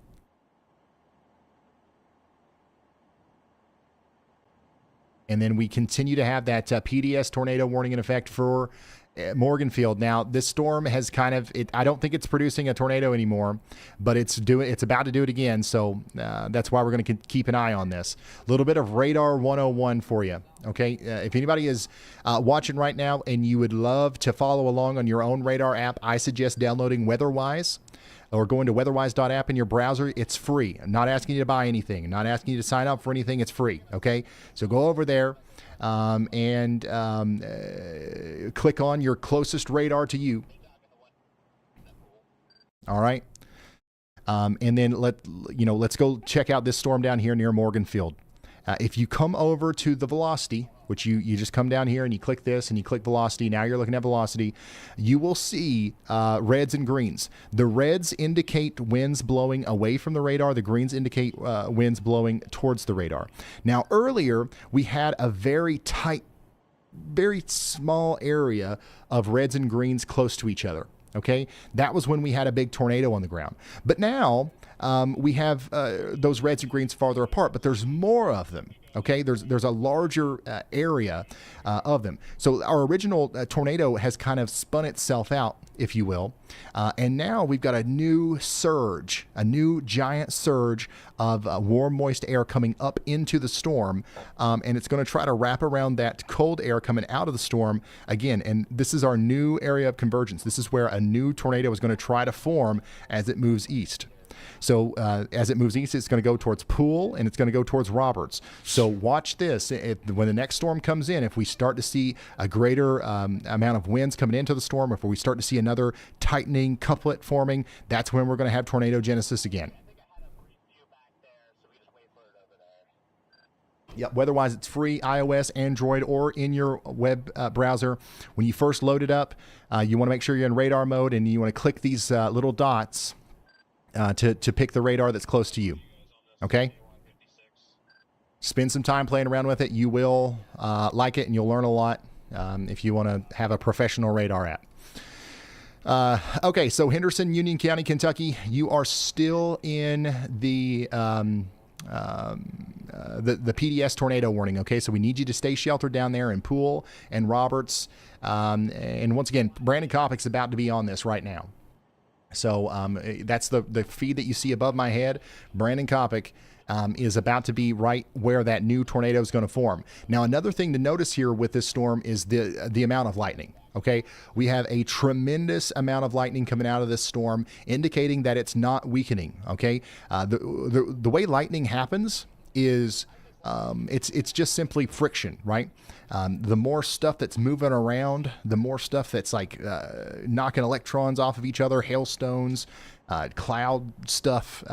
And then we continue to have that PDS tornado warning in effect for Morganfield. Now, this storm has kind of, I don't think it's producing a tornado anymore, but it's about to do it again. So that's why we're going to keep an eye on this. A little bit of Radar 101 for you. Okay. If anybody is watching right now and you would love to follow along on your own radar app, I suggest downloading WeatherWise or going to weatherwise.app in your browser. It's free. I'm not asking you to buy anything. I'm not asking you to sign up for anything. It's free. Okay. So go over there and click on your closest radar to you. All right. And then let's go check out this storm down here near Morganfield. If you come over to the velocity, which you just come down here and you click this and you click velocity. Now you're looking at velocity. You will see reds and greens. The reds indicate winds blowing away from the radar. The greens indicate winds blowing towards the radar. Now earlier we had a very tight, very small area of reds and greens close to each other. Okay, that was when we had a big tornado on the ground. But now we have those reds and greens farther apart, but there's more of them. Okay, there's a larger area of them. So our original tornado has kind of spun itself out, if you will, and now we've got a new surge, a new giant surge of warm, moist air coming up into the storm, and it's going to try to wrap around that cold air coming out of the storm again. And this is our new area of convergence. This is where a new tornado is going to try to form as it moves east. So as it moves east, it's going to go towards Poole and it's going to go towards Roberts. So watch this. When the next storm comes in, if we start to see a greater amount of winds coming into the storm, if we start to see another tightening couplet forming, that's when we're going to have tornado genesis again. Yep, WeatherWise, it's free, iOS, Android, or in your web browser. When you first load it up, you want to make sure you're in radar mode and you want to click these little dots to pick the radar that's close to you. Okay? Spend some time playing around with it. You will like it and you'll learn a lot if you want to have a professional radar app. Okay, so Henderson, Union County, Kentucky, you are still in the PDS tornado warning. Okay, so we need you to stay sheltered down there in Poole and Roberts. And once again, Brandon Kopic's about to be on this right now. So that's the feed that you see above my head. Brandon Kopic is about to be right where that new tornado is going to form. Now, another thing to notice here with this storm is the amount of lightning. Okay, we have a tremendous amount of lightning coming out of this storm, indicating that it's not weakening. Okay, the way lightning happens is it's just simply friction, right? The more stuff that's moving around, the more stuff that's like knocking electrons off of each other, hailstones, cloud stuff,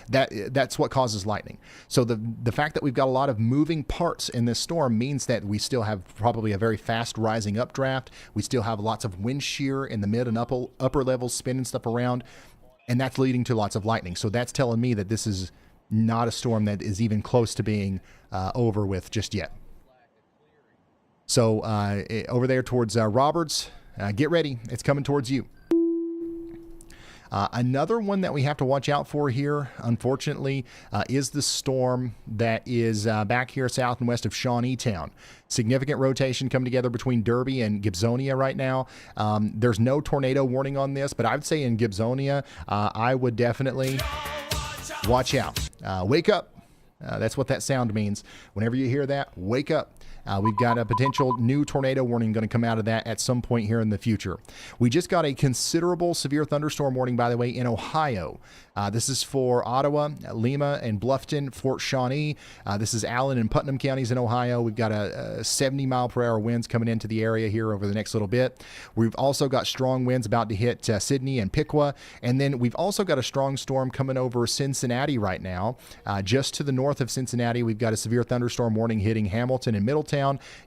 that's what causes lightning. So the fact that we've got a lot of moving parts in this storm means that we still have probably a very fast rising updraft. We still have lots of wind shear in the mid and upper levels spinning stuff around, and that's leading to lots of lightning. So that's telling me that this is not a storm that is even close to being over with just yet. So over there towards Roberts, get ready. It's coming towards you. Another one that we have to watch out for here, unfortunately, is the storm that is back here south and west of Shawneetown. Significant rotation coming together between Derby and Gibsonia right now. There's no tornado warning on this, but I would say in Gibsonia, I would definitely watch out. Wake up. That's what that sound means. Whenever you hear that, wake up. We've got a potential new tornado warning going to come out of that at some point here in the future. We just got a considerable severe thunderstorm warning, by the way, in Ohio. This is for Ottawa, Lima, and Bluffton, Fort Shawnee. This is Allen and Putnam counties in Ohio. We've got a 70-mile-per-hour winds coming into the area here over the next little bit. We've also got strong winds about to hit Sydney and Piqua. And then we've also got a strong storm coming over Cincinnati right now. Just to the north of Cincinnati, we've got a severe thunderstorm warning hitting Hamilton and Middletown.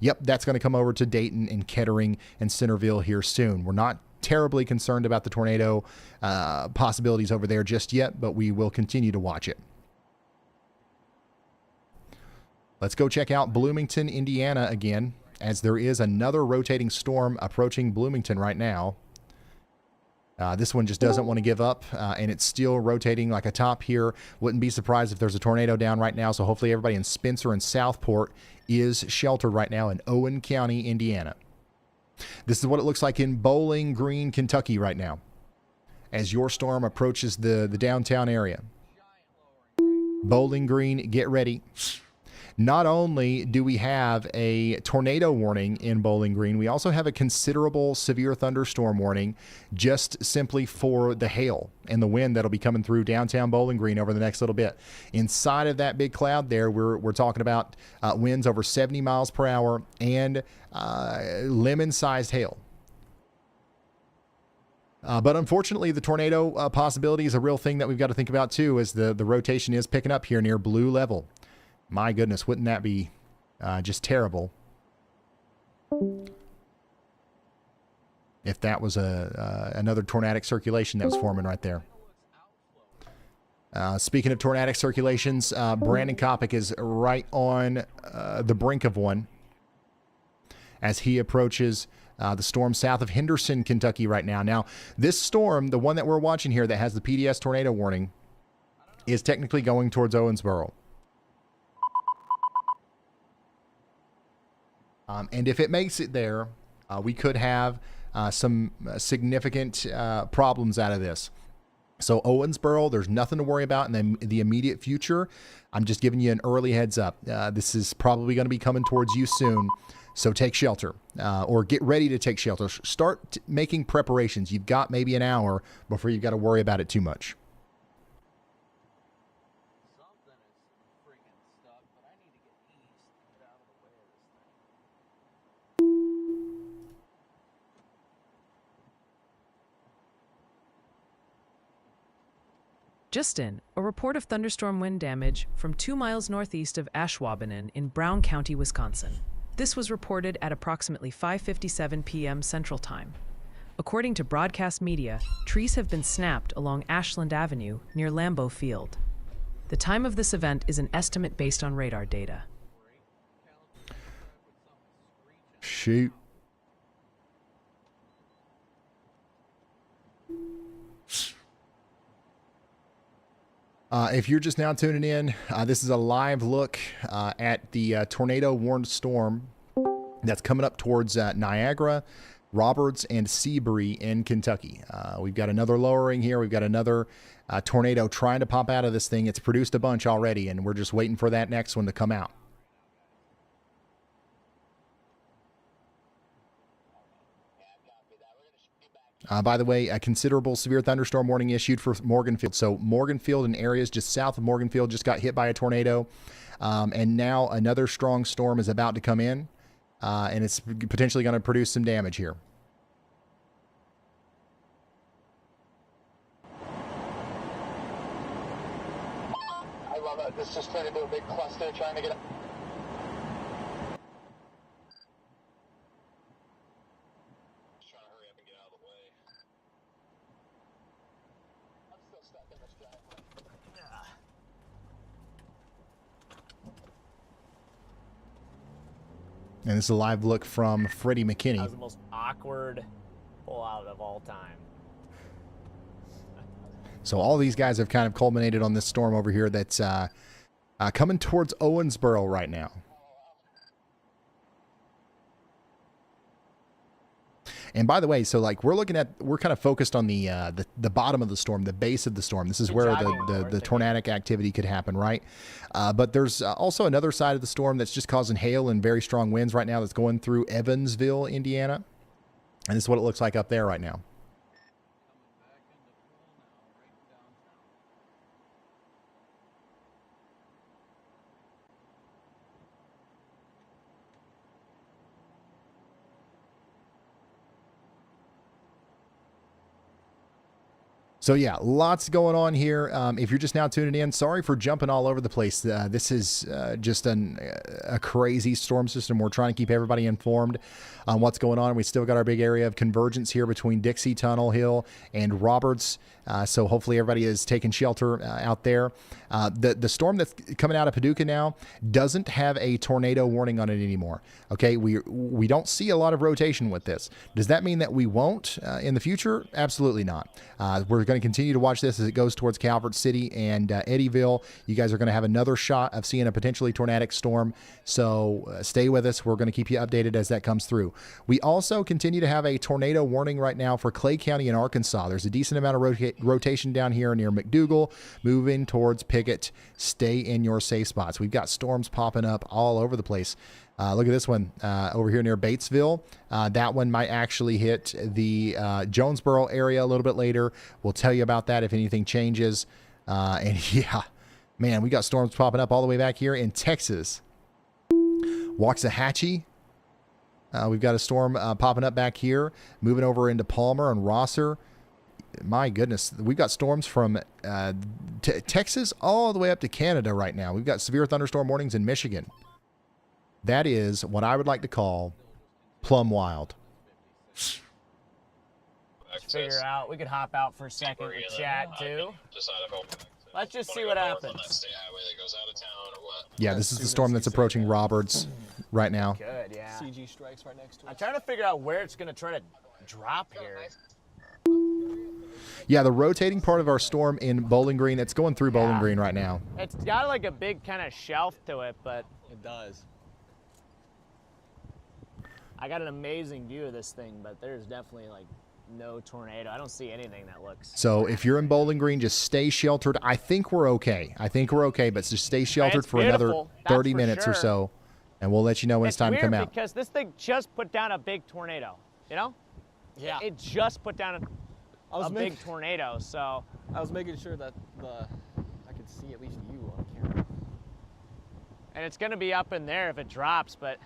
Yep, that's going to come over to Dayton and Kettering and Centerville here soon. We're not terribly concerned about the tornado possibilities over there just yet, but we will continue to watch it. Let's go check out Bloomington, Indiana again, as there is another rotating storm approaching Bloomington right now. This one just doesn't want to give up, and it's still rotating like a top here. Wouldn't be surprised if there's a tornado down right now, so hopefully everybody in Spencer and Southport is sheltered right now in Owen County, Indiana. This is what it looks like in Bowling Green, Kentucky right now as your storm approaches the downtown area. Bowling Green, get ready. Not only do we have a tornado warning in Bowling Green, we also have a considerable severe thunderstorm warning just simply for the hail and the wind that'll be coming through downtown Bowling Green over the next little bit. Inside of that big cloud there, we're talking about winds over 70 miles per hour and lemon-sized hail. But unfortunately, the tornado possibility is a real thing that we've got to think about too, as the rotation is picking up here near blue level. My goodness, wouldn't that be just terrible if that was another tornadic circulation that was forming right there. Speaking of tornadic circulations, Brandon Kopic is right on the brink of one as he approaches the storm south of Henderson, Kentucky right now. Now, this storm, the one that we're watching here that has the PDS tornado warning, is technically going towards Owensboro. And if it makes it there, we could have some significant problems out of this. So Owensboro, there's nothing to worry about in the immediate future. I'm just giving you an early heads up. This is probably going to be coming towards you soon. So take shelter or get ready to take shelter. Start making preparations. You've got maybe an hour before you've got to worry about it too much. Just in, a report of thunderstorm wind damage from 2 miles northeast of Ashwaubenon in Brown County, Wisconsin. This was reported at approximately 5:57 p.m. Central Time. According to broadcast media, trees have been snapped along Ashland Avenue near Lambeau Field. The time of this event is an estimate based on radar data. Shoot. If you're just now tuning in, this is a live look at the tornado warned storm that's coming up towards Niagara, Roberts, and Seabury in Kentucky. We've got another lowering here. We've got another tornado trying to pop out of this thing. It's produced a bunch already, and we're just waiting for that next one to come out. By the way, a considerable severe thunderstorm warning issued for Morganfield. So Morganfield and areas just south of Morganfield just got hit by a tornado. And now another strong storm is about to come in. And it's potentially going to produce some damage here. I love it. This just turned into a big cluster trying to get up. And this is a live look from Freddie McKinney. That was the most awkward pullout of all time. So all these guys have kind of culminated on this storm over here that's coming towards Owensboro right now. And by the way, so like we're kind of focused on the bottom of the storm, the base of the storm. This is where the tornadic activity could happen, right? But there's also another side of the storm that's just causing hail and very strong winds right now that's going through Evansville, Indiana. And this is what it looks like up there right now. So yeah, lots going on here. If you're just now tuning in, sorry for jumping all over the place. This is just a crazy storm system. We're trying to keep everybody informed on what's going on. We still got our big area of convergence here between Dixie, Tunnel Hill, and Roberts. So hopefully everybody is taking shelter out there. The storm that's coming out of Paducah now doesn't have a tornado warning on it anymore. Okay, we don't see a lot of rotation with this. Does that mean that we won't in the future? Absolutely not. We're going to continue to watch this as it goes towards Calvert City and Eddyville. You guys are going to have another shot of seeing a potentially tornadic storm. So stay with us. We're going to keep you updated as that comes through. We also continue to have a tornado warning right now for Clay County in Arkansas. There's a decent amount of rotation down here near McDougal, moving towards Pickett. Stay in your safe spots. We've got storms popping up all over the place. Look at this one over here near Batesville. That one might actually hit the Jonesboro area a little bit later. We'll tell you about that if anything changes. And yeah, man, we got storms popping up all the way back here in Texas. Waxahachie. We've got a storm popping up back here, moving over into Palmer and Rosser. My goodness, we've got storms from Texas all the way up to Canada right now. We've got severe thunderstorm warnings in Michigan. That is what I would like to call plumb wild. Figure out. We could hop out for a second and chat too. Let's just see what happens. Yeah, this is the storm that's approaching Roberts right now. Good, yeah. CG strikes right next to it. I'm trying to figure out where it's going to try to drop here. Yeah, the rotating part of our storm in Bowling Green, it's going through Bowling Green right now. It's got like a big kind of shelf to it, but it does. I got an amazing view of this thing, but there's definitely like no tornado. I don't see anything that looks. So if you're in Bowling Green, just stay sheltered. I think we're okay. But just stay sheltered for another 30 minutes or so, and we'll let you know when it's time to come out. Because this thing just put down a big tornado, you know? Yeah. It just put down a big tornado, so. I was making sure that I could see at least you on camera. And it's going to be up in there if it drops, but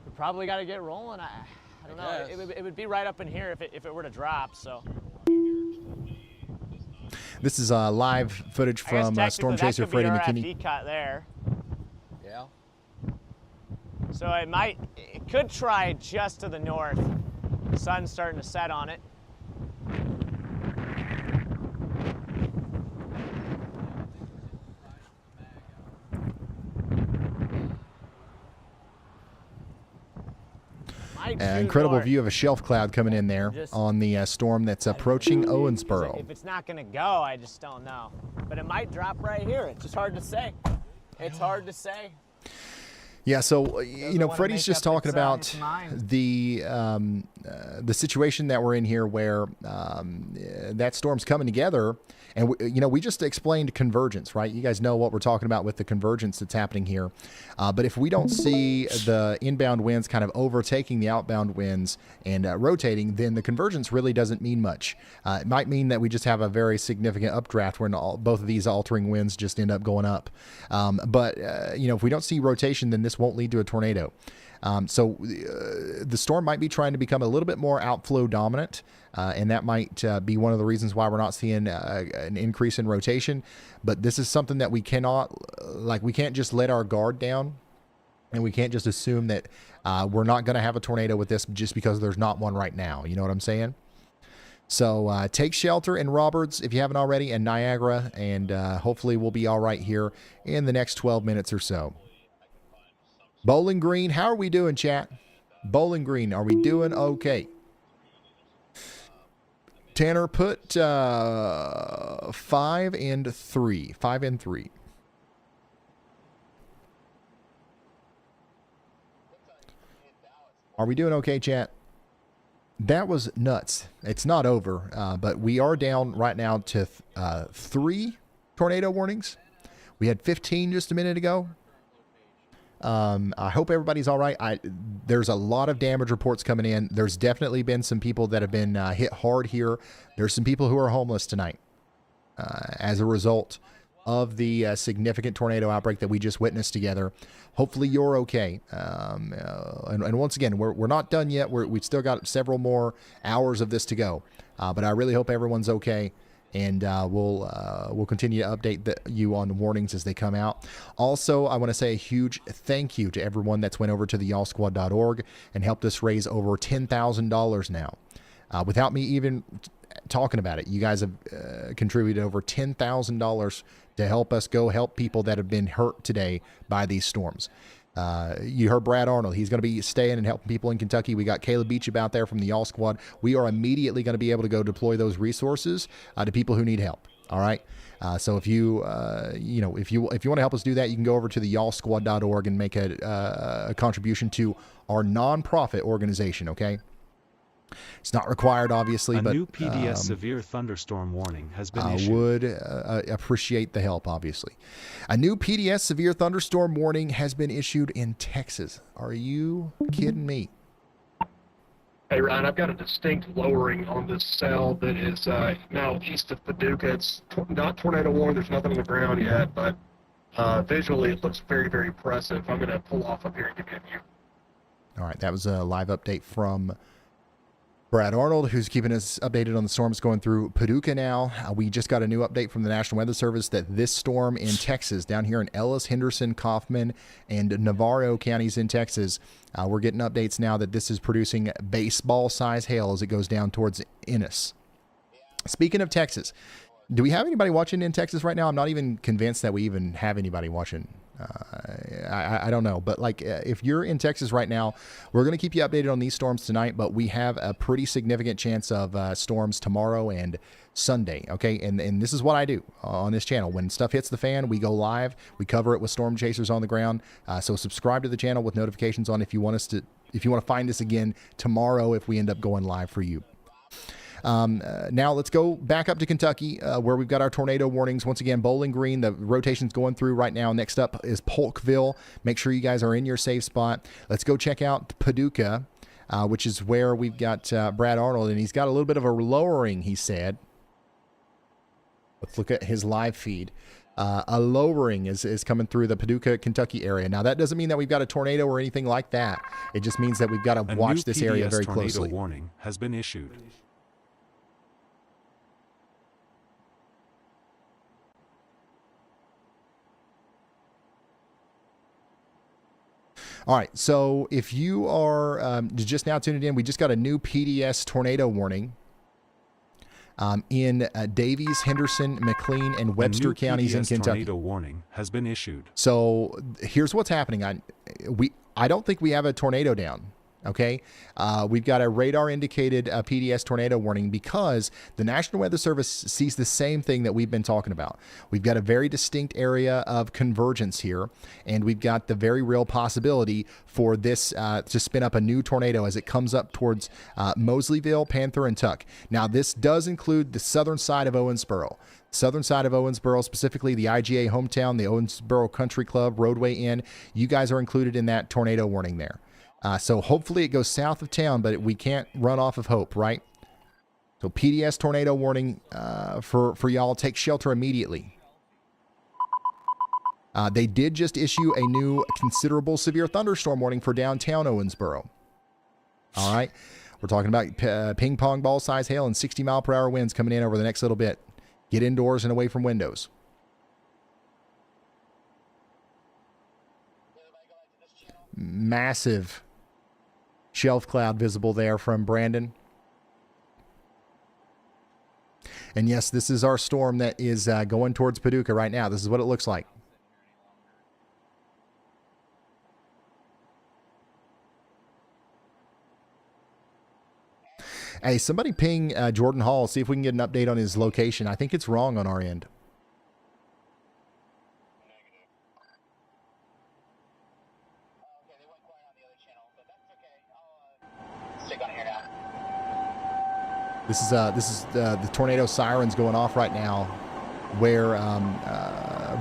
we probably got to get rolling. I don't know. It would be right up in here if it were to drop, so. This is live footage from Storm Chaser Freddie McKinney. Cut there. Yeah. So it could try just to the north. The sun's starting to set on it. Incredible view of a shelf cloud coming in there on the storm that's approaching Owensboro. If it's not going to go, I just don't know. But it might drop right here. It's just hard to say. It's hard to say. Yeah, so Freddie's just talking about the situation that we're in here, where that storm's coming together, and we just explained convergence, right? You guys know what we're talking about with the convergence that's happening here. But if we don't see the inbound winds kind of overtaking the outbound winds and rotating, then the convergence really doesn't mean much. It might mean that we just have a very significant updraft when both of these altering winds just end up going up. But if we don't see rotation, then this won't lead to a tornado. So the storm might be trying to become a little bit more outflow dominant, and that might be one of the reasons why we're not seeing an increase in rotation. But this is something that we cannot, we can't just let our guard down, and we can't just assume that we're not going to have a tornado with this just because there's not one right now. You know what I'm saying? So take shelter in Roberts if you haven't already, and Niagara, and hopefully we'll be all right here in the next 12 minutes or so. Bowling Green, how are we doing, chat? Bowling Green, are we doing okay? Tanner, put 5 and 3. 5 and 3. Are we doing okay, chat? That was nuts. It's not over, but we are down right now to 3 tornado warnings. We had 15 just a minute ago. I hope everybody's all right. There's a lot of damage reports coming in. There's definitely been some people that have been hit hard here. There's some people who are homeless tonight as a result of the significant tornado outbreak that we just witnessed together. Hopefully you're okay. And once again, we're not done yet. We've still got several more hours of this to go. But I really hope everyone's okay. and we'll continue to update you on warnings as they come out. Also, I want to say a huge thank you to everyone that's went over to the y'allsquad.org and helped us raise over $10,000 now. Without me even talking about it, you guys have contributed over $10,000 to help us go help people that have been hurt today by these storms. You heard Brad Arnold. He's going to be staying and helping people in Kentucky. We got Caleb Beach out there from the Y'all Squad. We are immediately going to be able to go deploy those resources to people who need help. All right. So if you if you want to help us do that, you can go over to the y'allsquad.org and make a contribution to our nonprofit organization. Okay. It's not required, obviously, but a new PDS severe thunderstorm warning has been I issued. would appreciate the help, obviously. A new PDS severe thunderstorm warning has been issued in Texas. Are you kidding me? Hey, Ryan, I've got a distinct lowering on this cell that is now east of Paducah. It's not tornado warning. There's nothing on the ground yet, but visually it looks very, very impressive. I'm going to pull off up here and give you a view. All right, that was a live update from Brad Arnold, who's keeping us updated on the storms going through Paducah now. We just got a new update from the National Weather Service that this storm in Texas, down here in Ellis, Henderson, Kaufman, and Navarro counties in Texas, we're getting updates now that this is producing baseball-size hail as it goes down towards Ennis. Speaking of Texas, do we have anybody watching in Texas right now? I'm not even convinced that we even have anybody watching. I don't know, but like if you're in Texas right now, we're going to keep you updated on these storms tonight, but we have a pretty significant chance of storms tomorrow and Sunday. Okay. And this is what I do on this channel. When stuff hits the fan, we go live, we cover it with storm chasers on the ground. So subscribe to the channel with notifications on if you want to find us again tomorrow, if we end up going live for you. Now let's go back up to Kentucky, where we've got our tornado warnings. Once again, Bowling Green, the rotation's going through right now. Next up is Polkville. Make sure you guys are in your safe spot. Let's go check out Paducah, which is where we've got Brad Arnold, and he's got a little bit of a lowering, he said. Let's look at his live feed. A lowering is coming through the Paducah, Kentucky area. Now, that doesn't mean that we've got a tornado or anything like that. It just means that we've got to watch this area very closely. A new PDS tornado warning has been issued. All right, so if you are just now tuning in, we just got a new PDS tornado warning in Davies, Henderson, McLean, and Webster counties in Kentucky. Tornado warning has been issued. So here's what's happening. I don't think we have a tornado down. Okay, we've got a radar indicated PDS tornado warning because the National Weather Service sees the same thing that we've been talking about. We've got a very distinct area of convergence here, and we've got the very real possibility for this to spin up a new tornado as it comes up towards Mosleyville, Panther, and Tuck. Now, this does include the southern side of Owensboro. Southern side of Owensboro, specifically the IGA hometown, the Owensboro Country Club, Roadway Inn. You guys are included in that tornado warning there. So hopefully it goes south of town, but we can't run off of hope, right? So PDS tornado warning for y'all. Take shelter immediately. They did just issue a new considerable severe thunderstorm warning for downtown Owensboro. All right. We're talking about ping pong ball size hail and 60-mile-per-hour winds coming in over the next little bit. Get indoors and away from windows. Massive shelf cloud visible there from Brandon. And yes, this is our storm that is going towards Paducah right now. This is what it looks like. Hey, somebody ping Jordan Hall, see if we can get an update on his location. I think it's wrong on our end. This is the tornado sirens going off right now, where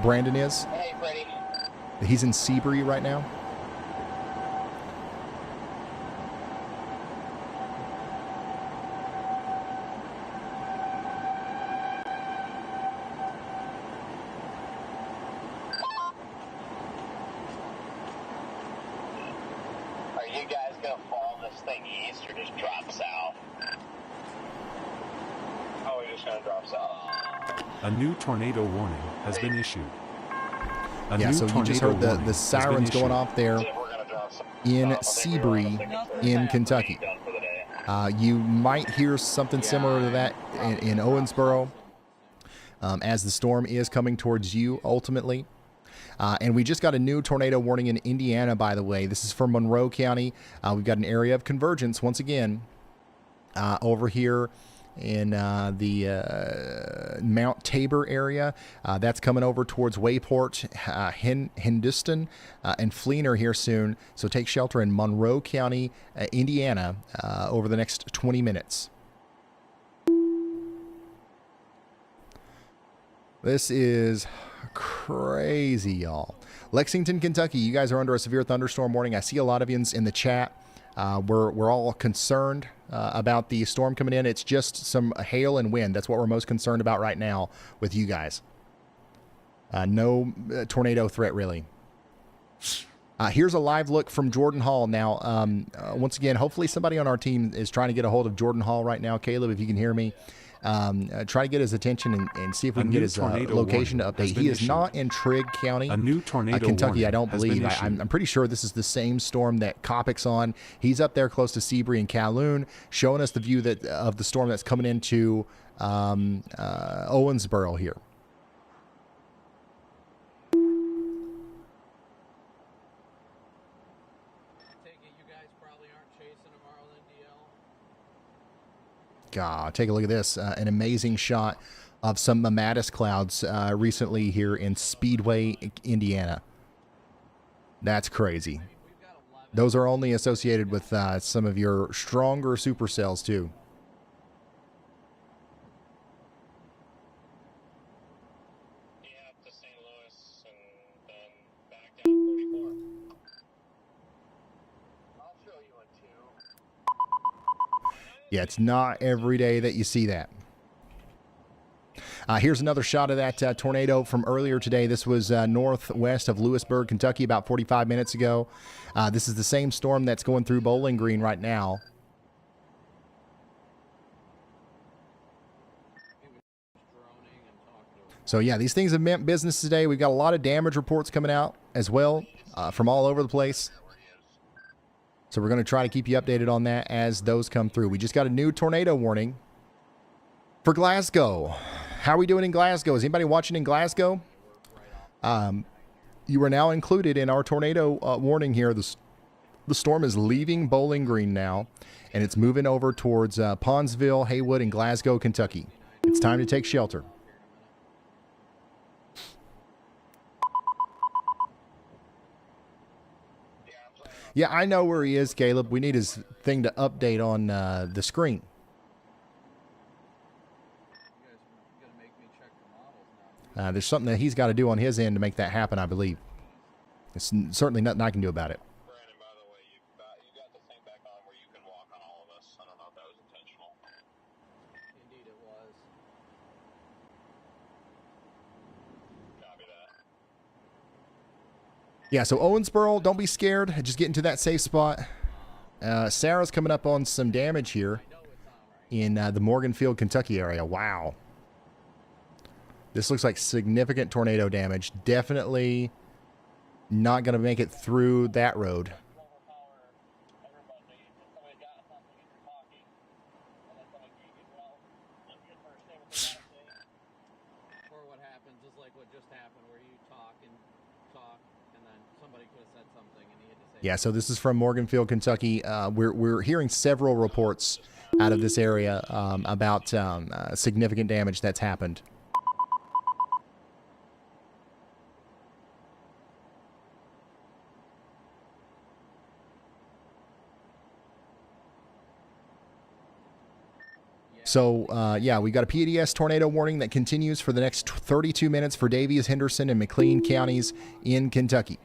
Brandon is. Hey, Freddie. He's in Seabury right now. Are you guys gonna follow this thing east or just drop south? Oh, we A new tornado warning has been issued. A Yeah, new so you just tornado heard the warning has been sirens going issued. off there in Seabury in Kentucky. You might hear something similar to that in Owensboro as the storm is coming towards you ultimately. And we just got a new tornado warning in Indiana, by the way. This is for Monroe County. We've got an area of convergence once again over here in the Mount Tabor area. That's coming over towards Wayport, Hinduston, and Fleener here soon. So take shelter in Monroe County, Indiana, over the next 20 minutes. This is crazy, y'all. Lexington, Kentucky, you guys are under a severe thunderstorm warning. I see a lot of you in the chat. We're all concerned about the storm coming in. It's just some hail and wind. That's what we're most concerned about right now with you guys. No tornado threat, really. Here's a live look from Jordan Hall. Now, once again, hopefully somebody on our team is trying to get a hold of Jordan Hall right now. Caleb, if you can hear me, try to get his attention and see if we can get his location to update. He is not in Trigg County, Kentucky, I don't believe. I'm pretty sure this is the same storm that Kopic's on. He's up there close to Seabury and Calhoun, showing us the view of the storm that's coming into Owensboro here. God, take a look at this. An amazing shot of some Mammatus clouds recently here in Speedway, Indiana. That's crazy. Those are only associated with some of your stronger supercells, too. Yeah, it's not every day that you see that. Here's another shot of that tornado from earlier today. This was northwest of Lewisburg, Kentucky, about 45 minutes ago. This is the same storm that's going through Bowling Green right now. So, yeah, these things have meant business today. We've got a lot of damage reports coming out as well from all over the place. So we're going to try to keep you updated on that as those come through. We just got a new tornado warning for Glasgow. How are we doing in Glasgow? Is anybody watching in Glasgow? You are now included in our tornado warning here. The storm is leaving Bowling Green now, and it's moving over towards Pondsville, Haywood, and Glasgow, Kentucky. It's time to take shelter. Yeah, I know where he is, Caleb. We need his thing to update on the screen. There's something that he's got to do on his end to make that happen, I believe. It's certainly nothing I can do about it. Yeah, so Owensboro, don't be scared. Just get into that safe spot. Sarah's coming up on some damage here in the Morganfield, Kentucky area. Wow. This looks like significant tornado damage. Definitely not going to make it through that road. Yeah, so this is from Morganfield, Kentucky. We're hearing several reports out of this area about significant damage that's happened. So, yeah, we got a PDS tornado warning that continues for the next 32 minutes for Davies, Henderson, and McLean counties in Kentucky.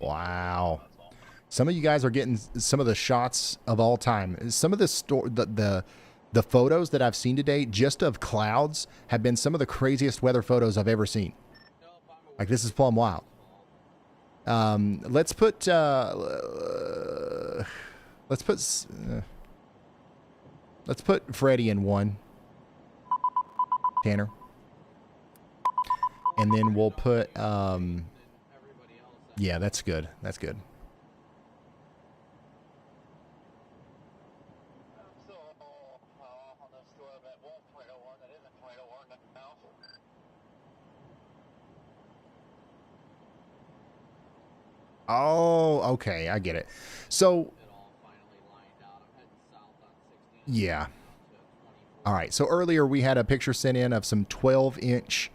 Wow. Some of you guys are getting some of the shots of all time. Some of the photos that I've seen today just of clouds have been some of the craziest weather photos I've ever seen. Like, this is plumb wild. Let's put Freddy in 1. Tanner. And then we'll put yeah, that's good. That's good. Oh, okay, I get it. So, yeah. All right, so earlier we had a picture sent in of some 12-inch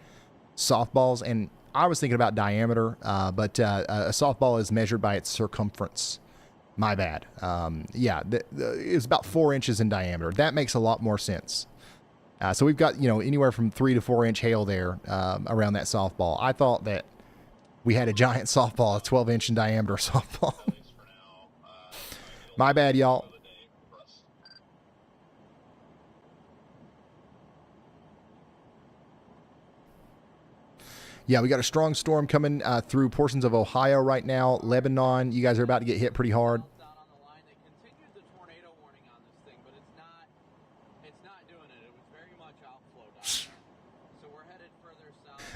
softballs, and I was thinking about diameter, but a softball is measured by its circumference. My bad. Yeah, it was about 4 inches in diameter. That makes a lot more sense. So we've got, anywhere from 3 to 4 inch hail there around that softball. I thought that we had a giant softball, a 12-inch in diameter softball. My bad, y'all. Yeah, we got a strong storm coming through portions of Ohio right now. Lebanon, you guys are about to get hit pretty hard.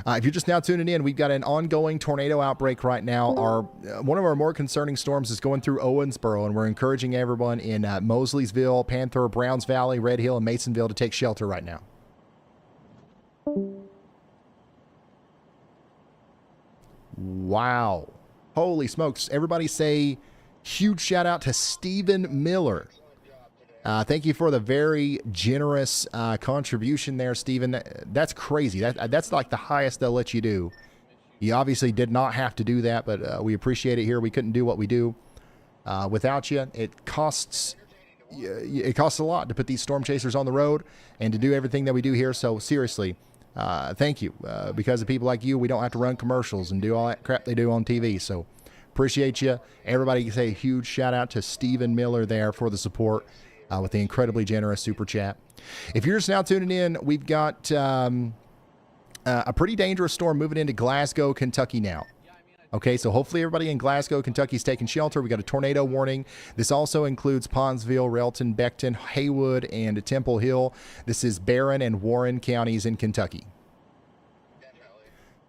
If you're just now tuning in, we've got an ongoing tornado outbreak right now. One of our more concerning storms is going through Owensboro, and we're encouraging everyone in Mosleysville, Panther, Browns Valley, Red Hill, and Masonville to take shelter right now. Wow. Holy smokes. Everybody say huge shout out to Stephen Miller. Thank you for the very generous contribution there, Stephen. That's crazy. That's like the highest they'll let you do. You obviously did not have to do that, but we appreciate it here. We couldn't do what we do without you. It costs a lot to put these storm chasers on the road and to do everything that we do here. So seriously, thank you. Because of people like you, we don't have to run commercials and do all that crap they do on TV. So appreciate you. Everybody say a huge shout out to Stephen Miller there for the support. With the incredibly generous super chat. If you're just now tuning in, we've got a pretty dangerous storm moving into Glasgow, Kentucky now. Okay, so hopefully everybody in Glasgow, Kentucky is taking shelter. We got a tornado warning. This also includes Ponsville, Relton, Beckton, Haywood, and Temple Hill. This is Barron and Warren counties in Kentucky.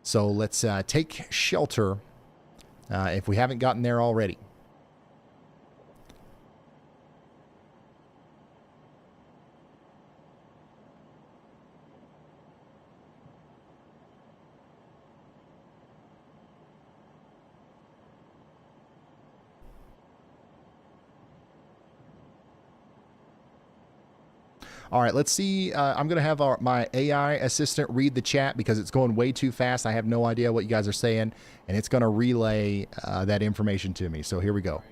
So let's take shelter if we haven't gotten there already. All right, let's see. I'm going to have my AI assistant read the chat because it's going way too fast. I have no idea what you guys are saying, and it's going to relay that information to me. So here we go.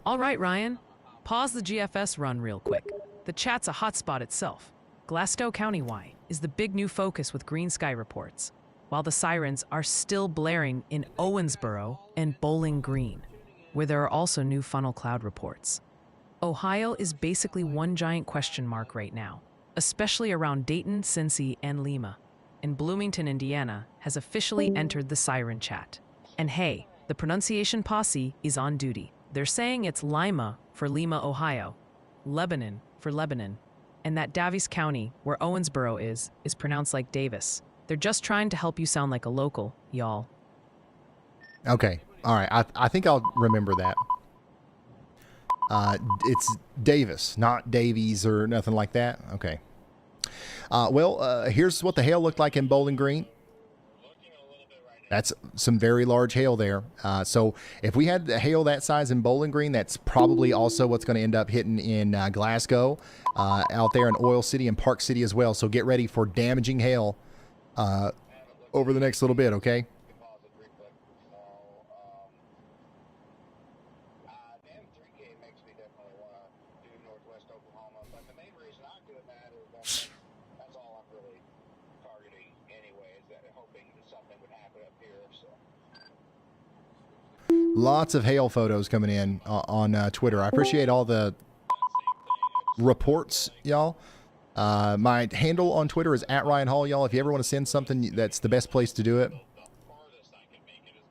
All right, Ryan. Pause the GFS run real quick. The chat's a hotspot itself. Glasgow County-wide is the big new focus with Green Sky reports, while the sirens are still blaring in Owensboro and Bowling Green, where there are also new funnel cloud reports. Ohio is basically one giant question mark right now, especially around Dayton, Cincy, and Lima. And Bloomington, Indiana, has officially entered the siren chat. And hey, the pronunciation posse is on duty. They're saying it's Lima for Lima, Ohio, Lebanon for Lebanon, and that Davies County, where Owensboro is pronounced like Davis. They're just trying to help you sound like a local, y'all. Okay, all right, I think I'll remember that. It's Davis, not Davies or nothing like that. Okay. Here's what the hail looked like in Bowling Green. That's some very large hail there. So if we had the hail that size in Bowling Green, that's probably also what's going to end up hitting in Glasgow, out there in Oil City and Park City as well. So get ready for damaging hail over the next little bit, okay? Lots of hail photos coming in on Twitter. I appreciate all the reports, y'all. My handle on Twitter is @RyanHall, y'all. If you ever want to send something, that's the best place to do it.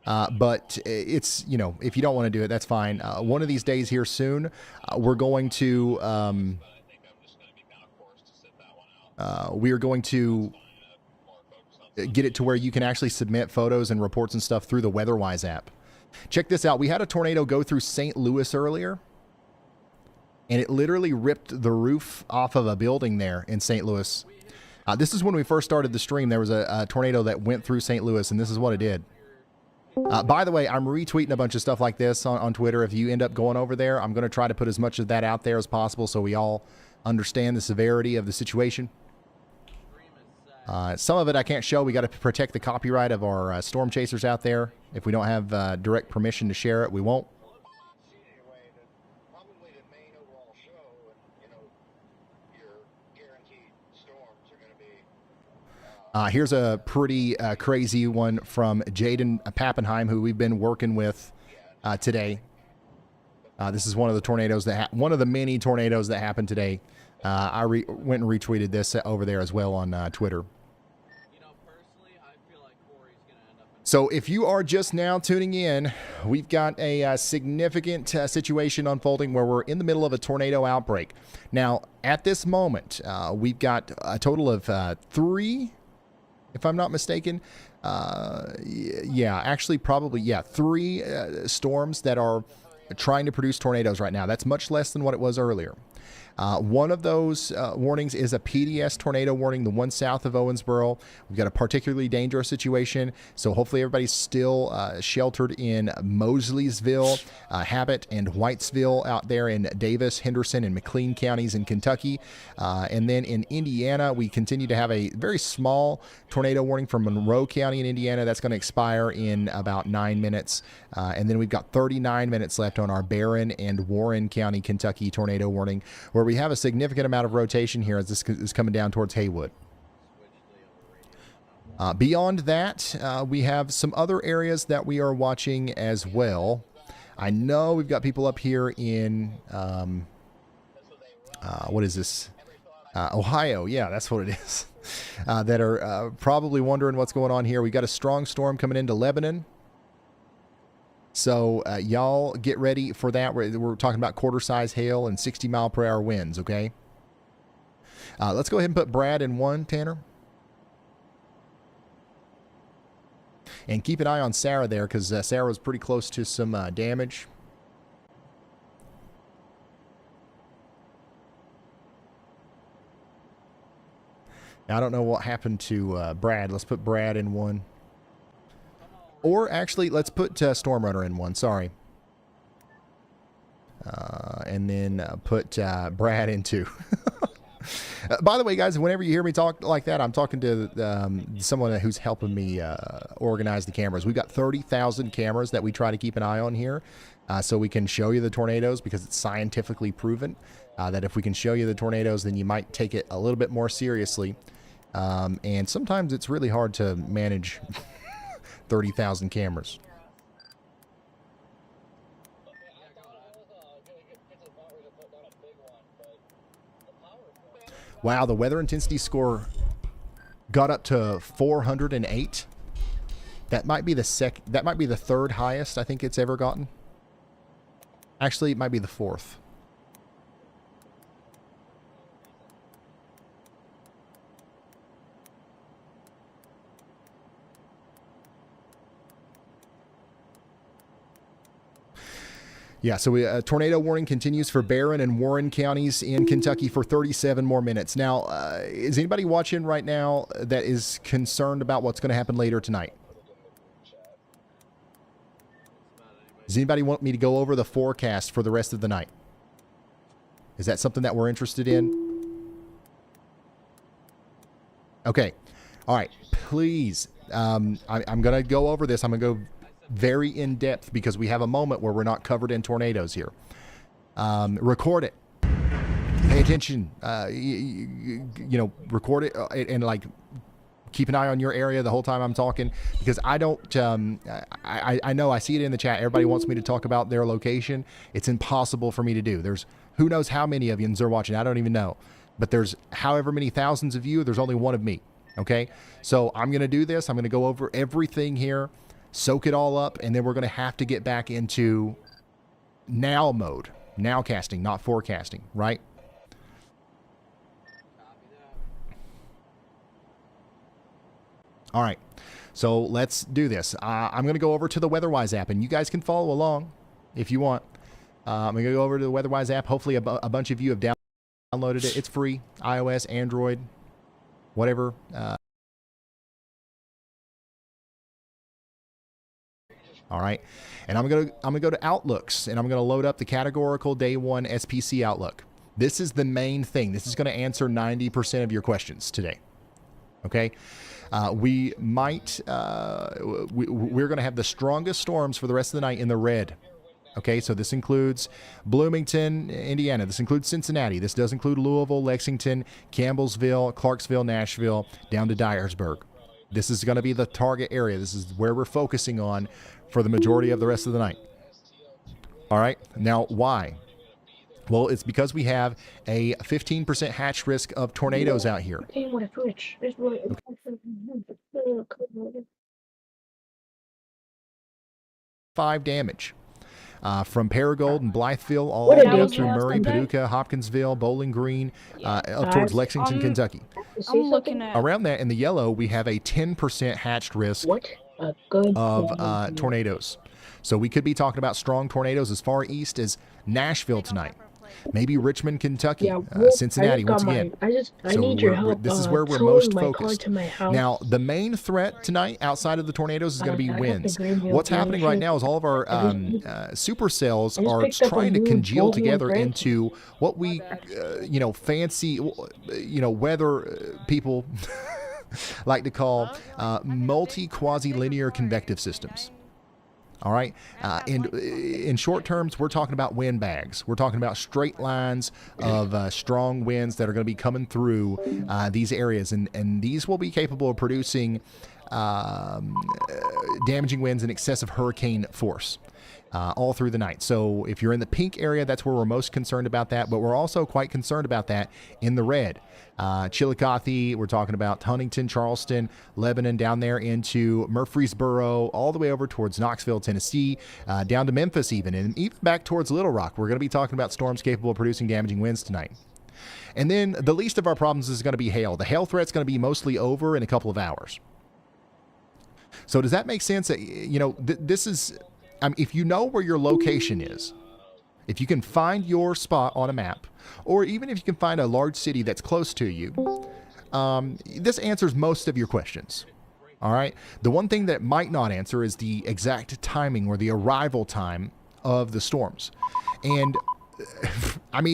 But it's, you know, if you don't want to do it, that's fine. One of these days here soon, we're going to get it to where you can actually submit photos and reports and stuff through the WeatherWise app. Check this out. We had a tornado go through St. Louis earlier, and it literally ripped the roof off of a building there in St. Louis. This is when we first started the stream. There was a tornado that went through St. Louis, and this is what it did. By the way, I'm retweeting a bunch of stuff like this on Twitter. If you end up going over there, I'm going to try to put as much of that out there as possible so we all understand the severity of the situation. Some of it I can't show. We got to protect the copyright of our storm chasers out there. If we don't have direct permission to share it, we won't. Here's a pretty crazy one from Jaden Pappenheim, who we've been working with today. This is one of the tornadoes one of the many tornadoes that happened today. I went and retweeted this over there as well on Twitter. So if you are just now tuning in, we've got a significant situation unfolding where we're in the middle of a tornado outbreak. Now, at this moment, we've got a total of 3, if I'm not mistaken. Yeah, actually probably, 3 storms that are trying to produce tornadoes right now. That's much less than what it was earlier. One of those warnings is a PDS tornado warning, the one south of Owensboro. We've got a particularly dangerous situation, so hopefully everybody's still sheltered in Mosleysville, Habit, and Whitesville out there in Davis, Henderson, and McLean counties in Kentucky. And then in Indiana, we continue to have a very small tornado warning for Monroe County in Indiana. That's going to expire in about 9 minutes. And then we've got 39 minutes left on our Barron and Warren County, Kentucky tornado warning, where we have a significant amount of rotation here as this is coming down towards Haywood. Beyond that, we have some other areas that we are watching as well. I know we've got people up here in, what is this? Ohio. Yeah, that's what it is. That are probably wondering what's going on here. We got a strong storm coming into Lebanon. So y'all get ready for that. We're talking about quarter-size hail and 60-mile-per-hour winds, okay? Let's go ahead and put Brad in 1, Tanner. And keep an eye on Sarah there, because Sarah was pretty close to some damage. Now, I don't know what happened to Brad. Let's put Brad in 1. Or actually, let's put Stormrunner in 1. Sorry. And then put Brad in 2. By the way, guys, whenever you hear me talk like that, I'm talking to someone who's helping me organize the cameras. We've got 30,000 cameras that we try to keep an eye on here, so we can show you the tornadoes, because it's scientifically proven that if we can show you the tornadoes, then you might take it a little bit more seriously. And sometimes it's really hard to manage 30,000 cameras. Wow, the weather intensity score got up to 408. That might be the third highest I think it's ever gotten. Actually, it might be the 4th. Yeah, so tornado warning continues for Barron and Warren counties in Kentucky for 37 more minutes. Now, is anybody watching right now that is concerned about what's going to happen later tonight? Does anybody want me to go over the forecast for the rest of the night? Is that something that we're interested in? Okay. All right. Please. I'm going to go over this. I'm going to go very in-depth because we have a moment where we're not covered in tornadoes here. Record it. Pay attention. You know, record it and like keep an eye on your area the whole time I'm talking, because I don't, I know I see it in the chat. Everybody wants me to talk about their location. It's impossible for me to do. There's who knows how many of you are watching. I don't even know, but there's however many thousands of you, there's only one of me. Okay. So I'm going to do this. I'm going to go over everything here. soak it all up, and then we're going to have to get back into now mode. Now casting, not forecasting, right? All right, so let's do this. I'm going to go over to the WeatherWise app, and you guys can follow along if you want. I'm going to go over to the WeatherWise app. Hopefully a bunch of you have downloaded it. It's free, iOS, Android, whatever. All right, and I'm gonna go to Outlooks, and I'm gonna load up the categorical day one SPC Outlook. This is the main thing. This is going to answer 90% of your questions today. Okay, we're going to have the strongest storms for the rest of the night in the red. Okay, so this includes Bloomington, Indiana. This includes Cincinnati. This does include Louisville, Lexington, Campbellsville, Clarksville, Nashville, down to Dyersburg. This is going to be the target area. This is where we're focusing on for the majority of the rest of the night. All right, now why? Well, it's because we have a 15% hatch risk of tornadoes out here. Five damage. From Paragould and Blytheville all the way up through Murray, Paducah, Hopkinsville, Bowling Green, up towards Lexington, Kentucky. I'm looking at Around that, in the yellow, we have a 10% hatched risk of tornadoes. So we could be talking about strong tornadoes as far east as Nashville tonight. Maybe Richmond, Kentucky, Cincinnati once again. I need your help. This is where we're most focused. Now, the main threat tonight outside of the tornadoes is going to be winds. What's happening right now is all of our supercells are trying to congeal together into what we, fancy, weather people like to call multi-quasi-linear convective systems. All right. And in short terms, we're talking about wind bags. We're talking about straight lines of strong winds that are going to be coming through these areas. And these will be capable of producing damaging winds in excess of hurricane force all through the night. So if you're in the pink area, that's where we're most concerned about that. But we're also quite concerned about that in the red. Chillicothe, we're talking about Huntington, Charleston, Lebanon, down there into Murfreesboro, all the way over towards Knoxville, Tennessee, down to Memphis even, and even back towards Little Rock. We're going to be talking about storms capable of producing damaging winds tonight. And then the least of our problems is going to be hail. The hail threat's going to be mostly over in a couple of hours. So does that make sense? This is, if you know where your location is, if you can find your spot on a map, or even if you can find a large city that's close to you, this answers most of your questions. All right. The one thing that it might not answer is the exact timing or the arrival time of the storms. And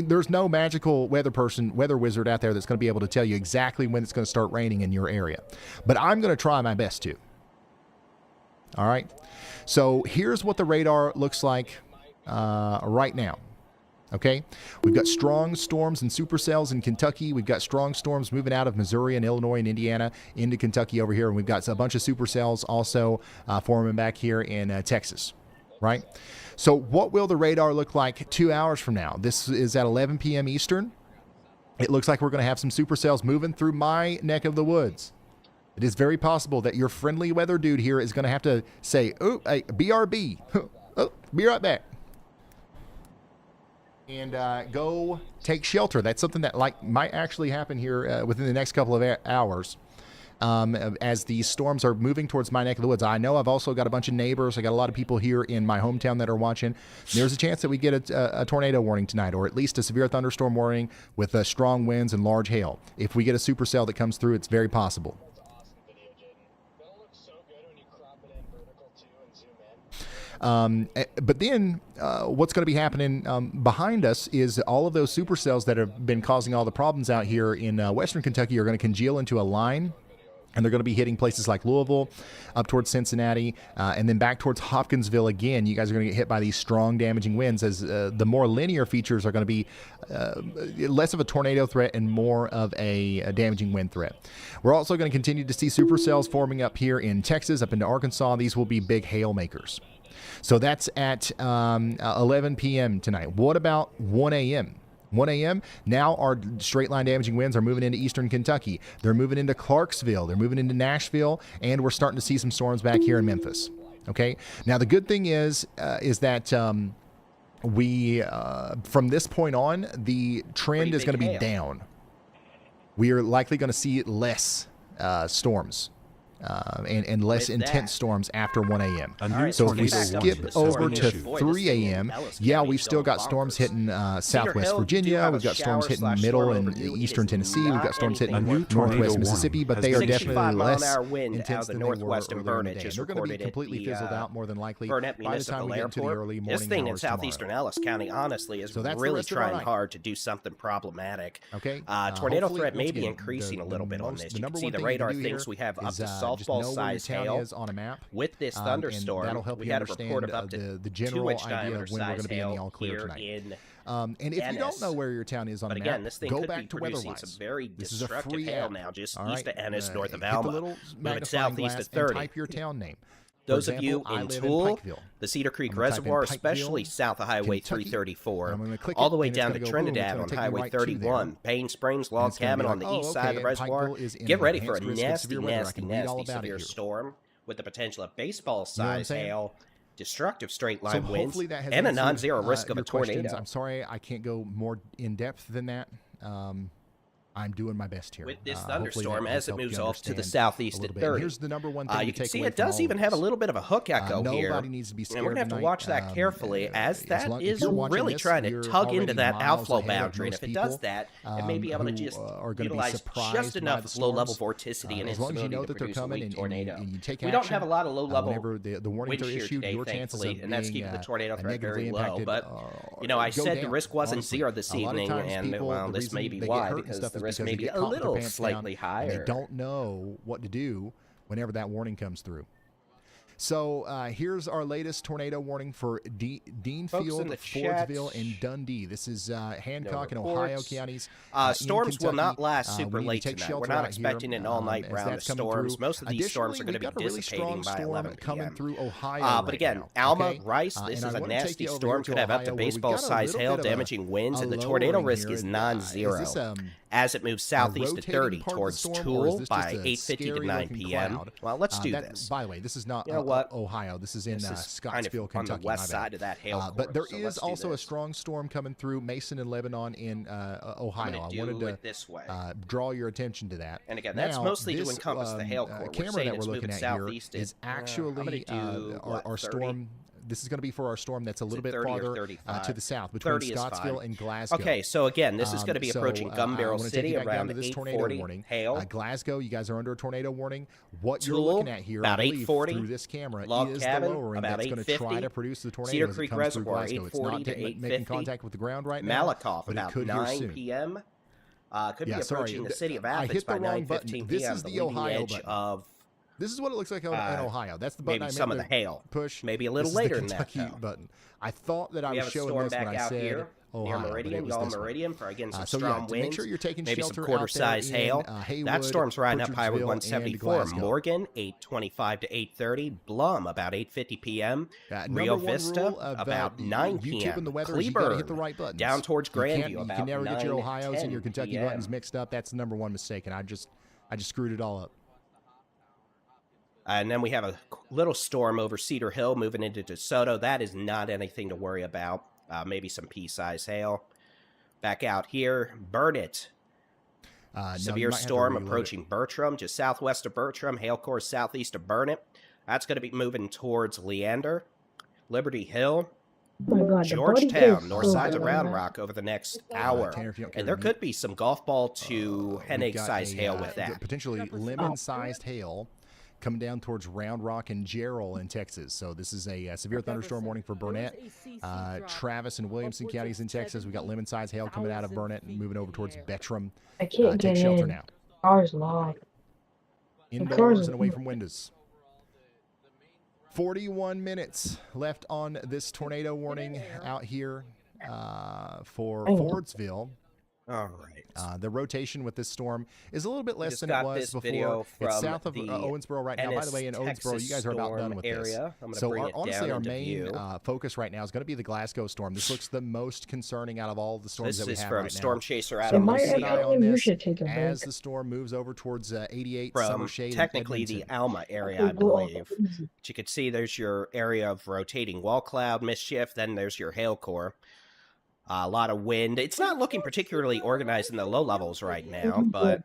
there's no magical weather wizard out there that's going to be able to tell you exactly when it's going to start raining in your area. But I'm going to try my best to. All right. So here's what the radar looks like right now. Okay, we've got strong storms and supercells in Kentucky. We've got strong storms moving out of Missouri and Illinois and Indiana into Kentucky over here. And we've got a bunch of supercells also forming back here in Texas, right? So what will the radar look like 2 hours from now? This is at 11 p.m. Eastern. It looks like we're going to have some supercells moving through my neck of the woods. It is very possible that your friendly weather dude here is going to have to say, oh, hey, BRB. Oh, be right back. And go take shelter. That's something that might actually happen here within the next couple of hours as these storms are moving towards my neck of the woods. I know I've also got a bunch of neighbors. I got a lot of people here in my hometown that are watching. There's a chance that we get a tornado warning tonight, or at least a severe thunderstorm warning with strong winds and large hail. If we get a supercell that comes through, it's very possible. But then what's going to be happening behind us is all of those supercells that have been causing all the problems out here in western Kentucky are going to congeal into a line, and they're going to be hitting places like Louisville, up towards Cincinnati, and then back towards Hopkinsville again. You guys are going to get hit by these strong damaging winds as the more linear features are going to be less of a tornado threat and more of a damaging wind threat. We're also going to continue to see supercells forming up here in Texas, up into Arkansas. These will be big hail makers. So that's at 11 p.m. tonight. What about 1 a.m.? 1 a.m. Now our straight line damaging winds are moving into eastern Kentucky. They're moving into Clarksville. They're moving into Nashville. And we're starting to see some storms back here in Memphis. Okay. Now the good thing is that we from this point on, the trend is going to be down. We are likely going to see less storms. And less intense storms after 1 a.m. So if we skip over to 3 a.m., yeah, we've still got storms hitting southwest Virginia. We've got storms hitting middle and eastern Tennessee. We've got storms hitting northwest Mississippi, but they are definitely less intense than they were earlier in the day. And they're going to be completely fizzled out more than likely by the time we get into the early morning hours. This thing in southeastern Ellis County, honestly, is really trying hard to do something problematic. Okay. Tornado threat may be increasing a little bit on this. You can see the radar thinks we have up to softball-sized hail on a map. With this thunderstorm. That'll help we you had a understand report of up to the general 2-inch idea of when we're going to be in the all clear tonight. And if you don't know where your town is on the map, this thing go could back be to producing WeatherWise. some very This is a destructive free hail app. now, just All east right? of Ennis, north of Hit the Alma. little Moving magnifying southeast glass at 30. and type your town name. Those For of you example, I in live Tool, Pikeville. the Cedar Creek I'm gonna type in Reservoir, Pikeville, especially south of Highway Kentucky, 334, and I'm gonna click all it, the way and it's down gonna to go, boom, Trinidad it's on gonna take me Highway right to there. 31, Payne Springs Log it's gonna be Cabin on like, the oh, east side of the okay, reservoir. Pikeville is in Get ready for a enhanced risk of severe weather. I can read all about it severe here. storm with the potential of You know what I'm baseball-sized saying? hail, destructive straight So line winds, hopefully that has and a answered, non-zero risk of a your questions. tornado. I'm sorry I can't go more in depth than that. I'm doing my best here. With this Hopefully that thunderstorm, has as it helped moves you off to the understand southeast a at little bit. 30. Here's the number one thing You to can take see away it from does all even of have a this. little bit of a hook echo here. Nobody needs to be scared And we're going to have to tonight. watch that carefully, as as that long- if is you're watching really this, trying to you're tug into already that miles outflow ahead of boundary. And most if it does people, that, it may be able to who just are gonna be utilize surprised just by enough the low-level storms. vorticity and As long as you instability know to that they're produce a coming weak and tornado. you take We don't action, have a lot of low-level whenever the warnings wind are shear issued, today, your chances thankfully, of and that's being keeping the tornado threat negatively very low. impacted, But you know, I go said the down, risk wasn't honestly. zero this A lot of evening, times and people, well, the this may reason be they get why, hurt and because stuff the is risk because may they be get a caught with their little pants down, slightly and higher. they don't know what to do whenever that warning comes through. So here's our latest tornado warning for Deanfield, the Fordsville, chat, and Dundee. This is Hancock and reports. Ohio counties. Storms will not last super we need to late take tonight. We're shelter not out expecting here, an all-night as round of that's coming storms. through. Most of these storms are Additionally, going to be we've got a really dissipating strong by storm 11 coming p.m. through Ohio But right again, now, Alma, okay? Rice, And this I is a wanna take nasty you over storm. here to Could have up Ohio, to where we've got a baseball-sized little hail, bit of damaging winds, a and the tornado lowering risk here. is Is non-zero. this, as it moves southeast to rotating 30 part of the towards storm, or is Tool this by just a 8:50 to 9 scary-looking p.m. cloud? Well, let's do that, this. By the way, this is not You know what? Ohio. This is in This is kind of Scottsville, on Kentucky. the west my bad. side of that hail But there core, so is let's do also a this. strong storm coming through Mason and Lebanon in Ohio. I do wanted to it this way. draw your attention to that. And again, that's Now, mostly to this, encompass the hail core. We're camera saying that it's we're looking moving at here southeast is I'm actually gonna do, our 30? storm. This is going to be for our storm that's a little bit 30 or farther 35? to the south, between 30 is Scottsville fine. and Glasgow. Okay, so again, this is going to be approaching Gun Barrel I wanna take City you back down around to this tornado 8:40. warning. Hail. Glasgow, you guys are under a tornado warning. What you're Tool, looking at here, about I believe, 8:40. through this camera Log is Cabin, the lowering about that's going to try 8:50. to produce the tornado Cedar as it Creek comes Reservoir, through Glasgow. It's 8:40 not to making 8:50. contact with the ground right now, Malakoff, but it about could here 9 soon. p.m. Could Yeah, be sorry, approaching the city of I Athens hit the by wrong 9:15 button. p.m. This is the leading Ohio edge button. of This is what it looks like in Ohio. That's the button maybe I some meant of the to hail. push. Maybe a little This is later the than that, Kentucky though. button. I thought that I We was have a showing storm this when back I out said here Ohio, near but Meridian, it was Y'all this one. Meridian for again some So strong yeah, to winds. make sure you're taking maybe shelter some out quarter-size there in, hail. Haywood, That storm's riding up Highway Pritchardville, 174. and Glasgow. Morgan, 8:25 to 8:30. Blum, about 8:50 p.m. Number Rio one Vista, rule of, about 9 YouTube p.m. and the weather is you gotta hit the Cleburne, right buttons. down towards You can't- Grandview, you about can never get your 9, Ohios and your 10 Kentucky p.m. buttons mixed up. That's the number one mistake, and I just screwed it all up. And then we have a little storm over Cedar Hill moving into DeSoto. That is not anything to worry about. Maybe some pea-size hail. Back out here, Burnett. Severe storm approaching Bertram, just southwest of Bertram. Hail core southeast of Burnett. That's going to be moving towards Leander. Liberty Hill. Oh my God, Georgetown, north sides of Round Rock over the next hour. And there could be some golf ball to Hennig-sized hail with that. Potentially lemon-sized hail coming down towards Round Rock and Jarrell in Texas. So this is a severe thunderstorm warning for Burnett, Travis, and Williamson counties in Texas. We got lemon-sized hail coming out of Burnett and moving over towards Bettram. I can't Take get shelter in. now. Car's locked. Indoors and away from windows. 41 minutes left on this tornado warning out here for Fordsville. All right. The rotation with this storm is a little bit less Just than got it was this before. video It's from south of the Owensboro right now. By the way, in Ennis, Owensboro, you guys are about done Texas with this. storm area. I'm gonna So bring it honestly, down our into main view. focus right now is going to be the Glasgow storm. This looks the most concerning out of all the storms This that we is have from right Storm now. Chaser So Adam keep an Lucia. eye on You this should take a as break. the storm moves over towards 88 From Summer Shade in technically the Edmonton. Alma area, I believe. But you can see there's your area of rotating wall cloud mischief. Then there's your hail core. A lot of wind. It's not looking particularly organized in the low levels right now, but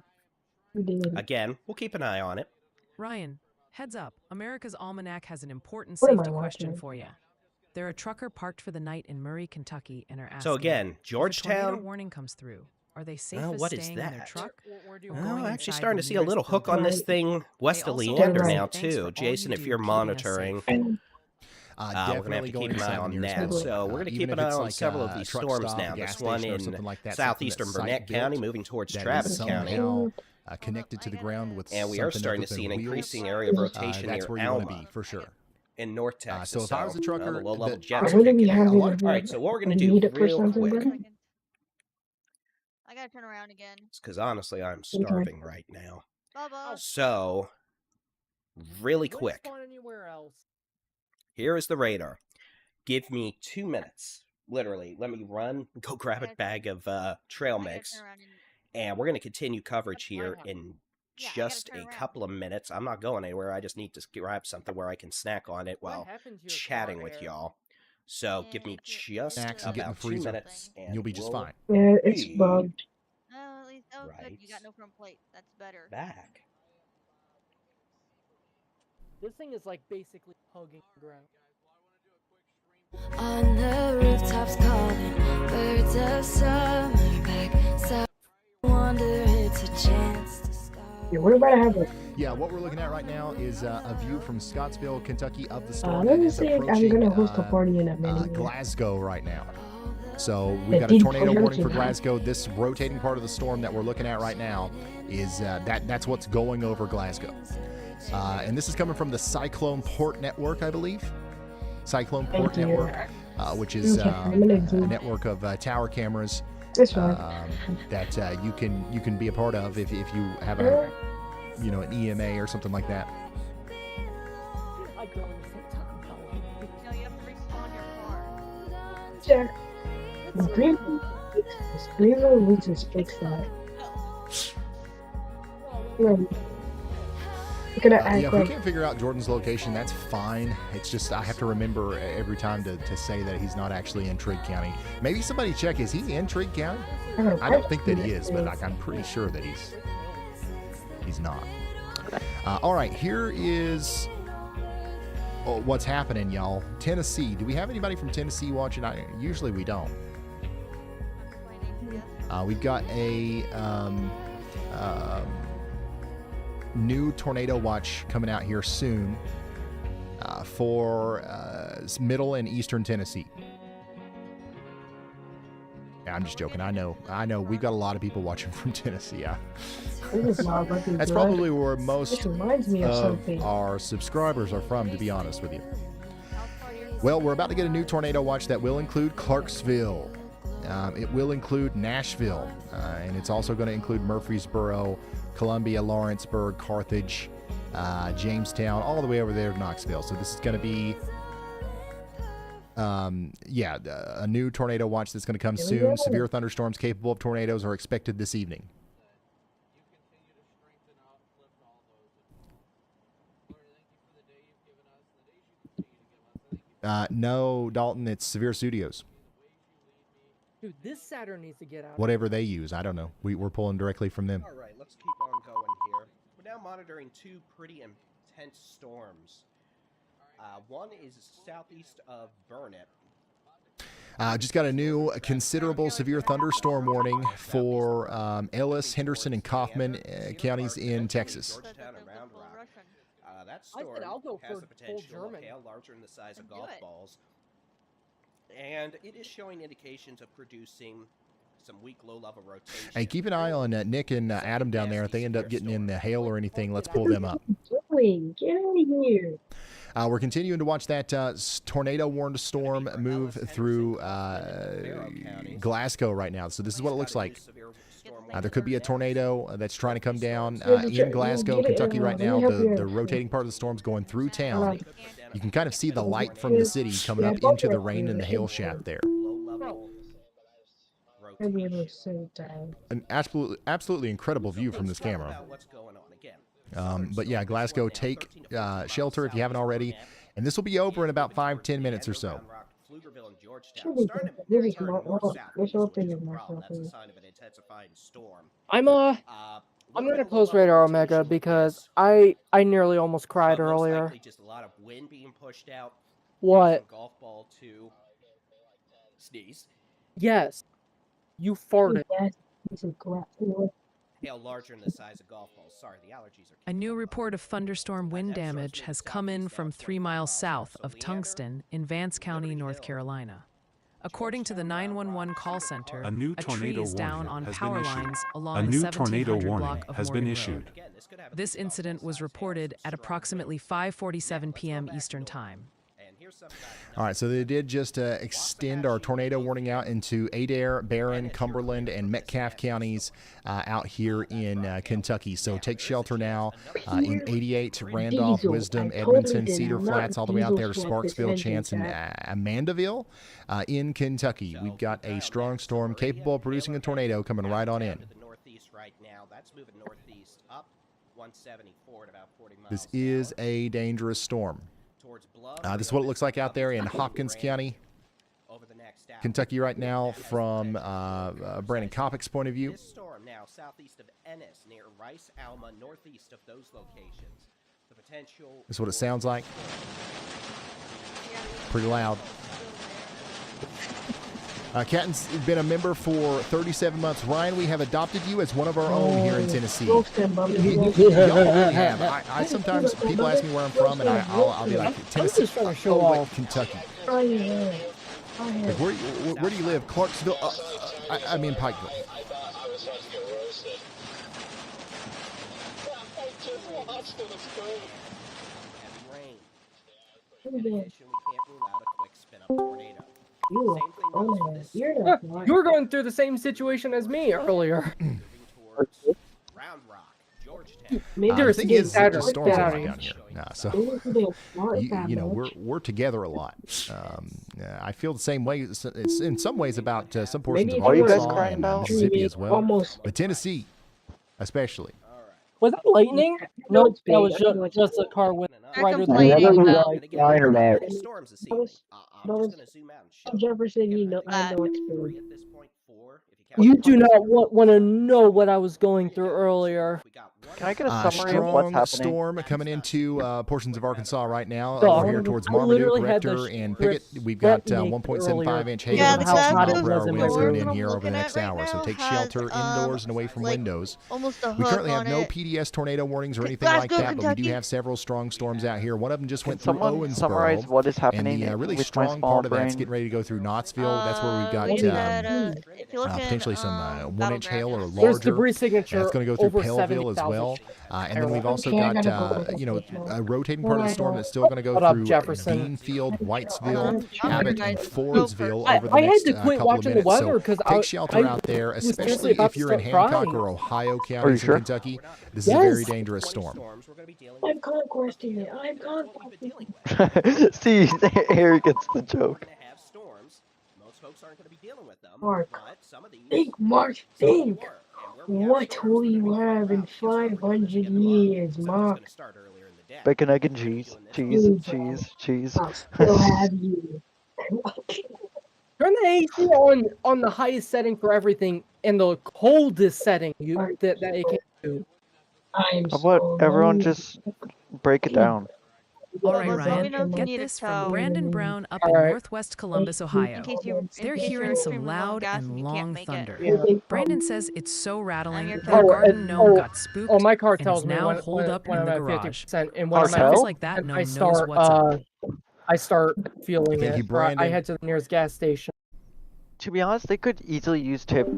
again, we'll keep an eye on it. Ryan, heads up. America's Almanac has an important What am I safety question watching? for you. They're a trucker parked for the night in Murray, Kentucky, and are asking. So again, if a Georgetown. tornado warning comes through. Are they safe Well, as what is staying in their that? truck? Oh, going I'm actually inside starting the to see a little nearest hook on this building? thing west of They also Leander want to say now thanks for too. all Jason, you if do you're keeping us monitoring, safe. we're gonna have Definitely to going keep an eye inside on the nearest that. building. So we're gonna Even keep if an eye it's on like several a of these truck storms stop, now. a gas This one station or in something like that, southeastern something Burnett that's County, site-built moving towards that is Travis County. somehow connected to the ground with And we are something starting other to see than an wheels. increasing area of rotation That's near where you want to Alma. be for sure. In North Texas. So if I was a trucker, the low-level the- jets I are heard we kicking have in. a All right, so what we're gonna a do meetup or real something, quick, bro? I gotta turn around again. because honestly, I'm starving right now. Bubba. So, really Don't quick, spawn anywhere else. here is the radar. Give me 2 minutes. Literally, let me run, go grab a bag of trail mix, and we're going to continue coverage here in just a couple of minutes. I'm not going anywhere. I just need to grab something where I can snack on it while happened to your chatting car, with Eric? y'all. So give me just Snacks and get in the about 2 freezer, minutes, and you'll be just we'll fine. Yeah, it's be bugged. Oh, at least good. Right. You got no front plate. That's better. back. This thing is like basically hugging the ground. On the rooftops calling birds of summer back. So I wonder it's a chance to start. Yeah, we're about to have a. Yeah, what we're looking at right now is a view from Scottsville, Kentucky of the storm Let that me is see if I'm approaching gonna host a party in a minute. Glasgow right now. So Yeah, we've got a did tornado you warning for know? Glasgow. This rotating part of the storm that we're looking at right now is that's what's going over Glasgow. And this is coming from the Cyclone Port Network, I believe. Cyclone Port Thank you. Network, which is Okay, I'm gonna a do- network of tower cameras This one. that you can be a part of if you have a an EMA or something like that. I don't understand talking about it. No, you have to respawn your car. Jack. Greenville reaches fix that. No. Look at that Yeah, act if we like. can't figure out Jordan's location, that's fine. It's just I have to remember every time to say that he's not actually in Trigg County. Maybe somebody check, is he in Trigg County? I don't think that he is, but I'm pretty sure that he's not. All right, here is what's happening, y'all. Tennessee. Do we have anybody from Tennessee watching? Usually we don't. We've got a new tornado watch coming out here soon for middle and eastern Tennessee. Yeah, I'm just joking. I know. We've got a lot of people watching from Tennessee. This is not looking That's good. probably where most This reminds me of something. our subscribers are from, to be honest with you. Well, we're about to get a new tornado watch that will include Clarksville. It will include Nashville, and it's also going to include Murfreesboro, Columbia, Lawrenceburg, Carthage, Jamestown, all the way over there to Knoxville. So this is going to be, a new tornado watch that's going to come Here we soon. go. Severe thunderstorms capable of tornadoes are expected this evening. No, Dalton, it's Severe Studios. Dude, this Saturn needs to get out. Whatever they use, I don't know. We're pulling directly from them. All right, let's keep on going here. We're now monitoring two pretty intense storms. One is southeast of Burnett. Just got a new considerable severe thunderstorm warning for Ellis, Henderson, and Kaufman counties in Texas. Georgetown and Round Rock. That I storm said I'll go has for the full potential of German. hail larger than the size of golf balls. And it is showing indications of producing some weak low-level rotation. Hey, keep an eye on Nick and Adam down there. If they end up getting in the hail or anything, let's pull them up. Doing? Get out of here. We're continuing to watch that tornado-warned storm move through Glasgow right now. So this is what it looks like. There could be a tornado that's trying to come down Yeah, just in Glasgow, get it Kentucky in, right let me now. help you The out. rotating part of the storm's going through town. Alright. You can kind of see the light from the city coming up into the rain and the hail shaft there. Maybe it was so tired. An absolutely incredible view from this camera. But yeah, Glasgow, take shelter if you haven't already. And this will be over in about 5-10 minutes or so. Should be good. This is my this whole thing is my fault. I'm gonna close Radar Omega because I nearly almost cried earlier. Just a lot of wind being pushed out. What? Golf ball to sneeze. Yes. You farted. Hail larger than the size of golf balls. Sorry, the allergies are. A new report of thunderstorm wind damage has come in from 3 miles south of Tungsten in Vance County, North Carolina. According to the 911 call center, A new tree tornado is down warning on has power been issued. lines along A the new 1700 tornado block warning of has been Morgan issued. Road. This incident was reported at approximately 5:47 p.m. Eastern Time. All right, so they did just extend our tornado warning out into Adair, Barron, Cumberland, and Metcalfe counties out here in Kentucky. So take shelter now in 88, Randolph, Wisdom, Edmonton, Cedar Flats, all the way out there to Sparksville, Chance, and Amandaville in Kentucky. We've got a strong storm capable of producing a tornado coming right on in. Northeast right now. That's moving northeast up 174 at about 40 miles. This is a dangerous storm. This is what it looks like out there in Hopkins County, Kentucky right now from Brandon Kopick's point of view. This storm now southeast of Ennis near Rice, Alma, northeast of those locations. The potential. This is what it sounds like. Pretty loud. Catton's been a member for 37 months. Ryan, we have adopted you as one of our own here in Tennessee. Y'all really have. I sometimes, people ask me where I'm from, and I'll be like, Tennessee, Kentucky. Like, where do you live? Clarksville? I'm in Pikeville. You were going through the same situation as me earlier. The thing is, it just storms a lot down here. So, you know, we're together a lot. I feel the same way. It's in some ways about some portions of Arkansas and Mississippi as well, but Tennessee, especially. Was that lightning? No, that was just a car with right Storms this evening. I'm just going to zoom out and show Jefferson, you know, I know it's true. You do not want to know what I was going through earlier. Can I get a summary of what's happening? Storm coming into portions of Arkansas right now. So, Over here towards Marmaduke, Rector, and Pickett. We've got 1.75-inch hail Yeah, and the fact umbrella is winds the coming in one here I'm over the looking next at hour. right So now take has, shelter indoors and away from windows. Almost a We hook currently have on no it. PDS tornado warnings or anything like Glasgow, that, but we do Kentucky. have several strong storms out here. One of them just went through someone summarize Owensboro, what is happening and the really with my strong small part of that's brain? getting ready to go through Knoxville. That's where we've got We said, if you're looking, potentially some 1-inch hail or There's larger. debris signature That's going to go through over Pellville as 70,000. well. And then we've also Okay, I got, gotta go. you know, a rotating part of the storm that's still going to go What up, through Jefferson? Deanfield, Whitesville, Abbott, and Fordsville I over the had next to quit couple of watching the minutes. weather So 'cause take I shelter out there, was seriously especially about if to you're in start Hancock crying. or Ohio Are you counties sure? in Kentucky. This is a very Yes. dangerous storm. I'm conquesting it. I'm conquesting it. See, Harry gets the joke. have storms. Most folks aren't going to be dealing with them. Mark. But some of these. Think, Mark, think. What will you have in 500 years, Mark? Bacon, egg, and cheese. Cheese. I'll still have you. Turn the AC on the highest setting for everything and the coldest setting that it can do. I'm How about everyone just break it down? All right, Well, let me Ryan, know if you get need a this tow. from Brandon Brown up All in right. northwest Columbus, Ohio. In case you- They're in case hearing you're some extremely low on loud gas and and you can't long make it. thunder. Yeah. Brandon says it's so rattling your their car. garden gnome got spooked Oh, my car and tells is me now when, holed up when in the I'm at garage. 50%, and when I'm Cartel? at Sounds like that and gnome I knows start what's up. I start feeling Thank it. you, or I Brandon. head to the nearest gas station. To be honest, they could easily use tip.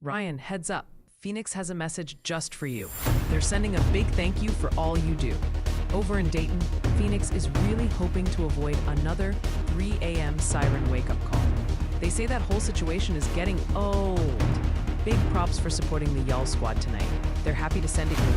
Ryan, heads up. Phoenix has a message just for you. They're sending a big thank you for all you do. Over in Dayton, Phoenix is really hoping to avoid another 3 a.m. siren wake-up call. They say that whole situation is getting old. Big props for supporting the Y'all Squad tonight. They're happy to send it you.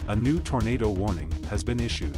A new tornado warning has been issued.